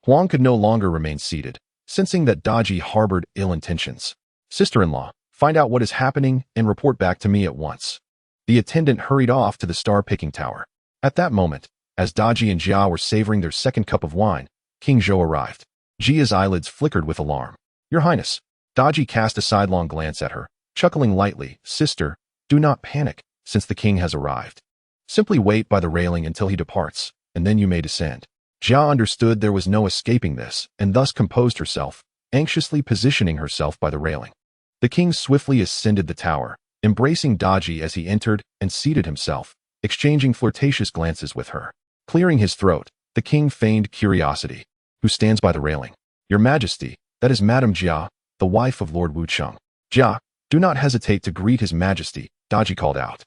Huang could no longer remain seated, sensing that Daji harbored ill intentions. "Sister-in-law, find out what is happening and report back to me at once." The attendant hurried off to the star-picking tower. At that moment, as Daji and Jia were savoring their second cup of wine, King Zhou arrived. Jia's eyelids flickered with alarm. "Your Highness." Daji cast a sidelong glance at her, chuckling lightly, "Sister, do not panic, since the king has arrived. Simply wait by the railing until he departs, and then you may descend." Jia understood there was no escaping this, and thus composed herself, anxiously positioning herself by the railing. The king swiftly ascended the tower, embracing Daji as he entered and seated himself, exchanging flirtatious glances with her. Clearing his throat, the king feigned curiosity. Who stands by the railing? Your Majesty, that is Madame Jia, the wife of Lord Wucheng. Jia, do not hesitate to greet His Majesty, Daji called out.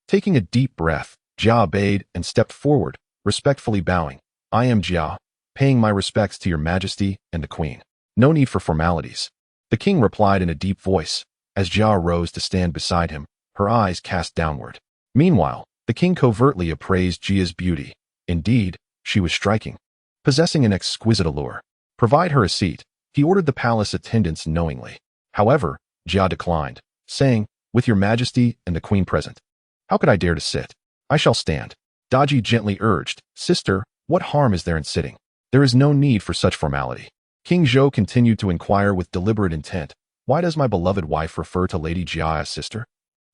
Taking a deep breath, Jia obeyed and stepped forward, respectfully bowing. I am Jia, paying my respects to Your Majesty and the Queen. No need for formalities. The king replied in a deep voice, as Jia rose to stand beside him, her eyes cast downward. Meanwhile, the king covertly appraised Jia's beauty. Indeed, she was striking, possessing an exquisite allure. Provide her a seat, he ordered the palace attendants knowingly. However, Jia declined, saying, with Your Majesty and the Queen present, how could I dare to sit? I shall stand. Daji gently urged, Sister, what harm is there in sitting? There is no need for such formality. King Zhou continued to inquire with deliberate intent, why does my beloved wife refer to Lady Jia as sister?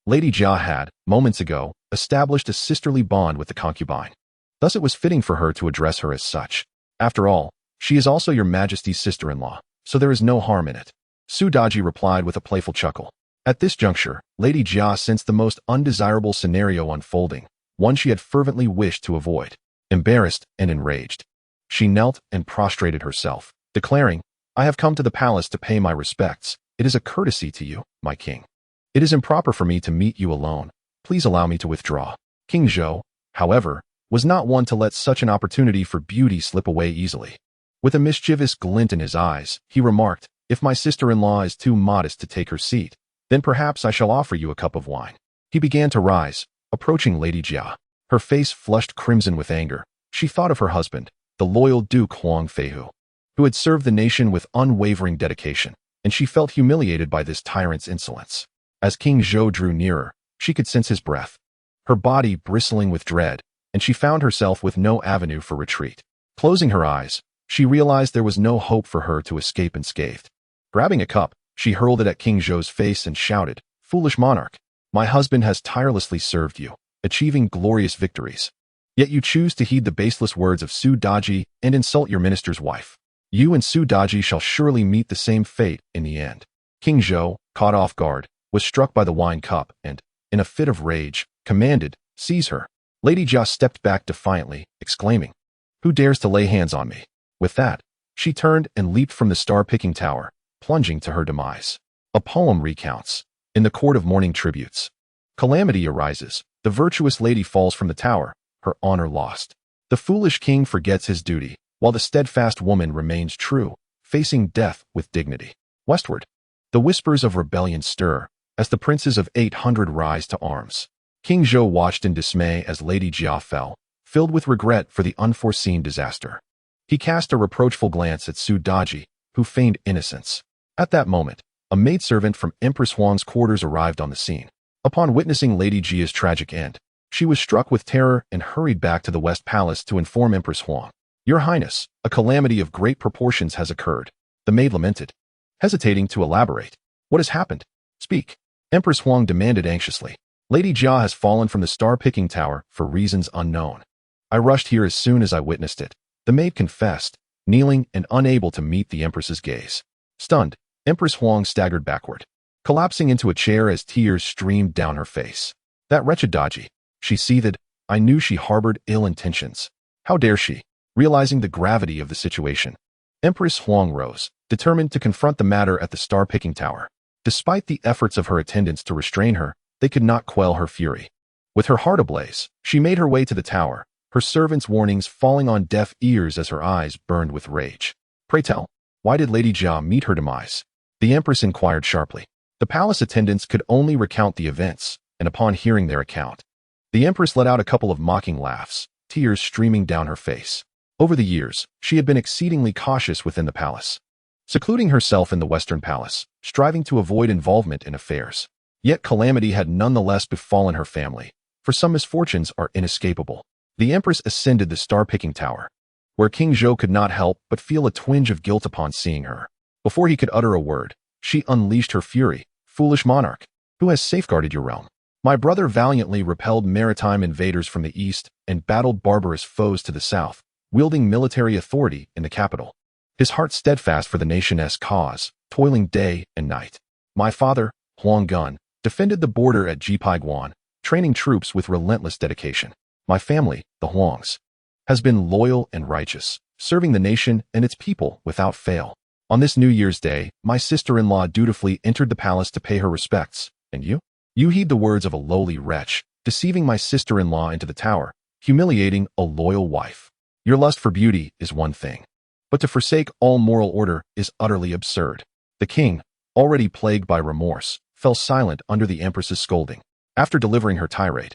Lady Jia had, moments ago, established a sisterly bond with the concubine. Thus it was fitting for her to address her as such. After all, she is also Your Majesty's sister-in-law, so there is no harm in it. Su Daji replied with a playful chuckle. At this juncture, Lady Jia sensed the most undesirable scenario unfolding, one she had fervently wished to avoid. Embarrassed and enraged, she knelt and prostrated herself, declaring, I have come to the palace to pay my respects. It is a courtesy to you, my king. It is improper for me to meet you alone. Please allow me to withdraw. King Zhou, however, was not one to let such an opportunity for beauty slip away easily. With a mischievous glint in his eyes, he remarked, if my sister-in-law is too modest to take her seat, then perhaps I shall offer you a cup of wine. He began to rise, approaching Lady Jia. Her face flushed crimson with anger. She thought of her husband, the loyal Duke Huang Feihu, who had served the nation with unwavering dedication, and she felt humiliated by this tyrant's insolence. As King Zhou drew nearer, she could sense his breath, her body bristling with dread, and she found herself with no avenue for retreat. Closing her eyes, she realized there was no hope for her to escape unscathed. Grabbing a cup, she hurled it at King Zhou's face and shouted, Foolish monarch, my husband has tirelessly served you, achieving glorious victories. Yet you choose to heed the baseless words of Su Daji and insult your minister's wife. You and Su Daji shall surely meet the same fate in the end. King Zhou, caught off guard, was struck by the wine cup and, in a fit of rage, commanded, Seize her. Lady Jia stepped back defiantly, exclaiming, Who dares to lay hands on me? With that, she turned and leaped from the star-picking tower, plunging to her demise. A poem recounts, in the court of mourning tributes. Calamity arises, the virtuous lady falls from the tower, her honor lost. The foolish king forgets his duty, while the steadfast woman remains true, facing death with dignity. Westward, the whispers of rebellion stir, as the princes of 800 rise to arms. King Zhou watched in dismay as Lady Jia fell, filled with regret for the unforeseen disaster. He cast a reproachful glance at Su Daji, who feigned innocence. At that moment, a maidservant from Empress Huang's quarters arrived on the scene. Upon witnessing Lady Jia's tragic end, she was struck with terror and hurried back to the West Palace to inform Empress Huang. Your Highness, a calamity of great proportions has occurred, the maid lamented, hesitating to elaborate. What has happened? Speak. Empress Huang demanded anxiously. Lady Jia has fallen from the star-picking tower for reasons unknown. I rushed here as soon as I witnessed it, the maid confessed, kneeling and unable to meet the Empress's gaze. Stunned, Empress Huang staggered backward, collapsing into a chair as tears streamed down her face. That wretched Daji, she seethed, I knew she harbored ill intentions. How dare she? Realizing the gravity of the situation, Empress Huang rose, determined to confront the matter at the star-picking tower. Despite the efforts of her attendants to restrain her, they could not quell her fury. With her heart ablaze, she made her way to the tower, her servants' warnings falling on deaf ears as her eyes burned with rage. Pray tell, why did Lady Jia meet her demise? The Empress inquired sharply. The palace attendants could only recount the events, and upon hearing their account, the Empress let out a couple of mocking laughs, tears streaming down her face. Over the years, she had been exceedingly cautious within the palace, secluding herself in the Western Palace, striving to avoid involvement in affairs. Yet calamity had nonetheless befallen her family, for some misfortunes are inescapable. The Empress ascended the star-picking tower, where King Zhou could not help but feel a twinge of guilt upon seeing her. Before he could utter a word, she unleashed her fury. Foolish monarch, who has safeguarded your realm? My brother valiantly repelled maritime invaders from the east and battled barbarous foes to the south, wielding military authority in the capital. his heart steadfast for the nation's cause, toiling day and night. My father, Huang Gun, defended the border at Jipaiguan, training troops with relentless dedication. My family, the Huangs, has been loyal and righteous, serving the nation and its people without fail. On this New Year's Day, my sister-in-law dutifully entered the palace to pay her respects. And you? You heed the words of a lowly wretch, deceiving my sister-in-law into the tower, humiliating a loyal wife. Your lust for beauty is one thing, but to forsake all moral order is utterly absurd. The king, already plagued by remorse, fell silent under the empress's scolding. After delivering her tirade,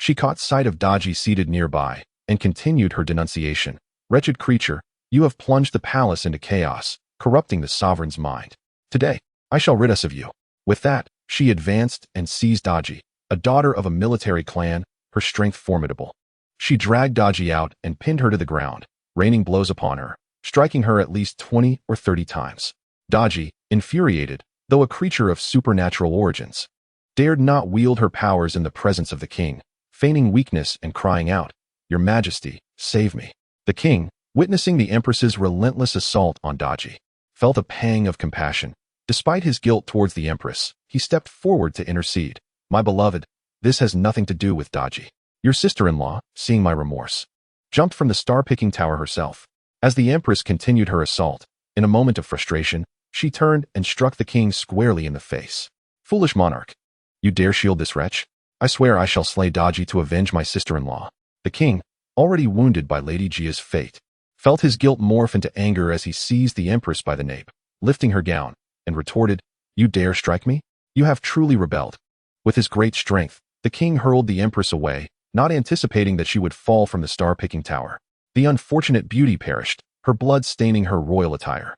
she caught sight of Daji seated nearby and continued her denunciation. Wretched creature, you have plunged the palace into chaos, corrupting the sovereign's mind. Today, I shall rid us of you. With that, she advanced and seized Daji, a daughter of a military clan, her strength formidable. She dragged Daji out and pinned her to the ground, raining blows upon her, striking her at least 20 or 30 times. Daji, infuriated, though a creature of supernatural origins, dared not wield her powers in the presence of the king, feigning weakness and crying out, "Your Majesty, save me." The king, witnessing the empress's relentless assault on Daji, felt a pang of compassion. Despite his guilt towards the empress, he stepped forward to intercede. My beloved, this has nothing to do with Daji. Your sister-in-law, seeing my remorse, jumped from the star-picking tower herself. As the empress continued her assault, in a moment of frustration, she turned and struck the king squarely in the face. Foolish monarch, you dare shield this wretch? I swear I shall slay Daji to avenge my sister-in-law. The king, already wounded by Lady Jia's fate, felt his guilt morph into anger as he seized the empress by the nape, lifting her gown, and retorted, You dare strike me? You have truly rebelled. With his great strength, the king hurled the empress away, not anticipating that she would fall from the star-picking tower. The unfortunate beauty perished, her blood staining her royal attire.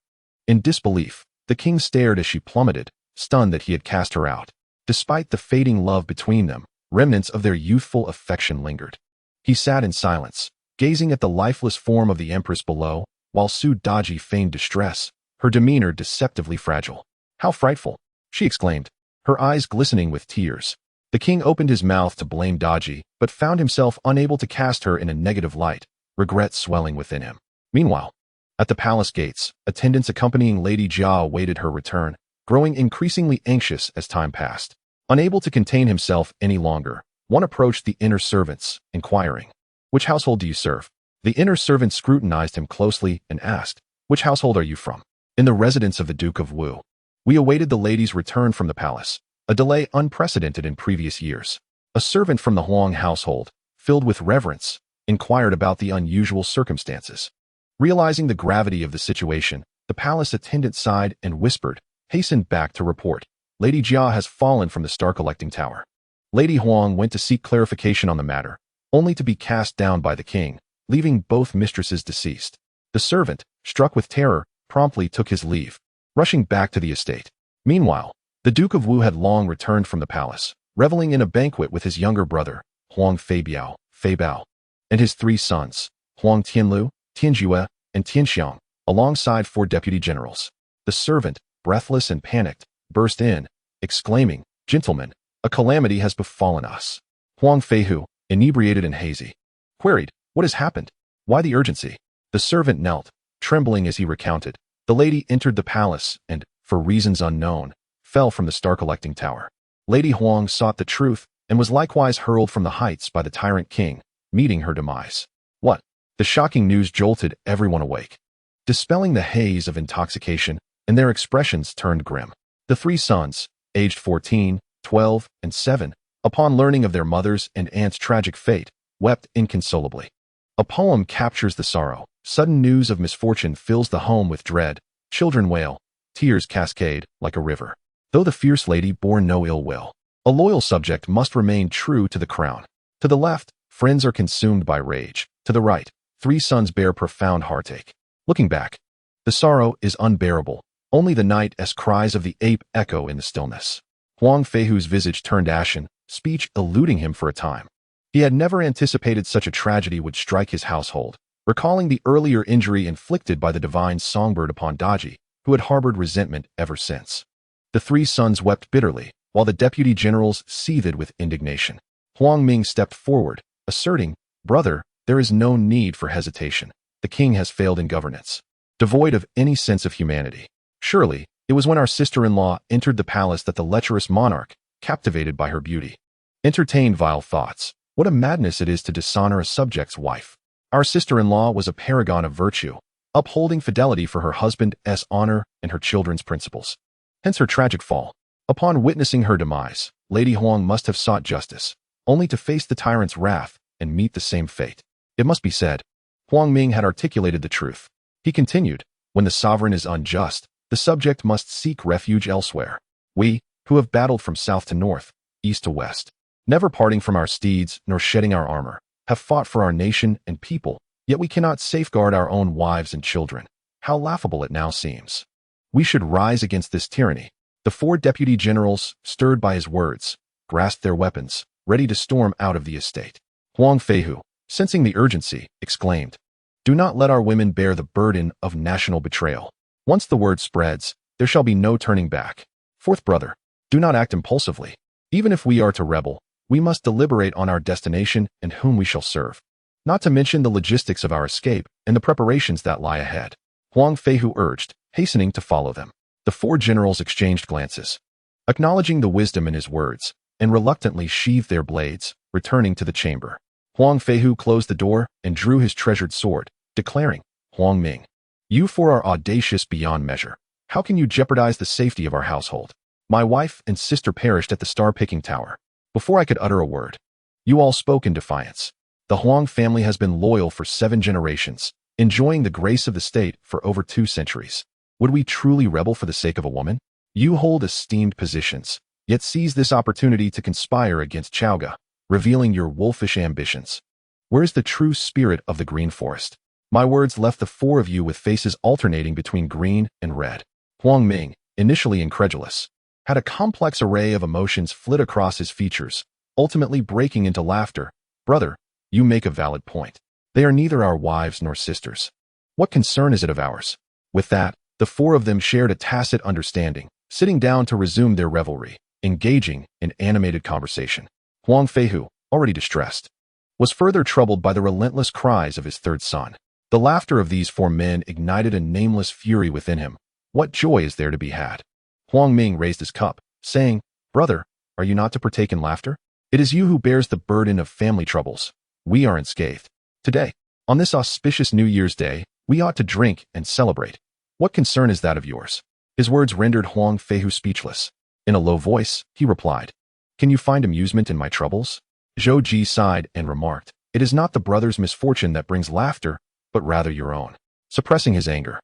In disbelief, the king stared as she plummeted, stunned that he had cast her out. Despite the fading love between them, remnants of their youthful affection lingered. He sat in silence, gazing at the lifeless form of the empress below, while Su Daji feigned distress, her demeanor deceptively fragile. How frightful, she exclaimed, her eyes glistening with tears. The king opened his mouth to blame Daji, but found himself unable to cast her in a negative light, regret swelling within him. Meanwhile, at the palace gates, attendants accompanying Lady Jia awaited her return, growing increasingly anxious as time passed. Unable to contain himself any longer, one approached the inner servants, inquiring, Which household do you serve? The inner servant scrutinized him closely and asked, Which household are you from? In the residence of the Duke of Wu. We awaited the lady's return from the palace, a delay unprecedented in previous years. A servant from the Huang household, filled with reverence, inquired about the unusual circumstances. Realizing the gravity of the situation, the palace attendant sighed and whispered, hastened back to report, Lady Jia has fallen from the star-collecting tower. Lady Huang went to seek clarification on the matter, only to be cast down by the king, leaving both mistresses deceased. The servant, struck with terror, promptly took his leave, rushing back to the estate. Meanwhile, the Duke of Wu had long returned from the palace, reveling in a banquet with his younger brother, Huang Feibao, and his 3 sons, Huang Tianlu, Tianjue, and Tianxiang, alongside 4 deputy generals. The servant, breathless and panicked, burst in, exclaiming, Gentlemen, a calamity has befallen us. Huang Feihu, inebriated and hazy, queried, What has happened? Why the urgency? The servant knelt, trembling as he recounted. The lady entered the palace and, for reasons unknown, fell from the star-collecting tower. Lady Huang sought the truth and was likewise hurled from the heights by the tyrant king, meeting her demise. What? The shocking news jolted everyone awake, dispelling the haze of intoxication, and their expressions turned grim. The 3 sons, aged 14, 12, and 7, upon learning of their mother's and aunt's tragic fate, wept inconsolably. A poem captures the sorrow. Sudden news of misfortune fills the home with dread. Children wail, tears cascade like a river. Though the fierce lady bore no ill will, a loyal subject must remain true to the crown. To the left, friends are consumed by rage. To the right, 3 sons bear profound heartache. Looking back, the sorrow is unbearable. Only the night's cries of the ape echo in the stillness. Huang Feihu's visage turned ashen, speech eluding him for a time. He had never anticipated such a tragedy would strike his household, recalling the earlier injury inflicted by the divine songbird upon Daji, who had harbored resentment ever since. The 3 sons wept bitterly, while the deputy generals seethed with indignation. Huang Ming stepped forward, asserting, Brother, there is no need for hesitation. The king has failed in governance. devoid of any sense of humanity. Surely, it was when our sister-in-law entered the palace that the lecherous monarch, captivated by her beauty, entertained vile thoughts. What a madness it is to dishonor a subject's wife. Our sister-in-law was a paragon of virtue, upholding fidelity for her husband's honor and her children's principles. Hence her tragic fall. Upon witnessing her demise, Lady Huang must have sought justice, only to face the tyrant's wrath and meet the same fate. It must be said, Huang Ming had articulated the truth. He continued, when the sovereign is unjust, the subject must seek refuge elsewhere. We, who have battled from south to north, east to west, never parting from our steeds nor shedding our armor, have fought for our nation and people, yet we cannot safeguard our own wives and children. How laughable it now seems. We should rise against this tyranny. The 4 deputy generals, stirred by his words, grasped their weapons, ready to storm out of the estate. Huang Feihu, sensing the urgency, exclaimed, "Do not let our women bear the burden of national betrayal. Once the word spreads, there shall be no turning back. Fourth brother, do not act impulsively. Even if we are to rebel, we must deliberate on our destination and whom we shall serve, not to mention the logistics of our escape and the preparations that lie ahead." Huang Feihu urged, hastening to follow them. The 4 generals exchanged glances, acknowledging the wisdom in his words, and reluctantly sheathed their blades, returning to the chamber. Huang Feihu closed the door and drew his treasured sword, declaring, "Huang Ming, you 4 are audacious beyond measure. How can you jeopardize the safety of our household? My wife and sister perished at the star-picking tower. Before I could utter a word, you all spoke in defiance. The Huang family has been loyal for 7 generations, enjoying the grace of the state for over 2 centuries. Would we truly rebel for the sake of a woman? You hold esteemed positions, yet seize this opportunity to conspire against Chaoga, revealing your wolfish ambitions. Where is the true spirit of the green forest?" My words left the 4 of you with faces alternating between green and red. Huang Ming, initially incredulous, had a complex array of emotions flit across his features, ultimately breaking into laughter. "Brother, you make a valid point. They are neither our wives nor sisters. What concern is it of ours?" With that, the 4 of them shared a tacit understanding, sitting down to resume their revelry, engaging in animated conversation. Huang Feihu, already distressed, was further troubled by the relentless cries of his 3rd son. The laughter of these 4 men ignited a nameless fury within him. What joy is there to be had? Huang Ming raised his cup, saying, "Brother, are you not to partake in laughter? It is you who bears the burden of family troubles. We are unscathed. Today, on this auspicious New Year's Day, we ought to drink and celebrate. What concern is that of yours?" His words rendered Huang Feihu speechless. In a low voice, he replied, "Can you find amusement in my troubles?" Zhou Ji sighed and remarked, "It is not the brother's misfortune that brings laughter, but rather your own." Suppressing his anger,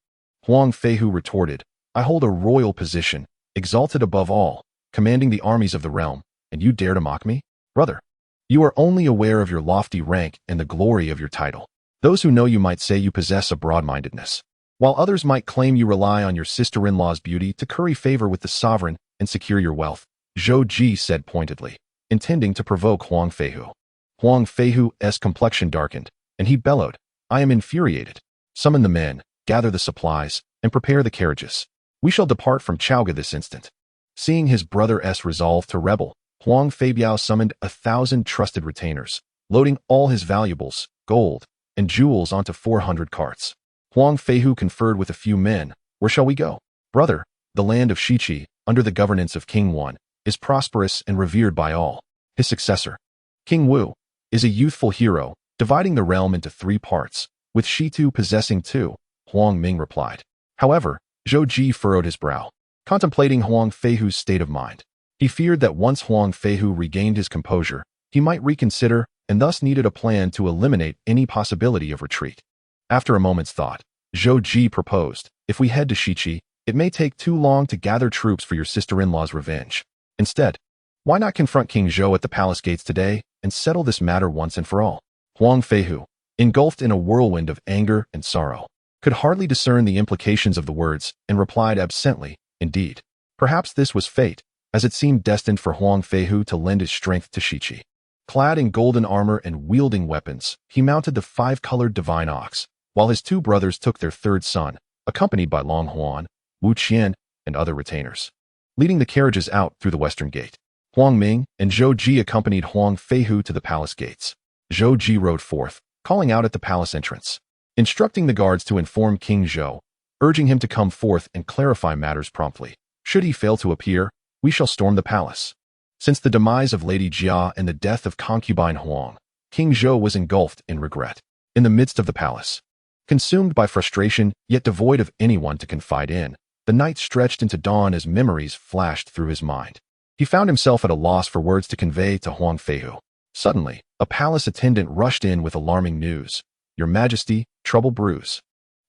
Huang Feihu retorted, "I hold a royal position, exalted above all, commanding the armies of the realm, and you dare to mock me? Brother, you are only aware of your lofty rank and the glory of your title. Those who know you might say you possess a broad-mindedness, while others might claim you rely on your sister-in-law's beauty to curry favor with the sovereign and secure your wealth," Zhou Ji said pointedly, intending to provoke Huang Feihu. Huang Feihu's complexion darkened, and he bellowed, "I am infuriated. Summon the men, gather the supplies, and prepare the carriages. We shall depart from Chaoga this instant." Seeing his brother's resolve to rebel, Huang Feibiao summoned 1,000 trusted retainers, loading all his valuables, gold, and jewels onto 400 carts. Huang Feihu conferred with a few men. "Where shall we go?" "Brother, the land of Shiqi, under the governance of King Wan, is prosperous and revered by all. His successor, King Wu, is a youthful hero, dividing the realm into 3 parts, with Shitu possessing 2, Huang Ming replied. However, Zhou Ji furrowed his brow, contemplating Huang Feihu's state of mind. He feared that once Huang Feihu regained his composure, he might reconsider and thus needed a plan to eliminate any possibility of retreat. After a moment's thought, Zhou Ji proposed, "If we head to Shiqi, it may take too long to gather troops for your sister-in-law's revenge. Instead, why not confront King Zhou at the palace gates today and settle this matter once and for all?" Huang Feihu, engulfed in a whirlwind of anger and sorrow, could hardly discern the implications of the words and replied absently, "Indeed, perhaps this was fate, as it seemed destined for Huang Feihu to lend his strength to Shiqi." Clad in golden armor and wielding weapons, he mounted the 5-colored divine ox, while his 2 brothers took their 3rd son, accompanied by Long Huan, Wu Qian, and other retainers, leading the carriages out through the western gate. Huang Ming and Zhou Ji accompanied Huang Feihu to the palace gates. Zhou Ji rode forth, calling out at the palace entrance, instructing the guards to inform King Zhou, urging him to come forth and clarify matters promptly. Should he fail to appear, we shall storm the palace. Since the demise of Lady Jia and the death of concubine Huang, King Zhou was engulfed in regret. In the midst of the palace, consumed by frustration yet devoid of anyone to confide in, the night stretched into dawn as memories flashed through his mind. He found himself at a loss for words to convey to Huang Feihu. Suddenly, a palace attendant rushed in with alarming news. Your Majesty, trouble brews.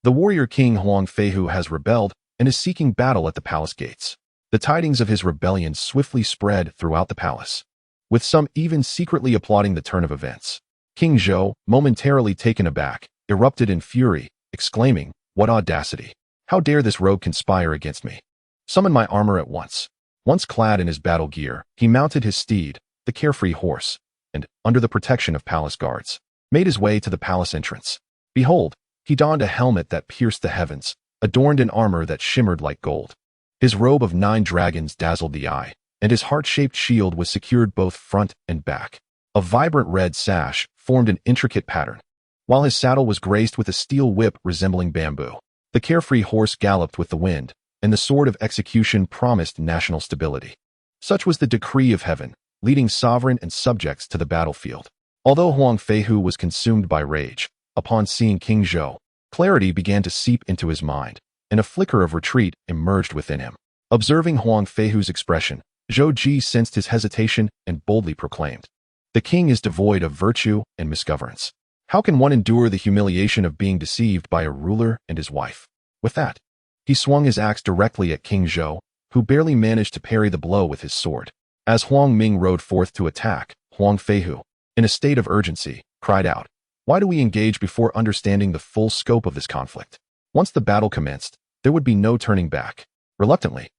The warrior king Huang Feihu has rebelled and is seeking battle at the palace gates. The tidings of his rebellion swiftly spread throughout the palace, with some even secretly applauding the turn of events. King Zhou, momentarily taken aback, erupted in fury, exclaiming, "What audacity! How dare this rogue conspire against me? Summon my armor at once." Once clad in his battle gear, he mounted his steed, the carefree horse, and, under the protection of palace guards, made his way to the palace entrance. Behold, he donned a helmet that pierced the heavens, adorned in armor that shimmered like gold. His robe of 9 dragons dazzled the eye, and his heart-shaped shield was secured both front and back. A vibrant red sash formed an intricate pattern, while his saddle was graced with a steel whip resembling bamboo. The carefree horse galloped with the wind, and the sword of execution promised national stability. Such was the decree of heaven, leading sovereign and subjects to the battlefield. Although Huang Feihu was consumed by rage, upon seeing King Zhou, clarity began to seep into his mind, and a flicker of retreat emerged within him. Observing Huang Feihu's expression, Zhou Ji sensed his hesitation and boldly proclaimed, "The king is devoid of virtue and misgovernance. How can one endure the humiliation of being deceived by a ruler and his wife?" With that, he swung his axe directly at King Zhou, who barely managed to parry the blow with his sword. As Huang Ming rode forth to attack, Huang Feihu, in a state of urgency, cried out, "Why do we engage before understanding the full scope of this conflict?" Once the battle commenced, there would be no turning back. Reluctantly,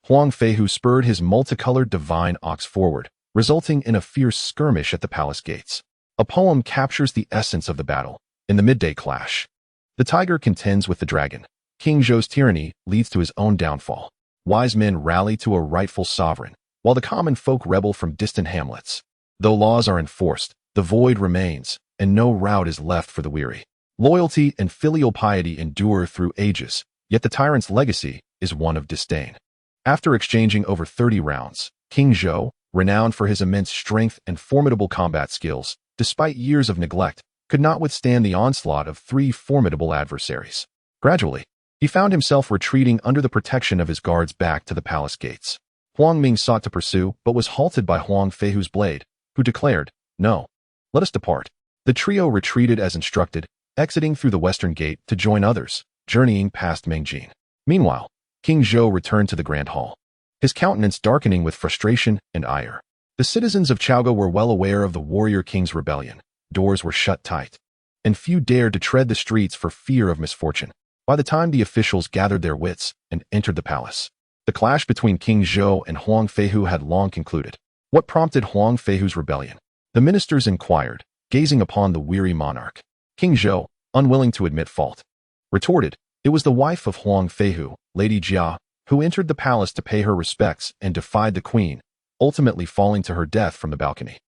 Huang Feihu spurred his multicolored divine ox forward, resulting in a fierce skirmish at the palace gates. A poem captures the essence of the battle. In the midday clash, the tiger contends with the dragon. King Zhou's tyranny leads to his own downfall. Wise men rally to a rightful sovereign, while the common folk rebel from distant hamlets. Though laws are enforced, the void remains, and no route is left for the weary. Loyalty and filial piety endure through ages, yet the tyrant's legacy is one of disdain. After exchanging over 30 rounds, King Zhou, renowned for his immense strength and formidable combat skills, despite years of neglect, could not withstand the onslaught of 3 formidable adversaries. Gradually, he found himself retreating under the protection of his guards back to the palace gates. Huang Ming sought to pursue, but was halted by Huang Feihu's blade, who declared, "No, let us depart." The trio retreated as instructed, exiting through the western gate to join others, journeying past Mengjin. Meanwhile, King Zhou returned to the Grand Hall, his countenance darkening with frustration and ire. The citizens of Chaoga were well aware of the warrior king's rebellion. Doors were shut tight, and few dared to tread the streets for fear of misfortune. By the time the officials gathered their wits and entered the palace, the clash between King Zhou and Huang Feihu had long concluded. What prompted Huang Feihu's rebellion? The ministers inquired, gazing upon the weary monarch. King Zhou, unwilling to admit fault, retorted, "It was the wife of Huang Feihu, Lady Jia, who entered the palace to pay her respects and defied the queen, ultimately falling to her death from the balcony."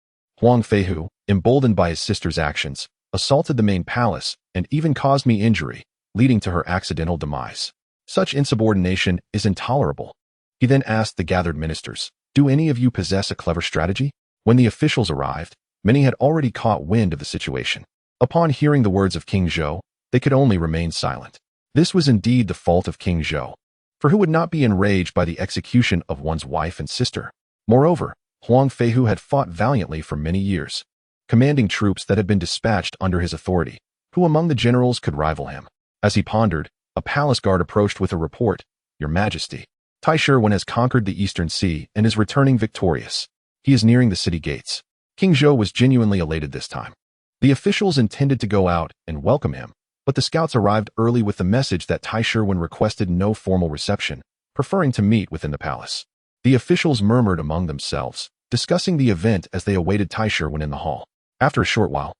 Huang Feihu, emboldened by his sister's actions, assaulted the main palace and even caused me injury, leading to her accidental demise. Such insubordination is intolerable. He then asked the gathered ministers, "Do any of you possess a clever strategy?" When the officials arrived, many had already caught wind of the situation. Upon hearing the words of King Zhou, they could only remain silent. This was indeed the fault of King Zhou, for who would not be enraged by the execution of one's wife and sister? Moreover, Huang Feihu had fought valiantly for many years, commanding troops that had been dispatched under his authority. Who among the generals could rival him? As he pondered, a palace guard approached with a report, "Your Majesty, Taishan has conquered the Eastern Sea and is returning victorious. He is nearing the city gates." King Zhou was genuinely elated this time. The officials intended to go out and welcome him, but the scouts arrived early with the message that Taishan requested no formal reception, preferring to meet within the palace. The officials murmured among themselves, discussing the event as they awaited Taishan in the hall. After a short while,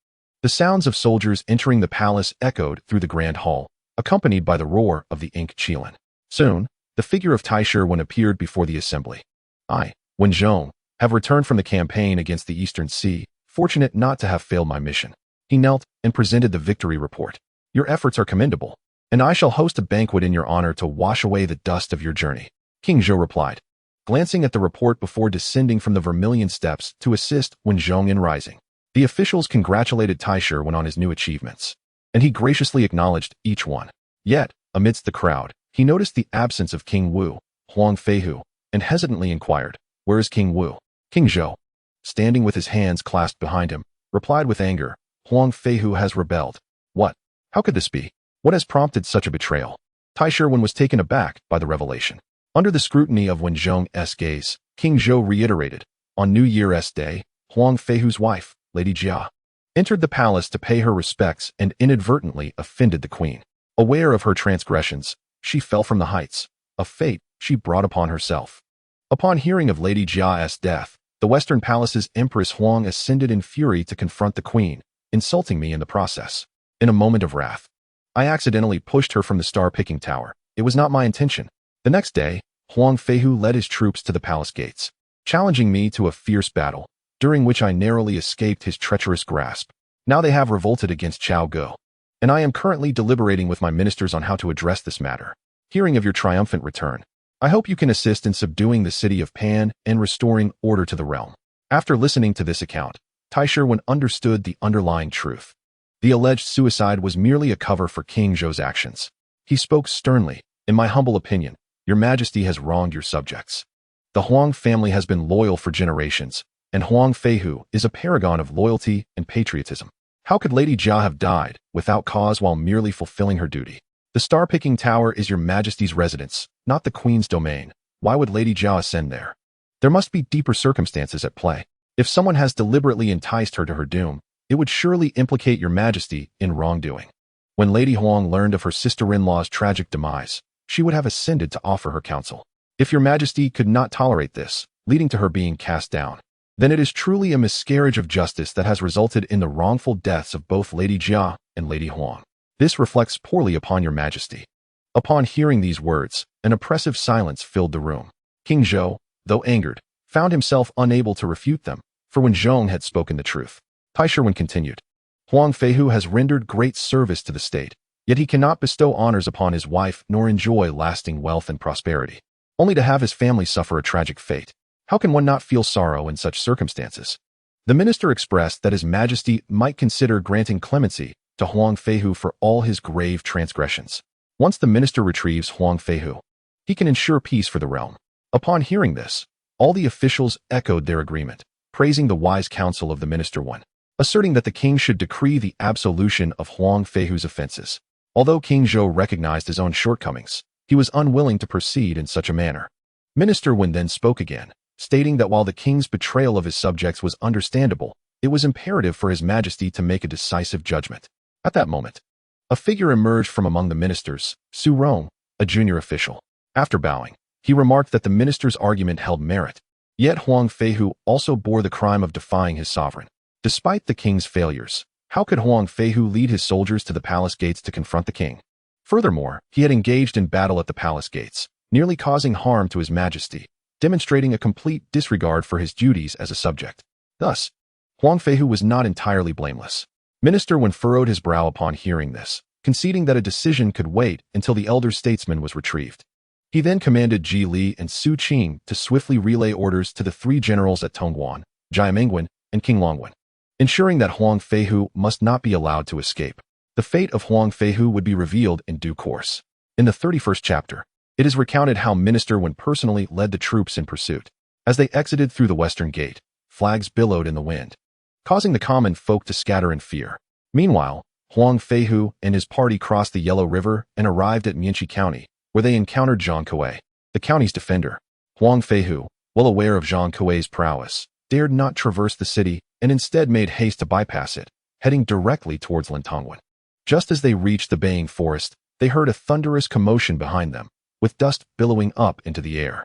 the sounds of soldiers entering the palace echoed through the grand hall, accompanied by the roar of the Ink Qilin. Soon, the figure of Taishan appeared before the assembly. "I, Wen Zhong, have returned from the campaign against the Eastern Sea, fortunate not to have failed my mission." He knelt and presented the victory report. "Your efforts are commendable, and I shall host a banquet in your honor to wash away the dust of your journey, King Zhou replied, glancing at the report before descending from the vermilion steps to assist Wen Zhong in rising. The officials congratulated Taishi on his new achievements, and he graciously acknowledged each one. Yet, amidst the crowd, he noticed the absence of King Wu, Huang Feihu, and hesitantly inquired, "Where is King Wu?" King Zhou, standing with his hands clasped behind him, replied with anger, "Huang Feihu has rebelled." What? How could this be? What has prompted such a betrayal? Taishi was taken aback by the revelation. Under the scrutiny of Wen Zhong's gaze, King Zhou reiterated, "On New Year's Day, Huang Feihu's wife, Lady Jia, entered the palace to pay her respects and inadvertently offended the queen. Aware of her transgressions, she fell from the heights, a fate she brought upon herself." Upon hearing of Lady Jia's death, the Western Palace's Empress Huang ascended in fury to confront the queen, insulting me in the process. In a moment of wrath, I accidentally pushed her from the star-picking tower. It was not my intention. The next day, Huang Feihu led his troops to the palace gates, challenging me to a fierce battle, during which I narrowly escaped his treacherous grasp. Now they have revolted against Cao Go, and I am currently deliberating with my ministers on how to address this matter. Hearing of your triumphant return, I hope you can assist in subduing the city of Pan and restoring order to the realm. After listening to this account, Taishi understood the underlying truth. The alleged suicide was merely a cover for King Zhou's actions. He spoke sternly, "In my humble opinion, your majesty has wronged your subjects. The Huang family has been loyal for generations, and Huang Feihu is a paragon of loyalty and patriotism. How could Lady Jia have died without cause while merely fulfilling her duty? The star-picking tower is your majesty's residence, not the queen's domain. Why would Lady Jia ascend there? There must be deeper circumstances at play. If someone has deliberately enticed her to her doom, it would surely implicate your majesty in wrongdoing." When Lady Huang learned of her sister-in-law's tragic demise, she would have ascended to offer her counsel. If your majesty could not tolerate this, leading to her being cast down, then it is truly a miscarriage of justice that has resulted in the wrongful deaths of both Lady Jia and Lady Huang. This reflects poorly upon your majesty. Upon hearing these words, an oppressive silence filled the room. King Zhou, though angered, found himself unable to refute them, for Wen Zhong had spoken the truth. Taishi continued, "Huang Feihu has rendered great service to the state, yet he cannot bestow honors upon his wife nor enjoy lasting wealth and prosperity, only to have his family suffer a tragic fate. How can one not feel sorrow in such circumstances?" The minister expressed that his majesty might consider granting clemency to Huang Feihu for all his grave transgressions. Once the minister retrieves Huang Feihu, he can ensure peace for the realm. Upon hearing this, all the officials echoed their agreement, praising the wise counsel of the minister one, asserting that the king should decree the absolution of Huang Feihu's offenses. Although King Zhou recognized his own shortcomings, he was unwilling to proceed in such a manner. Minister Wen then spoke again, stating that while the king's betrayal of his subjects was understandable, it was imperative for his majesty to make a decisive judgment. At that moment, a figure emerged from among the ministers, Su Rong, a junior official. After bowing, he remarked that the minister's argument held merit, yet Huang Feihu also bore the crime of defying his sovereign. Despite the king's failures, how could Huang Feihu lead his soldiers to the palace gates to confront the king? Furthermore, he had engaged in battle at the palace gates, nearly causing harm to his majesty, demonstrating a complete disregard for his duties as a subject. Thus, Huang Feihu was not entirely blameless. Minister Wen furrowed his brow upon hearing this, conceding that a decision could wait until the elder statesman was retrieved. He then commanded Ji Li and Su Qing to swiftly relay orders to the three generals at Tongguan, Jiamengwen, and King Longwen, ensuring that Huang Feihu must not be allowed to escape. The fate of Huang Feihu would be revealed in due course. In the 31st chapter, it is recounted how Minister Wen personally led the troops in pursuit. As they exited through the western gate, flags billowed in the wind, causing the common folk to scatter in fear. Meanwhile, Huang Feihu and his party crossed the Yellow River and arrived at Mianxi County, where they encountered Zhang Kuei, the county's defender. Huang Feihu, well aware of Zhang Kuei's prowess, dared not traverse the city and instead made haste to bypass it, heading directly towards Lintongwen. Just as they reached the baying forest, they heard a thunderous commotion behind them, with dust billowing up into the air.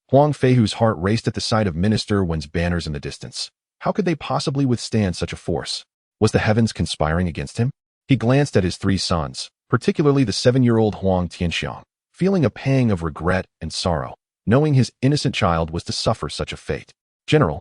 Huang Feihu's heart raced at the sight of Minister Wen's banners in the distance. How could they possibly withstand such a force? Was the heavens conspiring against him? He glanced at his three sons, particularly the 7-year-old Huang Tianxiang, feeling a pang of regret and sorrow, knowing his innocent child was to suffer such a fate. "General,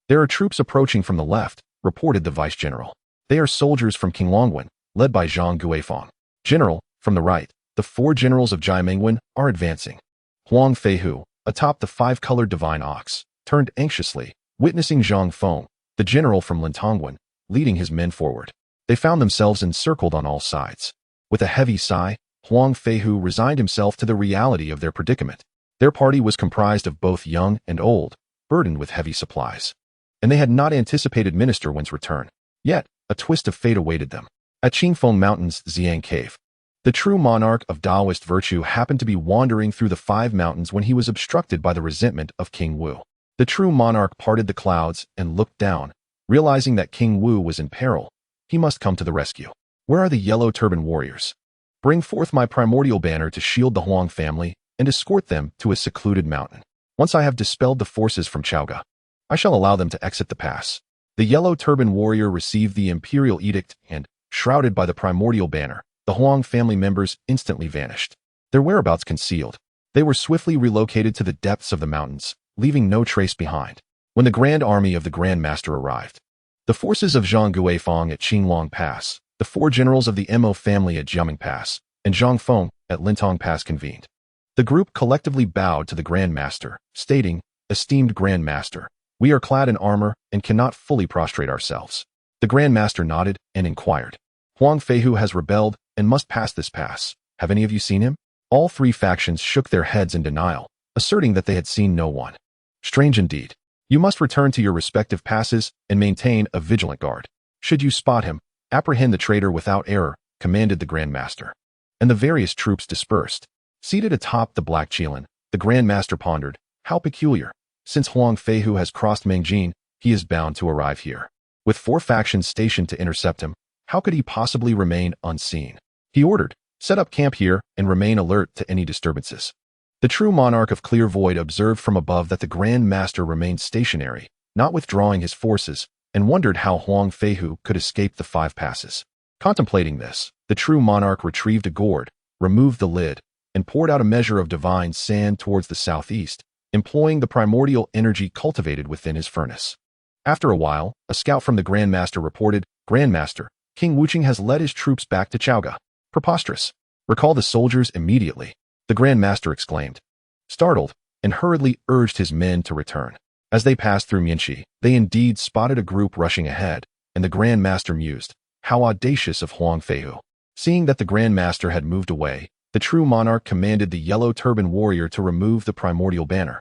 there are troops approaching from the left," reported the vice-general. "They are soldiers from King Longwen, led by Zhang Guifang." "General, from the right, The 4 generals of Jiamingwen are advancing. Huang Feihu, atop the 5-colored divine ox, turned anxiously, witnessing Zhang Feng, the general from Lintongwen, leading his men forward. They found themselves encircled on all sides. With a heavy sigh, Huang Feihu resigned himself to the reality of their predicament. Their party was comprised of both young and old, burdened with heavy supplies. And they had not anticipated Minister Wen's return. Yet, a twist of fate awaited them. At Qingfeng Mountain's Xiang Cave, the true monarch of Taoist virtue happened to be wandering through the 5 mountains when he was obstructed by the resentment of King Wu. The true monarch parted the clouds and looked down, realizing that King Wu was in peril. He must come to the rescue. Where are the yellow turban warriors? Bring forth my primordial banner to shield the Huang family and escort them to a secluded mountain. Once I have dispelled the forces from Chaoga, I shall allow them to exit the pass. The yellow turban warrior received the imperial edict and, shrouded by the primordial banner, the Huang family members instantly vanished. Their whereabouts concealed. They were swiftly relocated to the depths of the mountains, leaving no trace behind. When the grand army of the Grand Master arrived, the forces of Zhang Guifang at Qinglong Pass, the 4 generals of the Mo family at Jiaming Pass, and Zhang Feng at Lintong Pass convened. The group collectively bowed to the Grand Master, stating, "Esteemed Grand Master, we are clad in armor and cannot fully prostrate ourselves." The Grand Master nodded and inquired, "Huang Feihu has rebelled and must pass this pass. Have any of you seen him?" All 3 factions shook their heads in denial, asserting that they had seen no one. "Strange indeed. You must return to your respective passes and maintain a vigilant guard. Should you spot him, apprehend the traitor without error," commanded the Grand Master. And the various troops dispersed. Seated atop the Black Qilin, the Grand Master pondered, how peculiar. Since Huang Feihu has crossed Mengjin, he is bound to arrive here. With 4 factions stationed to intercept him, how could he possibly remain unseen? He ordered, "Set up camp here and remain alert to any disturbances." The true monarch of Clear Void observed from above that the Grand Master remained stationary, not withdrawing his forces, and wondered how Huang Feihu could escape the 5 passes. Contemplating this, the true monarch retrieved a gourd, removed the lid, and poured out a measure of divine sand towards the southeast, employing the primordial energy cultivated within his furnace. After a while, a scout from the Grand Master reported, "Grand Master, King Wuqing has led his troops back to Chaoga." "Preposterous. Recall the soldiers immediately," the Grand Master exclaimed, startled, and hurriedly urged his men to return. As they passed through Mianxi, they indeed spotted a group rushing ahead, and the Grand Master mused, "How audacious of Huang Feihu." Seeing that the Grand Master had moved away, the true monarch commanded the yellow turban warrior to remove the primordial banner,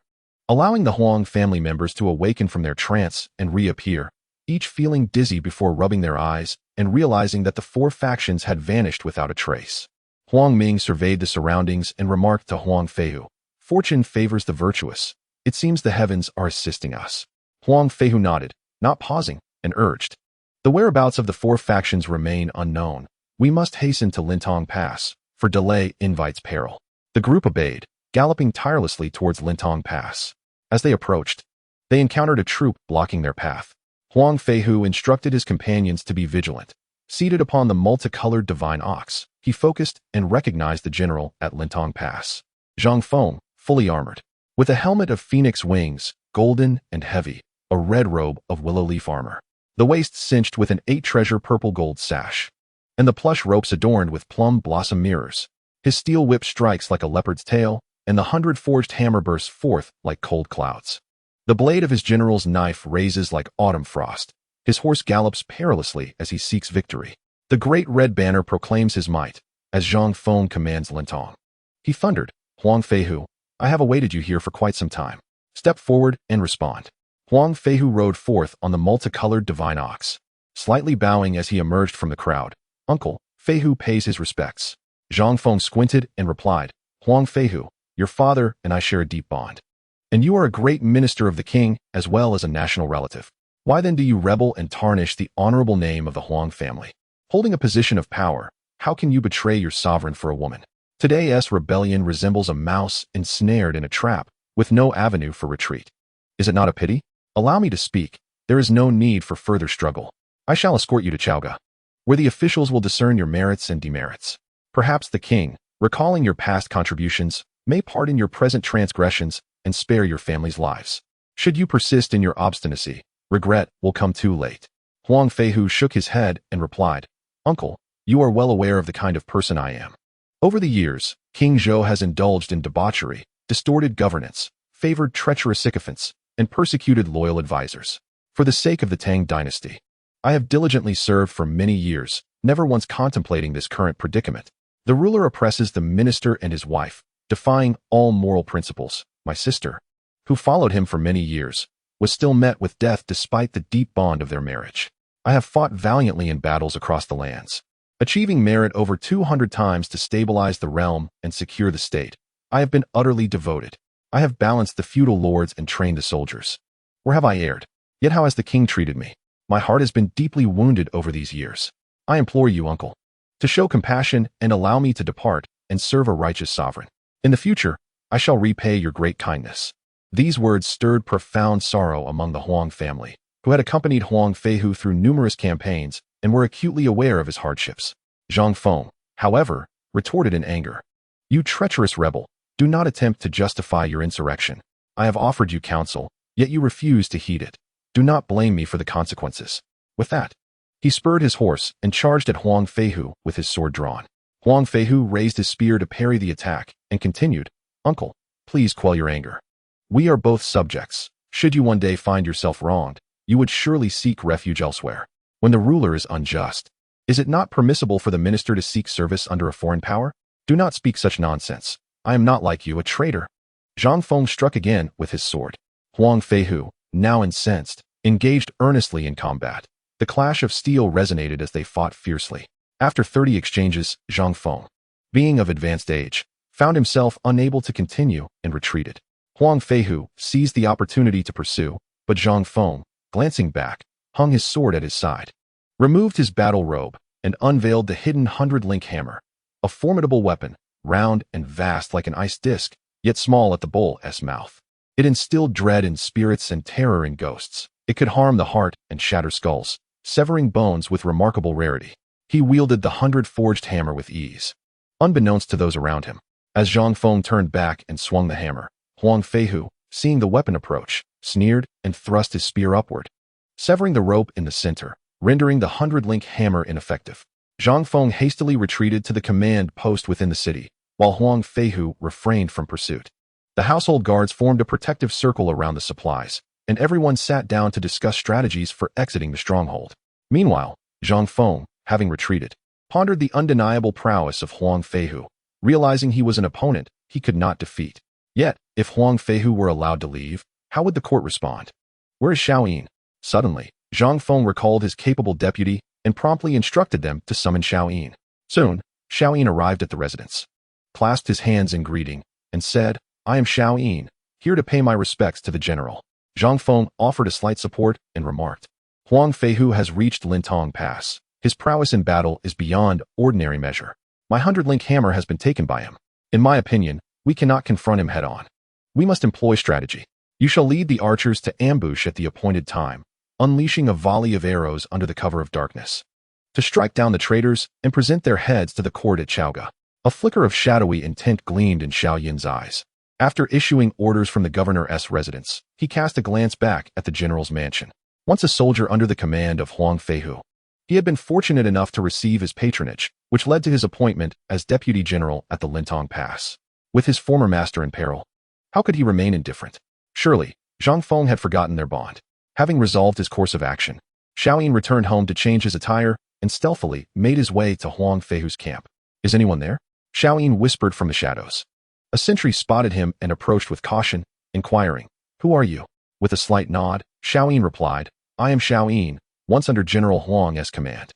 allowing the Huang family members to awaken from their trance and reappear, each feeling dizzy before rubbing their eyes and realizing that the 4 factions had vanished without a trace. Huang Ming surveyed the surroundings and remarked to Huang Feihu, "Fortune favors the virtuous. It seems the heavens are assisting us." Huang Feihu nodded, not pausing, and urged, "The whereabouts of the 4 factions remain unknown. We must hasten to Lintong Pass, for delay invites peril." The group obeyed, galloping tirelessly towards Lintong Pass. As they approached, they encountered a troop blocking their path. Huang Feihu instructed his companions to be vigilant. Seated upon the multicolored divine ox, he focused and recognized the general at Lintong Pass. Zhang Feng, fully armored, with a helmet of phoenix wings, golden and heavy, a red robe of willow leaf armor, the waist cinched with an 8-treasure purple gold sash, and the plush ropes adorned with plum blossom mirrors. His steel whip strikes like a leopard's tail, and the 100-forged hammer bursts forth like cold clouds. The blade of his general's knife raises like autumn frost. His horse gallops perilously as he seeks victory. The great red banner proclaims his might, as Zhang Feng commands Lintong. He thundered, "Huang Feihu, I have awaited you here for quite some time. Step forward and respond." Huang Feihu rode forth on the multicolored divine ox, slightly bowing as he emerged from the crowd. "Uncle, Feihu pays his respects." Zhang Feng squinted and replied, "Huang Feihu, your father and I share a deep bond. And you are a great minister of the king as well as a national relative. Why then do you rebel and tarnish the honorable name of the Huang family? Holding a position of power, how can you betray your sovereign for a woman? Today's rebellion resembles a mouse ensnared in a trap, with no avenue for retreat. Is it not a pity? Allow me to speak. There is no need for further struggle. I shall escort you to Chaoga, where the officials will discern your merits and demerits. Perhaps the king, recalling your past contributions, may pardon your present transgressions and spare your family's lives. Should you persist in your obstinacy, regret will come too late." Huang Feihu shook his head and replied, "Uncle, you are well aware of the kind of person I am. Over the years, King Zhou has indulged in debauchery, distorted governance, favored treacherous sycophants, and persecuted loyal advisors. For the sake of the Tang dynasty, I have diligently served for many years, never once contemplating this current predicament. The ruler oppresses the minister and his wife, defying all moral principles. My sister, who followed him for many years, was still met with death despite the deep bond of their marriage. I have fought valiantly in battles across the lands, achieving merit over 200 times to stabilize the realm and secure the state. I have been utterly devoted. I have balanced the feudal lords and trained the soldiers. Where have I erred? Yet how has the king treated me? My heart has been deeply wounded over these years. I implore you, uncle, to show compassion and allow me to depart and serve a righteous sovereign. In the future, I shall repay your great kindness. These words stirred profound sorrow among the Huang family, who had accompanied Huang Feihu through numerous campaigns and were acutely aware of his hardships. Zhang Feng, however, retorted in anger. You treacherous rebel, do not attempt to justify your insurrection. I have offered you counsel, yet you refuse to heed it. Do not blame me for the consequences. With that, he spurred his horse and charged at Huang Feihu with his sword drawn. Huang Feihu raised his spear to parry the attack and continued, Uncle, please quell your anger. We are both subjects. Should you one day find yourself wronged, you would surely seek refuge elsewhere. When the ruler is unjust, is it not permissible for the minister to seek service under a foreign power? Do not speak such nonsense. I am not like you, a traitor. Zhang Feng struck again with his sword. Huang Feihu, now incensed, engaged earnestly in combat. The clash of steel resonated as they fought fiercely. After 30 exchanges, Zhang Feng, being of advanced age, found himself unable to continue and retreated. Huang Feihu seized the opportunity to pursue, but Zhang Feng, glancing back, hung his sword at his side, removed his battle robe, and unveiled the hidden 100-link hammer, a formidable weapon, round and vast like an ice disc, yet small at the bull's mouth. It instilled dread in spirits and terror in ghosts. It could harm the heart and shatter skulls, severing bones with remarkable rarity. He wielded the 100-forged hammer with ease, unbeknownst to those around him. As Zhang Feng turned back and swung the hammer, Huang Feihu, seeing the weapon approach, sneered and thrust his spear upward, severing the rope in the center, rendering the 100-link hammer ineffective. Zhang Feng hastily retreated to the command post within the city, while Huang Feihu refrained from pursuit. The household guards formed a protective circle around the supplies, and everyone sat down to discuss strategies for exiting the stronghold. Meanwhile, Zhang Feng, having retreated, pondered the undeniable prowess of Huang Feihu, realizing he was an opponent he could not defeat. Yet, if Huang Feihu were allowed to leave, how would the court respond? Where is Xiaoyin? Suddenly, Zhang Feng recalled his capable deputy and promptly instructed them to summon Xiaoyin. Soon, Xiaoyin arrived at the residence, clasped his hands in greeting, and said, I am Xiaoyin, here to pay my respects to the general. Zhang Feng offered a slight support and remarked, Huang Feihu has reached Chentang Pass. His prowess in battle is beyond ordinary measure. My 100-link hammer has been taken by him. In my opinion, we cannot confront him head-on. We must employ strategy. You shall lead the archers to ambush at the appointed time, unleashing a volley of arrows under the cover of darkness, to strike down the traitors and present their heads to the court at Chaoga. A flicker of shadowy intent gleamed in Xiaoyin's eyes. After issuing orders from the governor's residence, he cast a glance back at the general's mansion. Once a soldier under the command of Huang Feihu, he had been fortunate enough to receive his patronage, which led to his appointment as deputy general at the Chentang Pass. With his former master in peril, how could he remain indifferent? Surely, Zhang Feng had forgotten their bond. Having resolved his course of action, Xiaoyin returned home to change his attire and stealthily made his way to Huang Feihu's camp. Is anyone there? Xiaoyin whispered from the shadows. A sentry spotted him and approached with caution, inquiring, Who are you? With a slight nod, Xiaoyin replied, I am Xiaoyin, once under General Huang's command.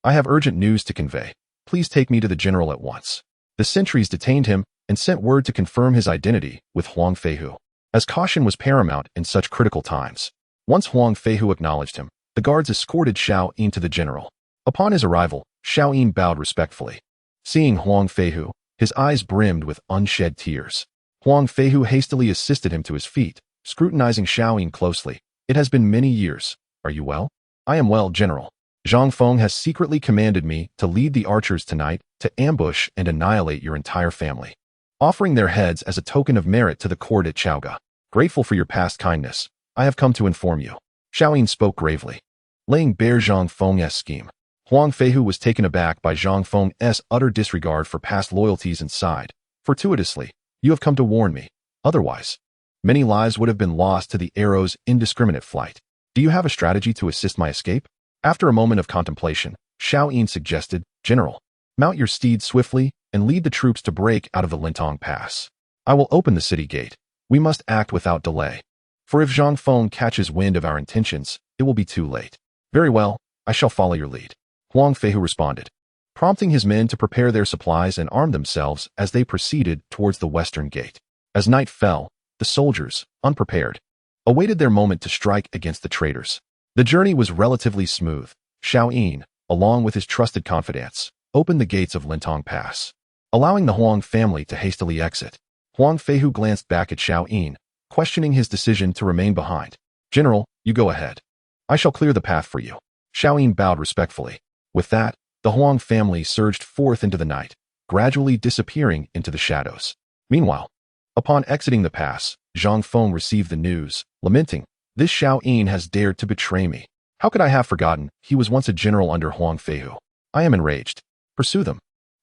I have urgent news to convey. Please take me to the general at once. The sentries detained him and sent word to confirm his identity with Huang Feihu, as caution was paramount in such critical times. Once Huang Feihu acknowledged him, the guards escorted Xiaoyin to the general. Upon his arrival, Xiaoyin bowed respectfully. Seeing Huang Feihu, his eyes brimmed with unshed tears. Huang Feihu hastily assisted him to his feet, scrutinizing Xiaoyin closely. It has been many years. Are you well? I am well, General. Zhang Feng has secretly commanded me to lead the archers tonight to ambush and annihilate your entire family, offering their heads as a token of merit to the court at Chaoga. Grateful for your past kindness, I have come to inform you. Xiaoyin spoke gravely, laying bare Zhang Feng's scheme. Huang Feihu was taken aback by Zhang Feng's utter disregard for past loyalties and sighed. Fortuitously, you have come to warn me. Otherwise, many lives would have been lost to the arrow's indiscriminate flight. Do you have a strategy to assist my escape? After a moment of contemplation, Xiao Yin suggested, General, mount your steed swiftly and lead the troops to break out of the Chentang Pass. I will open the city gate. We must act without delay. For if Zhang Feng catches wind of our intentions, it will be too late. Very well, I shall follow your lead. Huang Feihu responded, prompting his men to prepare their supplies and arm themselves as they proceeded towards the western gate. As night fell, the soldiers, unprepared, awaited their moment to strike against the traitors. The journey was relatively smooth. Xiao Yin, along with his trusted confidants, opened the gates of Chentang Pass, allowing the Huang family to hastily exit. Huang Feihu glanced back at Xiao Yin, questioning his decision to remain behind. General, you go ahead. I shall clear the path for you. Xiao Yin bowed respectfully. With that, the Huang family surged forth into the night, gradually disappearing into the shadows. Meanwhile, upon exiting the pass, Zhang Feng received the news, lamenting, this Xiao Yin has dared to betray me. How could I have forgotten he was once a general under Huang Feihu? I am enraged. Pursue them.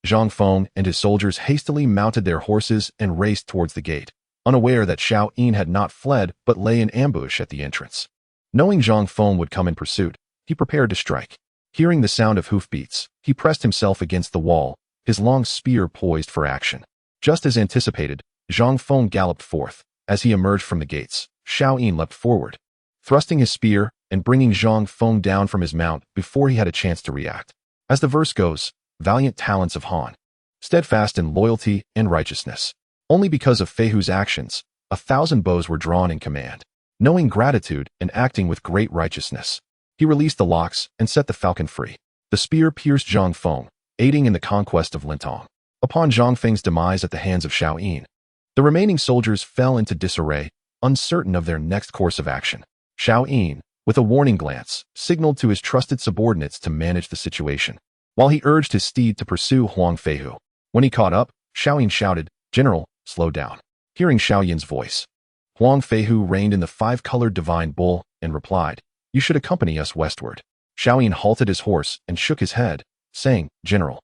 Zhang Feng and his soldiers hastily mounted their horses and raced towards the gate, unaware that Xiao Yin had not fled but lay in ambush at the entrance. Knowing Zhang Feng would come in pursuit, he prepared to strike. Hearing the sound of hoofbeats, he pressed himself against the wall, his long spear poised for action. Just as anticipated, Zhang Feng galloped forth. As he emerged from the gates, Xiao Yin leapt forward, thrusting his spear and bringing Zhang Feng down from his mount before he had a chance to react. As the verse goes, valiant talents of Han, steadfast in loyalty and righteousness. Only because of Feihu's actions, 1,000 bows were drawn in command. Knowing gratitude and acting with great righteousness, he released the locks and set the falcon free. The spear pierced Zhang Feng, aiding in the conquest of Chentang. Upon Zhang Feng's demise at the hands of Xiao Yin, the remaining soldiers fell into disarray, uncertain of their next course of action. Xiao Yin, with a warning glance, signaled to his trusted subordinates to manage the situation, while he urged his steed to pursue Huang Feihu. When he caught up, Xiao Yin shouted, General, slow down. Hearing Xiao Yin's voice, Huang Feihu reined in the 5-colored divine bull and replied, you should accompany us westward. Xiao Yin halted his horse and shook his head, saying, General,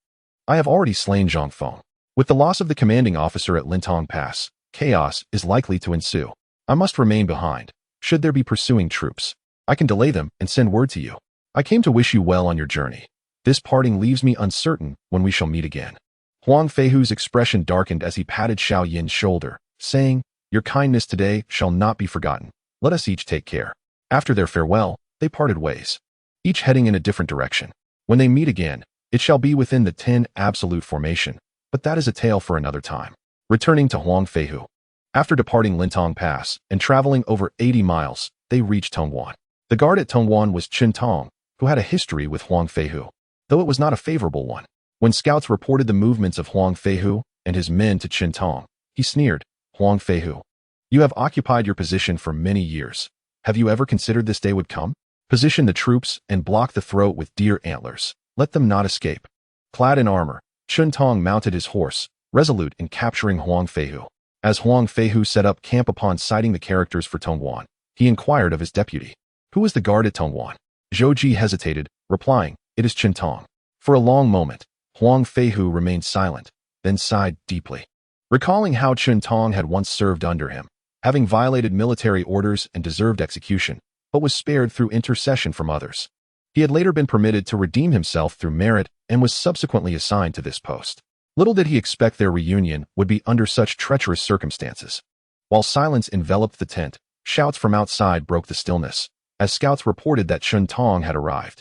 I have already slain Zhang Feng. With the loss of the commanding officer at Chentang Pass, chaos is likely to ensue. I must remain behind. Should there be pursuing troops, I can delay them and send word to you. I came to wish you well on your journey. This parting leaves me uncertain when we shall meet again. Huang Feihu's expression darkened as he patted Xiao Yin's shoulder, saying, your kindness today shall not be forgotten. Let us each take care. After their farewell, they parted ways, each heading in a different direction. When they meet again, it shall be within the 10 absolute formation, but that is a tale for another time. Returning to Huang Feihu. After departing Chentang Pass and traveling over 80 miles, they reached Tongguan. The guard at Tongguan was Chentang, who had a history with Huang Feihu, though it was not a favorable one. When scouts reported the movements of Huang Feihu and his men to Chentang, he sneered, Huang Feihu, you have occupied your position for many years. Have you ever considered this day would come? Position the troops and block the throat with deer antlers. Let them not escape. Clad in armor, Chentang mounted his horse, resolute in capturing Huang Feihu. As Huang Feihu set up camp upon sighting the characters for Tongguan, he inquired of his deputy, who was the guard at Tongguan? Zhou hesitated, replying, it is Chentang. For a long moment, Huang Feihu remained silent, then sighed deeply, recalling how Chentang had once served under him, having violated military orders and deserved execution, but was spared through intercession from others. He had later been permitted to redeem himself through merit and was subsequently assigned to this post. Little did he expect their reunion would be under such treacherous circumstances. While silence enveloped the tent, shouts from outside broke the stillness, as scouts reported that Chentang had arrived.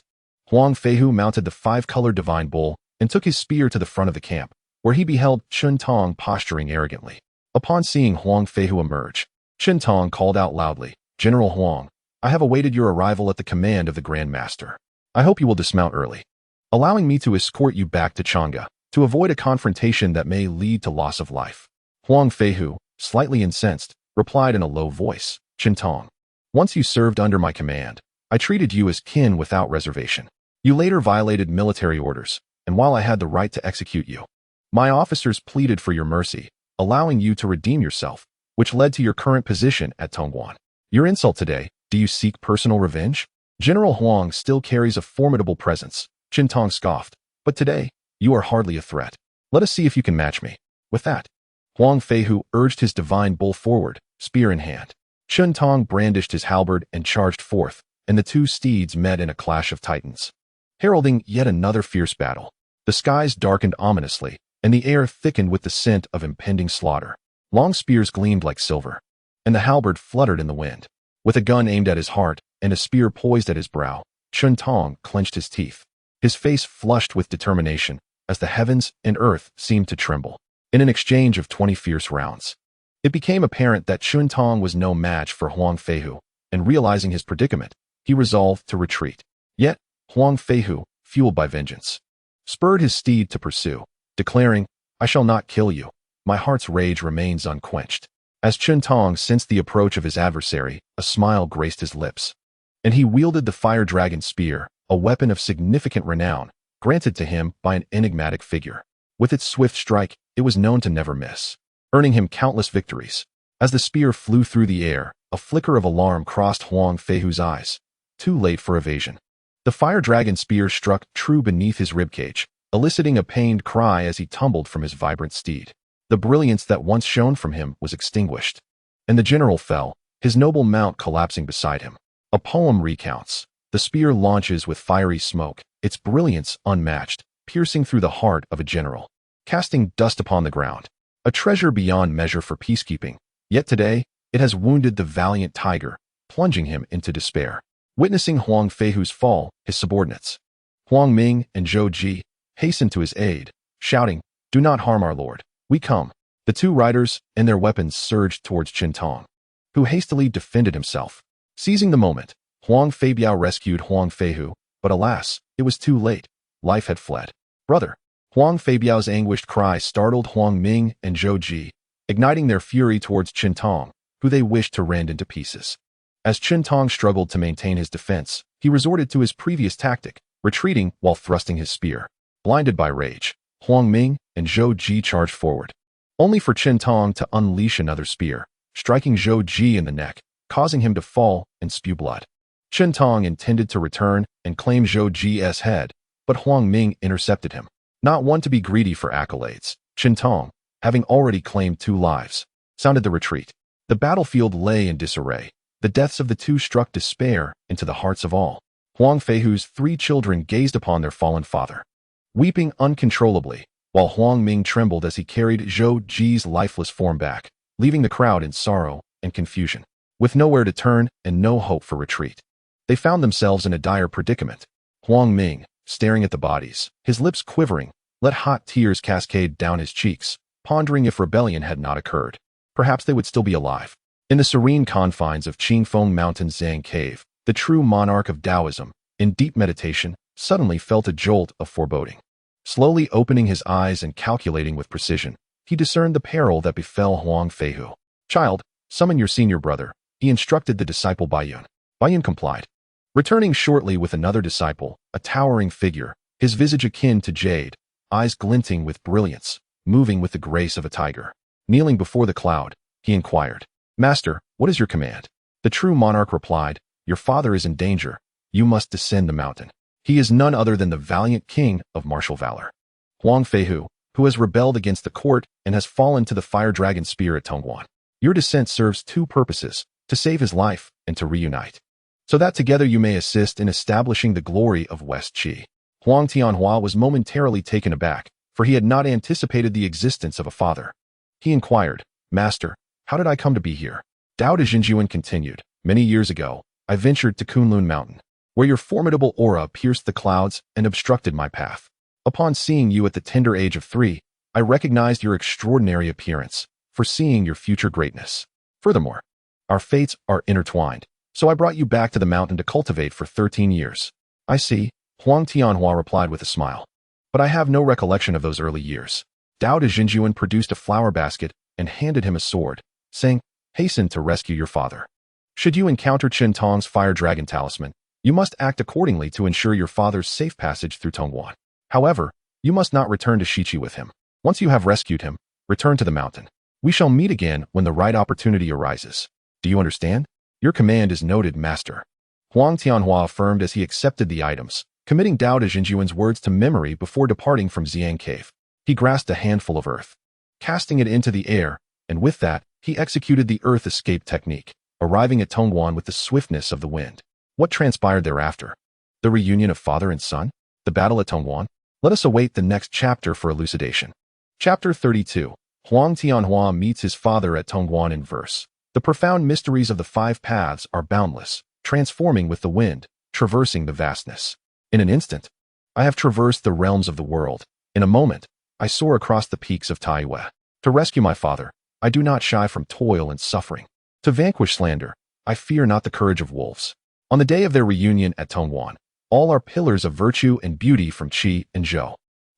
Huang Feihu mounted the 5-colored divine bull and took his spear to the front of the camp, where he beheld Chentang posturing arrogantly. Upon seeing Huang Feihu emerge, Chentang called out loudly, General Huang, I have awaited your arrival at the command of the Grand Master. I hope you will dismount early, allowing me to escort you back to Chang'e, to avoid a confrontation that may lead to loss of life. Huang Feihu, slightly incensed, replied in a low voice, Chentang, once you served under my command, I treated you as kin without reservation. You later violated military orders, and while I had the right to execute you, my officers pleaded for your mercy, allowing you to redeem yourself, which led to your current position at Tongguan. Your insult today, do you seek personal revenge? General Huang still carries a formidable presence, Chentang scoffed. But today, you are hardly a threat. Let us see if you can match me. With that, Huang Feihu urged his divine bull forward, spear in hand. Chentang brandished his halberd and charged forth, and the two steeds met in a clash of titans, heralding yet another fierce battle. The skies darkened ominously, and the air thickened with the scent of impending slaughter. Long spears gleamed like silver, and the halberd fluttered in the wind. With a gun aimed at his heart and a spear poised at his brow, Chentang clenched his teeth, his face flushed with determination as the heavens and earth seemed to tremble. In an exchange of 20 fierce rounds, it became apparent that Chentang was no match for Huang Feihu, and realizing his predicament, he resolved to retreat. Yet, Huang Feihu, fueled by vengeance, spurred his steed to pursue, declaring, "I shall not kill you. My heart's rage remains unquenched." As Chentang sensed the approach of his adversary, a smile graced his lips, and he wielded the fire dragon spear, a weapon of significant renown, granted to him by an enigmatic figure. With its swift strike, it was known to never miss, earning him countless victories. As the spear flew through the air, a flicker of alarm crossed Huang Feihu's eyes. Too late for evasion. The fire dragon spear struck true beneath his ribcage, eliciting a pained cry as he tumbled from his vibrant steed. The brilliance that once shone from him was extinguished, and the general fell, his noble mount collapsing beside him. A poem recounts, the spear launches with fiery smoke, its brilliance unmatched, piercing through the heart of a general, casting dust upon the ground. A treasure beyond measure for peacekeeping, yet today, it has wounded the valiant tiger, plunging him into despair. Witnessing Huang Feihu's fall, his subordinates, Huang Ming and Zhou Ji, hastened to his aid, shouting, "Do not harm our lord. We come." The two riders and their weapons surged towards Chentang, who hastily defended himself. Seizing the moment, Huang Feibiao rescued Huang Feihu, but alas, it was too late. Life had fled. "Brother!" Huang Feibiao's anguished cry startled Huang Ming and Zhou Ji, igniting their fury towards Chentang, who they wished to rend into pieces. As Chentang struggled to maintain his defense, he resorted to his previous tactic, retreating while thrusting his spear. Blinded by rage, Huang Ming and Zhou Ji charged forward, only for Chentang to unleash another spear, striking Zhou Ji in the neck, causing him to fall and spew blood. Chentang intended to return and claim Zhou Ji's head, but Huang Ming intercepted him. Not one to be greedy for accolades, Chentang, having already claimed 2 lives, sounded the retreat. The battlefield lay in disarray. The deaths of the two struck despair into the hearts of all. Huang Feihu's 3 children gazed upon their fallen father, weeping uncontrollably, while Huang Ming trembled as he carried Zhou Ji's lifeless form back, leaving the crowd in sorrow and confusion. With nowhere to turn and no hope for retreat, they found themselves in a dire predicament. Huang Ming, staring at the bodies, his lips quivering, let hot tears cascade down his cheeks, pondering if rebellion had not occurred. Perhaps they would still be alive. In the serene confines of Qingfeng Mountain Zhang Cave, the true monarch of Taoism, in deep meditation, suddenly felt a jolt of foreboding. Slowly opening his eyes and calculating with precision, he discerned the peril that befell Huang Feihu. "Child, summon your senior brother," he instructed the disciple Baiyun. Baiyun complied. Returning shortly with another disciple, a towering figure, his visage akin to jade, eyes glinting with brilliance, moving with the grace of a tiger. Kneeling before the cloud, he inquired, "Master, what is your command?" The true monarch replied, "Your father is in danger. You must descend the mountain. He is none other than the valiant king of martial valor, Huang Feihu, who has rebelled against the court and has fallen to the fire dragon spear at Tongguan. Your descent serves 2 purposes, to save his life and to reunite, so that together you may assist in establishing the glory of West Qi." Huang Tianhua was momentarily taken aback, for he had not anticipated the existence of a father. He inquired, "Master, how did I come to be here?" Dao de Jinjuan continued, "Many years ago, I ventured to Kunlun Mountain, where your formidable aura pierced the clouds and obstructed my path. Upon seeing you at the tender age of 3, I recognized your extraordinary appearance, foreseeing your future greatness. Furthermore, our fates are intertwined, so I brought you back to the mountain to cultivate for 13 years. "I see," Huang Tianhua replied with a smile, "but I have no recollection of those early years." Dao de Jinjuan produced a flower basket and handed him a sword, saying, "Hasten to rescue your father. Should you encounter Chentang's fire dragon talisman, you must act accordingly to ensure your father's safe passage through Tongguan. However, you must not return to Shiqi with him. Once you have rescued him, return to the mountain. We shall meet again when the right opportunity arises. Do you understand?" "Your command is noted, master," Huang Tianhua affirmed as he accepted the items, Committing Dao de Jinjuan's words to memory before departing from Xiang Cave, he grasped a handful of earth, casting it into the air, and with that, he executed the earth escape technique, arriving at Tongguan with the swiftness of the wind. What transpired thereafter? The reunion of father and son? The battle at Tongguan? Let us await the next chapter for elucidation. Chapter 32. Huang Tianhua meets his father at Tongguan in verse. The profound mysteries of the five paths are boundless, transforming with the wind, traversing the vastness. In an instant, I have traversed the realms of the world. In a moment, I soar across the peaks of Taiyi. To rescue my father, I do not shy from toil and suffering. To vanquish slander, I fear not the courage of wolves. On the day of their reunion at Tongguan, all are pillars of virtue and beauty from Qi and Zhou.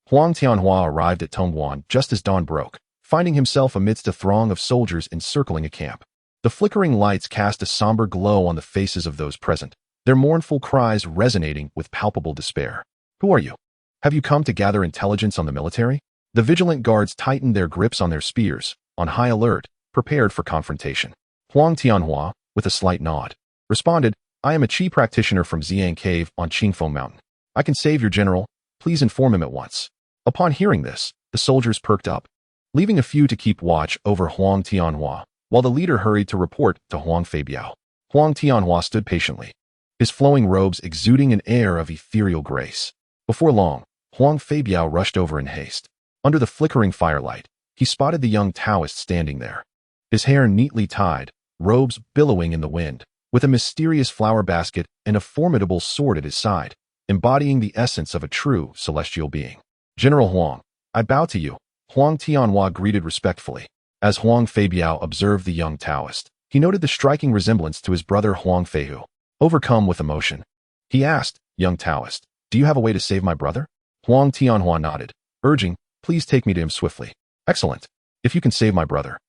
Huang Tianhua arrived at Tongguan just as dawn broke, finding himself amidst a throng of soldiers encircling a camp. The flickering lights cast a somber glow on the faces of those present, their mournful cries resonating with palpable despair. Who are you? Have you come to gather intelligence on the military? The vigilant guards tightened their grips on their spears, on high alert, prepared for confrontation. Huang Tianhua, with a slight nod, responded, I am a Qi practitioner from Xiang Cave on Qingfeng Mountain. I can save your general. Please inform him at once. Upon hearing this, the soldiers perked up, leaving a few to keep watch over Huang Tianhua, while the leader hurried to report to Huang Feibiao. Huang Tianhua stood patiently, his flowing robes exuding an air of ethereal grace. Before long, Huang Feibiao rushed over in haste. Under the flickering firelight, he spotted the young Taoist standing there, his hair neatly tied, robes billowing in the wind, with a mysterious flower basket and a formidable sword at his side, embodying the essence of a true celestial being. General Huang, I bow to you, Huang Tianhua greeted respectfully. As Huang Feibiao observed the young Taoist, he noted the striking resemblance to his brother Huang Feihu. Overcome with emotion, he asked, Young Taoist, do you have a way to save my brother? Huang Tianhua nodded, urging, Please take me to him swiftly. Excellent. If you can save my brother,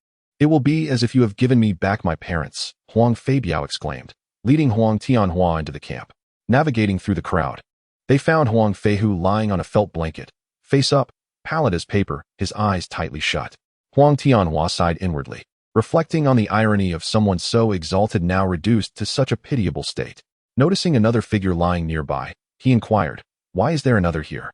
it will be as if you have given me back my parents, Huang Feibiao exclaimed, leading Huang Tianhua into the camp. Navigating through the crowd, they found Huang Feihu lying on a felt blanket, face up, pallid as paper, his eyes tightly shut. Huang Tianhua sighed inwardly, reflecting on the irony of someone so exalted now reduced to such a pitiable state. Noticing another figure lying nearby, he inquired, Why is there another here?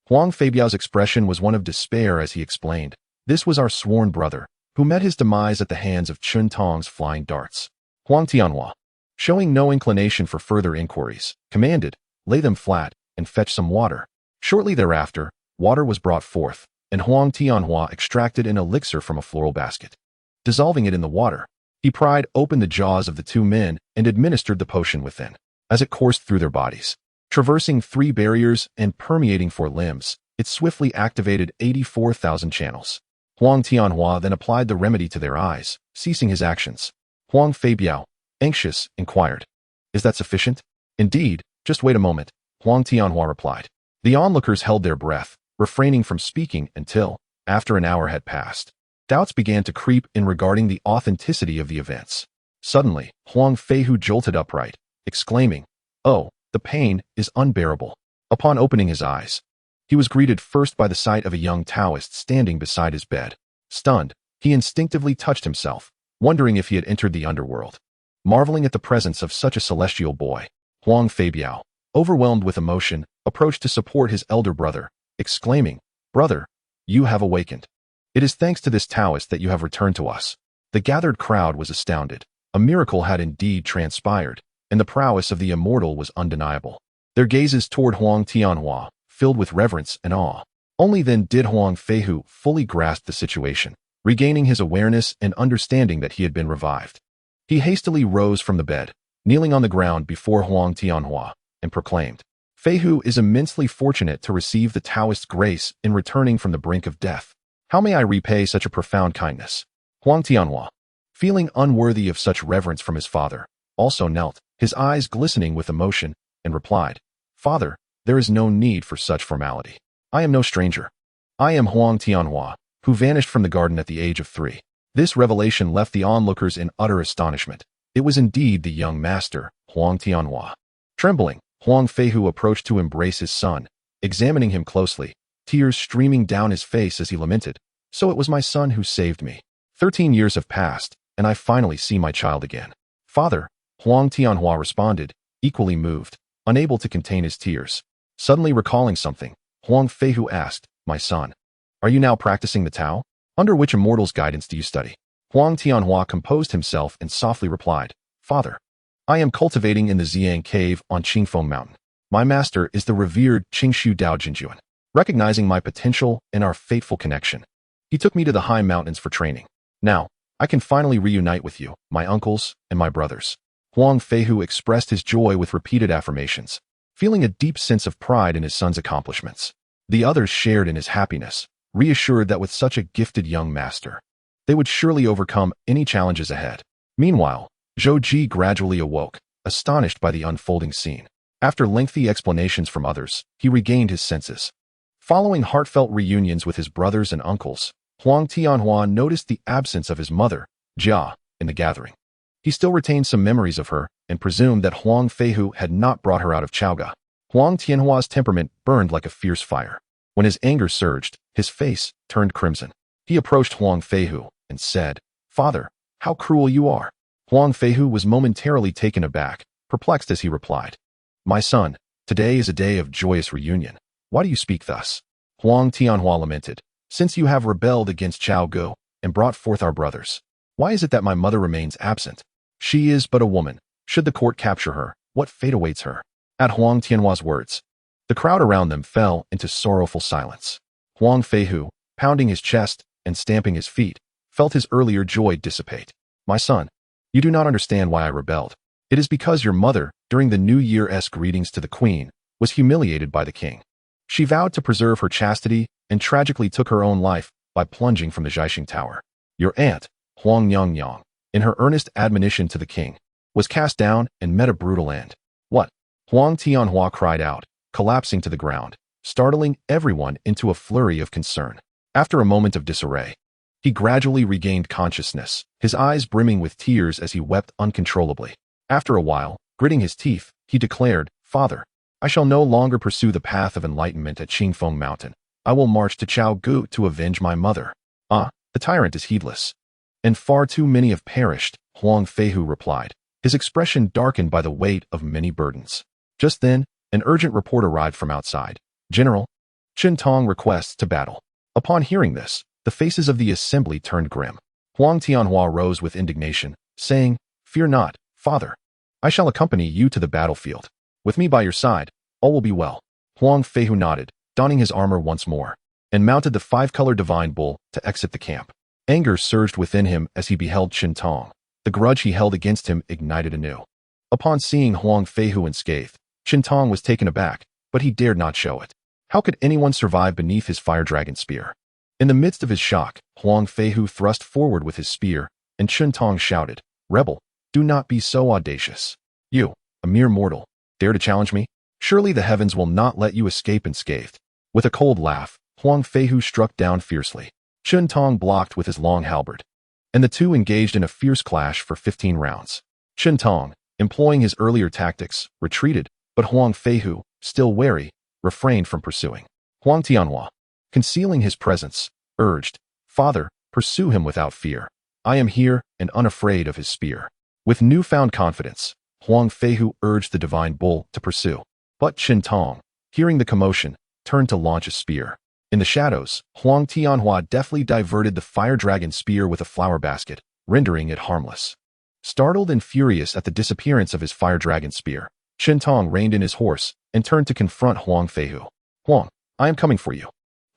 Huang Feibiao's expression was one of despair as he explained, This was our sworn brother, who met his demise at the hands of Chentang's flying darts. Huang Tianhua, showing no inclination for further inquiries, commanded, Lay them flat and fetch some water. Shortly thereafter, water was brought forth, and Huang Tianhua extracted an elixir from a floral basket. Dissolving it in the water, he pried open the jaws of the two men and administered the potion within. As it coursed through their bodies, traversing 3 barriers and permeating 4 limbs, it swiftly activated 84,000 channels. Huang Tianhua then applied the remedy to their eyes, ceasing his actions. Huang Feibiao, anxious, inquired, Is that sufficient? Indeed, just wait a moment, Huang Tianhua replied. The onlookers held their breath, refraining from speaking until, after an hour had passed, doubts began to creep in regarding the authenticity of the events. Suddenly, Huang Feihu jolted upright, exclaiming, Oh, the pain is unbearable. Upon opening his eyes, he was greeted first by the sight of a young Taoist standing beside his bed. Stunned, he instinctively touched himself, wondering if he had entered the underworld. Marveling at the presence of such a celestial boy, Huang Feibiao, overwhelmed with emotion, approached to support his elder brother, exclaiming, Brother, you have awakened. It is thanks to this Taoist that you have returned to us. The gathered crowd was astounded. A miracle had indeed transpired, and the prowess of the immortal was undeniable. Their gazes toward Huang Tianhua, filled with reverence and awe. Only then did Huang Feihu fully grasp the situation, regaining his awareness and understanding that he had been revived. He hastily rose from the bed, kneeling on the ground before Huang Tianhua, and proclaimed, Feihu is immensely fortunate to receive the Taoist grace in returning from the brink of death. How may I repay such a profound kindness? Huang Tianhua, feeling unworthy of such reverence from his father, also knelt, his eyes glistening with emotion, and replied, Father, there is no need for such formality. I am no stranger. I am Huang Tianhua, who vanished from the garden at the age of 3. This revelation left the onlookers in utter astonishment. It was indeed the young master, Huang Tianhua. Trembling, Huang Feihu approached to embrace his son, examining him closely, tears streaming down his face as he lamented, So it was my son who saved me. 13 years have passed, and I finally see my child again. Father, Huang Tianhua responded, equally moved, unable to contain his tears. Suddenly recalling something, Huang Feihu asked, "My son, are you now practicing the Tao? Under which immortal's guidance do you study?" Huang Tianhua composed himself and softly replied, "Father, I am cultivating in the Xiang cave on Qingfeng Mountain. My master is the revered Qingshu Dao Jinjuan. Recognizing my potential and our fateful connection, he took me to the high mountains for training. Now, I can finally reunite with you, my uncles, and my brothers." Huang Feihu expressed his joy with repeated affirmations, feeling a deep sense of pride in his son's accomplishments. The others shared in his happiness, reassured that with such a gifted young master, they would surely overcome any challenges ahead. Meanwhile, Zhou Ji gradually awoke, astonished by the unfolding scene. After lengthy explanations from others, he regained his senses. Following heartfelt reunions with his brothers and uncles, Huang Tianhua noticed the absence of his mother, Jia, in the gathering. He still retained some memories of her and presumed that Huang Feihu had not brought her out of Chaoga. Huang Tianhua's temperament burned like a fierce fire. When his anger surged, his face turned crimson. He approached Huang Feihu and said, "Father, how cruel you are." Huang Feihu was momentarily taken aback, perplexed as he replied, "My son, today is a day of joyous reunion. Why do you speak thus?" Huang Tianhua lamented, "Since you have rebelled against Chao Gu and brought forth our brothers, why is it that my mother remains absent? She is but a woman. Should the court capture her, what fate awaits her?" At Huang Tianhua's words, the crowd around them fell into sorrowful silence. Huang Feihu, pounding his chest and stamping his feet, felt his earlier joy dissipate. "My son, you do not understand why I rebelled. It is because your mother, during the New Year-esque greetings to the queen, was humiliated by the king. She vowed to preserve her chastity and tragically took her own life by plunging from the Zhaixing Tower. Your aunt, Huang Yangyang, in her earnest admonition to the king, was cast down and met a brutal end." "What?" Huang Tianhua cried out, collapsing to the ground, startling everyone into a flurry of concern. After a moment of disarray, he gradually regained consciousness, his eyes brimming with tears as he wept uncontrollably. After a while, gritting his teeth, he declared, "Father, I shall no longer pursue the path of enlightenment at Qingfeng Mountain. I will march to Chao Gu to avenge my mother." "Ah, the tyrant is heedless. And far too many have perished," Huang Feihu replied, his expression darkened by the weight of many burdens. Just then, an urgent report arrived from outside. "General, Chentang requests to battle." Upon hearing this, the faces of the assembly turned grim. Huang Tianhua rose with indignation, saying, "Fear not, father. I shall accompany you to the battlefield. With me by your side, all will be well." Huang Feihu nodded, donning his armor once more, and mounted the five-color divine bull to exit the camp. Anger surged within him as he beheld Chentang. The grudge he held against him ignited anew. Upon seeing Huang Feihu unscathed, Chentang was taken aback, but he dared not show it. How could anyone survive beneath his fire dragon spear? In the midst of his shock, Huang Feihu thrust forward with his spear, and Chentang shouted, "Rebel, do not be so audacious. You, a mere mortal, dare to challenge me? Surely the heavens will not let you escape unscathed." With a cold laugh, Huang Feihu struck down fiercely. Chentang blocked with his long halberd, and the two engaged in a fierce clash for 15 rounds. Chentang, employing his earlier tactics, retreated, but Huang Feihu, still wary, refrained from pursuing. Huang Tianhua, concealing his presence, urged, "Father, pursue him without fear. I am here and unafraid of his spear." With newfound confidence, Huang Feihu urged the divine bull to pursue. But Chentang, hearing the commotion, turned to launch a spear. In the shadows, Huang Tianhua deftly diverted the fire dragon spear with a flower basket, rendering it harmless. Startled and furious at the disappearance of his fire dragon spear, Chentang reined in his horse and turned to confront Huang Feihu. "Huang, I am coming for you."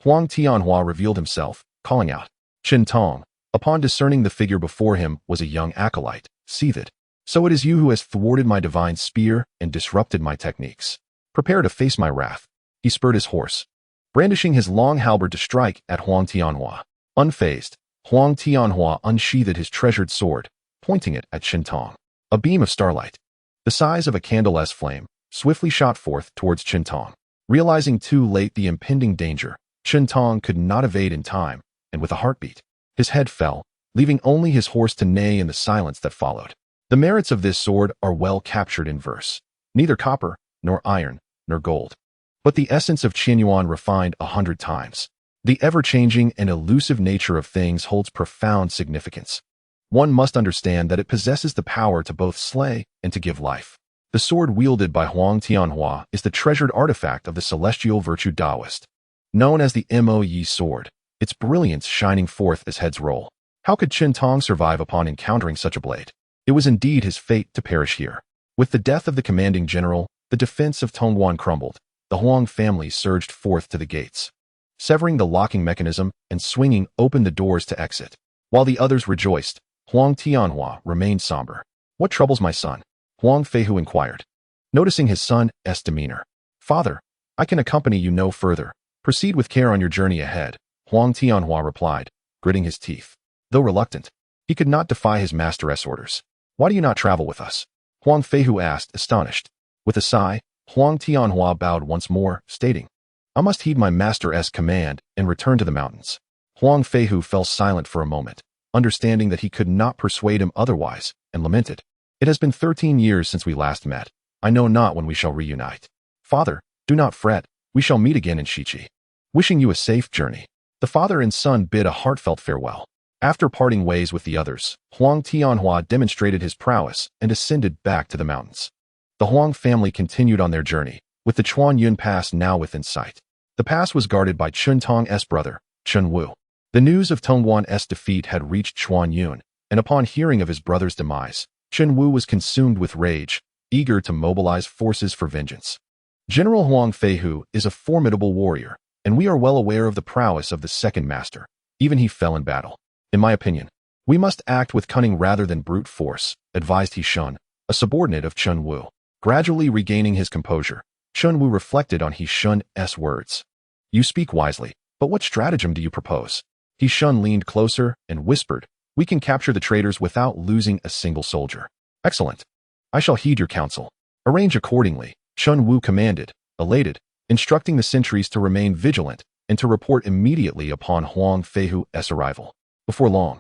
Huang Tianhua revealed himself, calling out. Chentang, upon discerning the figure before him was a young acolyte, seethed. "So it is you who has thwarted my divine spear and disrupted my techniques. Prepare to face my wrath." He spurred his horse, brandishing his long halberd to strike at Huang Tianhua. Unfazed, Huang Tianhua unsheathed his treasured sword, pointing it at Chentang. A beam of starlight, the size of a candle-less flame, swiftly shot forth towards Chentang. Realizing too late the impending danger, Chentang could not evade in time, and with a heartbeat, his head fell, leaving only his horse to neigh in the silence that followed. The merits of this sword are well captured in verse. Neither copper, nor iron, nor gold, but the essence of Qianyuan refined 100 times. The ever-changing and elusive nature of things holds profound significance. One must understand that it possesses the power to both slay and to give life. The sword wielded by Huang Tianhua is the treasured artifact of the celestial virtue Taoist, known as the Mo-Yi sword, its brilliance shining forth as heads roll. How could Chentang survive upon encountering such a blade? It was indeed his fate to perish here. With the death of the commanding general, the defense of Tongguan crumbled. The Huang family surged forth to the gates, severing the locking mechanism and swinging open the doors to exit. While the others rejoiced, Huang Tianhua remained somber. "What troubles my son?" Huang Feihu inquired, noticing his son's demeanor. "Father, I can accompany you no further. Proceed with care on your journey ahead," Huang Tianhua replied, gritting his teeth. Though reluctant, he could not defy his master's orders. "Why do you not travel with us?" Huang Feihu asked, astonished. With a sigh, Huang Tianhua bowed once more, stating, "I must heed my master's command and return to the mountains." Huang Feihu fell silent for a moment, understanding that he could not persuade him otherwise, and lamented, "It has been 13 years since we last met. I know not when we shall reunite. Father, do not fret. We shall meet again in Shichi. Wishing you a safe journey." The father and son bid a heartfelt farewell. After parting ways with the others, Huang Tianhua demonstrated his prowess and ascended back to the mountains. The Huang family continued on their journey, with the Chuanyun Pass now within sight. The pass was guarded by Chentang's brother, Chen Wu. The news of Tongguan's defeat had reached Chuanyun, and upon hearing of his brother's demise, Chen Wu was consumed with rage, eager to mobilize forces for vengeance. General Huang Feihu is a formidable warrior, and we are well aware of the prowess of the second master. Even he fell in battle. In my opinion, we must act with cunning rather than brute force, advised He Shun, a subordinate of Chen Wu. Gradually regaining his composure, Chen Wu reflected on He Shun's words. "You speak wisely, but what stratagem do you propose?" He Shun leaned closer and whispered, "We can capture the traitors without losing a single soldier." "Excellent. I shall heed your counsel. Arrange accordingly," Chen Wu commanded, elated, instructing the sentries to remain vigilant and to report immediately upon Huang Feihu's arrival. Before long,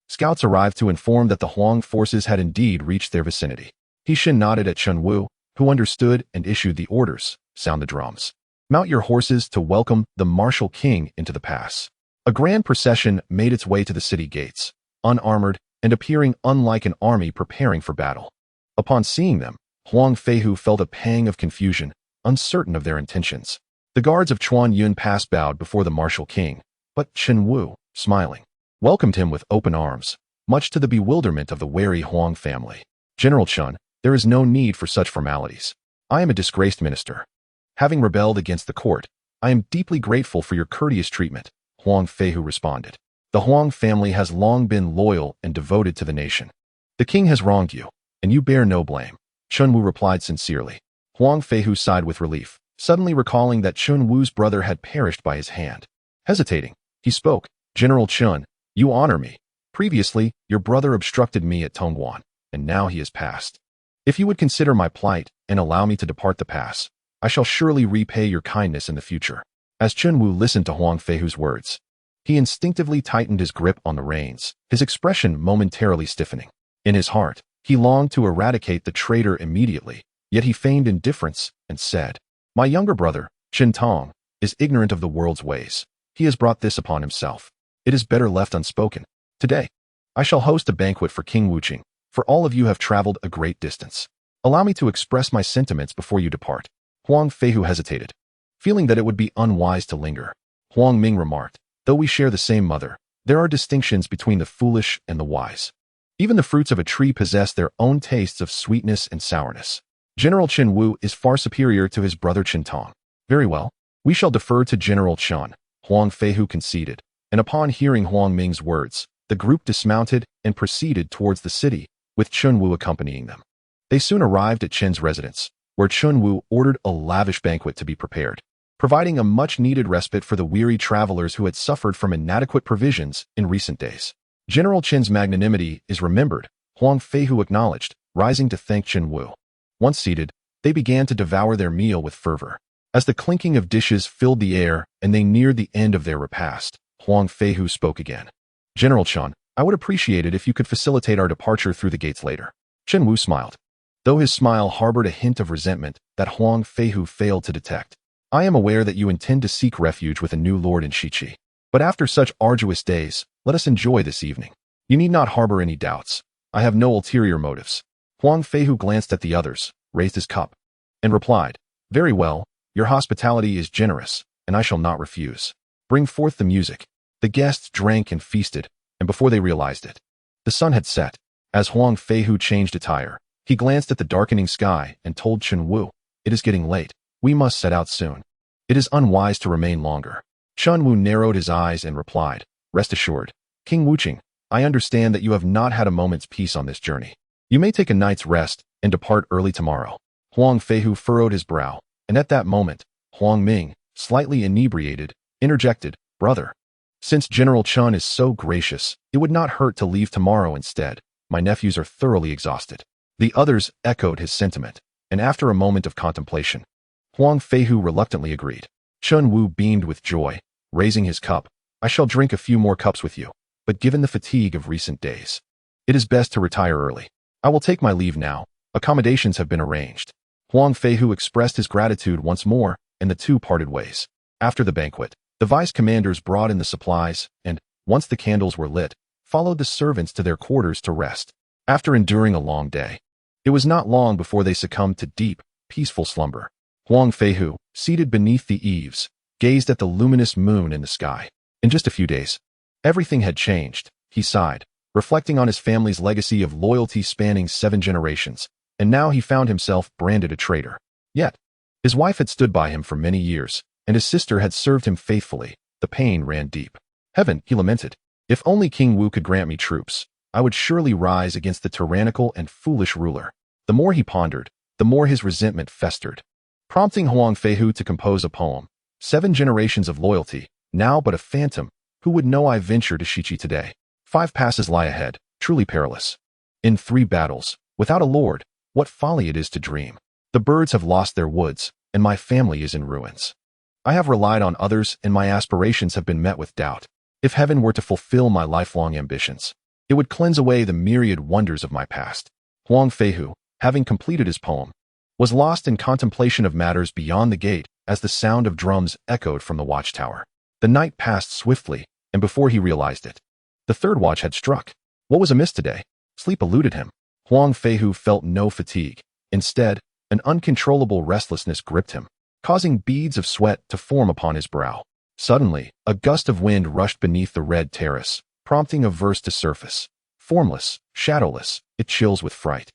scouts arrived to inform that the Huang forces had indeed reached their vicinity. He Shin nodded at Chen Wu, who understood and issued the orders. "Sound the drums. Mount your horses to welcome the martial king into the pass." A grand procession made its way to the city gates, unarmored and appearing unlike an army preparing for battle. Upon seeing them, Huang Feihu felt a pang of confusion, uncertain of their intentions. The guards of Chuanyun Pass bowed before the martial king, but Chen Wu, smiling, welcomed him with open arms, much to the bewilderment of the wary Huang family. "General Chen, there is no need for such formalities. I am a disgraced minister. Having rebelled against the court, I am deeply grateful for your courteous treatment," Huang Feihu responded. "The Huang family has long been loyal and devoted to the nation. The king has wronged you, and you bear no blame," Chen Wu replied sincerely. Huang Feihu sighed with relief, suddenly recalling that Chen Wu's brother had perished by his hand. Hesitating, he spoke, "General Chen, you honor me. Previously, your brother obstructed me at Tongguan, and now he has passed. If you would consider my plight and allow me to depart the pass, I shall surely repay your kindness in the future." As Chen Wu listened to Huang Feihu's words, he instinctively tightened his grip on the reins, his expression momentarily stiffening. In his heart, he longed to eradicate the traitor immediately, yet he feigned indifference and said, "My younger brother, Chentang, is ignorant of the world's ways. He has brought this upon himself. It is better left unspoken. Today, I shall host a banquet for King Wuqing, for all of you have traveled a great distance. Allow me to express my sentiments before you depart." Huang Feihu hesitated, feeling that it would be unwise to linger. Huang Ming remarked, "Though we share the same mother, there are distinctions between the foolish and the wise. Even the fruits of a tree possess their own tastes of sweetness and sourness. General Chen Wu is far superior to his brother Chentang. Very well, we shall defer to General Chen," Huang Feihu conceded, and upon hearing Huang Ming's words, the group dismounted and proceeded towards the city, with Chen Wu accompanying them. They soon arrived at Chen's residence, where Chen Wu ordered a lavish banquet to be prepared, providing a much-needed respite for the weary travelers who had suffered from inadequate provisions in recent days. General Chen's magnanimity is remembered, Huang Feihu acknowledged, rising to thank Chen Wu. Once seated, they began to devour their meal with fervor. As the clinking of dishes filled the air and they neared the end of their repast, Huang Feihu spoke again. "General Chen, I would appreciate it if you could facilitate our departure through the gates later." Chen Wu smiled, though his smile harbored a hint of resentment that Huang Feihu failed to detect. "I am aware that you intend to seek refuge with a new lord in Shichi. But after such arduous days, let us enjoy this evening. You need not harbor any doubts. I have no ulterior motives." Huang Feihu glanced at the others, raised his cup, and replied, "Very well, your hospitality is generous, and I shall not refuse. Bring forth the music." The guests drank and feasted, and before they realized it, the sun had set. As Huang Feihu changed attire, he glanced at the darkening sky and told Chen Wu, "It is getting late. We must set out soon. It is unwise to remain longer." Chen Wu narrowed his eyes and replied, "Rest assured, King Wuqing, I understand that you have not had a moment's peace on this journey. You may take a night's rest and depart early tomorrow." Huang Feihu furrowed his brow, and at that moment, Huang Ming, slightly inebriated, interjected, "Brother, since General Chen is so gracious, it would not hurt to leave tomorrow instead. My nephews are thoroughly exhausted." The others echoed his sentiment, and after a moment of contemplation, Huang Feihu reluctantly agreed. Chen Wu beamed with joy, raising his cup. "I shall drink a few more cups with you, but given the fatigue of recent days, it is best to retire early. I will take my leave now. Accommodations have been arranged." Huang Feihu expressed his gratitude once more, and the two parted ways. After the banquet, the vice commanders brought in the supplies, and, once the candles were lit, followed the servants to their quarters to rest. After enduring a long day, it was not long before they succumbed to deep, peaceful slumber. Huang Feihu, seated beneath the eaves, gazed at the luminous moon in the sky. In just a few days, everything had changed. He sighed, reflecting on his family's legacy of loyalty spanning 7 generations, and now he found himself branded a traitor. Yet, his wife had stood by him for many years, and his sister had served him faithfully. The pain ran deep. "Heaven," he lamented, "if only King Wu could grant me troops, I would surely rise against the tyrannical and foolish ruler." The more he pondered, the more his resentment festered, prompting Huang Feihu to compose a poem. 7 generations of loyalty, now but a phantom, who would know I venture to Shichi today? 5 passes lie ahead, truly perilous. In 3 battles, without a lord, what folly it is to dream. The birds have lost their woods, and my family is in ruins. I have relied on others, and my aspirations have been met with doubt. If heaven were to fulfill my lifelong ambitions, it would cleanse away the myriad wonders of my past. Huang Feihu, having completed his poem, was lost in contemplation of matters beyond the gate as the sound of drums echoed from the watchtower. The night passed swiftly, and before he realized it, the 3rd watch had struck. What was amiss today? Sleep eluded him. Huang Feihu felt no fatigue. Instead, an uncontrollable restlessness gripped him, causing beads of sweat to form upon his brow. Suddenly, a gust of wind rushed beneath the red terrace, prompting a verse to surface. Formless, shadowless, it chills with fright.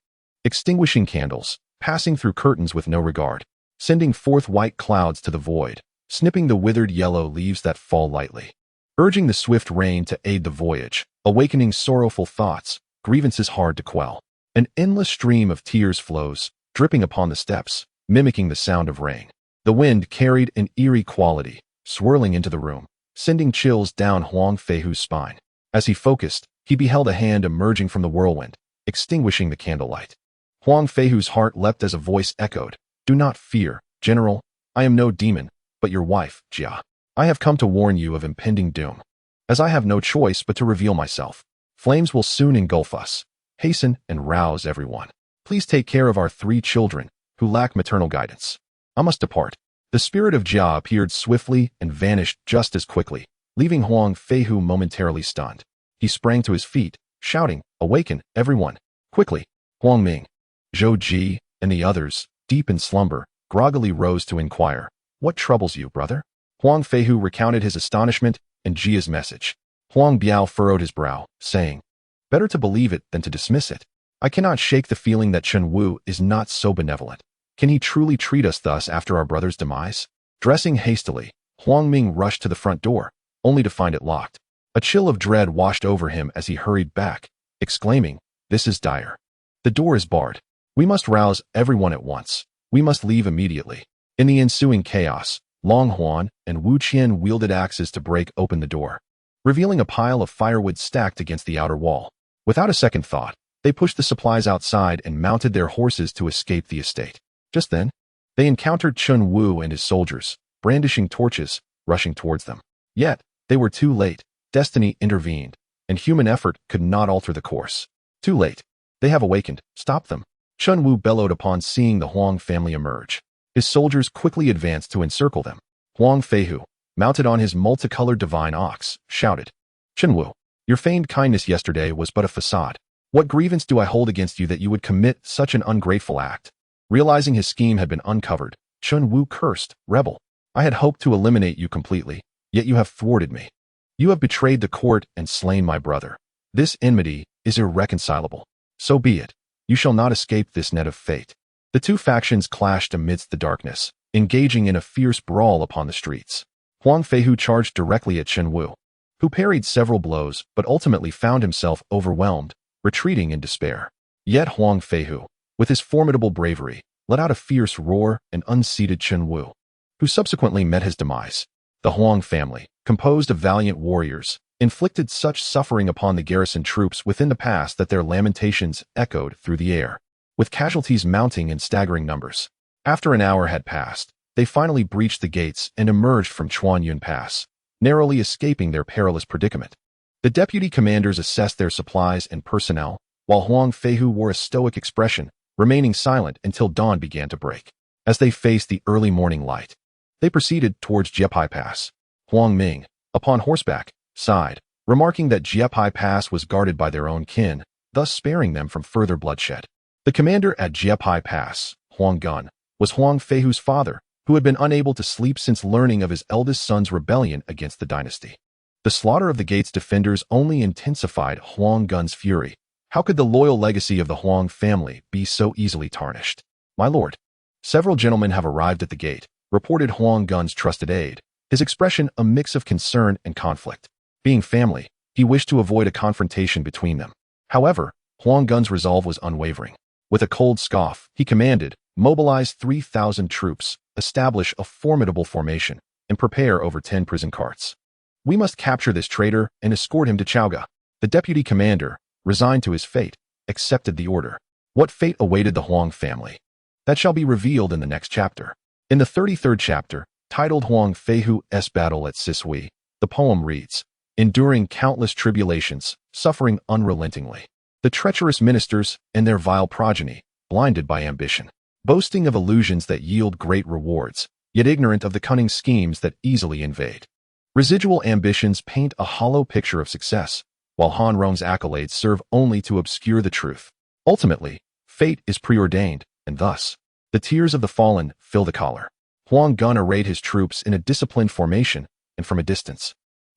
Extinguishing candles, passing through curtains with no regard, sending forth white clouds to the void, snipping the withered yellow leaves that fall lightly, urging the swift rain to aid the voyage, awakening sorrowful thoughts, grievances hard to quell. An endless stream of tears flows, dripping upon the steps, mimicking the sound of rain. The wind carried an eerie quality, swirling into the room, sending chills down Huang Feihu's spine. As he focused, he beheld a hand emerging from the whirlwind, extinguishing the candlelight. Huang Feihu's heart leapt as a voice echoed, "Do not fear, General. I am no demon, but your wife, Jia. I have come to warn you of impending doom. As I have no choice but to reveal myself, flames will soon engulf us. Hasten and rouse everyone. Please take care of our 3 children, who lack maternal guidance. I must depart." The spirit of Jia appeared swiftly and vanished just as quickly, leaving Huang Feihu momentarily stunned. He sprang to his feet, shouting, "Awaken, everyone, quickly!" Huang Ming, Zhou Ji, and the others, deep in slumber, groggily rose to inquire, "What troubles you, brother?" Huang Feihu recounted his astonishment and Jia's message. Huang Biao furrowed his brow, saying, "Better to believe it than to dismiss it. I cannot shake the feeling that Chen Wu is not so benevolent. Can he truly treat us thus after our brother's demise?" Dressing hastily, Huang Ming rushed to the front door, only to find it locked. A chill of dread washed over him as he hurried back, exclaiming, "This is dire. The door is barred. We must rouse everyone at once. We must leave immediately." In the ensuing chaos, Long Huan and Wu Qian wielded axes to break open the door, revealing a pile of firewood stacked against the outer wall. Without a second thought, they pushed the supplies outside and mounted their horses to escape the estate. Just then, they encountered Chen Wu and his soldiers, brandishing torches, rushing towards them. Yet, they were too late. Destiny intervened, and human effort could not alter the course. Too late. They have awakened. Stop them. Chen Wu bellowed upon seeing the Huang family emerge. His soldiers quickly advanced to encircle them. Huang Feihu, mounted on his multicolored divine ox, shouted, "Chen Wu, your feigned kindness yesterday was but a facade. What grievance do I hold against you that you would commit such an ungrateful act?" Realizing his scheme had been uncovered, Chun Wu cursed, "Rebel, I had hoped to eliminate you completely, yet you have thwarted me. You have betrayed the court and slain my brother. This enmity is irreconcilable. So be it. You shall not escape this net of fate." The two factions clashed amidst the darkness, engaging in a fierce brawl upon the streets. Huang Feihu charged directly at Chun Wu, who parried several blows but ultimately found himself overwhelmed, retreating in despair. Yet Huang Feihu, with his formidable bravery, let out a fierce roar and unseated Chun Wu, who subsequently met his demise. The Huang family, composed of valiant warriors, inflicted such suffering upon the garrison troops within the pass that their lamentations echoed through the air, with casualties mounting in staggering numbers. After an hour had passed, they finally breached the gates and emerged from Chuanyun Pass, narrowly escaping their perilous predicament. The deputy commanders assessed their supplies and personnel, while Huang Feihu wore a stoic expression, remaining silent until dawn began to break. As they faced the early morning light, they proceeded towards Jiepai Pass. Huang Ming, upon horseback, sighed, remarking that Jiepai Pass was guarded by their own kin, thus sparing them from further bloodshed. The commander at Jiepai Pass, Huang Gun, was Huang Feihu's father, who had been unable to sleep since learning of his eldest son's rebellion against the dynasty. The slaughter of the gate's defenders only intensified Huang Gun's fury. How could the loyal legacy of the Huang family be so easily tarnished? "My lord, several gentlemen have arrived at the gate," reported Huang Gun's trusted aide, his expression a mix of concern and conflict. Being family, he wished to avoid a confrontation between them. However, Huang Gun's resolve was unwavering. With a cold scoff, he commanded, "Mobilize 3,000 troops, establish a formidable formation, and prepare over 10 prison carts. We must capture this traitor and escort him to Chaoga." The deputy commander, resigned to his fate, accepted the order. What fate awaited the Huang family? That shall be revealed in the next chapter. In the 33rd chapter, titled Huang Feihu's Battle at Sisui, the poem reads, "Enduring countless tribulations, suffering unrelentingly. The treacherous ministers and their vile progeny, blinded by ambition, boasting of illusions that yield great rewards, yet ignorant of the cunning schemes that easily invade. Residual ambitions paint a hollow picture of success, while Han Rong's accolades serve only to obscure the truth. Ultimately, fate is preordained, and thus, the tears of the fallen fill the collar." Huang Gun arrayed his troops in a disciplined formation, and from a distance,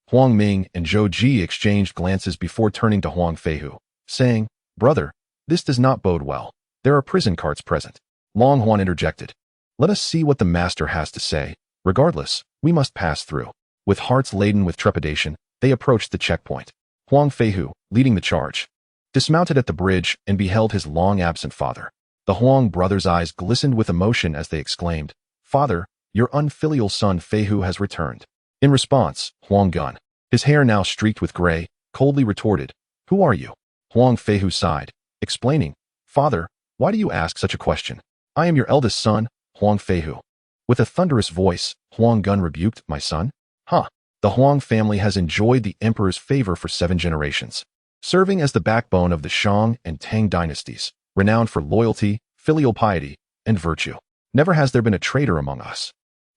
Huang Ming and Zhou Ji exchanged glances before turning to Huang Feihu, saying, "Brother, this does not bode well. There are prison carts present." Long Huan interjected, "Let us see what the master has to say. Regardless, we must pass through." With hearts laden with trepidation, they approached the checkpoint. Huang Feihu, leading the charge, dismounted at the bridge and beheld his long-absent father. The Huang brothers' eyes glistened with emotion as they exclaimed, "Father, your unfilial son Feihu has returned." In response, Huang Gun, his hair now streaked with gray, coldly retorted, "Who are you?" Huang Feihu sighed, explaining, "Father, why do you ask such a question? I am your eldest son, Huang Feihu." With a thunderous voice, Huang Gun rebuked, "My son? Huh. The Huang family has enjoyed the emperor's favor for 7 generations, serving as the backbone of the Shang and Tang dynasties, renowned for loyalty, filial piety, and virtue. Never has there been a traitor among us.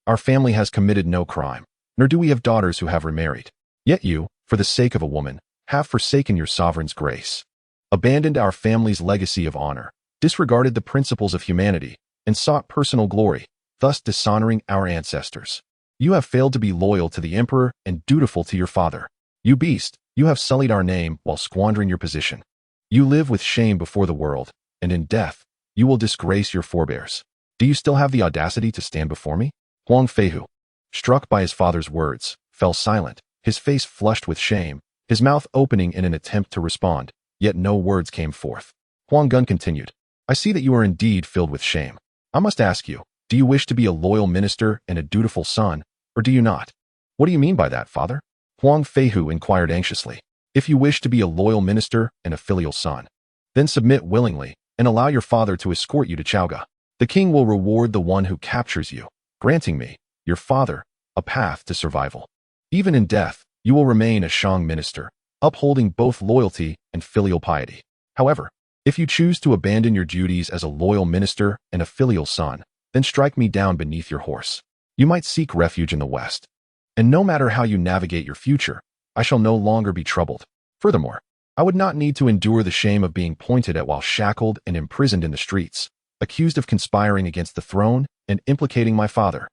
Our family has committed no crime, nor do we have daughters who have remarried. Yet you, for the sake of a woman, have forsaken your sovereign's grace, abandoned our family's legacy of honor, disregarded the principles of humanity, and sought personal glory, thus dishonoring our ancestors. You have failed to be loyal to the emperor and dutiful to your father. You beast, you have sullied our name while squandering your position. You live with shame before the world, and in death, you will disgrace your forebears. Do you still have the audacity to stand before me?" Huang Feihu, struck by his father's words, fell silent, his face flushed with shame, his mouth opening in an attempt to respond, yet no words came forth. Huang Gun continued, "I see that you are indeed filled with shame. I must ask you, do you wish to be a loyal minister and a dutiful son, or do you not?" "What do you mean by that, father?" Huang Feihu inquired anxiously. "If you wish to be a loyal minister and a filial son, then submit willingly and allow your father to escort you to Chaoga. The king will reward the one who captures you, granting me, your father, a path to survival. Even in death, you will remain a Shang minister, upholding both loyalty and filial piety. However, if you choose to abandon your duties as a loyal minister and a filial son, then strike me down beneath your horse. You might seek refuge in the West. And no matter how you navigate your future, I shall no longer be troubled. Furthermore, I would not need to endure the shame of being pointed at while shackled and imprisoned in the streets. accused of conspiring against the throne and implicating my father.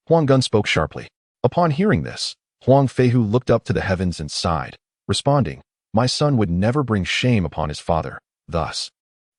Huang Gun spoke sharply. Upon hearing this, Huang Feihu looked up to the heavens and sighed, responding, "My son would never bring shame upon his father. Thus,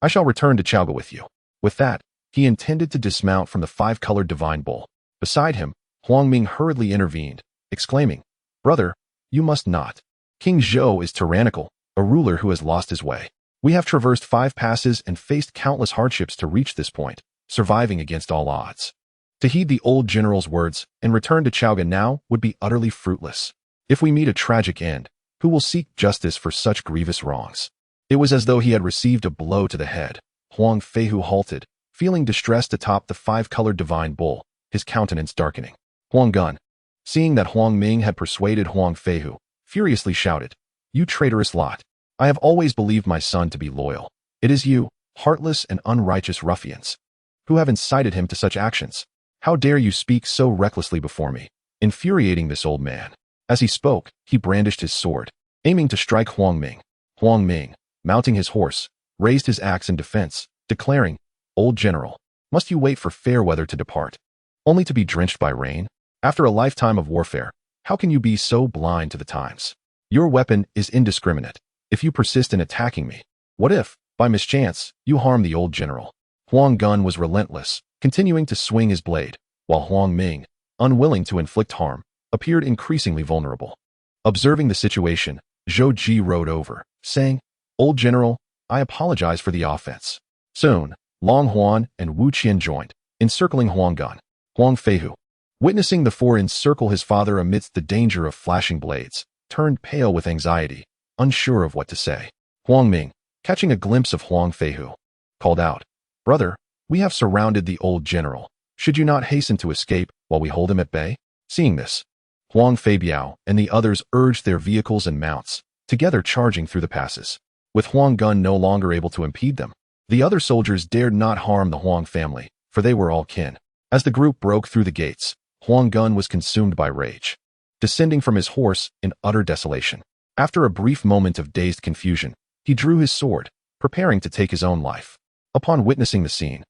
I shall return to Chaoga with you." With that, he intended to dismount from the five-colored divine bull. Beside him, Huang Ming hurriedly intervened, exclaiming, "Brother, you must not. King Zhou is tyrannical, a ruler who has lost his way. We have traversed 5 passes and faced countless hardships to reach this point, surviving against all odds. To heed the old general's words and return to Chaoga now would be utterly fruitless. If we meet a tragic end, who will seek justice for such grievous wrongs?" It was as though he had received a blow to the head. Huang Feihu halted, feeling distressed atop the 5-colored divine bull, his countenance darkening. Huang Gun, seeing that Huang Ming had persuaded Huang Feihu, furiously shouted, "You traitorous lot! I have always believed my son to be loyal. It is you, heartless and unrighteous ruffians, who have incited him to such actions. How dare you speak so recklessly before me?" Infuriating this old man. As he spoke, he brandished his sword, aiming to strike Huang Ming. Huang Ming, mounting his horse, raised his axe in defense, declaring, "Old general, must you wait for fair weather to depart, only to be drenched by rain? After a lifetime of warfare, how can you be so blind to the times? Your weapon is indiscriminate. If you persist in attacking me, what if, by mischance, you harm the old general?" Huang Gun was relentless, continuing to swing his blade, while Huang Ming, unwilling to inflict harm, appeared increasingly vulnerable. Observing the situation, Zhou Ji rode over, saying, "Old general, I apologize for the offense." Soon, Long Huan and Wu Qian joined, encircling Huang Gun. Huang Feihu, witnessing the four encircle his father amidst the danger of flashing blades, turned pale with anxiety, unsure of what to say. Huang Ming, catching a glimpse of Huang Feihu, called out, "Brother, we have surrounded the old general. Should you not hasten to escape while we hold him at bay?" Seeing this, Huang Feibiao and the others urged their vehicles and mounts, together charging through the passes. With Huang Gun no longer able to impede them, the other soldiers dared not harm the Huang family, for they were all kin. As the group broke through the gates, Huang Gun was consumed by rage, descending from his horse in utter desolation. After a brief moment of dazed confusion, he drew his sword, preparing to take his own life. Upon witnessing the scene,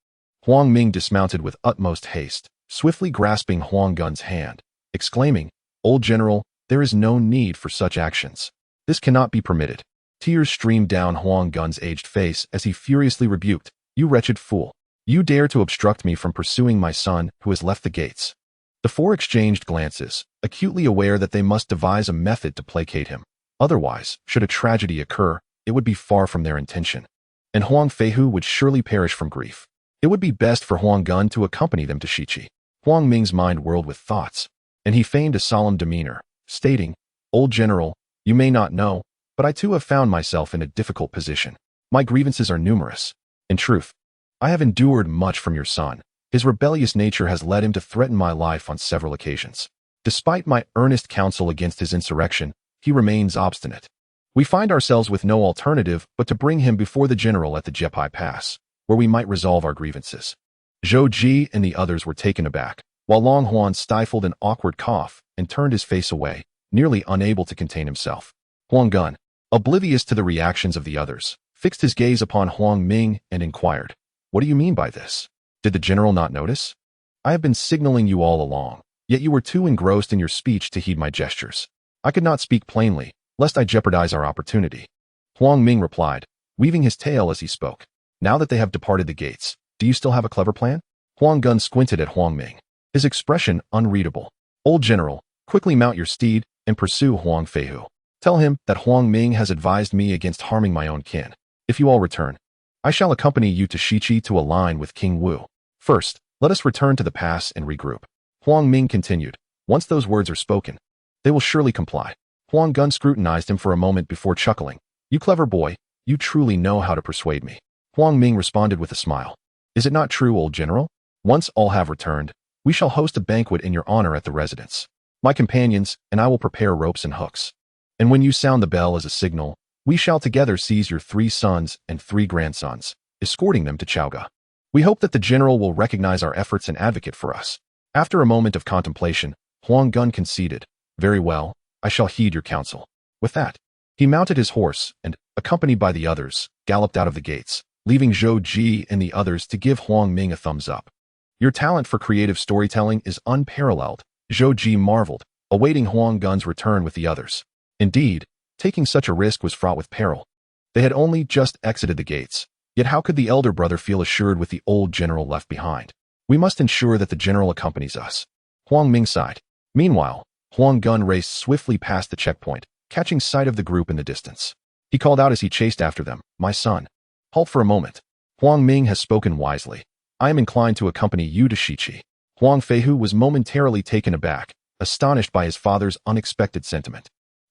Huang Ming dismounted with utmost haste, swiftly grasping Huang Gun's hand, exclaiming, "Old general, there is no need for such actions. This cannot be permitted." Tears streamed down Huang Gun's aged face as he furiously rebuked, "You wretched fool! You dare to obstruct me from pursuing my son who has left the gates." The four exchanged glances, acutely aware that they must devise a method to placate him. Otherwise, should a tragedy occur, it would be far from their intention, and Huang Feihu would surely perish from grief. It would be best for Huang Gun to accompany them to Shiqi. Huang Ming's mind whirled with thoughts, and he feigned a solemn demeanor, stating, "Old general, you may not know, but I too have found myself in a difficult position. My grievances are numerous. In truth, I have endured much from your son. His rebellious nature has led him to threaten my life on several occasions. Despite my earnest counsel against his insurrection, he remains obstinate. We find ourselves with no alternative but to bring him before the general at the Jepai Pass, where we might resolve our grievances." Zhou Ji and the others were taken aback, while Long Huan stifled an awkward cough and turned his face away, nearly unable to contain himself. Huang Gun, oblivious to the reactions of the others, fixed his gaze upon Huang Ming and inquired, "What do you mean by this? Did the general not notice? I have been signaling you all along, yet you were too engrossed in your speech to heed my gestures. I could not speak plainly, lest I jeopardize our opportunity." Huang Ming replied, weaving his tale as he spoke, "Now that they have departed the gates, do you still have a clever plan?" Huang Gun squinted at Huang Ming, his expression unreadable. "Old general, quickly mount your steed and pursue Huang Feihu. Tell him that Huang Ming has advised me against harming my own kin. If you all return, I shall accompany you to Shiqi to align with King Wu. First, let us return to the pass and regroup." Huang Ming continued, "Once those words are spoken, they will surely comply." Huang Gun scrutinized him for a moment before chuckling, "You clever boy, you truly know how to persuade me." Huang Ming responded with a smile, "Is it not true, old general? Once all have returned, we shall host a banquet in your honor at the residence. My companions and I will prepare ropes and hooks. And when you sound the bell as a signal, we shall together seize your 3 sons and 3 grandsons, escorting them to Chaoga. We hope that the general will recognize our efforts and advocate for us." After a moment of contemplation, Huang Gun conceded, "Very well, I shall heed your counsel." With that, he mounted his horse and, accompanied by the others, galloped out of the gates, leaving Zhou Ji and the others to give Huang Ming a thumbs up. Your talent for creative storytelling is unparalleled, Zhou Ji marveled, awaiting Huang Gun's return with the others. Indeed, taking such a risk was fraught with peril. They had only just exited the gates, yet how could the elder brother feel assured with the old general left behind? We must ensure that the general accompanies us. Huang Ming sighed. Meanwhile, Huang Gun raced swiftly past the checkpoint, catching sight of the group in the distance. He called out as he chased after them, "My son, halt for a moment. Huang Ming has spoken wisely. I am inclined to accompany you to Shiqi." Huang Feihu was momentarily taken aback, astonished by his father's unexpected sentiment.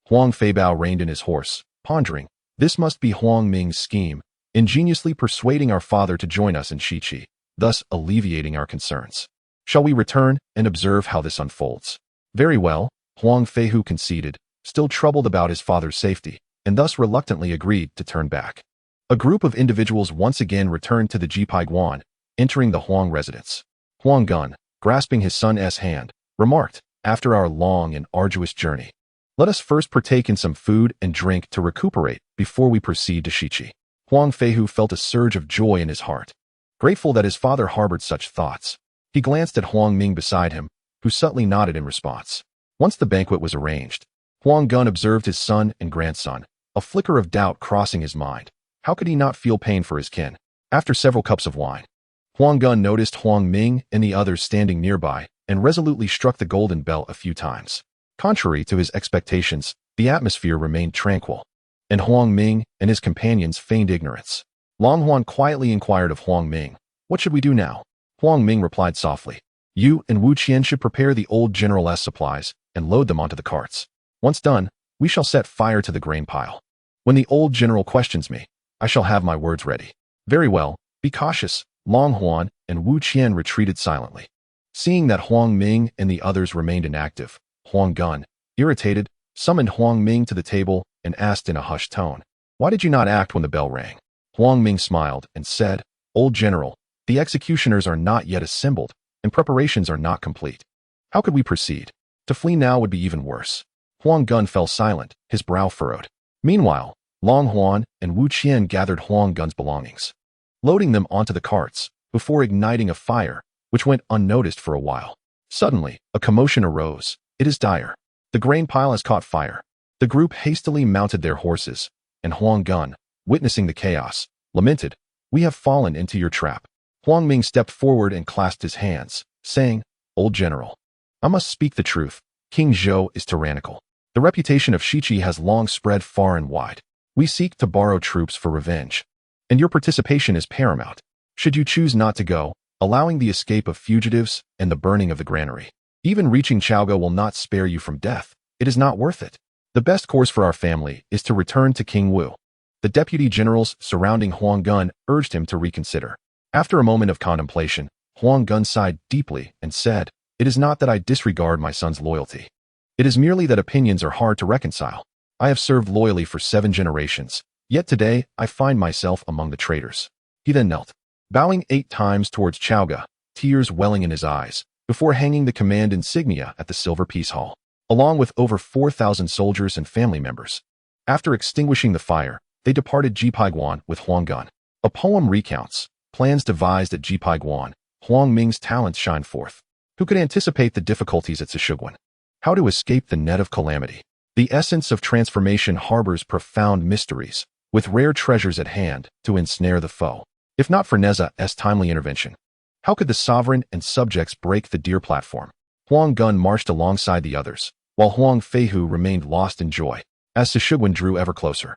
Huang Feibao reined in his horse, pondering, this must be Huang Ming's scheme, ingeniously persuading our father to join us in Shiqi, thus alleviating our concerns. Shall we return and observe how this unfolds? Very well, Huang Feihu conceded, still troubled about his father's safety, and thus reluctantly agreed to turn back. A group of individuals once again returned to the Jipaiguan, entering the Huang residence. Huang Gun, grasping his son's hand, remarked, after our long and arduous journey, let us first partake in some food and drink to recuperate before we proceed to Shiqi. Huang Feihu felt a surge of joy in his heart. Grateful that his father harbored such thoughts, he glanced at Huang Ming beside him, who subtly nodded in response. Once the banquet was arranged, Huang Gun observed his son and grandson, a flicker of doubt crossing his mind. How could he not feel pain for his kin? After several cups of wine, Huang Gun noticed Huang Ming and the others standing nearby and resolutely struck the golden bell a few times. Contrary to his expectations, the atmosphere remained tranquil, and Huang Ming and his companions feigned ignorance. Long Huan quietly inquired of Huang Ming, "What should we do now?" Huang Ming replied softly, "You and Wu Qian should prepare the old general's supplies and load them onto the carts. Once done, we shall set fire to the grain pile. When the old general questions me, I shall have my words ready." "Very well, be cautious." Long Huan and Wu Qian retreated silently. Seeing that Huang Ming and the others remained inactive, Huang Gun, irritated, summoned Huang Ming to the table and asked in a hushed tone, "Why did you not act when the bell rang?" Huang Ming smiled and said, "Old general, the executioners are not yet assembled, and preparations are not complete. How could we proceed? To flee now would be even worse." Huang Gun fell silent, his brow furrowed. Meanwhile, Long Huan and Wu Qian gathered Huang Gun's belongings, loading them onto the carts, before igniting a fire, which went unnoticed for a while. Suddenly, a commotion arose. It is dire. The grain pile has caught fire. The group hastily mounted their horses, and Huang Gun, witnessing the chaos, lamented, "We have fallen into your trap." Huang Ming stepped forward and clasped his hands, saying, "Old general, I must speak the truth. King Zhou is tyrannical. The reputation of Shiqi has long spread far and wide. We seek to borrow troops for revenge, and your participation is paramount. Should you choose not to go, allowing the escape of fugitives and the burning of the granary, even reaching Chaoga will not spare you from death. It is not worth it. The best course for our family is to return to King Wu." The deputy generals surrounding Huang Gun urged him to reconsider. After a moment of contemplation, Huang Gun sighed deeply and said, "It is not that I disregard my son's loyalty. It is merely that opinions are hard to reconcile. I have served loyally for 7 generations, yet today I find myself among the traitors." He then knelt, bowing 8 times towards Chaoga, tears welling in his eyes, before hanging the command insignia at the Silver Peace Hall, along with over 4,000 soldiers and family members. After extinguishing the fire, they departed Jipaiguan with Huang Gun. A poem recounts plans devised at Jipaiguan. Huang Ming's talents shine forth. Who could anticipate the difficulties at Sishuguan? How to escape the net of calamity? The essence of transformation harbors profound mysteries, with rare treasures at hand to ensnare the foe. If not for Nezha's timely intervention, how could the sovereign and subjects break the deer platform? Huang Gun marched alongside the others, while Huang Feihu remained lost in joy. As Sishuguan drew ever closer,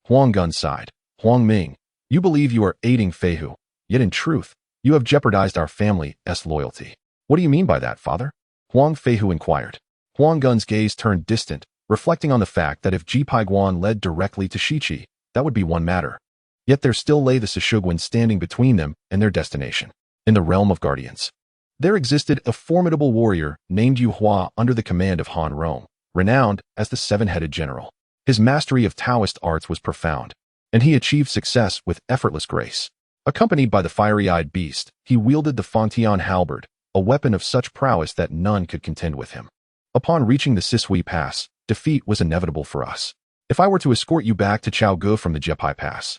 Huang Gun sighed. "Huang Ming, you believe you are aiding Feihu, yet in truth, you have jeopardized our family's loyalty." "What do you mean by that, father?" Huang Feihu inquired. Huang Gun's gaze turned distant, reflecting on the fact that if Jipaiguan led directly to Shiqi, that would be one matter. Yet there still lay the Sishuguan standing between them and their destination. In the realm of guardians, there existed a formidable warrior named Yu Hua under the command of Han Rong, renowned as the 7-headed general. His mastery of Taoist arts was profound, and he achieved success with effortless grace. Accompanied by the fiery-eyed beast, he wielded the Fangtian halberd, a weapon of such prowess that none could contend with him. Upon reaching the Sishui Pass, defeat was inevitable for us. If I were to escort you back to Chaogu from the Jepai Pass,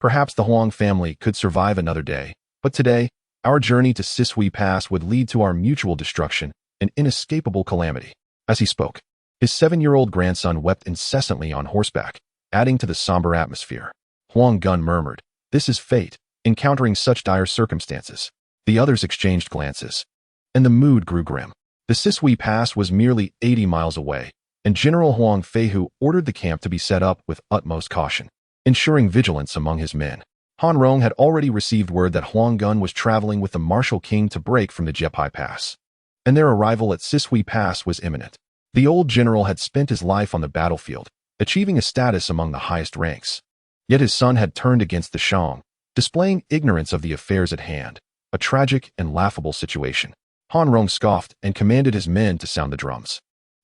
Perhaps the Huang family could survive another day, but today, our journey to Sisui Pass would lead to our mutual destruction, an inescapable calamity. As he spoke, his 7-year-old grandson wept incessantly on horseback, adding to the somber atmosphere. Huang Gun murmured, "This is fate, encountering such dire circumstances." The others exchanged glances, and the mood grew grim. The Sisui Pass was merely 80 miles away, and General Huang Feihu ordered the camp to be set up with utmost caution, ensuring vigilance among his men. Han Rong had already received word that Huang Gun was traveling with the martial king to break from the Jepai Pass, and their arrival at Sisui Pass was imminent. The old general had spent his life on the battlefield, achieving a status among the highest ranks. Yet his son had turned against the Shang, displaying ignorance of the affairs at hand, a tragic and laughable situation. Han Rong scoffed and commanded his men to sound the drums,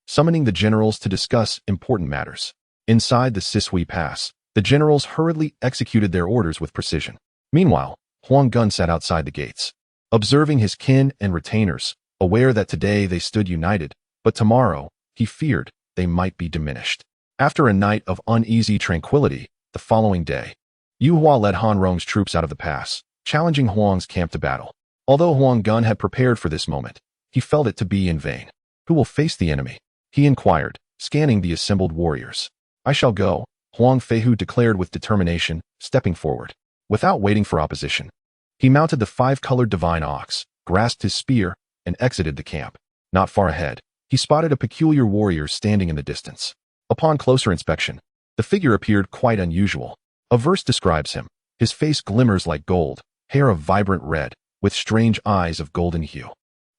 summoning the generals to discuss important matters. Inside the Sisui Pass, the generals hurriedly executed their orders with precision. Meanwhile, Huang Gun sat outside the gates, observing his kin and retainers, aware that today they stood united, but tomorrow, he feared, they might be diminished. After a night of uneasy tranquility, the following day, Yu Hua led Han Rong's troops out of the pass, challenging Huang's camp to battle. Although Huang Gun had prepared for this moment, he felt it to be in vain. "Who will face the enemy?" he inquired, scanning the assembled warriors. "I shall go," Huang Feihu declared with determination, stepping forward. Without waiting for opposition, he mounted the 5-colored divine ox, grasped his spear, and exited the camp. Not far ahead, he spotted a peculiar warrior standing in the distance. Upon closer inspection, the figure appeared quite unusual. A verse describes him. His face glimmers like gold, hair of vibrant red, with strange eyes of golden hue.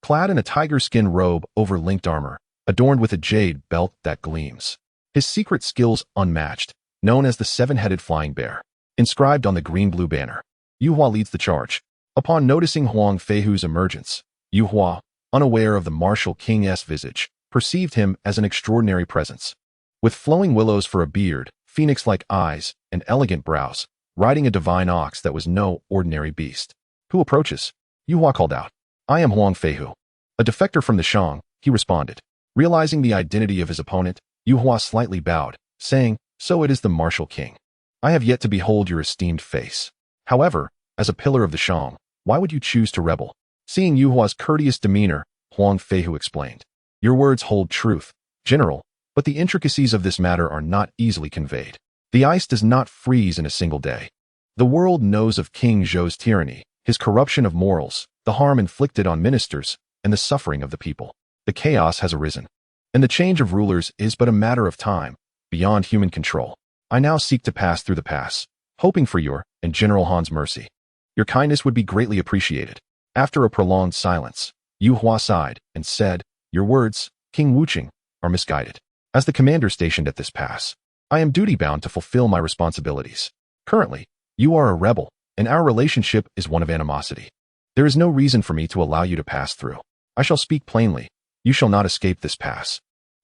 Clad in a tiger skin robe over linked armor, adorned with a jade belt that gleams. His secret skills unmatched, known as the 7-headed flying bear. Inscribed on the green-blue banner, Yu Hua leads the charge. Upon noticing Huang Feihu's emergence, Yu Hua, unaware of the martial king's visage, perceived him as an extraordinary presence. With flowing willows for a beard, phoenix-like eyes, and elegant brows, riding a divine ox that was no ordinary beast. "Who approaches?" Yu Hua called out. "I am Huang Feihu, a defector from the Shang," he responded. Realizing the identity of his opponent, Yu Hua slightly bowed, saying, "So it is the martial king. I have yet to behold your esteemed face. However, as a pillar of the Shang, why would you choose to rebel?" Seeing Yu Hua's courteous demeanor, Huang Feihu explained, "Your words hold truth, General, but the intricacies of this matter are not easily conveyed. The ice does not freeze in a single day. The world knows of King Zhou's tyranny, his corruption of morals, the harm inflicted on ministers, and the suffering of the people. The chaos has arisen, and the change of rulers is but a matter of time, beyond human control. I now seek to pass through the pass, hoping for your and General Han's mercy. Your kindness would be greatly appreciated." After a prolonged silence, Yu Hua sighed and said, "Your words, King Wuqing, are misguided. As the commander stationed at this pass, I am duty-bound to fulfill my responsibilities. Currently, you are a rebel, and our relationship is one of animosity. There is no reason for me to allow you to pass through. I shall speak plainly. You shall not escape this pass,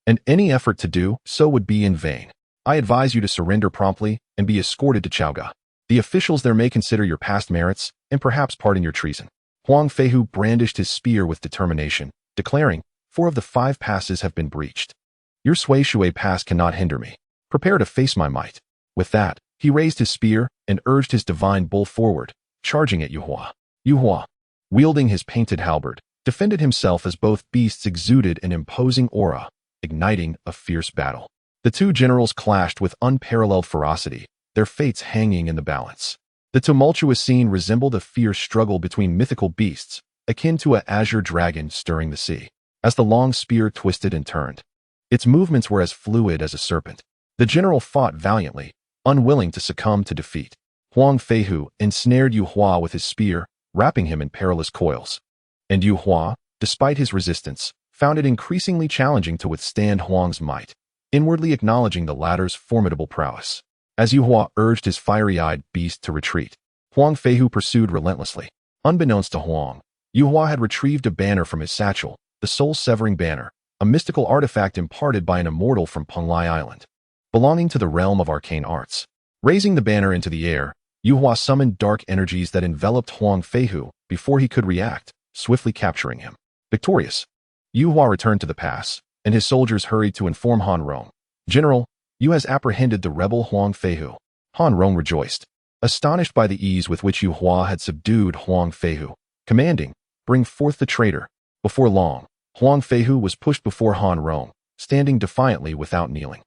and any effort to do so would be in vain. I advise you to surrender promptly and be escorted to Chaoga. The officials there may consider your past merits and perhaps pardon your treason." Huang Feihu brandished his spear with determination, declaring, 4 of the 5 passes have been breached. Your Sui Shui Pass cannot hinder me. Prepare to face my might." With that, he raised his spear and urged his divine bull forward, charging at Yu Hua. Yu Hua, wielding his painted halberd, defended himself as both beasts exuded an imposing aura, igniting a fierce battle. The two generals clashed with unparalleled ferocity, their fates hanging in the balance. The tumultuous scene resembled a fierce struggle between mythical beasts, akin to an azure dragon stirring the sea. As the long spear twisted and turned, its movements were as fluid as a serpent. The general fought valiantly, unwilling to succumb to defeat. Huang Feihu ensnared Yu Hua with his spear, wrapping him in perilous coils. And Yu Hua, despite his resistance, found it increasingly challenging to withstand Huang's might, inwardly acknowledging the latter's formidable prowess. As Yu Hua urged his fiery-eyed beast to retreat, Huang Feihu pursued relentlessly. Unbeknownst to Huang, Yu Hua had retrieved a banner from his satchel, the soul-severing banner, a mystical artifact imparted by an immortal from Penglai Island, belonging to the realm of arcane arts. Raising the banner into the air, Yu Hua summoned dark energies that enveloped Huang Feihu before he could react, swiftly capturing him. Victorious, Yu Hua returned to the pass, and his soldiers hurried to inform Han Rong. "General, you has apprehended the rebel Huang Feihu." Han Rong rejoiced. Astonished by the ease with which Yu Hua had subdued Huang Feihu, commanding, "Bring forth the traitor." Before long, Huang Feihu was pushed before Han Rong, standing defiantly without kneeling.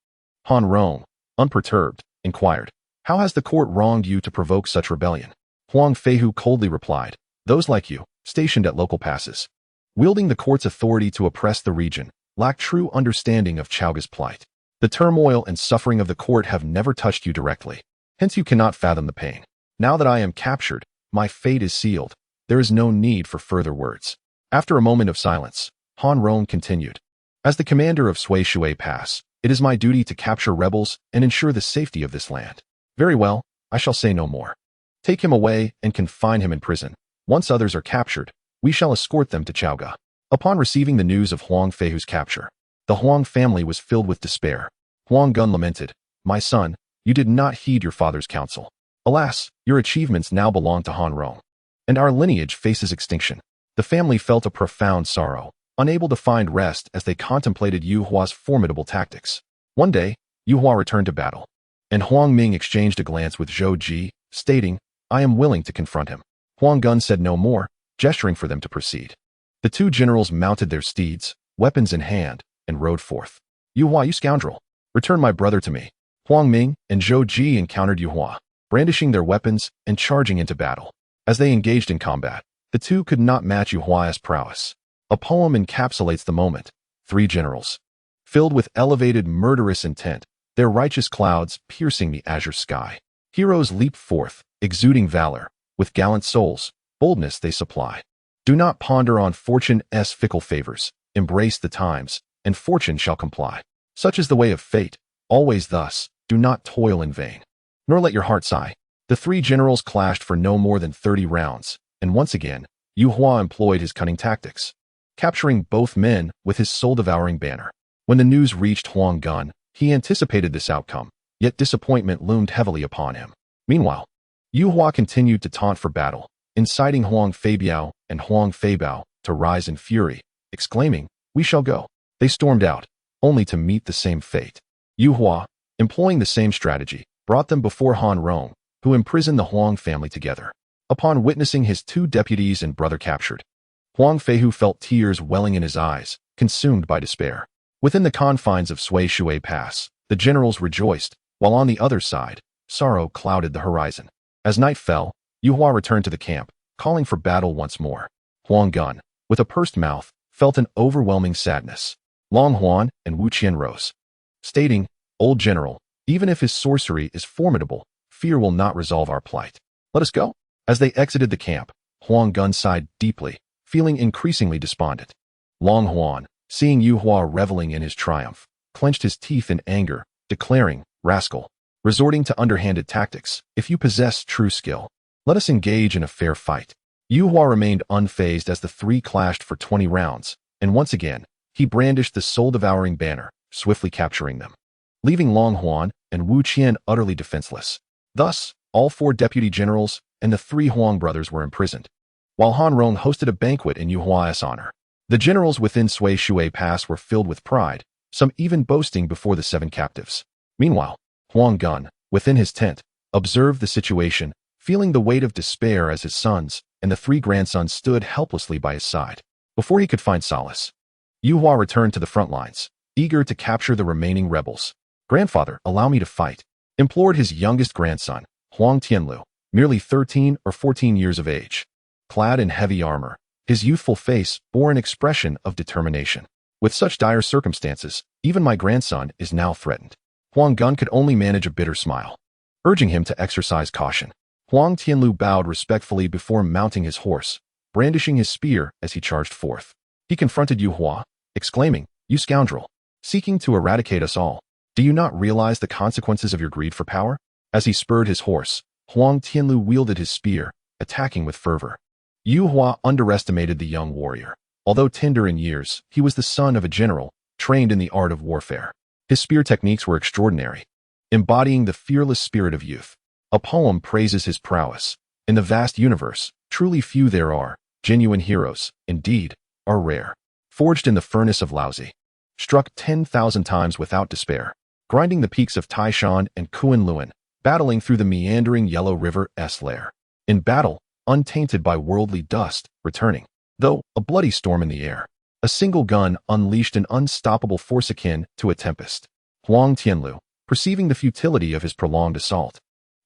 Han Rong, unperturbed, inquired, "How has the court wronged you to provoke such rebellion?" Huang Feihu coldly replied, "Those like you, stationed at local passes, wielding the court's authority to oppress the region, lack true understanding of Chaoga's plight. The turmoil and suffering of the court have never touched you directly. Hence you cannot fathom the pain. Now that I am captured, my fate is sealed. There is no need for further words." After a moment of silence, Han Rong continued, "As the commander of Shui Pass, it is my duty to capture rebels and ensure the safety of this land. Very well, I shall say no more. Take him away and confine him in prison. Once others are captured, we shall escort them to Chaoga." Upon receiving the news of Huang Feihu's capture, the Huang family was filled with despair. Huang Gun lamented, "My son, you did not heed your father's counsel. Alas, your achievements now belong to Han Rong, and our lineage faces extinction." The family felt a profound sorrow, unable to find rest as they contemplated Yu Hua's formidable tactics. One day, Yu Hua returned to battle, and Huang Ming exchanged a glance with Zhou Ji, stating, "I am willing to confront him." Huang Gun said no more, gesturing for them to proceed. The two generals mounted their steeds, weapons in hand, and rode forth. "Yu Hua, you scoundrel! Return my brother to me." Huang Ming and Zhou Ji encountered Yu Hua, brandishing their weapons and charging into battle. As they engaged in combat, the two could not match Yu Hua's prowess. A poem encapsulates the moment. Three generals, filled with elevated murderous intent, their righteous clouds piercing the azure sky. Heroes leap forth, exuding valor. With gallant souls, boldness they supply. Do not ponder on fortune's fickle favors. Embrace the times, and fortune shall comply. Such is the way of fate. Always thus. Do not toil in vain, nor let your heart sigh. The three generals clashed for no more than 30 rounds, and once again, Yu Hua employed his cunning tactics, capturing both men with his soul-devouring banner. When the news reached Huang Gun, he anticipated this outcome, yet disappointment loomed heavily upon him. Meanwhile, Yu Hua continued to taunt for battle, inciting Huang Feibiao and Huang Feibao to rise in fury, exclaiming, "We shall go." They stormed out, only to meet the same fate. Yu Hua, employing the same strategy, brought them before Han Rong, who imprisoned the Huang family together. Upon witnessing his two deputies and brother captured, Huang Feihu felt tears welling in his eyes, consumed by despair. Within the confines of Shui Pass, the generals rejoiced, while on the other side, sorrow clouded the horizon. As night fell, Yu Hua returned to the camp, calling for battle once more. Huang Gun, with a pursed mouth, felt an overwhelming sadness. Long Huan and Wu Qian rose, stating, "Old general, even if his sorcery is formidable, fear will not resolve our plight. Let us go." As they exited the camp, Huang Gun sighed deeply, feeling increasingly despondent. Long Huan, seeing Yu Hua reveling in his triumph, clenched his teeth in anger, declaring, "Rascal, resorting to underhanded tactics, if you possess true skill, let us engage in a fair fight." Yu Hua remained unfazed as the three clashed for 20 rounds, and once again, he brandished the soul-devouring banner, swiftly capturing them, leaving Long Huan and Wu Qian utterly defenseless. Thus, all 4 deputy generals and the 3 Huang brothers were imprisoned, while Han Rong hosted a banquet in Yu Hua's honor. The generals within Shui Pass were filled with pride, some even boasting before the 7 captives. Meanwhile, Huang Gun, within his tent, observed the situation, feeling the weight of despair as his sons and the 3 grandsons stood helplessly by his side. Before he could find solace, Yu Hua returned to the front lines, eager to capture the remaining rebels. "Grandfather, allow me to fight," implored his youngest grandson, Huang Tianlu, merely 13 or 14 years of age. Clad in heavy armor, his youthful face bore an expression of determination. "With such dire circumstances, even my grandson is now threatened." Huang Gun could only manage a bitter smile, urging him to exercise caution. Huang Tianlu bowed respectfully before mounting his horse, brandishing his spear as he charged forth. He confronted Yu Hua, exclaiming, "You scoundrel, seeking to eradicate us all. Do you not realize the consequences of your greed for power?" As he spurred his horse, Huang Tianlu wielded his spear, attacking with fervor. Yu Hua underestimated the young warrior. Although tender in years, he was the son of a general, trained in the art of warfare. His spear techniques were extraordinary, embodying the fearless spirit of youth. A poem praises his prowess. "In the vast universe, truly few there are, genuine heroes, indeed, are rare. Forged in the furnace of Laozi, struck 10,000 times without despair, grinding the peaks of Taishan and Kunlun, battling through the meandering Yellow River's lair. In battle, untainted by worldly dust, returning, though a bloody storm in the air. A single gun unleashed an unstoppable force akin to a tempest. Huang Tianlu, perceiving the futility of his prolonged assault,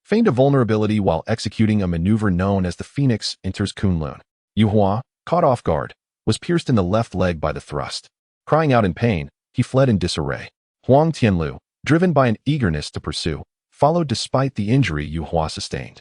feigned a vulnerability while executing a maneuver known as the Phoenix enters Kunlun. Yu Hua, caught off guard, was pierced in the left leg by the thrust. Crying out in pain, he fled in disarray. Huang Tianlu, driven by an eagerness to pursue, followed despite the injury Yu Hua sustained.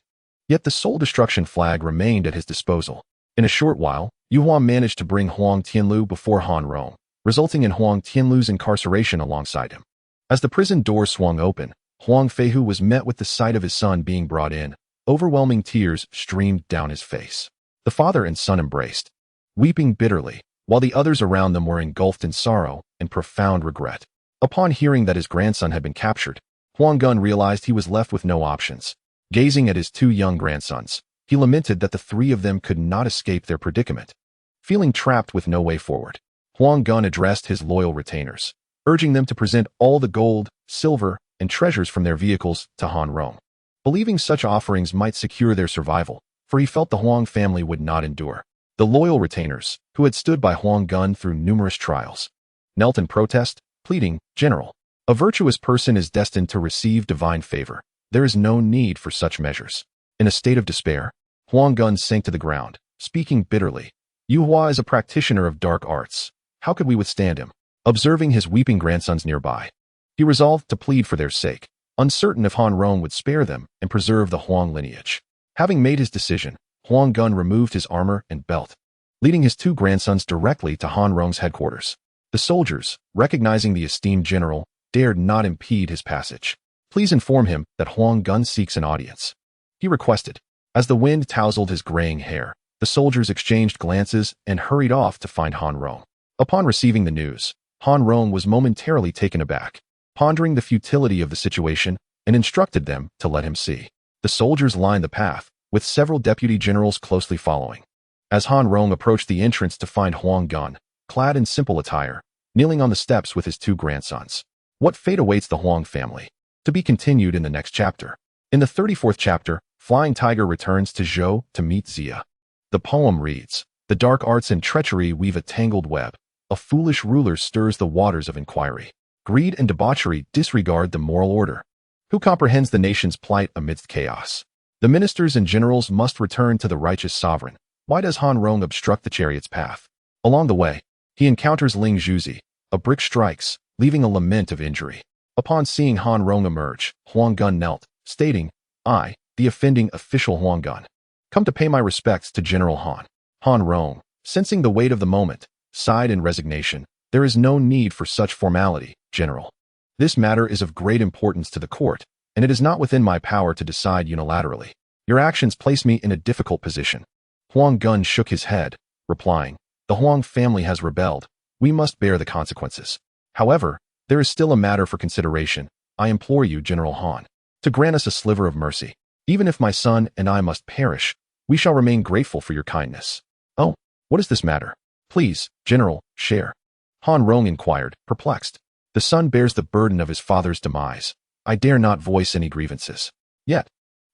Yet the soul destruction flag remained at his disposal. In a short while, Yu Hua managed to bring Huang Tianlu before Han Rong, resulting in Huang Tianlu's incarceration alongside him. As the prison door swung open, Huang Feihu was met with the sight of his son being brought in. Overwhelming tears streamed down his face. The father and son embraced, weeping bitterly, while the others around them were engulfed in sorrow and profound regret. Upon hearing that his grandson had been captured, Huang Gun realized he was left with no options. Gazing at his two young grandsons, he lamented that the three of them could not escape their predicament. Feeling trapped with no way forward, Huang Gun addressed his loyal retainers, urging them to present all the gold, silver, and treasures from their vehicles to Han Rong, believing such offerings might secure their survival, for he felt the Huang family would not endure. The loyal retainers, who had stood by Huang Gun through numerous trials, knelt in protest, pleading, "General, a virtuous person is destined to receive divine favor. There is no need for such measures." In a state of despair, Huang Gun sank to the ground, speaking bitterly. "Yu Hua is a practitioner of dark arts. How could we withstand him?" Observing his weeping grandsons nearby, he resolved to plead for their sake, uncertain if Han Rong would spare them and preserve the Huang lineage. Having made his decision, Huang Gun removed his armor and belt, leading his two grandsons directly to Han Rong's headquarters. The soldiers, recognizing the esteemed general, dared not impede his passage. "Please inform him that Huang Gun seeks an audience," he requested. As the wind tousled his graying hair, the soldiers exchanged glances and hurried off to find Han Rong. Upon receiving the news, Han Rong was momentarily taken aback, pondering the futility of the situation, and instructed them to let him see. The soldiers lined the path, with several deputy generals closely following. As Han Rong approached the entrance to find Huang Gun, clad in simple attire, kneeling on the steps with his two grandsons. What fate awaits the Huang family? To be continued in the next chapter. In the 34th chapter, Flying Tiger returns to Zhou to meet Xia. The poem reads, "The dark arts and treachery weave a tangled web. A foolish ruler stirs the waters of inquiry. Greed and debauchery disregard the moral order. Who comprehends the nation's plight amidst chaos? The ministers and generals must return to the righteous sovereign. Why does Han Rong obstruct the chariot's path?" Along the way, he encounters Ling Zhuzi. A brick strikes, leaving a lament of injury. Upon seeing Han Rong emerge, Huang Gun knelt, stating, "I, the offending official Huang Gun, come to pay my respects to General Han." Han Rong, sensing the weight of the moment, sighed in resignation. "There is no need for such formality, General. This matter is of great importance to the court, and it is not within my power to decide unilaterally. Your actions place me in a difficult position." Huang Gun shook his head, replying, "The Huang family has rebelled. We must bear the consequences. However, there is still a matter for consideration. I implore you, General Han, to grant us a sliver of mercy. Even if my son and I must perish, we shall remain grateful for your kindness." "Oh, what is this matter? Please, General, share." Han Rong inquired, perplexed. "The son bears the burden of his father's demise. I dare not voice any grievances. Yet,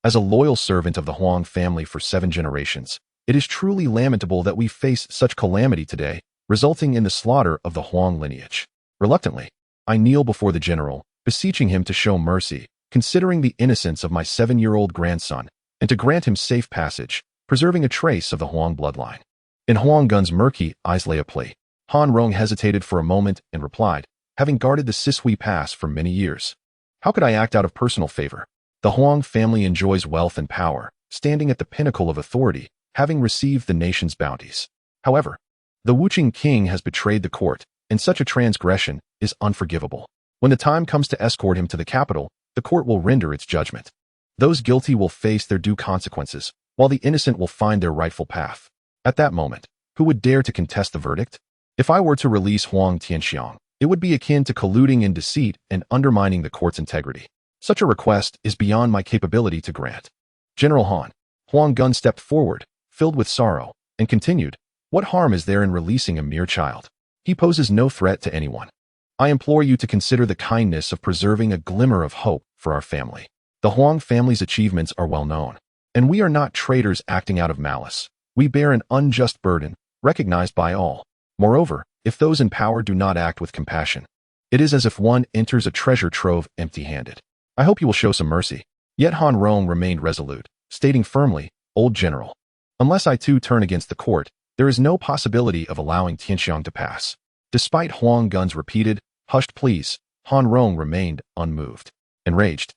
as a loyal servant of the Huang family for 7 generations, it is truly lamentable that we face such calamity today, resulting in the slaughter of the Huang lineage. Reluctantly, I kneel before the general, beseeching him to show mercy, considering the innocence of my 7-year-old grandson, and to grant him safe passage, preserving a trace of the Huang bloodline." In Huang Gun's murky eyes lay a plea. Han Rong hesitated for a moment and replied, "Having guarded the Sisui Pass for many years, how could I act out of personal favor? The Huang family enjoys wealth and power, standing at the pinnacle of authority, having received the nation's bounties. However, the Wuqing king has betrayed the court, and such a transgression is unforgivable. When the time comes to escort him to the capital, the court will render its judgment. Those guilty will face their due consequences, while the innocent will find their rightful path. At that moment, who would dare to contest the verdict? If I were to release Huang Tianxiang, it would be akin to colluding in deceit and undermining the court's integrity. Such a request is beyond my capability to grant." "General Han." Huang Gun stepped forward, filled with sorrow, and continued, "What harm is there in releasing a mere child? He poses no threat to anyone. I implore you to consider the kindness of preserving a glimmer of hope for our family. The Huang family's achievements are well known, and we are not traitors acting out of malice. We bear an unjust burden, recognized by all. Moreover, if those in power do not act with compassion, it is as if one enters a treasure trove empty-handed. I hope you will show some mercy. Yet Han Rong remained resolute, stating firmly, Old General, unless I too turn against the court, there is no possibility of allowing Tianxiang to pass. Despite Huang Gun's repeated, hushed pleas, Han Rong remained unmoved. Enraged,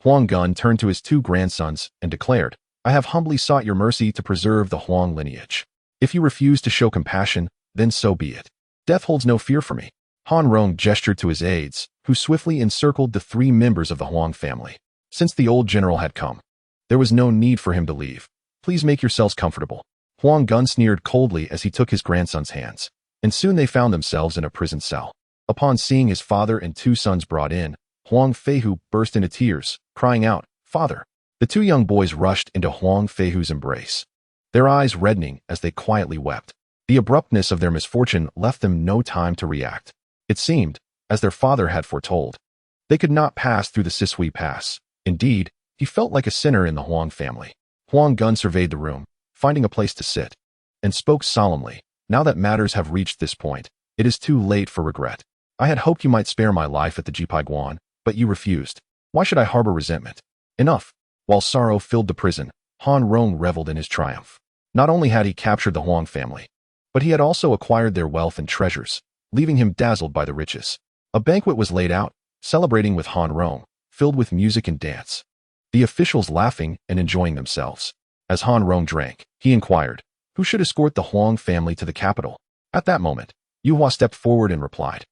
Huang Gun turned to his two grandsons and declared, I have humbly sought your mercy to preserve the Huang lineage. If you refuse to show compassion, then so be it. Death holds no fear for me. Han Rong gestured to his aides, who swiftly encircled the 3 members of the Huang family. Since the old general had come, there was no need for him to leave. Please make yourselves comfortable. Huang Gun sneered coldly as he took his grandson's hands, and soon they found themselves in a prison cell. Upon seeing his father and 2 sons brought in, Huang Feihu burst into tears, crying out, Father! The 2 young boys rushed into Huang Feihu's embrace, their eyes reddening as they quietly wept. The abruptness of their misfortune left them no time to react. It seemed, as their father had foretold, they could not pass through the Sisui Pass. Indeed, he felt like a sinner in the Huang family. Huang Gun surveyed the room, finding a place to sit, and spoke solemnly, Now that matters have reached this point, it is too late for regret. I had hoped you might spare my life at the Jipaiguan, but you refused. Why should I harbor resentment? Enough. While sorrow filled the prison, Han Rong reveled in his triumph. Not only had he captured the Huang family, but he had also acquired their wealth and treasures, leaving him dazzled by the riches. A banquet was laid out, celebrating with Han Rong, filled with music and dance. The officials laughing and enjoying themselves. As Han Rong drank, he inquired, who should escort the Huang family to the capital? At that moment, Yu Hua stepped forward and replied,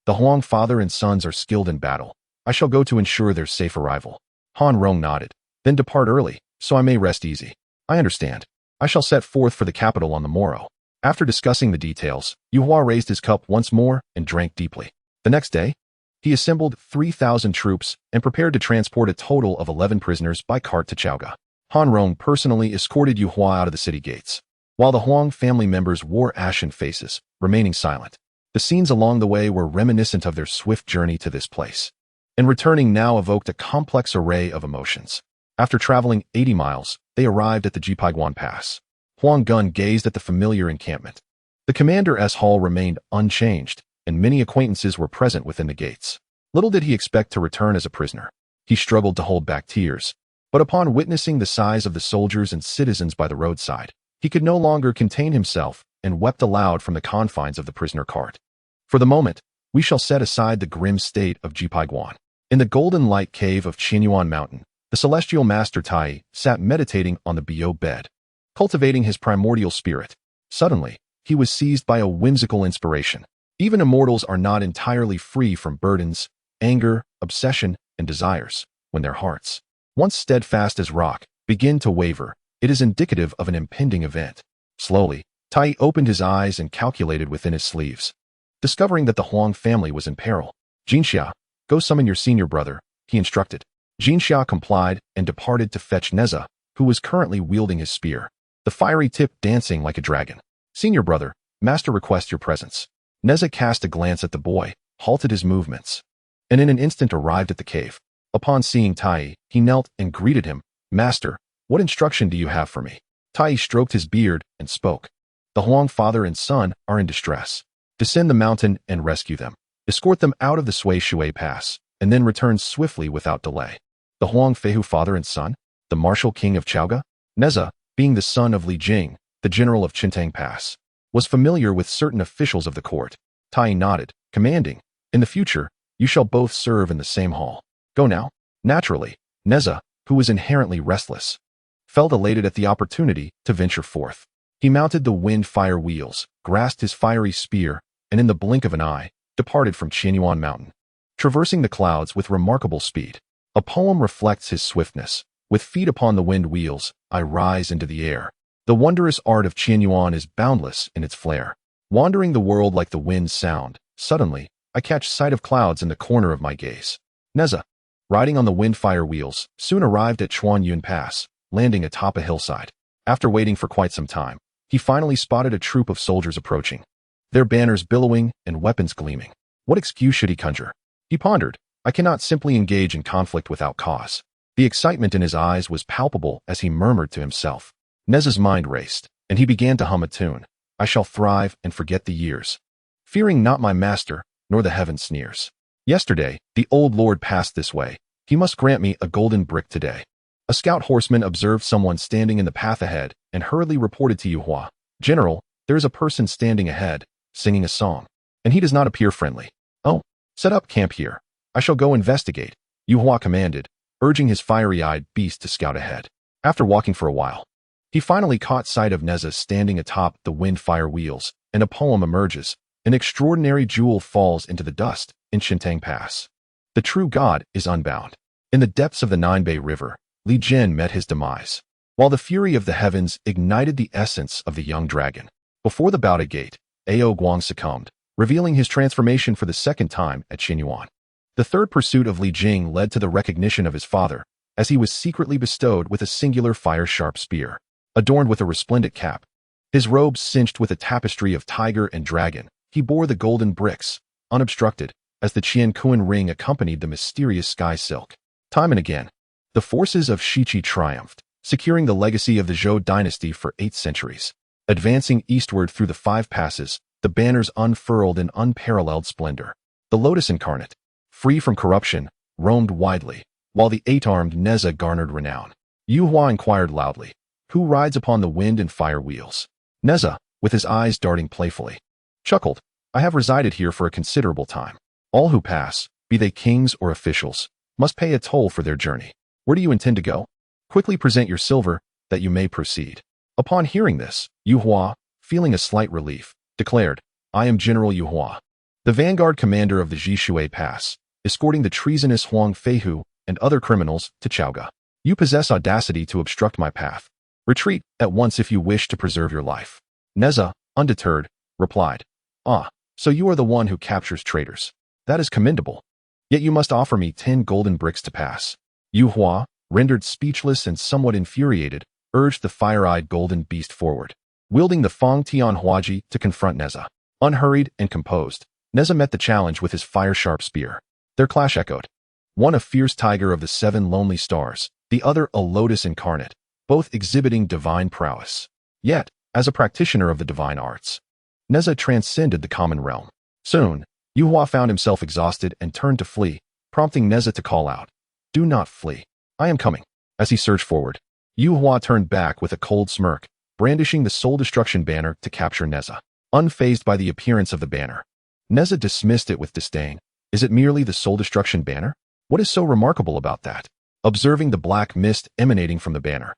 The Huang father and sons are skilled in battle. I shall go to ensure their safe arrival. Han Rong nodded. Then depart early, so I may rest easy. I understand. I shall set forth for the capital on the morrow. After discussing the details, Yu Hua raised his cup once more and drank deeply. The next day, he assembled 3,000 troops and prepared to transport a total of 11 prisoners by cart to Chaoga. Han Rong personally escorted Yu Hua out of the city gates, while the Huang family members wore ashen faces, remaining silent. The scenes along the way were reminiscent of their swift journey to this place, and returning now evoked a complex array of emotions. After traveling 80 miles, they arrived at the Jipaiguan Pass. Huang Gun gazed at the familiar encampment. The commander's hall remained unchanged, and many acquaintances were present within the gates. Little did he expect to return as a prisoner. He struggled to hold back tears, but upon witnessing the size of the soldiers and citizens by the roadside, he could no longer contain himself and wept aloud from the confines of the prisoner cart. For the moment, we shall set aside the grim state of Jipaiguan. In the golden light cave of Qianyuan Mountain, the celestial master Taiyi sat meditating on the Bio bed, cultivating his primordial spirit. Suddenly, he was seized by a whimsical inspiration. Even immortals are not entirely free from burdens, anger, obsession, and desires. When their hearts, once steadfast as rock, begin to waver, it is indicative of an impending event. Slowly, Taiyi opened his eyes and calculated within his sleeves, discovering that the Huang family was in peril. Jinxia, go summon your senior brother, he instructed. Jinxia complied and departed to fetch Nezha, who was currently wielding his spear, the fiery tip dancing like a dragon. Senior brother, master requests your presence. Nezha cast a glance at the boy, halted his movements, and in an instant arrived at the cave. Upon seeing Taiyi, he knelt and greeted him. Master, what instruction do you have for me? Taiyi stroked his beard and spoke. The Huang father and son are in distress. Descend the mountain and rescue them. Escort them out of the Sui Pass, and then return swiftly without delay. The Huang Feihu father and son, the martial king of Chaoga? Nezha, being the son of Li Jing, the general of Chentang Pass, was familiar with certain officials of the court. Taiyi nodded, commanding, in the future, you shall both serve in the same hall. Go now. Naturally, Nezha, who was inherently restless, felt elated at the opportunity to venture forth. He mounted the wind-fire wheels, grasped his fiery spear, and in the blink of an eye, departed from Qianyuan Mountain, traversing the clouds with remarkable speed. A poem reflects his swiftness. With feet upon the wind wheels, I rise into the air. The wondrous art of Qianyuan is boundless in its flair. Wandering the world like the wind's sound, suddenly, I catch sight of clouds in the corner of my gaze. Nezha, riding on the wind-fire wheels, soon arrived at Chuanyun Pass, landing atop a hillside. After waiting for quite some time, he finally spotted a troop of soldiers approaching, their banners billowing and weapons gleaming. What excuse should he conjure? He pondered. I cannot simply engage in conflict without cause. The excitement in his eyes was palpable as he murmured to himself. Nezha's mind raced, and he began to hum a tune. I shall thrive and forget the years, fearing not my master, nor the heaven sneers. Yesterday, the old lord passed this way. He must grant me a golden brick today. A scout horseman observed someone standing in the path ahead and hurriedly reported to Yu Hua, General, there is a person standing ahead, singing a song, and he does not appear friendly. Oh, set up camp here. I shall go investigate, Yu Hua commanded, urging his fiery-eyed beast to scout ahead. After walking for a while, he finally caught sight of Nezha standing atop the wind-fire wheels, and a poem emerges. An extraordinary jewel falls into the dust in Chentang Pass. The true god is unbound. In the depths of the Ninebei River, Li Jin met his demise, while the fury of the heavens ignited the essence of the young dragon. Before the Baoda Gate, Ao Guang succumbed, revealing his transformation for the second time at Qinyuan. The third pursuit of Li Jing led to the recognition of his father, as he was secretly bestowed with a singular fire-sharp spear, adorned with a resplendent cap. His robes cinched with a tapestry of tiger and dragon, he bore the golden bricks, unobstructed, as the Qianquan ring accompanied the mysterious sky silk. Time and again, the forces of Shiqi triumphed, securing the legacy of the Zhou dynasty for 8 centuries. Advancing eastward through the 5 passes, the banners unfurled in unparalleled splendor. The lotus incarnate, free from corruption, roamed widely, while the 8-armed Nezha garnered renown. Yu Hua inquired loudly, who rides upon the wind and fire wheels? Nezha, with his eyes darting playfully, chuckled, I have resided here for a considerable time. All who pass, be they kings or officials, must pay a toll for their journey. Where do you intend to go? Quickly present your silver, that you may proceed. Upon hearing this, Yu Hua, feeling a slight relief, declared, I am General Yu Hua, the vanguard commander of the Zhishui Pass, escorting the treasonous Huang Feihu and other criminals to Chaoga. You possess audacity to obstruct my path. Retreat at once if you wish to preserve your life. Nezha, undeterred, replied, Ah, so you are the one who captures traitors. That is commendable. Yet you must offer me 10 golden bricks to pass. Yu Hua, rendered speechless and somewhat infuriated, urged the fire-eyed golden beast forward, wielding the Fang Tian Huaji to confront Nezha. Unhurried and composed, Nezha met the challenge with his fire-sharp spear. Their clash echoed. One a fierce tiger of the 7 lonely stars, the other a lotus incarnate, both exhibiting divine prowess. Yet, as a practitioner of the divine arts, Nezha transcended the common realm. Soon, Yu Hua found himself exhausted and turned to flee, prompting Nezha to call out, Do not flee. I am coming. As he surged forward, Yu Hua turned back with a cold smirk, brandishing the soul destruction banner to capture Nezha. Unfazed by the appearance of the banner, Nezha dismissed it with disdain. Is it merely the soul destruction banner? What is so remarkable about that? Observing the black mist emanating from the banner,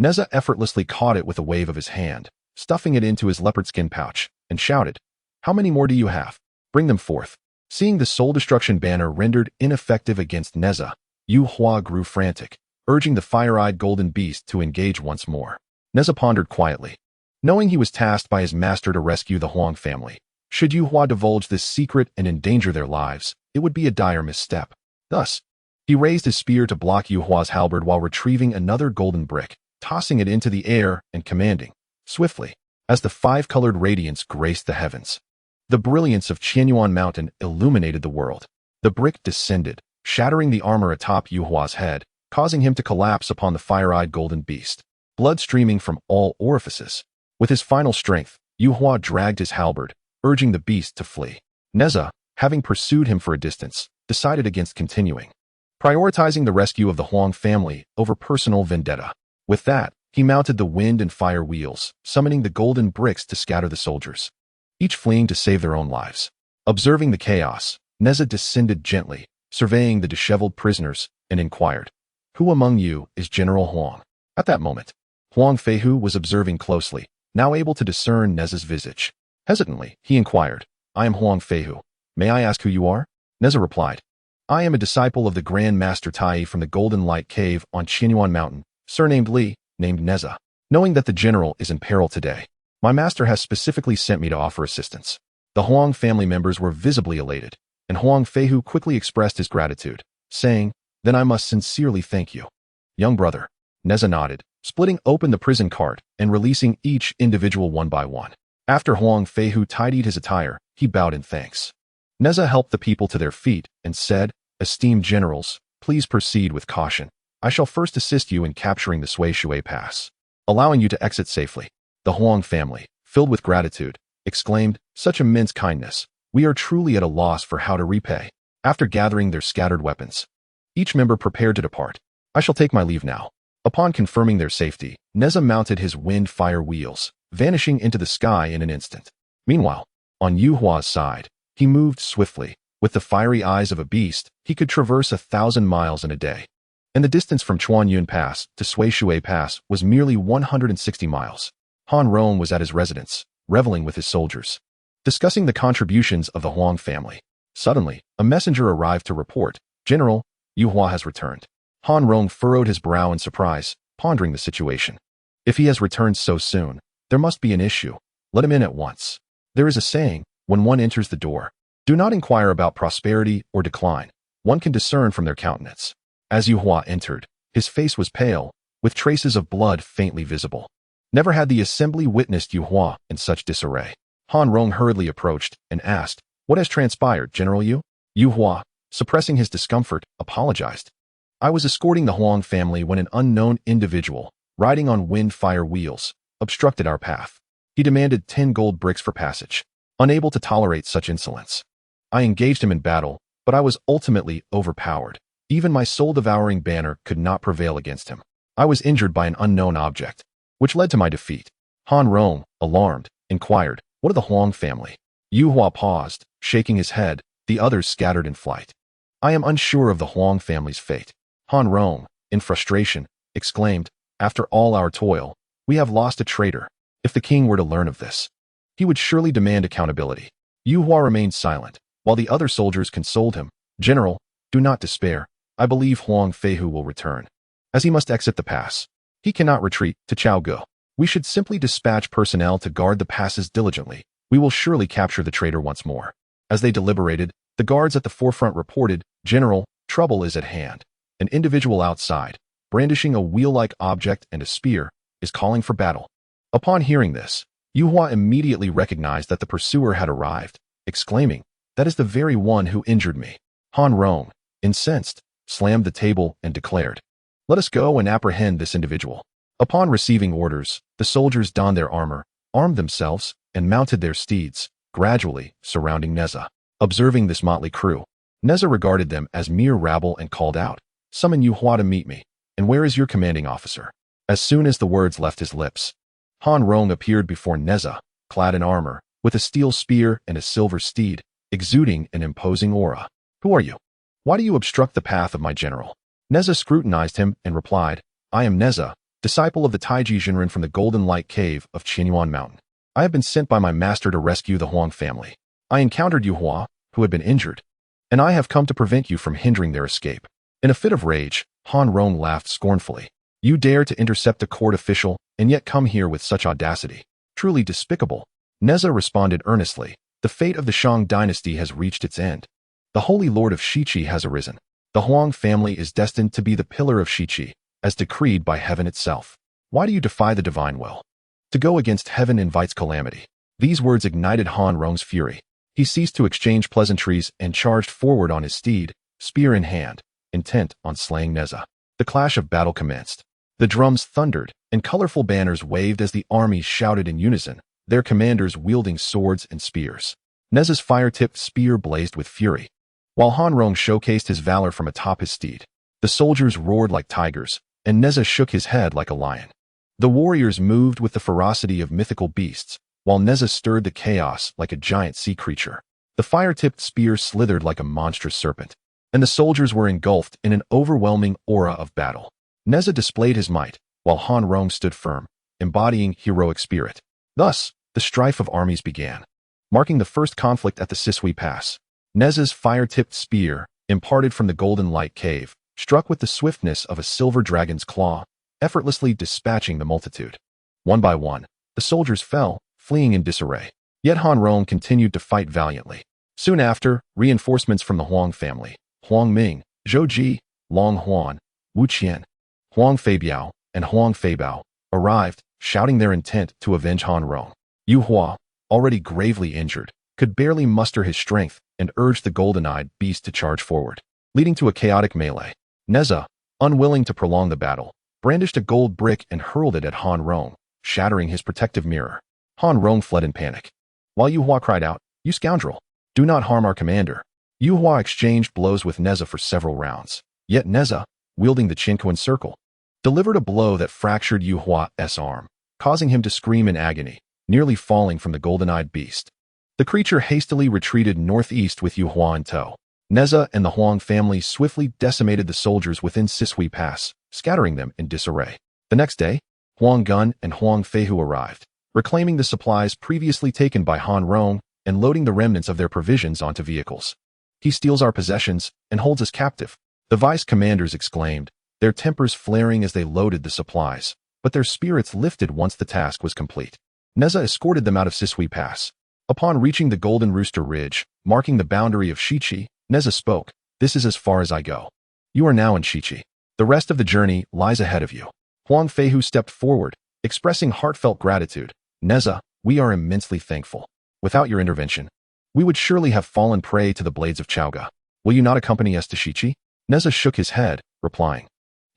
Nezha effortlessly caught it with a wave of his hand, stuffing it into his leopard skin pouch, and shouted, How many more do you have? Bring them forth. Seeing the soul destruction banner rendered ineffective against Nezha, Yu Hua grew frantic, urging the fire-eyed golden beast to engage once more. Nezha pondered quietly. Knowing he was tasked by his master to rescue the Huang family, should Yu Hua divulge this secret and endanger their lives, it would be a dire misstep. Thus, he raised his spear to block Yu Hua's halberd while retrieving another golden brick, tossing it into the air and commanding, swiftly, as the 5-colored radiance graced the heavens. The brilliance of Qianyuan Mountain illuminated the world. The brick descended, shattering the armor atop Yu Hua's head, causing him to collapse upon the fire-eyed golden beast, blood streaming from all orifices. With his final strength, Yu Hua dragged his halberd, urging the beast to flee. Nezha, having pursued him for a distance, decided against continuing, prioritizing the rescue of the Huang family over personal vendetta. With that, he mounted the wind and fire wheels, summoning the golden bricks to scatter the soldiers, each fleeing to save their own lives. Observing the chaos, Nezha descended gently, surveying the disheveled prisoners, and inquired, Who among you is General Huang? At that moment, Huang Feihu was observing closely, now able to discern Nezha's visage. Hesitantly, he inquired, I am Huang Feihu. May I ask who you are? Nezha replied, I am a disciple of the Grand Master Taiyi from the Golden Light Cave on Qianyuan Mountain, surnamed Li, named Nezha. Knowing that the general is in peril today, my master has specifically sent me to offer assistance. The Huang family members were visibly elated, and Huang Feihu quickly expressed his gratitude, saying, Then I must sincerely thank you. Young brother. Nezha nodded, splitting open the prison cart and releasing each individual one by one. After Huang Feihu tidied his attire, he bowed in thanks. Nezha helped the people to their feet and said, Esteemed generals, please proceed with caution. I shall first assist you in capturing the Shui Pass, allowing you to exit safely." The Huang family, filled with gratitude, exclaimed, "Such immense kindness. We are truly at a loss for how to repay." After gathering their scattered weapons, each member prepared to depart. "I shall take my leave now." Upon confirming their safety, Nezha mounted his wind-fire wheels, vanishing into the sky in an instant. Meanwhile, on Yuhua's side, he moved swiftly. With the fiery eyes of a beast, he could traverse 1,000 miles in a day. And the distance from Chuanyun Pass to Shui Pass was merely 160 miles. Han Rong was at his residence, reveling with his soldiers, discussing the contributions of the Huang family. Suddenly, a messenger arrived to report, "General, Yuhua has returned." Han Rong furrowed his brow in surprise, pondering the situation. If he has returned so soon, there must be an issue. Let him in at once. There is a saying, when one enters the door, do not inquire about prosperity or decline. One can discern from their countenance. As Yuhua entered, his face was pale, with traces of blood faintly visible. Never had the assembly witnessed Yuhua in such disarray. Han Rong hurriedly approached and asked, "What has transpired, General Yu?" Yuhua, suppressing his discomfort, apologized. "I was escorting the Huang family when an unknown individual, riding on wind-fire wheels, obstructed our path. He demanded 10 gold bricks for passage. Unable to tolerate such insolence, I engaged him in battle, but I was ultimately overpowered. Even my soul-devouring banner could not prevail against him. I was injured by an unknown object, which led to my defeat." Han Rong, alarmed, inquired, "What of the Huang family?" Yuhua paused, shaking his head. The others scattered in flight. "I am unsure of the Huang family's fate." Han Rong, in frustration, exclaimed, "After all our toil, we have lost a traitor. If the king were to learn of this, he would surely demand accountability." Yuhua remained silent, while the other soldiers consoled him. "General, do not despair. I believe Huang Feihu will return, as he must exit the pass. He cannot retreat to Chaogu. We should simply dispatch personnel to guard the passes diligently. We will surely capture the traitor once more." As they deliberated, the guards at the forefront reported, "General, trouble is at hand. An individual outside, brandishing a wheel-like object and a spear, is calling for battle." Upon hearing this, Yuhua immediately recognized that the pursuer had arrived, exclaiming, "That is the very one who injured me." Han Rong, incensed, slammed the table and declared, "Let us go and apprehend this individual." Upon receiving orders, the soldiers donned their armor, armed themselves, and mounted their steeds, gradually surrounding Nezha. Observing this motley crew, Nezha regarded them as mere rabble and called out, "Summon Yuhua to meet me, and where is your commanding officer?" As soon as the words left his lips, Han Rong appeared before Nezha, clad in armor, with a steel spear and a silver steed, exuding an imposing aura. "Who are you? Why do you obstruct the path of my general?" Nezha scrutinized him and replied, "I am Nezha, disciple of the Taiji Jinren from the Golden Light Cave of Qinyuan Mountain. I have been sent by my master to rescue the Huang family. I encountered Yuhua, who had been injured, and I have come to prevent you from hindering their escape." In a fit of rage, Han Rong laughed scornfully. "You dare to intercept a court official and yet come here with such audacity. Truly despicable." Nezha responded earnestly, "The fate of the Shang dynasty has reached its end. The Holy Lord of Shiqi has arisen. The Huang family is destined to be the pillar of Shiqi, as decreed by heaven itself. Why do you defy the divine will? To go against heaven invites calamity." These words ignited Han Rong's fury. He ceased to exchange pleasantries and charged forward on his steed, spear in hand, intent on slaying Nezha. The clash of battle commenced. The drums thundered, and colorful banners waved as the armies shouted in unison, their commanders wielding swords and spears. Nezha's fire-tipped spear blazed with fury, while Han Rong showcased his valor from atop his steed. The soldiers roared like tigers, and Nezha shook his head like a lion. The warriors moved with the ferocity of mythical beasts, while Nezha stirred the chaos like a giant sea creature. The fire-tipped spear slithered like a monstrous serpent, and the soldiers were engulfed in an overwhelming aura of battle. Nezha displayed his might, while Han Rong stood firm, embodying heroic spirit. Thus, the strife of armies began, marking the first conflict at the Shui Pass. Nezha's fire-tipped spear, imparted from the Golden Light Cave, struck with the swiftness of a silver dragon's claw, effortlessly dispatching the multitude. One by one, the soldiers fell, fleeing in disarray. Yet Han Rong continued to fight valiantly. Soon after, reinforcements from the Huang family, Huang Ming, Zhou Ji, Long Huan, Wu Qian, Huang Feibiao, and Huang Feibao, arrived, shouting their intent to avenge Han Rong. Yuhua, already gravely injured, could barely muster his strength and urged the golden-eyed beast to charge forward, leading to a chaotic melee. Nezha, unwilling to prolong the battle, brandished a gold brick and hurled it at Han Rong, shattering his protective mirror. Han Rong fled in panic, while Yu Hua cried out, "You scoundrel! Do not harm our commander." Yu Hua exchanged blows with Nezha for several rounds, yet Nezha, wielding the Qinquan circle, delivered a blow that fractured Yu Hua's arm, causing him to scream in agony, nearly falling from the golden-eyed beast. The creature hastily retreated northeast with Yu Hua in tow. Nezha and the Huang family swiftly decimated the soldiers within Sisui Pass, scattering them in disarray. The next day, Huang Gun and Huang Feihu arrived, reclaiming the supplies previously taken by Han Rong and loading the remnants of their provisions onto vehicles. "He steals our possessions and holds us captive," the vice-commanders exclaimed, their tempers flaring as they loaded the supplies, but their spirits lifted once the task was complete. Nezha escorted them out of Sisui Pass. Upon reaching the Golden Rooster Ridge, marking the boundary of Shichi, Nezha spoke, "This is as far as I go. You are now in Shichi. The rest of the journey lies ahead of you." Huang Feihu stepped forward, expressing heartfelt gratitude. "Nezha, we are immensely thankful. Without your intervention, we would surely have fallen prey to the blades of Chaoga. Will you not accompany us to Shichi?" Nezha shook his head, replying,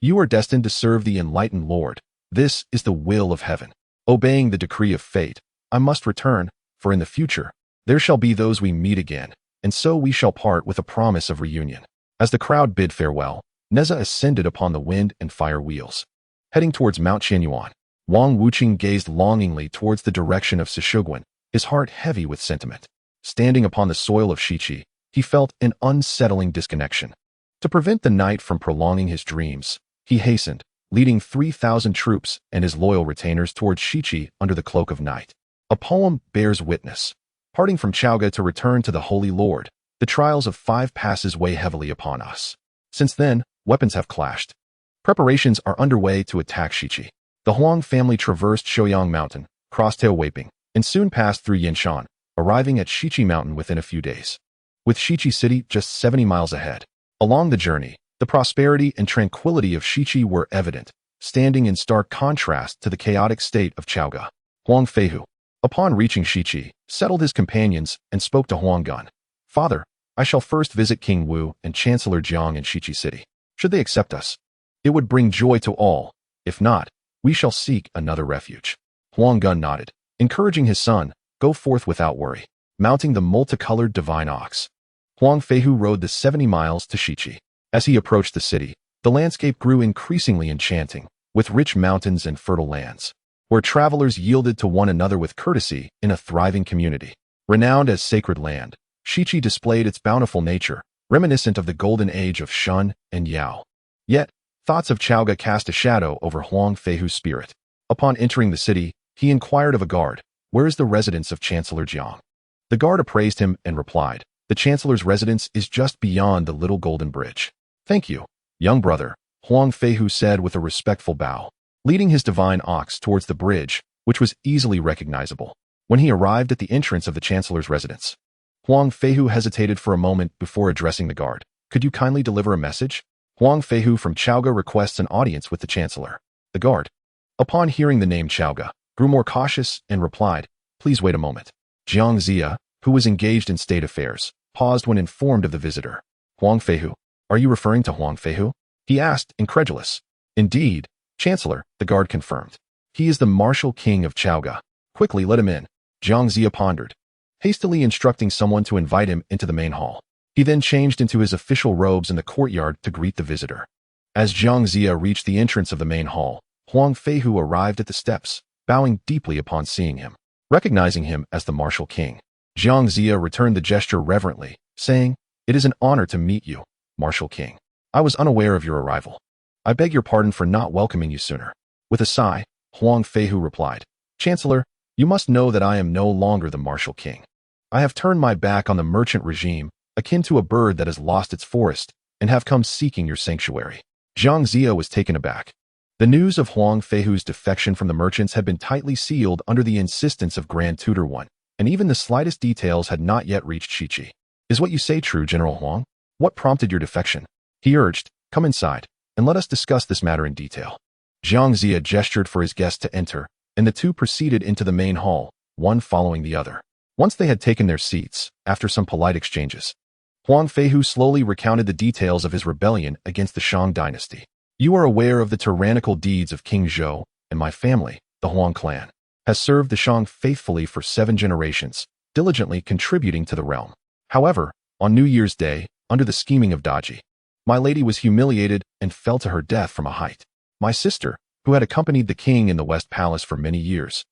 "You are destined to serve the enlightened Lord. This is the will of heaven. Obeying the decree of fate, I must return, for in the future, there shall be those we meet again, and so we shall part with a promise of reunion." As the crowd bid farewell, Nezha ascended upon the wind and fire wheels. Heading towards Mount Qianyuan, Wang Wuqing gazed longingly towards the direction of Sishuguan, his heart heavy with sentiment. Standing upon the soil of Shichi, he felt an unsettling disconnection. To prevent the night from prolonging his dreams, he hastened, leading 3,000 troops and his loyal retainers towards Shichi under the cloak of night. A poem bears witness. Parting from Chaoga to return to the Holy Lord, the trials of 5 passes weigh heavily upon us. Since then, weapons have clashed. Preparations are underway to attack Shichi. The Huang family traversed Shouyang Mountain, crossed Taowaping, and soon passed through Yinshan, arriving at Shichi Mountain within a few days. With Shichi City just 70 miles ahead. Along the journey, the prosperity and tranquility of Shichi were evident, standing in stark contrast to the chaotic state of Chaoga. Huang Feihu, upon reaching Shichi, settled his companions and spoke to Huang Gun. "Father, I shall first visit King Wu and Chancellor Jiang in Shichi City. Should they accept us, it would bring joy to all. If not, we shall seek another refuge." Huang Gun nodded, encouraging his son, "Go forth without worry." Mounting the multicolored divine ox, Huang Feihu rode the 70 miles to Shichi. As he approached the city, the landscape grew increasingly enchanting, with rich mountains and fertile lands, where travelers yielded to one another with courtesy in a thriving community. Renowned as sacred land, Shichi displayed its bountiful nature, reminiscent of the golden age of Shun and Yao. Yet, thoughts of Chaoga cast a shadow over Huang Feihu's spirit. Upon entering the city, he inquired of a guard, "Where is the residence of Chancellor Jiang?" The guard appraised him and replied, "The Chancellor's residence is just beyond the Little Golden Bridge." "Thank you, young brother," Huang Feihu said with a respectful bow, leading his divine ox towards the bridge, which was easily recognizable. When he arrived at the entrance of the Chancellor's residence, Huang Feihu hesitated for a moment before addressing the guard. "Could you kindly deliver a message?" Huang Feihu from Chaoga requests an audience with the Chancellor. The guard, upon hearing the name Chaoga, grew more cautious and replied, "Please wait a moment." Jiang Zia, who was engaged in state affairs, paused when informed of the visitor. "Huang Feihu, are you referring to Huang Feihu?" he asked, incredulous. "Indeed, Chancellor," the guard confirmed. "He is the martial king of Chaoga. Quickly let him in." Jiang Zia pondered, hastily instructing someone to invite him into the main hall. He then changed into his official robes in the courtyard to greet the visitor. As Jiang Zia reached the entrance of the main hall, Huang Feihu arrived at the steps, bowing deeply upon seeing him. Recognizing him as the martial king, Jiang Zia returned the gesture reverently, saying, "It is an honor to meet you, martial king. I was unaware of your arrival. I beg your pardon for not welcoming you sooner." With a sigh, Huang Feihu replied, "Chancellor, you must know that I am no longer the martial king. I have turned my back on the merchant regime, akin to a bird that has lost its forest, and have come seeking your sanctuary." Jiang Zia was taken aback. The news of Huang Feihu's defection from the merchants had been tightly sealed under the insistence of Grand Tutor One, and even the slightest details had not yet reached Shichi. "Is what you say true, General Huang? What prompted your defection?" he urged. "Come inside, and let us discuss this matter in detail." Jiang Zia gestured for his guest to enter, and the two proceeded into the main hall, one following the other. Once they had taken their seats, after some polite exchanges, Huang Feihu slowly recounted the details of his rebellion against the Shang dynasty. You are aware of the tyrannical deeds of King Zhou, and my family, the Huang clan, has served the Shang faithfully for 7 generations, diligently contributing to the realm. However, on New Year's Day, under the scheming of Daji, my lady was humiliated and fell to her death from a height. My sister, who had accompanied the king in the West Palace for many years,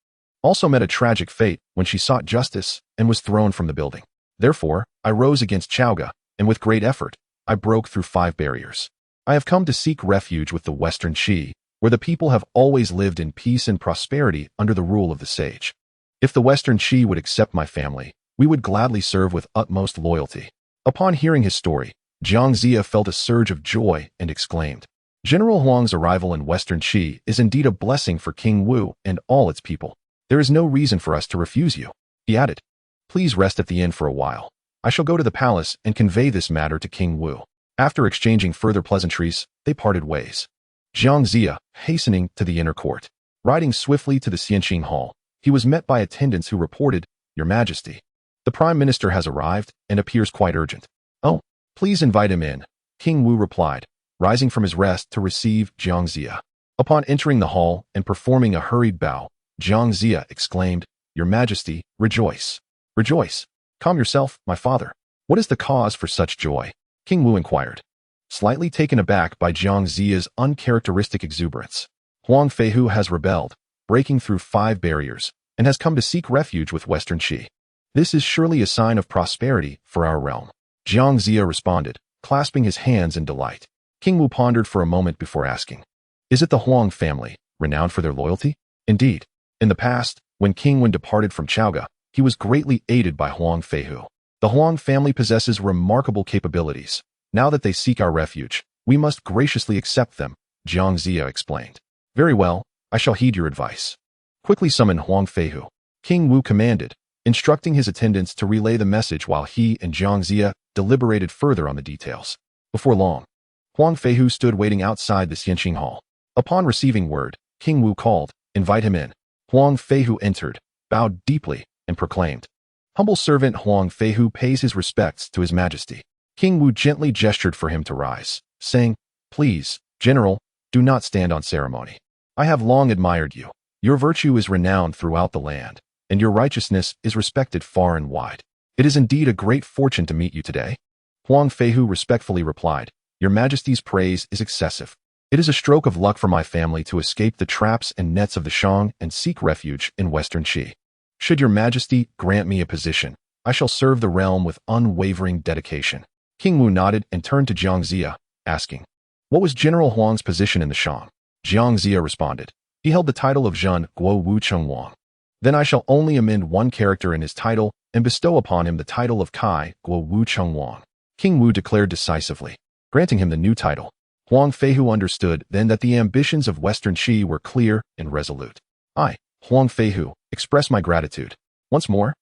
also met a tragic fate when she sought justice and was thrown from the building. Therefore, I rose against Chaoga, and with great effort, I broke through 5 barriers. I have come to seek refuge with the Western Qi, where the people have always lived in peace and prosperity under the rule of the sage. If the Western Qi would accept my family, we would gladly serve with utmost loyalty. Upon hearing his story, Jiang Zia felt a surge of joy and exclaimed, General Huang's arrival in Western Qi is indeed a blessing for King Wu and all its people. There is no reason for us to refuse you. He added, Please rest at the inn for a while. I shall go to the palace and convey this matter to King Wu. After exchanging further pleasantries, they parted ways. Jiang Zia, hastening to the inner court. Riding swiftly to the Xianqing Hall, he was met by attendants who reported, Your Majesty, the Prime Minister has arrived and appears quite urgent. Oh, please invite him in, King Wu replied, rising from his rest to receive Jiang Zia. Upon entering the hall and performing a hurried bow, Jiang Zia exclaimed, Your Majesty, rejoice. Rejoice. Calm yourself, my father. What is the cause for such joy? King Wu inquired, slightly taken aback by Jiang Zia's uncharacteristic exuberance. Huang Feihu has rebelled, breaking through 5 barriers, and has come to seek refuge with Western Qi. This is surely a sign of prosperity for our realm. Jiang Zia responded, clasping his hands in delight. King Wu pondered for a moment before asking, Is it the Huang family, renowned for their loyalty? Indeed, in the past, when King Wen departed from Chaoga, he was greatly aided by Huang Feihu. The Huang family possesses remarkable capabilities. Now that they seek our refuge, we must graciously accept them, Jiang Zia explained. Very well, I shall heed your advice. Quickly summon Huang Feihu, King Wu commanded, instructing his attendants to relay the message while he and Jiang Zia deliberated further on the details. Before long, Huang Feihu stood waiting outside the Xianqing Hall. Upon receiving word, King Wu called, Invite him in. Huang Feihu entered, bowed deeply, and proclaimed, Humble servant Huang Feihu pays his respects to His Majesty. King Wu gently gestured for him to rise, saying, Please, General, do not stand on ceremony. I have long admired you. Your virtue is renowned throughout the land, and your righteousness is respected far and wide. It is indeed a great fortune to meet you today. Huang Feihu respectfully replied, Your Majesty's praise is excessive. It is a stroke of luck for my family to escape the traps and nets of the Shang and seek refuge in Western Qi. Should Your Majesty grant me a position, I shall serve the realm with unwavering dedication. King Wu nodded and turned to Jiang Zia, asking, What was General Huang's position in the Shang? Jiang Zia responded, He held the title of Zhen Guo Wu Cheng Wang. Then I shall only amend one character in his title and bestow upon him the title of Kai Guo Wu Cheng Wang. King Wu declared decisively, granting him the new title. Huang Feihu understood then that the ambitions of Western Qi were clear and resolute. I, Huang Feihu, express my gratitude. Once more,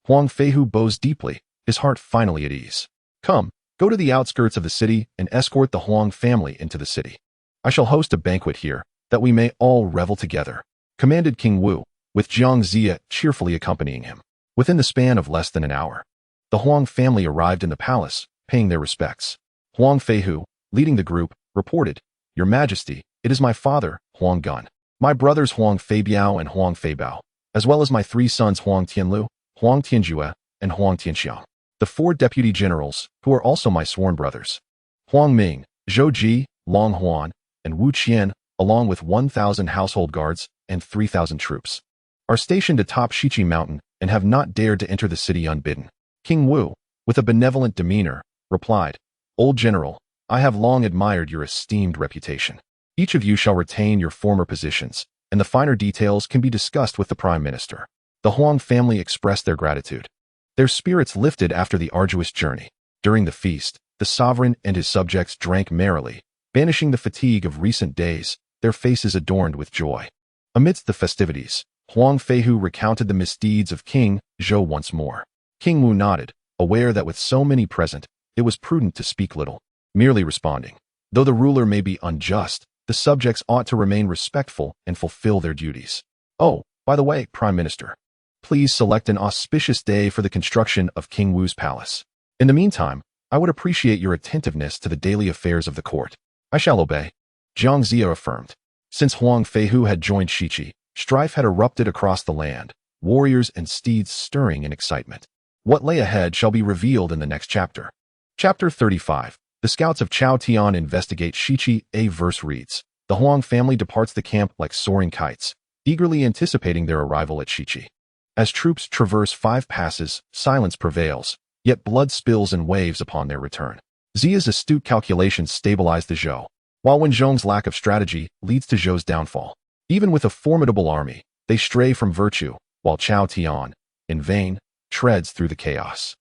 Huang Feihu bows deeply, his heart finally at ease. Come, go to the outskirts of the city and escort the Huang family into the city. I shall host a banquet here, that we may all revel together, commanded King Wu, with Jiang Zia cheerfully accompanying him. Within the span of less than an hour, the Huang family arrived in the palace, paying their respects. Huang Feihu, leading the group, reported, Your Majesty, it is my father, Huang Gun, my brothers Huang Feibiao and Huang Feibao, as well as my 3 sons Huang Tianlu, Huang Tianjue, and Huang Tianxiang, the 4 deputy generals, who are also my sworn brothers. Huang Ming, Zhou Ji, Long Huan, and Wu Qian, along with 1,000 household guards and 3,000 troops, are stationed atop Shiqi Mountain and have not dared to enter the city unbidden. King Wu, with a benevolent demeanor, replied, Old General, I have long admired your esteemed reputation. Each of you shall retain your former positions, and the finer details can be discussed with the Prime Minister. The Huang family expressed their gratitude. Their spirits lifted after the arduous journey. During the feast, the sovereign and his subjects drank merrily, banishing the fatigue of recent days, their faces adorned with joy. Amidst the festivities, Huang Feihu recounted the misdeeds of King Zhou once more. King Wu nodded, aware that with so many present, it was prudent to speak little, merely responding, Though the ruler may be unjust, the subjects ought to remain respectful and fulfill their duties. Oh, by the way, Prime Minister, please select an auspicious day for the construction of King Wu's palace. In the meantime, I would appreciate your attentiveness to the daily affairs of the court. I shall obey. Jiang Zia affirmed. Since Huang Feihu had joined Shiqi, strife had erupted across the land, warriors and steeds stirring in excitement. What lay ahead shall be revealed in the next chapter. Chapter 35. The scouts of Chao Tian investigate Shiqi. A verse reads, the Huang family departs the camp like soaring kites, eagerly anticipating their arrival at Shiqi. As troops traverse 5 passes, silence prevails, yet blood spills in waves upon their return. Zia's astute calculations stabilize the Zhou, while Wen Zhong's lack of strategy leads to Zhou's downfall. Even with a formidable army, they stray from virtue, while Chao Tian, in vain, treads through the chaos.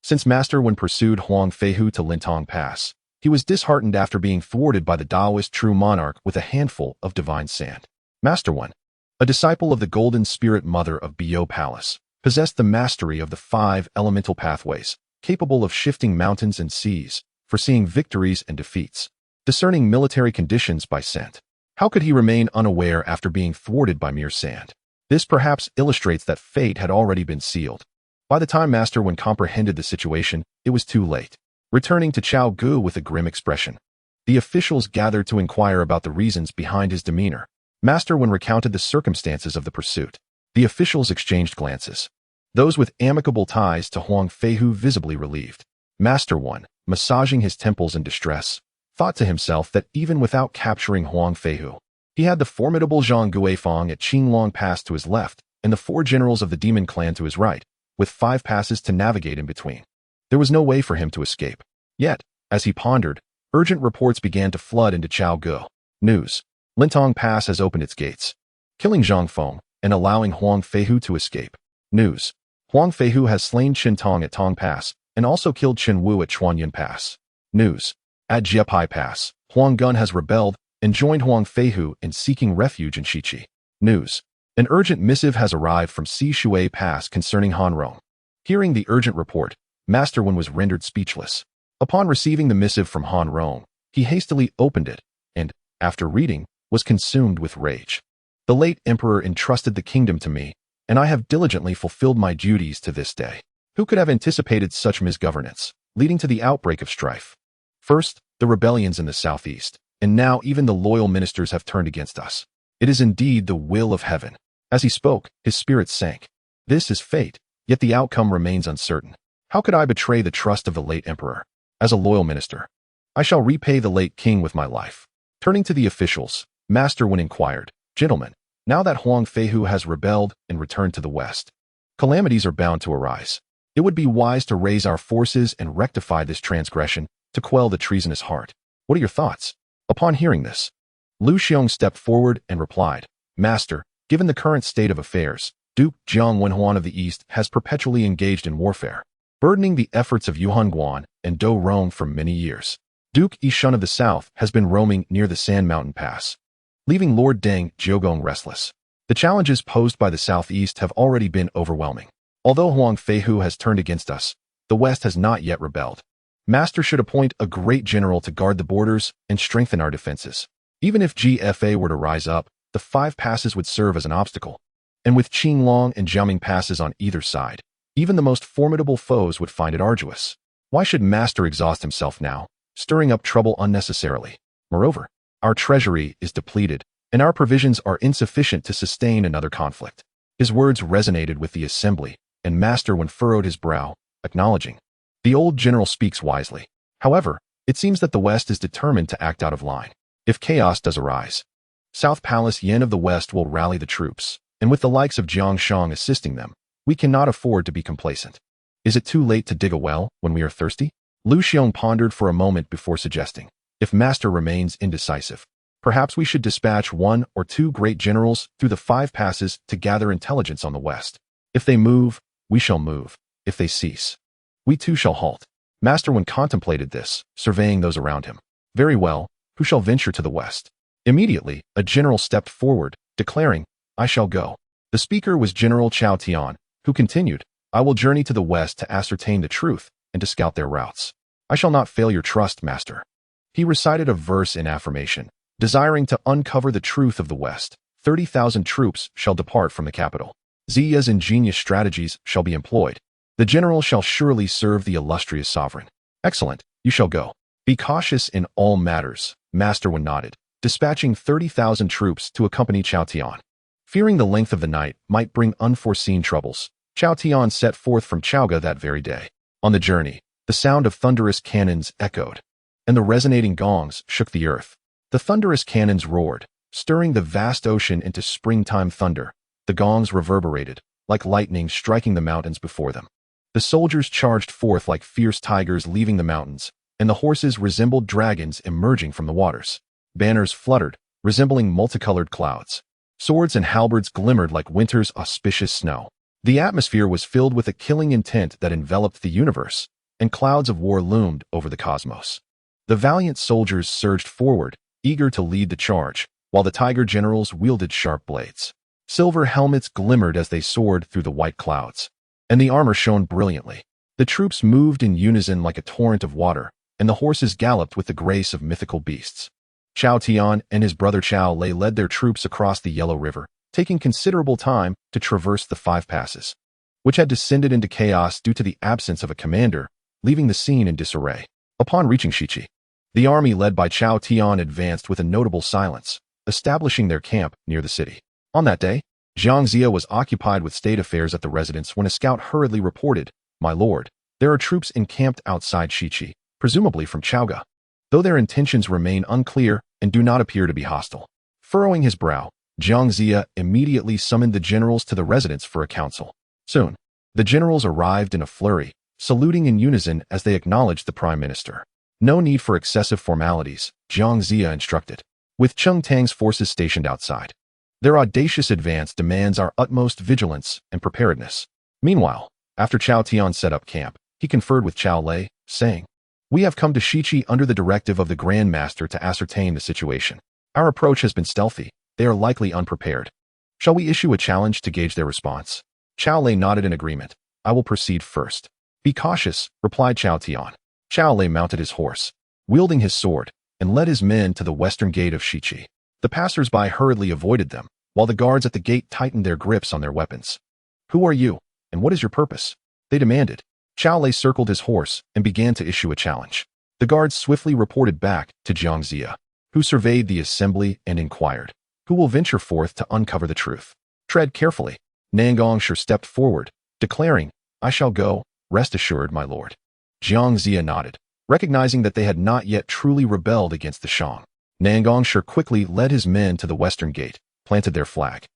Since Master Wen pursued Huang Feihu to Chentang Pass, he was disheartened after being thwarted by the Taoist true monarch with a handful of divine sand. Master Wen, a disciple of the Golden Spirit Mother of Biao Palace, possessed the mastery of the 5 elemental pathways, capable of shifting mountains and seas, foreseeing victories and defeats, discerning military conditions by scent. How could he remain unaware after being thwarted by mere sand? This perhaps illustrates that fate had already been sealed. By the time Master Wen comprehended the situation, it was too late. Returning to Chao Gu with a grim expression, the officials gathered to inquire about the reasons behind his demeanor. Master Wen recounted the circumstances of the pursuit. The officials exchanged glances. Those with amicable ties to Huang Feihu visibly relieved. Master Wen, massaging his temples in distress, thought to himself that even without capturing Huang Feihu, he had the formidable Zhang Guifang at Qinglong Pass to his left and the 4 generals of the demon clan to his right, with 5 passes to navigate in between. There was no way for him to escape. Yet, as he pondered, urgent reports began to flood into Chao Gu. News. Chentang Pass has opened its gates, killing Zhang Feng and allowing Huang Feihu to escape. News. Huang Feihu has slain Chentang at Tong Pass and also killed Chen Wu at Chuanyan Pass. News. At Jiepai Pass, Huang Gun has rebelled and joined Huang Feihu in seeking refuge in Shiqi. News. An urgent missive has arrived from Si Shui Pass concerning Han Rong. Hearing the urgent report, Master Wen was rendered speechless. Upon receiving the missive from Han Rong, he hastily opened it and, after reading, was consumed with rage. The late emperor entrusted the kingdom to me, and I have diligently fulfilled my duties to this day. Who could have anticipated such misgovernance, leading to the outbreak of strife? First, the rebellions in the southeast, and now even the loyal ministers have turned against us. It is indeed the will of heaven. As he spoke, his spirit sank. This is fate, yet the outcome remains uncertain. How could I betray the trust of the late emperor? As a loyal minister, I shall repay the late king with my life. Turning to the officials, Master Wen inquired, Gentlemen, now that Huang Feihu has rebelled and returned to the west, calamities are bound to arise. It would be wise to raise our forces and rectify this transgression to quell the treasonous heart. What are your thoughts? Upon hearing this, Lu Xiong stepped forward and replied, Master, given the current state of affairs, Duke Jiang Wenhuan of the East has perpetually engaged in warfare, burdening the efforts of Yuan Guan and Do Rong for many years. Duke Yishun of the South has been roaming near the Sand Mountain Pass, leaving Lord Deng Jiogong restless. The challenges posed by the southeast have already been overwhelming. Although Huang Feihu has turned against us, the West has not yet rebelled. Master should appoint a great general to guard the borders and strengthen our defenses. Even if GFA were to rise up, the 5 passes would serve as an obstacle. And with Qinglong and Jiaming passes on either side, even the most formidable foes would find it arduous. Why should Master exhaust himself now, stirring up trouble unnecessarily? Moreover, our treasury is depleted, and our provisions are insufficient to sustain another conflict. His words resonated with the assembly, and Master Wen furrowed his brow, acknowledging. The old general speaks wisely. However, it seems that the West is determined to act out of line. If chaos does arise, South Palace Yen of the West will rally the troops, and with the likes of Jiang Shang assisting them, we cannot afford to be complacent. Is it too late to dig a well when we are thirsty? Lu Xiong pondered for a moment before suggesting. If Master remains indecisive, perhaps we should dispatch 1 or 2 great generals through the 5 passes to gather intelligence on the West. If they move, we shall move. If they cease, we too shall halt. Master Wen contemplated this, surveying those around him. Very well, who shall venture to the West? Immediately, a general stepped forward, declaring, I shall go. The speaker was General Chao Tian, who continued, I will journey to the West to ascertain the truth and to scout their routes. I shall not fail your trust, Master. He recited a verse in affirmation, desiring to uncover the truth of the West. 30,000 troops shall depart from the capital. Ziya's ingenious strategies shall be employed. The general shall surely serve the illustrious sovereign. Excellent, you shall go. Be cautious in all matters. Master Wen nodded. dispatching 30,000 troops to accompany Chao Tian. Fearing the length of the night might bring unforeseen troubles, Chao Tian set forth from Chaoga that very day. On the journey, the sound of thunderous cannons echoed, and the resonating gongs shook the earth. The thunderous cannons roared, stirring the vast ocean into springtime thunder. The gongs reverberated, like lightning striking the mountains before them. The soldiers charged forth like fierce tigers leaving the mountains, and the horses resembled dragons emerging from the waters. Banners fluttered, resembling multicolored clouds. Swords and halberds glimmered like winter's auspicious snow. The atmosphere was filled with a killing intent that enveloped the universe, and clouds of war loomed over the cosmos. The valiant soldiers surged forward, eager to lead the charge, while the tiger generals wielded sharp blades. Silver helmets glimmered as they soared through the white clouds, and the armor shone brilliantly. The troops moved in unison like a torrent of water, and the horses galloped with the grace of mythical beasts. Chao Tian and his brother Chao Lei led their troops across the Yellow River, taking considerable time to traverse the 5 passes, which had descended into chaos due to the absence of a commander, leaving the scene in disarray. Upon reaching Shichi, the army led by Chao Tian advanced with a notable silence, establishing their camp near the city. On that day, Jiang Zia was occupied with state affairs at the residence when a scout hurriedly reported, "My lord, there are troops encamped outside Shichi, presumably from Chaoga, though their intentions remain unclear and do not appear to be hostile." Furrowing his brow, Jiang Zia immediately summoned the generals to the residence for a council. Soon, the generals arrived in a flurry, saluting in unison as they acknowledged the prime minister. "No need for excessive formalities," Jiang Zia instructed. "With Cheng Tang's forces stationed outside, their audacious advance demands our utmost vigilance and preparedness." Meanwhile, after Chao Tian set up camp, he conferred with Chao Lei, saying, "We have come to Shichi under the directive of the Grand Master to ascertain the situation. Our approach has been stealthy. They are likely unprepared. Shall we issue a challenge to gauge their response?" Chao Lei nodded in agreement. "I will proceed first." "Be cautious," replied Chao Tian. Chao Lei mounted his horse, wielding his sword, and led his men to the western gate of Shichi. The passers-by hurriedly avoided them, while the guards at the gate tightened their grips on their weapons. "Who are you, and what is your purpose?" they demanded. Chao Lei circled his horse and began to issue a challenge. The guards swiftly reported back to Jiang Zia, who surveyed the assembly and inquired, "Who will venture forth to uncover the truth?" "Tread carefully." Nangongsher stepped forward, declaring, "I shall go, rest assured, my lord." Jiang Zia nodded, recognizing that they had not yet truly rebelled against the Shang. Nangongsher quickly led his men to the western gate, planted their flag,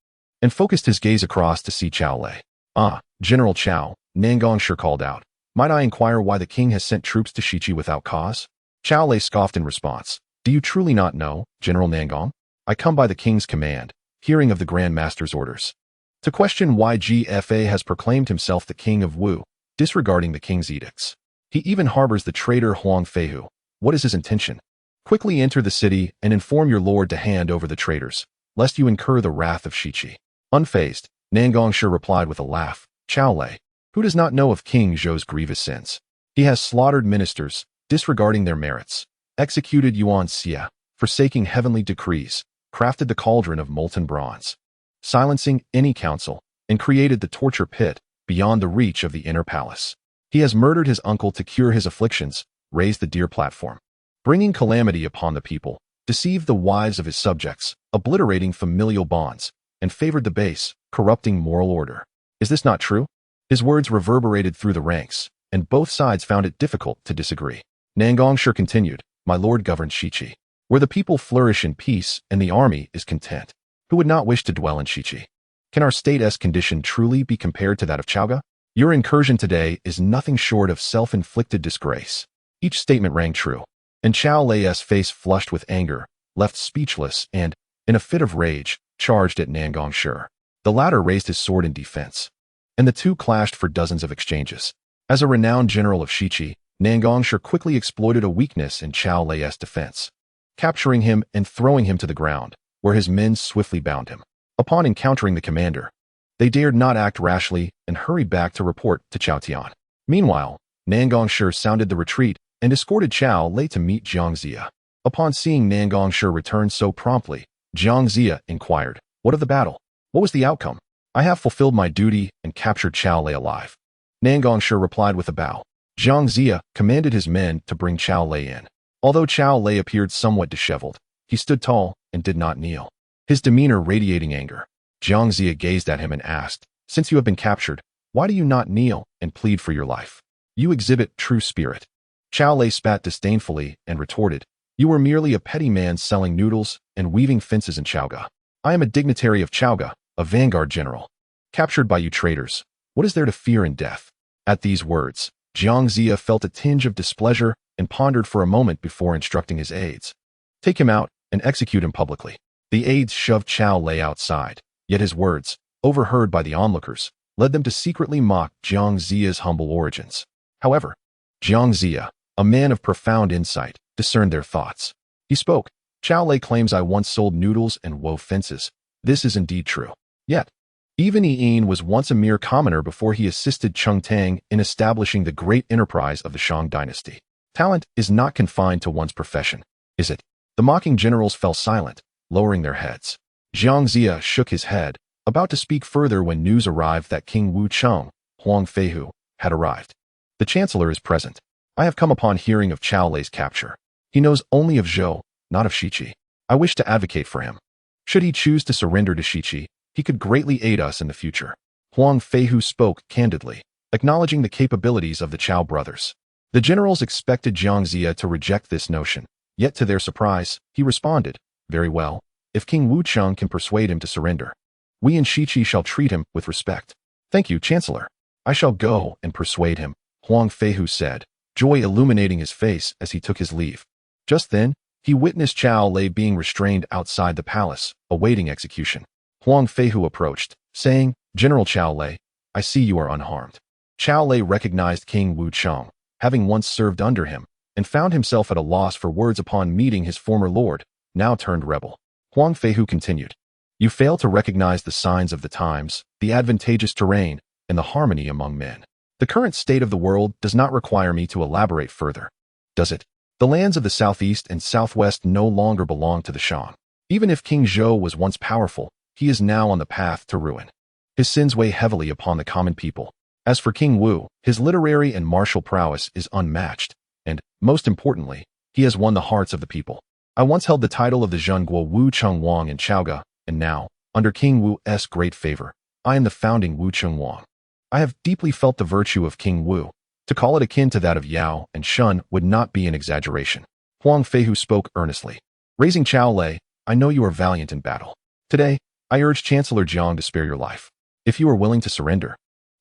and focused his gaze across to see Chao Lei. "Ah, General Chao," Nangongsher called out, "might I inquire why the king has sent troops to Shichi without cause?" Chao Lei scoffed in response. "Do you truly not know, General Nangong? I come by the king's command, hearing of the Grand Master's orders, to question why GFA has proclaimed himself the king of Wu, disregarding the king's edicts. He even harbors the traitor Huang Feihu. What is his intention? Quickly enter the city and inform your lord to hand over the traitors, lest you incur the wrath of Shichi." Unfazed, Nangongsher replied with a laugh, "Chao Lei, who does not know of King Zhou's grievous sins? He has slaughtered ministers, disregarding their merits, executed Yuan Xia, forsaking heavenly decrees, crafted the cauldron of molten bronze, silencing any council, and created the torture pit beyond the reach of the inner palace. He has murdered his uncle to cure his afflictions, raised the deer platform, bringing calamity upon the people, deceived the wives of his subjects, obliterating familial bonds, and favored the base, corrupting moral order. Is this not true?" His words reverberated through the ranks, and both sides found it difficult to disagree. Nangongsher continued, "My lord governs Shichi, where the people flourish in peace and the army is content. Who would not wish to dwell in Shichi? Can our state's condition truly be compared to that of Chaoga? Your incursion today is nothing short of self-inflicted disgrace." Each statement rang true, and Chao Lei's face flushed with anger, left speechless and, in a fit of rage, charged at Nangongsher. The latter raised his sword in defense, and the two clashed for dozens of exchanges. As a renowned general of Shichi, Nangongsher quickly exploited a weakness in Chao Lei's defense, capturing him and throwing him to the ground, where his men swiftly bound him. Upon encountering the commander, they dared not act rashly and hurried back to report to Chao Tian. Meanwhile, Nangongsher sounded the retreat and escorted Chao Lei to meet Jiang Zia. Upon seeing Nangongsher return so promptly, Jiang Zia inquired, "What of the battle? What was the outcome?" "I have fulfilled my duty and captured Chao Lei alive," Nangongsher replied with a bow. Jiang Zia commanded his men to bring Chao Lei in. Although Chao Lei appeared somewhat disheveled, he stood tall, and did not kneel, his demeanor radiating anger. Jiang Ziya gazed at him and asked, "Since you have been captured, why do you not kneel and plead for your life? You exhibit true spirit." Chao Lei spat disdainfully and retorted, "You were merely a petty man selling noodles and weaving fences in Chaoga. I am a dignitary of Chaoga, a vanguard general. Captured by you traitors, what is there to fear in death?" At these words, Jiang Ziya felt a tinge of displeasure and pondered for a moment before instructing his aides. "Take him out and execute him publicly." The aides shoved Chao Lei outside, yet his words, overheard by the onlookers, led them to secretly mock Jiang Ziya's humble origins. However, Jiang Ziya, a man of profound insight, discerned their thoughts. He spoke, "Chao Lei claims I once sold noodles and wove fences. This is indeed true. Yet, even Yi'in was once a mere commoner before he assisted Chentang in establishing the great enterprise of the Shang dynasty. Talent is not confined to one's profession, is it?" The mocking generals fell silent, lowering their heads. Jiang Ziya shook his head, about to speak further when news arrived that King Wu Cheng, Huang Feihu, had arrived. "The Chancellor is present. I have come upon hearing of Chao Lei's capture. He knows only of Zhou, not of Shiqi. I wish to advocate for him. Should he choose to surrender to Shiqi, he could greatly aid us in the future." Huang Feihu spoke candidly, acknowledging the capabilities of the Chao brothers. The generals expected Jiang Ziya to reject this notion, yet to their surprise, he responded, "Very well, if King Wu Cheng can persuade him to surrender, we in Shiqi shall treat him with respect." "Thank you, Chancellor. I shall go and persuade him," Huang Feihu said, joy illuminating his face as he took his leave. Just then, he witnessed Chao Lei being restrained outside the palace, awaiting execution. Huang Feihu approached, saying, "General Chao Lei, I see you are unharmed." Chao Lei recognized King Wu Cheng, having once served under him, and found himself at a loss for words upon meeting his former lord, now turned rebel. Huang Feihu continued, "You fail to recognize the signs of the times, the advantageous terrain, and the harmony among men. The current state of the world does not require me to elaborate further, does it? The lands of the southeast and southwest no longer belong to the Shang. Even if King Zhou was once powerful, he is now on the path to ruin. His sins weigh heavily upon the common people. As for King Wu, his literary and martial prowess is unmatched, and, most importantly, he has won the hearts of the people. I once held the title of the Zhenguo Wu Cheng Wang in Chaoga, and now, under King Wu's great favor, I am the founding Wu Cheng Wang. I have deeply felt the virtue of King Wu. To call it akin to that of Yao and Shun would not be an exaggeration." Huang Feihu spoke earnestly. Raising Chao Lei, "I know you are valiant in battle. Today, I urge Chancellor Jiang to spare your life. If you are willing to surrender,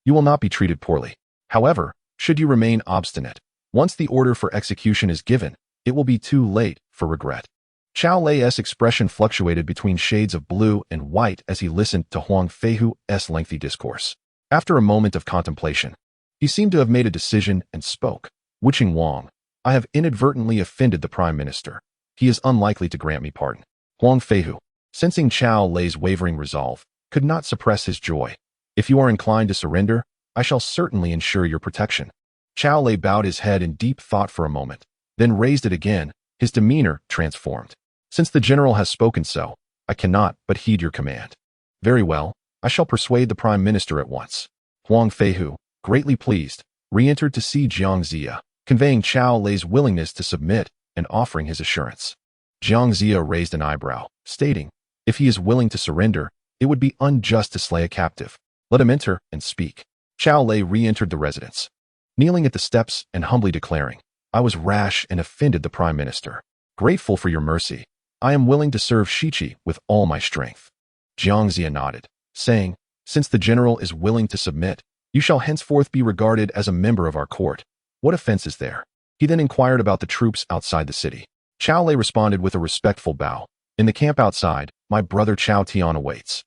you will not be treated poorly. However, should you remain obstinate, once the order for execution is given, it will be too late for regret." Chao Lei's expression fluctuated between shades of blue and white as he listened to Huang Feihu's lengthy discourse. After a moment of contemplation, he seemed to have made a decision and spoke. "Wu Cheng Wang, I have inadvertently offended the Prime Minister. He is unlikely to grant me pardon." Huang Feihu, sensing Chao Lei's wavering resolve, could not suppress his joy. "If you are inclined to surrender, I shall certainly ensure your protection." Chao Lei bowed his head in deep thought for a moment, then raised it again, his demeanor transformed. "Since the general has spoken so, I cannot but heed your command." "Very well, I shall persuade the Prime Minister at once." Huang Feihu, greatly pleased, re-entered to see Jiang Ziya, conveying Chao Lei's willingness to submit and offering his assurance. Jiang Ziya raised an eyebrow, stating, "If he is willing to surrender, it would be unjust to slay a captive. Let him enter and speak." Chao Lei re-entered the residence, kneeling at the steps and humbly declaring, "I was rash and offended the Prime Minister. Grateful for your mercy, I am willing to serve Shiqi with all my strength." Jiang Ziya nodded, saying, "Since the general is willing to submit, you shall henceforth be regarded as a member of our court. What offense is there?" He then inquired about the troops outside the city. Chao Lei responded with a respectful bow. "In the camp outside, my brother Chao Tian awaits.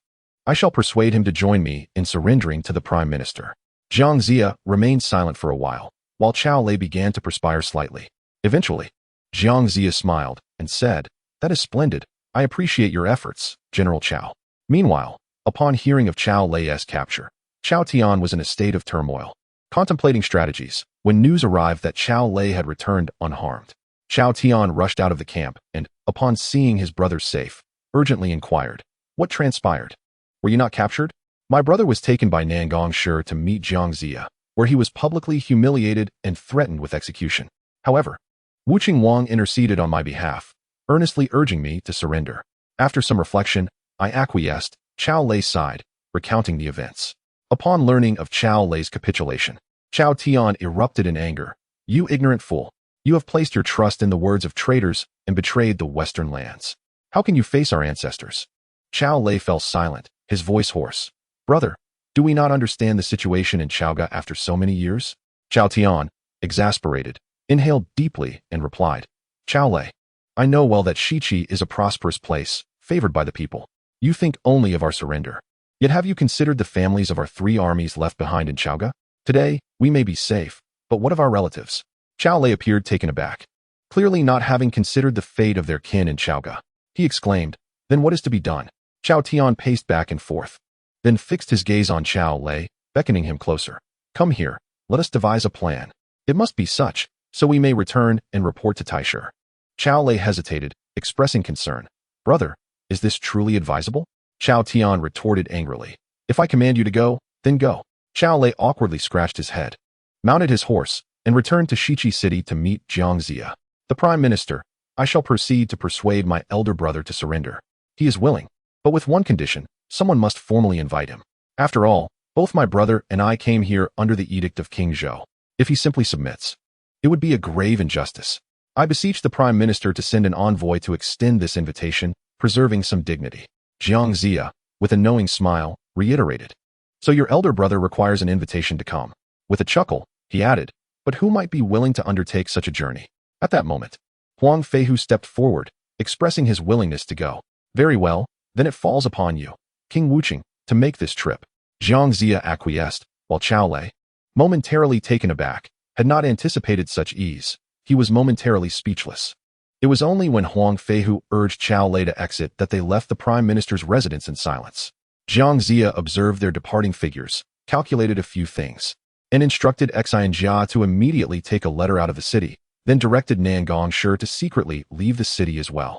I shall persuade him to join me in surrendering to the Prime Minister." Jiang Ziya remained silent for a while Chao Lei began to perspire slightly. Eventually, Jiang Ziya smiled and said, "That is splendid. I appreciate your efforts, General Chao." Meanwhile, upon hearing of Chao Lei's capture, Chao Tian was in a state of turmoil, contemplating strategies, when news arrived that Chao Lei had returned unharmed. Chao Tian rushed out of the camp and, upon seeing his brother safe, urgently inquired, "What transpired? Were you not captured?" "My brother was taken by Nangong Shi to meet Jiang Ziya, where he was publicly humiliated and threatened with execution. However, Wu Cheng Wang interceded on my behalf, earnestly urging me to surrender. After some reflection, I acquiesced. Chao Lei sighed, recounting the events. Upon learning of Chao Lei's capitulation, Chao Tian erupted in anger. You ignorant fool! You have placed your trust in the words of traitors and betrayed the Western lands. How can you face our ancestors? Chao Lei fell silent, his voice hoarse. Brother, do we not understand the situation in Chaoga after so many years? Chao Tian, exasperated, inhaled deeply and replied, Chao Lei, I know well that Shichi is a prosperous place, favored by the people. You think only of our surrender. Yet have you considered the families of our 3 armies left behind in Chaoga? Today, we may be safe, but what of our relatives? Chao Lei appeared taken aback, clearly not having considered the fate of their kin in Chaoga. He exclaimed, then what is to be done? Chao Tian paced back and forth, then fixed his gaze on Chao Lei, beckoning him closer. Come here, let us devise a plan. It must be such, so we may return and report to Taisher. Chao Lei hesitated, expressing concern. Brother, is this truly advisable? Chao Tian retorted angrily. If I command you to go, then go. Chao Lei awkwardly scratched his head, mounted his horse, and returned to Shichi City to meet Jiang Zia. The Prime Minister, I shall proceed to persuade my elder brother to surrender. He is willing, but with one condition, someone must formally invite him. After all, both my brother and I came here under the edict of King Zhou. If he simply submits, it would be a grave injustice. I beseech the Prime Minister to send an envoy to extend this invitation, preserving some dignity. Jiang Zia, with a knowing smile, reiterated. So your elder brother requires an invitation to come. With a chuckle, he added, but who might be willing to undertake such a journey? At that moment, Huang Feihu stepped forward, expressing his willingness to go. Very well, then it falls upon you, King Wuqing, to make this trip. Jiang Zia acquiesced, while Chao Lei, momentarily taken aback, had not anticipated such ease. He was momentarily speechless. It was only when Huang Feihu urged Chao Lei to exit that they left the Prime Minister's residence in silence. Jiang Zia observed their departing figures, calculated a few things, and instructed Xian Jia to immediately take a letter out of the city, then directed Nangong Shi to secretly leave the city as well.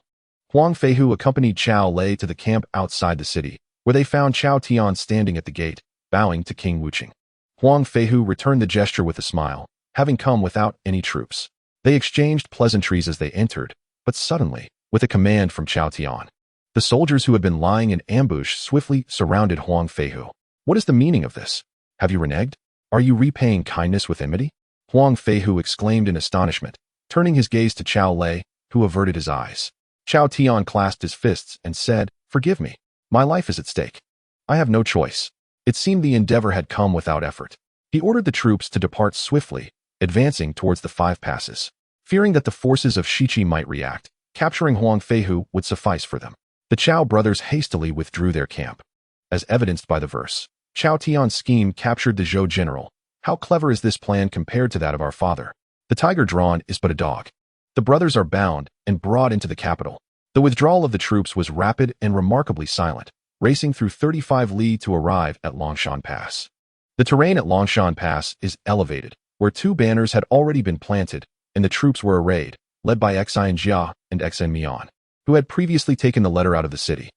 Huang Feihu accompanied Chao Lei to the camp outside the city, where they found Chao Tian standing at the gate, bowing to King Wuqing. Huang Feihu returned the gesture with a smile, having come without any troops. They exchanged pleasantries as they entered, but suddenly, with a command from Chao Tian, the soldiers who had been lying in ambush swiftly surrounded Huang Feihu. What is the meaning of this? Have you reneged? Are you repaying kindness with enmity? Huang Feihu exclaimed in astonishment, turning his gaze to Chao Lei, who averted his eyes. Chao Tian clasped his fists and said, Forgive me. My life is at stake. I have no choice. It seemed the endeavor had come without effort. He ordered the troops to depart swiftly, advancing towards the 5 passes. Fearing that the forces of Shichi might react, capturing Huang Feihu would suffice for them. The Chao brothers hastily withdrew their camp. As evidenced by the verse, Chao Tian's scheme captured the Zhou general. How clever is this plan compared to that of our father? The tiger drawn is but a dog. The brothers are bound and brought into the capital. The withdrawal of the troops was rapid and remarkably silent, racing through 35 li to arrive at Longshan Pass. The terrain at Longshan Pass is elevated, where 2 banners had already been planted, and the troops were arrayed, led by Xian Jia and Xian Mian, who had previously taken the letter out of the city.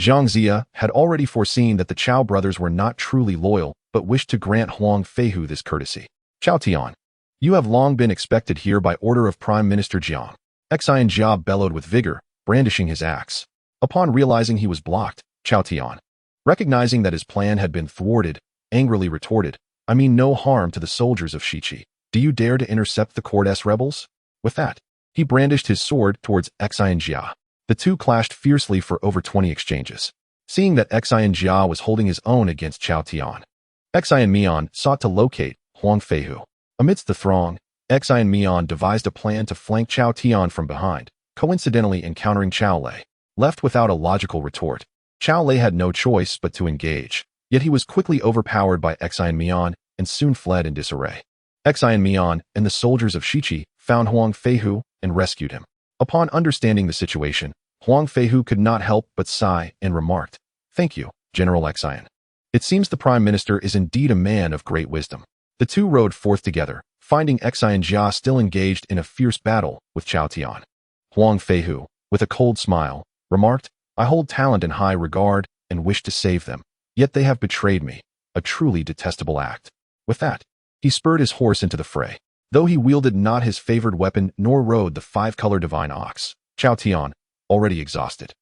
Jiang Zia had already foreseen that the Chao brothers were not truly loyal, but wished to grant Huang Feihu this courtesy. Chao Tian, you have long been expected here by order of Prime Minister Jiang. Xian Jia bellowed with vigor, brandishing his axe. Upon realizing he was blocked, Chao Tian, recognizing that his plan had been thwarted, angrily retorted, I mean no harm to the soldiers of Shichi. Do you dare to intercept the Court rebels? With that, he brandished his sword towards Xian Jia. The two clashed fiercely for over 20 exchanges. Seeing that Xian Jia was holding his own against Chao Tian, Xian Mian sought to locate Huang Feihu. Amidst the throng, Xian Mian devised a plan to flank Chao Tian from behind, coincidentally encountering Chao Lei. Left without a logical retort, Chao Lei had no choice but to engage, yet he was quickly overpowered by Xian Mian and soon fled in disarray. Xian Mian and the soldiers of Shichi found Huang Feihu and rescued him. Upon understanding the situation, Huang Feihu could not help but sigh and remarked, Thank you, General Xian. It seems the Prime Minister is indeed a man of great wisdom. The two rode forth together, finding Xian Jia still engaged in a fierce battle with Chao Tian. Huang Feihu, with a cold smile, remarked, I hold talent in high regard and wish to save them, yet they have betrayed me, a truly detestable act. With that, he spurred his horse into the fray. Though he wielded not his favored weapon nor rode the 5-color divine ox, Chao Tian, already exhausted,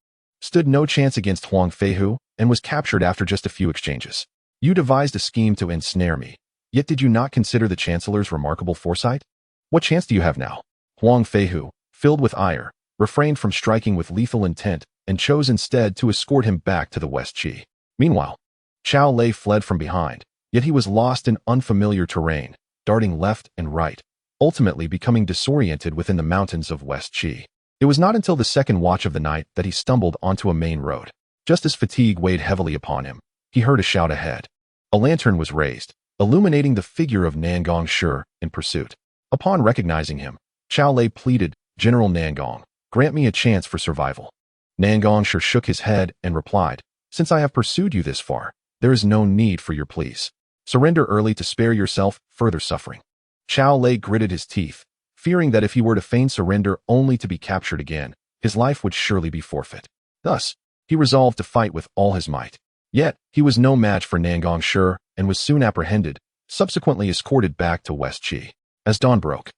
stood no chance against Huang Feihu and was captured after just a few exchanges. You devised a scheme to ensnare me, yet did you not consider the Chancellor's remarkable foresight? What chance do you have now? Huang Feihu, filled with ire, refrained from striking with lethal intent and chose instead to escort him back to the West Qi. Meanwhile, Chao Lei fled from behind, yet he was lost in unfamiliar terrain, darting left and right, ultimately becoming disoriented within the mountains of West Qi. It was not until the second watch of the night that he stumbled onto a main road. Just as fatigue weighed heavily upon him, he heard a shout ahead. A lantern was raised, illuminating the figure of Nangong Shi in pursuit. Upon recognizing him, Chao Lei pleaded, "General Nangong, grant me a chance for survival." Nangong Shi shook his head and replied, "Since I have pursued you this far, there is no need for your pleas. Surrender early to spare yourself further suffering." Chao Lei gritted his teeth, fearing that if he were to feign surrender only to be captured again, his life would surely be forfeit. Thus, he resolved to fight with all his might. Yet, he was no match for Nangong Shi and was soon apprehended, subsequently escorted back to West Qi. As dawn broke,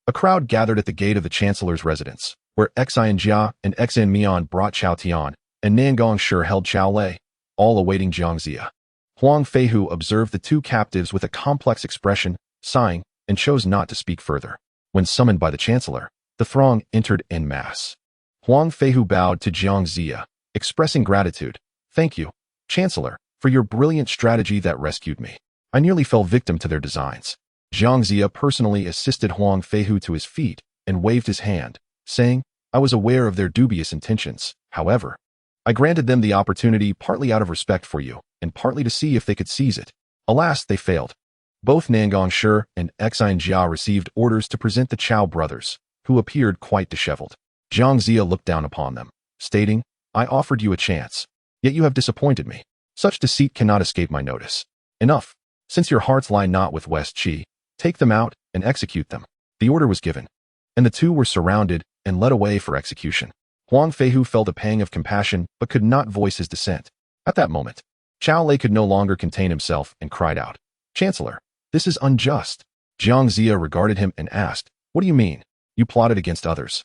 a crowd gathered at the gate of the Chancellor's residence, where Xian Jia and Xian Mian brought Chao Tian, and Nangong Shi held Chao Lei, all awaiting Jiang Zia. Huang Feihu observed the two captives with a complex expression, sighing, and chose not to speak further. When summoned by the Chancellor, the throng entered en masse. Huang Feihu bowed to Jiang Zia, expressing gratitude. "Thank you, Chancellor, for your brilliant strategy that rescued me. I nearly fell victim to their designs." Jiang Zia personally assisted Huang Feihu to his feet and waved his hand, saying, "I was aware of their dubious intentions. However, I granted them the opportunity partly out of respect for you, and partly to see if they could seize it. Alas, they failed." Both Nangong Shi and Xian Jia received orders to present the Chao brothers, who appeared quite disheveled. Jiang Zia looked down upon them, stating, "I offered you a chance, yet you have disappointed me. Such deceit cannot escape my notice. Enough. Since your hearts lie not with West Qi, take them out and execute them." The order was given, and the two were surrounded and led away for execution. Huang Feihu felt a pang of compassion but could not voice his dissent. At that moment, Chao Lei could no longer contain himself and cried out, "Chancellor, this is unjust." Jiang Zia regarded him and asked, "What do you mean? You plotted against others,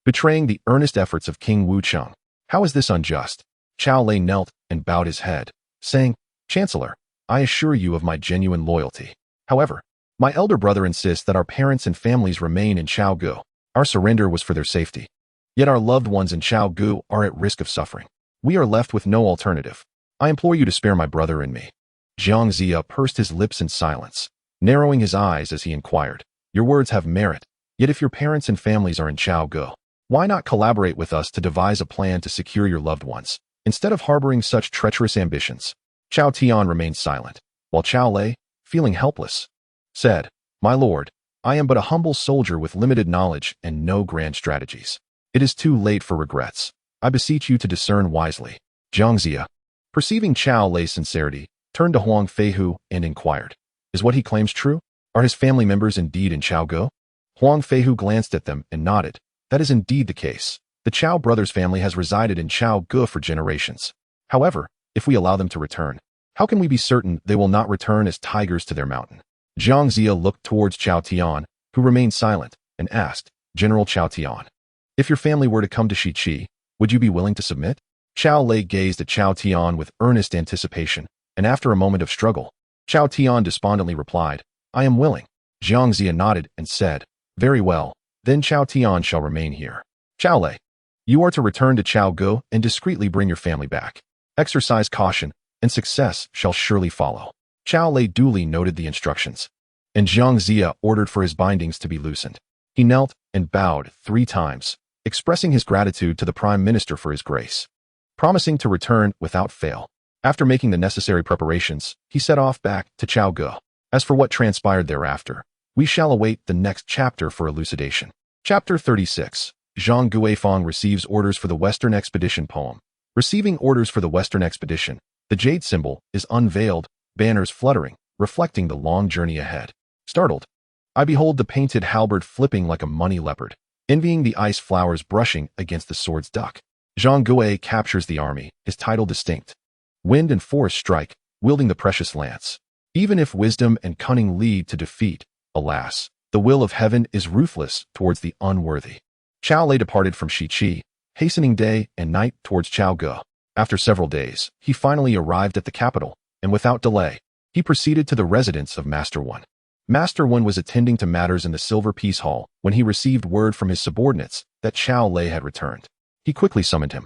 betraying the earnest efforts of King Wucheng. How is this unjust?" Chao Lei knelt and bowed his head, saying, "Chancellor, I assure you of my genuine loyalty. However, my elder brother insists that our parents and families remain in Chaogu. Our surrender was for their safety. Yet our loved ones in Chaogu are at risk of suffering. We are left with no alternative. I implore you to spare my brother and me." Jiang Zia pursed his lips in silence, narrowing his eyes as he inquired, "Your words have merit, yet if your parents and families are in Chaogu, why not collaborate with us to devise a plan to secure your loved ones, instead of harboring such treacherous ambitions?" Chao Tian remained silent, while Chao Lei, feeling helpless, said, "My lord, I am but a humble soldier with limited knowledge and no grand strategies. It is too late for regrets. I beseech you to discern wisely." Jiang Zia, perceiving Chao Lei's sincerity, turned to Huang Feihu and inquired, "Is what he claims true? Are his family members indeed in Chaogu?" Huang Feihu glanced at them and nodded. "That is indeed the case. The Chao brothers' family has resided in Chaogu for generations. However, if we allow them to return, how can we be certain they will not return as tigers to their mountain?" Jiang Zia looked towards Chao Tian, who remained silent, and asked, "General Chao Tian, if your family were to come to Shiqi, would you be willing to submit?" Chao Lei gazed at Chao Tian with earnest anticipation, and after a moment of struggle, Chao Tian despondently replied, "I am willing." Jiang Zia nodded and said, "Very well, then Chao Tian shall remain here. Chao Lei, you are to return to Chaogu and discreetly bring your family back. Exercise caution, and success shall surely follow." Chao Lei duly noted the instructions, and Jiang Zia ordered for his bindings to be loosened. He knelt and bowed 3 times, expressing his gratitude to the Prime Minister for his grace, promising to return without fail. After making the necessary preparations, he set off back to Chaogu. As for what transpired thereafter, we shall await the next chapter for elucidation. Chapter 36. Zhang Guifang receives orders for the Western Expedition poem. Receiving orders for the Western Expedition, the jade symbol is unveiled, banners fluttering, reflecting the long journey ahead. Startled, I behold the painted halberd flipping like a money leopard, envying the ice flowers brushing against the sword's duck. Zhang Gui captures the army, his title distinct. Wind and forest strike, wielding the precious lance. Even if wisdom and cunning lead to defeat, alas, the will of heaven is ruthless towards the unworthy. Chao Lei departed from Shiqi, hastening day and night towards Chaoge. After several days, he finally arrived at the capital, and without delay, he proceeded to the residence of Master One. Master One was attending to matters in the Silver Peace Hall when he received word from his subordinates that Chao Lei had returned. He quickly summoned him.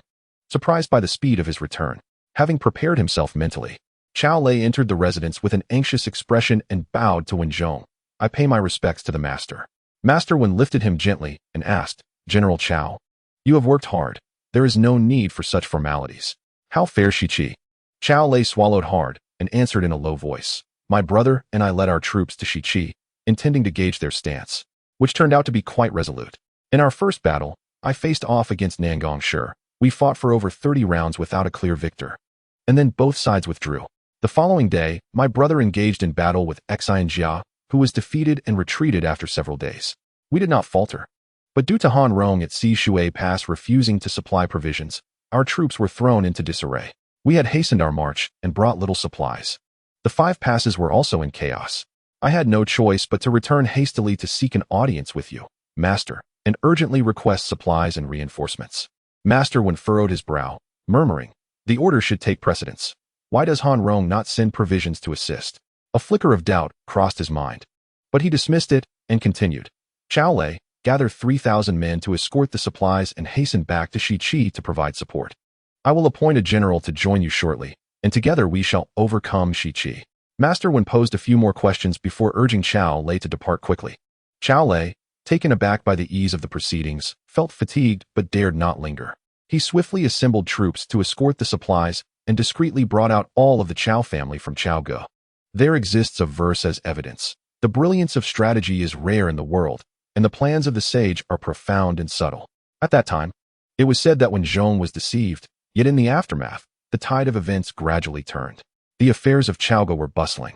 Surprised by the speed of his return, having prepared himself mentally, Chao Lei entered the residence with an anxious expression and bowed to Wen Zhong. "I pay my respects to the master." Master Wen lifted him gently and asked, "General Chao, you have worked hard. There is no need for such formalities. How fares Shiqi?" Chao Lei swallowed hard and answered in a low voice, "My brother and I led our troops to Shiqi, intending to gauge their stance, which turned out to be quite resolute. In our first battle, I faced off against Nangong Shi. We fought for over 30 rounds without a clear victor, and then both sides withdrew. The following day, my brother engaged in battle with Xian Jia, who was defeated and retreated after several days. We did not falter, but due to Han Rong at Si Shui Pass refusing to supply provisions, our troops were thrown into disarray. We had hastened our march and brought little supplies. The 5 passes were also in chaos. I had no choice but to return hastily to seek an audience with you, Master, and urgently request supplies and reinforcements." Master Wen furrowed his brow, murmuring, "The order should take precedence. Why does Han Rong not send provisions to assist?" A flicker of doubt crossed his mind, but he dismissed it and continued, "Chao Lei, gather 3,000 men to escort the supplies and hasten back to Shiqi to provide support. I will appoint a general to join you shortly, and together we shall overcome Shiqi." Master Wen posed a few more questions before urging Chao Lei to depart quickly. Chao Lei, taken aback by the ease of the proceedings, felt fatigued but dared not linger. He swiftly assembled troops to escort the supplies and discreetly brought out all of the Chao family from Chaoge. There exists a verse as evidence. The brilliance of strategy is rare in the world, and the plans of the sage are profound and subtle. At that time, it was said that when Zhong was deceived, yet in the aftermath, the tide of events gradually turned. The affairs of Chaoge were bustling,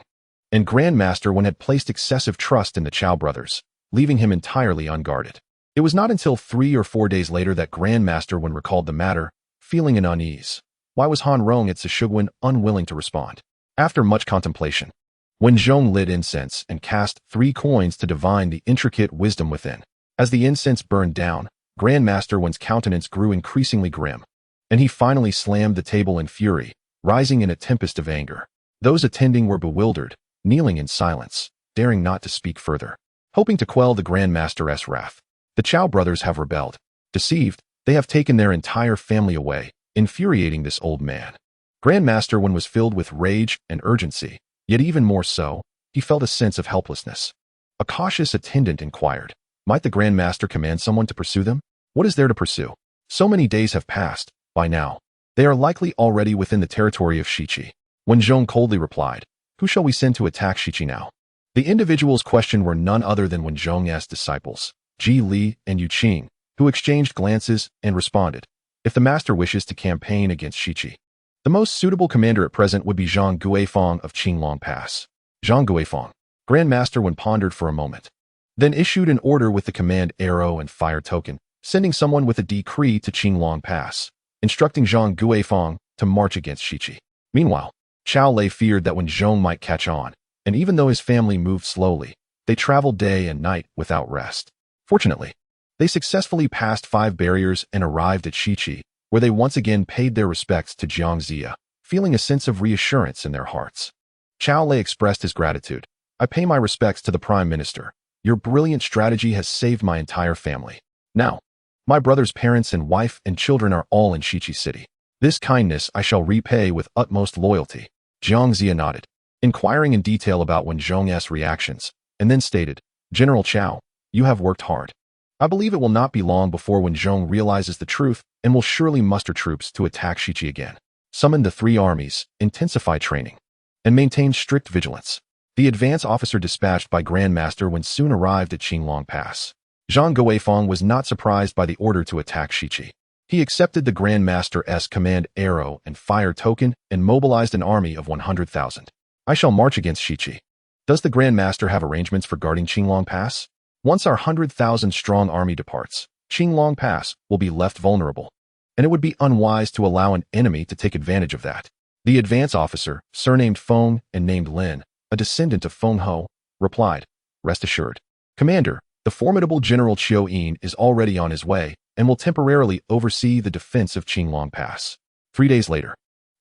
and Grandmaster Wen had placed excessive trust in the Chao brothers, leaving him entirely unguarded. It was not until 3 or 4 days later that Grandmaster Wen recalled the matter, feeling an unease. Why was Han Rong at Sishugwen unwilling to respond? After much contemplation, Wen Zhong lit incense and cast 3 coins to divine the intricate wisdom within. As the incense burned down, Grandmaster Wen's countenance grew increasingly grim, and he finally slammed the table in fury, rising in a tempest of anger. Those attending were bewildered, kneeling in silence, daring not to speak further. Hoping to quell the Grandmaster's wrath, the Chao brothers have rebelled. Deceived, they have taken their entire family away, infuriating this old man. Grandmaster Wen was filled with rage and urgency, yet even more so, he felt a sense of helplessness. A cautious attendant inquired, "Might the Grandmaster command someone to pursue them? What is there to pursue? So many days have passed, by now. They are likely already within the territory of Shiqi." Wen Zhong coldly replied, "Who shall we send to attack Shiqi now?" The individuals questioned were none other than Wen Zhong's disciples, Ji Li and Yu Qing, who exchanged glances and responded, "If the master wishes to campaign against Shiqi, the most suitable commander at present would be Zhang Guifang of Qinglong Pass." Zhang Guifang. Grandmaster Wen pondered for a moment, then issued an order with the command arrow and fire token, sending someone with a decree to Qinglong Pass, instructing Zhang Guifang to march against Shiqi. Meanwhile, Chao Lei feared that Wen Zhong might catch on, and even though his family moved slowly, they traveled day and night without rest. Fortunately, they successfully passed 5 barriers and arrived at Shiqi, where they once again paid their respects to Jiang Zia, feeling a sense of reassurance in their hearts. Chao Lei expressed his gratitude. "I pay my respects to the Prime Minister. Your brilliant strategy has saved my entire family. Now, my brother's parents and wife and children are all in Shiqi City. This kindness I shall repay with utmost loyalty." Jiang Zia nodded, inquiring in detail about Wen Zhong's reactions, and then stated, "General Chao, you have worked hard. I believe it will not be long before Wen Zhong realizes the truth and will surely muster troops to attack Shiqi again. Summon the 3 armies, intensify training, and maintain strict vigilance." The advance officer dispatched by Grandmaster Wen soon arrived at Qinglong Pass. Zhang Guifang was not surprised by the order to attack Shiqi. He accepted the Grandmaster's command arrow and fire token and mobilized an army of 100,000. "I shall march against Shiqi. Does the Grandmaster have arrangements for guarding Qinglong Pass? Once our 100,000-strong army departs, Qinglong Pass will be left vulnerable, and it would be unwise to allow an enemy to take advantage of that." The advance officer, surnamed Feng and named Lin, a descendant of Feng Ho, replied, "Rest assured, Commander, the formidable General Chiu Yin is already on his way, and will temporarily oversee the defense of Qinglong Pass. 3 days later,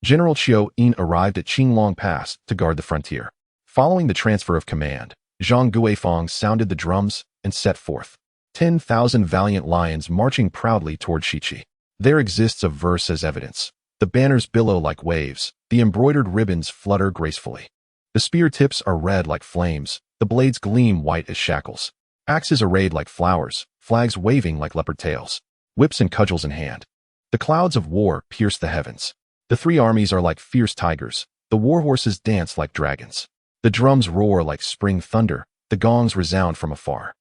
General Qiu Yin arrived at Qinglong Pass to guard the frontier. Following the transfer of command, Zhang Guifang sounded the drums and set forth. 10,000 valiant lions marching proudly toward Shiqi. There exists a verse as evidence. The banners billow like waves, the embroidered ribbons flutter gracefully. The spear tips are red like flames, the blades gleam white as shackles. Axes arrayed like flowers, flags waving like leopard tails, whips and cudgels in hand. The clouds of war pierce the heavens. The three armies are like fierce tigers, the war horses dance like dragons. The drums roar like spring thunder, the gongs resound from afar.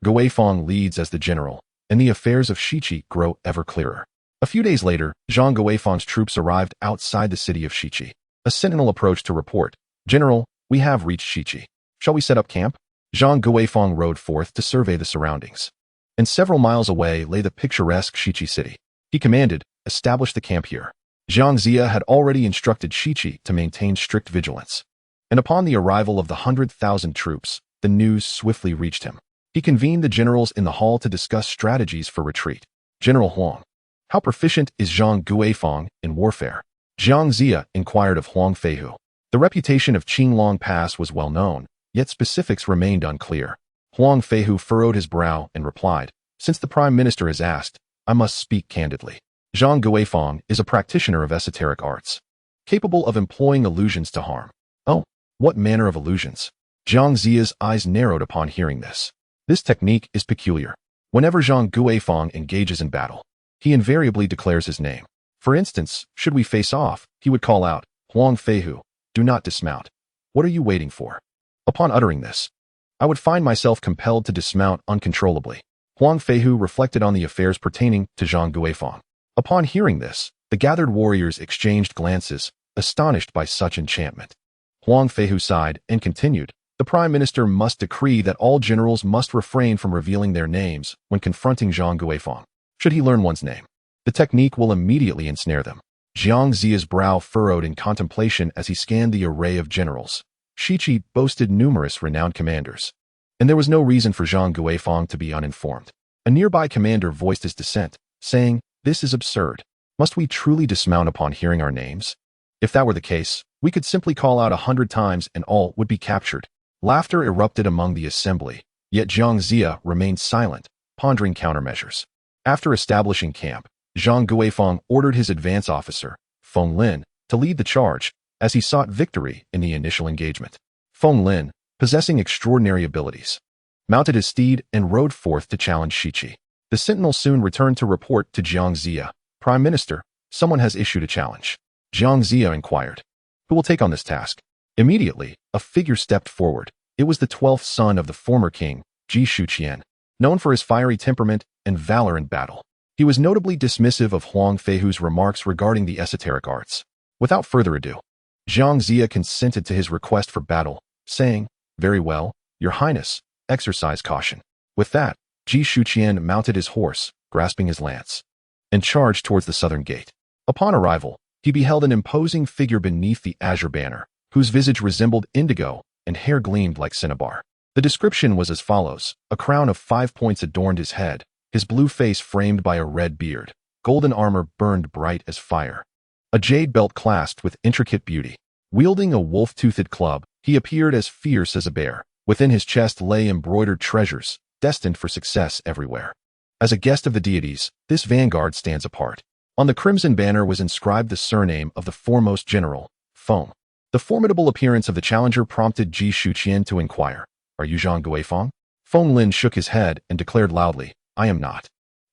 Guifang leads as the general, and the affairs of Shiqi grow ever clearer. A few days later, Zhang Guifang's troops arrived outside the city of Shiqi. A sentinel approached to report, "General, we have reached Shiqi. Shall we set up camp?" Zhang Guifang rode forth to survey the surroundings. And several miles away lay the picturesque Shiqi city. He commanded, "Establish the camp here." Jiang Zia had already instructed Shiqi to maintain strict vigilance. And upon the arrival of the 100,000 troops, the news swiftly reached him. He convened the generals in the hall to discuss strategies for retreat. "General Huang, how proficient is Zhang Guifang in warfare?" Jiang Zia inquired of Huang Feihu. The reputation of Qinglong Pass was well known, yet specifics remained unclear. Huang Feihu furrowed his brow and replied, "Since the Prime Minister has asked, I must speak candidly. Zhang Guifang is a practitioner of esoteric arts, capable of employing illusions to harm." "Oh, what manner of illusions?" Jiang Zia's eyes narrowed upon hearing this. "This technique is peculiar. Whenever Zhang Guifang engages in battle, he invariably declares his name. For instance, should we face off, he would call out, 'Huang Feihu, do not dismount. What are you waiting for?' Upon uttering this, I would find myself compelled to dismount uncontrollably." Huang Feihu reflected on the affairs pertaining to Zhang Guifang. Upon hearing this, the gathered warriors exchanged glances, astonished by such enchantment. Huang Feihu sighed and continued, "The Prime Minister must decree that all generals must refrain from revealing their names when confronting Zhang Guifang. Should he learn one's name, the technique will immediately ensnare them." Jiang Zia's brow furrowed in contemplation as he scanned the array of generals. Shiqi boasted numerous renowned commanders, and there was no reason for Zhang Guifang to be uninformed. A nearby commander voiced his dissent, saying, "This is absurd. Must we truly dismount upon hearing our names? If that were the case, we could simply call out 100 times and all would be captured." Laughter erupted among the assembly, yet Jiang Zia remained silent, pondering countermeasures. After establishing camp, Zhang Guifang ordered his advance officer, Feng Lin, to lead the charge, as he sought victory in the initial engagement. Feng Lin, possessing extraordinary abilities, mounted his steed and rode forth to challenge Shiqi. The sentinel soon returned to report to Jiang Zia, "Prime Minister, someone has issued a challenge." Jiang Zia inquired, "Who will take on this task?" Immediately, a figure stepped forward. It was the 12th son of the former king, Ji Shuqian, known for his fiery temperament and valor in battle. He was notably dismissive of Huang Feihu's remarks regarding the esoteric arts. Without further ado, Jiang Zia consented to his request for battle, saying, "Very well, Your Highness, exercise caution." With that, Ji Shuqian mounted his horse, grasping his lance, and charged towards the southern gate. Upon arrival, he beheld an imposing figure beneath the azure banner, whose visage resembled indigo and hair gleamed like cinnabar. The description was as follows: a crown of 5 points adorned his head, his blue face framed by a red beard, golden armor burned bright as fire, a jade belt clasped with intricate beauty. Wielding a wolf-toothed club, he appeared as fierce as a bear. Within his chest lay embroidered treasures, destined for success everywhere. As a guest of the deities, this vanguard stands apart. On the crimson banner was inscribed the surname of the foremost general, Feng. The formidable appearance of the challenger prompted Ji Shuqian to inquire, "Are you Zhang Guifang?" Feng Lin shook his head and declared loudly, "I am not.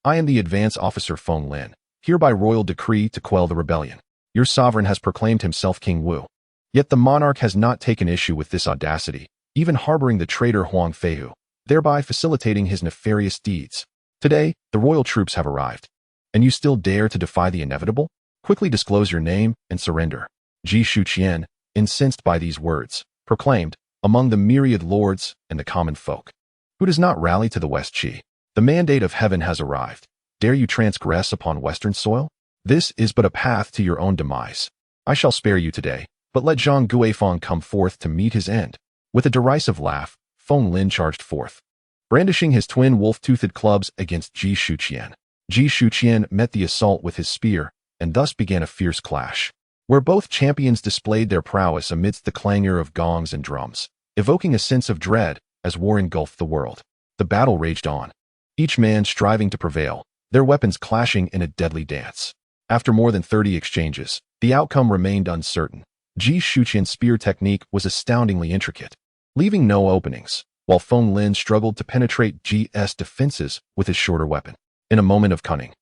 I am the advance officer Feng Lin, here by royal decree to quell the rebellion. Your sovereign has proclaimed himself King Wu. Yet the monarch has not taken issue with this audacity, even harboring the traitor Huang Feihu, thereby facilitating his nefarious deeds. Today, the royal troops have arrived, and you still dare to defy the inevitable? Quickly disclose your name and surrender." Ji Shuqian, incensed by these words, proclaimed, "Among the myriad lords and the common folk, who does not rally to the West Qi? The mandate of heaven has arrived. Dare you transgress upon Western soil? This is but a path to your own demise. I shall spare you today, but let Zhang Guifang come forth to meet his end." With a derisive laugh, Feng Lin charged forth, brandishing his twin wolf-toothed clubs against Ji Shuqian. Ji Shuqian met the assault with his spear, and thus began a fierce clash, where both champions displayed their prowess amidst the clangor of gongs and drums, evoking a sense of dread as war engulfed the world. The battle raged on, each man striving to prevail, their weapons clashing in a deadly dance. After more than 30 exchanges, the outcome remained uncertain. Ji Shuqian's spear technique was astoundingly intricate, leaving no openings, while Feng Lin struggled to penetrate Ji's defenses with his shorter weapon. In a moment of cunning,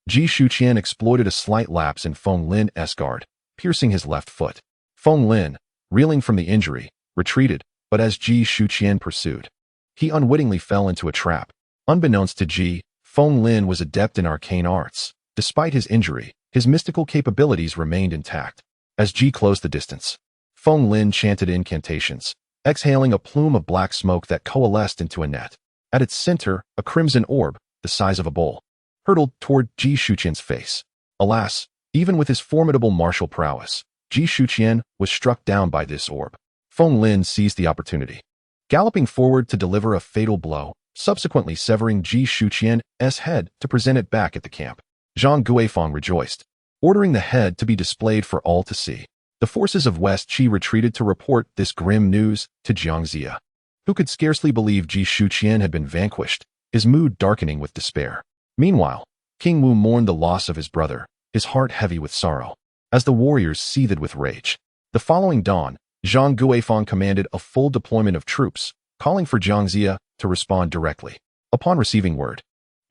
Ji Shuqian exploited a slight lapse in Feng Lin's guard, piercing his left foot. Feng Lin, reeling from the injury, retreated, but as Ji Shuqian pursued, he unwittingly fell into a trap. Unbeknownst to Ji, Feng Lin was adept in arcane arts. Despite his injury, his mystical capabilities remained intact. As Ji closed the distance, Feng Lin chanted incantations, exhaling a plume of black smoke that coalesced into a net. At its center, a crimson orb, the size of a bowl, hurtled toward Ji Shuqian's face. Alas, even with his formidable martial prowess, Ji Shuqian was struck down by this orb. Feng Lin seized the opportunity, galloping forward to deliver a fatal blow, subsequently severing Ji Shuqian's head to present it back at the camp. Zhang Guifang rejoiced, ordering the head to be displayed for all to see. The forces of West Qi retreated to report this grim news to Jiang Ziya, who could scarcely believe Ji Shuqian had been vanquished, his mood darkening with despair. Meanwhile, King Wu mourned the loss of his brother, his heart heavy with sorrow, as the warriors seethed with rage. The following dawn, Zhang Guifang commanded a full deployment of troops, calling for Jiang Ziya to respond directly. Upon receiving word,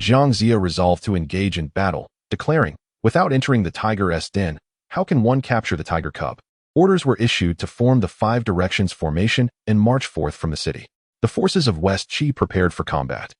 Jiang Ziya resolved to engage in battle, declaring, "Without entering the tiger's den, how can one capture the tiger cub?" Orders were issued to form the 5 Directions formation and march forth from the city. The forces of West Qi prepared for combat,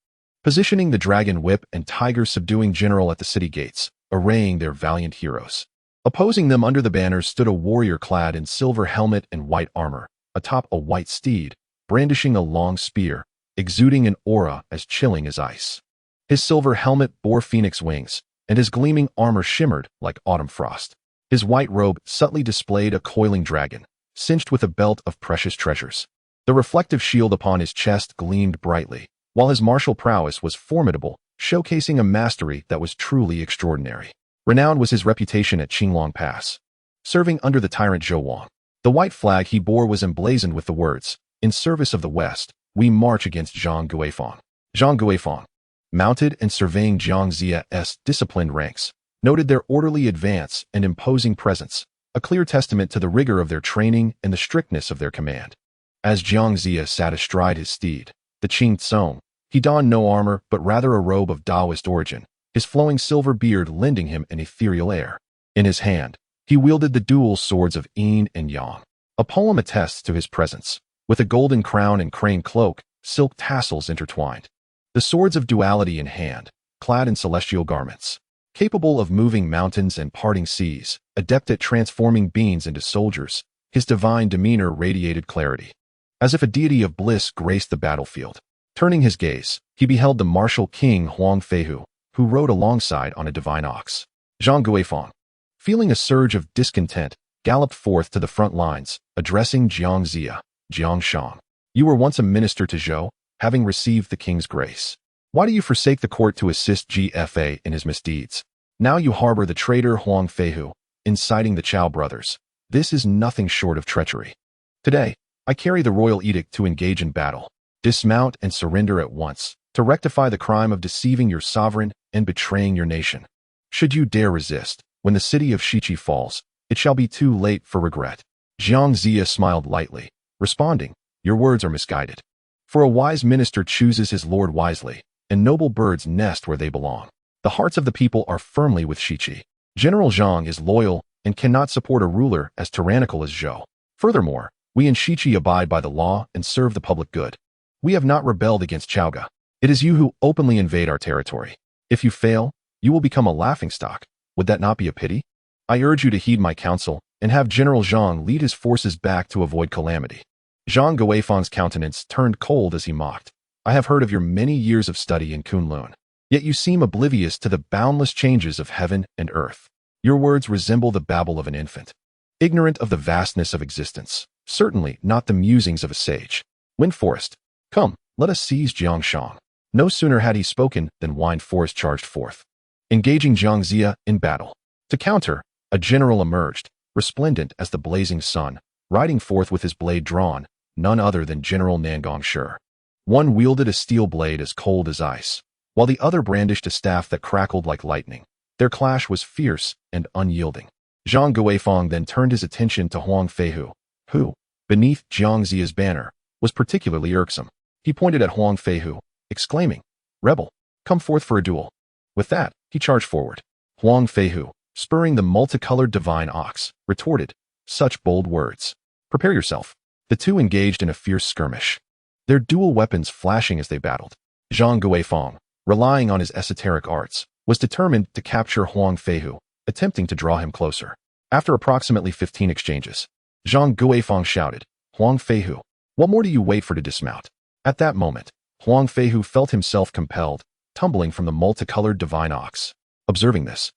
positioning the dragon whip and tiger subduing general at the city gates, arraying their valiant heroes. Opposing them under the banners stood a warrior clad in silver helmet and white armor, atop a white steed, brandishing a long spear, exuding an aura as chilling as ice. His silver helmet bore phoenix wings, and his gleaming armor shimmered like autumn frost. His white robe subtly displayed a coiling dragon, cinched with a belt of precious treasures. The reflective shield upon his chest gleamed brightly, while his martial prowess was formidable, showcasing a mastery that was truly extraordinary. Renowned was his reputation at Chentang Pass, serving under the tyrant Zhou Wang. The white flag he bore was emblazoned with the words, "In service of the West, we march against Zhang Guifang." Zhang Guifang, mounted and surveying Jiang Ziya's disciplined ranks, noted their orderly advance and imposing presence, a clear testament to the rigor of their training and the strictness of their command. As Jiang Ziya sat astride his steed, the Qing Tsong, he donned no armor but rather a robe of Taoist origin, his flowing silver beard lending him an ethereal air. In his hand, he wielded the dual swords of Yin and Yang. A poem attests to his presence, with a golden crown and crane cloak, silk tassels intertwined. The swords of duality in hand, clad in celestial garments, capable of moving mountains and parting seas, adept at transforming beings into soldiers, his divine demeanor radiated clarity, as if a deity of bliss graced the battlefield. Turning his gaze, he beheld the martial king Huang Feihu, who rode alongside on a divine ox. Zhang Guifang, feeling a surge of discontent, galloped forth to the front lines, addressing Jiang Ziya. "Jiang Shang, you were once a minister to Zhou, having received the king's grace. Why do you forsake the court to assist GFA in his misdeeds? Now you harbor the traitor Huang Feihu, inciting the Chao brothers. This is nothing short of treachery. Today, I carry the royal edict to engage in battle. Dismount and surrender at once, to rectify the crime of deceiving your sovereign and betraying your nation. Should you dare resist, when the city of Shiqi falls, it shall be too late for regret." Jiang Ziya smiled lightly, responding, "Your words are misguided. For a wise minister chooses his lord wisely, and noble birds nest where they belong. The hearts of the people are firmly with Shiqi. General Zhang is loyal and cannot support a ruler as tyrannical as Zhou. Furthermore, we in Shiqi abide by the law and serve the public good. We have not rebelled against Chaoga. It is you who openly invade our territory. If you fail, you will become a laughingstock. Would that not be a pity? I urge you to heed my counsel and have General Zhang lead his forces back to avoid calamity." Zhang Guifang's countenance turned cold as he mocked. "I have heard of your many years of study in Kunlun, yet you seem oblivious to the boundless changes of heaven and earth. Your words resemble the babble of an infant, ignorant of the vastness of existence, certainly not the musings of a sage. Wind Forest, come, let us seize Jiang Shang." No sooner had he spoken than Wind Forest charged forth. engaging Jiang Zia in battle. To counter, a general emerged, resplendent as the blazing sun, riding forth with his blade drawn, none other than General Nangong Shi. One wielded a steel blade as cold as ice, while the other brandished a staff that crackled like lightning. Their clash was fierce and unyielding. Zhang Guifang then turned his attention to Huang Feihu, who, beneath Jiang Zia's banner, was particularly irksome. He pointed at Huang Feihu, exclaiming, "Rebel, come forth for a duel." With that, he charged forward. Huang Feihu, spurring the multicolored divine ox, retorted, "Such bold words. Prepare yourself." The two engaged in a fierce skirmish, their dual weapons flashing as they battled. Zhang Guifang, relying on his esoteric arts, was determined to capture Huang Feihu, attempting to draw him closer. After approximately 15 exchanges, Zhang Guifang shouted, "Huang Feihu, what more do you wait for to dismount?" At that moment, Huang Feihu felt himself compelled, tumbling from the multicolored divine ox. Observing this,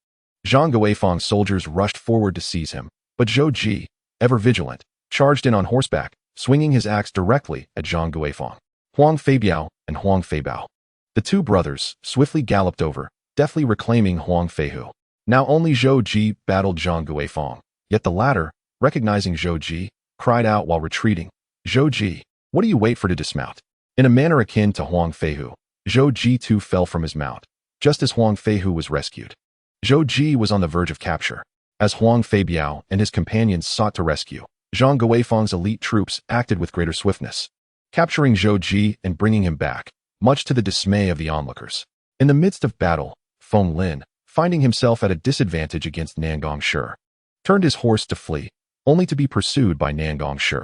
Zhang Guifang's soldiers rushed forward to seize him, but Zhou Ji, ever vigilant, charged in on horseback, swinging his axe directly at Zhang Guifang. Huang Feibiao and Huang Feibao. The two brothers swiftly galloped over, deftly reclaiming Huang Feihu. Now only Zhou Ji battled Zhang Guifang, yet the latter, recognizing Zhou Ji, cried out while retreating, "Zhou Ji, what do you wait for to dismount?" In a manner akin to Huang Feihu, Zhou Ji too fell from his mount, just as Huang Feihu was rescued. Zhou Ji was on the verge of capture. As Huang Feibiao and his companions sought to rescue, Zhang Guifang's elite troops acted with greater swiftness, capturing Zhou Ji and bringing him back, much to the dismay of the onlookers. In the midst of battle, Feng Lin, finding himself at a disadvantage against Nangong Shi, turned his horse to flee, only to be pursued by Nangong Shi.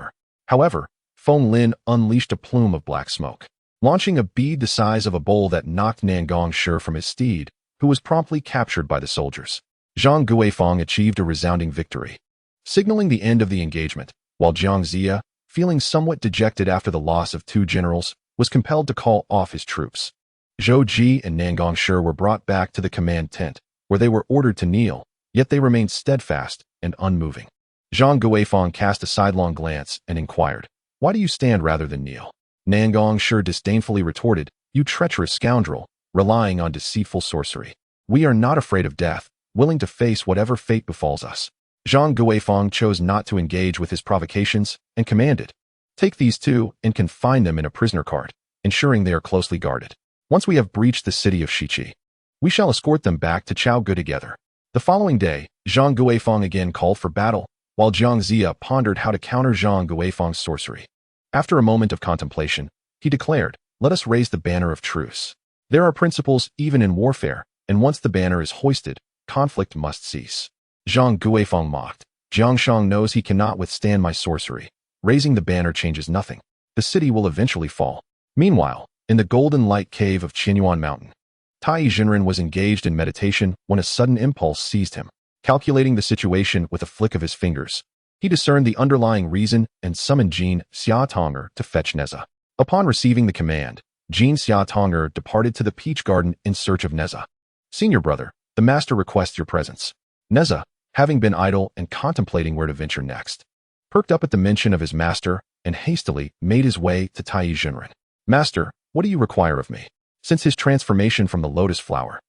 However, Feng Lin unleashed a plume of black smoke, launching a bead the size of a bowl that knocked Nangong Shi from his steed, who was promptly captured by the soldiers. Zhang Guifang achieved a resounding victory, signaling the end of the engagement, while Jiang Zia, feeling somewhat dejected after the loss of two generals, was compelled to call off his troops. Zhou Ji and Nangong Shi were brought back to the command tent, where they were ordered to kneel, yet they remained steadfast and unmoving. Zhang Guifang cast a sidelong glance and inquired, "Why do you stand rather than kneel?" Nangong Shi disdainfully retorted, "You treacherous scoundrel, relying on deceitful sorcery. We are not afraid of death, willing to face whatever fate befalls us." Zhang Guifang chose not to engage with his provocations and commanded, "Take these two and confine them in a prisoner cart, ensuring they are closely guarded. Once we have breached the city of Shiqi, we shall escort them back to Chaogu together." The following day, Zhang Guifang again called for battle, while Jiang Zia pondered how to counter Zhang Guifang's sorcery. After a moment of contemplation, he declared, "Let us raise the banner of truce. There are principles even in warfare, and once the banner is hoisted, conflict must cease." Zhang Guifang mocked, "Jiangshang knows he cannot withstand my sorcery. Raising the banner changes nothing. The city will eventually fall." Meanwhile, in the golden light cave of Qinyuan Mountain, Taiyi Jinren was engaged in meditation when a sudden impulse seized him. Calculating the situation with a flick of his fingers, he discerned the underlying reason and summoned Jin Xiaotonger to fetch Nezha. Upon receiving the command, Jin Xiaotonger departed to the peach garden in search of Nezha. "Senior brother, the master requests your presence." Nezha, having been idle and contemplating where to venture next, perked up at the mention of his master and hastily made his way to Taiyi Jinren. "Master, what do you require of me?" Since his transformation from the lotus flower,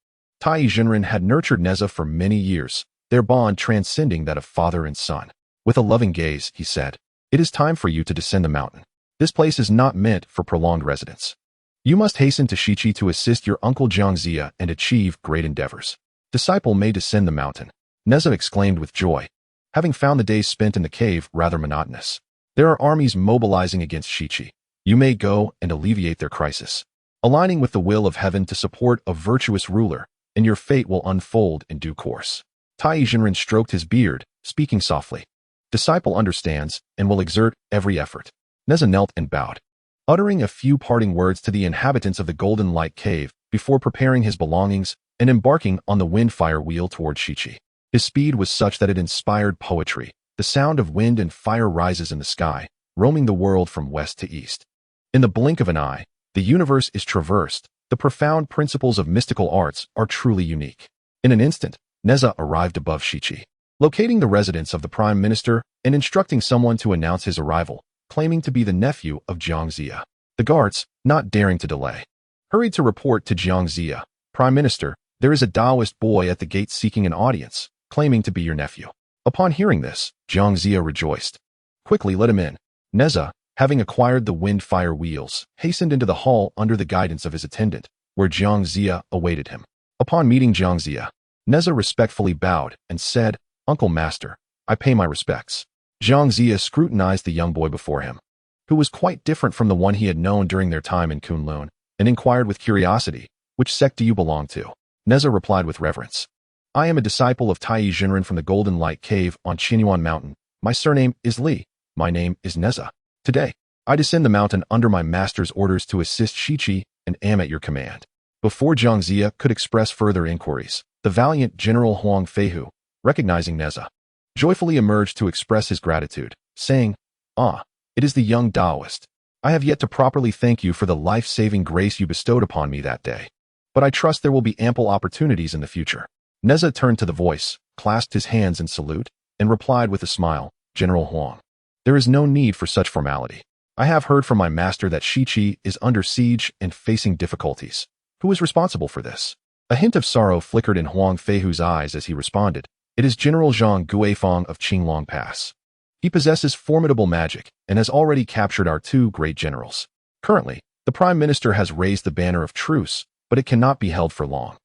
Taiyi Jinren had nurtured Nezha for many years, their bond transcending that of father and son. With a loving gaze, he said, "It is time for you to descend the mountain. This place is not meant for prolonged residence. You must hasten to Shiqi to assist your uncle Jiang Zia and achieve great endeavors." "Disciple may descend the mountain," Nezha exclaimed with joy, having found the days spent in the cave rather monotonous. "There are armies mobilizing against Shiqi. You may go and alleviate their crisis, aligning with the will of heaven to support a virtuous ruler, and your fate will unfold in due course." Taiyi Jinren stroked his beard, speaking softly. "Disciple understands and will exert every effort." Nezha knelt and bowed, uttering a few parting words to the inhabitants of the Golden Light Cave before preparing his belongings and embarking on the Windfire Wheel toward Shiqi. His speed was such that it inspired poetry. The sound of wind and fire rises in the sky, roaming the world from west to east. In the blink of an eye, the universe is traversed. The profound principles of mystical arts are truly unique. In an instant, Nezha arrived above Shiqi, locating the residence of the Prime Minister and instructing someone to announce his arrival, claiming to be the nephew of Jiang Zia. The guards, not daring to delay, hurried to report to Jiang Zia, "Prime Minister, There is a Taoist boy at the gate seeking an audience, claiming to be your nephew. Upon hearing this, Jiang Zia rejoiced. Quickly let him in. Nezha, having acquired the wind-fire wheels, hastened into the hall under the guidance of his attendant, where Jiang Zia awaited him. Upon meeting Jiang Zia, Nezha respectfully bowed and said, "Uncle Master, I pay my respects." Jiang Zia scrutinized the young boy before him, who was quite different from the one he had known during their time in Kunlun, and inquired with curiosity, "Which sect do you belong to?" Nezha replied with reverence, "I am a disciple of Taiyi Jinren from the Golden Light Cave on Qinyuan Mountain. My surname is Li. My name is Nezha. Today, I descend the mountain under my master's orders to assist Shichi and am at your command." Before Jiang Zia could express further inquiries, the valiant General Huang Feihu, recognizing Nezha, joyfully emerged to express his gratitude, saying, "Ah, it is the young Taoist. I have yet to properly thank you for the life-saving grace you bestowed upon me that day. But I trust there will be ample opportunities in the future." Nezha turned to the voice, clasped his hands in salute, and replied with a smile, "General Huang, there is no need for such formality. I have heard from my master that Shichi is under siege and facing difficulties. Who is responsible for this?" A hint of sorrow flickered in Huang Feihu's eyes as he responded, "It is General Zhang Guifang of Chentang Pass. He possesses formidable magic and has already captured our two great generals. Currently, the Prime Minister has raised the banner of truce, but it cannot be held for long."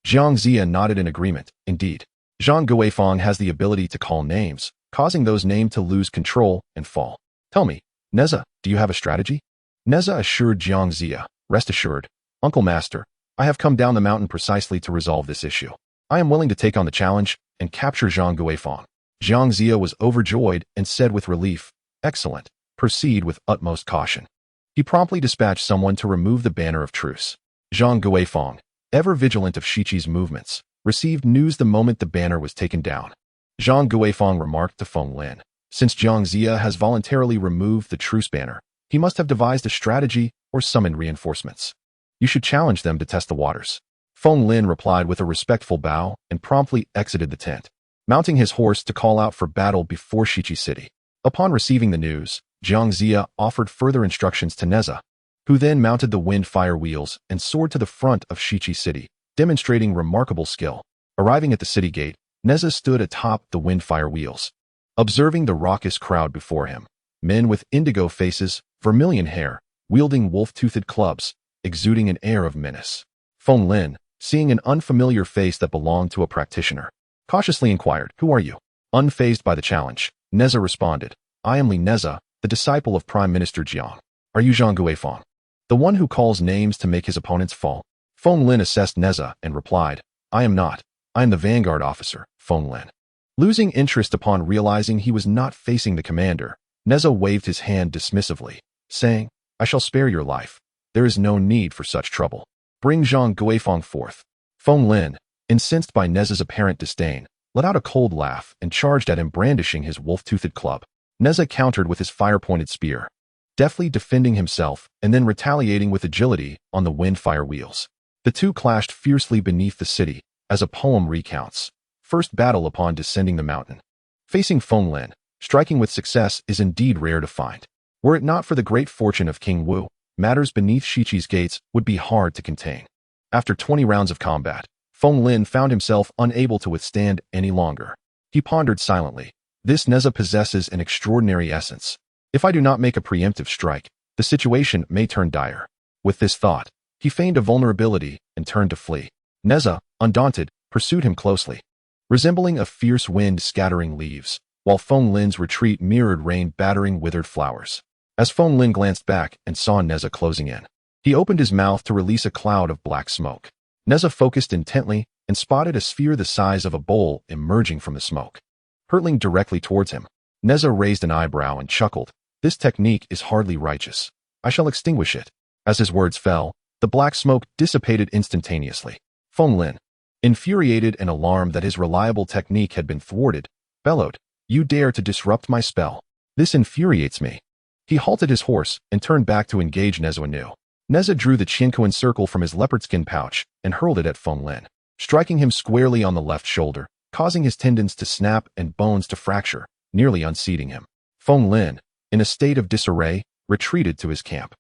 Jiang Zia nodded in agreement. Indeed, Zhang Guifang has the ability to call names, causing those named to lose control and fall. "Tell me, Nezha, do you have a strategy?" Nezha assured Jiang Zia, "Rest assured, Uncle Master, I have come down the mountain precisely to resolve this issue. I am willing to take on the challenge and capture Zhang Guifang." Jiang Zia was overjoyed and said with relief, "Excellent. Proceed with utmost caution." He promptly dispatched someone to remove the banner of truce. Zhang Guifang, ever vigilant of Shichi's movements, received news the moment the banner was taken down. Zhang Guifang remarked to Feng Lin, "Since Jiang Zia has voluntarily removed the truce banner, he must have devised a strategy or summoned reinforcements. You should challenge them to test the waters." Feng Lin replied with a respectful bow and promptly exited the tent, mounting his horse to call out for battle before Shichi City. Upon receiving the news, Jiang Zia offered further instructions to Nezha, who then mounted the wind-fire wheels and soared to the front of Shichi City, demonstrating remarkable skill. Arriving at the city gate, Nezha stood atop the wind-fire wheels, observing the raucous crowd before him. Men with indigo faces, vermilion hair, wielding wolf-toothed clubs, exuding an air of menace. Feng Lin, seeing an unfamiliar face that belonged to a practitioner, cautiously inquired, "Who are you?" Unfazed by the challenge, Nezha responded, "I am Li Nezha, the disciple of Prime Minister Jiang. Are you Zhang Guifang, the one who calls names to make his opponents fall?" Feng Lin assessed Nezha and replied, "I am not. I am the vanguard officer, Feng Lin." Losing interest upon realizing he was not facing the commander, Nezha waved his hand dismissively, saying, "I shall spare your life. There is no need for such trouble. Bring Zhang Guifang forth." Feng Lin, incensed by Nezha's apparent disdain, let out a cold laugh and charged at him brandishing his wolf-toothed club. Nezha countered with his fire-pointed spear, deftly defending himself and then retaliating with agility on the wind-fire wheels. The two clashed fiercely beneath the city, as a poem recounts. First battle upon descending the mountain. Facing Feng Lin, striking with success is indeed rare to find. Were it not for the great fortune of King Wu, matters beneath Shichi's gates would be hard to contain. After 20 rounds of combat, Feng Lin found himself unable to withstand any longer. He pondered silently. This Nezha possesses an extraordinary essence. If I do not make a preemptive strike, the situation may turn dire. With this thought, he feigned a vulnerability and turned to flee. Nezha, undaunted, pursued him closely, resembling a fierce wind scattering leaves, while Feng Lin's retreat mirrored rain battering withered flowers. As Feng Lin glanced back and saw Nezha closing in, he opened his mouth to release a cloud of black smoke. Nezha focused intently and spotted a sphere the size of a bowl emerging from the smoke, hurtling directly towards him. Nezha raised an eyebrow and chuckled. "This technique is hardly righteous. I shall extinguish it." As his words fell, the black smoke dissipated instantaneously. Feng Lin, infuriated and alarmed that his reliable technique had been thwarted, bellowed, "You dare to disrupt my spell? This infuriates me." He halted his horse and turned back to engage Nezha anew. Nezha drew the Qianquan circle from his leopard skin pouch and hurled it at Feng Lin, striking him squarely on the left shoulder, causing his tendons to snap and bones to fracture, nearly unseating him. Feng Lin, in a state of disarray, retreated to his camp.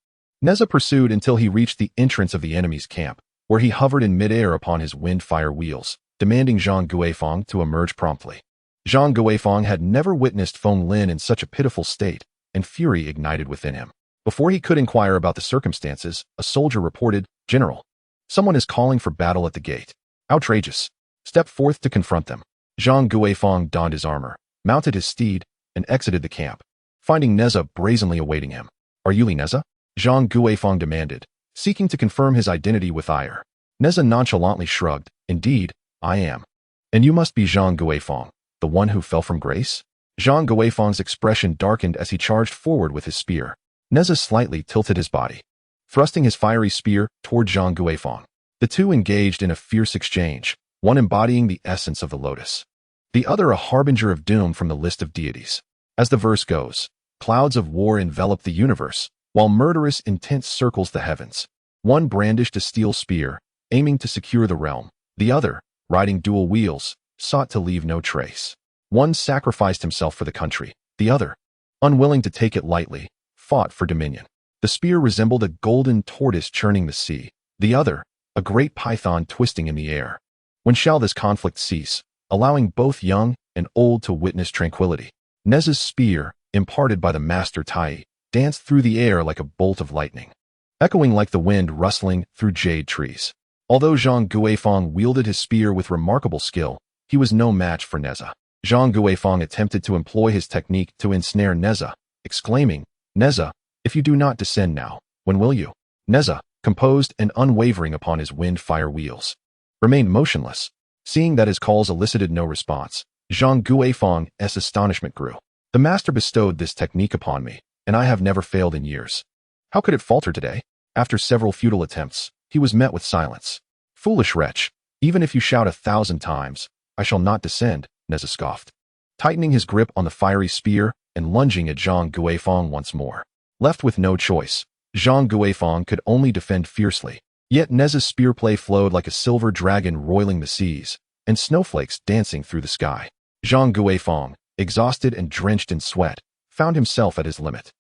Nezha pursued until he reached the entrance of the enemy's camp, where he hovered in midair upon his wind-fire wheels, demanding Zhang Guifeng to emerge promptly. Zhang Guifeng had never witnessed Feng Lin in such a pitiful state, and fury ignited within him. Before he could inquire about the circumstances, a soldier reported, "General, someone is calling for battle at the gate. Outrageous. Step forth to confront them." Zhang Guifeng donned his armor, mounted his steed, and exited the camp, finding Nezha brazenly awaiting him. "Are you Li Nezha?" Zhang Guifeng demanded, seeking to confirm his identity with ire. Nezha nonchalantly shrugged, "Indeed, I am. And you must be Zhang Guifeng, the one who fell from grace?" Zhang Guifeng's expression darkened as he charged forward with his spear. Nezha slightly tilted his body, thrusting his fiery spear toward Zhang Guifeng. The two engaged in a fierce exchange, one embodying the essence of the lotus, the other a harbinger of doom from the list of deities. As the verse goes, clouds of war envelop the universe, while murderous intent circles the heavens. One brandished a steel spear, aiming to secure the realm. The other, riding dual wheels, sought to leave no trace. One sacrificed himself for the country. The other, unwilling to take it lightly, fought for dominion. The spear resembled a golden tortoise churning the sea. The other, a great python twisting in the air. When shall this conflict cease, allowing both young and old to witness tranquility? Nezha's spear, imparted by the master Taiyi, danced through the air like a bolt of lightning, echoing like the wind rustling through jade trees. Although Zhang Guifeng wielded his spear with remarkable skill, he was no match for Nezha. Zhang Guifeng attempted to employ his technique to ensnare Nezha, exclaiming, "Nezha, if you do not descend now, when will you?" Nezha, composed and unwavering upon his wind-fire wheels, remained motionless. Seeing that his calls elicited no response, Zhang Guifeng's astonishment grew. "The master bestowed this technique upon me, and I have never failed in years. How could it falter today?" After several futile attempts, he was met with silence. "Foolish wretch, even if you shout 1,000 times, I shall not descend," Nezha scoffed, tightening his grip on the fiery spear and lunging at Zhang Guifeng once more. Left with no choice, Zhang Guifeng could only defend fiercely. Yet Nezha's spearplay flowed like a silver dragon roiling the seas, and snowflakes dancing through the sky. Zhang Guifeng, exhausted and drenched in sweat, found himself at his limit.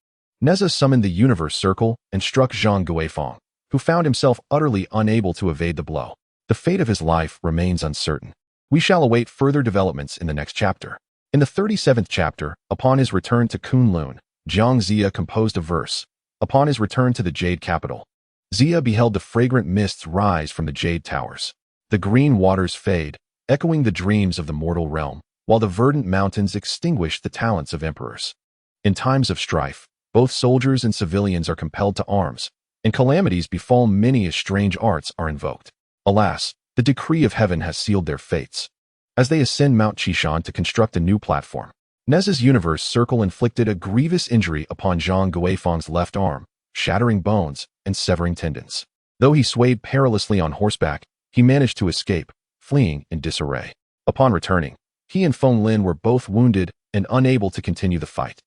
Nezha summoned the universe circle and struck Zhang Guifeng, who found himself utterly unable to evade the blow. The fate of his life remains uncertain. We shall await further developments in the next chapter. In the 37th chapter, upon his return to Kunlun, Jiang Ziya composed a verse. Upon his return to the Jade capital, Ziya beheld the fragrant mists rise from the Jade towers. The green waters fade, echoing the dreams of the mortal realm, while the verdant mountains extinguish the talents of emperors. In times of strife, both soldiers and civilians are compelled to arms, and calamities befall many as strange arts are invoked. Alas, the decree of heaven has sealed their fates. As they ascend Mount Qishan to construct a new platform, Nezha's universe circle inflicted a grievous injury upon Zhang Guifeng's left arm, shattering bones and severing tendons. Though he swayed perilously on horseback, he managed to escape, fleeing in disarray. Upon returning, he and Feng Lin were both wounded and unable to continue the fight.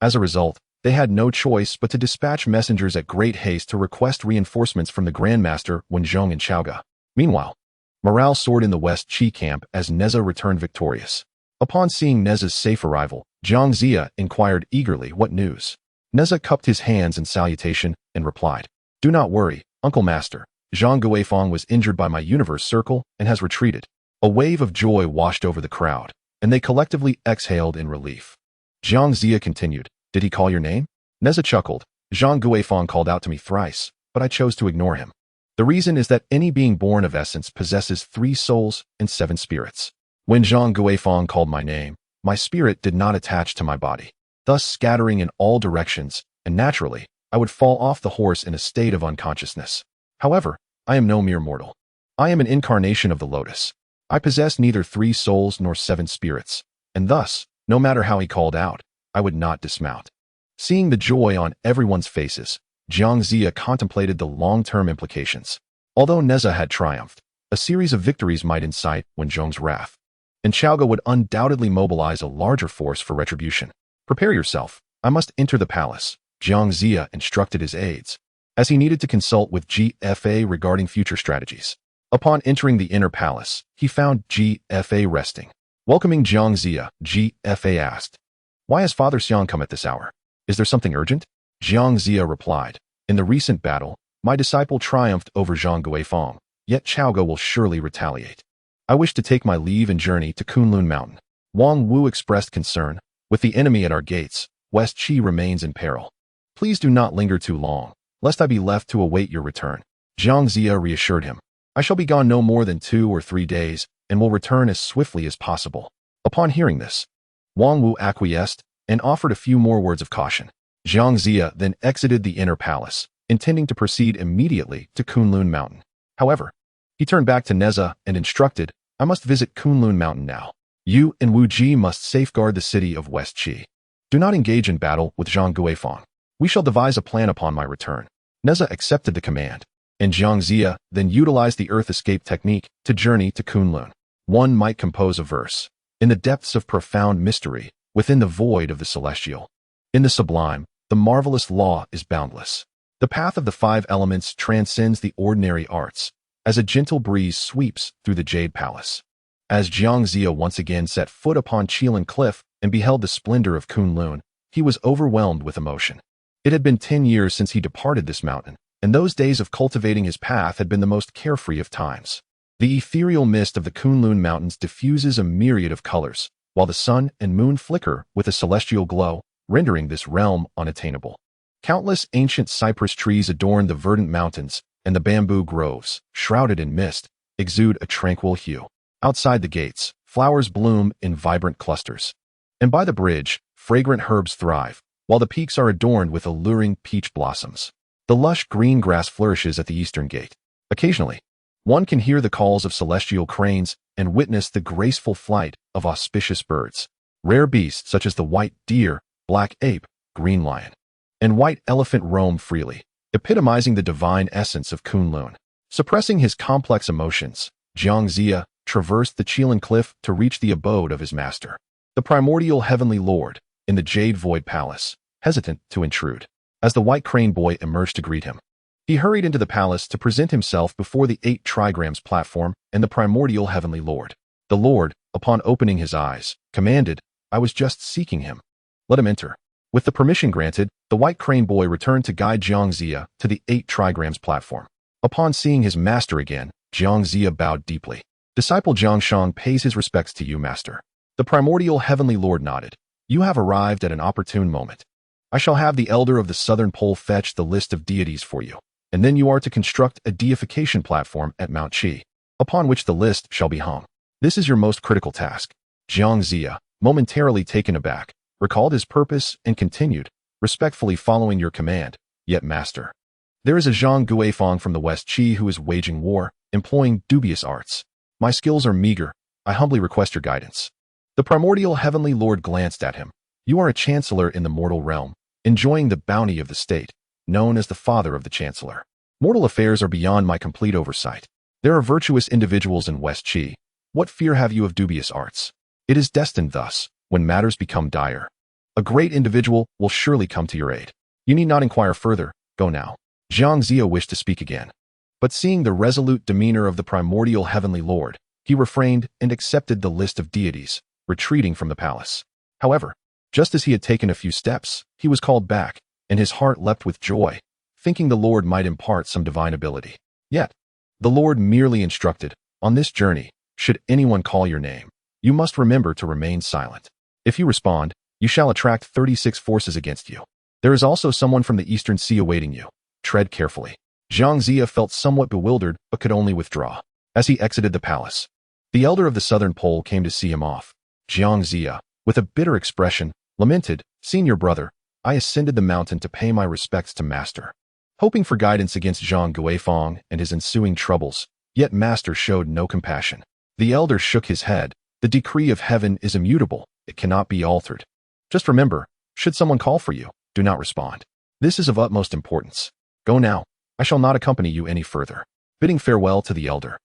As a result, they had no choice but to dispatch messengers at great haste to request reinforcements from the Grandmaster Wenzhong and Chaoga. Meanwhile, morale soared in the West Qi camp as Nezha returned victorious. Upon seeing Nezha's safe arrival, Jiang Ziya inquired eagerly what news. Nezha cupped his hands in salutation and replied, "Do not worry, Uncle Master. Zhang Guifeng was injured by my universe circle and has retreated." A wave of joy washed over the crowd, and they collectively exhaled in relief. Jiang Ziya continued, "Did he call your name?" Nezha chuckled. "Zhang Guifeng called out to me thrice, but I chose to ignore him. The reason is that any being born of essence possesses 3 souls and 7 spirits. When Zhang Guifeng called my name, my spirit did not attach to my body, thus scattering in all directions, and naturally, I would fall off the horse in a state of unconsciousness. However, I am no mere mortal. I am an incarnation of the lotus. I possess neither 3 souls nor 7 spirits, and thus, no matter how he called out, I would not dismount." Seeing the joy on everyone's faces, Jiang Ziya contemplated the long-term implications. Although Nezha had triumphed, a series of victories might incite Wenzhong's wrath, and Chaoga would undoubtedly mobilize a larger force for retribution. "Prepare yourself. I must enter the palace," Jiang Ziya instructed his aides, as he needed to consult with GFA regarding future strategies. Upon entering the inner palace, he found GFA resting. Welcoming Jiang Ziya, GFA asked, "Why has Father Xiang come at this hour? Is there something urgent?" Jiang Ziya replied, "In the recent battle, my disciple triumphed over Zhang Guifeng, yet Chaogo will surely retaliate. I wish to take my leave and journey to Kunlun Mountain. Wang Wu expressed concern. With the enemy at our gates, West Qi remains in peril. Please do not linger too long, lest I be left to await your return. Jiang Zia reassured him. I shall be gone no more than 2 or 3 days, and will return as swiftly as possible. Upon hearing this, Wang Wu acquiesced and offered a few more words of caution. Jiang Zia then exited the inner palace, intending to proceed immediately to Kunlun Mountain. However, he turned back to Nezha and instructed, I must visit Kunlun Mountain now. You and Wu Ji must safeguard the city of West Qi. Do not engage in battle with Zhang Guifang. We shall devise a plan upon my return. Nezha accepted the command, and Jiang Zia then utilized the earth escape technique to journey to Kunlun. One might compose a verse. In the depths of profound mystery, within the void of the celestial. In the sublime, the marvelous law is boundless. The path of the 5 elements transcends the ordinary arts, as a gentle breeze sweeps through the Jade Palace. As Jiang Zia once again set foot upon Qilin Cliff and beheld the splendor of Kunlun, he was overwhelmed with emotion. It had been 10 years since he departed this mountain, and those days of cultivating his path had been the most carefree of times. The ethereal mist of the Kunlun Mountains diffuses a myriad of colors, while the sun and moon flicker with a celestial glow, rendering this realm unattainable. Countless ancient cypress trees adorn the verdant mountains, and the bamboo groves, shrouded in mist, exude a tranquil hue. Outside the gates, flowers bloom in vibrant clusters. And by the bridge, fragrant herbs thrive, while the peaks are adorned with alluring peach blossoms. The lush green grass flourishes at the eastern gate. Occasionally, one can hear the calls of celestial cranes and witness the graceful flight of auspicious birds. Rare beasts such as the white deer, black ape, green lion, and white elephant roam freely, epitomizing the divine essence of Kunlun. Suppressing his complex emotions, Jiang Zia traversed the Qilin Cliff to reach the abode of his master, the primordial heavenly lord, in the Jade Void Palace, hesitant to intrude. As the white crane boy emerged to greet him, he hurried into the palace to present himself before the 8 trigrams platform and the primordial heavenly lord. The lord, upon opening his eyes, commanded, I was just seeking him. Let him enter. With the permission granted, the white crane boy returned to guide Jiang Zia to the 8 trigrams platform. Upon seeing his master again, Jiang Zia bowed deeply. Disciple Jiang Shang pays his respects to you, master. The primordial heavenly lord nodded. You have arrived at an opportune moment. I shall have the elder of the southern pole fetch the list of deities for you, and then you are to construct a deification platform at Mount Qi, upon which the list shall be hung. This is your most critical task. Jiang Zia, momentarily taken aback, recalled his purpose and continued, respectfully following your command, yet master. There is a Zhang Guifang from the West Qi who is waging war, employing dubious arts. My skills are meager. I humbly request your guidance. The primordial heavenly lord glanced at him. You are a chancellor in the mortal realm, enjoying the bounty of the state, known as the father of the chancellor. Mortal affairs are beyond my complete oversight. There are virtuous individuals in West Qi. What fear have you of dubious arts? It is destined thus, when matters become dire. A great individual will surely come to your aid. You need not inquire further. Go now. Jiang Zia wished to speak again, but seeing the resolute demeanor of the primordial heavenly lord, he refrained and accepted the list of deities, retreating from the palace. However, just as he had taken a few steps, he was called back, and his heart leapt with joy, thinking the Lord might impart some divine ability. Yet, the Lord merely instructed, on this journey, should anyone call your name, you must remember to remain silent. If you respond, you shall attract 36 forces against you. There is also someone from the Eastern Sea awaiting you. Tread carefully. Jiang Zia felt somewhat bewildered but could only withdraw. As he exited the palace, the elder of the southern pole came to see him off. Jiang Zia, with a bitter expression, lamented, Senior brother, I ascended the mountain to pay my respects to master, hoping for guidance against Zhang Guifang and his ensuing troubles, yet master showed no compassion. The elder shook his head. The decree of heaven is immutable. It cannot be altered. Just remember, should someone call for you, do not respond. This is of utmost importance. Go now. I shall not accompany you any further. Bidding farewell to the elder,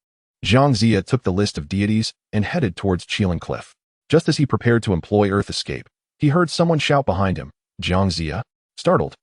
Jiang Zia took the list of deities and headed towards Qilin Cliff. Just as he prepared to employ Earth Escape, he heard someone shout behind him. Jiang Zia? Startled,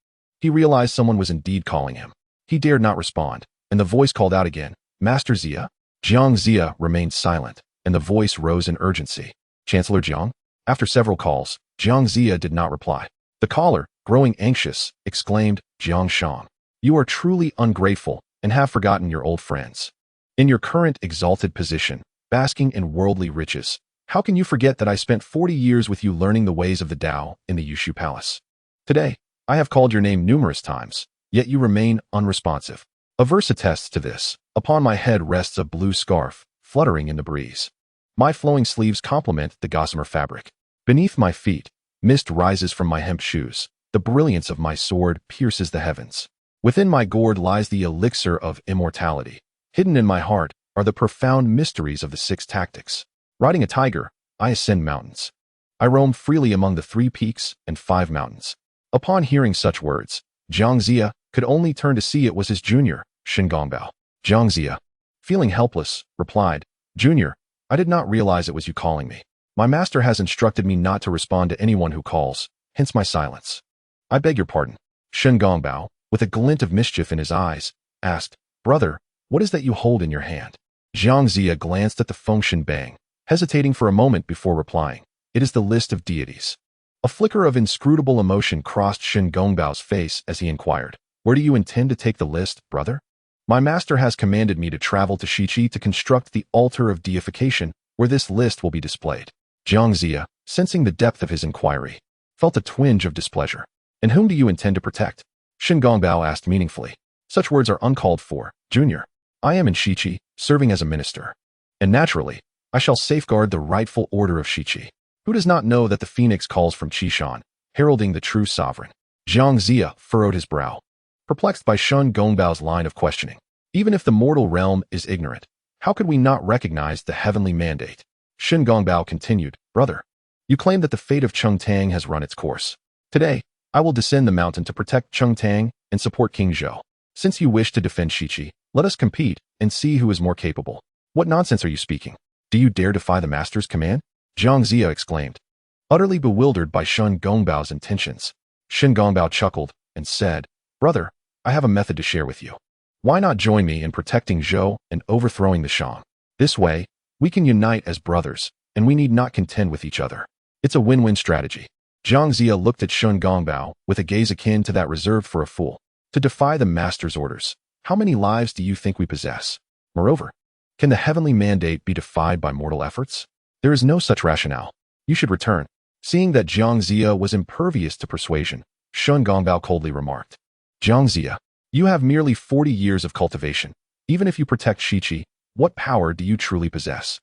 he realized someone was indeed calling him. He dared not respond, and the voice called out again, Master Zia? Jiang Zia remained silent, and the voice rose in urgency. Chancellor Jiang? After several calls, Jiang Zia did not reply. The caller, growing anxious, exclaimed, Jiang Shang, you are truly ungrateful and have forgotten your old friends. In your current exalted position, basking in worldly riches, how can you forget that I spent 40 years with you learning the ways of the Tao in the Yushu Palace? Today, I have called your name numerous times, yet you remain unresponsive. A verse attests to this. Upon my head rests a blue scarf, fluttering in the breeze. My flowing sleeves complement the gossamer fabric. Beneath my feet, mist rises from my hemp shoes. The brilliance of my sword pierces the heavens. Within my gourd lies the elixir of immortality. Hidden in my heart are the profound mysteries of the 6 tactics. Riding a tiger, I ascend mountains. I roam freely among the 3 peaks and 5 mountains. Upon hearing such words, Jiang Zia could only turn to see it was his junior, Shen Gongbao. Jiang Zia, feeling helpless, replied, Junior, I did not realize it was you calling me. My master has instructed me not to respond to anyone who calls, hence my silence. I beg your pardon. Shen Gongbao, with a glint of mischief in his eyes, asked, Brother, what is that you hold in your hand? Jiang Zia glanced at the Fengshen Bang, hesitating for a moment before replying. It is the list of deities. A flicker of inscrutable emotion crossed Shen Gongbao's face as he inquired, Where do you intend to take the list, brother? My master has commanded me to travel to Shiqi to construct the altar of deification where this list will be displayed. Jiang Zia, sensing the depth of his inquiry, felt a twinge of displeasure. And whom do you intend to protect? Shen Gongbao asked meaningfully. Such words are uncalled for, Junior. I am in Shiqi, serving as a minister. And naturally, I shall safeguard the rightful order of Shiqi. Who does not know that the phoenix calls from Qishan, heralding the true sovereign? Jiang Zia furrowed his brow, perplexed by Shen Gongbao's line of questioning. Even if the mortal realm is ignorant, how could we not recognize the heavenly mandate? Shen Gongbao continued, Brother, you claim that the fate of Chentang has run its course. Today, I will descend the mountain to protect Chentang and support King Zhou. Since you wish to defend Shiqi, let us compete and see who is more capable. What nonsense are you speaking? Do you dare defy the master's command? Jiang Zia exclaimed, utterly bewildered by Shen Gongbao's intentions. Shen Gongbao chuckled and said, Brother, I have a method to share with you. Why not join me in protecting Zhou and overthrowing the Shang? This way, we can unite as brothers, and we need not contend with each other. It's a win-win strategy. Jiang Zia looked at Shen Gongbao with a gaze akin to that reserved for a fool. To defy the master's orders, how many lives do you think we possess? Moreover, can the heavenly mandate be defied by mortal efforts? There is no such rationale. You should return. Seeing that Jiang Zia was impervious to persuasion, Shen Gongbao coldly remarked, Jiang Zia, you have merely 40 years of cultivation. Even if you protect Shiqi, what power do you truly possess?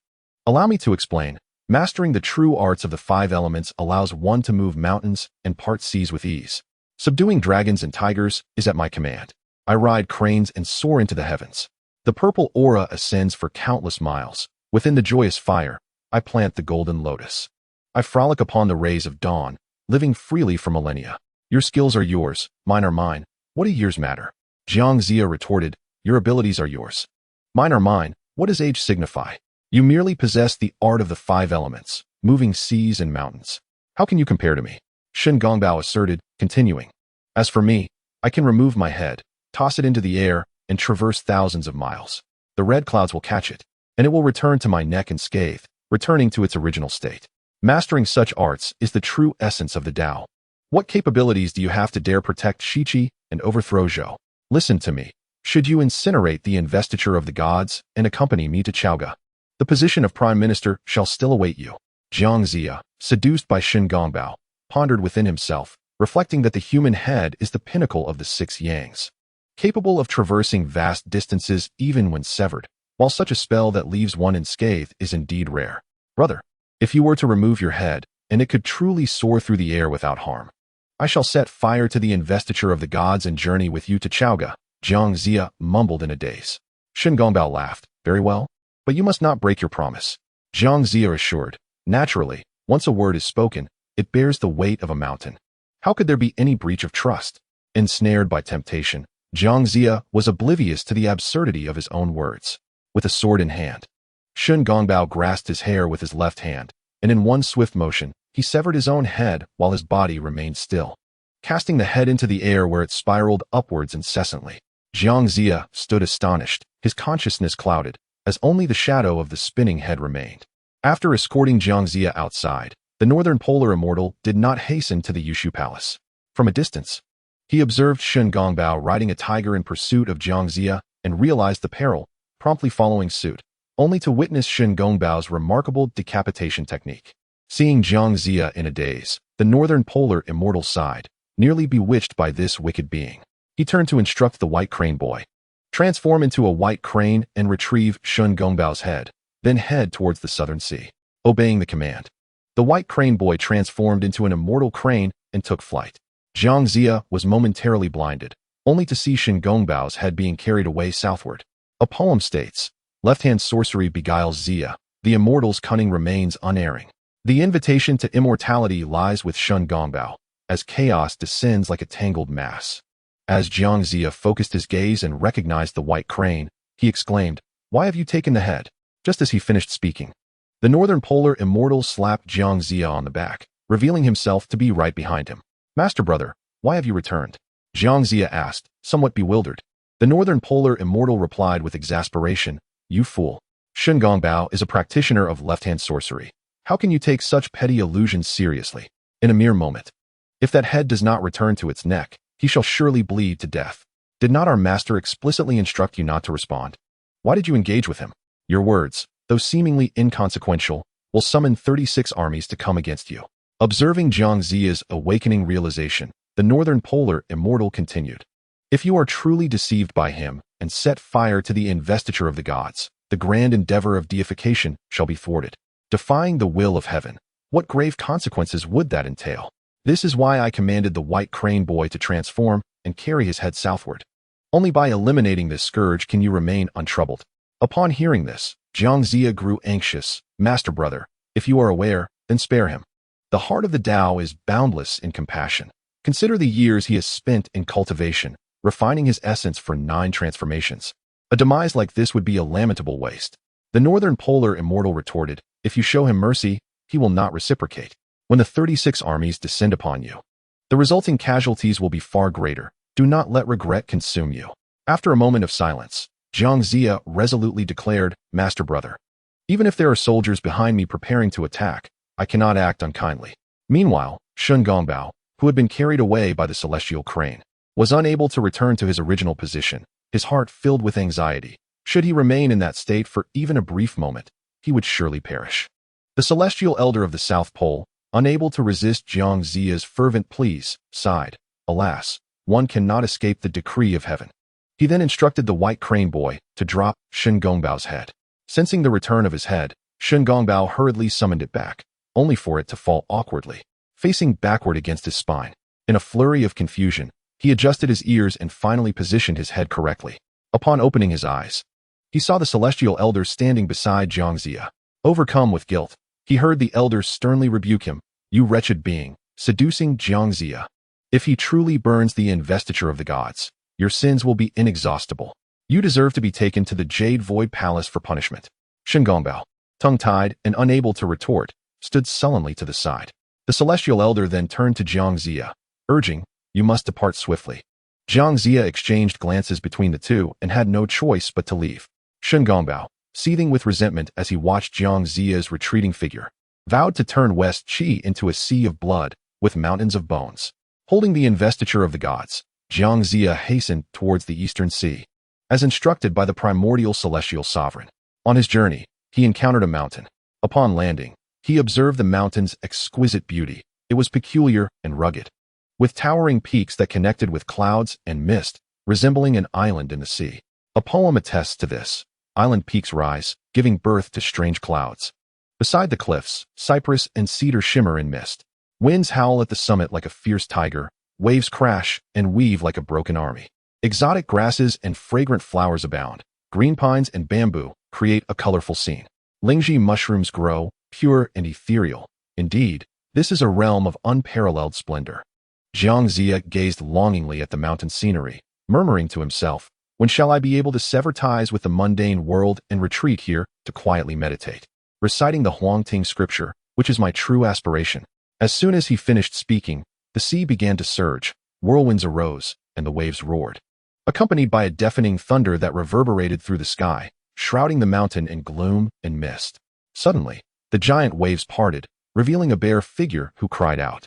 Allow me to explain. Mastering the true arts of the 5 elements allows one to move mountains and part seas with ease. Subduing dragons and tigers is at my command. I ride cranes and soar into the heavens. The purple aura ascends for countless miles. Within the joyous fire, I plant the golden lotus. I frolic upon the rays of dawn, living freely for millennia. Your skills are yours, mine are mine. What do years matter? Jiang Zia retorted, Your abilities are yours. Mine are mine. What does age signify? You merely possess the art of the 5 elements, moving seas and mountains. How can you compare to me? Shen Gongbao asserted, continuing. As for me, I can remove my head, toss it into the air, and traverse thousands of miles. The red clouds will catch it, and it will return to my neck unscathed, returning to its original state. Mastering such arts is the true essence of the Tao. What capabilities do you have to dare protect Shiqi and overthrow Zhou? Listen to me. Should you incinerate the investiture of the gods and accompany me to Chaoga, the position of prime minister shall still await you. Jiang Zia, seduced by Shen Gongbao, pondered within himself, reflecting that the human head is the pinnacle of the 6 yangs, capable of traversing vast distances even when severed, while such a spell that leaves one unscathed is indeed rare. Brother, if you were to remove your head, and it could truly soar through the air without harm, I shall set fire to the investiture of the gods and journey with you to Chaoga. Jiang Zia mumbled in a daze. Shen Gongbao laughed. Very well, but you must not break your promise. Jiang Zia assured. Naturally, once a word is spoken, it bears the weight of a mountain. How could there be any breach of trust? Ensnared by temptation, Jiang Zia was oblivious to the absurdity of his own words. With a sword in hand, Shen Gongbao grasped his hair with his left hand, and in one swift motion, he severed his own head while his body remained still, casting the head into the air where it spiraled upwards incessantly. Jiang Zia stood astonished, his consciousness clouded, as only the shadow of the spinning head remained. After escorting Jiang Zia outside, the northern polar immortal did not hasten to the Yushu Palace. From a distance, he observed Shen Gongbao riding a tiger in pursuit of Jiang Zia and realized the peril, promptly following suit, only to witness Shen Gongbao's remarkable decapitation technique. Seeing Jiang Ziya in a daze, the northern polar immortal sighed, nearly bewitched by this wicked being. He turned to instruct the white crane boy. Transform into a white crane and retrieve Shen Gongbao's head, then head towards the southern sea. Obeying the command, the white crane boy transformed into an immortal crane and took flight. Jiang Ziya was momentarily blinded, only to see Shen Gongbao's head being carried away southward. A poem states, "Left-hand sorcery beguiles Ziya, the immortal's cunning remains unerring." The invitation to immortality lies with Shen Gongbao, as chaos descends like a tangled mass. As Jiang Ziya focused his gaze and recognized the white crane, he exclaimed, "Why have you taken the head?" Just as he finished speaking, the northern polar immortal slapped Jiang Ziya on the back, revealing himself to be right behind him. "Master brother, why have you returned?" Jiang Ziya asked, somewhat bewildered. The northern polar immortal replied with exasperation, "You fool. Shen Gongbao is a practitioner of left-hand sorcery. How can you take such petty illusions seriously? In a mere moment, if that head does not return to its neck, he shall surely bleed to death. Did not our master explicitly instruct you not to respond? Why did you engage with him? Your words, though seemingly inconsequential, will summon 36 armies to come against you." Observing Jiang Ziya's awakening realization, the northern polar immortal continued, "If you are truly deceived by him and set fire to the investiture of the gods, the grand endeavor of deification shall be thwarted. Defying the will of heaven, what grave consequences would that entail? This is why I commanded the white crane boy to transform and carry his head southward. Only by eliminating this scourge can you remain untroubled." Upon hearing this, Jiang Ziya grew anxious. "Master brother, if you are aware, then spare him. The heart of the Tao is boundless in compassion. Consider the years he has spent in cultivation, refining his essence for 9 transformations. A demise like this would be a lamentable waste." The northern polar immortal retorted, "If you show him mercy, he will not reciprocate. When the 36 armies descend upon you, the resulting casualties will be far greater. Do not let regret consume you." After a moment of silence, Jiang Ziya resolutely declared, "Master brother, even if there are soldiers behind me preparing to attack, I cannot act unkindly." Meanwhile, Shen Gongbao, who had been carried away by the celestial crane, was unable to return to his original position, his heart filled with anxiety. Should he remain in that state for even a brief moment, he would surely perish. The celestial elder of the South Pole, unable to resist Jiang Ziya's fervent pleas, sighed, "Alas, one cannot escape the decree of heaven." He then instructed the white crane boy to drop Shen Gongbao's head. Sensing the return of his head, Shen Gongbao hurriedly summoned it back, only for it to fall awkwardly, facing backward against his spine. In a flurry of confusion, he adjusted his ears and finally positioned his head correctly. Upon opening his eyes, he saw the celestial elder standing beside Jiang Ziya. Overcome with guilt, he heard the elder sternly rebuke him, "You wretched being, seducing Jiang Ziya. If he truly burns the investiture of the gods, your sins will be inexhaustible. You deserve to be taken to the Jade Void Palace for punishment." Shen Gongbao, tongue-tied and unable to retort, stood sullenly to the side. The celestial elder then turned to Jiang Ziya, urging, "You must depart swiftly." Jiang Ziya exchanged glances between the two and had no choice but to leave. Shen Gongbao, seething with resentment as he watched Jiang Ziya's retreating figure, vowed to turn West Qi into a sea of blood with mountains of bones. Holding the investiture of the gods, Jiang Ziya hastened towards the eastern sea, as instructed by the primordial celestial sovereign. On his journey, he encountered a mountain. Upon landing, he observed the mountain's exquisite beauty. It was peculiar and rugged, with towering peaks that connected with clouds and mist, resembling an island in the sea. A poem attests to this. Island peaks rise, giving birth to strange clouds. Beside the cliffs, cypress and cedar shimmer in mist. Winds howl at the summit like a fierce tiger. Waves crash and weave like a broken army. Exotic grasses and fragrant flowers abound. Green pines and bamboo create a colorful scene. Lingji mushrooms grow, pure and ethereal. Indeed, this is a realm of unparalleled splendor. Jiang Ziya gazed longingly at the mountain scenery, murmuring to himself, "When shall I be able to sever ties with the mundane world and retreat here to quietly meditate, reciting the Huangting scripture, which is my true aspiration?" As soon as he finished speaking, the sea began to surge, whirlwinds arose, and the waves roared, accompanied by a deafening thunder that reverberated through the sky, shrouding the mountain in gloom and mist. Suddenly, the giant waves parted, revealing a bare figure who cried out,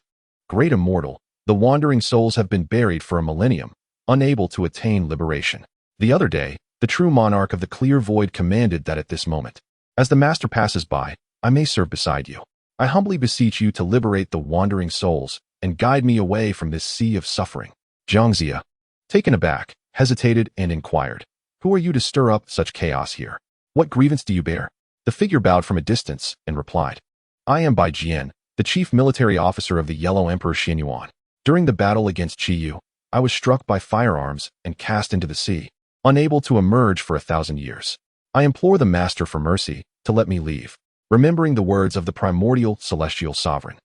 "Great immortal, the wandering souls have been buried for a millennium, unable to attain liberation. The other day, The true monarch of the clear void commanded that at this moment, as the master passes by, I may serve beside you. I humbly beseech you to liberate the wandering souls and guide me away from this sea of suffering. Jiangxia, taken aback, hesitated and inquired, who are you to stir up such chaos here? What grievance do you bear? The figure bowed from a distance and replied, I am Bai Jian, the chief military officer of the Yellow Emperor Xinyuan. During the battle against Qiyu, I was struck by firearms and cast into the sea, unable to emerge for 1,000 years. I implore the master for mercy to let me leave, remembering the words of the primordial celestial sovereign,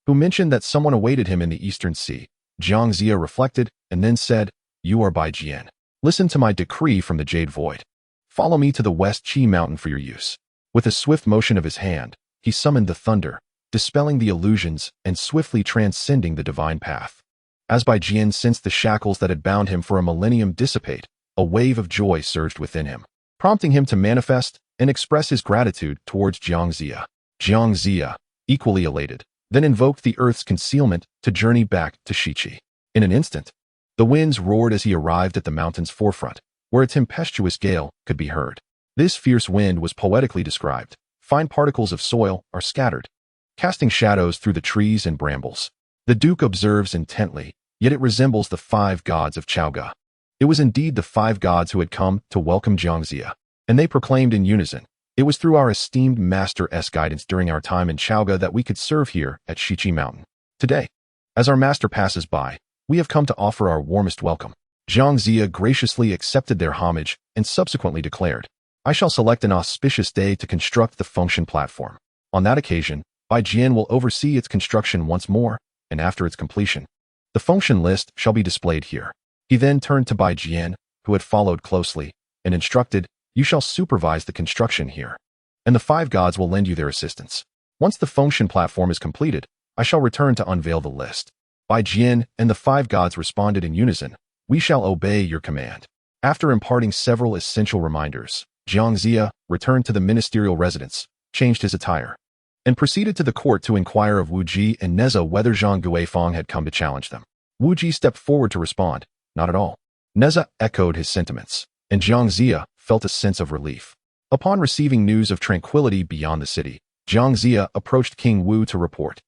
who mentioned that someone awaited him in the eastern sea. Jiangxia reflected and then said, You are Bai Jian. Listen to my decree from the Jade Void. Follow me to the West Qi Mountain for your use. With a swift motion of his hand, he summoned the thunder, dispelling the illusions and swiftly transcending the divine path. As Bai Jian sensed the shackles that had bound him for a millennium dissipate, a wave of joy surged within him, prompting him to manifest and express his gratitude towards Jiangxia. Jiangxia, equally elated, then invoked the earth's concealment to journey back to Shiqi. In an instant, the winds roared as he arrived at the mountain's forefront, where a tempestuous gale could be heard. This fierce wind was poetically described. Fine particles of soil are scattered, casting shadows through the trees and brambles. The Duke observes intently, yet it resembles the 5 gods of Chaoga. It was indeed the 5 gods who had come to welcome Jiangxia, and they proclaimed in unison, It was through our esteemed master's guidance during our time in Chaoga that we could serve here at Shiqi Mountain. Today, as our master passes by, we have come to offer our warmest welcome. Jiangxia graciously accepted their homage and subsequently declared, I shall select an auspicious day to construct the function platform. On that occasion, Bai Jian will oversee its construction once more, and after its completion, the function list shall be displayed here. He then turned to Bai Jian, who had followed closely, and instructed, You shall supervise the construction here, and the 5 gods will lend you their assistance. Once the function platform is completed, I shall return to unveil the list. Bai Jian and the 5 gods responded in unison, We shall obey your command. After imparting several essential reminders, Jiangxia returned to the ministerial residence, changed his attire, and proceeded to the court to inquire of Wu Ji and Nezha whether Zhang Guifeng had come to challenge them. Wu Ji stepped forward to respond, Not at all. Nezha echoed his sentiments, and Jiangxia felt a sense of relief. Upon receiving news of tranquility beyond the city, Jiangxia approached King Wu to report.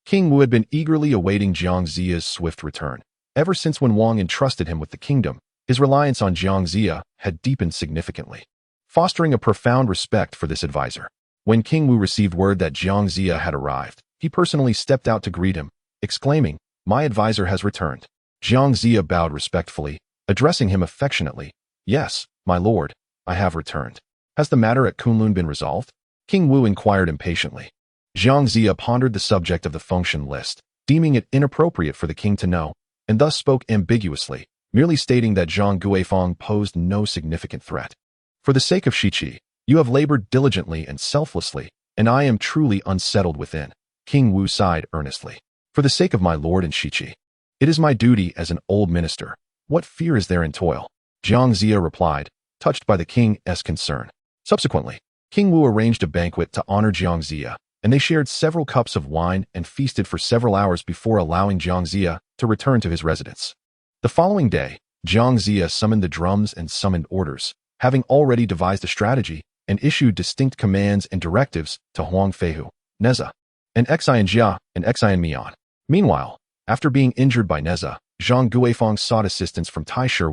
King Wu had been eagerly awaiting Jiangxia's swift return. Ever since when Wang entrusted him with the kingdom, his reliance on Jiangxia had deepened significantly, fostering a profound respect for this advisor. When King Wu received word that Jiangxia had arrived, he personally stepped out to greet him, exclaiming, My advisor has returned. Jiangxia bowed respectfully, addressing him affectionately. Yes, my lord, I have returned. Has the matter at Kunlun been resolved? King Wu inquired impatiently. Jiangxia pondered the subject of the function list, deeming it inappropriate for the king to know, and thus spoke ambiguously, merely stating that Zhang Guifeng posed no significant threat. For the sake of Shiqi, you have labored diligently and selflessly, and I am truly unsettled within. King Wu sighed earnestly. For the sake of my lord and Shiqi, it is my duty as an old minister. What fear is there in toil? Jiangxia replied, touched by the king's concern. Subsequently, King Wu arranged a banquet to honor Jiangxia, and they shared several cups of wine and feasted for several hours before allowing Jiangxia to return to his residence. The following day, Jiangxia summoned the drums and summoned orders, having already devised a strategy and issued distinct commands and directives to Huang Feihu, Nezha, and Xian Jia and Xian Mian. Meanwhile, after being injured by Nezha, Zhang Guifeng sought assistance from Tai Shi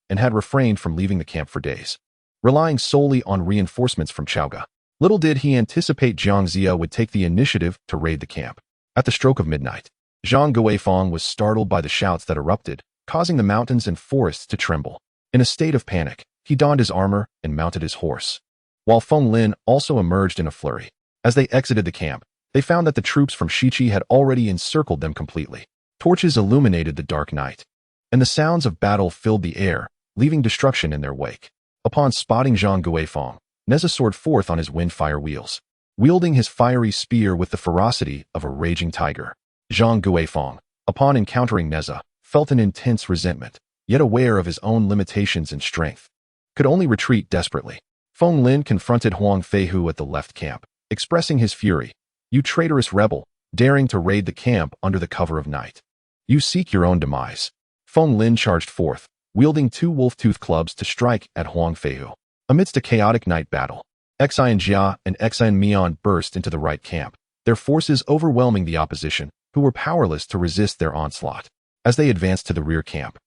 and had refrained from leaving the camp for days, relying solely on reinforcements from Chaoga. Little did he anticipate Jiangxia would take the initiative to raid the camp. At the stroke of midnight, Zhang Guifeng was startled by the shouts that erupted, causing the mountains and forests to tremble. In a state of panic, he donned his armor and mounted his horse, while Feng Lin also emerged in a flurry. As they exited the camp, they found that the troops from Shiqi had already encircled them completely. Torches illuminated the dark night, and the sounds of battle filled the air, leaving destruction in their wake. Upon spotting Zhang Guifeng, Nezha soared forth on his wind-fire wheels, wielding his fiery spear with the ferocity of a raging tiger. Zhang Guifeng, upon encountering Nezha, felt an intense resentment, yet aware of his own limitations and strength, could only retreat desperately. Feng Lin confronted Huang Feihu at the left camp, expressing his fury. You traitorous rebel, daring to raid the camp under the cover of night. You seek your own demise. Feng Lin charged forth, wielding 2 wolf-tooth clubs to strike at Huang Feihu. Amidst a chaotic night battle, Xian Jia and Xian Mian burst into the right camp, their forces overwhelming the opposition, who were powerless to resist their onslaught. As they advanced to the rear camp,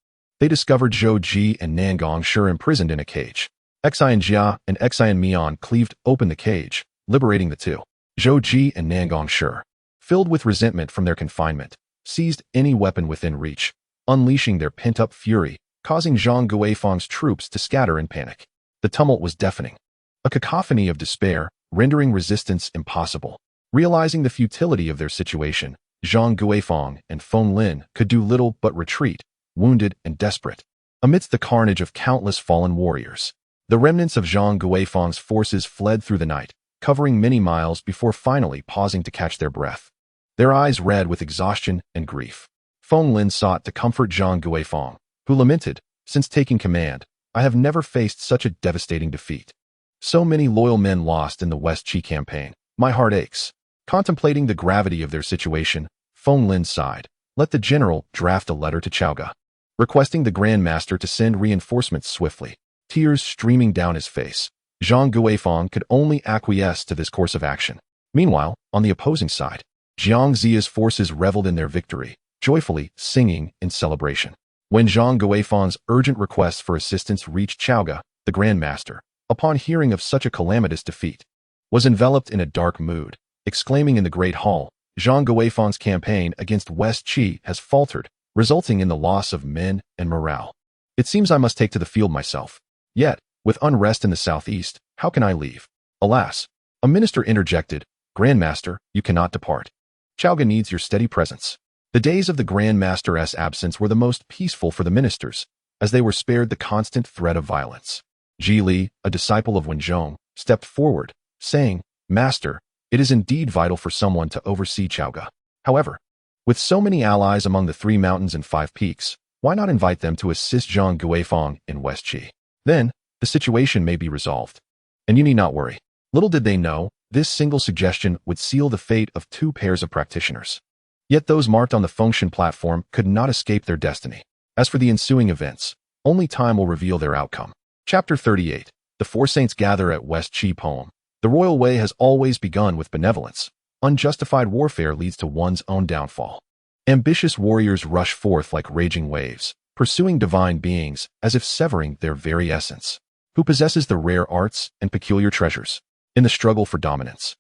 they discovered Zhou Ji and Nangong Shi imprisoned in a cage. Xian Jia and Xian Mian cleaved open the cage, liberating the two. Zhou Ji and Nangong Shi, filled with resentment from their confinement, seized any weapon within reach, unleashing their pent-up fury, causing Zhang Guifang's troops to scatter in panic. The tumult was deafening, a cacophony of despair, rendering resistance impossible. Realizing the futility of their situation, Zhang Guifang and Feng Lin could do little but retreat, wounded and desperate. Amidst the carnage of countless fallen warriors, the remnants of Zhang Guifang's forces fled through the night, covering many miles before finally pausing to catch their breath. Their eyes red with exhaustion and grief. Feng Lin sought to comfort Zhang Guifang, who lamented, "Since taking command, I have never faced such a devastating defeat. So many loyal men lost in the West Qi campaign. My heart aches." Contemplating the gravity of their situation, Feng Lin sighed. Let the general draft a letter to Chaoga, requesting the Grand Master to send reinforcements swiftly. Tears streaming down his face, Zhang Guifang could only acquiesce to this course of action. Meanwhile, on the opposing side, Jiang Ziya's forces reveled in their victory, joyfully singing in celebration. When Zhang Guifang's urgent requests for assistance reached Chaoga, the Grand Master, upon hearing of such a calamitous defeat, was enveloped in a dark mood, exclaiming in the Great Hall, Zhang Guifang's campaign against West Qi has faltered, resulting in the loss of men and morale. It seems I must take to the field myself. Yet, with unrest in the southeast, how can I leave? Alas, a minister interjected, Grand Master, you cannot depart. Chaoga needs your steady presence. The days of the Grand Master's absence were the most peaceful for the ministers, as they were spared the constant threat of violence. Ji Li, a disciple of Wenzhong, stepped forward, saying, Master, it is indeed vital for someone to oversee Chaoga. However, with so many allies among the 3 mountains and 5 peaks, why not invite them to assist Zhang Guifang in West Qi? Then, the situation may be resolved. And you need not worry. Little did they know, this single suggestion would seal the fate of 2 pairs of practitioners. Yet those marked on the Fengshan platform could not escape their destiny. As for the ensuing events, only time will reveal their outcome. Chapter 38. The 4 Saints Gather at West Qi Poem. The royal way has always begun with benevolence. Unjustified warfare leads to one's own downfall. Ambitious warriors rush forth like raging waves, pursuing divine beings as if severing their very essence. Who possesses the rare arts and peculiar treasures? In the struggle for dominance.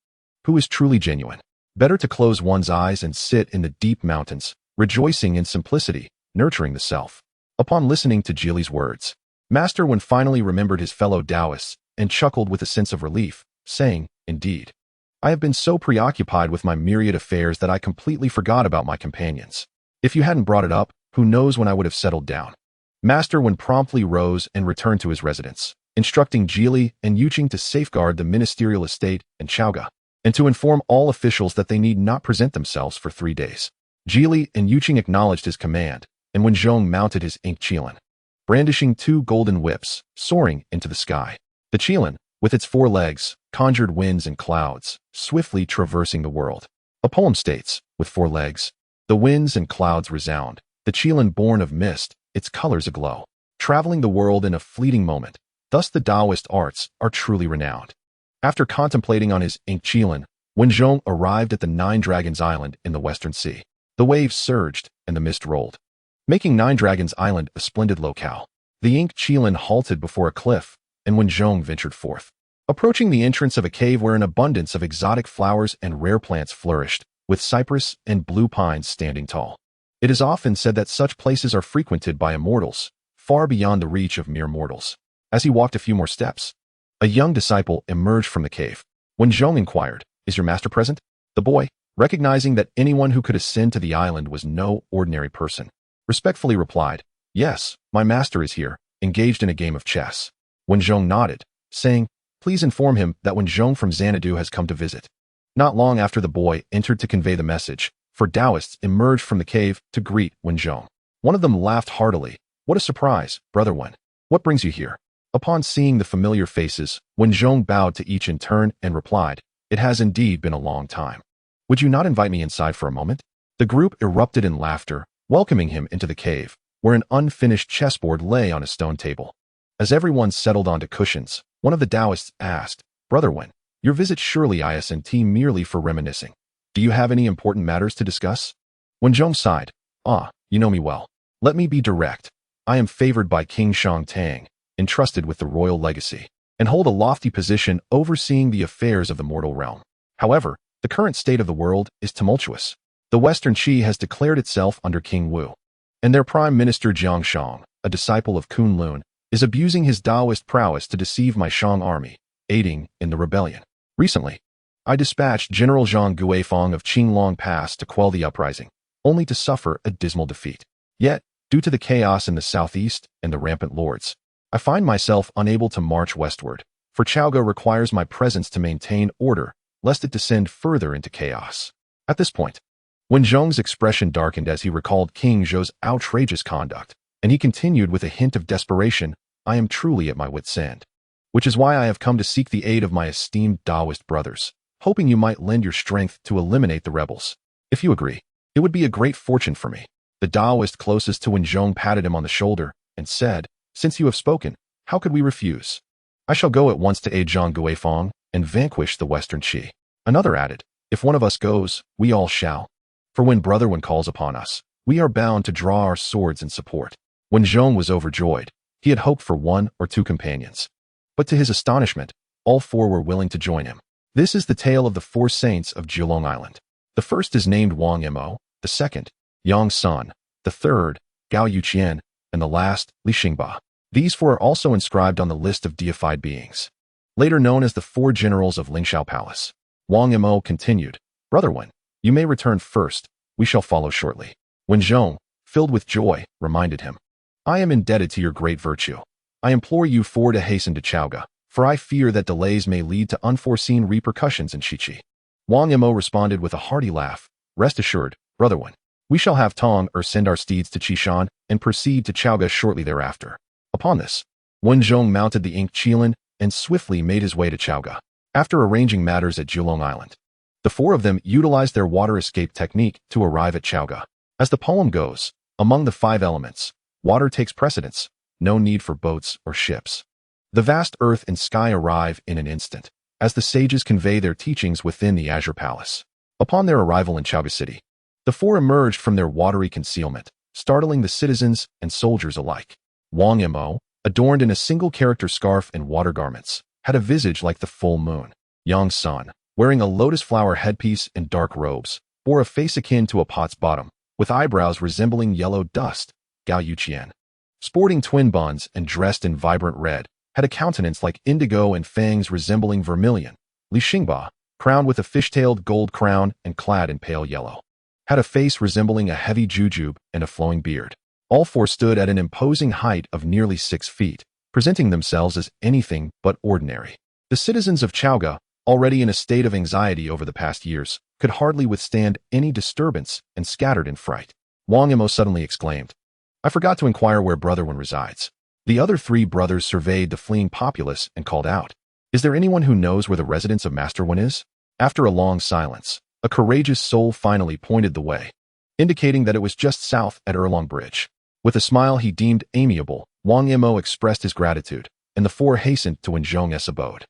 Who is truly genuine? Better to close one's eyes and sit in the deep mountains, rejoicing in simplicity, nurturing the self. Upon listening to Jili's words, Master Wen finally remembered his fellow Taoists and chuckled with a sense of relief, saying, Indeed, I have been so preoccupied with my myriad affairs that I completely forgot about my companions. If you hadn't brought it up, who knows when I would have settled down. Master Wen promptly rose and returned to his residence, instructing Jili and Yuqing to safeguard the ministerial estate and Chaoga, and to inform all officials that they need not present themselves for 3 days. Jili and Yuqing acknowledged his command, and when Zhong mounted his ink qilin, brandishing 2 golden whips, soaring into the sky. The qilin, with its 4 legs, conjured winds and clouds, swiftly traversing the world. A poem states, with 4 legs, the winds and clouds resound, the qilin born of mist, its colors aglow, traveling the world in a fleeting moment. Thus the Taoist arts are truly renowned. After contemplating on his ink qilin, when Zhong arrived at the 9 Dragons Island in the Western Sea, the waves surged and the mist rolled, making 9 Dragons Island a splendid locale. The ink qilin halted before a cliff, and when Zhong ventured forth, approaching the entrance of a cave where an abundance of exotic flowers and rare plants flourished, with cypress and blue pines standing tall. It is often said that such places are frequented by immortals, far beyond the reach of mere mortals. As he walked a few more steps, a young disciple emerged from the cave. When Zhong inquired, Is your master present? The boy, recognizing that anyone who could ascend to the island was no ordinary person, respectfully replied, Yes, my master is here, engaged in a game of chess. When Zhong nodded, saying, Please inform him that when Zhong from Xanadu has come to visit. Not long after the boy entered to convey the message, 4 Taoists emerged from the cave to greet Wen Zhong. One of them laughed heartily. What a surprise, Brother Wen. What brings you here? Upon seeing the familiar faces, Wen Zhong bowed to each in turn and replied, It has indeed been a long time. Would you not invite me inside for a moment? The group erupted in laughter, welcoming him into the cave, where an unfinished chessboard lay on a stone table. As everyone settled onto cushions, one of the Taoists asked, "Brother Wen, your visit surely isn't merely for reminiscing. Do you have any important matters to discuss?" Wenzhong sighed. "Ah, you know me well. Let me be direct. I am favored by King Shangtang, entrusted with the royal legacy, and hold a lofty position overseeing the affairs of the mortal realm. However, the current state of the world is tumultuous. The Western Qi has declared itself under King Wu, and their Prime Minister Jiang Shang, a disciple of Kunlun, is abusing his Taoist prowess to deceive my Shang army, aiding in the rebellion. Recently, I dispatched General Zhang Guifeng of Chentang Pass to quell the uprising, only to suffer a dismal defeat. Yet, due to the chaos in the southeast and the rampant lords, I find myself unable to march westward, for Chaoga requires my presence to maintain order, lest it descend further into chaos. At this point, Wenzhong's expression darkened as he recalled King Zhou's outrageous conduct, and he continued with a hint of desperation, "I am truly at my wit's end, which is why I have come to seek the aid of my esteemed Taoist brothers, hoping you might lend your strength to eliminate the rebels. If you agree, it would be a great fortune for me." The Taoist closest to Wenzhong patted him on the shoulder and said, "Since you have spoken, how could we refuse? I shall go at once to aid Zhang Guifeng and vanquish the Western Qi." Another added, "If one of us goes, we all shall. For when Brother Wen calls upon us, we are bound to draw our swords in support." Wenzhong was overjoyed. He had hoped for 1 or 2 companions. But to his astonishment, all 4 were willing to join him. This is the tale of the 4 saints of Jiulong Island. The first is named Wang Mo, the second, Yang San, the third, Gao Yuqian, and the last, Li Xingba. These 4 are also inscribed on the list of deified beings, later known as the 4 generals of Lingxiao Palace. Wang Mo continued, "Brother Wen, you may return first, we shall follow shortly." Wenzhong, filled with joy, reminded him, "I am indebted to your great virtue. I implore you 4 to hasten to Chaoga, for I fear that delays may lead to unforeseen repercussions in Shiqi." Wang Mo responded with a hearty laugh, "Rest assured, Brother Wen, we shall have Tong send our steeds to Qishan and proceed to Chaoga shortly thereafter." Upon this, Wenzhong mounted the ink Qilin and swiftly made his way to Chaoga. After arranging matters at Jiulong Island, the 4 of them utilized their water escape technique to arrive at Chaoga. As the poem goes, among the 5 elements, water takes precedence, no need for boats or ships. The vast earth and sky arrive in an instant, as the sages convey their teachings within the Azure Palace. Upon their arrival in Chaoga City, the 4 emerged from their watery concealment, startling the citizens and soldiers alike. Wang Mo, adorned in a single-character scarf and water garments, had a visage like the full moon. Yang San, wearing a lotus flower headpiece and dark robes, bore a face akin to a pot's bottom, with eyebrows resembling yellow dust. Gao Yuqian, sporting twin buns and dressed in vibrant red, had a countenance like indigo and fangs resembling vermilion. Li Xingba, crowned with a fish-tailed gold crown and clad in pale yellow, had a face resembling a heavy jujube and a flowing beard. All 4 stood at an imposing height of nearly 6 feet, presenting themselves as anything but ordinary. The citizens of Chaoga, already in a state of anxiety over the past years, could hardly withstand any disturbance and scattered in fright. Wang Mo suddenly exclaimed, "I forgot to inquire where Brother Wen resides." The other 3 brothers surveyed the fleeing populace and called out, "Is there anyone who knows where the residence of Master Wen is?" After a long silence, a courageous soul finally pointed the way, indicating that it was just south at Erlong Bridge. With a smile he deemed amiable, Wang Mo expressed his gratitude, and the 4 hastened to Wenzhong's abode.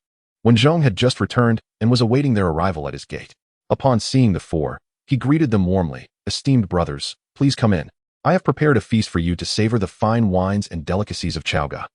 Wenzhong had just returned and was awaiting their arrival at his gate. Upon seeing the 4, he greeted them warmly, "Esteemed brothers, please come in. I have prepared a feast for you to savor the fine wines and delicacies of Chaoga."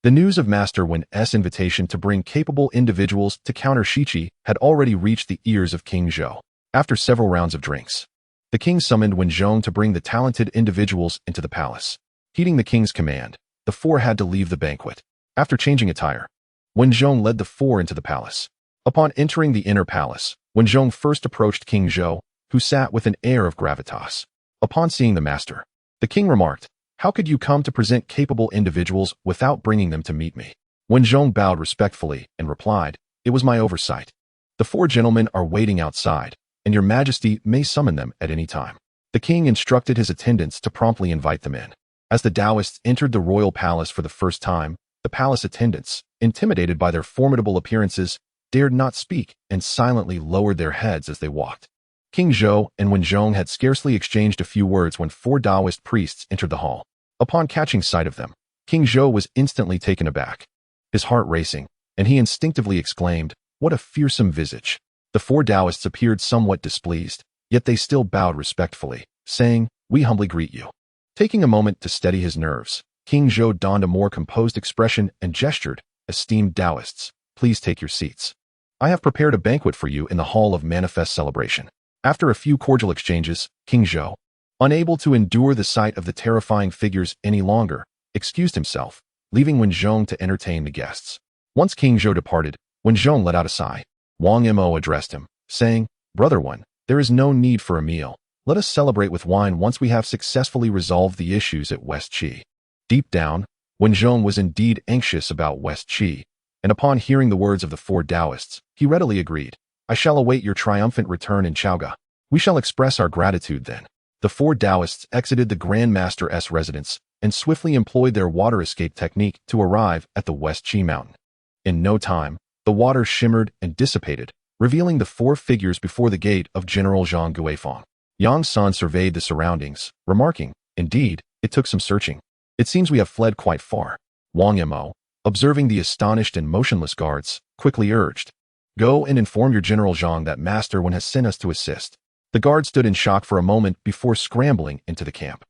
The news of Master Wen's invitation to bring capable individuals to counter Shiqi had already reached the ears of King Zhou. After several rounds of drinks, the king summoned Wenzhong to bring the talented individuals into the palace. Heeding the king's command, the 4 had to leave the banquet. After changing attire, Wenzhong led the 4 into the palace. Upon entering the inner palace, Wenzhong first approached King Zhou, who sat with an air of gravitas. Upon seeing the master, the king remarked, "How could you come to present capable individuals without bringing them to meet me?" Wenzhong bowed respectfully and replied, "It was my oversight. The 4 gentlemen are waiting outside, and your majesty may summon them at any time." The king instructed his attendants to promptly invite them in. As the Taoists entered the royal palace for the first time, the palace attendants, intimidated by their formidable appearances, dared not speak and silently lowered their heads as they walked. King Zhou and Wenzhong had scarcely exchanged a few words when 4 Taoist priests entered the hall. Upon catching sight of them, King Zhou was instantly taken aback, his heart racing, and he instinctively exclaimed, "What a fearsome visage!" The four Taoists appeared somewhat displeased, yet they still bowed respectfully, saying, "We humbly greet you." Taking a moment to steady his nerves, King Zhou donned a more composed expression and gestured, "Esteemed Taoists, please take your seats. I have prepared a banquet for you in the Hall of Manifest Celebration." After a few cordial exchanges, King Zhou, unable to endure the sight of the terrifying figures any longer, excused himself, leaving Wen Zhong to entertain the guests. Once King Zhou departed, Wen Zhong let out a sigh. Wang Mo addressed him, saying, "Brother Wen, there is no need for a meal. Let us celebrate with wine once we have successfully resolved the issues at West Qi." Deep down, Wen Zhong was indeed anxious about West Qi, and upon hearing the words of the four Taoists, he readily agreed. "I shall await your triumphant return in Chaoga. We shall express our gratitude then." The four Taoists exited the Grand Master's residence and swiftly employed their water escape technique to arrive at the West Qi mountain. In no time, the water shimmered and dissipated, revealing the four figures before the gate of General Zhang Guifang. Yang San surveyed the surroundings, remarking, "Indeed, it took some searching. It seems we have fled quite far." Wang Mo, observing the astonished and motionless guards, quickly urged, "Go and inform your General Zhang that Master Wen has sent us to assist." The guard stood in shock for a moment before scrambling into the camp.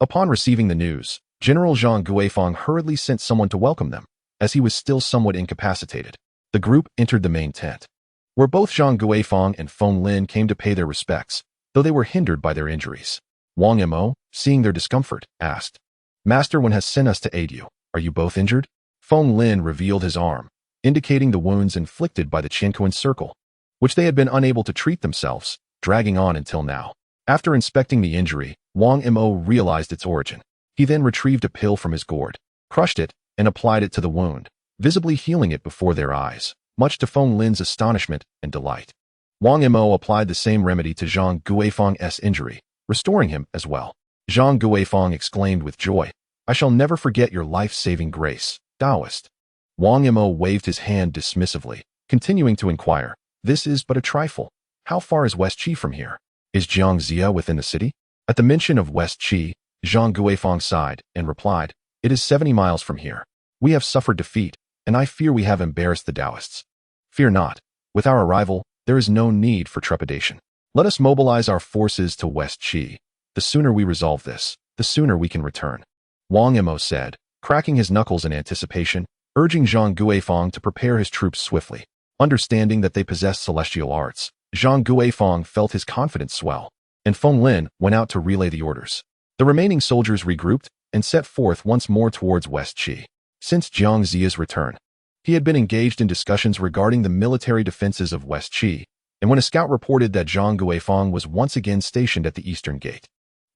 Upon receiving the news, General Zhang Guifang hurriedly sent someone to welcome them, as he was still somewhat incapacitated. The group entered the main tent, where both Zhang Guifang and Feng Lin came to pay their respects, though they were hindered by their injuries. Wang Mo, seeing their discomfort, asked, "Master Wen has sent us to aid you. Are you both injured?" Feng Lin revealed his arm, indicating the wounds inflicted by the Qianquan circle, which they had been unable to treat themselves, dragging on until now. After inspecting the injury, Wang Mo realized its origin. He then retrieved a pill from his gourd, crushed it, and applied it to the wound, visibly healing it before their eyes, much to Feng Lin's astonishment and delight. Wang Mo applied the same remedy to Zhang Guifang's injury, restoring him as well. Zhang Guifang exclaimed with joy, "I shall never forget your life-saving grace, Taoist." Wang Mo waved his hand dismissively, continuing to inquire, "This is but a trifle. How far is West Qi from here? Is Jiangxia within the city?" At the mention of West Qi, Zhang Guifang sighed and replied, "It is 70 miles from here. We have suffered defeat, and I fear we have embarrassed the Taoists. Fear not. With our arrival, there is no need for trepidation. Let us mobilize our forces to West Qi. The sooner we resolve this, the sooner we can return." Wang Mo said, cracking his knuckles in anticipation, urging Zhang Guifang to prepare his troops swiftly. Understanding that they possessed celestial arts, Zhang Guifang felt his confidence swell, and Feng Lin went out to relay the orders. The remaining soldiers regrouped and set forth once more towards West Qi. Since Jiangxia's return, he had been engaged in discussions regarding the military defenses of West Qi, and when a scout reported that Zhang Guifang was once again stationed at the eastern gate,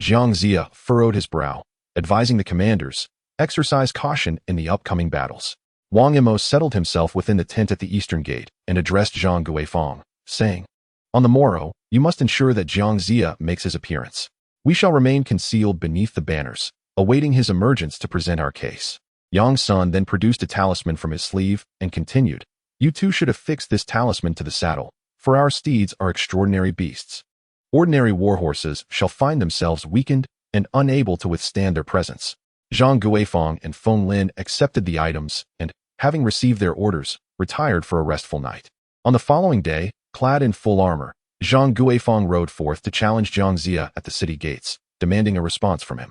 Jiangxia furrowed his brow, advising the commanders, exercise caution in the upcoming battles. Wang Mo settled himself within the tent at the eastern gate and addressed Zhang Guifang, saying, "On the morrow, you must ensure that Jiangxia makes his appearance. We shall remain concealed beneath the banners, awaiting his emergence to present our case." Yang San then produced a talisman from his sleeve and continued, "You two should affix this talisman to the saddle, for our steeds are extraordinary beasts. Ordinary war horses shall find themselves weakened and unable to withstand their presence." Zhang Guifang and Feng Lin accepted the items and, having received their orders, retired for a restful night. On the following day, clad in full armor, Zhang Guifang rode forth to challenge Jiangxia at the city gates, demanding a response from him.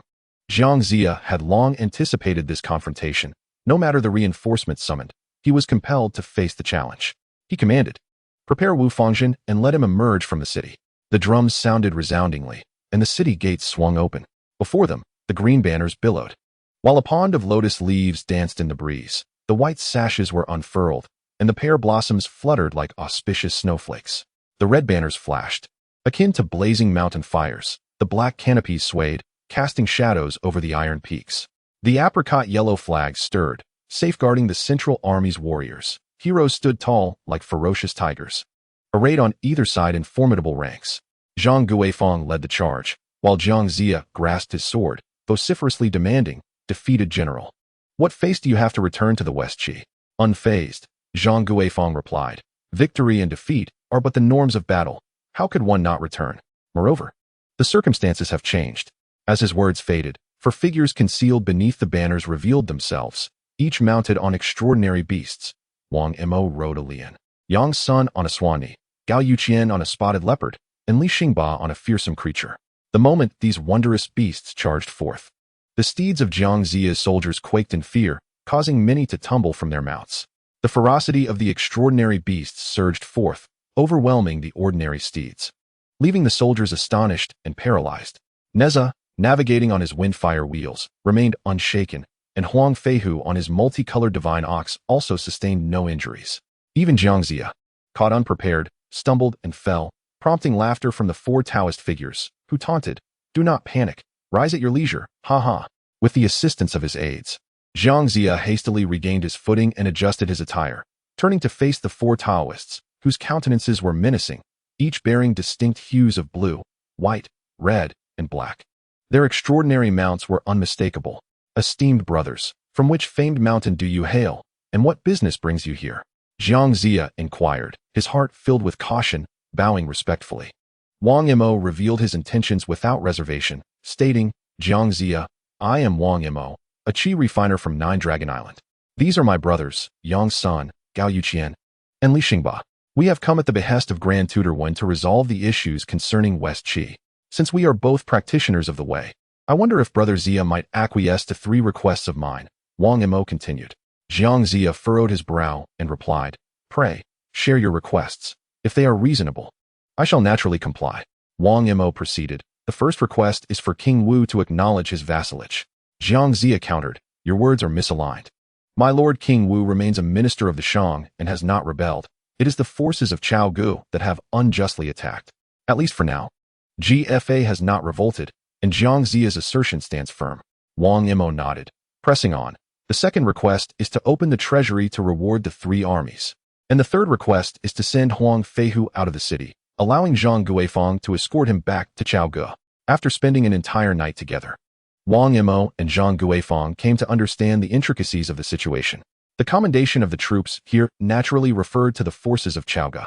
Jiangxia had long anticipated this confrontation. No matter the reinforcements summoned, he was compelled to face the challenge. He commanded, "Prepare Wu Fangjin and let him emerge from the city." The drums sounded resoundingly, and the city gates swung open. Before them, the green banners billowed, while a pond of lotus leaves danced in the breeze. The white sashes were unfurled, and the pear blossoms fluttered like auspicious snowflakes. The red banners flashed, akin to blazing mountain fires. The black canopies swayed, casting shadows over the iron peaks. The apricot yellow flag stirred, safeguarding the central army's warriors. Heroes stood tall like ferocious tigers, arrayed on either side in formidable ranks. Zhang Guifang led the charge, while Jiangxia grasped his sword, vociferously demanding, "Defeated general, what face do you have to return to the West Qi?" Unfazed, Zhang Guifang replied, "Victory and defeat are but the norms of battle. How could one not return? Moreover, the circumstances have changed." As his words faded, for figures concealed beneath the banners revealed themselves, each mounted on extraordinary beasts. Wang Mo rode a lion, Yang's son on a swanee, Gao Yuqian on a spotted leopard, and Li Xingba on a fearsome creature. The moment these wondrous beasts charged forth, the steeds of Jiang Ziya's soldiers quaked in fear, causing many to tumble from their mounts. The ferocity of the extraordinary beasts surged forth, overwhelming the ordinary steeds, leaving the soldiers astonished and paralyzed. Nezha, navigating on his windfire wheels, remained unshaken, and Huang Feihu on his multicolored divine ox also sustained no injuries. Even Jiang Ziya, caught unprepared, stumbled and fell, prompting laughter from the four Taoist figures, who taunted, "Do not panic, rise at your leisure, ha ha." With the assistance of his aides, Jiang Ziya hastily regained his footing and adjusted his attire, turning to face the four Taoists, whose countenances were menacing, each bearing distinct hues of blue, white, red, and black. Their extraordinary mounts were unmistakable. "Esteemed brothers, from which famed mountain do you hail, and what business brings you here?" Jiang Ziya inquired, his heart filled with caution, bowing respectfully. Wang Mo revealed his intentions without reservation, stating, "Jiang Ziya, I am Wang Mo, a chi refiner from Nine Dragon Island. These are my brothers, Yang's son, Gao Yuqian, and Li Xingba. We have come at the behest of Grand Tutor Wen to resolve the issues concerning West Qi. Since we are both practitioners of the way, I wonder if Brother Ziya might acquiesce to 3 requests of mine," Wang Mo continued. Jiang Ziya furrowed his brow and replied, "Pray, share your requests. If they are reasonable, I shall naturally comply." Wang Mo proceeded, "The first request is for King Wu to acknowledge his vassalage." Jiang Ziya countered, "Your words are misaligned. My lord King Wu remains a minister of the Shang and has not rebelled. It is the forces of Chao Gu that have unjustly attacked. At least for now. GFA has not revolted, and Jiang Ziya's assertion stands firm." Wang Mo nodded, pressing on. "The second request is to open the treasury to reward the 3 armies. And the third request is to send Huang Feihu out of the city, allowing Zhang Guifang to escort him back to Chao Gu, after spending an entire night together." Wang Mo and Zhang Guifang came to understand the intricacies of the situation. The commendation of the troops here naturally referred to the forces of Chao Gu.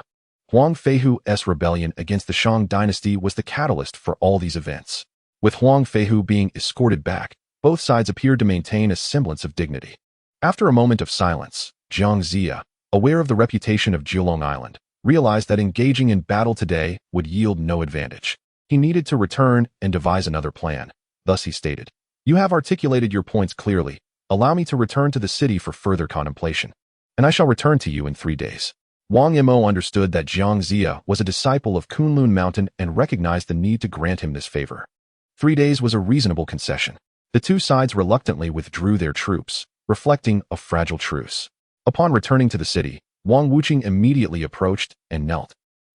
Huang Feihu's rebellion against the Shang dynasty was the catalyst for all these events. With Huang Feihu being escorted back, both sides appeared to maintain a semblance of dignity. After a moment of silence, Jiang Ziya, aware of the reputation of Jiulong Island, realized that engaging in battle today would yield no advantage. He needed to return and devise another plan. Thus he stated, "You have articulated your points clearly. Allow me to return to the city for further contemplation, and I shall return to you in 3 days." Wang Mo understood that Jiang Ziya was a disciple of Kunlun Mountain and recognized the need to grant him this favor. 3 days was a reasonable concession. The 2 sides reluctantly withdrew their troops, reflecting a fragile truce. Upon returning to the city, Wang Wuqing immediately approached and knelt,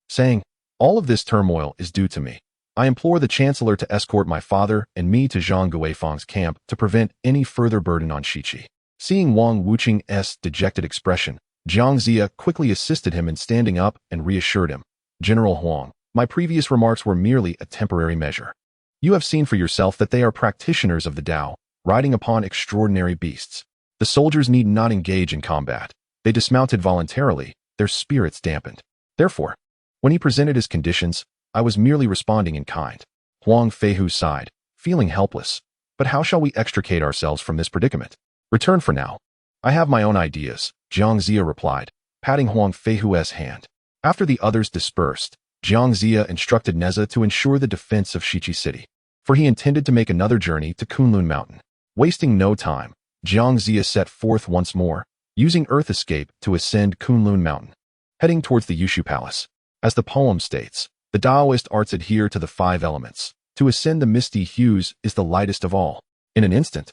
saying, "All of this turmoil is due to me. I implore the Chancellor to escort my father and me to Zhang Guifang's camp to prevent any further burden on Shiqi." Seeing Wang Wuqing's dejected expression, Jiang Ziya quickly assisted him in standing up and reassured him, "General Huang, my previous remarks were merely a temporary measure. You have seen for yourself that they are practitioners of the Tao, riding upon extraordinary beasts. The soldiers need not engage in combat. They dismounted voluntarily, their spirits dampened. Therefore, when he presented his conditions, I was merely responding in kind." Huang Feihu sighed, feeling helpless. "But how shall we extricate ourselves from this predicament?" "Return for now. I have my own ideas," Jiang Ziya replied, patting Huang Feihu's hand. After the others dispersed, Jiang Ziya instructed Nezha to ensure the defense of Shiqi City, for he intended to make another journey to Kunlun Mountain. Wasting no time, Jiang Ziya set forth once more, using Earth Escape to ascend Kunlun Mountain, heading towards the Yushu Palace. As the poem states, the Taoist arts adhere to the 5 elements. To ascend the misty hues is the lightest of all. In an instant,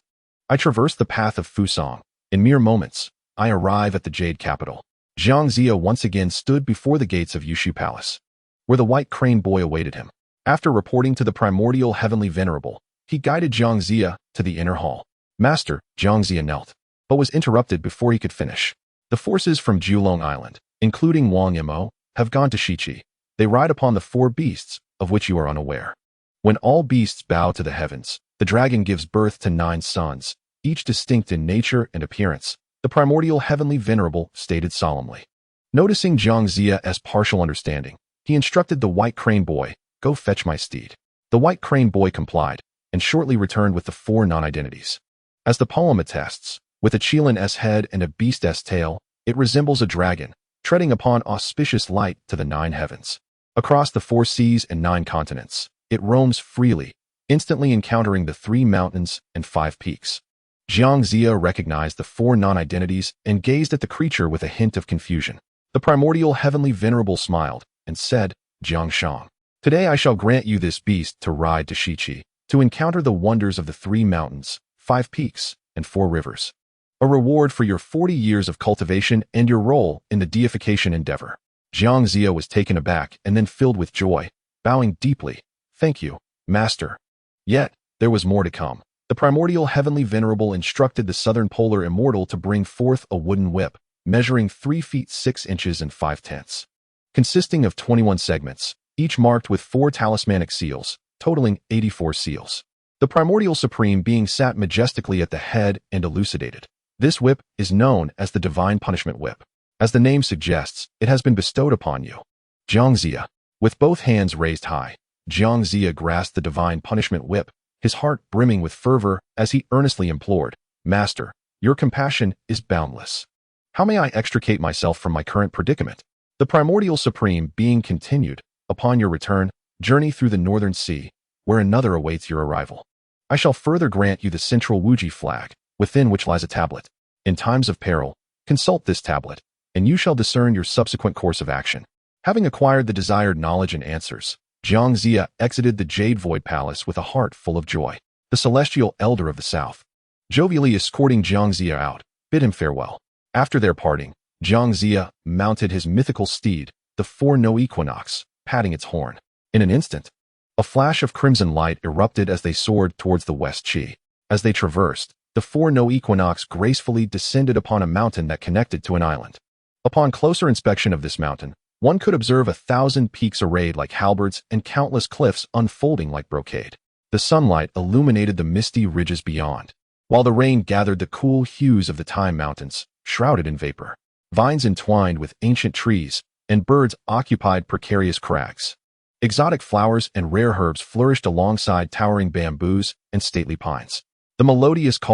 I traverse the path of Fusang. In mere moments, I arrive at the Jade Capital. Jiang Ziya once again stood before the gates of Yushu Palace, where the White Crane Boy awaited him. After reporting to the primordial Heavenly Venerable, he guided Jiang Ziya to the inner hall. "Master," Jiang Ziya knelt, but was interrupted before he could finish. "The forces from Jiulong Island, including Wang Mo, have gone to Shiqi. They ride upon the 4 beasts, of which you are unaware. When all beasts bow to the heavens, the dragon gives birth to 9 sons, each distinct in nature and appearance," the primordial Heavenly Venerable stated solemnly. Noticing Jiang Ziya's partial understanding, he instructed the White Crane Boy, "Go fetch my steed." The White Crane Boy complied, and shortly returned with the 4 non-identities. As the poem attests, with a Chilan-s head and a beast-s tail, it resembles a dragon, treading upon auspicious light to the 9 heavens. Across the 4 seas and 9 continents, it roams freely, instantly encountering the 3 mountains and 5 peaks. Jiang Zia recognized the 4 non-identities and gazed at the creature with a hint of confusion. The primordial heavenly venerable smiled and said, Jiang Shang, today I shall grant you this beast to ride to Shiqi, to encounter the wonders of the 3 mountains, 5 peaks, and 4 rivers. A reward for your 40 years of cultivation and your role in the deification endeavor. Jiang Zia was taken aback and then filled with joy, bowing deeply. Thank you, Master. Yet, there was more to come. The primordial heavenly venerable instructed the southern polar immortal to bring forth a wooden whip, measuring 3 feet 6 inches and 5/10, consisting of 21 segments, each marked with 4 talismanic seals, totaling 84 seals. The primordial supreme being sat majestically at the head and elucidated. This whip is known as the Divine Punishment Whip. As the name suggests, it has been bestowed upon you. Jiang Zia, with both hands raised high, Jiang Zia grasped the Divine Punishment Whip, his heart brimming with fervor as he earnestly implored, Master, your compassion is boundless. How may I extricate myself from my current predicament? The primordial supreme being continued, upon your return, journey through the northern sea, where another awaits your arrival. I shall further grant you the central Wuji flag, within which lies a tablet. In times of peril, consult this tablet, and you shall discern your subsequent course of action. Having acquired the desired knowledge and answers, Jiang Zia exited the Jade Void Palace with a heart full of joy. The celestial elder of the south, jovially escorting Jiang Zia out, bid him farewell. After their parting, Jiang Zia mounted his mythical steed, the 4-no equinox, patting its horn. In an instant, a flash of crimson light erupted as they soared towards the west Qi. As they traversed, the 4-no equinox gracefully descended upon a mountain that connected to an island. Upon closer inspection of this mountain, one could observe 1,000 peaks arrayed like halberds and countless cliffs unfolding like brocade. The sunlight illuminated the misty ridges beyond, while the rain gathered the cool hues of the Time Mountains, shrouded in vapor. Vines entwined with ancient trees, and birds occupied precarious crags. Exotic flowers and rare herbs flourished alongside towering bamboos and stately pines. The melodious call